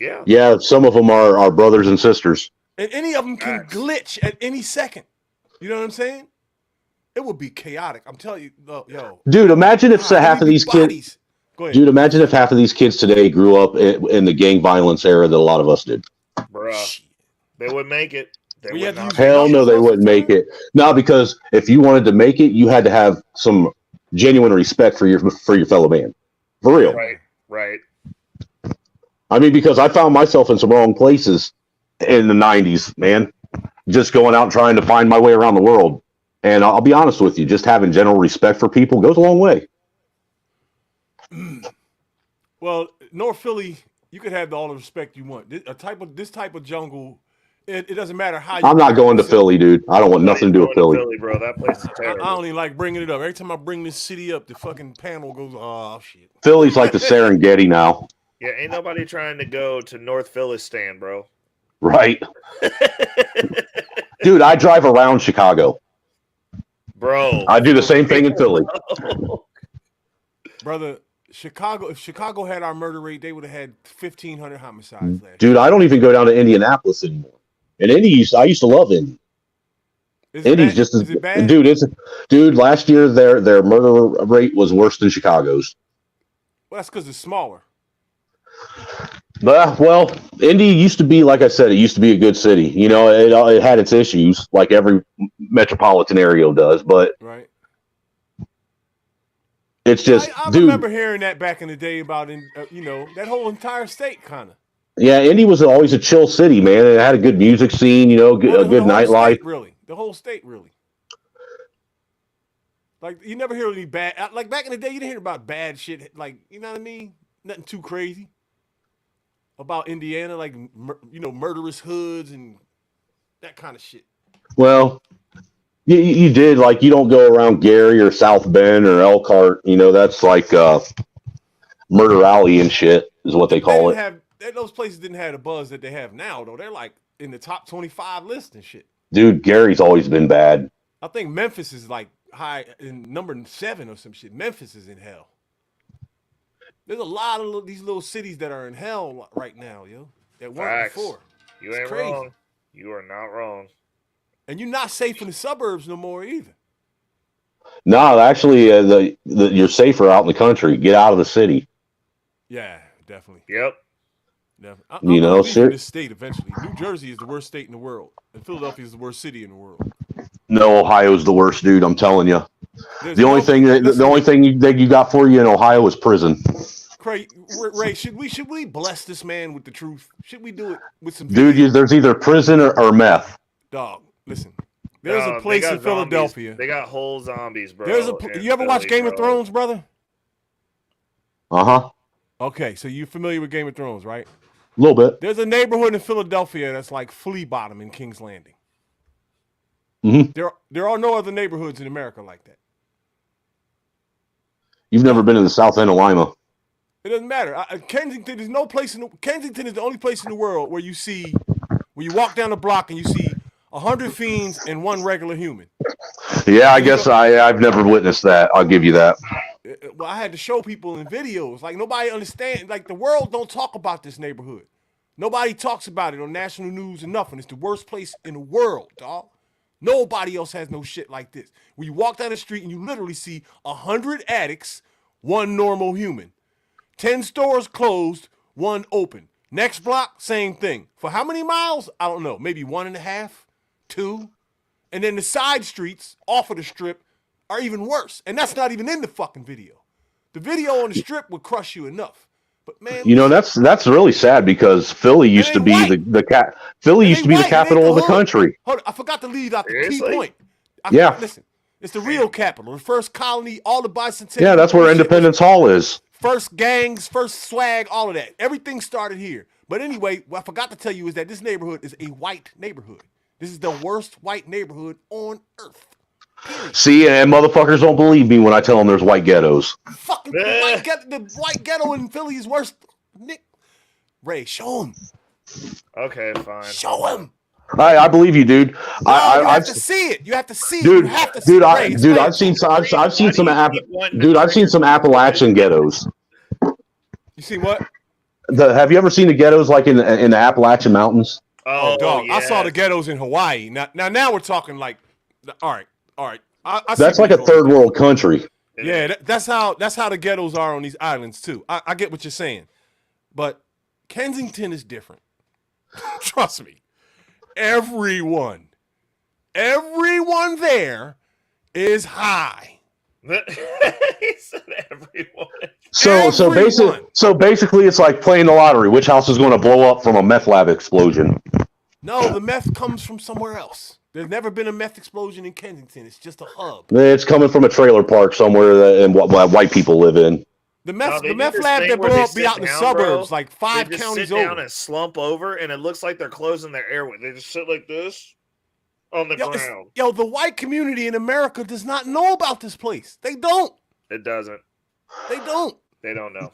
Yeah. Yeah, some of them are our brothers and sisters. And any of them can glitch at any second. You know what I'm saying? It would be chaotic. I'm telling you, yo. Dude, imagine if half of these kids. Dude, imagine if half of these kids today grew up in the gang violence era that a lot of us did. Bruh, they wouldn't make it. Hell no, they wouldn't make it. No, because if you wanted to make it, you had to have some genuine respect for your fellow man. For real. Right. I mean, because I found myself in some wrong places in the 90s, man. Just going out and trying to find my way around the world. And I'll be honest with you, just having general respect for people goes a long way. Well, North Philly You could have all the respect you want. This type of jungle, it doesn't matter how you. I'm not going to Philly, dude. I don't want nothing to do with Philly. Bro, that place is terrible. I don't even like bringing it up. Every time I bring this city up, the fucking panel goes, "Oh shit." Philly's like the Serengeti now. Yeah, ain't nobody trying to go to North Philistan, bro. Right. Dude, I drive around Chicago. Bro. I do the same thing in Philly. Brother, Chicago, if Chicago had our murder rate, they would have had 1,500 homicides last Dude, I don't even go down to Indianapolis anymore. And I used to love Indy. Indy's just as bad? Dude, last year their murder rate was worse than Chicago's. Well, that's because it's smaller. Well, Indy used to be, like I said, it used to be a good city. You know, it had its issues, like every metropolitan area does, but right. It's just, I remember hearing that back in the day about, that whole entire state, kind of. Yeah, Indy was always a chill city, man. It had a good music scene, a good nightlife. Really, the whole state, really. Like, you never hear any bad, like back in the day, you didn't hear about bad shit, like, you know what I mean? Nothing too crazy about Indiana, like, murderous hoods and that kind of shit. Well, you did, like, you don't go around Gary or South Bend or Elkhart, that's like Murder Alley and shit is what they call it. Those places didn't have the buzz that they have now, though. They're like in the top 25 list and shit. Dude, Gary's always been bad. I think Memphis is like high in number 7 or some shit. Memphis is in hell. There's a lot of these little cities that are in hell right now, yo. That weren't before. You ain't wrong. You are not wrong. And you're not safe in the suburbs no more either. No, actually, you're safer out in the country. Get out of the city. Yeah, definitely. Yep. I'm leaving this state eventually. New Jersey is the worst state in the world, and Philadelphia is the worst city in the world. No, Ohio's the worst, dude. I'm telling you. The only thing that you got for you in Ohio is prison. Ray, should we bless this man with the truth? Should we do it with some? Dude, there's either prison or meth. Dog, listen. There's a place in Philadelphia. They got whole zombies, bro. You ever watch Game of Thrones, brother? Uh-huh. Okay, so you're familiar with Game of Thrones, right? A little bit. There's a neighborhood in Philadelphia that's like Flea Bottom in King's Landing. Mm-hmm. There are no other neighborhoods in America like that. You've never been in the South End of Lima. It doesn't matter. Kensington is Kensington is the only place in the world where you walk down the block and you see 100 fiends and one regular human. Yeah, I guess I've never witnessed that. I'll give you that. Well, I had to show people in videos. Like, nobody understands. Like, the world don't talk about this neighborhood. Nobody talks about it on national news or nothing. It's the worst place in the world, dog. Nobody else has no shit like this. When you walk down the street and you literally see 100 addicts, one normal human. 10 stores closed, one open. Next block, same thing. For how many miles? I don't know. Maybe 1.5, 2. And then the side streets off of the strip are even worse. And that's not even in the fucking video. The video on the strip would crush you enough. But man, that's really sad because Philly used to be the capital of the country. Hold on, I forgot to leave out the key point. Listen, it's the real capital, the first colony, all the bicentennial. Yeah, that's where Independence Hall is. First gangs, first swag, all of that. Everything started here. But anyway, what I forgot to tell you is that this neighborhood is a white neighborhood. This is the worst white neighborhood on earth. See, and motherfuckers don't believe me when I tell them there's white ghettos. Fucking the white ghetto in Philly is worse. Nick, Ray, show him. Okay, fine. Show him. I believe you, dude. No, you have to see it. You have to see it. Dude, you have to see it. I've seen some Appalachian ghettos. You see what? Have you ever seen the ghettos like in the Appalachian Mountains? Oh, dog! Yeah. I saw the ghettos in Hawaii. Now we're talking like, all right. That's like a third world country. Yeah, that's how the ghettos are on these islands too. I get what you're saying, but Kensington is different. Trust me. Everyone there is high. He said everyone. So basically, it's like playing the lottery. Which house is going to blow up from a meth lab explosion? No, the meth comes from somewhere else. There's never been a meth explosion in Kensington. It's just a hub. It's coming from a trailer park somewhere that white people live in. The meth they do lab this that thing where blow they up be sit out in the down, suburbs, bro. like 5 They just counties sit down over. and slump over, and it looks like they're closing their airway. They just sit like this on the ground. The white community in America does not know about this place. They don't. It doesn't. They don't. They don't know.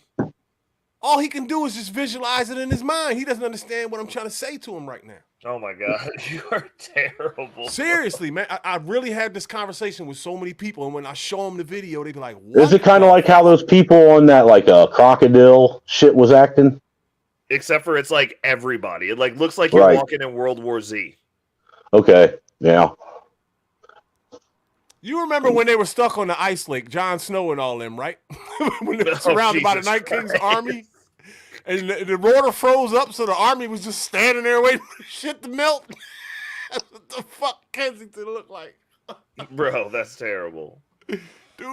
All he can do is just visualize it in his mind. He doesn't understand what I'm trying to say to him right now. Oh my God, you are terrible. Seriously, man. I really had this conversation with so many people, and when I show them the video, they be like, what? Is it kind of like how those people on that like crocodile shit was acting? Except for it's like everybody. It like looks like you're Right. walking in World War Z. Okay, yeah. You remember when they were stuck on the ice lake, Jon Snow and all them, right? When they were surrounded by the Jesus Night King's Christ. army, and the water froze up, so the army was just standing there waiting for shit to melt. That's what the fuck Kensington looked like. Bro, that's terrible. Dude,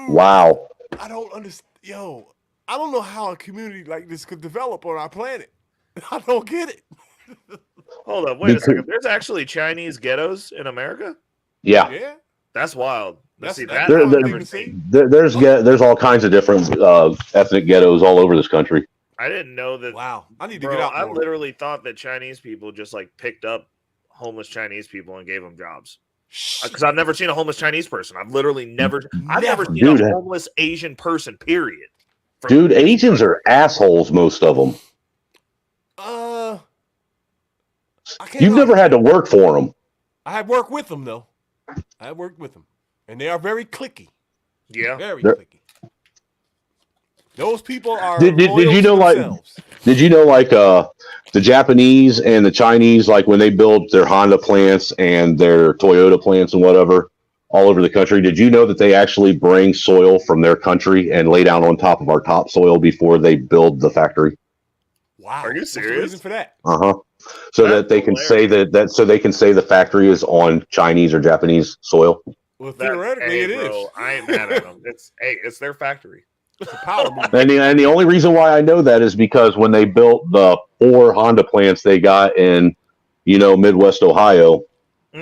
Wow. I don't understand. Yo, I don't know how a community like this could develop on our planet. I don't get it. Hold up, wait a second. There's actually Chinese ghettos in America? Yeah. Yeah. That's wild. Let's see that. There's all kinds of different ethnic ghettos all over this country. I didn't know that. Wow. I need to Bro, get out I more. literally thought that Chinese people just like picked up homeless Chinese people and gave them jobs. Because I've never seen a homeless Chinese person. I've literally never seen Dude, a homeless Asian person, period. Dude, Asians are assholes, most of them. You've never had to work for them. I have worked with them, though. I have worked with them. And they are very cliquey. Yeah. Very They're- cliquey. Those people are Did you loyal know to like themselves. did you know like the Japanese and the Chinese, like when they build their Honda plants and their Toyota plants and whatever all over the country, did you know that they actually bring soil from their country and lay down on top of our topsoil before they build the factory? Wow. Are you What's the serious? reason for that? Uh-huh. So that they can say that so they can say the factory is on Chinese or Japanese soil. Well, theoretically, it is. Bro, I ain't mad at them. It's their factory. It's a power move. And the only reason why I know that is because when they built the 4 Honda plants they got in, Midwest Ohio,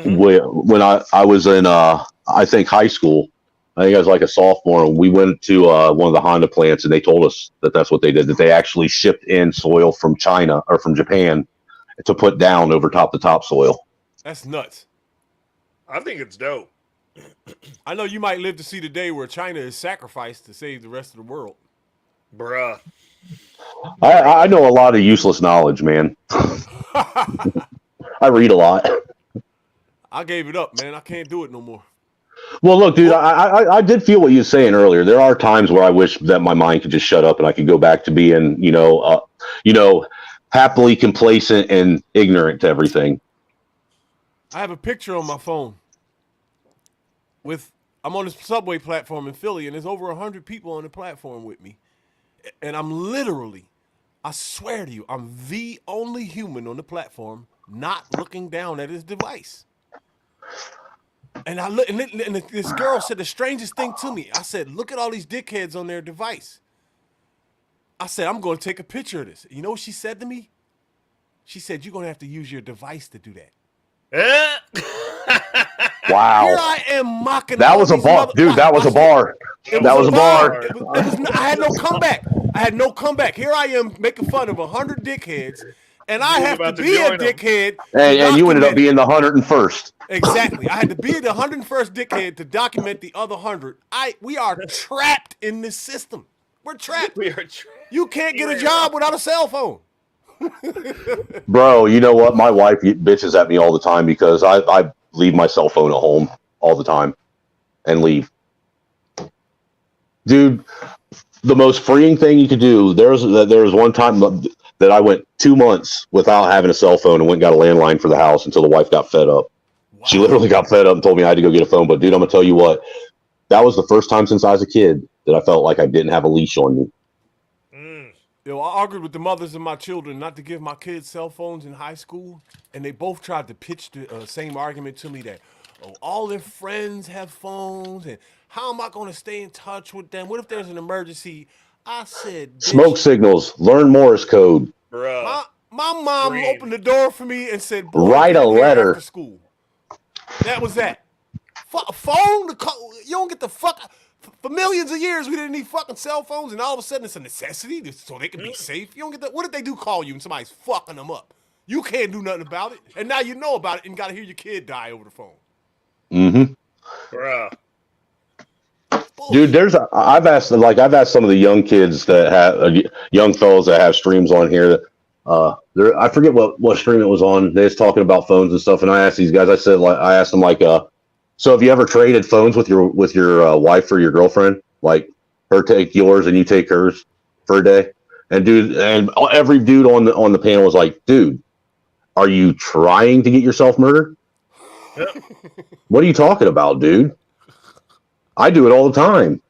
when I was in I think high school, I think I was like a sophomore, and we went to one of the Honda plants, and they told us that that's what they did, that they actually shipped in soil from China or from Japan to put down over top the topsoil. That's nuts. I think it's dope. I know you might live to see the day where China is sacrificed to save the rest of the world. Bruh. I know a lot of useless knowledge, man. I read a lot. I gave it up, man. I can't do it no more. Well, look, dude, I did feel what you were saying earlier. There are times where I wish that my mind could just shut up and I could go back to being, happily complacent and ignorant to everything. I have a picture on my phone I'm on the subway platform in Philly, and there's over 100 people on the platform with me. And I'm literally, I swear to you, I'm the only human on the platform not looking down at his device. And I look, and this girl said the strangest thing to me. I said, look at all these dickheads on their device. I said, I'm going to take a picture of this. You know what she said to me? She said, you're going to have to use your device to do that. Wow. Here I am mocking. That was a bar. Dude, that was a bar. That was a bar. I had no comeback. Here I am making fun of 100 dickheads, and I have to be a dickhead. And you ended up being the 101st. Exactly. I had to be the 101st dickhead to document the other 100. We are trapped in this system. We're trapped. You can't get a job without a cell phone. Bro, you know what? My wife bitches at me all the time because I leave my cell phone at home all the time and leave. Dude, the most freeing thing you could do, there was one time that I went 2 months without having a cell phone and went and got a landline for the house until the wife got fed up. Wow. She literally got fed up and told me I had to go get a phone. But dude, I'm going to tell you what, that was the first time since I was a kid that I felt like I didn't have a leash on me. Yo, I argued with the mothers of my children not to give my kids cell phones in high school, and they both tried to pitch the same argument to me that, all their friends have phones, and how am I going to stay in touch with them? What if there's an emergency? I said, Smoke signals, learn Morse code. My mom opened the door for me and said, write a letter after school. That was that. Phone, you don't get the fuck. For millions of years, we didn't need fucking cell phones, and all of a sudden it's a necessity so they can be safe. You don't get that. What if they do call you and somebody's fucking them up? You can't do nothing about it, and now you know about it and got to hear your kid die over the phone. Mm-hmm. Bruh. Dude, I've asked some of the young kids that have young fellows that have streams on here that I forget what stream it was on. They was talking about phones and stuff, and I asked these guys. I asked them so have you ever traded phones with your wife or your girlfriend? Like her take yours and you take hers for a day? And every dude on the panel was like, dude, are you trying to get yourself murdered? What are you talking about, dude? I do it all the time.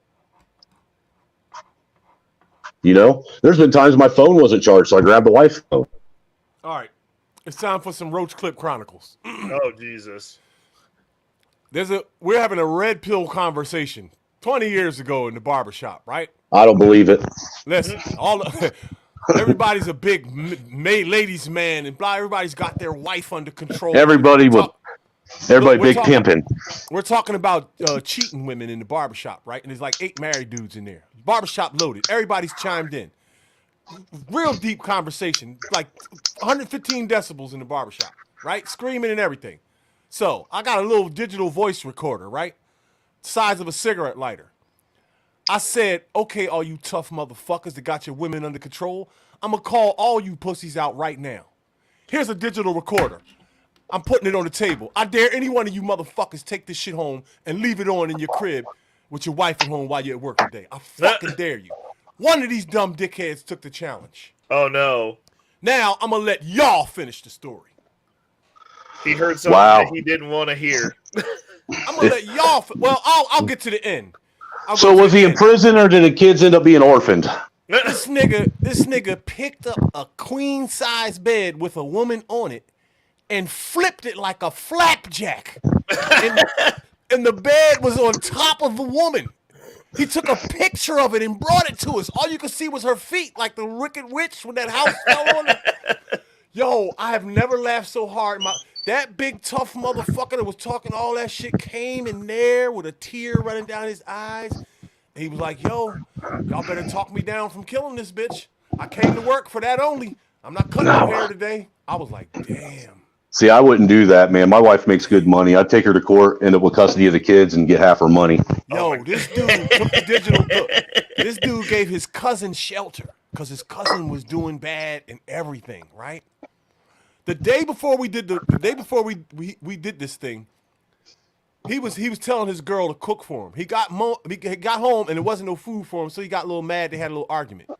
You know, there's been times my phone wasn't charged, so I grabbed the wife's phone. All right, it's time for some Roach Clip Chronicles. Oh Jesus! We're having a red pill conversation 20 years ago in the barbershop, right? I don't believe it. Listen, everybody's a big ladies man, and blah. Everybody's got their wife under control. Everybody big pimping. We're talking about cheating women in the barbershop, right? And there's like 8 married dudes in there. Barbershop loaded. Everybody's chimed in. Real deep conversation, like 115 decibels in the barbershop, right? Screaming and everything. So I got a little digital voice recorder, right? Size of a cigarette lighter. I said, okay, all you tough motherfuckers that got your women under control, I'm going to call all you pussies out right now. Here's a digital recorder. I'm putting it on the table. I dare any one of you motherfuckers take this shit home and leave it on in your crib with your wife at home while you're at work today. I fucking dare you. One of these dumb dickheads took the challenge. Oh, no. Now, I'm going to let y'all finish the story. He heard something that he didn't want to hear. I'm going to let y'all... I'll get to the end. So was he in prison or did the kids end up being orphaned? This nigga picked up a queen-size bed with a woman on it and flipped it like a flapjack. And the bed was on top of the woman. He took a picture of it and brought it to us. All you could see was her feet, like the Wicked Witch when that house fell on her. Yo, I have never laughed so hard. That big tough motherfucker that was talking all that shit came in there with a tear running down his eyes. And he was like, yo, y'all better talk me down from killing this bitch. I came to work for that only. I'm not cutting my hair today. I was like, damn. See, I wouldn't do that, man. My wife makes good money. I'd take her to court, end up with custody of the kids, and get half her money. Yo, this dude took the digital book. This dude gave his cousin shelter because his cousin was doing bad and everything, right? The day before we did we did this thing, he was telling his girl to cook for him. He got home and there wasn't no food for him, so he got a little mad. They had a little argument.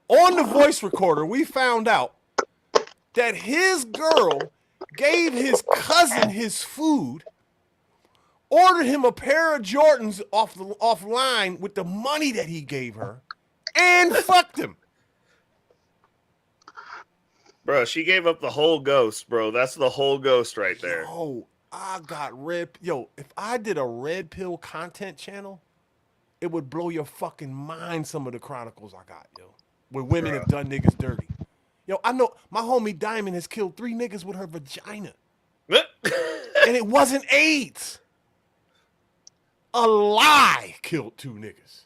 On the voice recorder, we found out that his girl gave his cousin his food, ordered him a pair of Jordans offline with the money that he gave her, and fucked him. Bro, she gave up the whole ghost, bro. That's the whole ghost right there. Yo, I got if I did a red pill content channel, it would blow your fucking mind some of the chronicles I got, yo. Where women have done niggas dirty. Yo, I know my homie Diamond has killed 3 niggas with her vagina. And it wasn't AIDS. A lie killed 2 niggas.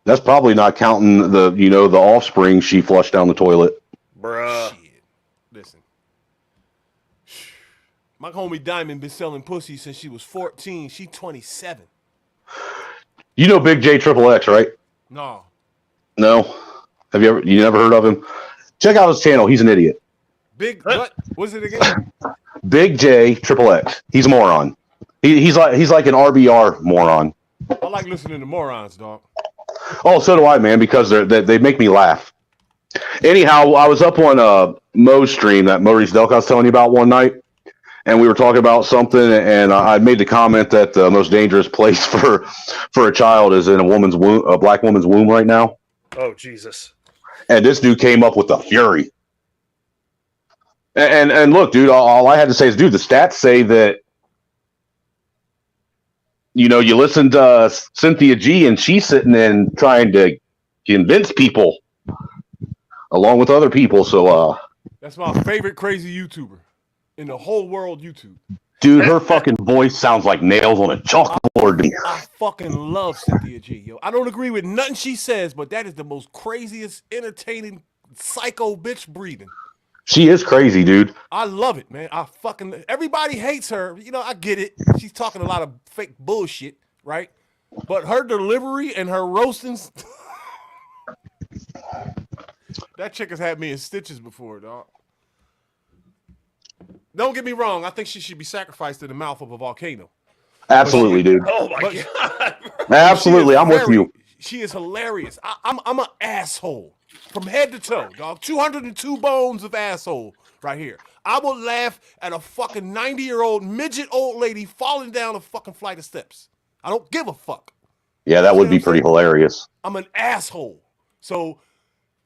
That's probably not counting the offspring she flushed down the toilet. Bruh. Shit. Listen. My homie Diamond been selling pussy since she was 14. She 27. You know Big J Triple X, right? No. No. You never heard of him? Check out his channel. He's an idiot. Big what? What's it again? Big J Triple X. He's a moron. He's like an RBR moron. I like listening to morons, dog. Oh, so do I, man, because they make me laugh. Anyhow, I was up on Mo's stream, that Maurice Delk I was telling you about one night, and we were talking about something, and I made the comment that the most dangerous place for a child is in a black woman's womb right now. Oh, Jesus. And this dude came up with the fury. And look, dude, all I had to say is, dude, the stats say that, you listened to Cynthia G, and she's sitting in trying to convince people along with other people. So that's my favorite crazy YouTuber in the whole world. YouTube. Dude, her fucking voice sounds like nails on a chalkboard to me. I fucking love Cynthia G, yo. I don't agree with nothing she says, but that is the most craziest, entertaining, psycho bitch breathing. She is crazy, dude. I love it, man. Everybody hates her. You know, I get it. She's talking a lot of fake bullshit, right? But her delivery and her roastings, that chick has had me in stitches before, dog. Don't get me wrong. I think she should be sacrificed in the mouth of a volcano. Absolutely, dude. Oh my god. Absolutely, I'm with you. She is hilarious. I'm an asshole from head to toe, dog. 202 bones of asshole right here. I will laugh at a fucking 90-year-old midget old lady falling down a fucking flight of steps. I don't give a fuck. Yeah, that would be pretty hilarious. I'm an asshole. So,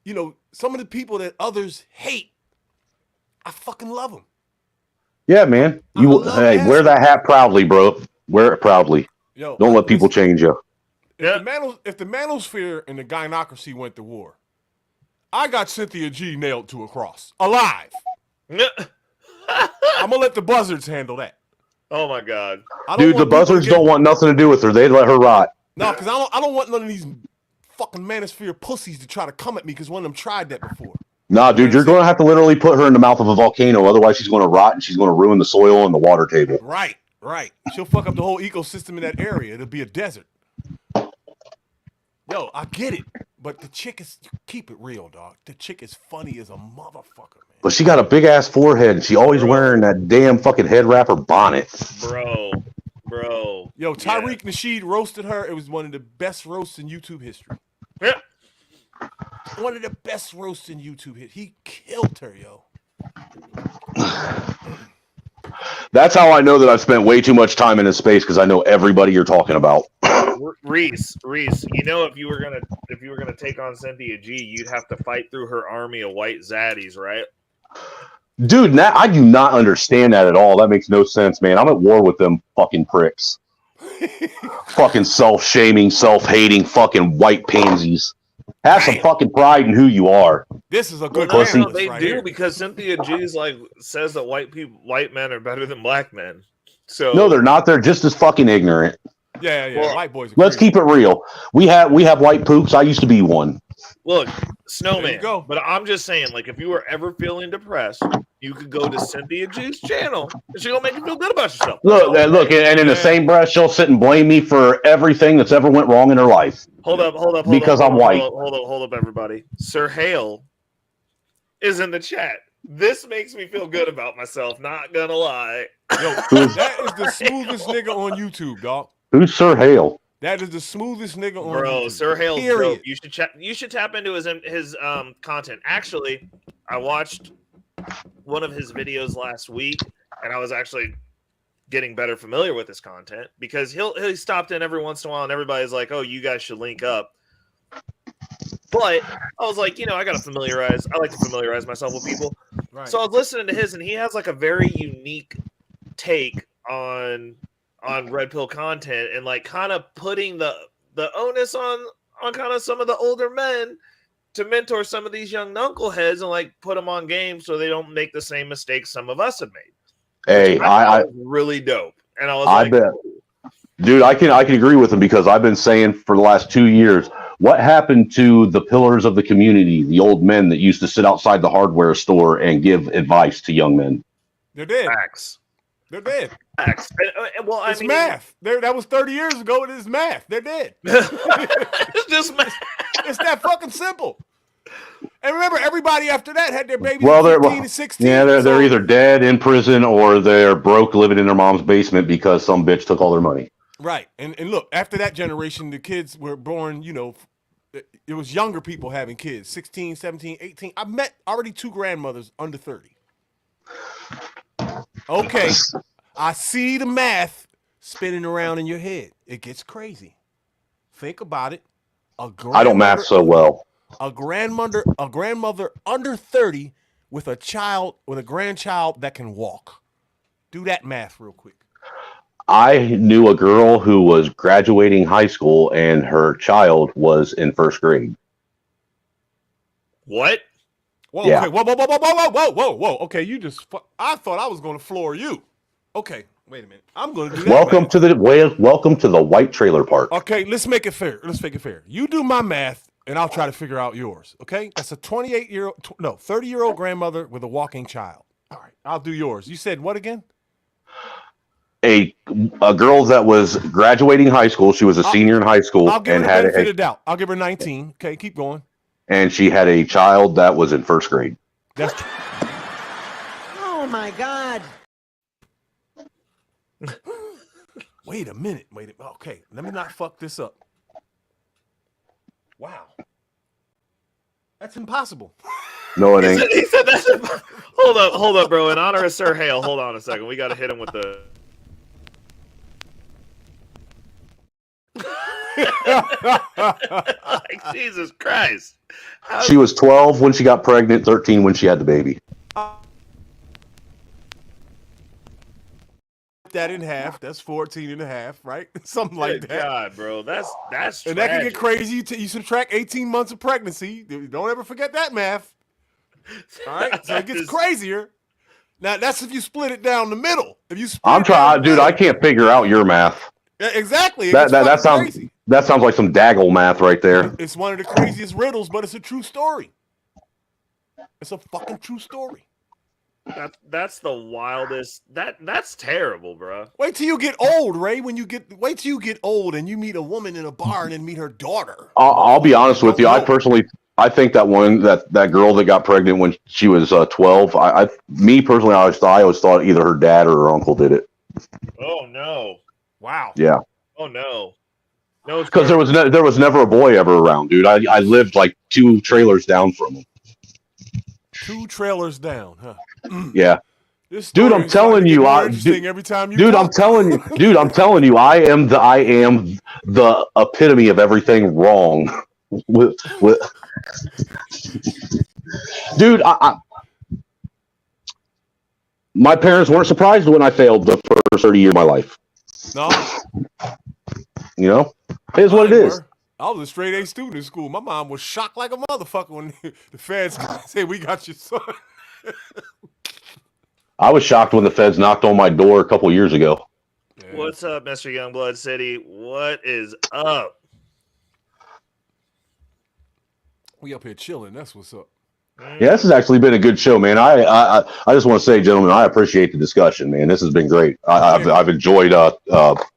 you know, some of the people that others hate, I fucking love them. Yeah, man. Hey, wear that hat proudly, bro. Wear it proudly. Yo, don't let people change you. If the manosphere and the gynocracy went to war, I got Cynthia G nailed to a cross. Alive. I'm gonna let the buzzards handle that. Oh my god. Dude, the buzzards don't want nothing to do with her. They'd let her rot. No, because I don't want none of these fucking manosphere pussies to try to come at me because one of them tried that before. Nah, dude, you're going to have to literally put her in the mouth of a volcano. Otherwise, she's going to rot and she's going to ruin the soil and the water table. Right. She'll fuck up the whole ecosystem in that area. It'll be a desert. Yo, I get it. But the chick is, keep it real, dog. The chick is funny as a motherfucker, man. But she got a big-ass forehead and she always wearing that damn fucking head wrapper bonnet. Bro. Yo, Tyreek Nasheed roasted her. It was one of the best roasts in YouTube history. Yeah. One of the best roasts in YouTube hit. He killed her, yo. That's how I know that I've spent way too much time in this space because I know everybody you're talking about. Reese, you know, if you were gonna take on Cynthia G, you'd have to fight through her army of white zaddies, right? Dude, I do not understand that at all. That makes no sense, man. I'm at war with them fucking pricks. Fucking self-shaming, self-hating fucking white pansies. Have some fucking pride in who you are. This is a good pussy. They do because Cynthia G's says that white men are better than black men. So No, they're not. They're just as fucking ignorant. Yeah. Well, white boys. Let's keep it real. We have white poops. I used to be one. Look, Snowman. But I'm just saying, like, if you were ever feeling depressed, you could go to Cynthia G's channel, and she's gonna make you feel good about yourself. Look, and in the same breath, she'll sit and blame me for everything that's ever went wrong in her life. Hold up, because I'm white. Hold up, everybody. Sir Hale is in the chat. This makes me feel good about myself. Not gonna lie. Yo, that is the smoothest nigga on YouTube, dog. Who's Sir Hale? That is the smoothest nigga on Bro, YouTube. Sir Hale's Period. dope. You should tap into his content. Actually, I watched one of his videos last week, and I was actually getting better familiar with his content because he stopped in every once in a while, and everybody's like, "Oh, you guys should link up." But I was like, I like to familiarize myself with people. Right. So I was listening to his, and he has like a very unique take on Red Pill content, and like kind of putting the onus on kind of some of the older men to mentor some of these young knuckleheads and like put them on game so they don't make the same mistakes some of us have made. Hey, I was really dope, and I bet, dude, I can agree with him because I've been saying for the last 2 years, what happened to the pillars of the community, the old men that used to sit outside the hardware store and give advice to young men? They're dead. Facts. They're dead. Facts. Well, it's math. That was 30 years ago. It is math. They're dead. It's just math. It's that fucking simple. And remember, everybody after that had their babies Well, at 15 and 16. Yeah, they're either dead, in prison, or they're broke, living in their mom's basement because some bitch took all their money. Right. And look, after that generation, the kids were born, it was younger people having kids, 16, 17, 18. I met already 2 grandmothers under 30. Okay, I see the math spinning around in your head. It gets crazy. Think about it. I don't math so well. A grandmother under 30 with a grandchild that can walk. Do that math real quick. I knew a girl who was graduating high school and her child was in 1st grade. What? Whoa, yeah. Okay, whoa. Okay, I thought I was going to floor you. Okay, Wait a minute. I'm going to do that. Welcome to the white trailer park. Okay, let's make it fair. You do my math, and I'll try to figure out yours. Okay, that's a 30-year-old grandmother with a walking child. All right, I'll do yours. You said what again? A girl that was graduating high school. She was a senior in high school. I'll give her the benefit of the doubt. I'll give her 19. Okay, keep going. And she had a child that was in first grade. That's Oh my God. Wait a minute. Okay, let me not fuck this up. Wow. That's impossible. No, it ain't. He said that's impossible. Hold up, bro. In honor of Sir Hale, hold on a second. We got to hit him with the... like, Jesus Christ. She was 12 when she got pregnant, 13 when she had the baby. That in half, that's 14 and a half, right? Something like that. God, bro, that's and that can get crazy. You subtract 18 months of pregnancy. Don't ever forget that math. All right, so it gets crazier. Now that's if you split it down the middle. If you, I'm trying, dude. I can't figure out your math. Yeah, exactly. That sounds like some Daggle math right there. It's one of the craziest riddles, but it's a true story. It's a fucking true story. That's the wildest. That's terrible, bro. Wait till you get old, Ray. Wait till you get old and you meet a woman in a bar and then meet her daughter. I'll be honest with you. I think that girl that got pregnant when she was 12. I always thought either her dad or her uncle did it. Oh no! Wow. Yeah. Oh no. No, because there was never a boy ever around, dude. I lived like 2 trailers down from him. 2 trailers down, huh? Yeah. Dude, I'm telling you, every time you I'm telling you, I am the epitome of everything wrong. Dude, my parents weren't surprised when I failed the first 30 years of my life. No. You know, it is what it is. I was a straight A student in school. My mom was shocked like a motherfucker when the feds said, "We got your son." I was shocked when the feds knocked on my door a couple years ago. Yeah. What's up, Mr. Youngblood City? What is up? We up here chilling. That's what's up. Yeah, this has actually been a good show, man. I just want to say, gentlemen, I appreciate the discussion, man. This has been great. I've enjoyed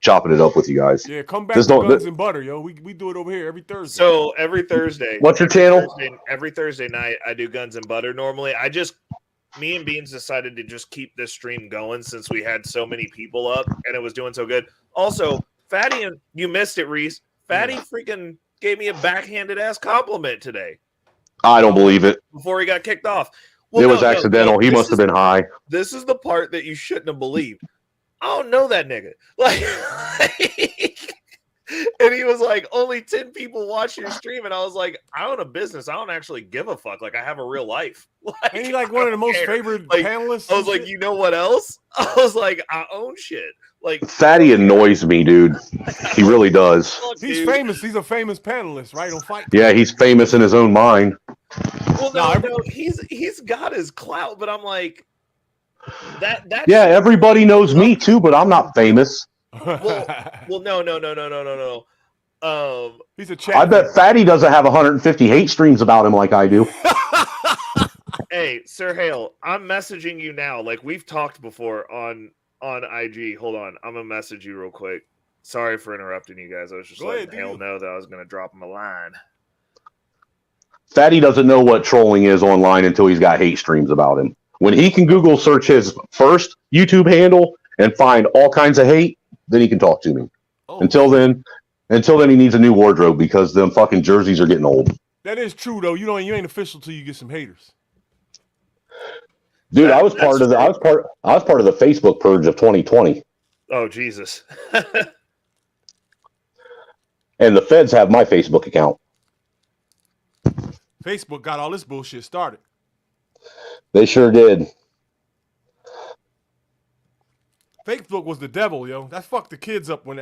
chopping it up with you guys. Yeah, come back to Guns and Butter, yo. We do it over here every Thursday. So every Thursday. What's your channel? Every Thursday night, I do Guns and Butter. Normally, me and Beans decided to just keep this stream going since we had so many people up and it was doing so good. Also, Fatty, and you missed it, Reese. Fatty freaking gave me a backhanded ass compliment today. I don't believe it. Before he got kicked off. Well, it was accidental. He must have been high. This is the part that you shouldn't have believed. I don't know that nigga. Like, and he was like, only 10 people watch your stream. And I was like, I own a business. I don't actually give a fuck. Like, I have a real life. Like, ain't he like one of the most favorite panelists? I was like, you know what else? I was like, I own shit. Like, Fatty annoys me, dude. He really does. He's famous. He's a famous panelist, right? On Fight. Yeah, he's famous in his own mind. Well, no, he's got his clout, but I'm like, that. Yeah, everybody knows me too, but I'm not famous. Well, no. He's a chat. I bet Fatty doesn't have 150 hate streams about him like I do. Hey, Sir Hale, I'm messaging you now. Like we've talked before on IG. Hold on, I'm gonna message you real quick. Sorry for interrupting you guys. I was just letting Hale know that I was gonna drop him a line. Fatty doesn't know what trolling is online until he's got hate streams about him. When he can Google search his first YouTube handle and find all kinds of hate, then he can talk to me. Until then, he needs a new wardrobe because them fucking jerseys are getting old. That is true though. You ain't official till you get some haters. Dude, I was part of the Facebook purge of 2020. Oh Jesus. And the feds have my Facebook account. Facebook got all this bullshit started. They sure did. Facebook was the devil, yo. That fucked the kids up when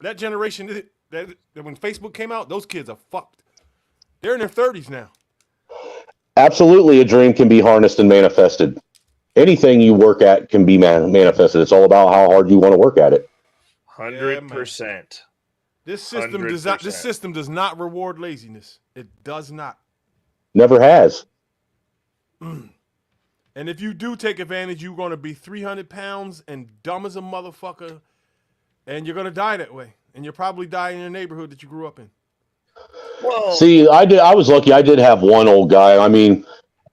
that generation that when Facebook came out, those kids are fucked. They're in their 30s now. Absolutely, a dream can be harnessed and manifested. anything you work at can be manifested. It's all about how hard you want to work at it. 100%. This system does not. This system does not reward laziness. It does not. Never has. And if you do take advantage, you're going to be 300 pounds and dumb as a motherfucker, and you're going to die that way. And you'll probably die in your neighborhood that you grew up in. Well, see, I was lucky. I did have one old guy. I mean,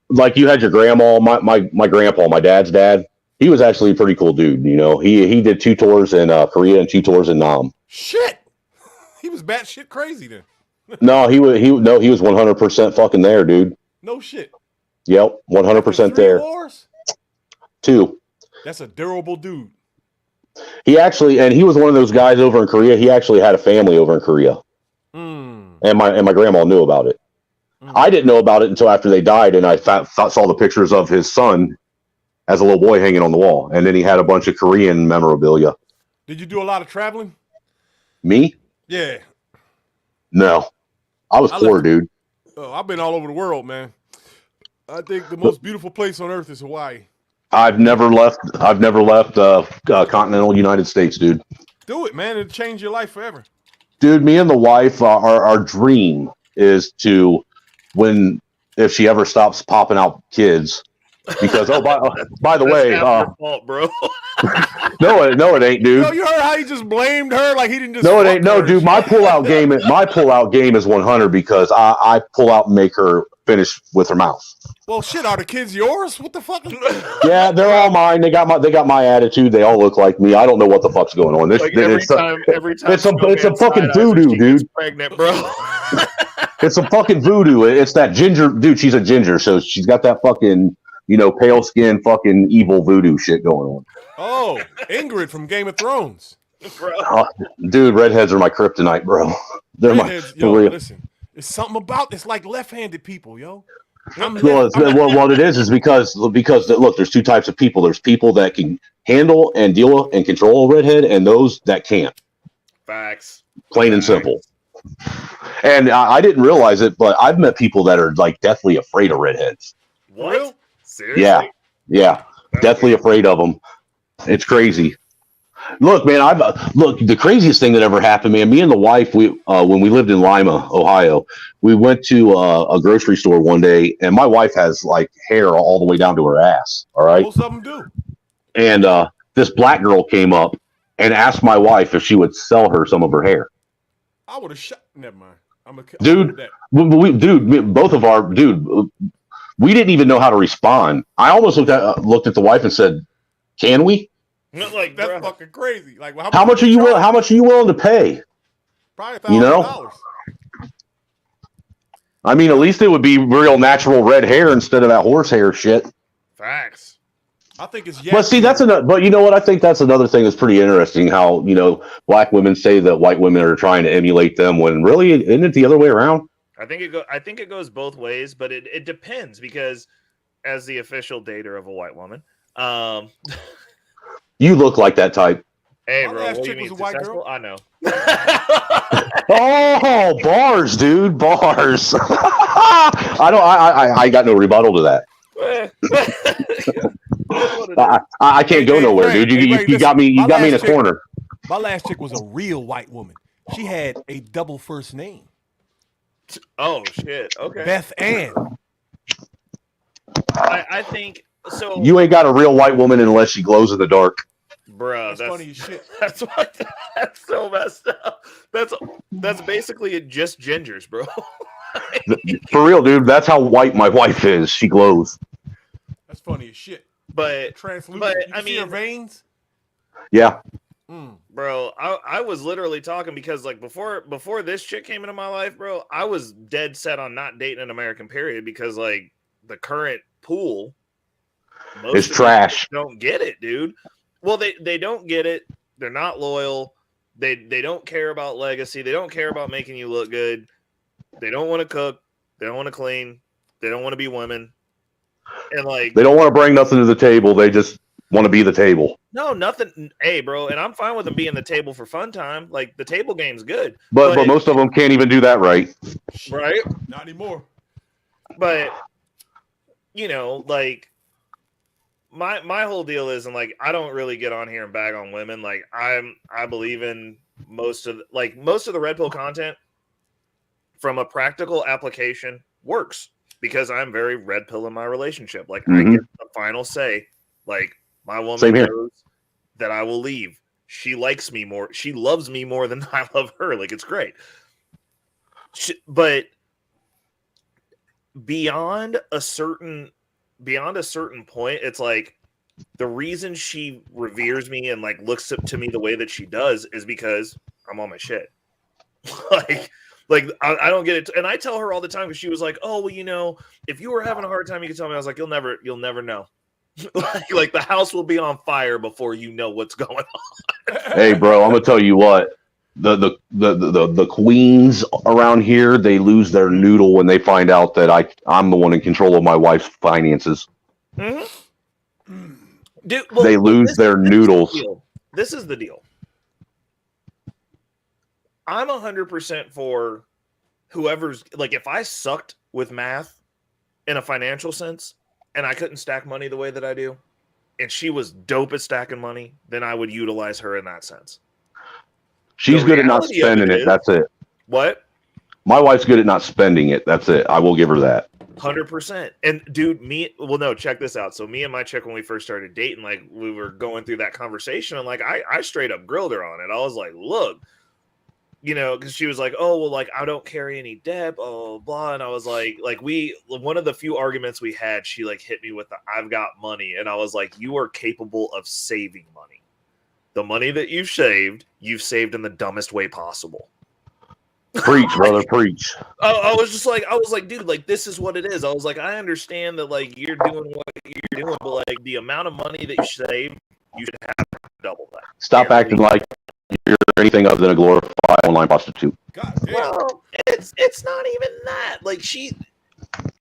like you had your grandma, my grandpa, my dad's dad. He was actually a pretty cool dude. You know, he did 2 tours in Korea and 2 tours in Nam. Shit, he was batshit crazy then. No, he was 100% fucking there, dude. No shit. Yep, 100% there. Wars? 2. That's a durable dude. He actually, and he was one of those guys over in Korea. He actually had a family over in Korea, and my grandma knew about it. I didn't know about it until after they died, and I saw the pictures of his son as a little boy hanging on the wall, and then he had a bunch of Korean memorabilia. Did you do a lot of traveling? Me? Yeah. No, I was poor, dude. Oh, I've been all over the world, man. I think the most beautiful place on earth is Hawaii. I've never left continental United States, dude. Do it, man. It'll change your life forever. Dude, me and the wife, our dream is to, if she ever stops popping out kids, because by the way, your fault, bro. no, it ain't, dude. No, you heard how he just blamed her like he didn't just. No, it ain't. No, dude. My pullout game is 100 because I pull out and make her finish with her mouth. Well, shit, are the kids yours? What the fuck? Yeah, they're all mine. They got my attitude. They all look like me. I don't know what the fuck's going on. Every time it's a fucking voodoo, dude. Pregnant, bro. It's a fucking voodoo. It's that ginger, dude. She's a ginger, so she's got that fucking, pale skin, fucking evil voodoo shit going on. Oh, Ingrid from Game of Thrones. Dude, redheads are my kryptonite, bro. They're redheads, for real. Listen, it's something about it's like left-handed people, yo. What it is because look, there's 2 types of people. There's people that can handle and deal with and control a redhead, and those that can't. Facts. Plain and simple. And I didn't realize it, but I've met people that are like deathly afraid of redheads. What? Seriously? Yeah, deathly afraid of them. It's crazy. Look, man, the craziest thing that ever happened, man. Me and the wife, when we lived in Lima, Ohio, we went to a grocery store one day, and my wife has like hair all the way down to her ass. All right, most of them do. And this black girl came up and asked my wife if she would sell her some of her hair. I would have shot. Never mind. We didn't even know how to respond. I almost looked at the wife and said, "Can we?" Like that's fucking crazy. Like, well, how much are you willing to pay? Probably $1,000. I mean, at least it would be real natural red hair instead of that horsehair shit. Facts. I think it's But see, but you know what? I think that's another thing that's pretty interesting. How black women say that white women are trying to emulate them when really isn't it the other way around? I think it goes both ways, but it depends because as the official dater of a white woman, you look like that type. Hey, bro, what do you mean successful? I know. Oh, bars, dude, bars. I got no rebuttal to that. I can't go nowhere, dude. You got me. You got me in a corner. My last chick was a real white woman. She had a double first name. Oh shit! Okay. Beth Ann. I think so. You ain't got a real white woman unless she glows in the dark. Bruh, that's funny as shit. That's so messed up. That's basically just gingers, bro. For real, dude. That's how white my wife is. She glows. That's funny as shit. But translucent. I mean, her veins. Yeah. Bro, I was literally talking because like before this chick came into my life, bro, I was dead set on not dating an American period because like the current pool is trash. Don't get it, dude. Well, they don't get it. They're not loyal. They don't care about legacy. They don't care about making you look good. They don't want to cook. They don't want to clean. They don't want to be women. And like they don't want to bring nothing to the table. They just want to be the table. No, nothing. Hey, bro, and I'm fine with them being the table for fun time. Like the table game's good. But most of them can't even do that right. Right? Not anymore. But like my whole deal is, and like I don't really get on here and bag on women. Like I believe in most of the red pill content from a practical application works because I'm very red pill in my relationship. Like I get the final say. Like my woman knows that I will leave. She likes me more. She loves me more than I love her. Like it's great. But beyond a certain point, it's like the reason she reveres me and like looks up to me the way that she does is because I'm on my shit. like I don't get it. And I tell her all the time because she was like, oh, well, you know, if you were having a hard time, you could tell me. I was like, you'll never know. like the house will be on fire before you know what's going on. Hey, bro, I'm gonna tell you what. The queens around here, they lose their noodle when they find out that I'm the one in control of my wife's finances. Mm-hmm. Dude, they lose their noodles. This is the deal. I'm 100% for whoever's like, if I sucked with math in a financial sense and I couldn't stack money the way that I do, and she was dope at stacking money, then I would utilize her in that sense. She's good at not spending it. That's it. What? My wife's good at not spending it. That's it. I will give her that. 100%. And dude, no, check this out. So me and my chick, when we first started dating, like we were going through that conversation, and like I straight up grilled her on it. I was like, look, you know, because she was like, oh, well, like I don't carry any debt, blah, blah, blah. And I was like one of the few arguments we had, she like hit me with the I've got money. And I was like, you are capable of saving money. The money that you've saved in the dumbest way possible. Preach, brother, preach. I was like, dude, like this is what it is. I was like, I understand that like you're doing what you're doing, but like the amount of money that you save, you should have double that. Stop acting like you're anything other than a glorified online prostitute. Well, it's not even that. Like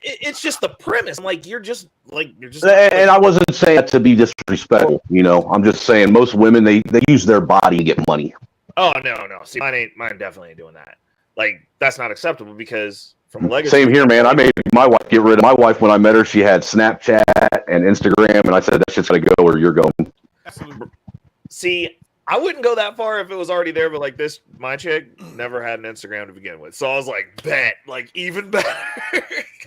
it's just the premise. I'm like, you're just. And I wasn't saying that to be disrespectful. You know, I'm just saying most women they use their body to get money. Oh no. See, mine definitely ain't doing that. Like that's not acceptable because from legacy. Same here, man. I made my wife get rid of my wife when I met her. She had Snapchat and Instagram, and I said that shit's gonna go where you're going. Absolutely. See, I wouldn't go that far if it was already there, but like this, my chick never had an Instagram to begin with, so I was like, bet, like even better.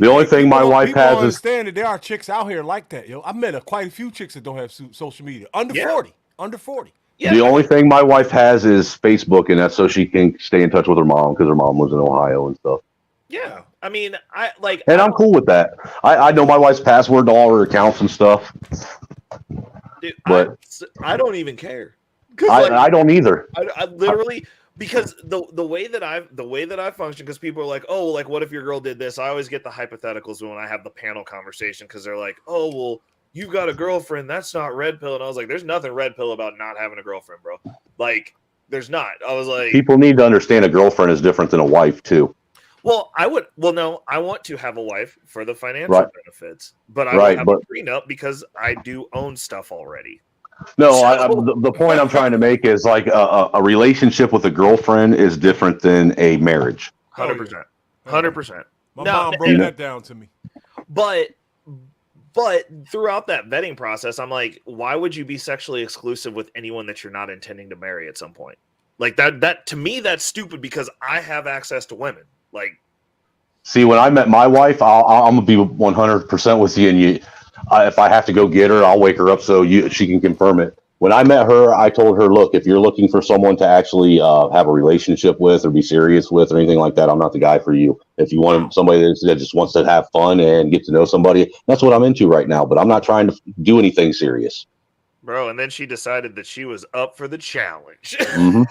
The only thing my wife has is understand that there are chicks out here like that, yo. I met quite a few chicks that don't have social media under 40. Yeah. The only thing my wife has is Facebook, and that's so she can stay in touch with her mom because her mom lives in Ohio and stuff. Yeah, I mean, I'm cool with that. I know my wife's password to all her accounts and stuff. Dude, but I don't even care. I don't either. I literally because the way that I function, because people are like, oh, like what if your girl did this? I always get the hypotheticals when I have the panel conversation because they're like, oh, well, you've got a girlfriend. That's not red pill. And I was like, there's nothing red pill about not having a girlfriend, bro. Like, there's not. I was like, people need to understand a girlfriend is different than a wife too. Well, I want to have a wife for the financial benefits, but I would have a prenup because I do own stuff already. No, the point I'm trying to make is like a relationship with a girlfriend is different than a marriage. 100%. 100%. My mom broke that down to me. But throughout that vetting process, I'm like, why would you be sexually exclusive with anyone that you're not intending to marry at some point? Like that to me, that's stupid because I have access to women. Like, see, when I met my wife, I'm gonna be 100% with you, and if I have to go get her, I'll wake her up so she can confirm it. When I met her, I told her, look, if you're looking for someone to actually have a relationship with or be serious with or anything like that, I'm not the guy for you. If you want somebody that just wants to have fun and get to know somebody, that's what I'm into right now. But I'm not trying to do anything serious. Bro, and then she decided that she was up for the challenge. Mm-hmm.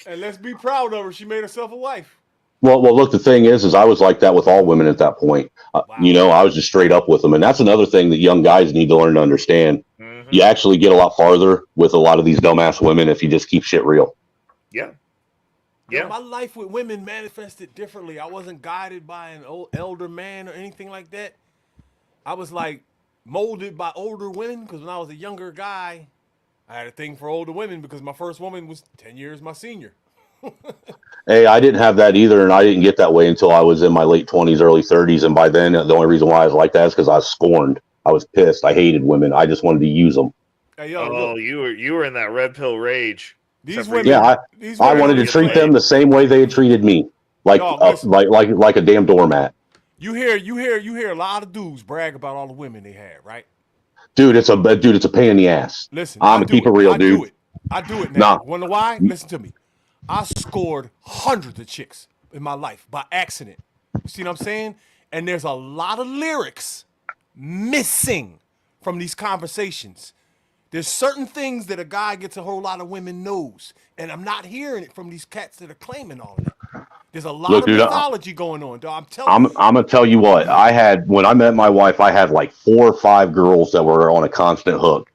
And let's be proud of her. She made herself a wife. Well, look, the thing is I was like that with all women at that point. Wow. You know, I was just straight up with them. And that's another thing that young guys need to learn to understand. Mm-hmm. You actually get a lot farther with a lot of these dumbass women if you just keep shit real. Yeah. Yeah. My life with women manifested differently. I wasn't guided by an old elder man or anything like that. I was like molded by older women because when I was a younger guy, I had a thing for older women because my first woman was 10 years my senior. Hey, I didn't have that either, and I didn't get that way until I was in my late 20s, early 30s, and by then, the only reason why I was like that is because I was scorned. I was pissed. I hated women. I just wanted to use them. Hey, yo, Oh, you were in that red pill rage. These women, Yeah, I wanted to treat them the same way they had treated me, like like a damn doormat. You hear a lot of dudes brag about all the women they had, right? Dude, it's a pain in the ass. Listen, I'm gonna keep it real, dude. I do it now. Nah. Wanna know why? Listen to me. I scored hundreds of chicks in my life by accident. You see what I'm saying? And there's a lot of lyrics missing from these conversations. There's certain things that a guy gets a whole lot of women knows, and I'm not hearing it from these cats that are claiming all of that. There's a lot of mythology going on, dog. I'm telling you. I'm gonna tell you what. When I met my wife, I had like 4 or 5 girls that were on a constant hook,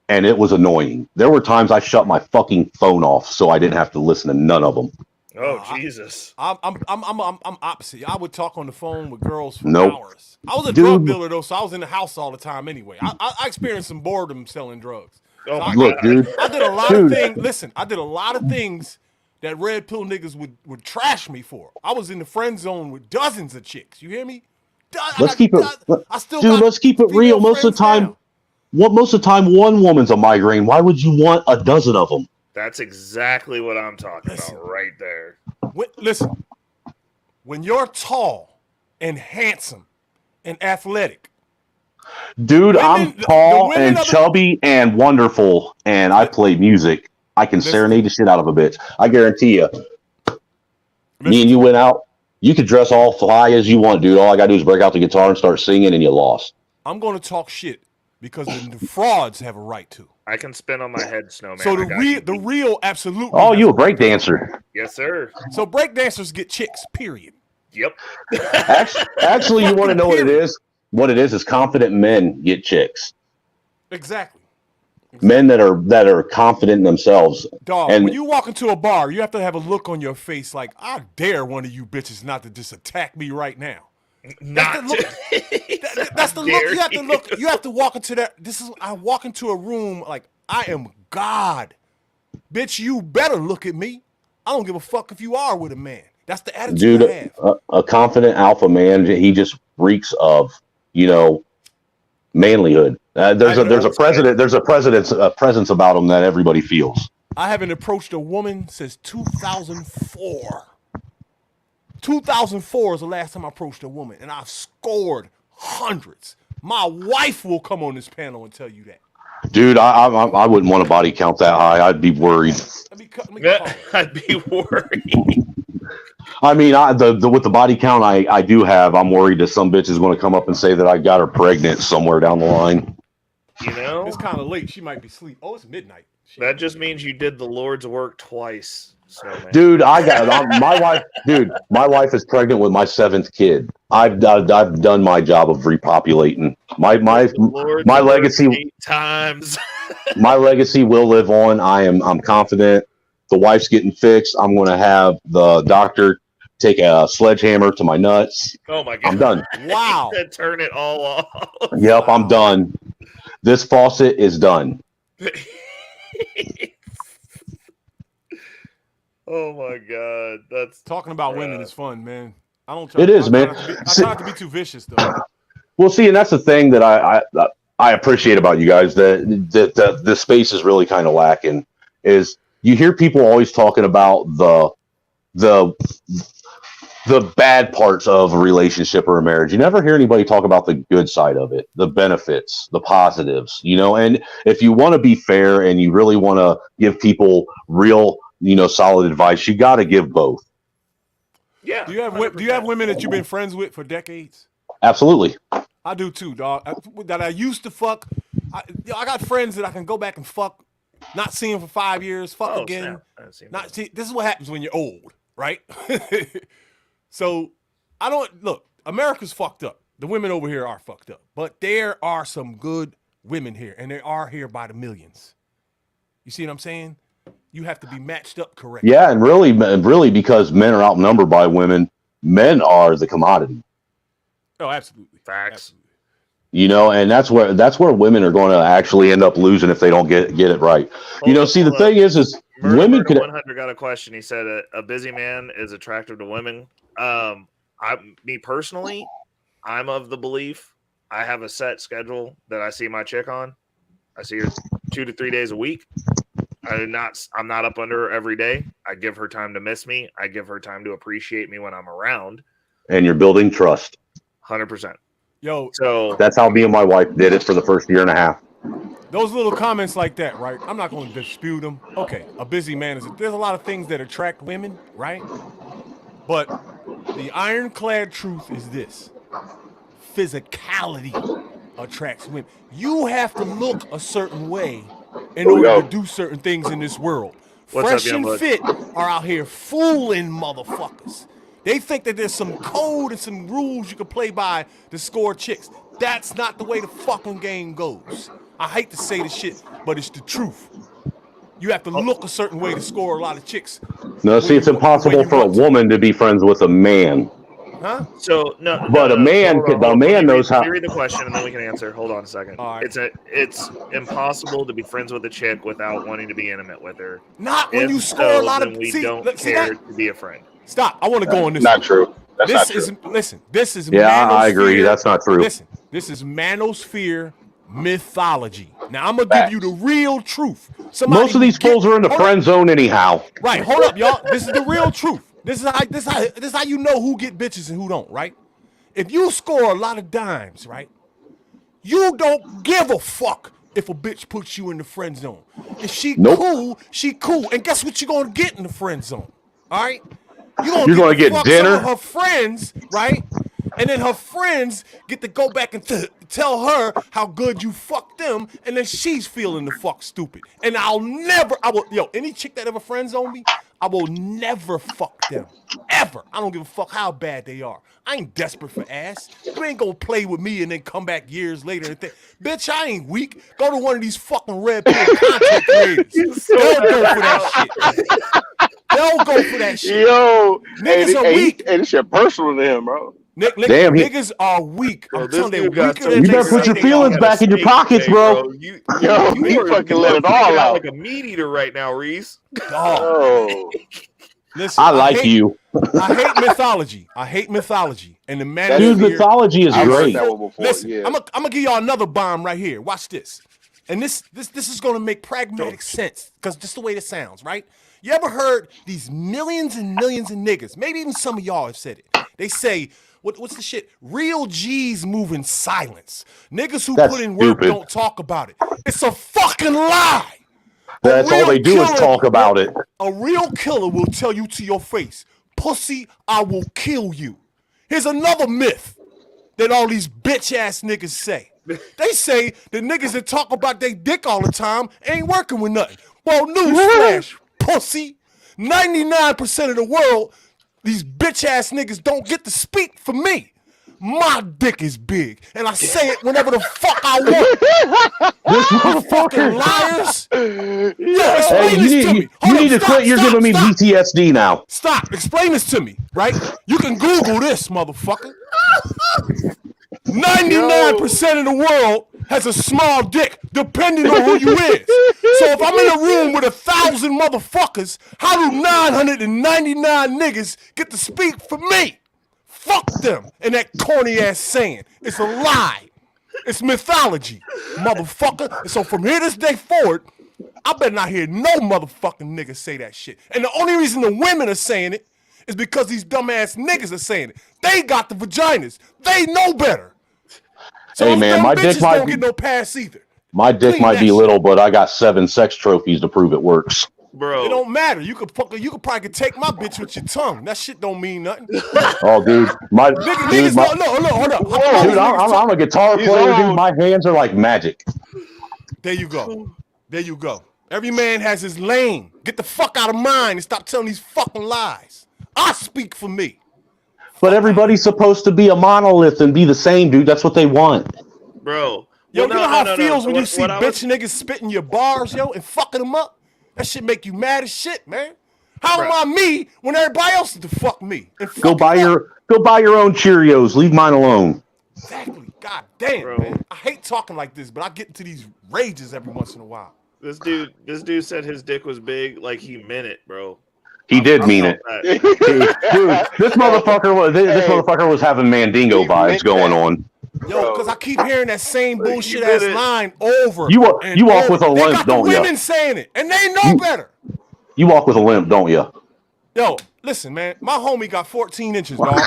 and it was annoying. There were times I shut my fucking phone off so I didn't have to listen to none of them. Oh Jesus! I'm opposite. I would talk on the phone with girls for Nope. hours. I was a drug dealer though, so I was in the house all the time anyway. I experienced some boredom selling drugs. Oh So Look, dude. I did a lot of things. Listen, I did a lot of things that red pill niggas would trash me for. I was in the friend zone with dozens of chicks. You hear me? Let's keep it real. Most of the time, one woman's a migraine. Why would you want a dozen of them? That's exactly what I'm talking about right there. Listen, when you're tall and handsome and athletic, dude, I'm tall and chubby and wonderful, and I play music. I can serenade the shit out of a bitch. I guarantee you. Me and you went out. You could dress all fly as you want, dude. All I gotta do is break out the guitar and start singing, and you lost. I'm going to talk shit because the frauds have a right to. I can spin on my head, Snowman. So the real absolutely. Oh, you a break dancer? Yes, sir. So break dancers get chicks. Period. Yep. Actually, you want to know what it is? What it is confident men get chicks. Exactly. Men that are confident in themselves. Dog, and when you walk into a bar, you have to have a look on your face like, I dare one of you bitches not to just attack me right now. That's the look. You have to look. You have to walk into that. I walk into a room like I am God. Bitch, you better look at me. I don't give a fuck if you are with a man. That's the attitude I have. A confident alpha man, he just reeks of, manlyhood. There's a presence about him that everybody feels. I haven't approached a woman since 2004. 2004 is the last time I approached a woman, and I've scored hundreds. My wife will come on this panel and tell you that. Dude, I wouldn't want a body count that high. I'd be worried. I'd be worried. I mean, with the body count I do have, I'm worried that some bitch is going to come up and say that I got her pregnant somewhere down the line. It's kind of late. She might be asleep. Oh, it's midnight. That just means you did the Lord's work twice. Dude, my wife. Dude, my wife is pregnant with my 7th kid. I've done my job of repopulating. My legacy. 8 times. My legacy will live on. I'm confident. The wife's getting fixed. I'm going to have the doctor take a sledgehammer to my nuts. Oh my God! I'm done. Wow. Turn it all off. Yep, I'm done. This faucet is done. Oh my God, that's talking about women is fun, man. I don't. It is, man. I try not to be too vicious, though. Well, see, and that's the thing that I appreciate about you guys that the space is really kind of lacking. Is you hear people always talking about the bad parts of a relationship or a marriage. You never hear anybody talk about the good side of it, the benefits, the positives. And if you want to be fair and you really want to give people real, solid advice, you got to give both. Yeah. Do you have women that you've been friends with for decades? Absolutely. I do too, dog. That I used to fuck. I got friends that I can go back and fuck. Not see them for 5 years. Fuck again. This is what happens when you're old, right? So I don't look. America's fucked up. The women over here are fucked up, but there are some good women here, and they are here by the millions. You see what I'm saying? You have to be matched up correctly. Yeah, and really, because men are outnumbered by women, men are the commodity. Oh, absolutely. Facts. And that's where women are going to actually end up losing if they don't get it right. The thing is women could. 100 got a question. He said a busy man is attractive to women. Me personally, I'm of the belief I have a set schedule that I see my chick on. I see her 2 to 3 days a week. I'm not up under her every day. I give her time to miss me. I give her time to appreciate me when I'm around. And you're building trust. 100%. Yo, so that's how me and my wife did it for the first year and a half. Those little comments like that, right? I'm not going to dispute them. Okay, a busy man there's a lot of things that attract women, right? But the ironclad truth is this: physicality attracts women. You have to look a certain way in order to do certain things in this world. What's Fresh up, and fit are out here fooling motherfuckers. They think that there's some code and some rules you can play by to score chicks. That's not the way the fucking game goes. I hate to say the shit, but it's the truth. You have to look a certain way to score a lot of chicks. No, see, it's impossible for a woman to be friends with a man. Huh? So no, but no, a man, hold on. man knows how. Let me read the question and then we can answer. Hold on a second. It's impossible to be friends with a chick without wanting to be intimate with her. Not when you score a lot of. We See, don't see care that? to be a friend. Stop. I want to go on this. Not true. That's this not is true. listen. This is Yeah, I manosphere. agree. That's not true. Listen, this is manosphere mythology. Now I'm gonna give you the real truth. Most of these fools are in the friend zone anyhow. Right, hold up, y'all. This is the real truth. This is how you know who get bitches and who don't, right? If you score a lot of dimes, right, you don't give a fuck if a bitch puts you in the friend zone. If she cool, she cool. And guess what you're gonna get in the friend zone? All right? You're gonna get dinner. some of her friends, right? And then her friends get to go back and tell her how good you fucked them, and then she's feeling the fuck stupid. And any chick that ever friend zone me, I will never fuck them. Ever. I don't give a fuck how bad they are. I ain't desperate for ass. You ain't gonna play with me and then come back years later and think, bitch, I ain't weak. Go to one of these fucking red pill content creators. They'll go for that shit. They'll go for that shit. Yo, niggas are weak. And this shit personal to him, bro. Damn, niggas are weak. I'm telling you, they're weaker You than better put your feelings back in your pockets, bro. You fucking let it all out. Like a meat eater right now, Reese. Oh. Listen, I like you. I hate mythology. And the man. Dude, mythology is great. Listen, I'm gonna give y'all another bomb right here. Watch this. And this is gonna make pragmatic sense because just the way it sounds, right? You ever heard these millions and millions of niggas? Maybe even some of y'all have said it. They say, what's the shit? Real G's move in silence. Niggas who put in work don't talk about it. It's a fucking lie. That's all they do is talk about it. A real killer will tell you to your face, pussy, I will kill you. Here's another myth that all these bitch ass niggas say. They say the niggas that talk about their dick all the time ain't working with nothing. Well, newsflash, pussy. 99% of the world, these bitch ass niggas don't get to speak for me. My dick is big, and I say it whenever the fuck I want. You fucking liars! Yo, explain this to me. You need to quit. You're giving me PTSD now. Stop. Explain this to me, right? You can Google this, motherfucker. 99% of the world has a small dick, depending on who you is. So if I'm in a room with 1,000 motherfuckers, how do 999 niggas get to speak for me? Fuck them and that corny ass saying. It's a lie. It's mythology, motherfucker. And so from here this day forward, I better not hear no motherfucking niggas say that shit. And the only reason the women are saying it is because these dumbass niggas are saying it. They got the vaginas. They know better. So Hey man, my dick might don't get no pass either. My dick might be little, but I got 7 sex trophies to prove it works. Bro, it don't matter. You could probably take my bitch with your tongue. That shit don't mean nothing. Oh, dude, Niggas, hold up. Dude, I'm a guitar player, dude. My hands are like magic. There you go. Every man has his lane. Get the fuck out of mine and stop telling these fucking lies. I speak for me. But everybody's supposed to be a monolith and be the same, dude. That's what they want. Bro. Yo, you know how it feels when you see bitch niggas spitting your bars, yo, and fucking them up? That shit make you mad as shit, man. How am I me when everybody else is to fuck me? Go buy your own Cheerios. Leave mine alone. Exactly. God damn, man. I hate talking like this, but I get into these rages every once in a while. This dude said his dick was big, like he meant it, bro. He did mean it. Dude, this motherfucker was having Mandingo vibes going on. Yo, because I keep hearing that same bullshit ass line over. You walk over. with a They limp, got the don't women you? saying it, and they know better. You walk with a limp, don't you? Yo, listen, man. My homie got 14 inches, dog.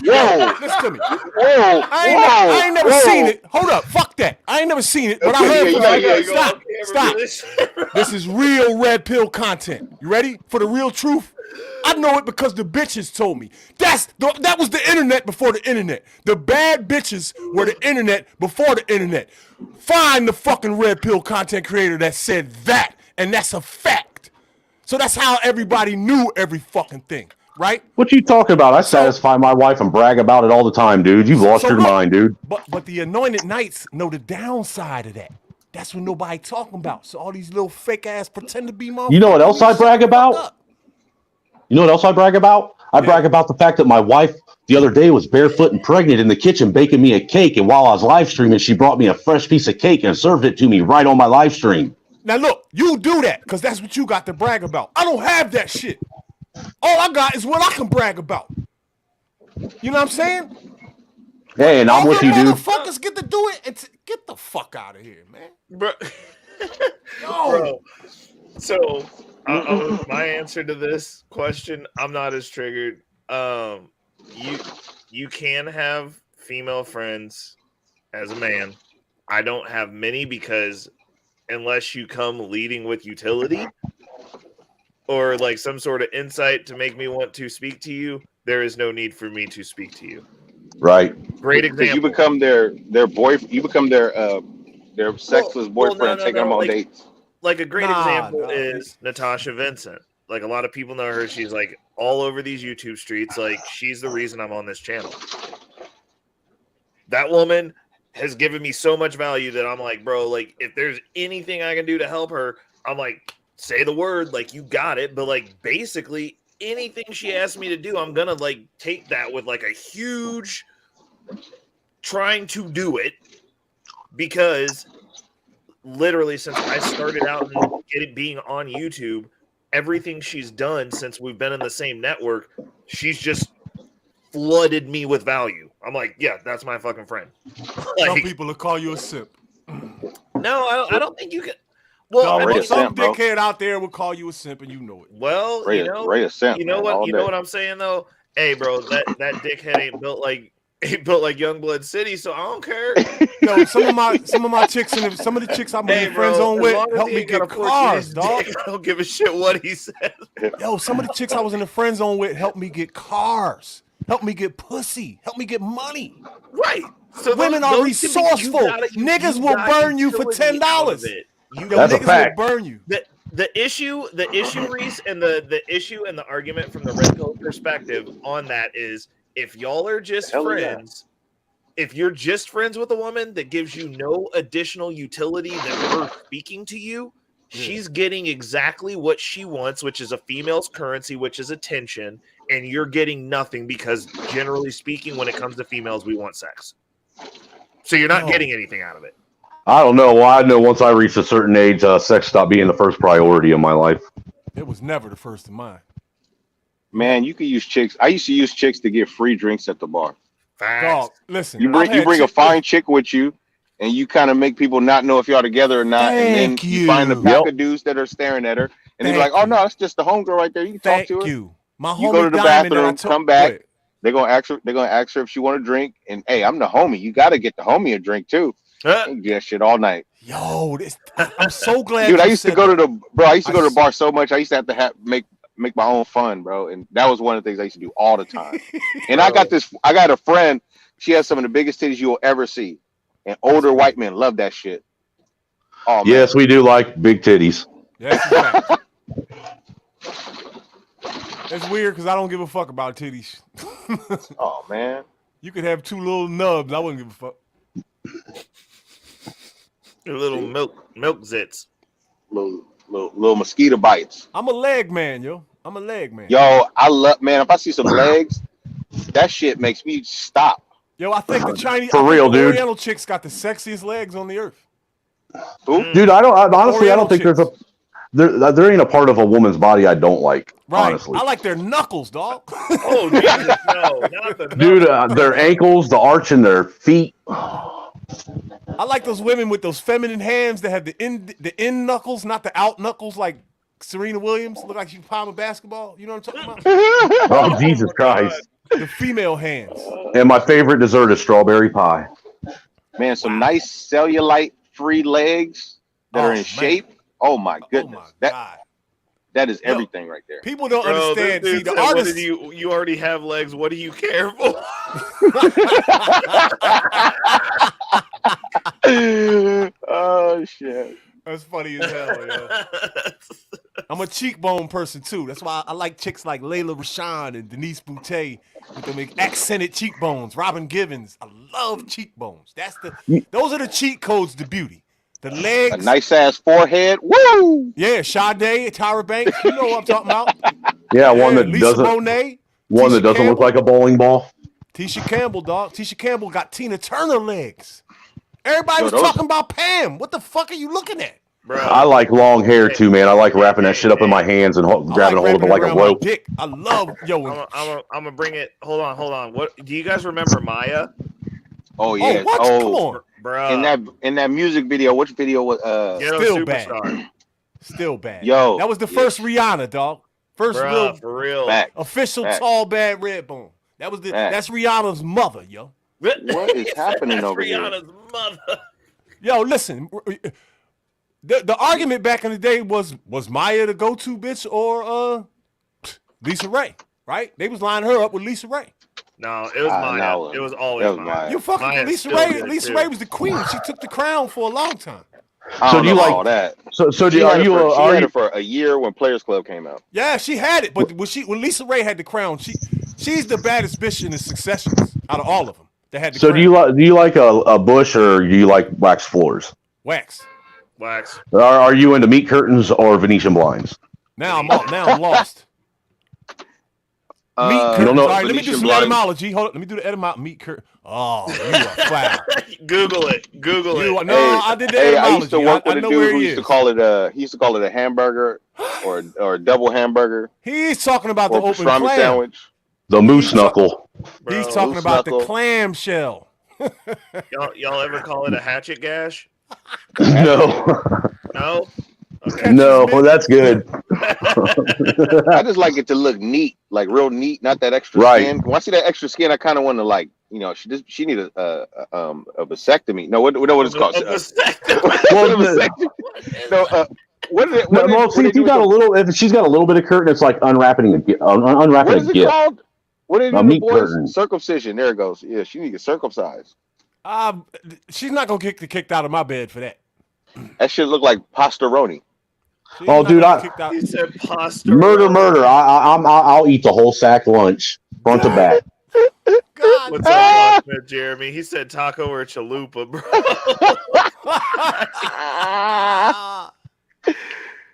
Whoa. Listen to me. Whoa. I ain't never seen it. Hold up. Fuck that. I ain't never seen it, but I heard Stop. This is real red pill content. You ready for the real truth? I know it because the bitches told me. That was the internet before the internet. The bad bitches were the internet before the internet. Find the fucking red pill content creator that said that, and that's a fact. So that's how everybody knew every fucking thing, right? What you talking about? I satisfy my wife and brag about it all the time, dude. You've lost your mind, dude. But the anointed knights know the downside of that. That's what nobody talking about. So all these little fake ass pretend to be motherfuckers. You know what else I brag about? You know what else I brag about? I brag about the fact that my wife the other day was barefoot and pregnant in the kitchen baking me a cake, and while I was live streaming, she brought me a fresh piece of cake and served it to me right on my live stream. Now look, you do that because that's what you got to brag about. I don't have that shit. All I got is what I can brag about. You know what I'm saying? Hey, and I'm with you, dude. Motherfuckers get to do it and get the fuck out of here, man. Bro. Bro. So, my answer to this question, I'm not as triggered. You can have female friends as a man. I don't have many because unless you come leading with utility or like some sort of insight to make me want to speak to you, there is no need for me to speak to you. Right. Great example. You become their boyfriend. You become their sexless boyfriend, taking them on dates. Like a great example is Natasha Vincent. Like a lot of people know her. She's like all over these YouTube streets. Like she's the reason I'm on this channel. That woman has given me so much value that I'm like, bro, like if there's anything I can do to help her, I'm like, say the word, like you got it. But like basically anything she asks me to do, I'm gonna like take that with like a huge trying to do it, because literally since I started out and being on YouTube, everything she's done since we've been in the same network, she's just flooded me with value. I'm like, yeah, that's my fucking friend. Some people will call you a simp. No, I don't think you can. Well, some dickhead out there will call you a simp, and you know it. Well, you know what I'm saying though. Hey, bro, that dickhead ain't built like Youngblood City, so I don't care. Yo, some of my chicks and some of the chicks I'm in friend zone with help me get cars, dog. I don't give a shit what he says. Yo, some of the chicks I was in the friend zone with helped me get cars, help me get pussy, help me get money. Right. So women are resourceful. Niggas will burn you for $10. That's a fact. Will burn you. The issue, Reese, and the issue and the argument from the red pill perspective on that is, if y'all are just friends, if you're just friends with a woman that gives you no additional utility than her speaking to you, she's getting exactly what she wants, which is a female's currency, which is attention, and you're getting nothing because, generally speaking, when it comes to females, we want sex. So you're not getting anything out of it. I don't know. Well, I know once I reached a certain age, sex stopped being the first priority in my life. It was never the first of mine. Man, you can use chicks. I used to use chicks to get free drinks at the bar. Dog, listen. You bring a fine chick with you, and you kind of make people not know if y'all together or not. And then you find the pack of dudes that are staring at her, and they're like, "Oh no, it's just the homegirl right there. You can talk to her." You go to the bathroom, come back. They're gonna ask her. They're gonna ask her if she want a drink. And hey, I'm the homie. You got to get the homie a drink too. You do that shit all night. Yo, I'm so glad. Dude, I used to go to the bar so much. I used to have to make my own fun, bro. And that was one of the things I used to do all the time. And I got a friend. She has some of the biggest titties you will ever see. And older white men love that shit. Oh, yes, we do like big titties. That's It's weird because I don't give a fuck about titties. Oh, man. You could have two little nubs. I wouldn't give a fuck. Your little milk zits. Little mosquito bites. I'm a leg man, yo. I'm a leg man. Yo, I love, man, if I see some legs, that shit makes me stop. Yo, I think the Chinese, For real, dude. Oriental chicks got the sexiest legs on the earth. Who? Dude, I don't think there ain't a part of a woman's body I don't like. Right. Honestly, I like their knuckles, dog. Oh Jesus, no, not the dude, their ankles, the arch in their feet. I like those women with those feminine hands that have the in knuckles, not the out knuckles, like Serena Williams. Look like she palm a basketball. You know what I'm talking about? Oh, Jesus Christ! The female hands. And my favorite dessert is strawberry pie. Man, some nice cellulite-free legs that are in shape. Oh my goodness, that is everything right there. People don't understand. See, the artist, artists. You already have legs. What do you care for? Oh shit. That's funny as hell, yo. I'm a cheekbone person too. That's why I like chicks like Layla Rashawn and Denise Boutte with them accented cheekbones. Robin Givens. I love cheekbones. Those are the cheat codes to beauty. The legs, a nice ass forehead. Woo! Yeah, Sade, Tyra Banks. You know what I'm talking about. Yeah, one that Lisa doesn't. Bonet, One that doesn't look like a bowling ball. Tisha Campbell, dog. Tisha Campbell got Tina Turner legs. Everybody Yo, was those- talking about Pam. What the fuck are you looking at? I like long hair too, man. I like wrapping that shit up in my hands and grabbing a hold of it like a rope. Dick. I love I'm gonna bring it. Hold on. What do you guys remember, Maya? Oh yeah. what? Come on, bro. In that music video, which video was Still bad. Still bad. Yo, that was the first Rihanna, dog. First Bruh, for real. official Fact. tall bad red bone. That was that's Rihanna's mother, yo. What is happening over here? Rihanna's mother. Yo, listen. The argument back in the day was Maya the go-to bitch or Lisa Ray, right? They was lining her up with Lisa Ray. No, it was Maya. no. It was always Maya. You fucking Maya's Lisa still Ray. good, Lisa too. Ray was the queen. She took the crown for a long time. So do you like all that? So She do had are it you for- she are had you it for a year when Players Club came out. Yeah, she had it, but when Lisa Ray had the crown, she's the baddest bitch in the Successions out of all of them that had the so crown. do you like a bush or do you like wax floors? Wax. Are you into meat curtains or Venetian blinds? Now I'm lost. Meat You curtains. don't know All right, let me do Venetian some blinds? etymology. Hold up, let me do the etymology. Meat curtain. Oh, you are foul. Google it. No, I did the Hey, etymology. I used to work with I a know dude where who he used to is. call it he used to call it a hamburger or a double hamburger. He's talking about the or open pastrami clam. sandwich. The moose knuckle. He's talking Moose about knuckle. the clam shell. Y'all ever call it a hatchet gash? No. No. No, well, that's good. I just like it to look neat, like real neat, not that extra Right. skin. When I see that extra skin, I kind of want to like, she need a vasectomy. No, what it's called? Well, What is it? No, well, see, if you got a little, if she's got a little bit of curtain, it's like unwrapping a gift. Unwrapping What is a it gift. called? What is it A in the meat boys? curtain. Circumcision. There it goes. Yeah, she need to get circumcised. She's not gonna get kicked out of my bed for that. That shit look like pastoroni. Oh, dude, He said pasta. murder. I'll eat the whole sack lunch, front to back. What's up, Smith Jeremy? He said taco or chalupa, bro.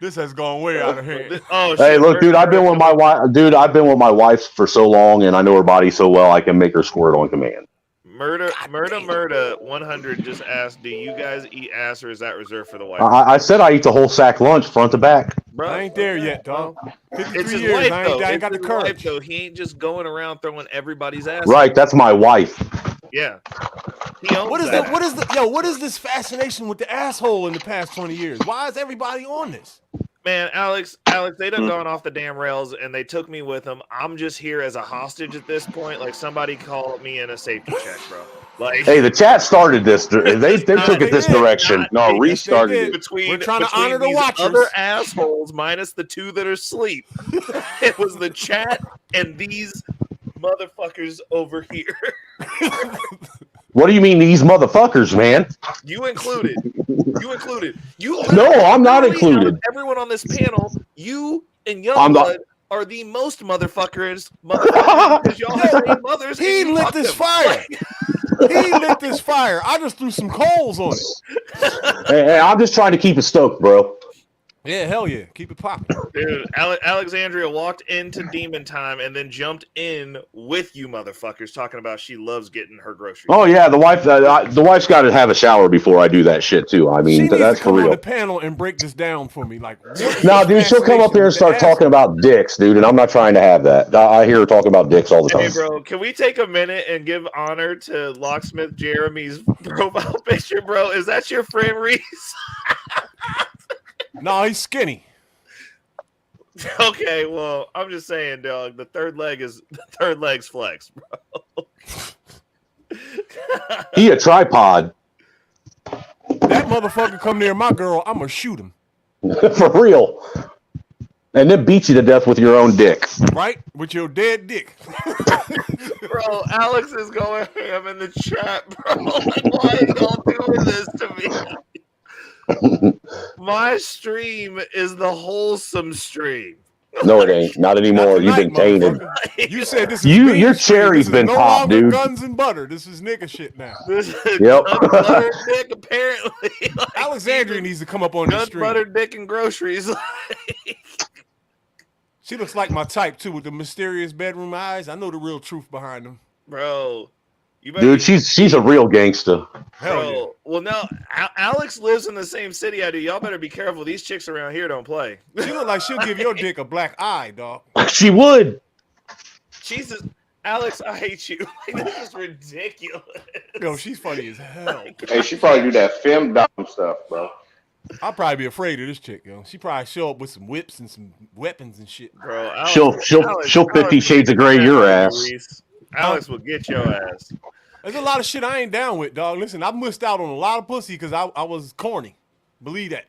This has gone way out of hand. Oh, Hey, shit, look, dude, I've been with my wife. Dude, I've been with my wife for so long, and I know her body so well, I can make her squirt on command. Murder 100 just asked, do you guys eat ass or is that reserved for the wife? I said I eat the whole sack lunch, front to back. Bro, I ain't there yet, dog. It's 53 his years, wife, I though. ain't got the It's his wife, courage. though. He ain't just going around throwing everybody's ass. Right, that's my wife. Yeah. He owns that. What is this fascination with the asshole in the past 20 years? Why is everybody on this? Man, Alex, they done gone off the damn rails and they took me with them. I'm just here as a hostage at this point. Like somebody called me in a safety check, bro. Like, Hey, the chat started this. They took it this direction. No, restarted it. between, We're trying to between honor the these watchers. other assholes minus the two that are asleep. It was the chat and these motherfuckers over here. What do you mean these motherfuckers, man? You included. You No, I'm not literally, out of included. everyone on this panel, you and I'm not- Youngblood are the most motherfuckers because y'all have named mothers. He and you lit fuck this them. fire. He lit this fire. I just threw some coals on it. Hey, I'm just trying to keep it stoked, bro. Yeah, hell yeah. Keep it popping. Dude, Alexandria walked into Demon Time and then jumped in with you motherfuckers talking about she loves getting her groceries. Oh yeah, the wife's got to have a shower before I do that shit too. I mean, She needs that's to come for on real. the panel and break this down for me. Like, No, dude, she'll come up here and start talking about dicks, dude, and I'm not trying to have that. I hear her talking about dicks all the Hey, time. bro, can we take a minute and give honor to Locksmith Jeremy's profile picture, bro? Is that your friend Reese? No, he's skinny. Okay, well, I'm just saying, dog. The third leg's flex, bro. He a tripod. That motherfucker come near my girl, I'm gonna shoot him. For real. And then beat you to death with your own dick. Right? With your dead dick. Bro, Alex is going ham in the chat, bro. Like, why are y'all doing this to me? My stream is the wholesome stream. No, it ain't. Not anymore. You've been tainted. You said this is Your cherry's been no popped, longer dude. Guns and butter. This is nigga shit now. This is Yep. gun, butter, dick, apparently. Like, Alexandria needs to come up on the gun, stream. butter, dick, and groceries. She looks like my type too, with the mysterious bedroom eyes. I know the real truth behind them. Bro, you better Dude, she's a real gangster. Bro, well, no, Alex lives in the same city I do. Y'all better be careful. These chicks around here don't play. She look like she'll give your dick a black eye, dog. She would. Jesus, Alex, I hate you. Like, this is ridiculous. Yo, she's funny as hell. Hey, she probably do that femdom stuff, bro. I'll probably be afraid of this chick, yo. She probably show up with some whips and some weapons and shit. Bro, She'll 50 Shades of Grey your ass. Alex will get your ass. There's a lot of shit I ain't down with, dog. Listen, I missed out on a lot of pussy because I was corny. Believe that.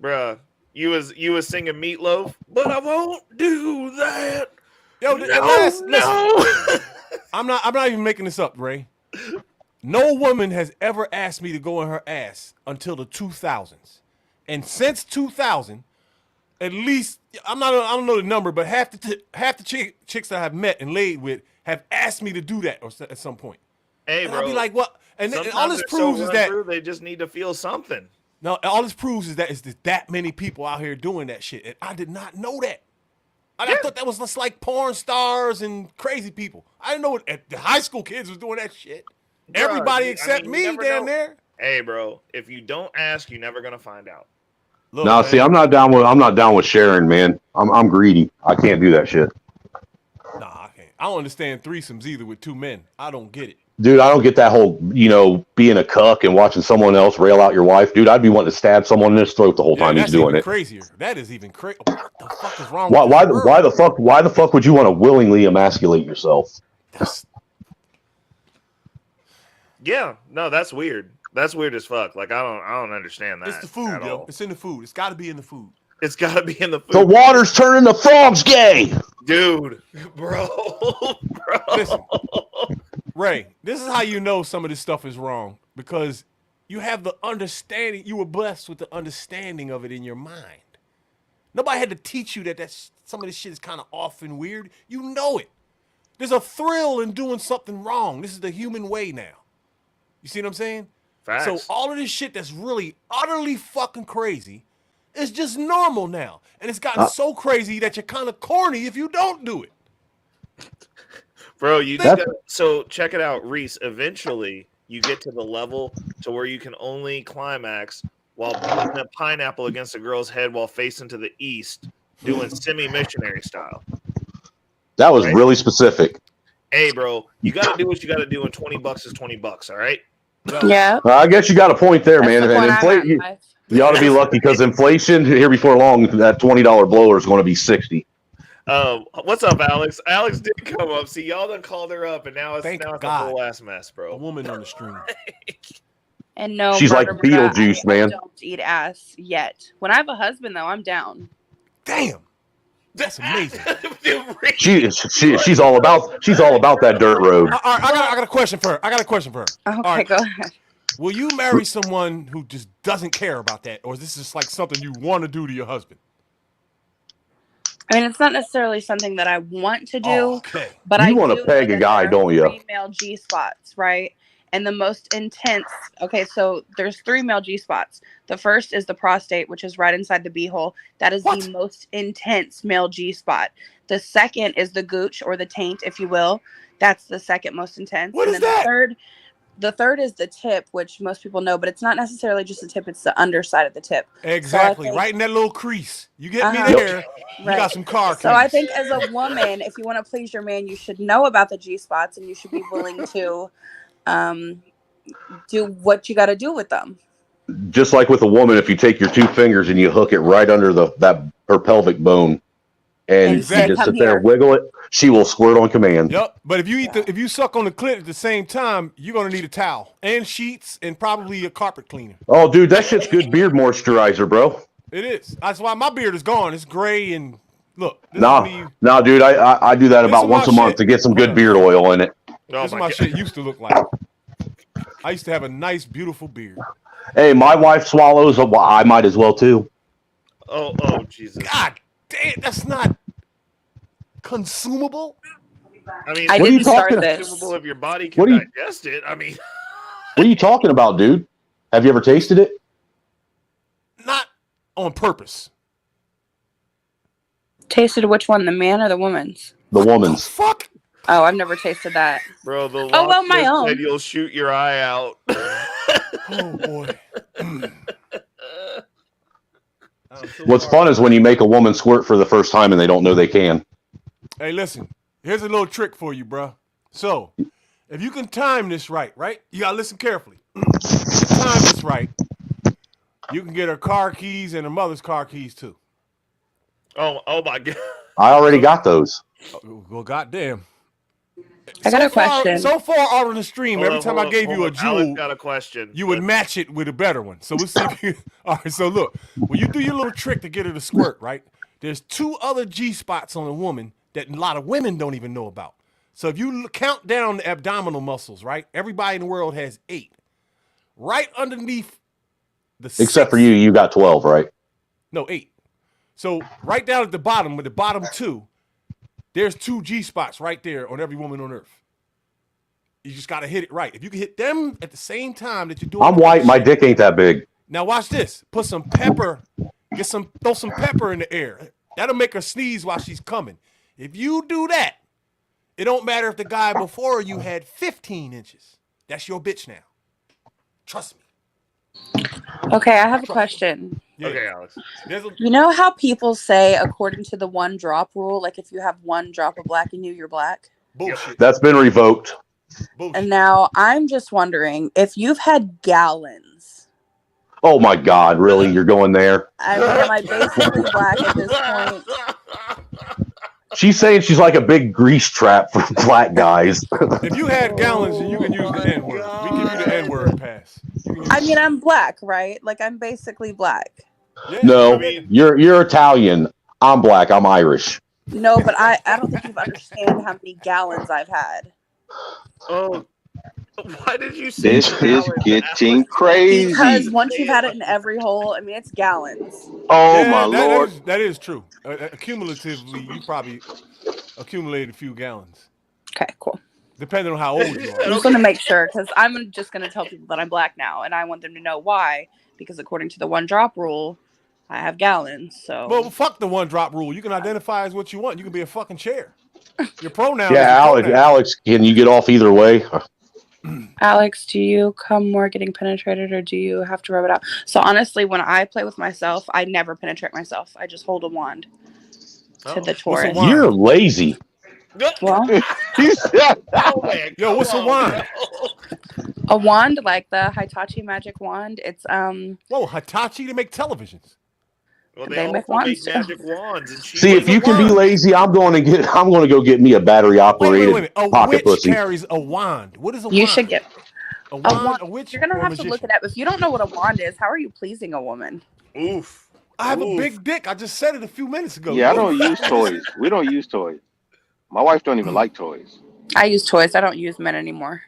Bruh, you was singing Meatloaf, but I won't do that. Yo, listen, I'm not even making this up, Ray. No woman has ever asked me to go in her ass until the 2000s. And since 2000, at least I don't know the number, but half the chicks that I've met and laid with have asked me to do that at some point. Hey, and bro. I'll be like, what? And Sometimes all this they're proves so is that run through, they just need to feel something. No, all this proves is that many people out here doing that shit. And I did not know that. I thought that was just like porn stars and crazy people. I didn't know the high school kids was doing that shit. Bruh, Everybody I except mean, you me never down know. there. Hey, bro, if you don't ask, you're never gonna find out. Look, No, man, see, I'm not down with sharing, man. I'm greedy. I can't do that shit. Nah, I can't. I don't understand threesomes either with two men. I don't get it. Dude, I don't get that whole, being a cuck and watching someone else rail out your wife. Dude, I'd be wanting to stab someone in his throat the whole time he's doing it. Crazier. That is even crazy. What the fuck is wrong Why with this world? why the fuck would you want to willingly emasculate yourself? Yeah, no, that's weird. That's weird as fuck. Like I don't understand that. It's the food, at yo. all. It's in the food. It's got to be in the food. It's got to be in the food. The water's turning the frogs gay. Dude, bro. Listen, Ray, this is how you know some of this stuff is wrong, because you have the understanding. You were blessed with the understanding of it in your mind. Nobody had to teach you that some of this shit is kind of off and weird. You know it. There's a thrill in doing something wrong. This is the human way now. You see what I'm saying? Facts. So all of this shit that's really utterly fucking crazy is just normal now. And it's gotten so crazy that you're kind of corny if you don't do it. Bro, so check it out, Reese. Eventually, you get to the level to where you can only climax while putting a pineapple against a girl's head while facing to the east, doing semi-missionary style. That was really specific. Hey, bro, you got to do what you got to do, and $20 is $20. All right. Yeah. I guess you got a point there, man. And you ought to be lucky because inflation here before long, that $20 blower is going to be $60. What's up, Alex? Alex did come up. See, y'all done called her up, and now it's a whole ass mess, bro. A woman on the stream. And no, She's like Beetlejuice, man. I don't eat ass yet. When I have a husband, though, I'm down. Damn, that's amazing. She's all about that dirt road. All right, I got a question for her. Okay, All right. go ahead. Will you marry someone who just doesn't care about that, or is this just like something you want to do to your husband? I mean, it's not necessarily something that I want to do, but You I want to do peg know a that guy, there don't are you? female G spots, right? And the most intense, okay, so there's 3 male G spots. The first is the prostate, which is right inside the beehole. That is the most intense male G spot. The second is the gooch, or the taint, if you will. That's the second most intense. What and is then that? The third is the tip, which most people know, but it's not necessarily just the tip, it's the underside of the tip. Exactly. So right in that little crease. You get me Uh-huh. there, you Right. got some car So I keys. think as a woman, if you want to please your man, you should know about the G spots and you should be willing to do what you got to do with them. Just like with a woman, if you take your 2 fingers and you hook it right under her pelvic bone, and you just sit there and wiggle it, she will squirt on command. Yep. But if you suck on the clit at the same time, you're gonna need a towel and sheets and probably a carpet cleaner. Oh, dude, that shit's good beard moisturizer, bro. It is. That's why my beard is gone. It's gray and look. Nah, dude, I do that about once a month to get some good beard oil in it. This is my shit used to look like. I used to have a nice, beautiful beard. Hey, my wife swallows. Well, I might as well too. Oh, Jesus. God damn, that's not consumable. I mean, I what are you didn't start talking this. consumable if your body What can are you- digest it. I mean, What are you talking about, dude? Have you ever tasted it? Not on purpose. Tasted which one, the man or the woman's? The woman's. Fuck. Oh, I've never tasted that. bro, the Oh, well, my lobster own. said you'll shoot your eye out. Oh boy. What's fun is when you make a woman squirt for the first time and they don't know they can. Hey, listen. Here's a little trick for you, bro. So, if you can time this right? You gotta listen carefully. If you can time this right, you can get her car keys and her mother's car keys too. Oh my God. I already got those. Well, goddamn. I got a question. So far out on the stream, Hold every on, time hold I on, gave hold you a on. Alex jewel, got a question. you would match it with a better one. So we'll see if you. All right. So look, when you do your little trick to get her to squirt, right? There's 2 other G spots on a woman that a lot of women don't even know about. So if you count down the abdominal muscles, right? Everybody in the world has 8. Right underneath the Except for you got 12, right? No, 8. So right down at the bottom, with the bottom 2, there's 2 G spots right there on every woman on earth. You just gotta hit it right. If you can hit them at the same time that you're doing, I'm white. My dick ain't that big. Now watch this. Put some pepper. Throw some pepper in the air. That'll make her sneeze while she's coming. If you do that, it don't matter if the guy before you had 15 inches. That's your bitch now. Trust me. Okay, I have a question. Yeah. Okay, Alex. You know how people say, according to the 1 drop rule, like if you have 1 drop of black in you, you're black? Bullshit. That's been revoked. And now I'm just wondering if you've had gallons. Oh my God, really? You're going there? I mean, am I basically black at this point? She's saying she's like a big grease trap for black guys. If you had gallons, you can use the N-word. We give you the N-word pass. I mean, I'm black, right? Like, I'm basically black. No, you're Italian. I'm black. I'm Irish. No, but I don't think you understand how many gallons I've had. Oh, why did you say This is getting crazy. Because once you've had it in every hole, I mean, it's gallons. Oh my Lord. That is true. Accumulatively, you probably accumulated a few gallons. Okay, cool. Depending on how old you are. I'm just going to make sure, because I'm just going to tell people that I'm black now, and I want them to know why. Because according to the 1 drop rule, I have gallons. So. Well, fuck the 1 drop rule. You can identify as what you want. You can be a fucking chair. Your pronoun. Yeah, Alex, can you get off either way? Alex, do you come more getting penetrated, or do you have to rub it out? So honestly, when I play with myself, I never penetrate myself. I just hold a wand to the torus. You're lazy. Well, yo, what's a wand? A wand like the Hitachi magic wand. It's Whoa, Hitachi, they make televisions. Well, They all make make wands. magic wands. And See, if you can be lazy, I'm going to go get me a battery operated A pocket witch pussy. carries a wand. What is a wand? You should get a wand. A witch. You're gonna or a have to look magician? it up. If you don't know what a wand is, how are you pleasing a woman? Oof. I have a big dick. I just said it a few minutes ago. Yeah, I don't use toys. We don't use toys. My wife don't even like toys. I use toys. I don't use men anymore.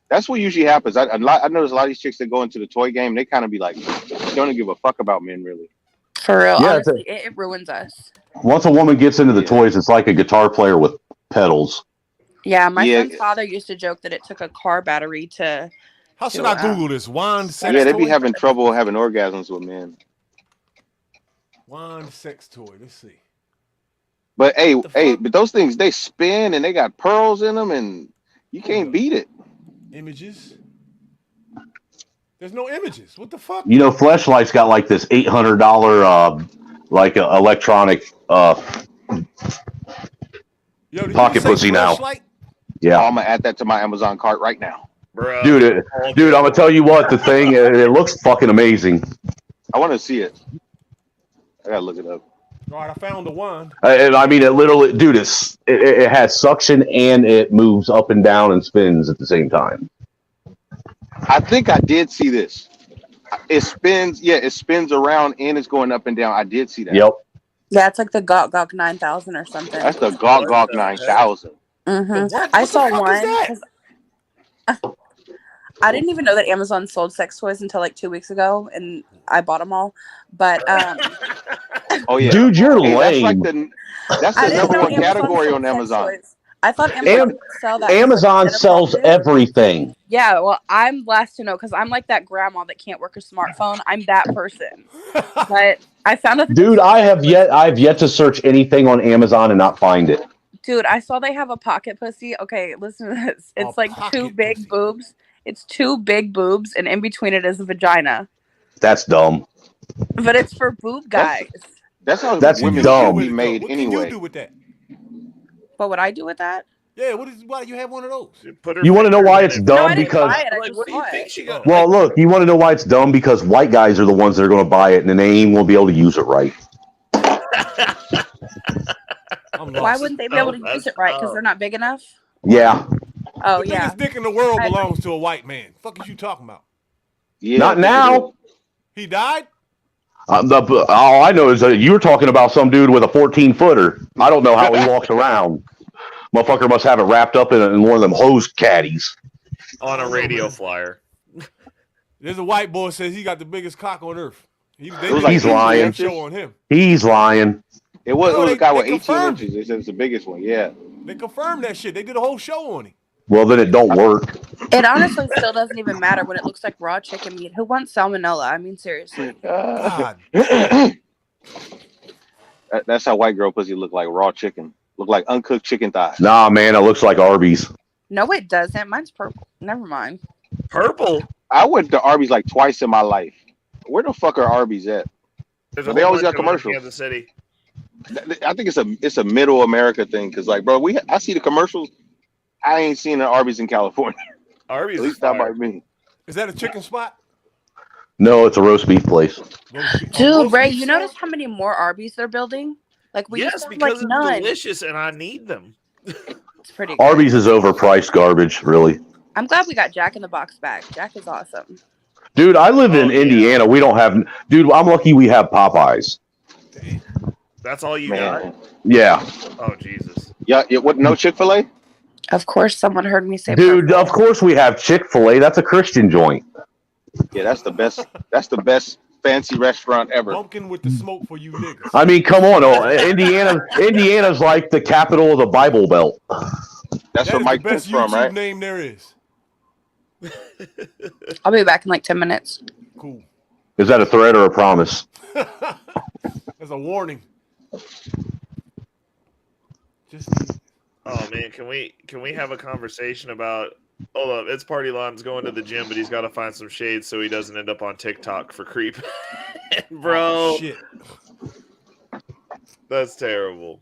That's what usually happens. I notice a lot of these chicks that go into the toy game, they kind of be like, don't give a fuck about men, really. For real, Yeah, honestly, it ruins us. Once a woman gets into the toys, it's like a guitar player with pedals. Yeah, my son's father used to joke that it took a car battery to. How should I Google this? Wand sex Yeah, they toy? be having trouble having orgasms with men. Wand sex toy. Let's see. But but those things, they spin and they got pearls in them, and you can't beat it. Images. There's no images. What the fuck? You know, Fleshlight's got like this $800 like electronic pocket pussy now. Yeah, I'm gonna add that to my Amazon cart right now. Bruh. Dude, I'm gonna tell you what, the thing it looks fucking amazing. I want to see it. I gotta look it up. All right, I found the wand. I mean, it literally, dude, it has suction and it moves up and down and spins at the same time. I think I did see this. It spins, it spins around and it's going up and down. I did see that. Yep. Yeah, it's like the Gawk 9000 or something. That's the Gawk 9000. I saw one. I didn't even know that Amazon sold sex toys until like 2 weeks ago, and I bought them all. But oh yeah, dude, you're lame. That's the number one category on Amazon. I thought Amazon would sell that. Amazon sells everything. Yeah, well, I'm last to know because I'm like that grandma that can't work a smartphone. I'm that person. But I found out. Dude, I've yet to search anything on Amazon and not find it. Dude, I saw they have a pocket pussy. Okay, listen to this. It's like two big boobs. It's two big boobs, and in between it is a vagina. That's dumb. But it's for boob guys. That's how women should be made What anyway. can you do with that? What would I do with that? Yeah, why do you have one of those? You want to know why it's dumb? Because what do you think she got? well, look, you want to know why it's dumb? Because white guys are the ones that are going to buy it, and then they ain't going to be able to use it right. Why wouldn't they be able to use it right? Because they're not big enough? Yeah. Oh, the yeah. biggest dick in the world belongs to a white man. Fuck is you talking about? Yeah, not now. He died? All I know is that you were talking about some dude with a 14-footer. I don't know how he walks around. Motherfucker must have it wrapped up in one of them hose caddies. On a radio flyer. There's a white boy says he got the biggest cock on earth. He's lying. Show on him. He's lying. It was a guy with 18 inches. They said it's the biggest one. Yeah. They confirmed that shit. They did a whole show on him. Well, then it don't work. It honestly still doesn't even matter when it looks like raw chicken meat. Who wants salmonella? I mean, seriously. God. That's how white girl pussy look like, raw chicken. Look like uncooked chicken thighs. Nah, man, it looks like Arby's. No, it doesn't. Mine's purple. Never mind. Purple? I went to Arby's like twice in my life. Where the fuck are Arby's at? They always got commercials. Kansas City. I think it's a middle America thing because, like, bro, I see the commercials. I ain't seen an Arby's in California. Arby's, at least not by me. Is that a chicken spot? No, it's a roast beef place. Dude, Ray, you notice how many more Arby's they're building? Like we used to have, because like it's none. delicious and I need them. It's pretty good. Arby's is overpriced garbage, really. I'm glad we got Jack in the Box back. Jack is awesome. Dude, I live in Indiana. We don't have. Dude, I'm lucky we have Popeyes. That's all you got? Yeah. Oh, Jesus. Yeah. What? No Chick-fil-A? Of course, someone heard me say. Dude, purple. Of course we have Chick-fil-A. That's a Christian joint. Yeah, that's the best. That's the best fancy restaurant ever. Pumpkin with the smoke for you niggas. I mean, come on, Indiana's like the capital of the Bible Belt. That's where Mike is from, right? Name there is. I'll be back in like 10 minutes. Cool. Is that a threat or a promise? That's a warning. Oh man, can we have a conversation about? Hold up, it's Party Lon's going to the gym, but he's got to find some shades so he doesn't end up on TikTok for creep. Bro, shit. That's terrible.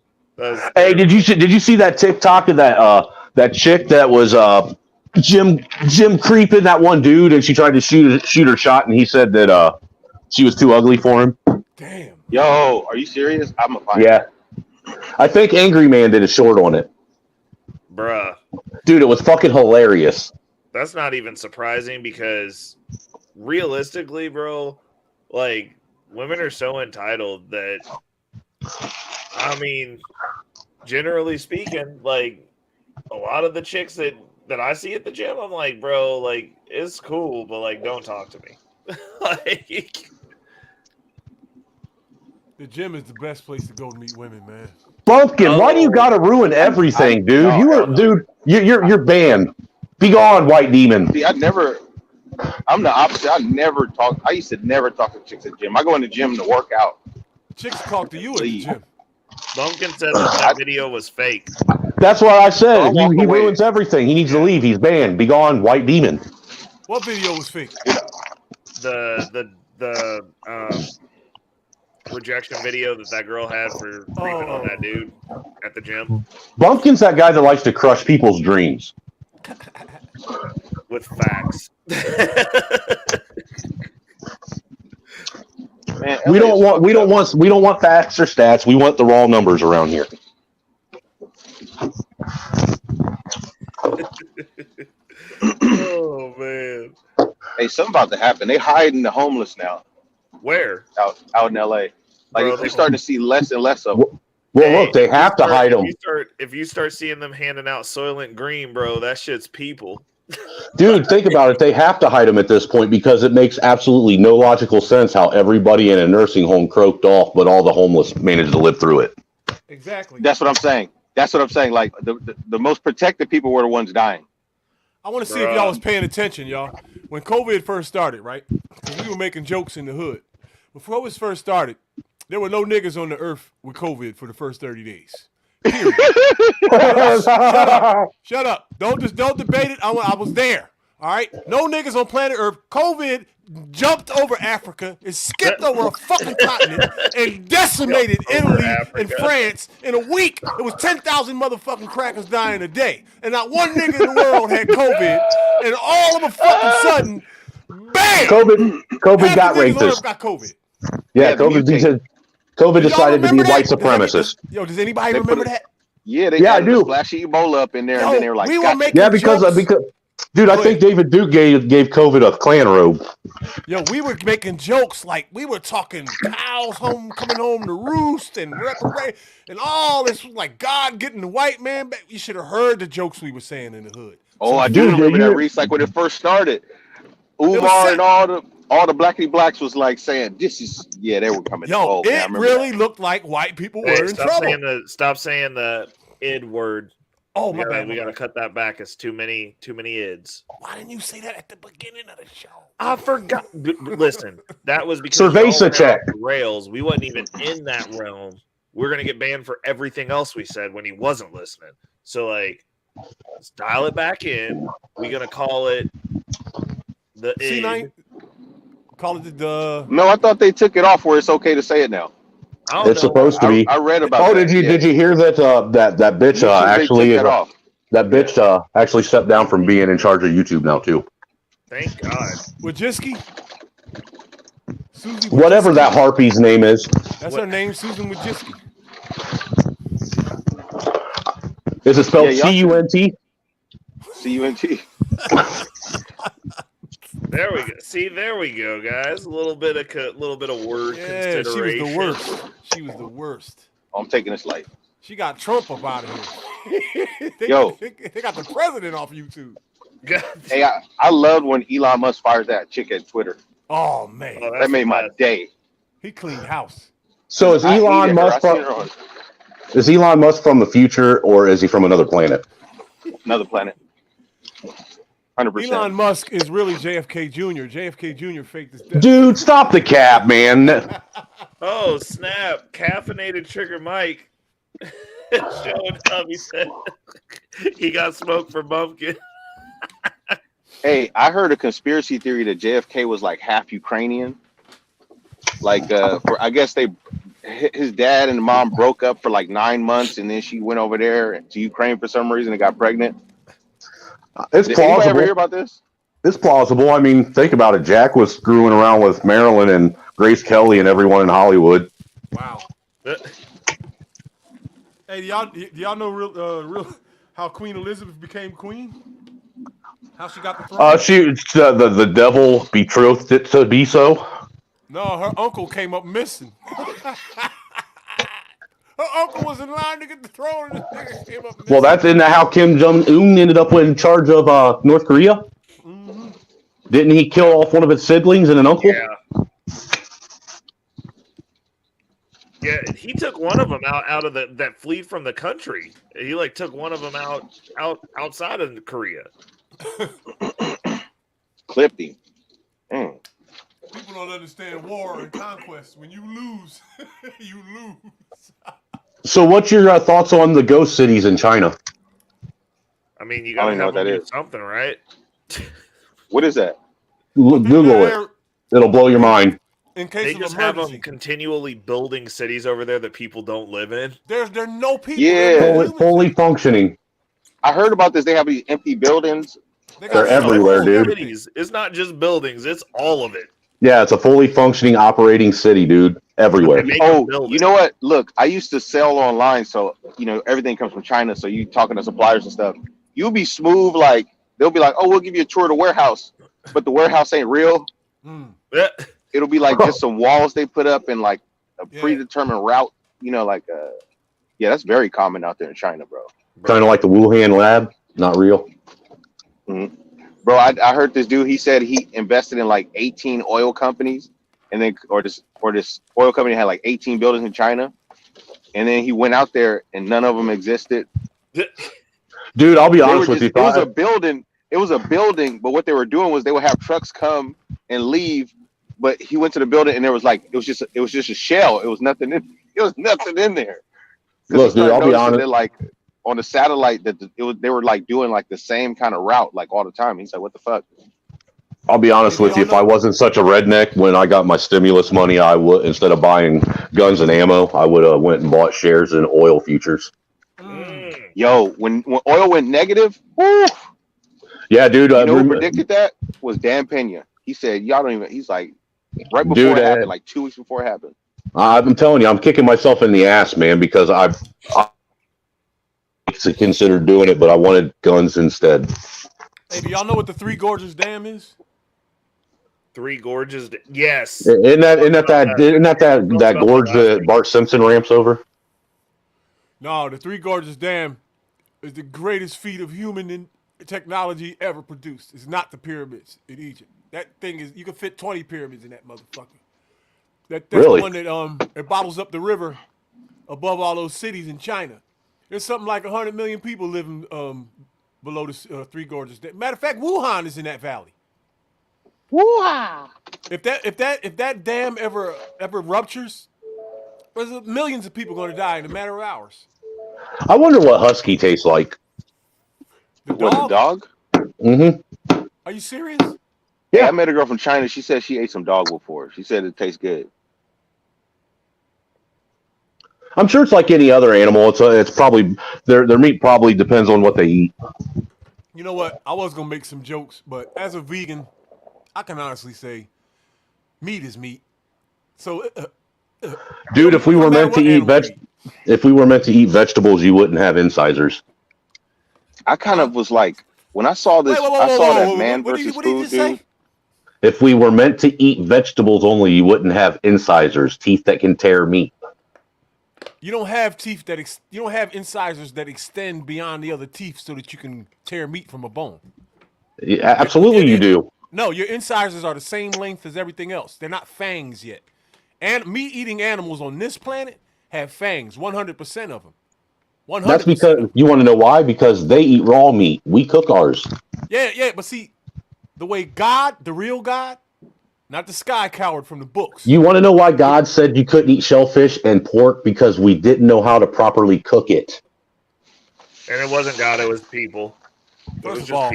Hey, did you see that TikTok of that chick that was gym creeping that one dude, and she tried to shoot her shot, and he said that she was too ugly for him. Damn. Yo, are you serious? I'm a fight. Yeah. I think Angry Man did a short on it. Bruh. Dude, it was fucking hilarious. That's not even surprising because realistically, bro, like women are so entitled that I mean, generally speaking, like a lot of the chicks that I see at the gym, I'm like, bro, like it's cool, but like don't talk to me. Like the gym is the best place to go to meet women, man. Bumpkin, why do you gotta ruin everything, dude? You're banned. Be gone, white demon. See, I'm the opposite. I used to never talk to chicks at the gym. I go in the gym to work out. Chicks talk to you at the gym. Bumpkin said that video was fake. That's what I said. He ruins everything. He needs to leave. He's banned. Be gone, white demon. What video was fake? The rejection video that girl had for creeping on that dude at the gym. Bumpkin's that guy that likes to crush people's dreams. With facts. Man, we don't want facts or stats. We want the raw numbers around here. Oh man. Hey, something about to happen. They hiding the homeless now. Where? Out in LA. Like you're starting to see less and less of them. Well, look, they have to hide them. If you start seeing them handing out Soylent Green, bro, that shit's people. Dude, think about it. They have to hide them at this point because it makes absolutely no logical sense how everybody in a nursing home croaked off, but all the homeless managed to live through it. Exactly. That's what I'm saying. Like the most protected people were the ones dying. I want to see if y'all was paying attention, y'all. When COVID first started, right? Because we were making jokes in the hood. Before it first started, there were no niggas on the earth with COVID for the first 30 days. Period. Shut up. Don't debate it. I was there. All right? No niggas on planet Earth. COVID jumped over Africa and skipped over a fucking continent and decimated Italy and France in a week. It was 10,000 motherfucking crackers dying a day. And not one nigga in the world had COVID. And all of a fucking sudden, bam! COVID got racist. Got COVID. Yeah, COVID decided to be white supremacist. Yo, does anybody remember that? Yeah, I do. Flashy Ebola up in there, and then they were like, because dude, I think David Duke gave COVID a Klan robe. Yo, we were making jokes like we were talking cows coming home to roost and all this was like God getting the white man back. You should have heard the jokes we were saying in the hood. Oh, I do remember that, Reese. Like when it first started, Umar and all the blackity blacks was like saying, they were coming. Yo, it really looked like white people were in trouble. Stop saying the id word. Oh, my bad. We got to cut that back. It's too many ids. Why didn't you say that at the beginning of the show? I forgot. Listen, that was because Cerveza check. Rails. We wasn't even in that realm. We're going to get banned for everything else we said when he wasn't listening. So, let's dial it back in. We're going to call it the id. Call it the. No, I thought they took it off where it's okay to say it now. It's supposed to be. I read about. Oh, did you hear that? That bitch actually stepped down from being in charge of YouTube now too. Thank God. Wojcicki? Whatever that harpy's name is. That's her name, Susan Wojcicki. Is it spelled C-U-N-T? C-U-N-T. There we go. See, there we go, guys. A little bit of word consideration. She was the worst. I'm taking this light. She got Trump up out of here. they got the president off YouTube. Hey, I loved when Elon Musk fired that chick at Twitter. Oh man, that made my day. He cleaned house. So is Elon Musk from the future, or is he from another planet? Another planet. 100%. Elon Musk is really JFK Jr. JFK Jr. faked his death. Dude, stop the cap, man. Oh, snap. Caffeinated Trigger Mike showing up. He said he got smoked for Bumpkin. Hey, I heard a conspiracy theory that JFK was like half Ukrainian. I guess his dad and mom broke up for like 9 months, and then she went over there to Ukraine for some reason and got pregnant. It's plausible. Anybody ever hear about this? It's plausible. I mean, think about it. Jack was screwing around with Marilyn and Grace Kelly and everyone in Hollywood. Wow. Hey, do y'all know real how Queen Elizabeth became queen? How she got the throne? The devil betrothed it to be so. No, her uncle came up missing. Her uncle was in line to get the throne, and this nigga came up missing. Well, that's in how Kim Jong-un ended up in charge of North Korea. Mm-hmm. Didn't he kill off one of his siblings and an uncle? Yeah. Yeah, he took one of them out of that fleet from the country. He like took one of them outside of Korea. Clipped him. People don't understand war and conquest. When you lose, you lose. So, what's your thoughts on the ghost cities in China? I mean, you gotta have them do something, right? What is that? Google it. It'll blow your mind. In case they of just emergency. have them continually building cities over there that people don't live in. There are no people. Yeah, fully functioning. I heard about this. They have these empty buildings. They're everywhere, dude. Cities. It's not just buildings; it's all of it. Yeah, it's a fully functioning operating city, dude. Everywhere. Oh, you know what? Look, I used to sell online, so everything comes from China. So you talking to suppliers and stuff, you'll be smooth. Like they'll be like, "Oh, we'll give you a tour of the warehouse," but the warehouse ain't real. It'll be like just some walls they put up and like a predetermined route. Yeah, that's very common out there in China, bro. Kind of like the Wuhan lab, not real. Mm-hmm. Bro, I heard this dude. He said he invested in like 18 oil companies, and then or this oil company had like 18 buildings in China, and then he went out there and none of them existed. Dude, I'll be honest with you. It was a building. It was a building, but what they were doing was they would have trucks come and leave. But he went to the building and it was just a shell. It was nothing in. It was nothing in there. Look, dude, I'll be honest. That, like on the satellite, they were like doing like the same kind of route like all the time. He's like, "What the fuck?" I'll be honest with you. If I wasn't such a redneck when I got my stimulus money, I would, instead of buying guns and ammo, I would have went and bought shares in oil futures. Yo, when oil went negative, woo, yeah, dude. Who predicted that was Dan Pena. He said, "Y'all don't even." He's like, right before it happened, like 2 weeks before it happened. I've been telling you, I'm kicking myself in the ass, man, because I considered doing it, but I wanted guns instead. Hey, do y'all know what the Three Gorges Dam is? Three Gorges, yes. Isn't that gorge that Bart Simpson ramps over? No, the Three Gorges Dam is the greatest feat of human technology ever produced. It's not the pyramids in Egypt. That thing is, you can fit 20 pyramids in that motherfucker. That's really? The one that it bottles up the river above all those cities in China. There's something like 100 million people living below the Three Gorges. Matter of fact, Wuhan is in that valley. Wuhan. If that dam ever ruptures, there's millions of people going to die in a matter of hours. I wonder what husky tastes like. The dog? Mm-hmm. Are you serious? Yeah, I met a girl from China. She said she ate some dog before. She said it tastes good. I'm sure it's like any other animal. It's probably their meat probably depends on what they eat. You know what? I was gonna make some jokes, but as a vegan, I can honestly say, meat is meat. So, dude, if we were meant to eat vegetables, you wouldn't have incisors. I kind of was like, when I saw this, I saw that Man versus Food dude. If we were meant to eat vegetables only, you wouldn't have incisors, teeth that can tear meat. You don't have teeth you don't have incisors that extend beyond the other teeth so that you can tear meat from a bone. Yeah, absolutely, you do. No, your incisors are the same length as everything else. They're not fangs yet. And meat-eating animals on this planet have fangs, 100% of them. 100%. That's because, you want to know why? Because they eat raw meat. We cook ours. Yeah, but see, the way God, the real God, not the sky coward from the books. You want to know why God said you couldn't eat shellfish and pork? Because we didn't know how to properly cook it. And it wasn't God, it was people. First of all,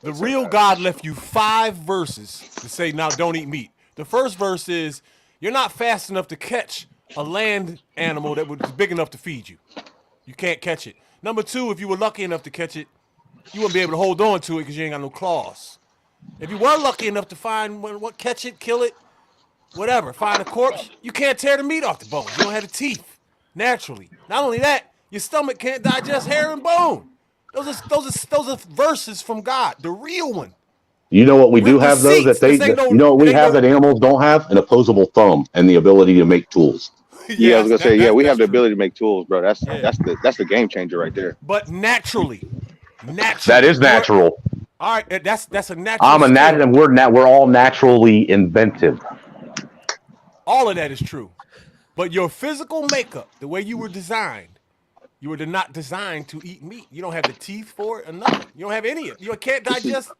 the real God left you 5 verses to say, now don't eat meat. The first verse is, you're not fast enough to catch a land animal that was big enough to feed you. You can't catch it. Number 2, if you were lucky enough to catch it, you wouldn't be able to hold on to it because you ain't got no claws. If you were lucky enough to catch it, kill it, whatever, find a corpse, you can't tear the meat off the bone. You don't have the teeth, naturally. Not only that, your stomach can't digest hair and bone. Those are verses from God, the real one. You know what we do have, though, that that animals don't have? An opposable thumb and the ability to make tools. Yeah, I was gonna say, we have the ability to make tools, bro. That's the game changer right there. But naturally. That is natural. All right, that's a natural. I'm a nat, and we're all naturally inventive. All of that is true. But your physical makeup, the way you were designed, you were not designed to eat meat. You don't have the teeth for it or nothing. You don't have any of it. You can't digest.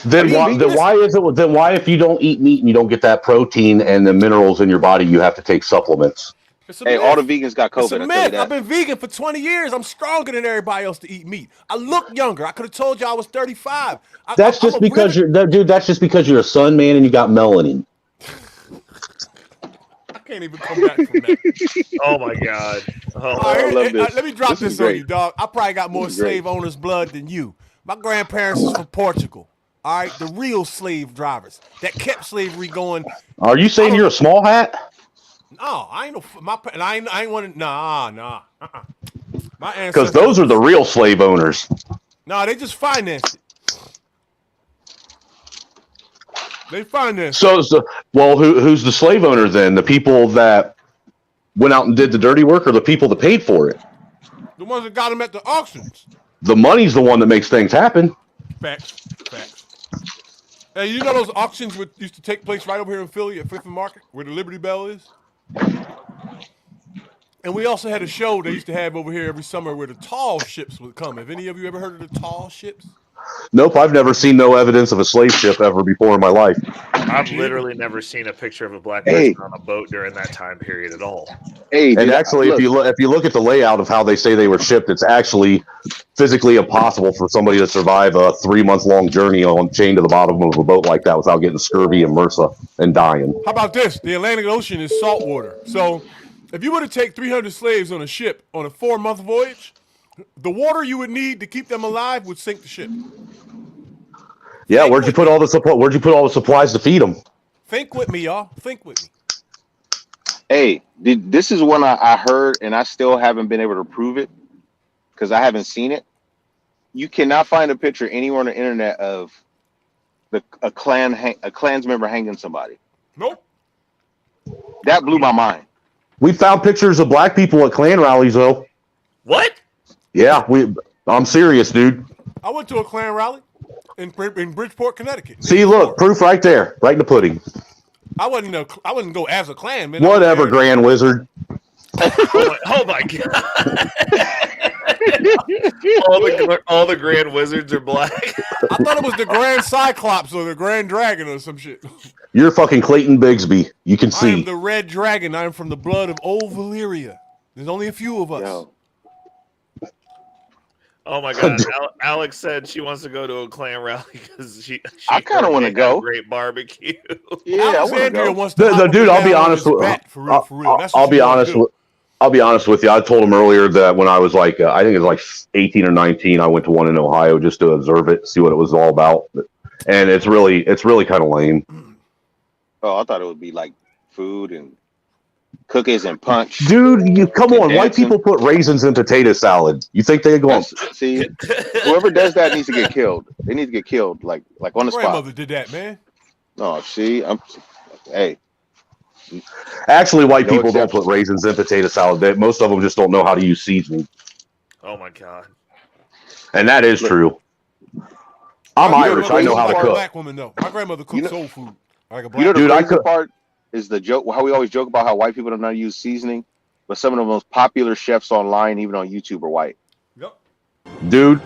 Then why if you don't eat meat and you don't get that protein and the minerals in your body, you have to take supplements? Hey, all the vegans got COVID. It's a myth. I've been vegan for 20 years. I'm stronger than everybody else to eat meat. I look younger. I could have told you I was 35. That's just because you're a sun man and you got melanin. I can't even come back from that. Oh my god. Oh, let me drop this on you, dog. I probably got more slave owners' blood than you. My grandparents is from Portugal. All right, the real slave drivers that kept slavery going. Are you saying you're a small hat? No, I ain't I ain't want to. Nah. My ancestors. Because those are the real slave owners. No, they just financed it. They financed. So well, who's the slave owner then? The people that went out and did the dirty work, or the people that paid for it? The ones that got them at the auctions. The money's the one that makes things happen. Facts. Hey, you know those auctions used to take place right over here in Philly at Fifth and Market, where the Liberty Bell is? And we also had a show they used to have over here every summer where the tall ships would come. Have any of you ever heard of the tall ships? Nope, I've never seen no evidence of a slave ship ever before in my life. I've literally never seen a picture of a black person on a boat during that time period at all. Hey, and actually, if you look at the layout of how they say they were shipped, it's actually physically impossible for somebody to survive a 3-month-long journey chained to the bottom of a boat like that without getting scurvy and MRSA and dying. How about this? The Atlantic Ocean is salt water. So if you were to take 300 slaves on a ship on a 4-month voyage, the water you would need to keep them alive would sink the ship. Yeah, where'd you put all the supplies to feed them? Think with me, y'all. Think with me. Hey, this is one I heard, and I still haven't been able to prove it because I haven't seen it. You cannot find a picture anywhere on the internet of a Klans member hanging somebody. Nope. That blew my mind. We found pictures of black people at Klan rallies, though. What? Yeah, I'm serious, dude. I went to a Klan rally in Bridgeport, Connecticut. See, look, proof right there, right in the pudding. I wouldn't go as a Klanman. Whatever, Grand Wizard. Oh my god! all the Grand Wizards are black. I thought it was the Grand Cyclops or the Grand Dragon or some shit. You're fucking Clayton Bigsby. You can see. I am the Red Dragon. I am from the blood of old Valyria. There's only a few of us. Yo. Oh my god! Alex said she wants to go to a Klan rally because I kind of want to go. Great barbecue. Yeah, Alexandria wants to go. Dude, I'll be honest with I'll be honest with you. I told him earlier that when I was like, I think it was like 18 or 19, I went to one in Ohio just to observe it, see what it was all about, and it's really kind of lame. Oh, I thought it would be like food and cookies and punch. Dude, come on. White people put raisins in potato salad. You think they're going to see? Whoever does that needs to get killed. They need to get killed, like on the spot. My grandmother did that, man. Oh, see, hey. Actually, white people don't put raisins in potato salad. Most of them just don't know how to use seasoning. Oh my god. And that is true. I'm Irish. I know how to cook. Black woman, though. My grandmother cooked soul food. Like a black the crazy part is the joke. How we always joke about how white people don't know how to use seasoning, but some of the most popular chefs online, even on YouTube, are white. Yep. Dude.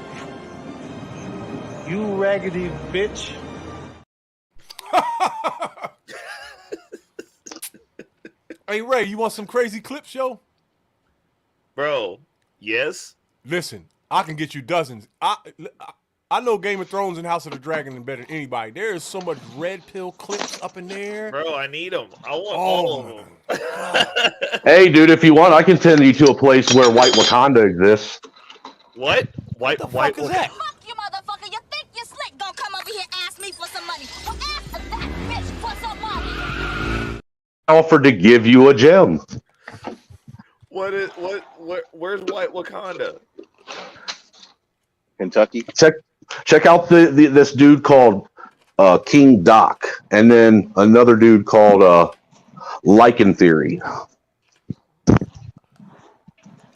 You raggedy bitch. Hey, Ray, you want some crazy clips, yo? Bro, yes. Listen, I can get you dozens. I know Game of Thrones and House of the Dragon better than anybody. There is so much red pill clips up in there. Bro, I need them. I want all of them. Hey, dude, if you want, I can send you to a place where white Wakanda exists. What? What the fuck is that? Fuck you, motherfucker. You think you're slick? Don't come over here and ask me for some money. Well, ask that bitch for some money. Offered to give you a gem. Where's white Wakanda? Kentucky. Check out this dude called King Doc, and then another dude called Lichen Theory.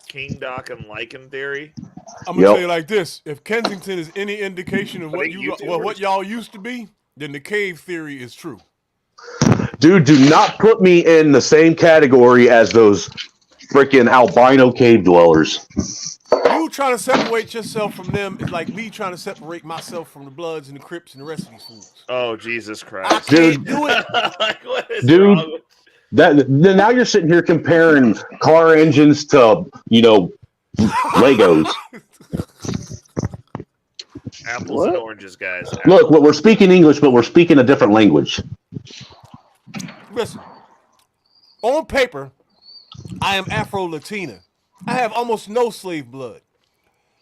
King Doc and Lichen Theory. I'm gonna tell you like this: if Kensington is any indication of what y'all used to be, then the cave theory is true. Dude, do not put me in the same category as those freaking albino cave dwellers. You trying to separate yourself from them is like me trying to separate myself from the Bloods and the Crips and the rest of these fools. Oh, Jesus Christ. I can't do it. Like, what is Dude, wrong with now you're sitting here comparing car engines to, Legos. apples and oranges, guys? Look, we're speaking English, but we're speaking a different language. Listen, on paper, I am Afro-Latina. I have almost no slave blood.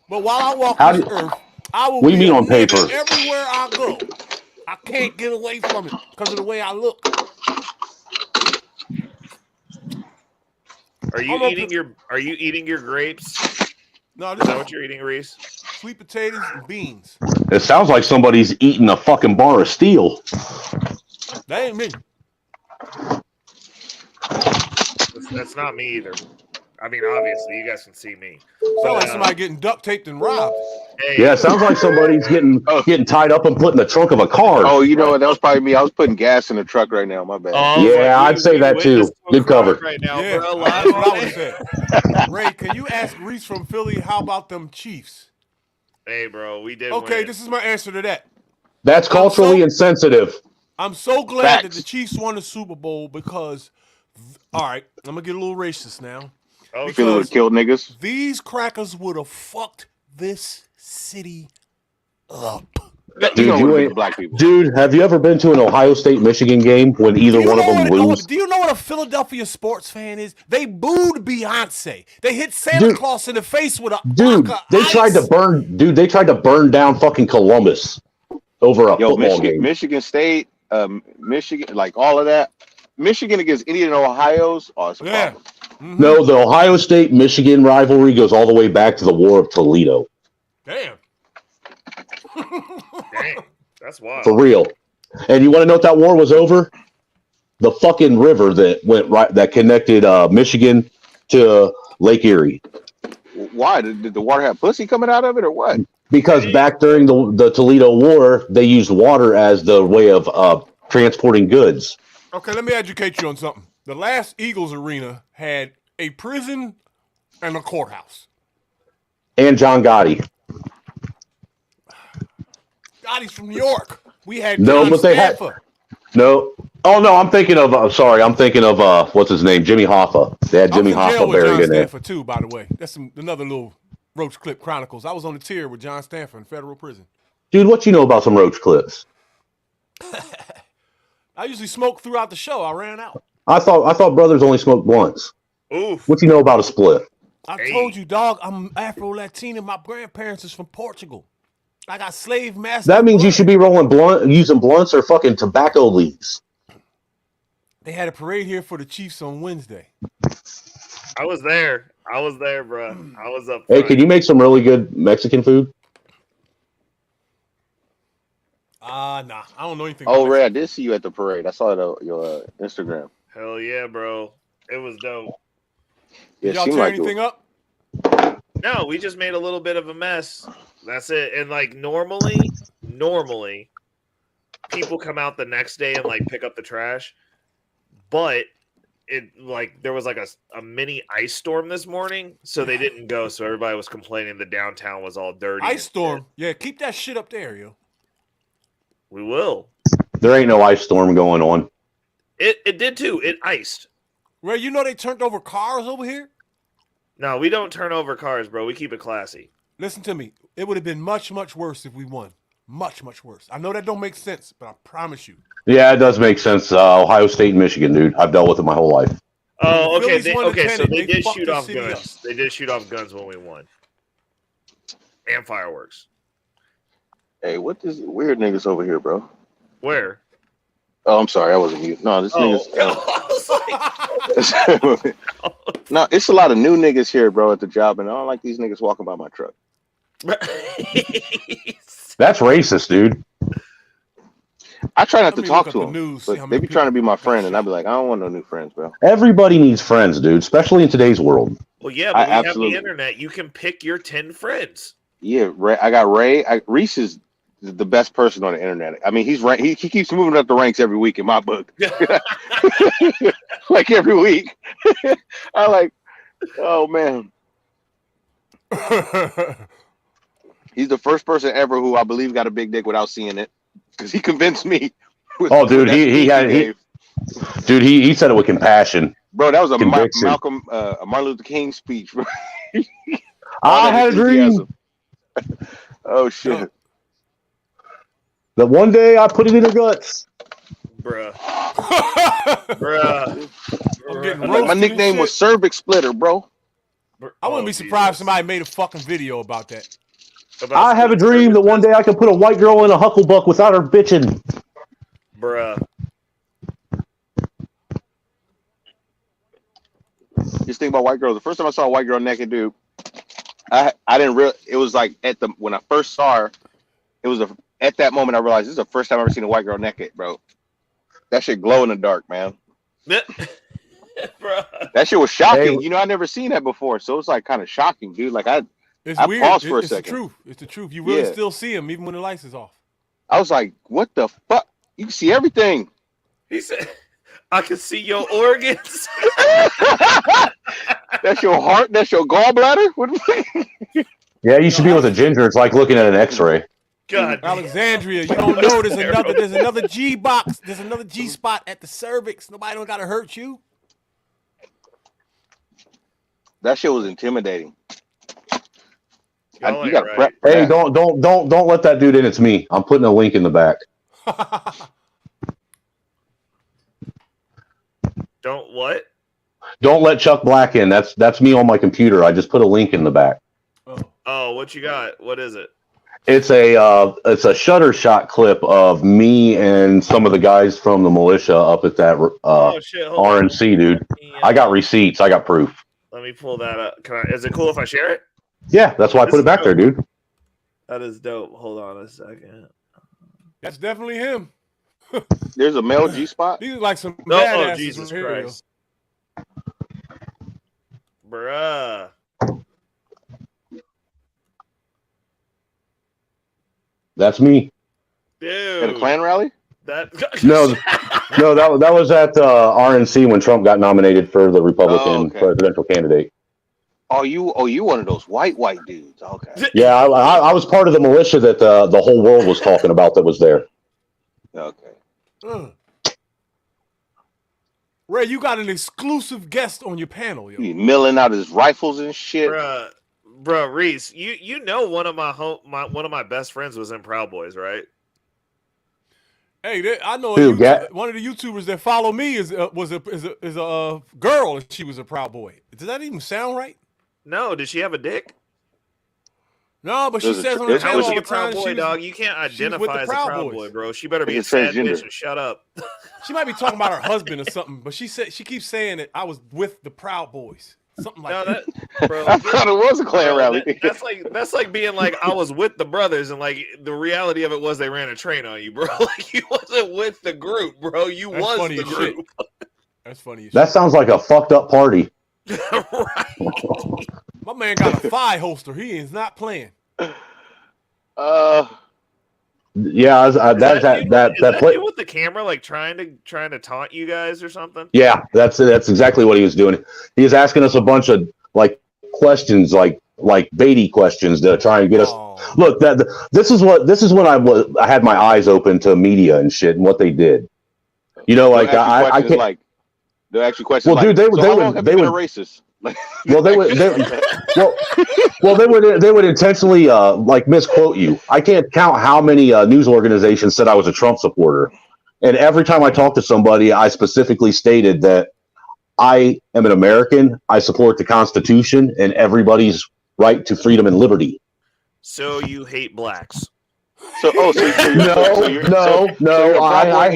But while I walk this earth, I will What do you be mean a on paper? nigga everywhere I go. I can't get away from it because of the way I look. Are you eating your grapes? No, is that what you're eating, Reese? Sweet potatoes and beans. It sounds like somebody's eating a fucking bar of steel. That ain't me. That's not me either. I mean, obviously, you guys can see me. Sounds like somebody getting duct taped and robbed. Yeah, it sounds like somebody's getting tied up and put in the trunk of a car. Oh, you know what? That was probably me. I was putting gas in the truck right now. My bad. Yeah, I'd say that too. Good cover. Right now, Yeah, bro, that's what I would say. Ray, can you ask Reese from Philly how about them Chiefs? Hey, bro, we did. Okay, win. this is my answer to that. That's culturally insensitive. I'm so glad that the Chiefs won the Super Bowl because, all right, I'm going to get a little racist now. You feel it would have killed niggas? These crackers would have fucked this city up. Dude, have you ever been to an Ohio State Michigan game when either one of them lose? Do you know what a Philadelphia sports fan is? They booed Beyonce. They hit Santa Claus in the face with a They tried to burn down fucking Columbus over a football game. Michigan State, Michigan, like all of that. Michigan against Indiana and Ohio's. Oh, it's a problem. No, the Ohio State-Michigan rivalry goes all the way back to the War of Toledo. Damn. Dang, that's wild. For real. And you want to know what that war was over? The fucking river that connected Michigan to Lake Erie. Why? Did the water have pussy coming out of it or what? Because back during the Toledo War, they used water as the way of transporting goods. Okay, let me educate you on something. The last Eagles arena had a prison and a courthouse. And John Gotti. Gotti's from New York. We had No, John but they had Stanford. no. Oh no, I'm thinking of. I'm thinking of what's his name, Jimmy Hoffa. They had Jimmy I was in jail Hoffa with buried John in there. Stanford too, by the way. That's another little Roach Clip Chronicles. I was on the tier with John Stanford in federal prison. Dude, what you know about some roach clips? I usually smoke throughout the show. I ran out. I thought brothers only smoked blunts. Oof. What you know about a split? I told you, dog, I'm Afro-Latina. My grandparents is from Portugal. I got slave master. That means you should be using blunts or fucking tobacco leaves. They had a parade here for the Chiefs on Wednesday. I was there, bro. I was up. Hey, can you make some really good Mexican food? Nah, I don't know anything. Oh, Ray, I did see you at the parade. I saw it on your Instagram. Hell yeah, bro. It was dope. Did y'all tear anything up? No, we just made a little bit of a mess. That's it. And like normally people come out the next day and like pick up the trash. But there was like a mini ice storm this morning, so they didn't go. So everybody was complaining the downtown was all dirty. Ice storm. Yeah, keep that shit up there, yo. We will. There ain't no ice storm going on. It did too. It iced. Ray, you know they turned over cars over here? No, we don't turn over cars, bro. We keep it classy. Listen to me. It would have been much, much worse if we won. Much, much worse. I know that don't make sense, but I promise you. Yeah, it does make sense. Ohio State and Michigan, dude. I've dealt with it my whole life. Oh, okay. So they did fucked shoot the off city guns. up. They did shoot off guns when we won. And fireworks. Hey, what is weird niggas over here, bro? Where? Oh, I'm sorry, I wasn't mute. No, this niggas. No, it's a lot of new niggas here, bro, at the job, and I don't like these niggas walking by my truck. That's racist, dude. I try not to talk to them, but they be trying to be my friend, and I be like, I don't want no new friends, bro. Everybody needs friends, dude, especially in today's world. Well, yeah, but we have the internet. You can pick your 10 friends. Yeah, Ray. I got Ray. Reese is the best person on the internet. I mean, he's right. He keeps moving up the ranks every week in my book. Like every week. I like, oh man. He's the first person ever who I believe got a big dick without seeing it, because he convinced me. Oh, dude, he said it with compassion. Bro, that was a Conviction. Martin Luther King speech. Bro. I had a dream. Oh shit. That one day I put it in her guts. Bruh. I'm getting My nickname was Cervix Splitter, bro. I wouldn't be surprised if somebody made a fucking video about that. I have a dream that one day I can put a white girl in a hucklebuck without her bitching. Bruh. Just think about white girls. The first time I saw a white girl naked, dude, I didn't real. It was like when I first saw her, it was at that moment I realized this is the first time I've ever seen a white girl naked, bro. That shit glow in the dark, man. That shit was shocking. Hey. I never seen that before, so it was like kind of shocking, dude. Like It's I weird. paused for a It's second. the truth. It's the truth. You really Yeah. still see him even when the lights is off. I was like, what the fuck? You can see everything. He said, I can see your organs. That's your heart? That's your gallbladder? What? Yeah, you should be with a ginger. It's like looking at an X-ray. God, Alexandria, you don't know there's another G box. There's another G spot at the cervix. Nobody don't gotta hurt you. That shit was intimidating. Y'all You gotta ain't prep. Hey, don't let that dude in. It's me. I'm putting a link in the back. Don't what? Don't let Chuck Black in. That's me on my computer. I just put a link in the back. Oh, what you got? What is it? It's a shutter shot clip of me and some of the guys from the militia up at that shit, hold on. RNC, dude. I got receipts. I got proof. Let me pull that up. Is it cool if I share it? Yeah, that's why I put it back there, dude. That is dope. Hold on a second. That's definitely him. There's a male G spot. These are like some Oh, badasses Jesus from here, Christ. Bruh. That's me. Dude. At a Klan rally? No, that was at RNC when Trump got nominated for the Republican presidential candidate. Oh, you one of those white dudes. Okay. Yeah, I was part of the militia that the whole world was talking about that was there. Okay. Ray, you got an exclusive guest on your panel, yo. He's milling out his rifles and shit. Bruh, Reese, you know one of my best friends was in Proud Boys, right? Hey, I know Dude, one of the YouTubers that follow me is a girl, and she was a Proud Boy. Does that even sound right? No, did she have a dick? No, but she says on the channel all the Proud time Boy, dog. You can't identify as a Proud Boy, bro. She better be a sad bitch and shut up. She might be talking about her husband or something, but she keeps saying that I was with the Proud Boys. Something like that. Bro, I thought it was a Klan rally. That's like being like I was with the brothers, and like the reality of it was they ran a train on you, bro. Like you wasn't with the group, bro. You That's was funny the as group. Shit. That's funny as That shit. sounds like a fucked up party. My man got a thigh holster. He is not playing. Yeah, that's that play. You with the camera, like trying to taunt you guys or something. Yeah, that's exactly what he was doing. He was asking us a bunch of like questions, like baity questions to try and get us. Look, this is when I had my eyes open to media and shit and what they did. You know, like I can't. Like, they're actually questions. Well, dude, they would a racist. Well, they would intentionally like misquote you. I can't count how many news organizations said I was a Trump supporter, and every time I talked to somebody, I specifically stated that I am an American. I support the Constitution and everybody's right to freedom and liberty. So you hate blacks? No. And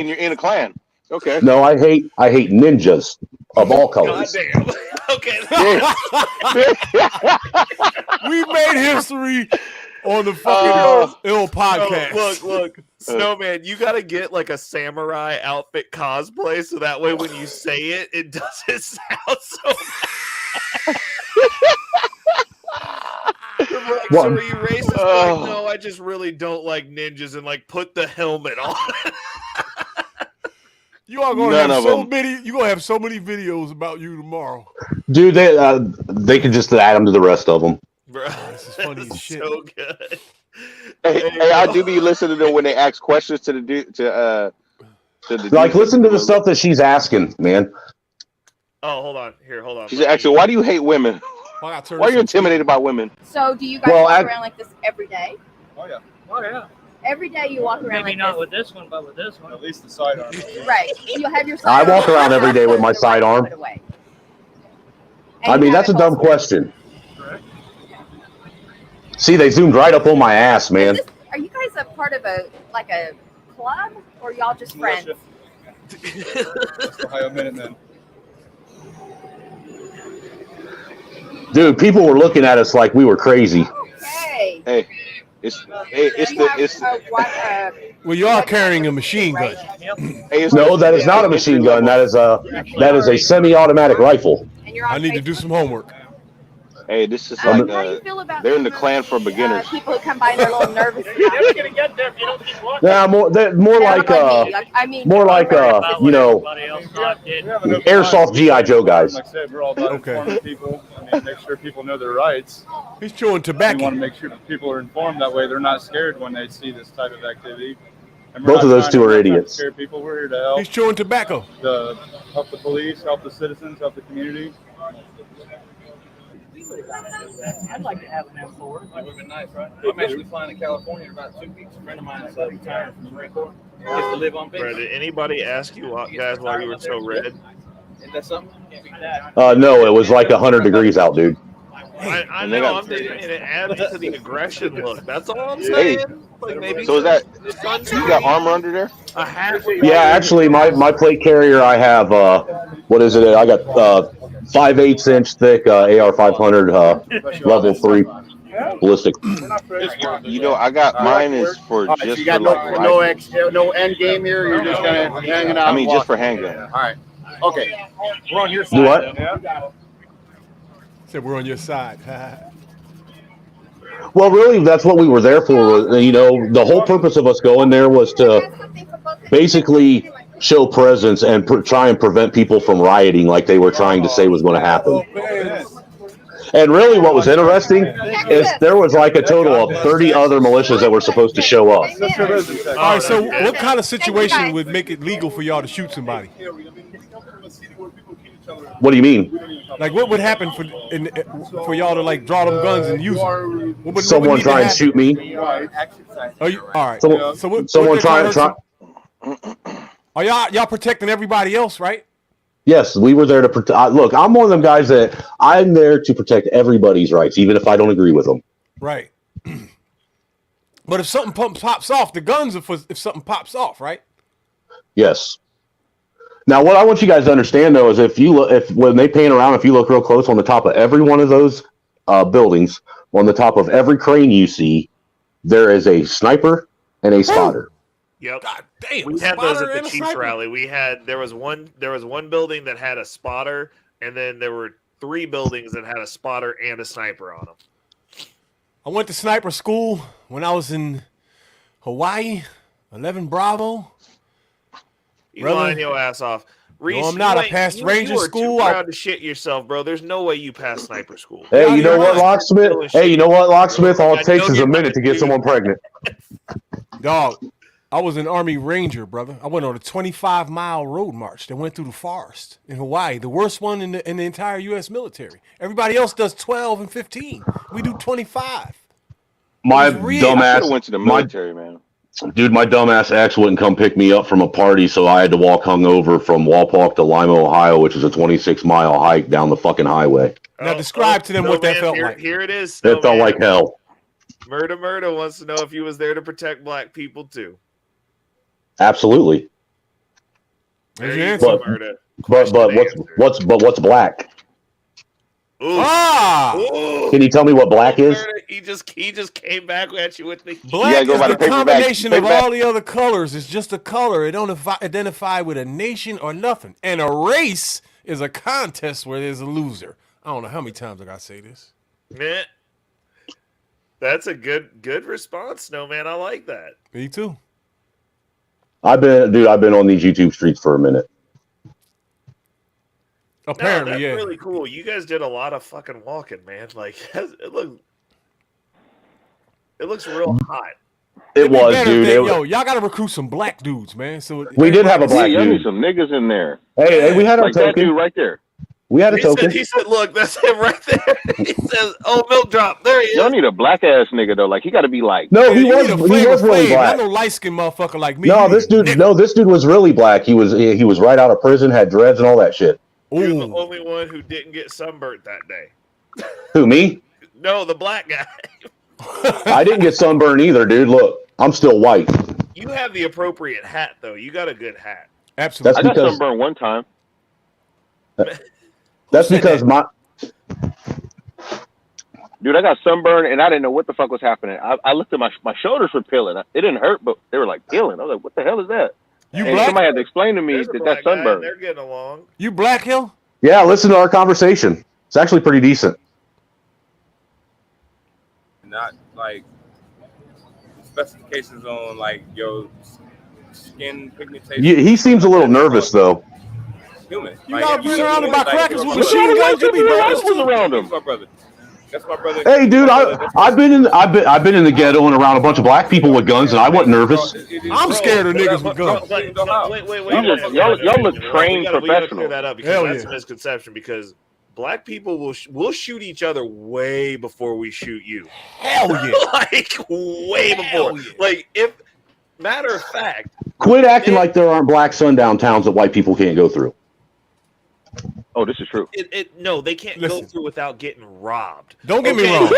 you're in a Klan. Okay. No, I hate ninjas of all colors. Goddamn. Okay. We made history on the fucking Lil Podcast. Look, Snowman, you gotta get like a samurai outfit cosplay so that way when you say it, it doesn't sound so bad. What? So are you racist? Like, no, I just really don't like ninjas, and like put the helmet on. You are gonna have so many. You gonna have so many videos about you tomorrow, Dude, they can just add them to the rest of them. Bro, this is funny as shit. So good. Hey, I do be listening to them when they ask questions to the dude to the Like, listen to the stuff that she's asking, man. Oh, hold on. Hold on. She's asking, why do you hate women? Why are you intimidated by women? So do you guys walk around like this every day? Oh yeah. Oh yeah. Every day you walk around Maybe like not this? with this one, but with this one. At least the sidearm. Right. And you'll have your I sidearm walk around every day with my sidearm. I mean, that's a dumb question. See, they zoomed right up on my ass, man. Are you guys a part of a club or y'all just friends? Ohio Minutemen. Dude, people were looking at us like we were crazy. Okay. Hey, Well, you are carrying a machine gun. No, that is not a machine gun. That is a semi-automatic rifle. I need to do some homework. Hey, this is like they're in the clan for beginners. People who come by and they're a little nervous. You're never gonna get there if you don't keep walking. Yeah, more like airsoft GI Joe guys. Like I said, we're all about informing people. I mean, make sure people know their rights. He's chewing tobacco. We want to make sure that people are informed. That way, they're not scared when they see this type of activity. And Both of those two are idiots. Scare people. We're here to help. He's chewing tobacco. Help the police, help the citizens, help the community. I'd like to have an M4. That would have been nice, right? I'm actually flying to California in about 2 weeks. A friend of mine is retired from the Marine Corps. Gets to live on base. Bro, did anybody ask you guys why you were so red? Is that something? Can't beat that. No, it was like 100 degrees out, dude. I know. I'm just saying it adds to the aggression look. That's all I'm saying. Hey, like maybe so is that you got armor under there? A half. Yeah, actually, my plate carrier, I have what is it? I got 5/8 inch thick AR 500 level 3 ballistic. You know, I got mine is for Right, just so you got for no end game here. You're just gonna be hanging out. I mean, and just for watching. handgun. All right. Okay. We're on your side. Do what? then. Said we're on your side. Well, really, that's what we were there for. You know, the whole purpose of us going there was to basically show presence and try and prevent people from rioting like they were trying to say was going to happen. And really what was interesting is there was like a total of 30 other militias that were supposed to show up. All right, so what kind of situation would make it legal for y'all to shoot somebody? What do you mean? Like, what would happen for y'all to like draw them guns and use them? What would Someone need to try and happen? shoot me. Are you all right? Someone- so what, someone what they're try. Are y'all protecting everybody else, right? Yes, we were there to protect. Look, I'm one of them guys that I'm there to protect everybody's rights, even if I don't agree with them. Right. But if something pops off, the guns are for if something pops off, right? Yes. Now, what I want you guys to understand, though, is when they pan around, if you look real close on the top of every one of those buildings, on the top of every crane you see, there is a sniper and a spotter. Yep. God damn. We had those at the Chiefs rally. There was one building that had a spotter, and then there were 3 buildings that had a spotter and a sniper on them. I went to sniper school when I was in Hawaii, 11 Bravo. You lying your ass off. Reese, No, I'm not. I passed Ranger you are school. Too proud to shit yourself, bro. There's no way you passed sniper school. Hey, you know what, Locksmith? Hey, you know what, Locksmith? All it takes is a minute to get someone pregnant. Dog, I was an Army Ranger, brother. I went on a 25-mile road march that went through the forest in Hawaii, the worst one in the entire U.S. military. Everybody else does 12 and 15. We do 25. My I dumbass went to the military, man. Dude, my dumbass ex wouldn't come pick me up from a party, so I had to walk hungover from Walpock to Lima, Ohio, which is a 26-mile hike down the fucking highway. Now describe to them what that felt like. Here it is. It felt like hell. Murder wants to know if you was there to protect black people too. Absolutely. There you go, Murda. But what's black? Ooh. Ah! Ooh. Can you tell me what black is? He just came back at you with the Black is the combination of all the other colors. It's just a color. It don't identify with a nation or nothing. And a race is a contest where there's a loser. I don't know how many times I gotta say this. Man. That's a good response, Snowman. I like that. Me too. I've been on these YouTube streets for a minute. Apparently, that's yeah. really cool. You guys did a lot of fucking walking, man. Like it looks real hot. It was, dude. Yo, y'all gotta recruit some black dudes, man. So we did have a black y'all dude. need some niggas in there. Hey, we had our like that token dude right there. We had a token. He said, "Look, that's him right there." He says, "Oh, milk drop." There he is. Y'all need a black ass nigga though. Like he got to be like. No, he was really black. Not no light skinned motherfucker like me. No, this dude was really black. He was right out of prison, had dreads and all that shit. You're the only one who didn't get sunburnt that day. Who, me? No, the black guy. I didn't get sunburned either, dude. Look, I'm still white. You have the appropriate hat though. You got a good hat. Absolutely. I got sunburned one time. That's because Dude, I got sunburned and I didn't know what the fuck was happening. I looked at my shoulders were peeling. It didn't hurt, but they were like peeling. I was like, what the hell is that? You and black? somebody had to explain to me that's sunburn. They're getting along. You black, Hill? Yeah, listen to our conversation. It's actually pretty decent. Not like specifications on like your skin pigmentation. He seems a little nervous though. Human. You gotta be surrounded by crackers with machine machine guns. You be nervous too. around him. That's my brother. That's my brother. Hey, dude, I've been in the ghetto and around a bunch of black people with guns, and I wasn't nervous. I'm scared of niggas with guns. Wait. Y'all look trained We gotta professional. clear that up because that's a misconception. Because black people will shoot each other way before we shoot you. Hell yeah! Like way before. Yeah. Like if matter of fact. Quit acting like there aren't black sundown towns that white people can't go through. Oh, this is true. No, they can't go through without getting robbed. Don't get me wrong.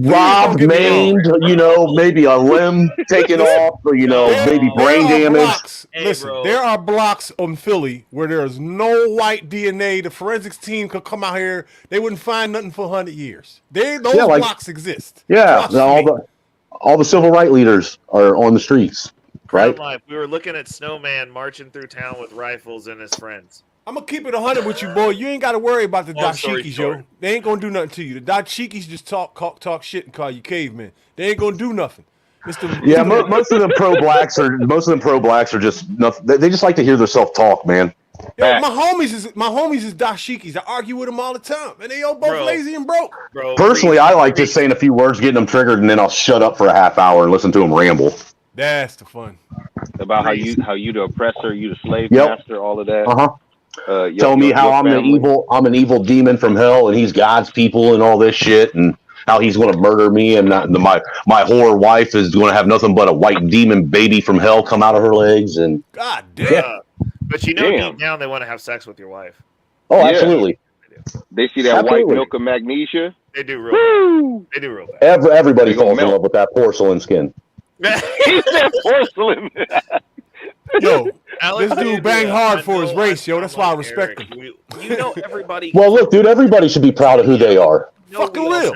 Robbed, maimed, maybe a limb taken off, or maybe brain damage. Listen, there are blocks on Philly where there is no white DNA. The forensics team could come out here; they wouldn't find nothing for 100 years. Those blocks exist. Yeah, all the civil rights leaders are on the streets, right? Life. We were looking at Snowman marching through town with rifles and his friends. I'm gonna keep it 100 with you, boy. You ain't got to worry about the Long story dashikis, short. yo. They ain't gonna do nothing to you. The dashikis just talk shit and call you cavemen. They ain't gonna do nothing. Most of them pro blacks are just nothing. They just like to hear themselves talk, man. Yo, my homies is dashikis. I argue with them all the time, and they all both lazy and broke. Personally, I like just saying a few words, getting them triggered, and then I'll shut up for a half hour and listen to them ramble. That's the fun. About how you the oppressor, you the slave Yep. master, all of that. Tell me how I'm an evil demon from hell, and he's God's people, and all this shit, and how he's going to murder me, and my whore wife is going to have nothing but a white demon baby from hell come out of her legs, and God damn. But deep down they want to have sex with your wife. Oh, yeah. Absolutely. They see that Absolutely. white milk of magnesia. They do real bad. They do real bad. Everybody falls in love with that porcelain skin. He said porcelain. Yo, this dude bang hard for his race, yo. That's why I respect him. You know everybody. Well, look, dude, everybody should be proud of who they are. Fucking real.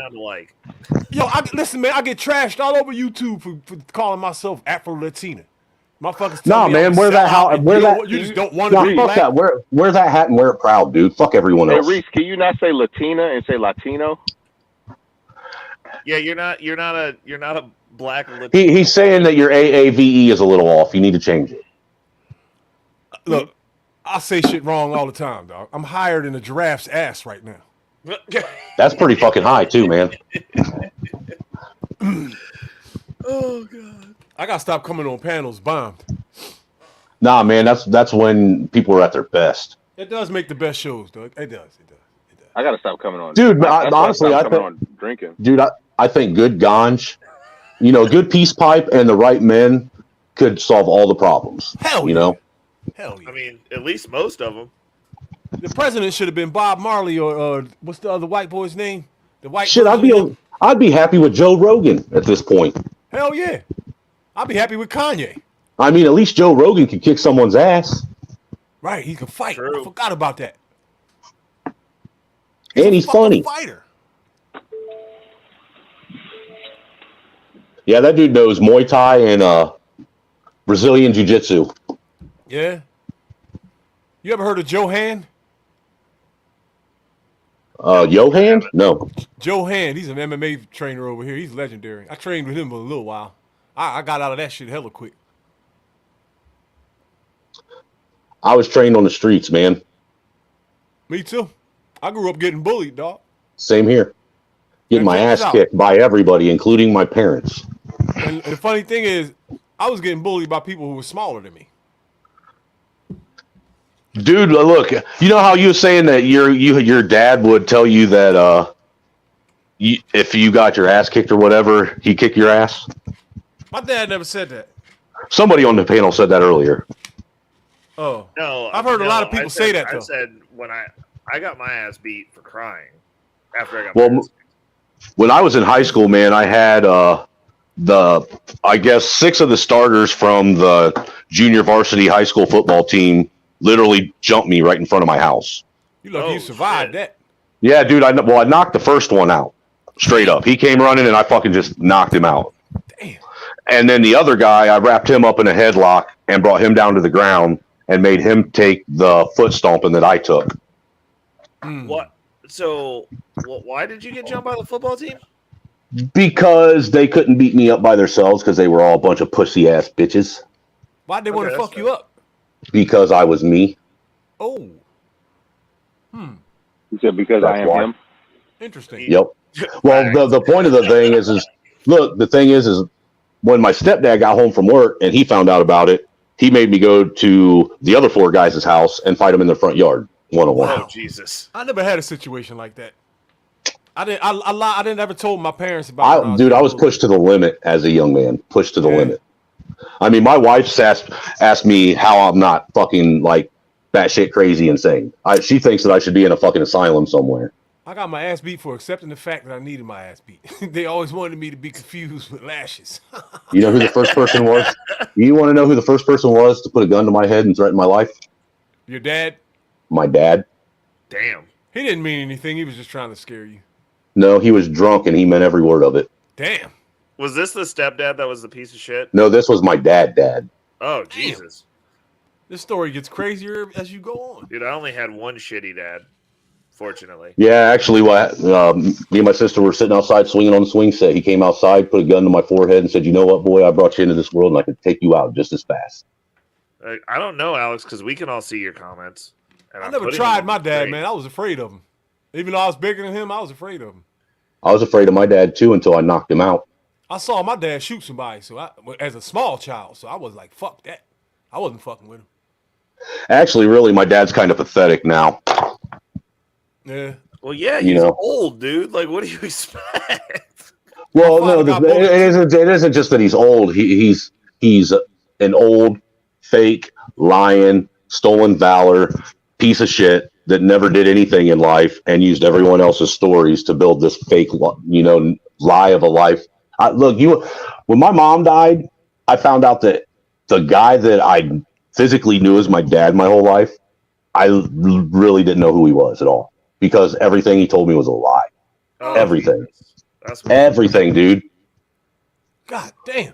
Yo, listen, man, I get trashed all over YouTube for calling myself Afro-Latina. Motherfuckers tell me man, you just don't want to be fuck black. that. Wear that hat and wear it proud, dude. Fuck everyone else. Hey, Reese, can you not say Latina and say Latino? Yeah, you're not a black. He's saying that your AAVE is a little off. You need to change it. Look, I say shit wrong all the time, dog. I'm higher than a giraffe's ass right now. That's pretty fucking high too, man. Oh god, I gotta stop coming on panels bombed. Nah, man, that's when people are at their best. It does make the best shows, dog. It does. I gotta stop coming on. Dude, That's why honestly, I I stopped coming think, on drinking. dude, I think good ganj, good peace pipe and the right men could solve all the problems. Hell you know. Hell yeah. I mean, at least most of them. The president should have been Bob Marley or what's the other white boy's name? The white Shit, I'd be happy with Joe Rogan at this point. Hell yeah. I'd be happy with Kanye. I mean, at least Joe Rogan can kick someone's ass. Right, he can fight. I forgot about that. And he's funny. Fighter. Yeah, that dude knows Muay Thai and Brazilian Jiu-Jitsu. Yeah. You ever heard of Johan? Johan? No. Joe Hand, he's an MMA trainer over here. He's legendary. I trained with him for a little while. I got out of that shit hella quick. I was trained on the streets, man. Me too. I grew up getting bullied, dog. Same here. Getting my ass kicked by everybody, including my parents. And the funny thing is, I was getting bullied by people who were smaller than me. Dude, look, you know how you were saying that your dad would tell you that if you got your ass kicked or whatever, he'd kick your ass? My dad never said that. Somebody on the panel said that earlier. Oh. No, I've heard a lot of people say that, though. I said when I got my ass beat for crying after I got my ass kicked. When I was in high school, man, I had I guess 6 of the starters from the junior varsity high school football team literally jumped me right in front of my house. You lucky you survived that. Yeah, dude. I knocked the first one out straight up. He came running and I fucking just knocked him out. Damn. And then the other guy, I wrapped him up in a headlock and brought him down to the ground and made him take the foot stomping that I took. What? So, why did you get jumped by the football team? Because they couldn't beat me up by themselves because they were all a bunch of pussy ass bitches. Why'd they want to fuck you up? Because I was me. Oh. He said because I am him. Interesting. Yep. Well, the point of the thing is look, the thing is when my stepdad got home from work and he found out about it, he made me go to the other 4 guys' house and fight them in their front yard, one-on-one. Oh, Jesus. I never had a situation like that. I didn't ever told my parents about it. Dude, I was pushed to the limit as a young man. Pushed to the limit. I mean, my wife asked me how I'm not fucking like batshit crazy insane. She thinks that I should be in a fucking asylum somewhere. I got my ass beat for accepting the fact that I needed my ass beat. They always wanted me to be confused with lashes. You know who the first person was? You want to know who the first person was to put a gun to my head and threaten my life? Your dad? My dad. Damn. He didn't mean anything. He was just trying to scare you. No, he was drunk and he meant every word of it. Damn. Was this the stepdad that was the piece of shit? No, this was my dad. Oh, Jesus. This story gets crazier as you go on. Dude, I only had one shitty dad, fortunately. Yeah, actually, me and my sister were sitting outside swinging on the swing set. He came outside, put a gun to my forehead and said, "You know what, boy? I brought you into this world and I can take you out just as fast." I don't know, Alex, because we can all see your comments. And I never tried my dad, man. I was afraid of him. Even though I was bigger than him, I was afraid of him. I was afraid of my dad, too, until I knocked him out. I saw my dad shoot somebody as a small child, so I was like, fuck that. I wasn't fucking with him. Actually, really, my dad's kind of pathetic now. Yeah. Well, yeah, he's old, dude. Like, what do you expect? Well, no, it isn't just that he's old. He's an old, fake, lying, stolen valor piece of shit that never did anything in life and used everyone else's stories to build this fake, lie of a life. When my mom died, I found out that the guy that I physically knew as my dad my whole life, I really didn't know who he was at all because everything he told me was a lie. Oh, everything. That's everything, dude. God damn.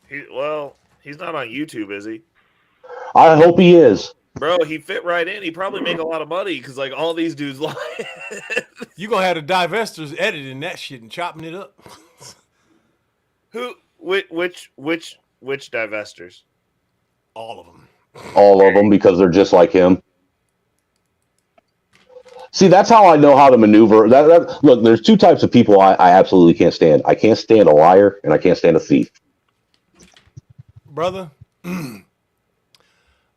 He's not on YouTube, is he? I hope he is. Bro, he fit right in. He probably make a lot of money because like all these dudes lie. You gonna have the divestors editing that shit and chopping it up. Which divestors? All of them. All of them because they're just like him. See, that's how I know how to maneuver. Look, there's 2 types of people I absolutely can't stand. I can't stand a liar and I can't stand a thief. Brother,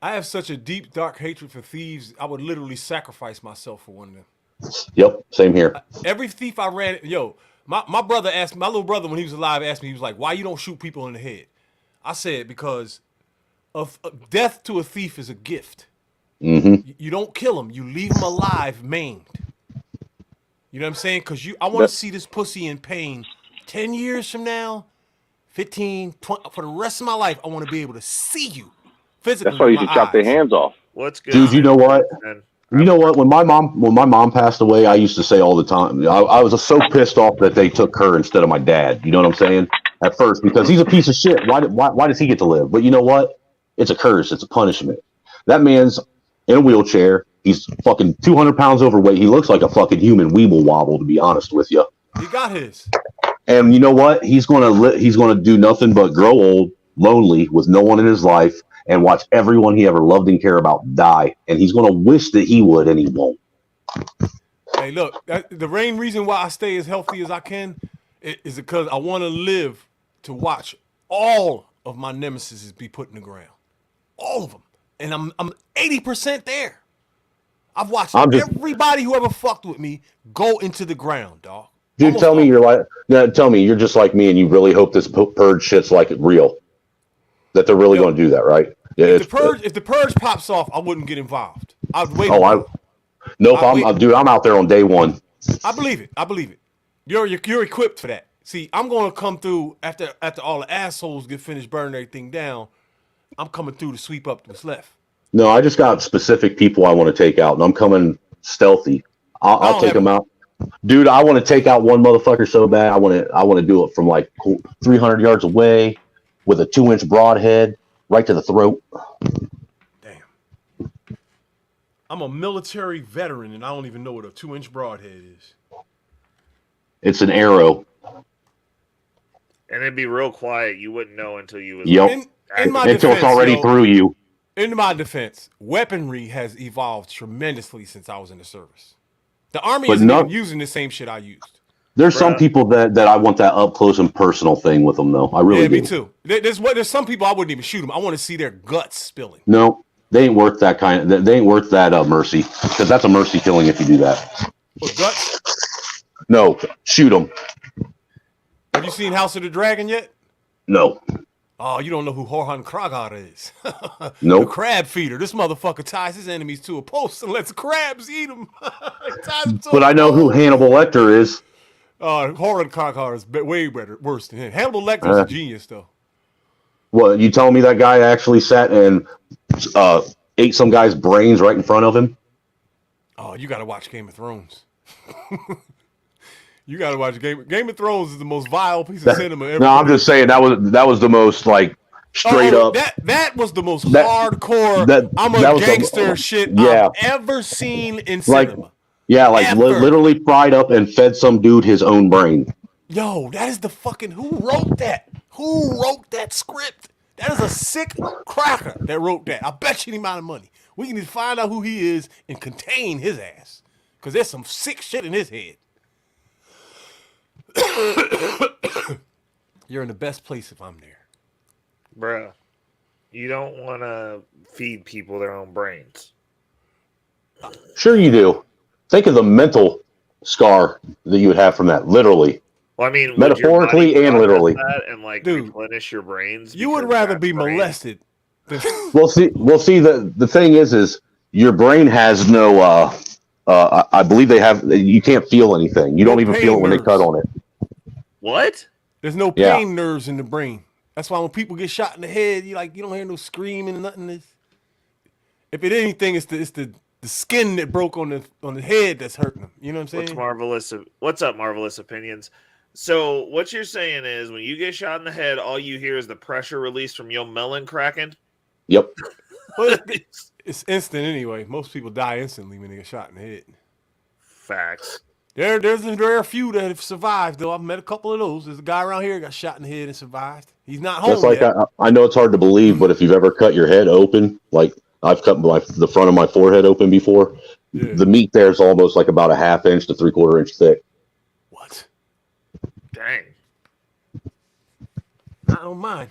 I have such a deep, dark hatred for thieves. I would literally sacrifice myself for one of them. Yep, same here. Every thief I ran, my brother asked, my little brother when he was alive asked me, he was like, "Why you don't shoot people in the head?" I said, because death to a thief is a gift. Mm-hmm. You don't kill him. You leave him alive, maimed. You know what I'm saying? Because I want to see this pussy in pain 10 years from now, 15, 20, for the rest of my life. I want to be able to see you physically. That's why you should chop their hands off. What's good, dude? You know what? You know what? When my mom passed away, I used to say all the time, I was so pissed off that they took her instead of my dad. You know what I'm saying? At first, because he's a piece of shit. Why does he get to live? But you know what? It's a curse. It's a punishment. That man's in a wheelchair. He's fucking 200 pounds overweight. He looks like a fucking human weeble wobble, to be honest with you. He got his. And you know what? He's gonna do nothing but grow old, lonely, with no one in his life, and watch everyone he ever loved and cared about die. And he's gonna wish that he would, and he won't. Hey, look, the main reason why I stay as healthy as I can is because I want to live to watch all of my nemesis be put in the ground. All of them. And I'm 80% there. I've watched everybody who ever fucked with me go into the ground, dog. Dude, tell me you're just like me, and you really hope this purge shit's like real. That they're really going to do that, right? Yeah, if the purge pops off, I wouldn't get involved. I'd wait. Nope, I'm out there on day one. I believe it. You're equipped for that. See, I'm going to come through after all the assholes get finished burning everything down. I'm coming through to sweep up what's left. No, I just got specific people I want to take out, and I'm coming stealthy. I'll take them out. Dude, I want to take out one motherfucker so bad. I want to do it from like 300 yards away with a 2-inch broadhead right to the throat. Damn. I'm a military veteran, and I don't even know what a 2-inch broadhead is. It's an arrow. And it'd be real quiet. You wouldn't know until you was until it's already through you. In my defense, weaponry has evolved tremendously since I was in the service. The Army isn't even using the same shit I used. There's some people that I want that up close and personal thing with them, though. I really do. Me too. There's some people I wouldn't even shoot them. I want to see their guts spilling. No, they ain't worth that kind. They ain't worth that mercy, because that's a mercy killing if you do that. What, guts? No, shoot them. Have you seen House of the Dragon yet? No. Oh, you don't know who Horhan Kragar is. Nope. The crab feeder. This motherfucker ties his enemies to a post and lets crabs eat them. But I know who Hannibal Lecter is. Horhan Kragar is way worse than him. Hannibal Lecter's a genius, though. Well, you telling me that guy actually sat and ate some guy's brains right in front of him? Oh, you got to watch Game of Thrones. You gotta watch Game of Thrones is the most vile piece of cinema ever. No, I'm just saying that was the most like straight up. That was the most hardcore. I'm a gangster shit I've ever seen in cinema. Literally fried up and fed some dude his own brain. Yo, that is the fucking who wrote that? Who wrote that script? That is a sick cracker that wrote that. I bet you the amount of money. We need to find out who he is and contain his ass, because there's some sick shit in his head. You're in the best place if I'm there. Bruh, you don't want to feed people their own brains. Sure you do. Think of the mental scar that you would have from that, literally. Well, I mean, metaphorically and literally. And like replenish your brains. You would rather be molested. Well, see, the thing is your brain has no, I believe you can't feel anything. You don't even feel it when they cut on it. What? There's no pain nerves in the brain. That's why when people get shot in the head, you don't hear no screaming and nothing. If it anything, it's the skin that broke on the head that's hurting them. You know what I'm saying? What's up, Marvelous Opinions? So what you're saying is when you get shot in the head, all you hear is the pressure release from your melon cracking? Yep. Well, it's instant anyway. Most people die instantly when they get shot in the head. Facts. There are a few that have survived, though. I've met a couple of those. There's a guy around here who got shot in the head and survived. He's not home yet. I know it's hard to believe, but if you've ever cut your head open, like I've cut the front of my forehead open before, the meat there is almost like about a 1/2 inch to 3/4 inch thick. What? Dang. I don't mind.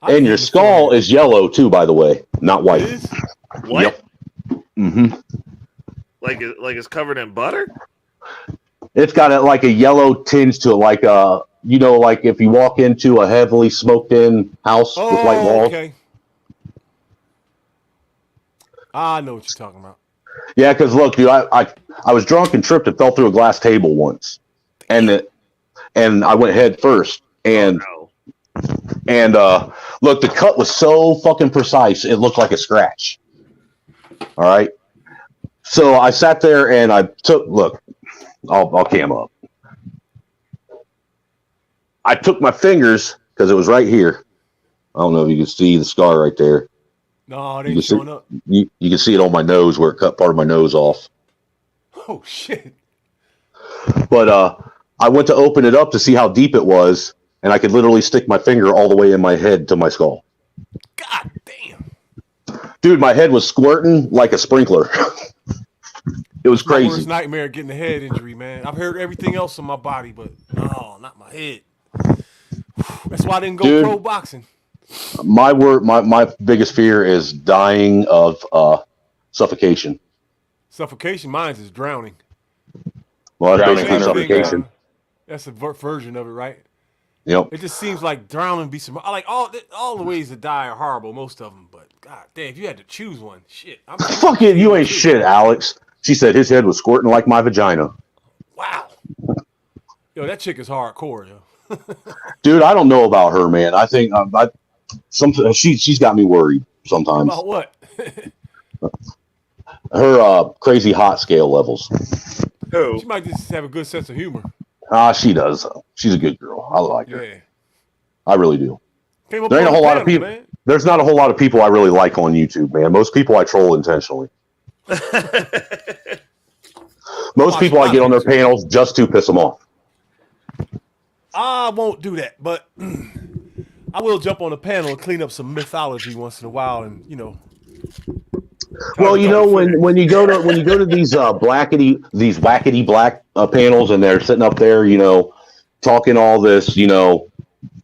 And your skull is yellow too, by the way, not white. It is? What? Yep. Mm-hmm. Like it's covered in butter? It's got like a yellow tinge to it, like like if you walk into a heavily smoked in house with white walls. Okay. I know what you're talking about. Yeah, because look, dude, I was drunk and tripped and fell through a glass table once, and I went head first, and look, the cut was so fucking precise, it looked like a scratch. All right. So I sat there and I'll cam up. I took my fingers, because it was right here. I don't know if you can see the scar right there. No, it You ain't can see, showing up. you can see it on my nose where it cut part of my nose off. Oh shit. But I went to open it up to see how deep it was, and I could literally stick my finger all the way in my head to my skull. God damn. Dude, my head was squirting like a sprinkler. It was My crazy. worst nightmare getting a head injury, man. I've heard everything else in my body, but no, not my head. That's why I didn't go Dude, pro boxing. My biggest fear is dying of suffocation. Suffocation, mine is drowning. Well, that's Drowning basically 100%. suffocation. That's a version of it, right? Yep. It just seems like drowning be some. I like all the ways to die are horrible, most of them. But god damn, if you had to choose one, shit. Fuck it, you ain't shit, Alex. She said his head was squirting like my vagina. Wow. Yo, that chick is hardcore, yo. Dude, I don't know about her, man. I think she's got me worried sometimes. About what? Her crazy hot scale levels. She might just have a good sense of humor. She does. She's a good girl. I like her. Yeah. I really do. Came up There ain't a on whole the lot of panel, people. man. There's not a whole lot of people I really like on YouTube, man. Most people I troll intentionally. Most people I get on their panels just to piss them off. I won't do that, but I will jump on a panel and clean up some mythology once in a while, and Well, you know, when you go to these wackety black panels, and they're sitting up there, you know, talking all this, you know,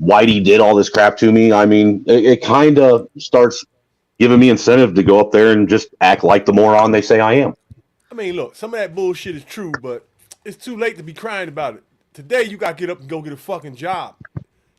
Whitey did all this crap to me. I mean, it kind of starts giving me incentive to go up there and just act like the moron they say I am. I mean, look, some of that bullshit is true, but it's too late to be crying about it. Today, you got to get up and go get a fucking job.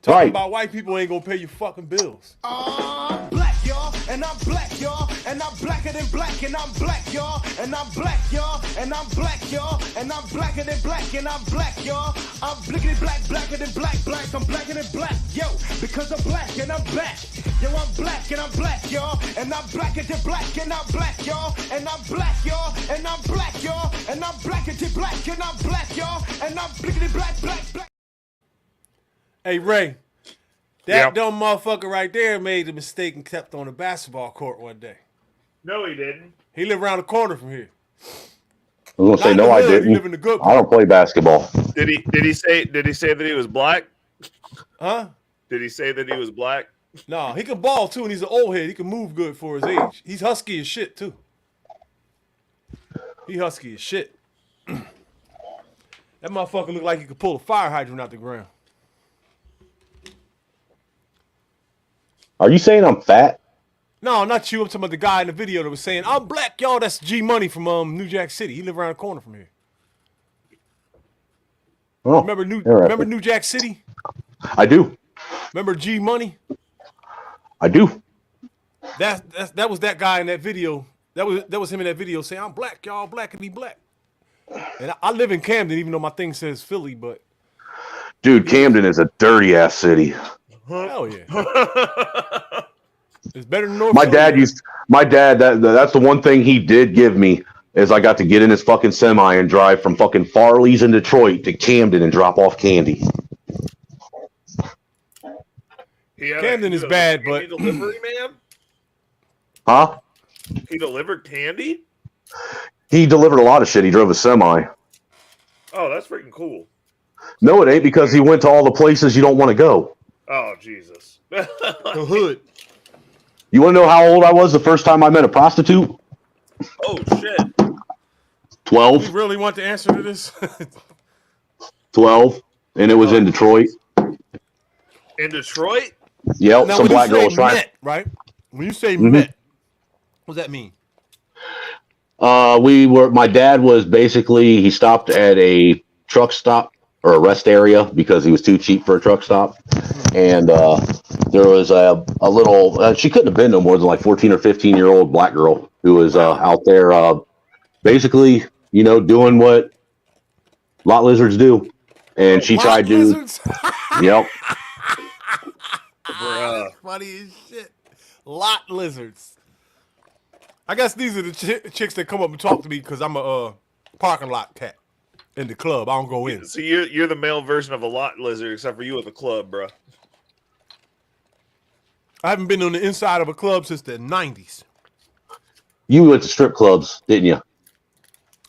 Talking about white people ain't gonna pay your fucking bills. Black, y'all, and I'm black, y'all, and I'm blacker than black, and I'm black, y'all, and I'm black, y'all, and I'm black, y'all, and I'm blacker than black, and I'm black, y'all. I'm blickety black, blacker than black, I'm blacker than black, yo, because I'm black and I'm back. Yo, I'm black and I'm black, y'all, and I'm blacker than black, and I'm black, y'all, and I'm black, y'all, and I'm black, y'all, and I'm blacker than black, and I'm black, y'all, and I'm blickety black, black. Hey, Ray, that dumb motherfucker right there made the mistake and kept on the basketball court one day. No, he didn't. He lived around the corner from here. I was gonna say no, I didn't. I don't play basketball. Did he say that he was black? Huh? Did he say that he was black? No, he can ball too, and he's an old head. He can move good for his age. He's husky as shit too. He husky as shit. That motherfucker looked like he could pull a fire hydrant out the ground. Are you saying I'm fat? No, not you. I'm talking about the guy in the video that was saying, I'm black, y'all. That's G Money from New Jack City. He live around the corner from here. Oh, remember New Jack City? I do. Remember G Money? I do. That was that guy in that video. That was him in that video saying, I'm black, y'all. Black and be black. And I live in Camden, even though my thing says Philly, but Dude, Camden is a dirty ass city. Hell yeah. It's better than North My Philly. dad, that's the one thing he did give me is I got to get in his fucking semi and drive from fucking Farley's in Detroit to Camden and drop off candy. Camden is bad, but He delivery man? Huh? He delivered candy? He delivered a lot of shit. He drove a semi. Oh, that's freaking cool. No, it ain't, because he went to all the places you don't want to go. Oh, Jesus. The hood. You want to know how old I was the first time I met a prostitute? Oh, shit. 12. You really want the answer to this? 12. And it was in Detroit. In Detroit? Yep, Now, some when black you girl say was trying. met, right? When you say met, what does that mean? My dad was basically, he stopped at a truck stop or a rest area because he was too cheap for a truck stop. And there was a little, she couldn't have been no more than like 14 or 15-year-old black girl who was out there basically, you know, doing what lot lizards do. And she tried to, yep. Bruh. Funny as shit. Lot lizards. I guess these are the chicks that come up and talk to me because I'm a parking lot cat in the club. I don't go in. So you're the male version of a lot lizard, except for you at the club, bro. I haven't been on the inside of a club since the 90s. You went to strip clubs, didn't you?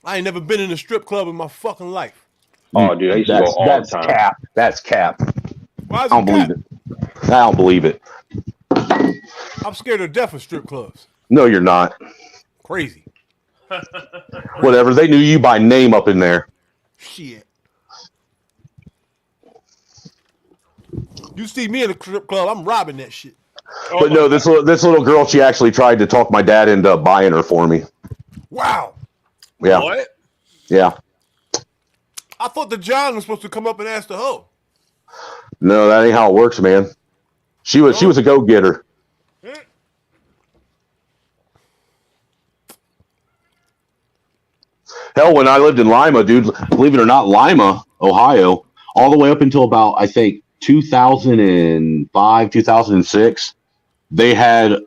I ain't never been in a strip club in my fucking life. Oh, dude, I used to go all the time. Cap. That's cap. Why is I don't believe it. I don't believe it. I'm scared to death of strip clubs. No, you're not. Crazy. Whatever. They knew you by name up in there. Shit. You see me in a strip club, I'm robbing that shit. But no, this little girl, she actually tried to talk my dad into buying her for me. Wow. Yeah. What? Yeah. I thought the John was supposed to come up and ask the hoe. No, that ain't how it works, man. She was a go-getter. Hell, when I lived in Lima, dude, believe it or not, Lima, Ohio, all the way up until about, I think, 2005, 2006, they had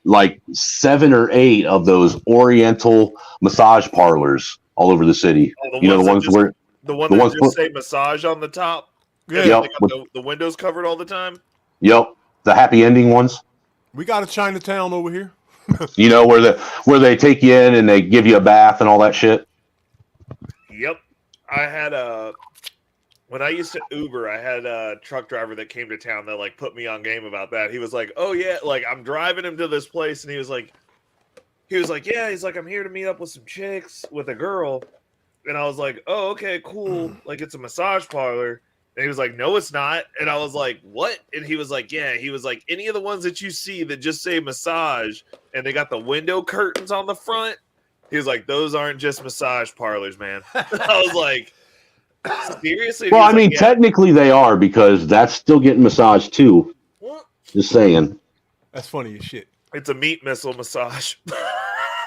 like 7 or 8 of those Oriental massage parlors all over the city. Oh, you know, the ones where the ones just say massage on the top. Yeah. Yep. They got the windows covered all the time. Yep, the happy ending ones. We got a Chinatown over here. You know, where they take you in and they give you a bath and all that shit. Yep. I had when I used to Uber, I had a truck driver that came to town that like put me on game about that. He was like, "Oh yeah, like I'm driving him to this place," and he was like, "Yeah," he's like, "I'm here to meet up with some chicks with a girl," and I was like, "Oh, okay, cool. Like it's a massage parlor." And he was like, "No, it's not." And I was like, "What?" And he was like, "Yeah." He was like, "Any of the ones that you see that just say massage and they got the window curtains on the front," he was like, "Those aren't just massage parlors, man." I was like, seriously? Well, I mean, technically they are, because that's still getting massaged too. Just saying. That's funny as shit. It's a meat missile massage.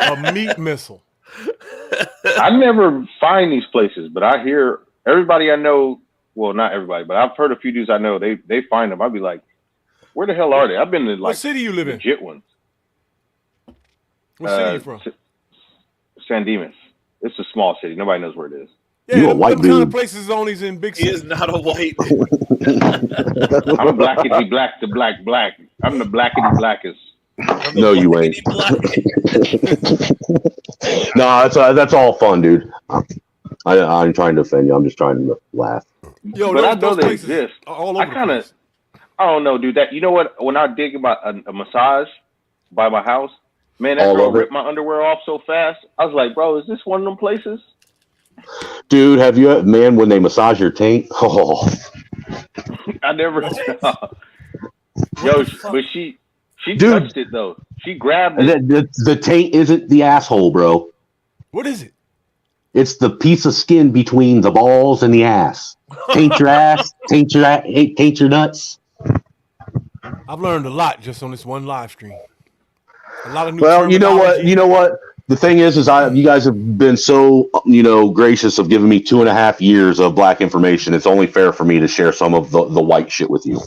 A meat missile. I never find these places, but I hear everybody I know. Well, not everybody, but I've heard a few dudes I know. They find them. I'd be like, "Where the hell are they?" I've been to like what city you live in? Legit ones. What city you from? San Dimas. It's a small city. Nobody knows where it is. Yeah, you a white dude. kind of places only in big cities. He is not a white. I'm a blackity black to black. I'm the blackity blackest. No, you ain't. No, that's all fun, dude. I'm trying to offend you. I'm just trying to laugh. Yo, but I know they exist. All over I don't know, dude. That you know what? When I dig about a massage by my house, man, that girl ripped my underwear off so fast. I was like, bro, is this one of them places? Dude, have you, man, when they massage your taint? Oh. I never. Yo, but she touched it though. She grabbed it. The taint isn't the asshole, bro. What is it? It's the piece of skin between the balls and the ass. Taint your ass, taint your nuts. I've learned a lot just on this one live stream. A lot of new. Well, you know what? The thing is you guys have been so, gracious of giving me 2.5 years of black information. It's only fair for me to share some of the white shit with you.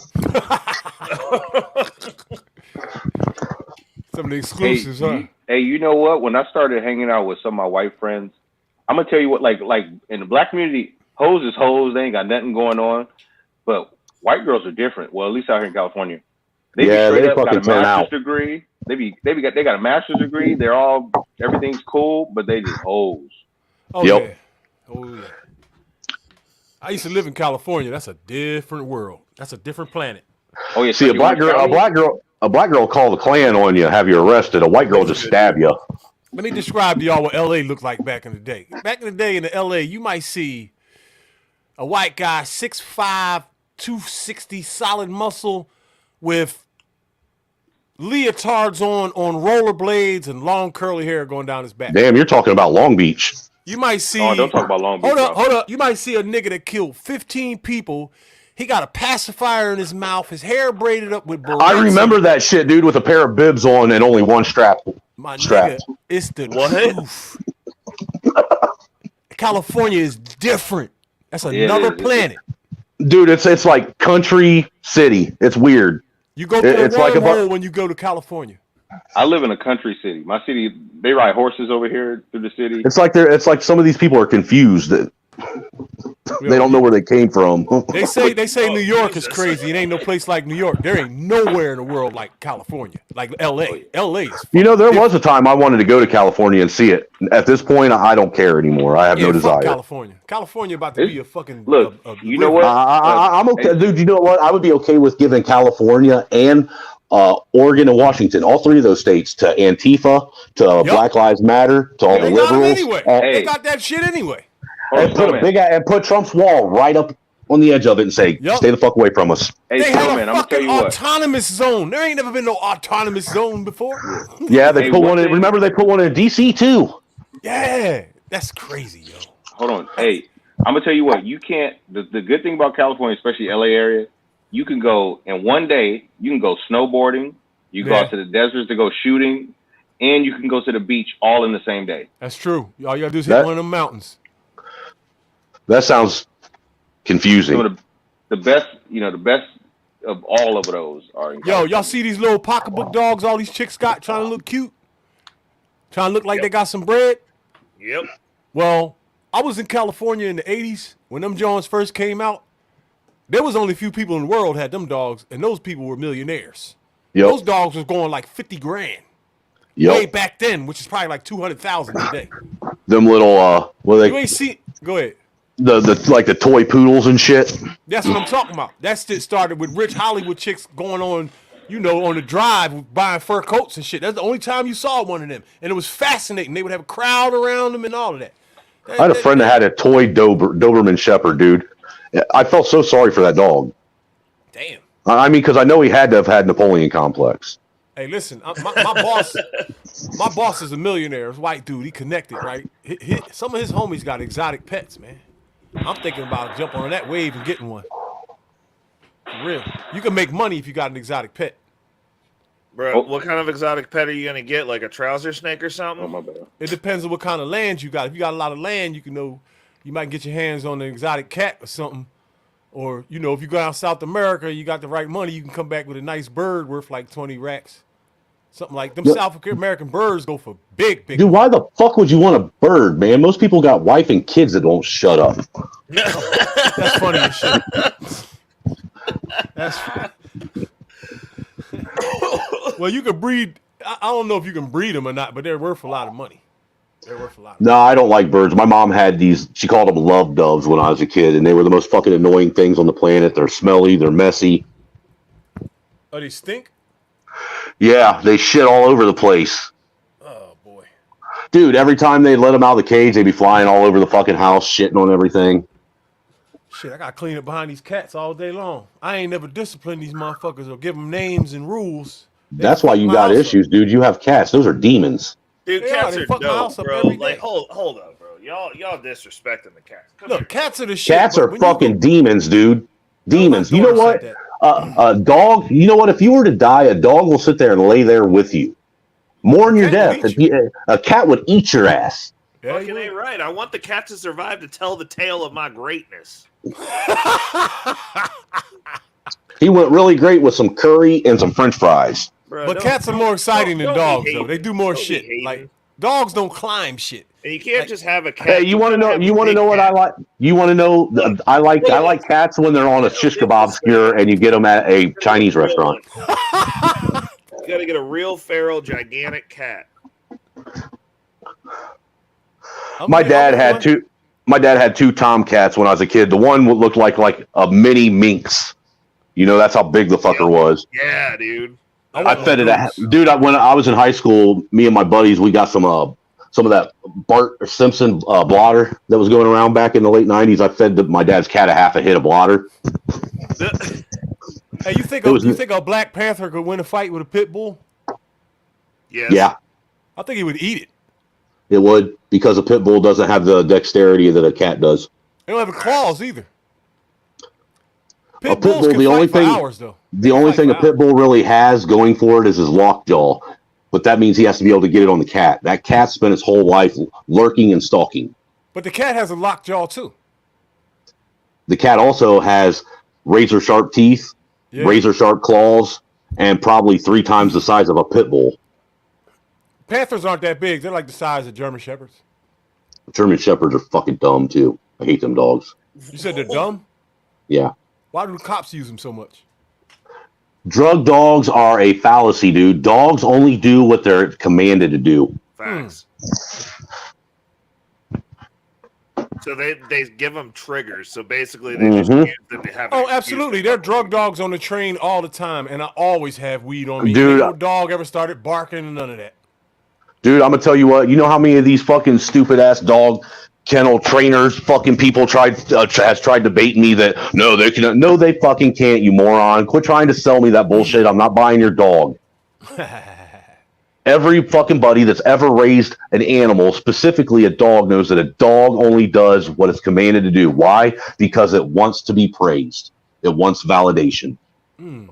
Some of the exclusives, huh? Hey, you know what? When I started hanging out with some of my white friends, I'm gonna tell you what, like in the black community, hoes is hoes. They ain't got nothing going on. But white girls are different. Well, at least out here in California, they got a master's degree. They got a master's degree. They're all, everything's cool, but they just hoes. Oh yeah. Oh yeah. I used to live in California. That's a different world. That's a different planet. Oh yeah. See, a black girl call the Klan on you, have you arrested. A white girl just stab you. Let me describe to y'all what LA looked like back in the day. Back in the day in the LA, you might see a white guy, 6'5", 260, solid muscle, with leotards on rollerblades and long curly hair going down his back. Damn, you're talking about Long Beach. You might see. Oh, don't talk about Long Beach. Hold up. You might see a nigga that killed 15 people. He got a pacifier in his mouth. His hair braided up with barrettes. I remember that shit, dude, with a pair of bibs on and only one strap. Nigga, it's the truth. California is different. That's another planet. Dude, it's like country city. It's weird. You go through the wormhole when you go to California. I live in a country city. My city, they ride horses over here through the city. It's like some of these people are confused. They don't know where they came from. They say New York is crazy. It ain't no place like New York. There ain't nowhere in the world like California, like L.A. L.A. is There was a time I wanted to go to California and see it. At this point, I don't care anymore. I have no desire. California about to be a fucking look. You know what? I'm okay, dude. You know what? I would be okay with giving California and Oregon and Washington, all three of those states, to Antifa, to Black Lives Matter, to all the liberals. Anyway. They got that shit anyway. And put Trump's wall right up on the edge of it and say, "Stay the fuck away from us." They had a fucking autonomous zone. There ain't never been no autonomous zone before. Yeah, they put one in. Remember, they put one in DC too. Yeah, that's crazy, yo. Hold on. Hey, I'm gonna tell you what. You can't. The good thing about California, especially LA area, you can go in one day. You can go snowboarding. You go out to the deserts to go shooting, and you can go to the beach all in the same day. That's true. All you gotta do is hit one of them mountains. That sounds confusing. So the best of all of those are in Yo, y'all see these little pocketbook dogs all these chicks got trying to look cute? Trying to look like they got some bread? Yep. Well, I was in California in the 80s when them Jones first came out. There was only a few people in the world had them dogs, and those people were millionaires. Yep. Those dogs was going like 50 grand. Yep. Way back then, which is probably like 200,000 today. Them little You ain't see. Go ahead. The toy poodles and shit. That's what I'm talking about. That shit started with rich Hollywood chicks going on, on the drive buying fur coats and shit. That's the only time you saw one of them, and it was fascinating. They would have a crowd around them and all of that. I had a friend that had a toy Doberman Shepherd, dude. I felt so sorry for that dog. Damn. I mean, because I know he had to have had Napoleon complex. Hey, listen, my boss is a millionaire. He's a white dude. He connected, right? Some of his homies got exotic pets, man. I'm thinking about jumping on that wave and getting one. For real. You can make money if you got an exotic pet. Bro, what kind of exotic pet are you gonna get? Like a trouser snake or something? Oh, my bad. It depends on what kind of land you got. If you got a lot of land, you might get your hands on an exotic cat or something. Or, if you go out South America, you got the right money, you can come back with a nice bird worth like 20 racks. Something like them. South American birds go for big. Dude, why the fuck would you want a bird, man? Most people got wife and kids that won't shut up. That's funny as shit. That's well, you can breed. I don't know if you can breed them or not, but they're worth a lot of money. No, I don't like birds. My mom had these. She called them love doves when I was a kid, and they were the most fucking annoying things on the planet. They're smelly. They're messy. Oh, they stink? Yeah, they shit all over the place. Oh, boy. Dude, every time they let them out of the cage, they'd be flying all over the fucking house, shitting on everything. Shit, I got to clean up behind these cats all day long. I ain't never disciplined these motherfuckers or give them names and rules. That's why you got issues, dude. You have cats. Those are demons. Dude, cats are dope, bro. Like, hold up, bro. Y'all disrespecting the cats. Look, cats are the shit. Cats are fucking demons, dude. Demons. You know what? A dog, you know what? If you were to die, a dog will sit there and lay there with you. Mourn your death. A cat would eat your ass. Fucking ain't right. I want the cat to survive to tell the tale of my greatness. He went really great with some curry and some French fries. Bro, but cats are more exciting than dogs, though. They do more shit. Like dogs don't climb shit. And you can't just have a cat. Hey, you want to know? You want to know what I like? You want to know? I like cats when they're on a shish kebab skewer and you get them at a Chinese restaurant. You got to get a real feral, gigantic cat. My dad had two tomcats when I was a kid. The one looked like a mini minx. That's how big the fucker was. Yeah, dude. I fed it. Dude, when I was in high school, me and my buddies, we got some of that Bart Simpson blotter that was going around back in the late 90s. I fed my dad's cat a hit of blotter. Hey, you think a Black Panther could win a fight with a pit bull? Yes. Yeah. I think he would eat it. It would, because a pit bull doesn't have the dexterity that a cat does. They don't have claws either. A pit bull, the only thing a pit bull really has going for it is his lockjaw. But that means he has to be able to get it on the cat. That cat spent his whole life lurking and stalking. But the cat has a lockjaw too. The cat also has razor sharp teeth, razor sharp claws, and probably 3 times the size of a pit bull. Panthers aren't that big. They're like the size of German Shepherds. German Shepherds are fucking dumb too. I hate them dogs. You said they're dumb? Yeah. Why do the cops use them so much? Drug dogs are a fallacy, dude. Dogs only do what they're commanded to do. Facts. So they give them triggers. So basically, they just use them to have. Oh, absolutely. They're drug dogs on the train all the time, and I always have weed on me. Dude, Ain't no dog ever started barking and none of that. Dude, I'm gonna tell you what. You know how many of these fucking stupid ass dog kennel trainers, fucking people has tried to bait me that no, they can. No, they fucking can't. You moron! Quit trying to sell me that bullshit. I'm not buying your dog. Every fucking buddy that's ever raised an animal, specifically a dog, knows that a dog only does what it's commanded to do. Why? Because it wants to be praised. It wants validation. I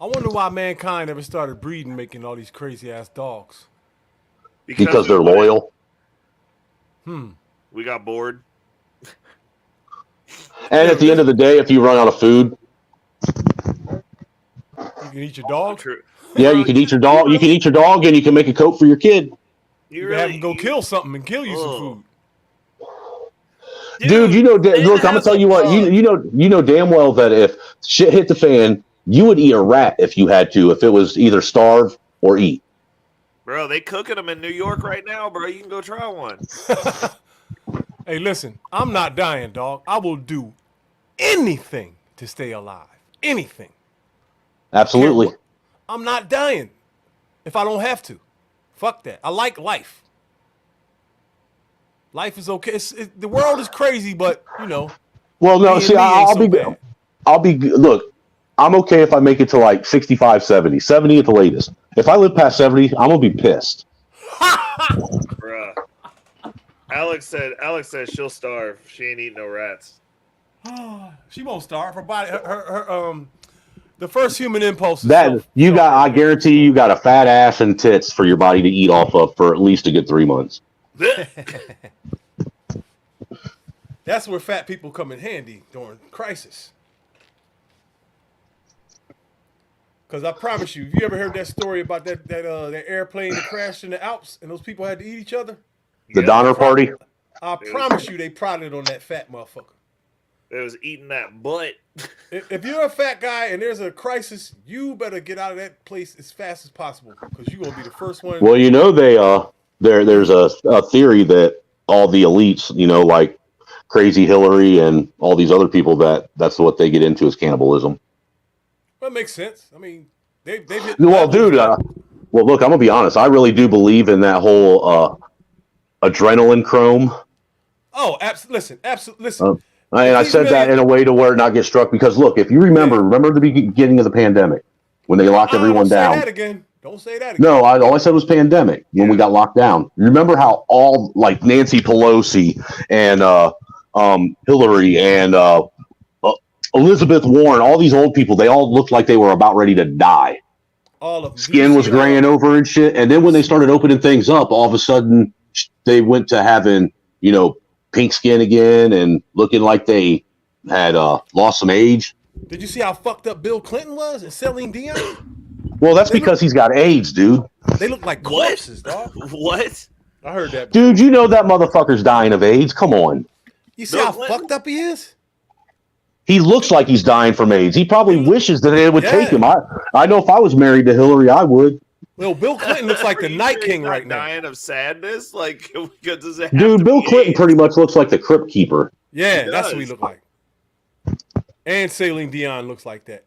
wonder why mankind ever started breeding, making all these crazy ass dogs. Because they're loyal. We got bored. And at the end of the day, if you run out of food, you can eat your dog. Yeah, you can eat your dog. You can eat your dog, and you can make a coat for your kid. You can have him go kill something and kill you some food. Dude, you know, look, I'm gonna tell you what. You know damn well that if shit hit the fan, you would eat a rat if you had to. If it was either starve or eat. Bro, they cooking them in New York right now, bro. You can go try one. Hey, listen, I'm not dying, dog. I will do anything to stay alive. Anything. Absolutely. I'm not dying if I don't have to. Fuck that. I like life. Life is okay. The world is crazy, but you know. Well, no, see, I'll be. Look, I'm okay if I make it to like 65, 70 at the latest. If I live past 70, I'm gonna be pissed. Bruh. Alex said she'll starve. She ain't eating no rats. She won't starve. Her body, the first human impulse is I guarantee you got a fat ass and tits for your body to eat off of for at least a good 3 months. That's where fat people come in handy during crisis. Because I promise you, have you ever heard that story about that airplane that crashed in the Alps and those people had to eat each other? The Donner Party? I promise you they prodded on that fat motherfucker. They was eating that butt. If you're a fat guy and there's a crisis, you better get out of that place as fast as possible because you're gonna be the first one. Well, you know there's a theory that all the elites, you know, like Crazy Hillary and all these other people, that's what they get into is cannibalism. That makes sense. I mean, they've hit. Well, dude. Well, look, I'm gonna be honest. I really do believe in that whole adrenaline chrome. Oh, listen. And I said that in a way to where not get struck because look, if you remember the beginning of the pandemic when they locked everyone down. Don't say that again. No, all I said was pandemic when we got locked down. Remember how all like Nancy Pelosi and Hillary and Elizabeth Warren, all these old people, they all looked like they were about ready to die. All of them. Skin was graying over and shit. And then when they started opening things up, all of a sudden they went to having, you know, pink skin again and looking like they had lost some age. Did you see how fucked up Bill Clinton was and Celine Dion? Well, that's because he's got AIDS, dude. They look like corpses, dog. What? I heard that. Dude, you know that motherfucker's dying of AIDS. Come on. You see how fucked up he is? He looks like he's dying from AIDS. He probably wishes that it would take him. I know if I was married to Hillary, I would. Well, Bill Clinton looks like the Night King right now. Dying of sadness? Like, does it dude, Bill Clinton pretty much looks like the Crypt Keeper. Yeah, that's what he looked like. And Celine Dion looks like that.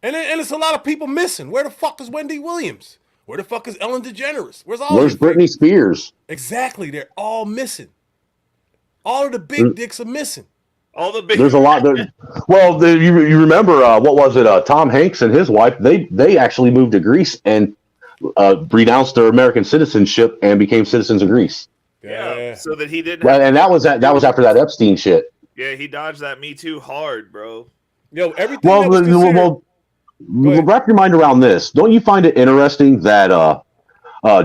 And it's a lot of people missing. Where the fuck is Wendy Williams? Where the fuck is Ellen DeGeneres? Where's Britney Spears? Exactly. They're all missing. All of the big dicks are missing. All the big. There's a lot there. Well, you remember what was it? Tom Hanks and his wife. They actually moved to Greece and renounced their American citizenship and became citizens of Greece. Yeah. So that he didn't. And that was after that Epstein shit. Yeah, he dodged that Me Too hard, bro. Yo, everything. Well, wrap your mind around this. Don't you find it interesting that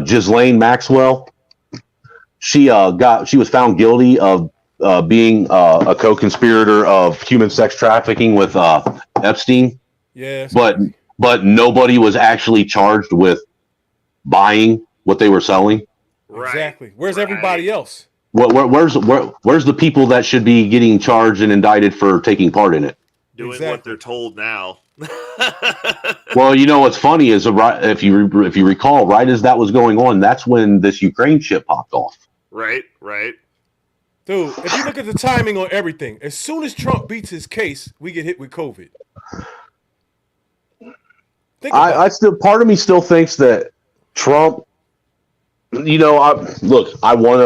Ghislaine Maxwell, she was found guilty of being a co-conspirator of human sex trafficking with Epstein. Yeah. But nobody was actually charged with buying what they were selling. Exactly. Where's everybody else? Where's the people that should be getting charged and indicted for taking part in it? Doing what they're told now. Well, you know what's funny is if you recall, right as that was going on, that's when this Ukraine shit popped off. Right. Dude, if you look at the timing on everything, as soon as Trump beats his case, we get hit with COVID. Part of me still thinks that Trump, I want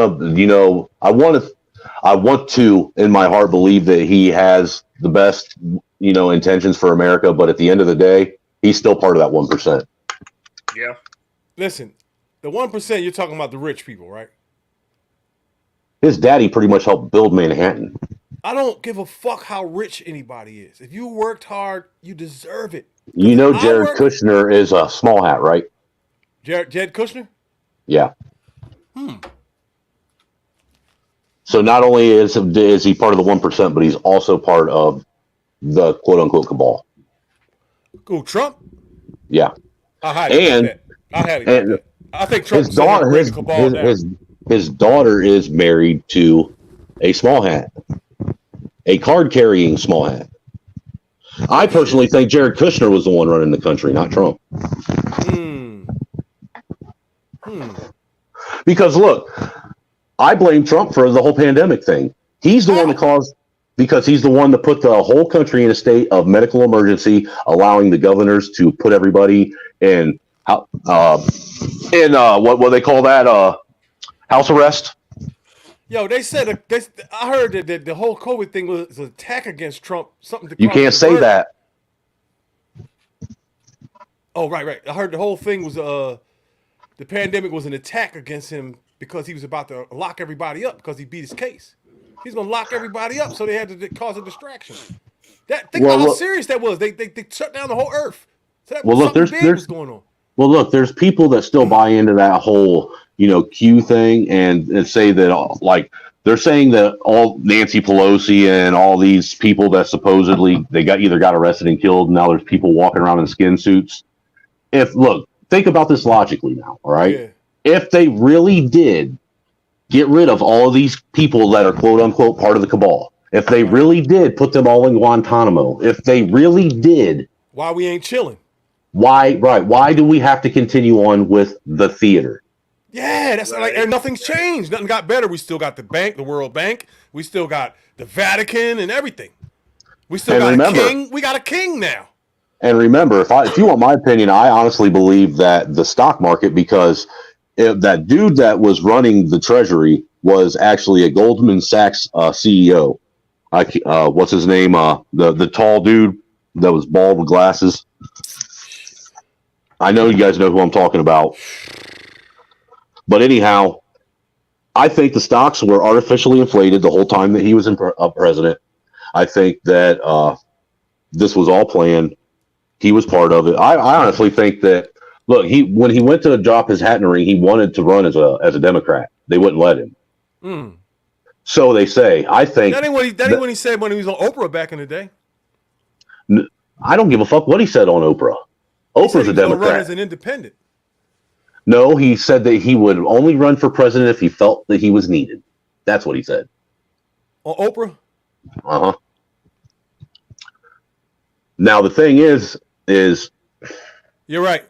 to in my heart believe that he has the best, intentions for America, but at the end of the day, he's still part of that 1%. Yeah. Listen, the 1%, you're talking about the rich people, right? His daddy pretty much helped build Manhattan. I don't give a fuck how rich anybody is. If you worked hard, you deserve it. Jared Kushner is a small hat, right? Jared Kushner? Yeah. So not only is he part of the 1%, but he's also part of the quote unquote cabal. Cool, Trump? Yeah. I think Trump his daughter is married to a small hat, a card carrying small hat. I personally think Jared Kushner was the one running the country, not Trump. Because look, I blame Trump for the whole pandemic thing. He's the one that caused, because he's the one that put the whole country in a state of medical emergency, allowing the governors to put everybody in what they call that house arrest. Yo, they said I heard that the whole COVID thing was an attack against Trump. Something to you can't say that. Oh, right. I heard the whole thing was the pandemic was an attack against him because he was about to lock everybody up because he beat his case. He's gonna lock everybody up, so they had to cause a distraction. Think about how serious that was. They shut down the whole earth. So something big was going on. Well, look, there's people that still buy into that whole, Q thing and say that, they're saying that all Nancy Pelosi and all these people that supposedly they either got arrested and killed, and now there's people walking around in skin suits. Think about this logically now, all right? Yeah. If they really did get rid of all of these people that are quote unquote part of the cabal, if they really did put them all in Guantanamo, if they really did, why we ain't chilling? Why do we have to continue on with the theater? Yeah, that's and nothing's changed. Nothing got better. We still got the bank, the World Bank. We still got the Vatican and everything. We still got a king. We got a king now. And remember, if you want my opinion, I honestly believe that the stock market, because that dude that was running the treasury was actually a Goldman Sachs CEO. What's his name? The tall dude that was bald with glasses. I know you guys know who I'm talking about. But anyhow, I think the stocks were artificially inflated the whole time that he was president. I think that this was all planned. He was part of it. I honestly think that, look, when he went to drop his hat in the ring, he wanted to run as a Democrat. They wouldn't let him. So they say. I think that ain't what he said when he was on Oprah back in the day. I don't give a fuck what he said on Oprah. Oprah's a Democrat. Run as an independent. No, he said that he would only run for president if he felt that he was needed. That's what he said. On Oprah? Uh-huh. Now, the thing is You're right.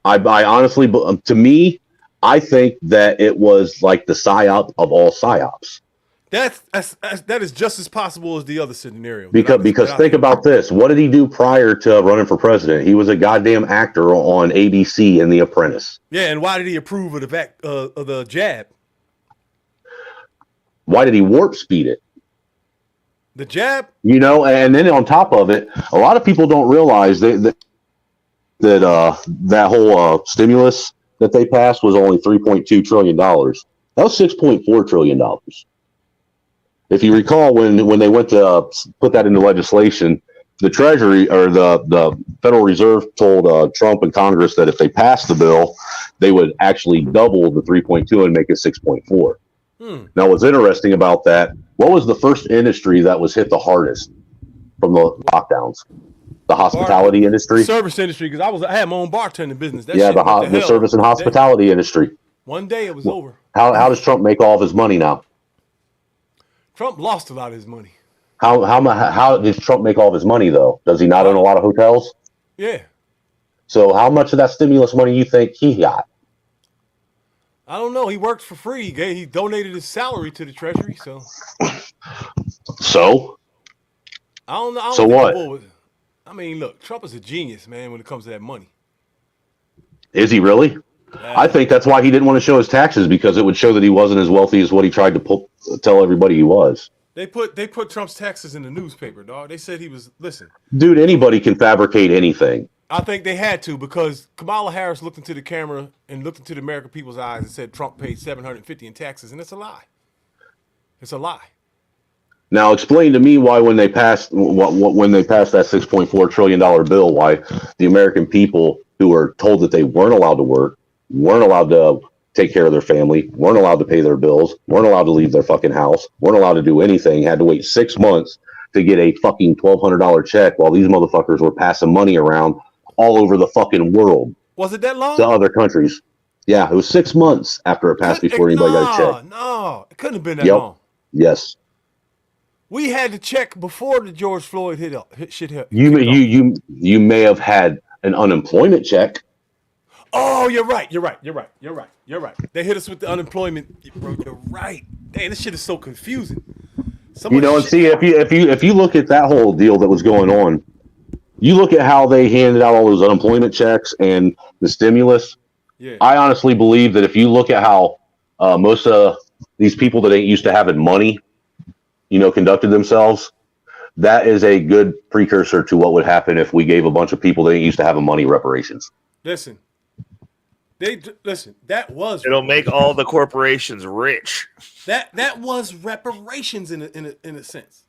I honestly, to me, I think that it was like the psyop of all psyops. That is just as possible as the other scenario. Because think about this. What did he do prior to running for president? He was a goddamn actor on ABC in The Apprentice. Yeah, and why did he approve of the jab? Why did he warp speed it? The jab? And then on top of it, a lot of people don't realize that whole stimulus that they passed was only $3.2 trillion. That was $6.4 trillion. If you recall, when they went to put that into legislation, the Treasury or the Federal Reserve told Trump and Congress that if they passed the bill, they would actually double the 3.2 and make it 6.4. Now, what's interesting about that, what was the first industry that was hit the hardest from the lockdowns? The hospitality industry? Service industry, because I had my own bartending business. The service and hospitality industry. One day it was over. How does Trump make all of his money now? Trump lost a lot of his money. How does Trump make all of his money though? Does he not own a lot of hotels? Yeah. So how much of that stimulus money you think he got? I don't know. He worked for free. He donated his salary to the Treasury. So. So. I don't know. So what? I mean, look, Trump is a genius, man, when it comes to that money. Is he really? I think that's why he didn't want to show his taxes, because it would show that he wasn't as wealthy as what he tried to tell everybody he was. They put Trump's taxes in the newspaper, dog. They said he was, listen. Dude, anybody can fabricate anything. I think they had to, because Kamala Harris looked into the camera and looked into the American people's eyes and said Trump paid $750 in taxes, and it's a lie. It's a lie. Now explain to me why when they passed that $6.4 trillion bill, why the American people who were told that they weren't allowed to work, weren't allowed to take care of their family, weren't allowed to pay their bills, weren't allowed to leave their fucking house, weren't allowed to do anything, had to wait 6 months to get a fucking $1,200 check while these motherfuckers were passing money around all over the fucking world. Was it that long? To other countries. Yeah, it was 6 months after it passed before anybody got a check. No, it couldn't have been that long. Yes. We had the check before the George Floyd hit. You may have had an unemployment check. Oh, you're right. They hit us with the unemployment. Bro, you're right. Damn, this shit is so confusing. And see, if you look at that whole deal that was going on, you look at how they handed out all those unemployment checks and the stimulus. Yeah. I honestly believe that if you look at how most of these people that ain't used to having money, conducted themselves, that is a good precursor to what would happen if we gave a bunch of people that ain't used to having money reparations. Listen, that was. It'll make all the corporations rich. That was reparations in a sense.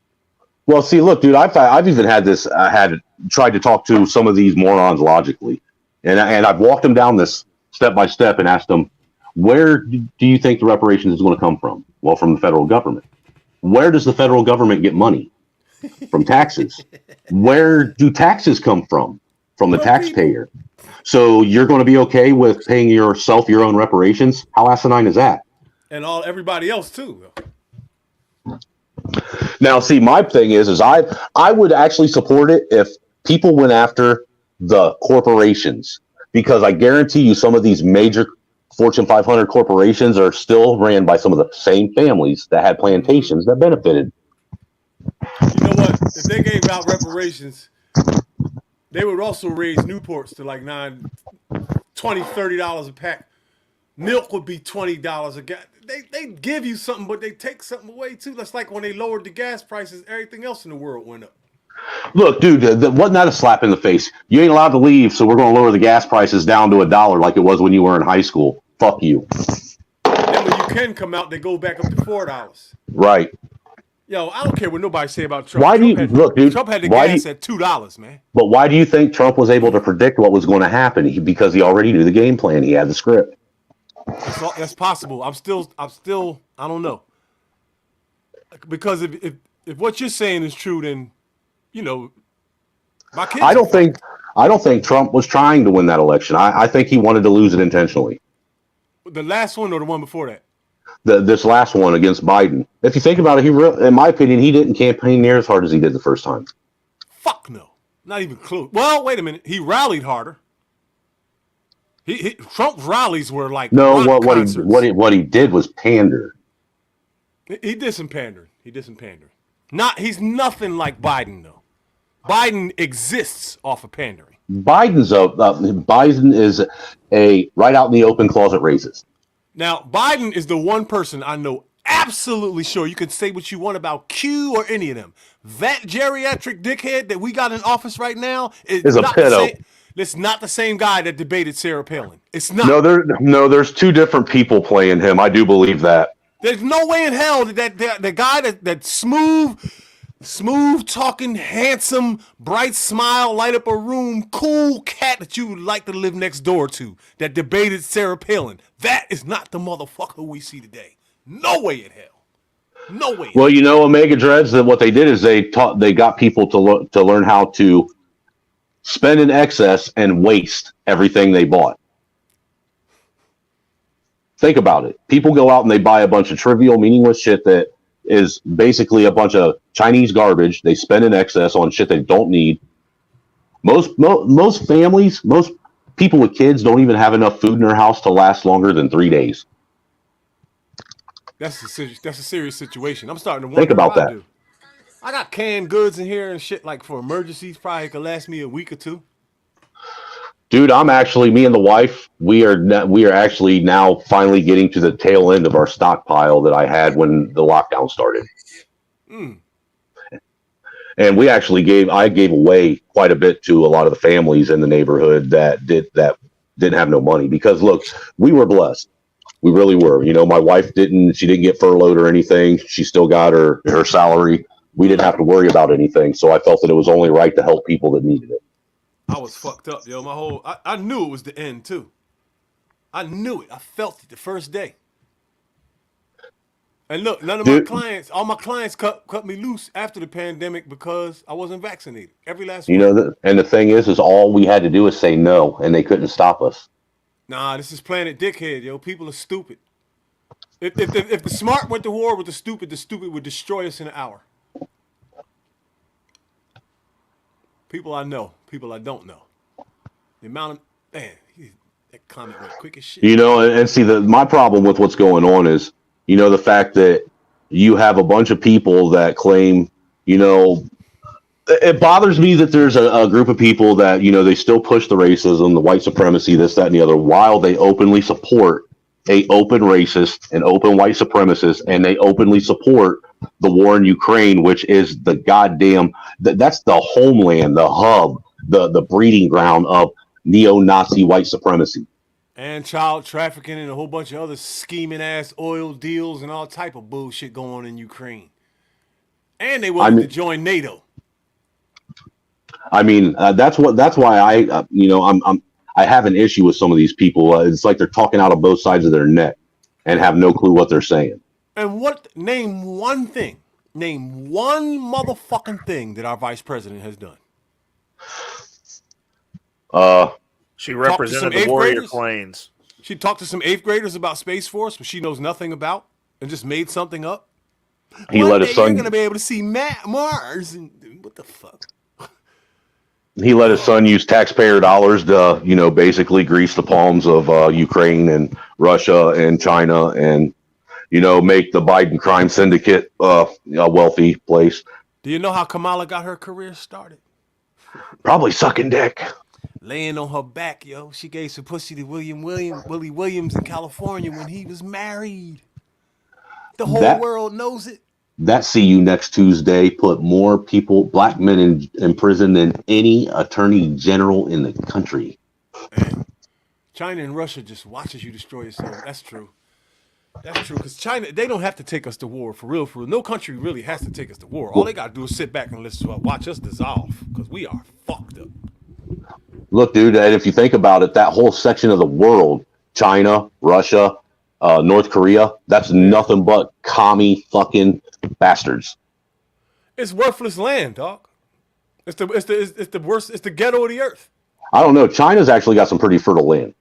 Well, see, look, dude, I've even had this. I had tried to talk to some of these morons logically, and I've walked them down this step by step and asked them, where do you think the reparations is going to come from? Well, from the federal government. Where does the federal government get money? From taxes. Where do taxes come from? From the taxpayer. So you're going to be okay with paying yourself your own reparations? How asinine is that? And everybody else too. Now, see, my thing is I would actually support it if people went after the corporations, because I guarantee you some of these major Fortune 500 corporations are still ran by some of the same families that had plantations that benefited. You know what? If they gave out reparations, they would also raise Newports to like $20, $30 a pack. Milk would be $20 a gallon. They give you something, but they take something away too. That's like when they lowered the gas prices, everything else in the world went up. Look, dude, wasn't that a slap in the face? You ain't allowed to leave, so we're going to lower the gas prices down to $1 like it was when you were in high school. Fuck you. Then when you can come out, they go back up to $4. Right. Yo, I don't care what nobody say about Trump. Why do you look, dude? Trump had the gas at $2, man. But why do you think Trump was able to predict what was going to happen? Because he already knew the game plan. He had the script. That's possible. I'm still. I don't know. Because if what you're saying is true, then my kids. I don't think Trump was trying to win that election. I think he wanted to lose it intentionally. The last one or the one before that? This last one against Biden. If you think about it, in my opinion, he didn't campaign near as hard as he did the first time. Fuck no, not even close. Well, wait a minute. He rallied harder. Trump's rallies were like what he did was pander. He did some pandering. He's nothing like Biden though. Biden exists off of pandering. Biden is a right out in the open closet racist. Now, Biden is the one person I know absolutely sure you can say what you want about Q or any of them. That geriatric dickhead that we got in office right now is a pedo. It's not the same guy that debated Sarah Palin. It's not. No, there's two different people playing him. I do believe that. There's no way in hell that the guy that smooth talking, handsome, bright smile, light up a room, cool cat that you would like to live next door to that debated Sarah Palin. That is not the motherfucker we see today. No way in hell. No way. Well, Omega Dreads, that what they did is they got people to learn how to spend in excess and waste everything they bought. Think about it. People go out and they buy a bunch of trivial, meaningless shit that is basically a bunch of Chinese garbage. They spend in excess on shit they don't need. Most families, most people with kids don't even have enough food in their house to last longer than 3 days. That's a serious situation. I'm starting to wonder Think about what I that. do. I got canned goods in here and shit like for emergencies. Probably could last me a week or two. Dude, me and the wife, we are actually now finally getting to the tail end of our stockpile that I had when the lockdown started. Mm. And I gave away quite a bit to a lot of the families in the neighborhood that didn't have no money, because look, we were blessed. We really were. You know, my wife didn't get furloughed or anything. She still got her salary. We didn't have to worry about anything. So I felt that it was only right to help people that needed it. I was fucked up, yo. I knew it was the end too. I knew it. I felt it the first day. And look, all my clients cut me loose after the pandemic because I wasn't vaccinated. Every last one. You know, and the thing is all we had to do is say no, and they couldn't stop us. Nah, this is Planet Dickhead, yo. People are stupid. If the smart went to war with the stupid would destroy us in an hour. People I know, people I don't know. The amount of that comment went quick as shit. You know, and see, my problem with what's going on is, you know, the fact that you have a bunch of people that claim, you know, it bothers me that there's a group of people that, you know, they still push the racism, the white supremacy, this, that, and the other, while they openly support a open racist and open white supremacist, and they openly support the war in Ukraine, which is the goddamn, that's the homeland, the hub, the breeding ground of neo-Nazi white supremacy. And child trafficking and a whole bunch of other scheming ass oil deals and all type of bullshit going on in Ukraine. And they wanted to join NATO. I mean, that's why I have an issue with some of these people. It's like they're talking out of both sides of their neck and have no clue what they're saying. And name one motherfucking thing that our vice president has done. She represented the Warrior Planes. She talked to some 8th graders about Space Force, which she knows nothing about, and just made something up. He let his son. You're gonna be able to see Mars, and what the fuck? He let his son use taxpayer dollars to, you know, basically grease the palms of Ukraine and Russia and China, and, you know, make the Biden crime syndicate a wealthy place. Do you know how Kamala got her career started? Probably sucking dick. Laying on her back, yo. She gave some pussy to Willie Williams in California when he was married. The whole world knows it. That See You Next Tuesday put more people, black men in prison than any attorney general in the country. Man, China and Russia just watches you destroy yourself. That's true. That's true, because China, they don't have to take us to war, for real. No country really has to take us to war. All they got to do is sit back and watch us dissolve, because we are fucked up. Look, dude, and if you think about it, that whole section of the world, China, Russia, North Korea, that's nothing but commie fucking bastards. It's worthless land, dog. It's the worst. It's the ghetto of the earth. I don't know. China's actually got some pretty fertile land.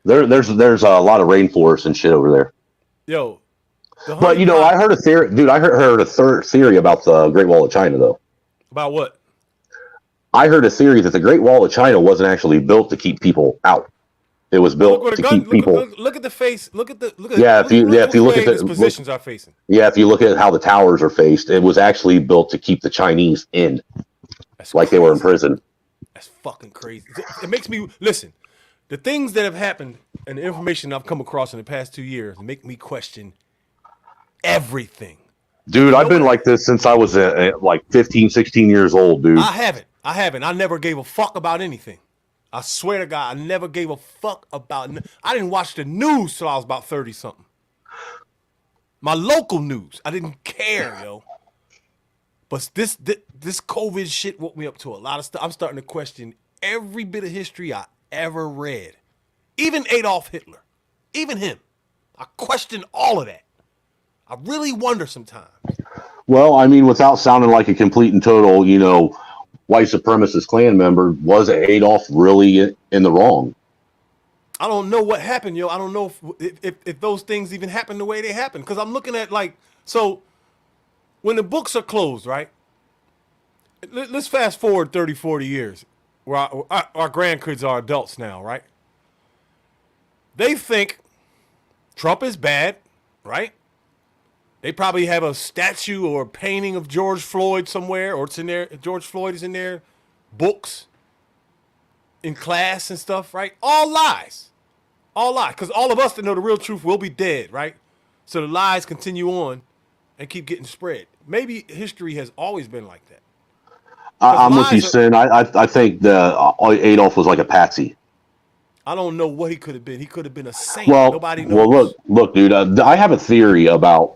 There's a lot of rainforest and shit over there. Yo, but you know, I heard a theory, dude. I heard a third theory about the Great Wall of China, though. About what? I heard a theory that the Great Wall of China wasn't actually built to keep people out. It was built to keep people. Look at the face. Look at if you look at the positions are facing. Yeah, if you look at how the towers are faced, it was actually built to keep the Chinese in, like they were in prison. That's fucking crazy. It makes me listen. The things that have happened and the information I've come across in the past 2 years make me question everything. Dude, I've been like this since I was like 15, 16 years old, dude. I haven't. I never gave a fuck about anything. I swear to God, I never gave a fuck about. I didn't watch the news till I was about 30-something. My local news, I didn't care, yo. But this COVID shit woke me up to a lot of stuff. I'm starting to question every bit of history I ever read. Even Adolf Hitler, even him. I question all of that. I really wonder sometimes. Well, I mean, without sounding like a complete and total, you know, white supremacist Klan member, was Adolf really in the wrong? I don't know what happened, yo. I don't know if those things even happened the way they happened. Because I'm looking at so when the books are closed, right? Let's fast forward 30, 40 years where our grandkids are adults now, right? They think Trump is bad, right? They probably have a statue or a painting of George Floyd somewhere, or it's in there. George Floyd is in their books in class and stuff, right? All lies. All lies. Because all of us that know the real truth will be dead, right? So the lies continue on and keep getting spread. Maybe history has always been like that. I'm with you, Sin. I think Adolf was like a patsy. I don't know what he could have been. He could have been a saint. Well, Nobody knows. Well, look, dude. I have a theory about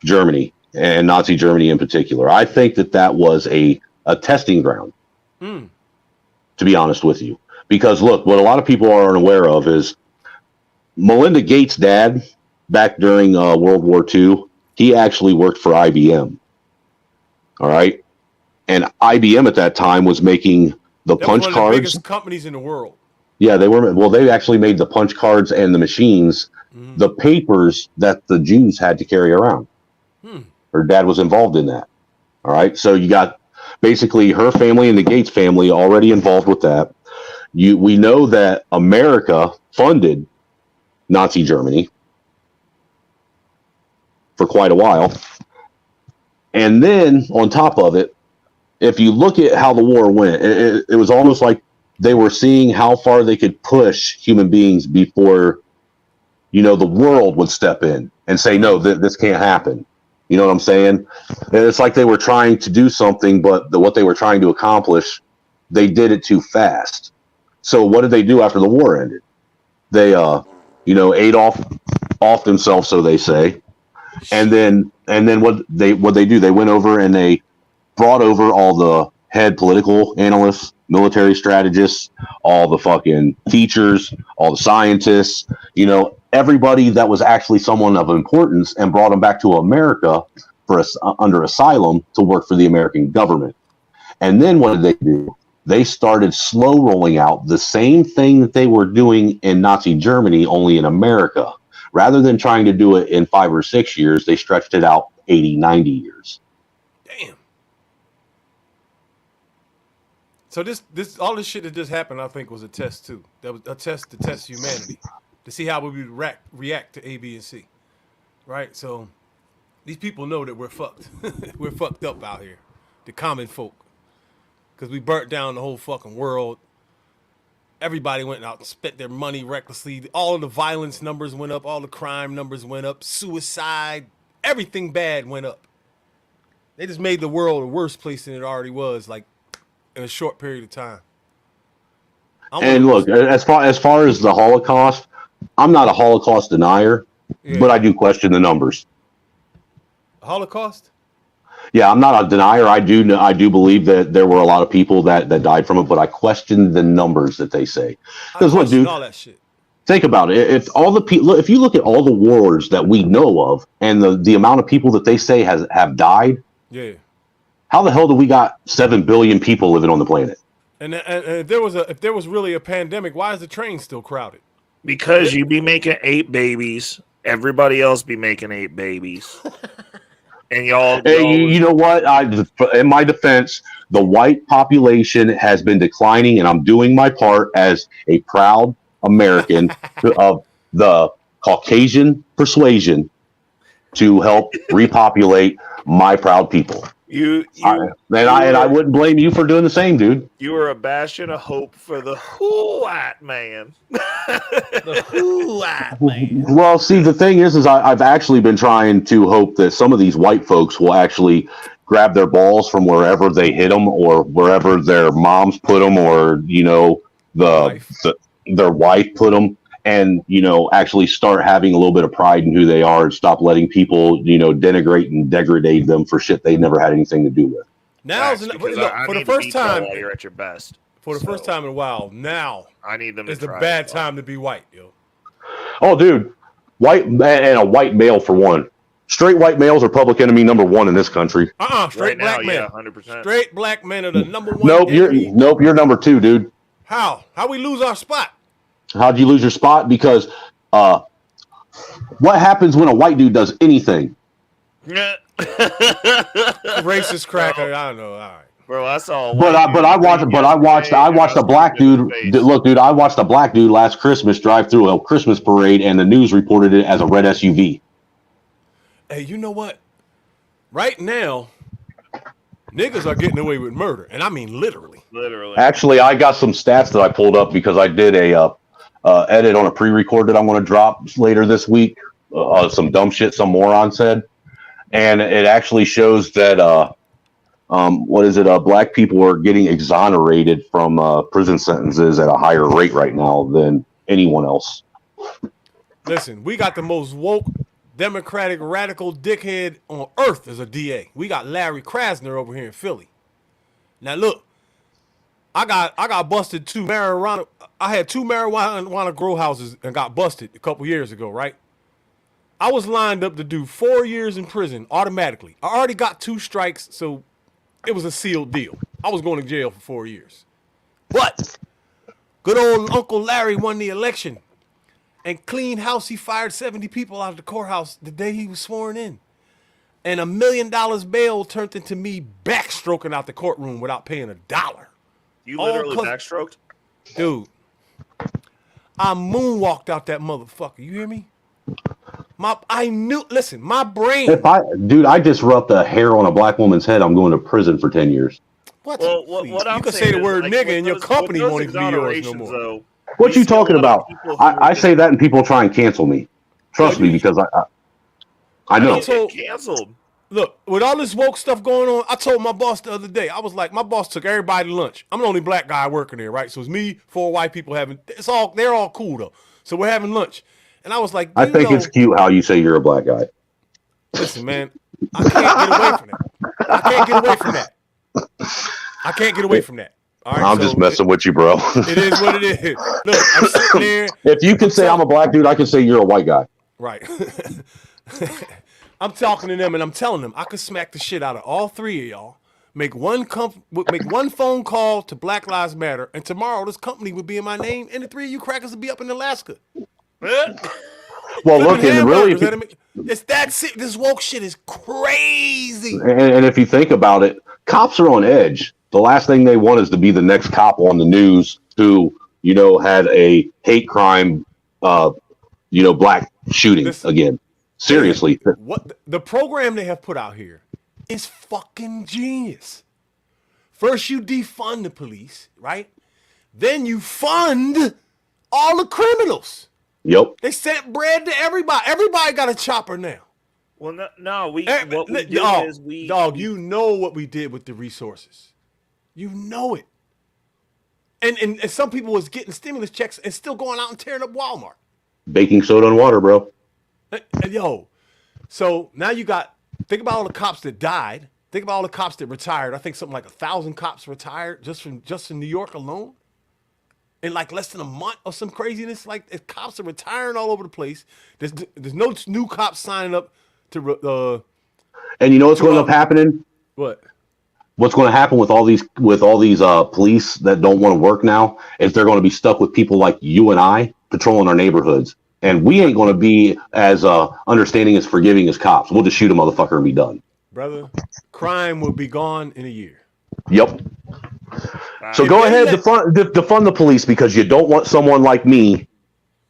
Germany and Nazi Germany in particular. I think that was a testing ground. To be honest with you, because look, what a lot of people are unaware of is Melinda Gates' dad back during World War II. He actually worked for IBM. All right, and IBM at that time was making the punch cards. One of the biggest companies in the world. Yeah, they were. Well, they actually made the punch cards and the machines, the papers that the Jews had to carry around. Her dad was involved in that. All right, so you got basically her family and the Gates family already involved with that. We know that America funded Nazi Germany for quite a while. And then on top of it, if you look at how the war went, it was almost like they were seeing how far they could push human beings before, the world would step in and say, no, this can't happen. You know what I'm saying? And it's like they were trying to do something, but what they were trying to accomplish, they did it too fast. So what did they do after the war ended? They, Adolf off themselves, so they say. And then what they do? They went over and they brought over all the head political analysts, military strategists, all the fucking teachers, all the scientists, everybody that was actually someone of importance, and brought them back to America for under asylum to work for the American government. And then what did they do? They started slow rolling out the same thing that they were doing in Nazi Germany, only in America. Rather than trying to do it in 5 or 6 years, they stretched it out 80, 90 years. Damn. So this all this shit that just happened, I think, was a test too. That was a test to test humanity, to see how we would react to A, B, and C. Right? So these people know that we're fucked. We're fucked up out here. The common folk. Because we burnt down the whole fucking world. Everybody went out and spent their money recklessly. All of the violence numbers went up. All the crime numbers went up. Suicide. Everything bad went up. They just made the world a worse place than it already was, like, in a short period of time. And look, as far as the Holocaust, I'm not a Holocaust denier, but I do question the numbers. Holocaust? Yeah, I'm not a denier. I do believe that there were a lot of people that died from it, but I question the numbers that they say. Because look, dude, all that shit. Think about it. If you look at all the wars that we know of, and the amount of people that they say have died, how the hell do we got 7 billion people living on the planet? And if there was really a pandemic, why is the train still crowded? Because you be making 8 babies, everybody else be making 8 babies. And y'all, you know what? In my defense, the white population has been declining, and I'm doing my part as a proud American of the Caucasian persuasion to help repopulate my proud people. I wouldn't blame you for doing the same, dude. You were a bastion of hope for the white man. The white man. Well, see, the thing is I've actually been trying to hope that some of these white folks will actually grab their balls from wherever they hit them, or wherever their moms put them, or their wife put them, and actually start having a little bit of pride in who they are, and stop letting people denigrate and degrade them for shit they never had anything to do with. Now, for the first time, you're at your best. For the first time in a while, now I need them. It's the bad time to be white, yo. Oh, dude, white and a white male for one. Straight white males are public enemy number 1 in this country. Straight black men. 100%. Straight black men are the number 1. Nope, you're number 2, dude. How we lose our spot? How'd you lose your spot? Because what happens when a white dude does anything? Racist cracker. I don't know. All right. Bro, I saw. I watched a black dude. Look, dude, I watched a black dude last Christmas drive through a Christmas parade, and the news reported it as a red SUV. Hey, you know what? Right now, niggas are getting away with murder, and I mean literally. Literally. Actually, I got some stats that I pulled up because I did a edit on a pre-record that I'm going to drop later this week. Some dumb shit some moron said, and it actually shows that black people are getting exonerated from prison sentences at a higher rate right now than anyone else. Listen, we got the most woke, Democratic, radical dickhead on earth as a DA. We got Larry Krasner over here in Philly. Now look, I got busted two marijuana. I had two marijuana grow houses and got busted a couple years ago, right? I was lined up to do 4 years in prison automatically. I already got 2 strikes, so it was a sealed deal. I was going to jail for 4 years. But good old Uncle Larry won the election. And clean house, he fired 70 people out of the courthouse the day he was sworn in. And $1 million bail turned into me backstroking out the courtroom without paying $1. You literally backstroked? Dude, I moonwalked out that motherfucker. You hear me? Listen, my brain. I disrupt a hair on a black woman's head, I'm going to prison for 10 years. What? Well, what I'm you can saying say the word is, nigga and your company won't even be yours no more. Though, What you talking about? I say that and people try and cancel me. Trust me, because I know. Get canceled. Look, with all this woke stuff going on, I told my boss the other day, I was like, my boss took everybody to lunch. I'm the only black guy working there, right? So it's me, 4 white people they're all cool though. So we're having lunch. And I was like, I think it's cute how you say you're a black guy. Listen, man, I can't get away from that. I can't get away from that. All right, I'm just messing with you, bro. It is what it is. Look, I'm sitting there. If you can say I'm a black dude, I can say you're a white guy. Right. I'm talking to them and I'm telling them I could smack the shit out of all 3 of y'all. Make one phone call to Black Lives Matter, and tomorrow this company would be in my name, and the 3 of you crackers would be up in Alaska. Well, look, and really, it's that sick. This woke shit is crazy. And if you think about it, cops are on edge. The last thing they want is to be the next cop on the news who, had a hate crime, black shooting again. Seriously. What the program they have put out here is fucking genius. First, you defund the police, right? Then you fund all the criminals. Yep. They sent bread to everybody. Everybody got a chopper now. Well, no, dog, you know what we did with the resources. You know it. And some people was getting stimulus checks and still going out and tearing up Walmart. Baking soda and water, bro. Yo, so now think about all the cops that died. Think about all the cops that retired. I think something like 1,000 cops retired just in New York alone. In like less than a month or some craziness. Like cops are retiring all over the place. There's no new cops signing up to. And you know what's going to end up happening? What? What's going to happen with all these police that don't want to work now is they're going to be stuck with people like you and I patrolling our neighborhoods, and we ain't going to be as understanding as forgiving as cops. We'll just shoot a motherfucker and be done. Brother, crime will be gone in a year. Yep. So go ahead, defund the police because you don't want someone like me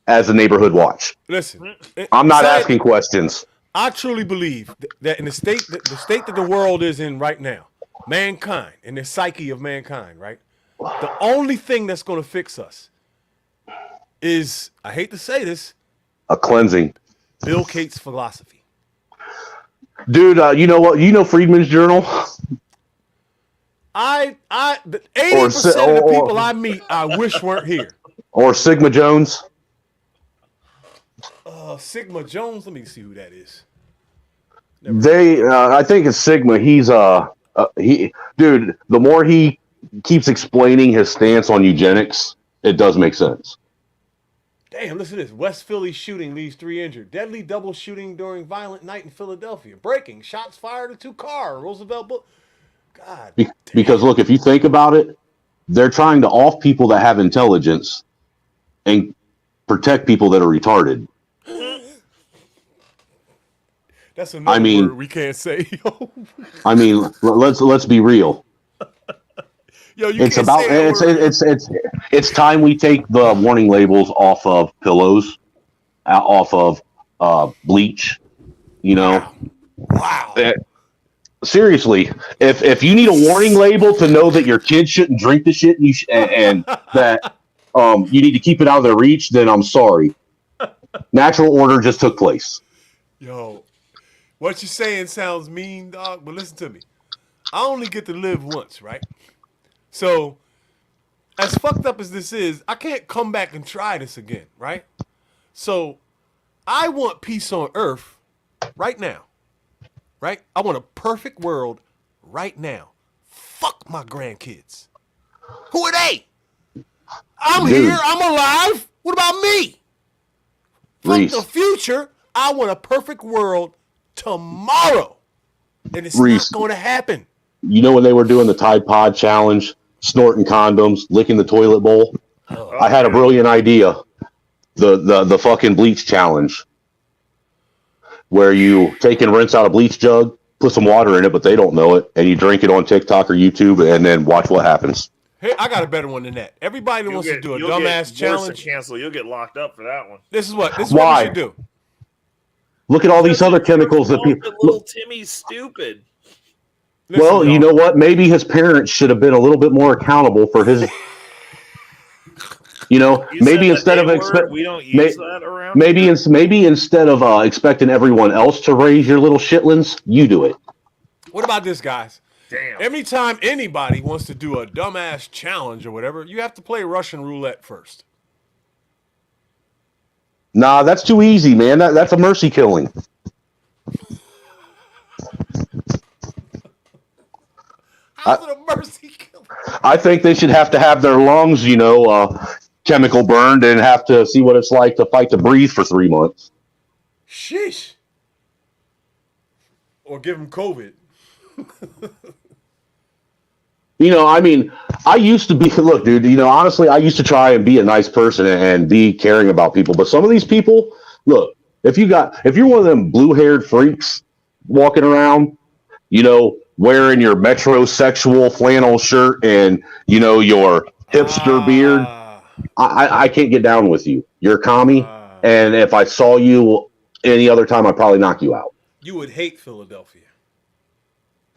as a neighborhood watch. Listen, I'm not asking questions. I truly believe that in the state that the world is in right now, mankind and the psyche of mankind, right? The only thing that's going to fix us is, I hate to say this, a cleansing. Bill Gates' philosophy. Dude, you know what? You know Friedman's Journal? 80% of the people I meet, I wish weren't here. Or Sigma Jones. Sigma Jones. Let me see who that is. I think it's Sigma. He's dude. The more he keeps explaining his stance on eugenics, it does make sense. Damn, listen to this. West Philly shooting leaves 3 injured. Deadly double shooting during violent night in Philadelphia. Breaking shots fired into car. Roosevelt book. God. Because look, if you think about it, they're trying to off people that have intelligence and protect people that are retarded. That's another word we can't say. I mean, let's be real. Yo, you It's can't about say that word. it's time we take the warning labels off of pillows, off of bleach. You know. Wow. Seriously, if you need a warning label to know that your kids shouldn't drink the shit and that you need to keep it out of their reach, then I'm sorry. Natural order just took place. Yo, what you're saying sounds mean, dog, but listen to me. I only get to live once, right? So, as fucked up as this is, I can't come back and try this again, right? So, I want peace on earth right now. Right? I want a perfect world right now. Fuck my grandkids. Who are they? I'm here. I'm alive. What about me? Fuck the future. I want a perfect world tomorrow. And it's not going to happen. You know when they were doing the Tide Pod challenge, snorting condoms, licking the toilet bowl? I had a brilliant idea. The fucking bleach challenge. Where you take and rinse out a bleach jug, put some water in it, but they don't know it, and you drink it on TikTok or YouTube, and then watch what happens. Hey, I got a better one than that. Everybody that wants to do a dumbass challenge. Cancel. You'll get locked up for that one. This is what we should do. Look at all these other chemicals that people. Little Timmy's stupid. Well, you know what? Maybe his parents should have been a little bit more accountable for his. You know, maybe instead of maybe instead of expecting everyone else to raise your little shitlins, you do it. What about this, guys? Damn. Every time anybody wants to do a dumbass challenge or whatever, you have to play Russian roulette first. Nah, that's too easy, man. That's a mercy killing. How's it a mercy killing? I think they should have to have their lungs, chemical burned and have to see what it's like to fight to breathe for 3 months. Sheesh. Or give them COVID. I mean, I used to be, look, dude, honestly, I used to try and be a nice person and be caring about people. But some of these people, look, if you're one of them blue-haired freaks walking around, wearing your metrosexual flannel shirt and, your hipster beard, I can't get down with you. You're a commie, and if I saw you any other time, I'd probably knock you out. You would hate Philadelphia.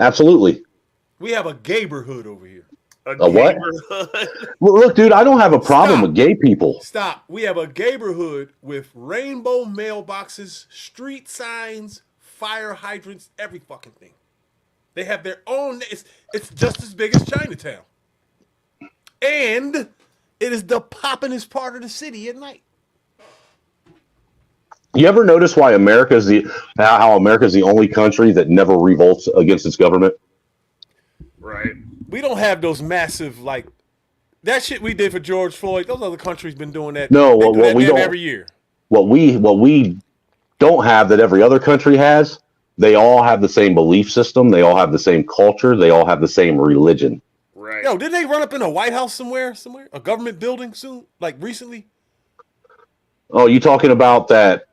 Absolutely. We have a gayborhood over here. A what? Well, look, dude, I don't have a problem with gay people. Stop. We have a gayborhood with rainbow mailboxes, street signs, fire hydrants, every fucking thing. They have their own. It's just as big as Chinatown. And it is the poppin'est part of the city at night. You ever notice why how America's the only country that never revolts against its government? Right. We don't have those massive, that shit we did for George Floyd. Those other countries been doing that. No, what we don't every year. What we don't have that every other country has. They all have the same belief system. They all have the same culture. They all have the same religion. Right. Yo, didn't they run up in a White House somewhere? A government building soon? Recently? Oh, you talking about that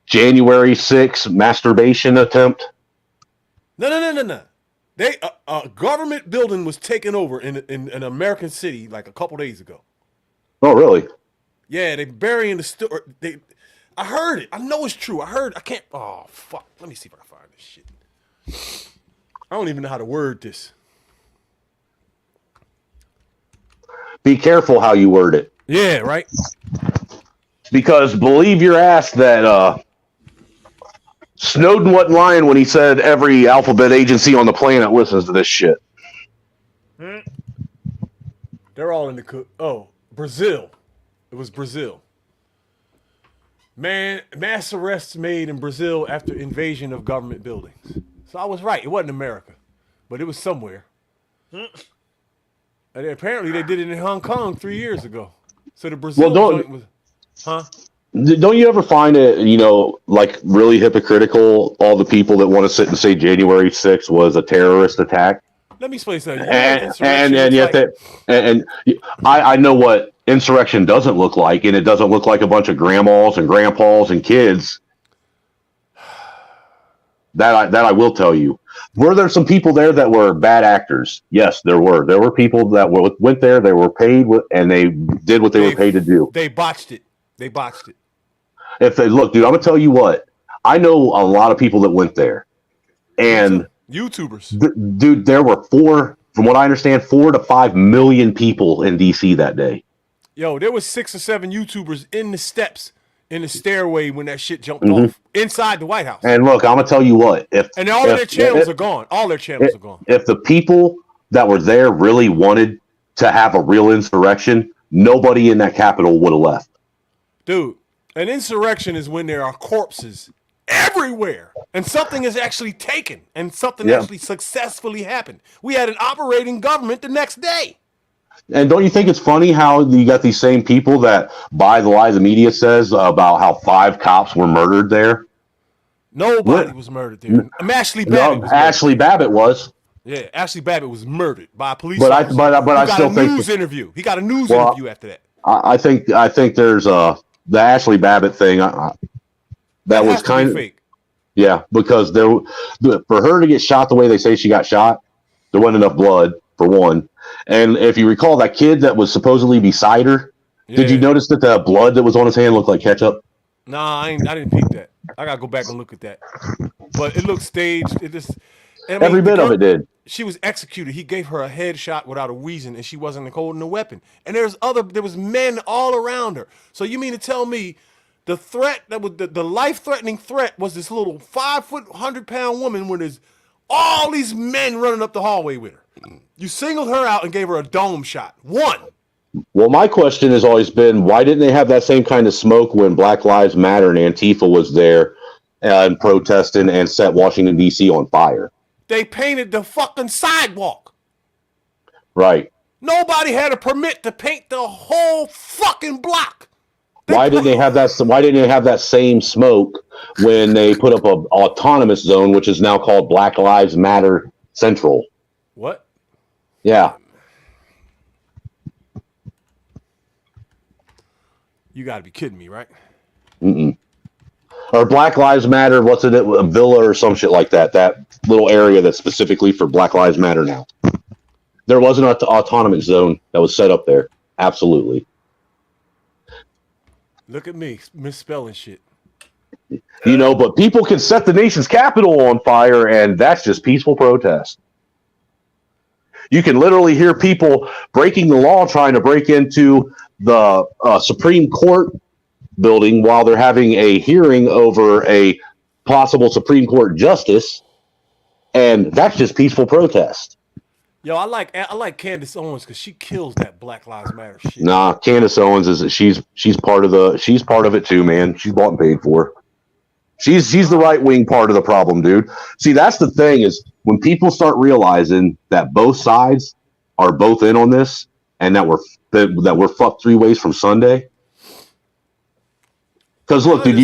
January 6th masturbation attempt? No. They a government building was taken over in an American city a couple days ago. Oh, really? Yeah, they burying the store. I heard it. I know it's true. I can't. Oh fuck. Let me see if I can find this shit. I don't even know how to word this. Be careful how you word it. Yeah, right. Because believe your ass that Snowden wasn't lying when he said every alphabet agency on the planet listens to this shit. They're all in the Brazil. It was Brazil. Man, mass arrests made in Brazil after invasion of government buildings. So I was right. It wasn't America, but it was somewhere. And apparently they did it in Hong Kong 3 years ago. So the Brazil joint was, Don't you ever find it, really hypocritical, all the people that want to sit and say January 6th was a terrorist attack? Let me explain something. I know what insurrection doesn't look like, and it doesn't look like a bunch of grandmas and grandpas and kids. That I will tell you. Were there some people there that were bad actors? Yes, there were. There were people that went there. They were paid, and they did what they were paid to do. They botched it. If they look, dude, I'm gonna tell you what. I know a lot of people that went there, and YouTubers. Dude, there were from what I understand, 4 to 5 million people in DC that day. Yo, there was 6 or 7 YouTubers in the steps, in the stairway when that shit jumped off inside the White House. And look, I'm gonna tell you what. If their channels are gone. All their channels are gone. If the people that were there really wanted to have a real insurrection, nobody in that Capitol would have left. Dude, an insurrection is when there are corpses everywhere and something is actually taken and something actually successfully happened. We had an operating government the next day. And don't you think it's funny how you got these same people that buy the lie the media says about how 5 cops were murdered there? Nobody was murdered there. Ashley Babbitt. Ashley Babbitt was. Yeah, Ashley Babbitt was murdered by a police but officer. I still think news interview. He got a news interview after that. I think there's the Ashley Babbitt thing. That was kind of fake. Yeah, because for her to get shot the way they say she got shot, there wasn't enough blood for one. And if you recall that kid that was supposedly beside her, did you notice that the blood that was on his hand looked like ketchup? Nah, I didn't peep that. I gotta go back and look at that. But it looked staged. Every bit of it did. She was executed. He gave her a headshot without a reason, and she wasn't holding a weapon. And there was men all around her. So you mean to tell me the threat that was the life-threatening threat was this little 5 foot, 100-pound woman when there's all these men running up the hallway with her? You singled her out and gave her a dome shot. One. Well, my question has always been, why didn't they have that same kind of smoke when Black Lives Matter and Antifa was there and protesting and set Washington, D.C. on fire? They painted the fucking sidewalk. Right. Nobody had a permit to paint the whole fucking block. Why didn't they have that same smoke when they put up an autonomous zone, which is now called Black Lives Matter Central? What? Yeah. You got to be kidding me, right? Mm-mm. Or Black Lives Matter, what's it, a villa or some shit like that? That little area that's specifically for Black Lives Matter now. There was an autonomous zone that was set up there. Absolutely. Look at me misspelling shit. You know, but people can set the nation's capital on fire, and that's just peaceful protest. You can literally hear people breaking the law trying to break into the Supreme Court building while they're having a hearing over a possible Supreme Court justice, and that's just peaceful protest. Yo, I like Candace Owens because she kills that Black Lives Matter shit. Nah, Candace Owens she's part of it too, man. She's bought and paid for. She's the right wing part of the problem, dude. See, that's the thing is when people start realizing that both sides are both in on this, and that we're fucked 3 ways from Sunday. Because look, dude, do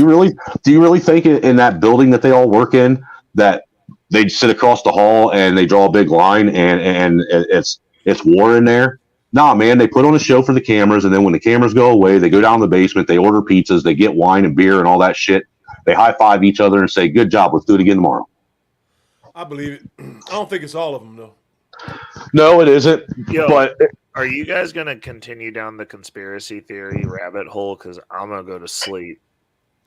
you really think in that building that they all work in that they sit across the hall and they draw a big line and it's war in there? Nah, man, they put on a show for the cameras, and then when the cameras go away, they go down the basement, they order pizzas, they get wine and beer and all that shit. They high five each other and say, "Good job, let's do it again tomorrow." I believe it. I don't think it's all of them though. No, it isn't. Yo, but are you guys gonna continue down the conspiracy theory rabbit hole? Because I'm gonna go to sleep.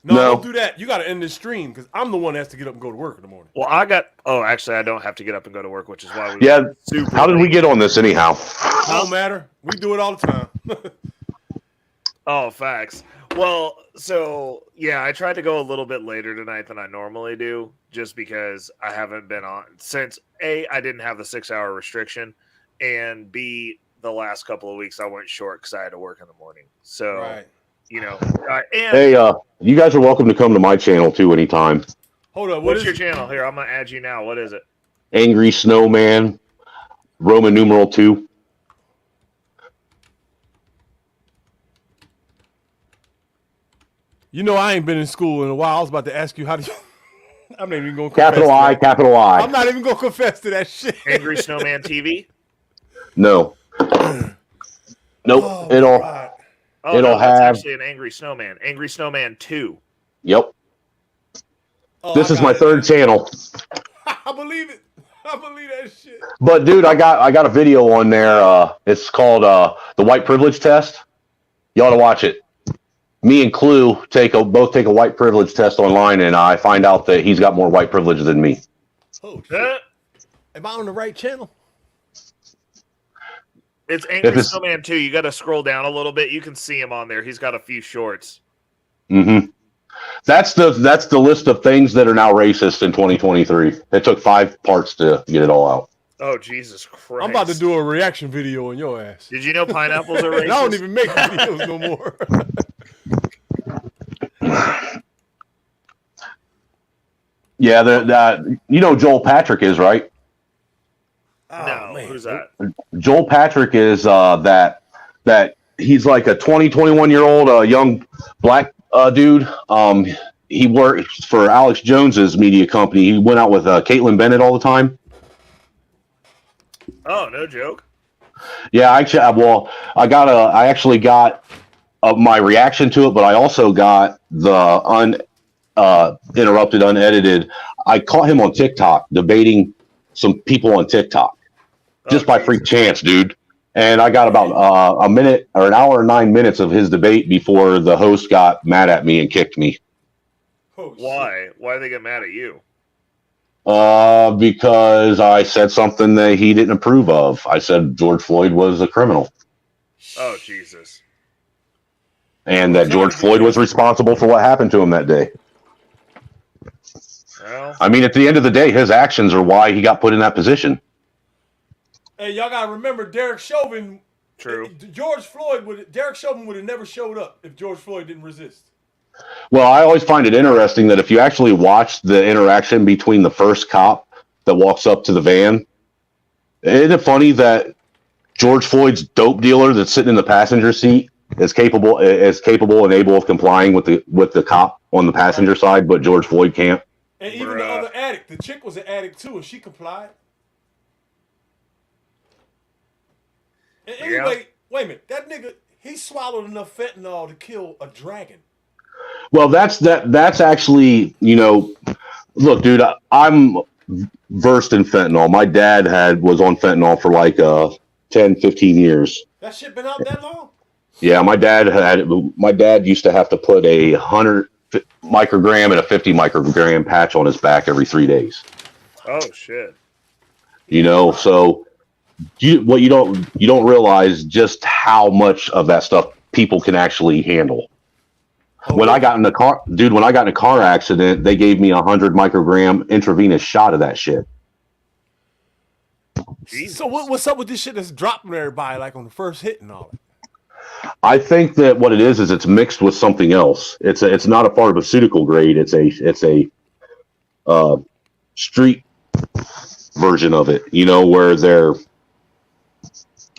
No, don't do that. You got to end this stream because I'm the one that has to get up and go to work in the morning. Well, actually, I don't have to get up and go to work, which is why yeah. How did we get on this anyhow? Don't matter. We do it all the time. Oh, facts. Well, so yeah, I tried to go a little bit later tonight than I normally do, just because I haven't been on since A, I didn't have the 6-hour restriction, and B, the last couple of weeks I went short because I had to work in the morning. So, right. You know, hey, you guys are welcome to come to my channel too anytime. Hold up, what's your channel? Here, I'm gonna add you now. What is it? Angry Snowman, Roman numeral 2. You know, I ain't been in school in a while. I was about to ask you how do you. I'm not even going to capital I, capital I. I'm not even going to confess to that shit. Angry Snowman TV. No. Nope. Oh, Oh, It'll no, that's have. actually an Angry Snowman. Angry Snowman 2. Yep. Oh, This is my third channel. I believe it. I believe that shit. But dude, I got a video on there. It's called the White Privilege Test. You ought to watch it. Me and Clue both take a white privilege test online, and I find out that he's got more white privilege than me. Oh shit. Am I on the right channel? It's Angry Snowman 2. You got to scroll down a little bit. You can see him on there. He's got a few shorts. Mm-hmm. That's the list of things that are now racist in 2023. It took 5 parts to get it all out. Oh, Jesus Christ. I'm about to do a reaction video on your ass. Did you know pineapples are racist? And I don't even make videos no more. Yeah, you know Joel Patrick is, right? No, who's that? Joel Patrick is that he's like a 21-year-old young black dude. He works for Alex Jones's media company. He went out with Caitlin Bennett all the time. Oh, no joke. Yeah, I actually got my reaction to it, but I also got the interrupted, unedited. I caught him on TikTok debating some people on TikTok just by freak chance, dude. And I got about a minute or an hour and 9 minutes of his debate before the host got mad at me and kicked me. Why? Why did they get mad at you? Because I said something that he didn't approve of. I said George Floyd was a criminal. Oh, Jesus. And that George Floyd was responsible for what happened to him that day. Well, I mean, at the end of the day, his actions are why he got put in that position. Hey, y'all gotta remember Derek Chauvin. True. Derek Chauvin would have never showed up if George Floyd didn't resist. Well, I always find it interesting that if you actually watch the interaction between the first cop that walks up to the van, isn't it funny that George Floyd's dope dealer that's sitting in the passenger seat is capable and able of complying with the cop on the passenger side, but George Floyd can't? And even the other addict, the chick was an addict too, and she complied. And anyway, wait a minute, that nigga, he swallowed enough fentanyl to kill a dragon. Well, that's actually, look, dude, I'm versed in fentanyl. My dad was on fentanyl for like 10, 15 years. That shit been out that long? Yeah, my dad used to have to put a 100 microgram and a 50 microgram patch on his back every 3 days. Oh, shit. So what you don't realize just how much of that stuff people can actually handle. When I got in a car accident, they gave me 100 microgram intravenous shot of that shit. Jesus. So what's up with this shit that's dropping everybody like on the first hit and all that? I think that what it is it's mixed with something else. It's not a pharmaceutical grade. It's a street version of it. Where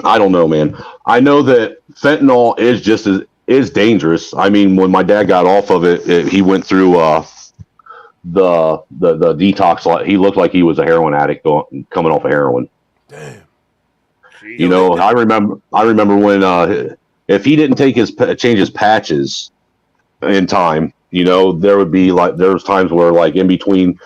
I don't know, man. I know that fentanyl is dangerous. I mean, when my dad got off of it, he went through the detox. He looked like he was a heroin addict coming off of heroin. Damn. I remember when if he didn't change his patches in time, there was times where like in between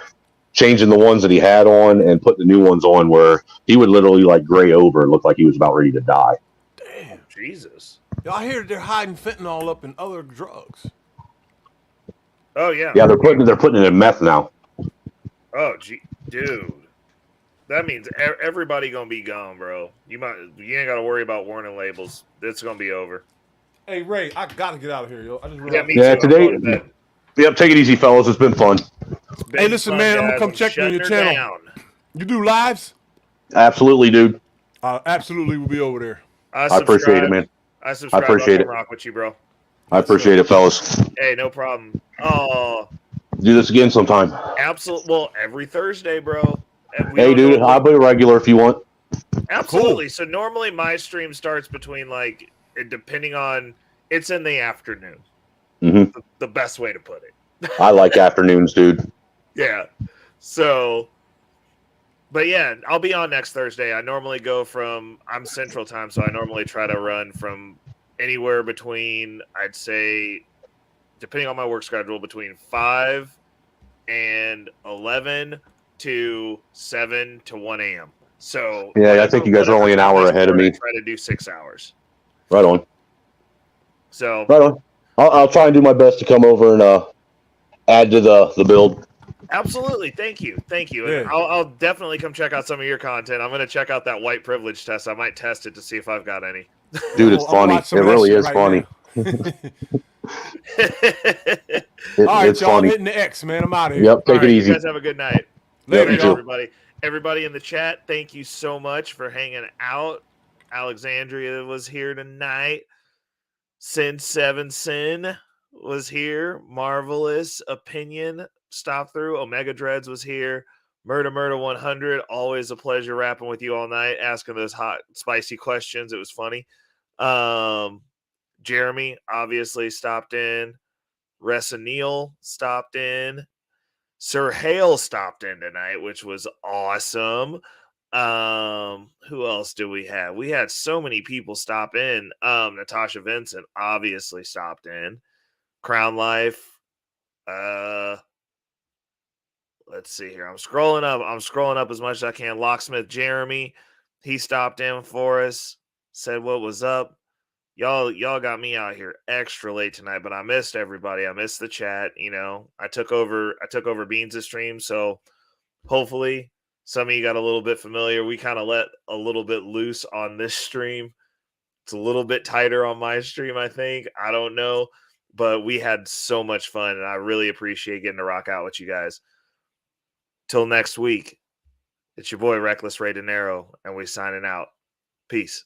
changing the ones that he had on and putting the new ones on, where he would literally like gray over and look like he was about ready to die. Damn. Jesus. Y'all hear they're hiding fentanyl up in other drugs. Oh yeah. Yeah, they're putting it in meth now. Oh dude. That means everybody gonna be gone, bro. You ain't gotta worry about warning labels. It's gonna be over. Hey Ray, I gotta get out of here, yo. I just today. Yep, take it easy, fellas. It's been fun. Hey, listen, man, I'm gonna come check you on your channel. Down. You do lives? Absolutely, dude. Absolutely, we'll be over there. I appreciate it, man. I subscribe. I appreciate it. Rock with you, bro. I appreciate it, fellas. Hey, no problem. Oh, do this again sometime. Absolutely. Well, every Thursday, bro. Hey, dude, I'll be regular if you want. Absolutely. Cool. So normally my stream starts between depending on, it's in the afternoon. Mm-hmm. The best way to put it. I like afternoons, dude. Yeah. So, but yeah, I'll be on next Thursday. I normally I'm Central Time, so I normally try to run from anywhere between, I'd say, depending on my work schedule, between 5 and 11 to 7 to 1 a.m. So yeah, I think you guys are only an hour ahead of me. I try to do 6 hours. Right on. So right on. I'll try and do my best to come over and add to the build. Absolutely. Thank you. Yeah. And I'll definitely come check out some of your content. I'm going to check out that white privilege test. I might test it to see if I've got any. Dude, it's funny. It really is funny. All right, it's y'all. I'm funny. hitting the X, man. I'm out of here. Yep, take it easy. You guys have a good night. Later, Later, y'all. everybody. Everybody in the chat, thank you so much for hanging out. Alexandria was here tonight. Sin was here. Marvelous Opinion stop through. Omega Dreads was here. Murder 100. Always a pleasure rapping with you all night, asking those hot, spicy questions. It was funny. Jeremy obviously stopped in. Ressa Neal stopped in. Sir Hale stopped in tonight, which was awesome. Who else do we have? We had so many people stop in. Natasha Vincent obviously stopped in. Crown Life. Let's see here. I'm scrolling up as much as I can. Locksmith Jeremy, he stopped in for us. Said what was up. Y'all got me out here extra late tonight, but I missed everybody. I missed the chat. You know, I took over Beans' stream, so hopefully some of you got a little bit familiar. We kind of let a little bit loose on this stream. It's a little bit tighter on my stream, I think. I don't know, but we had so much fun, and I really appreciate getting to rock out with you guys. Till next week, it's your boy Reckless Ray De Niro, and we signing out. Peace.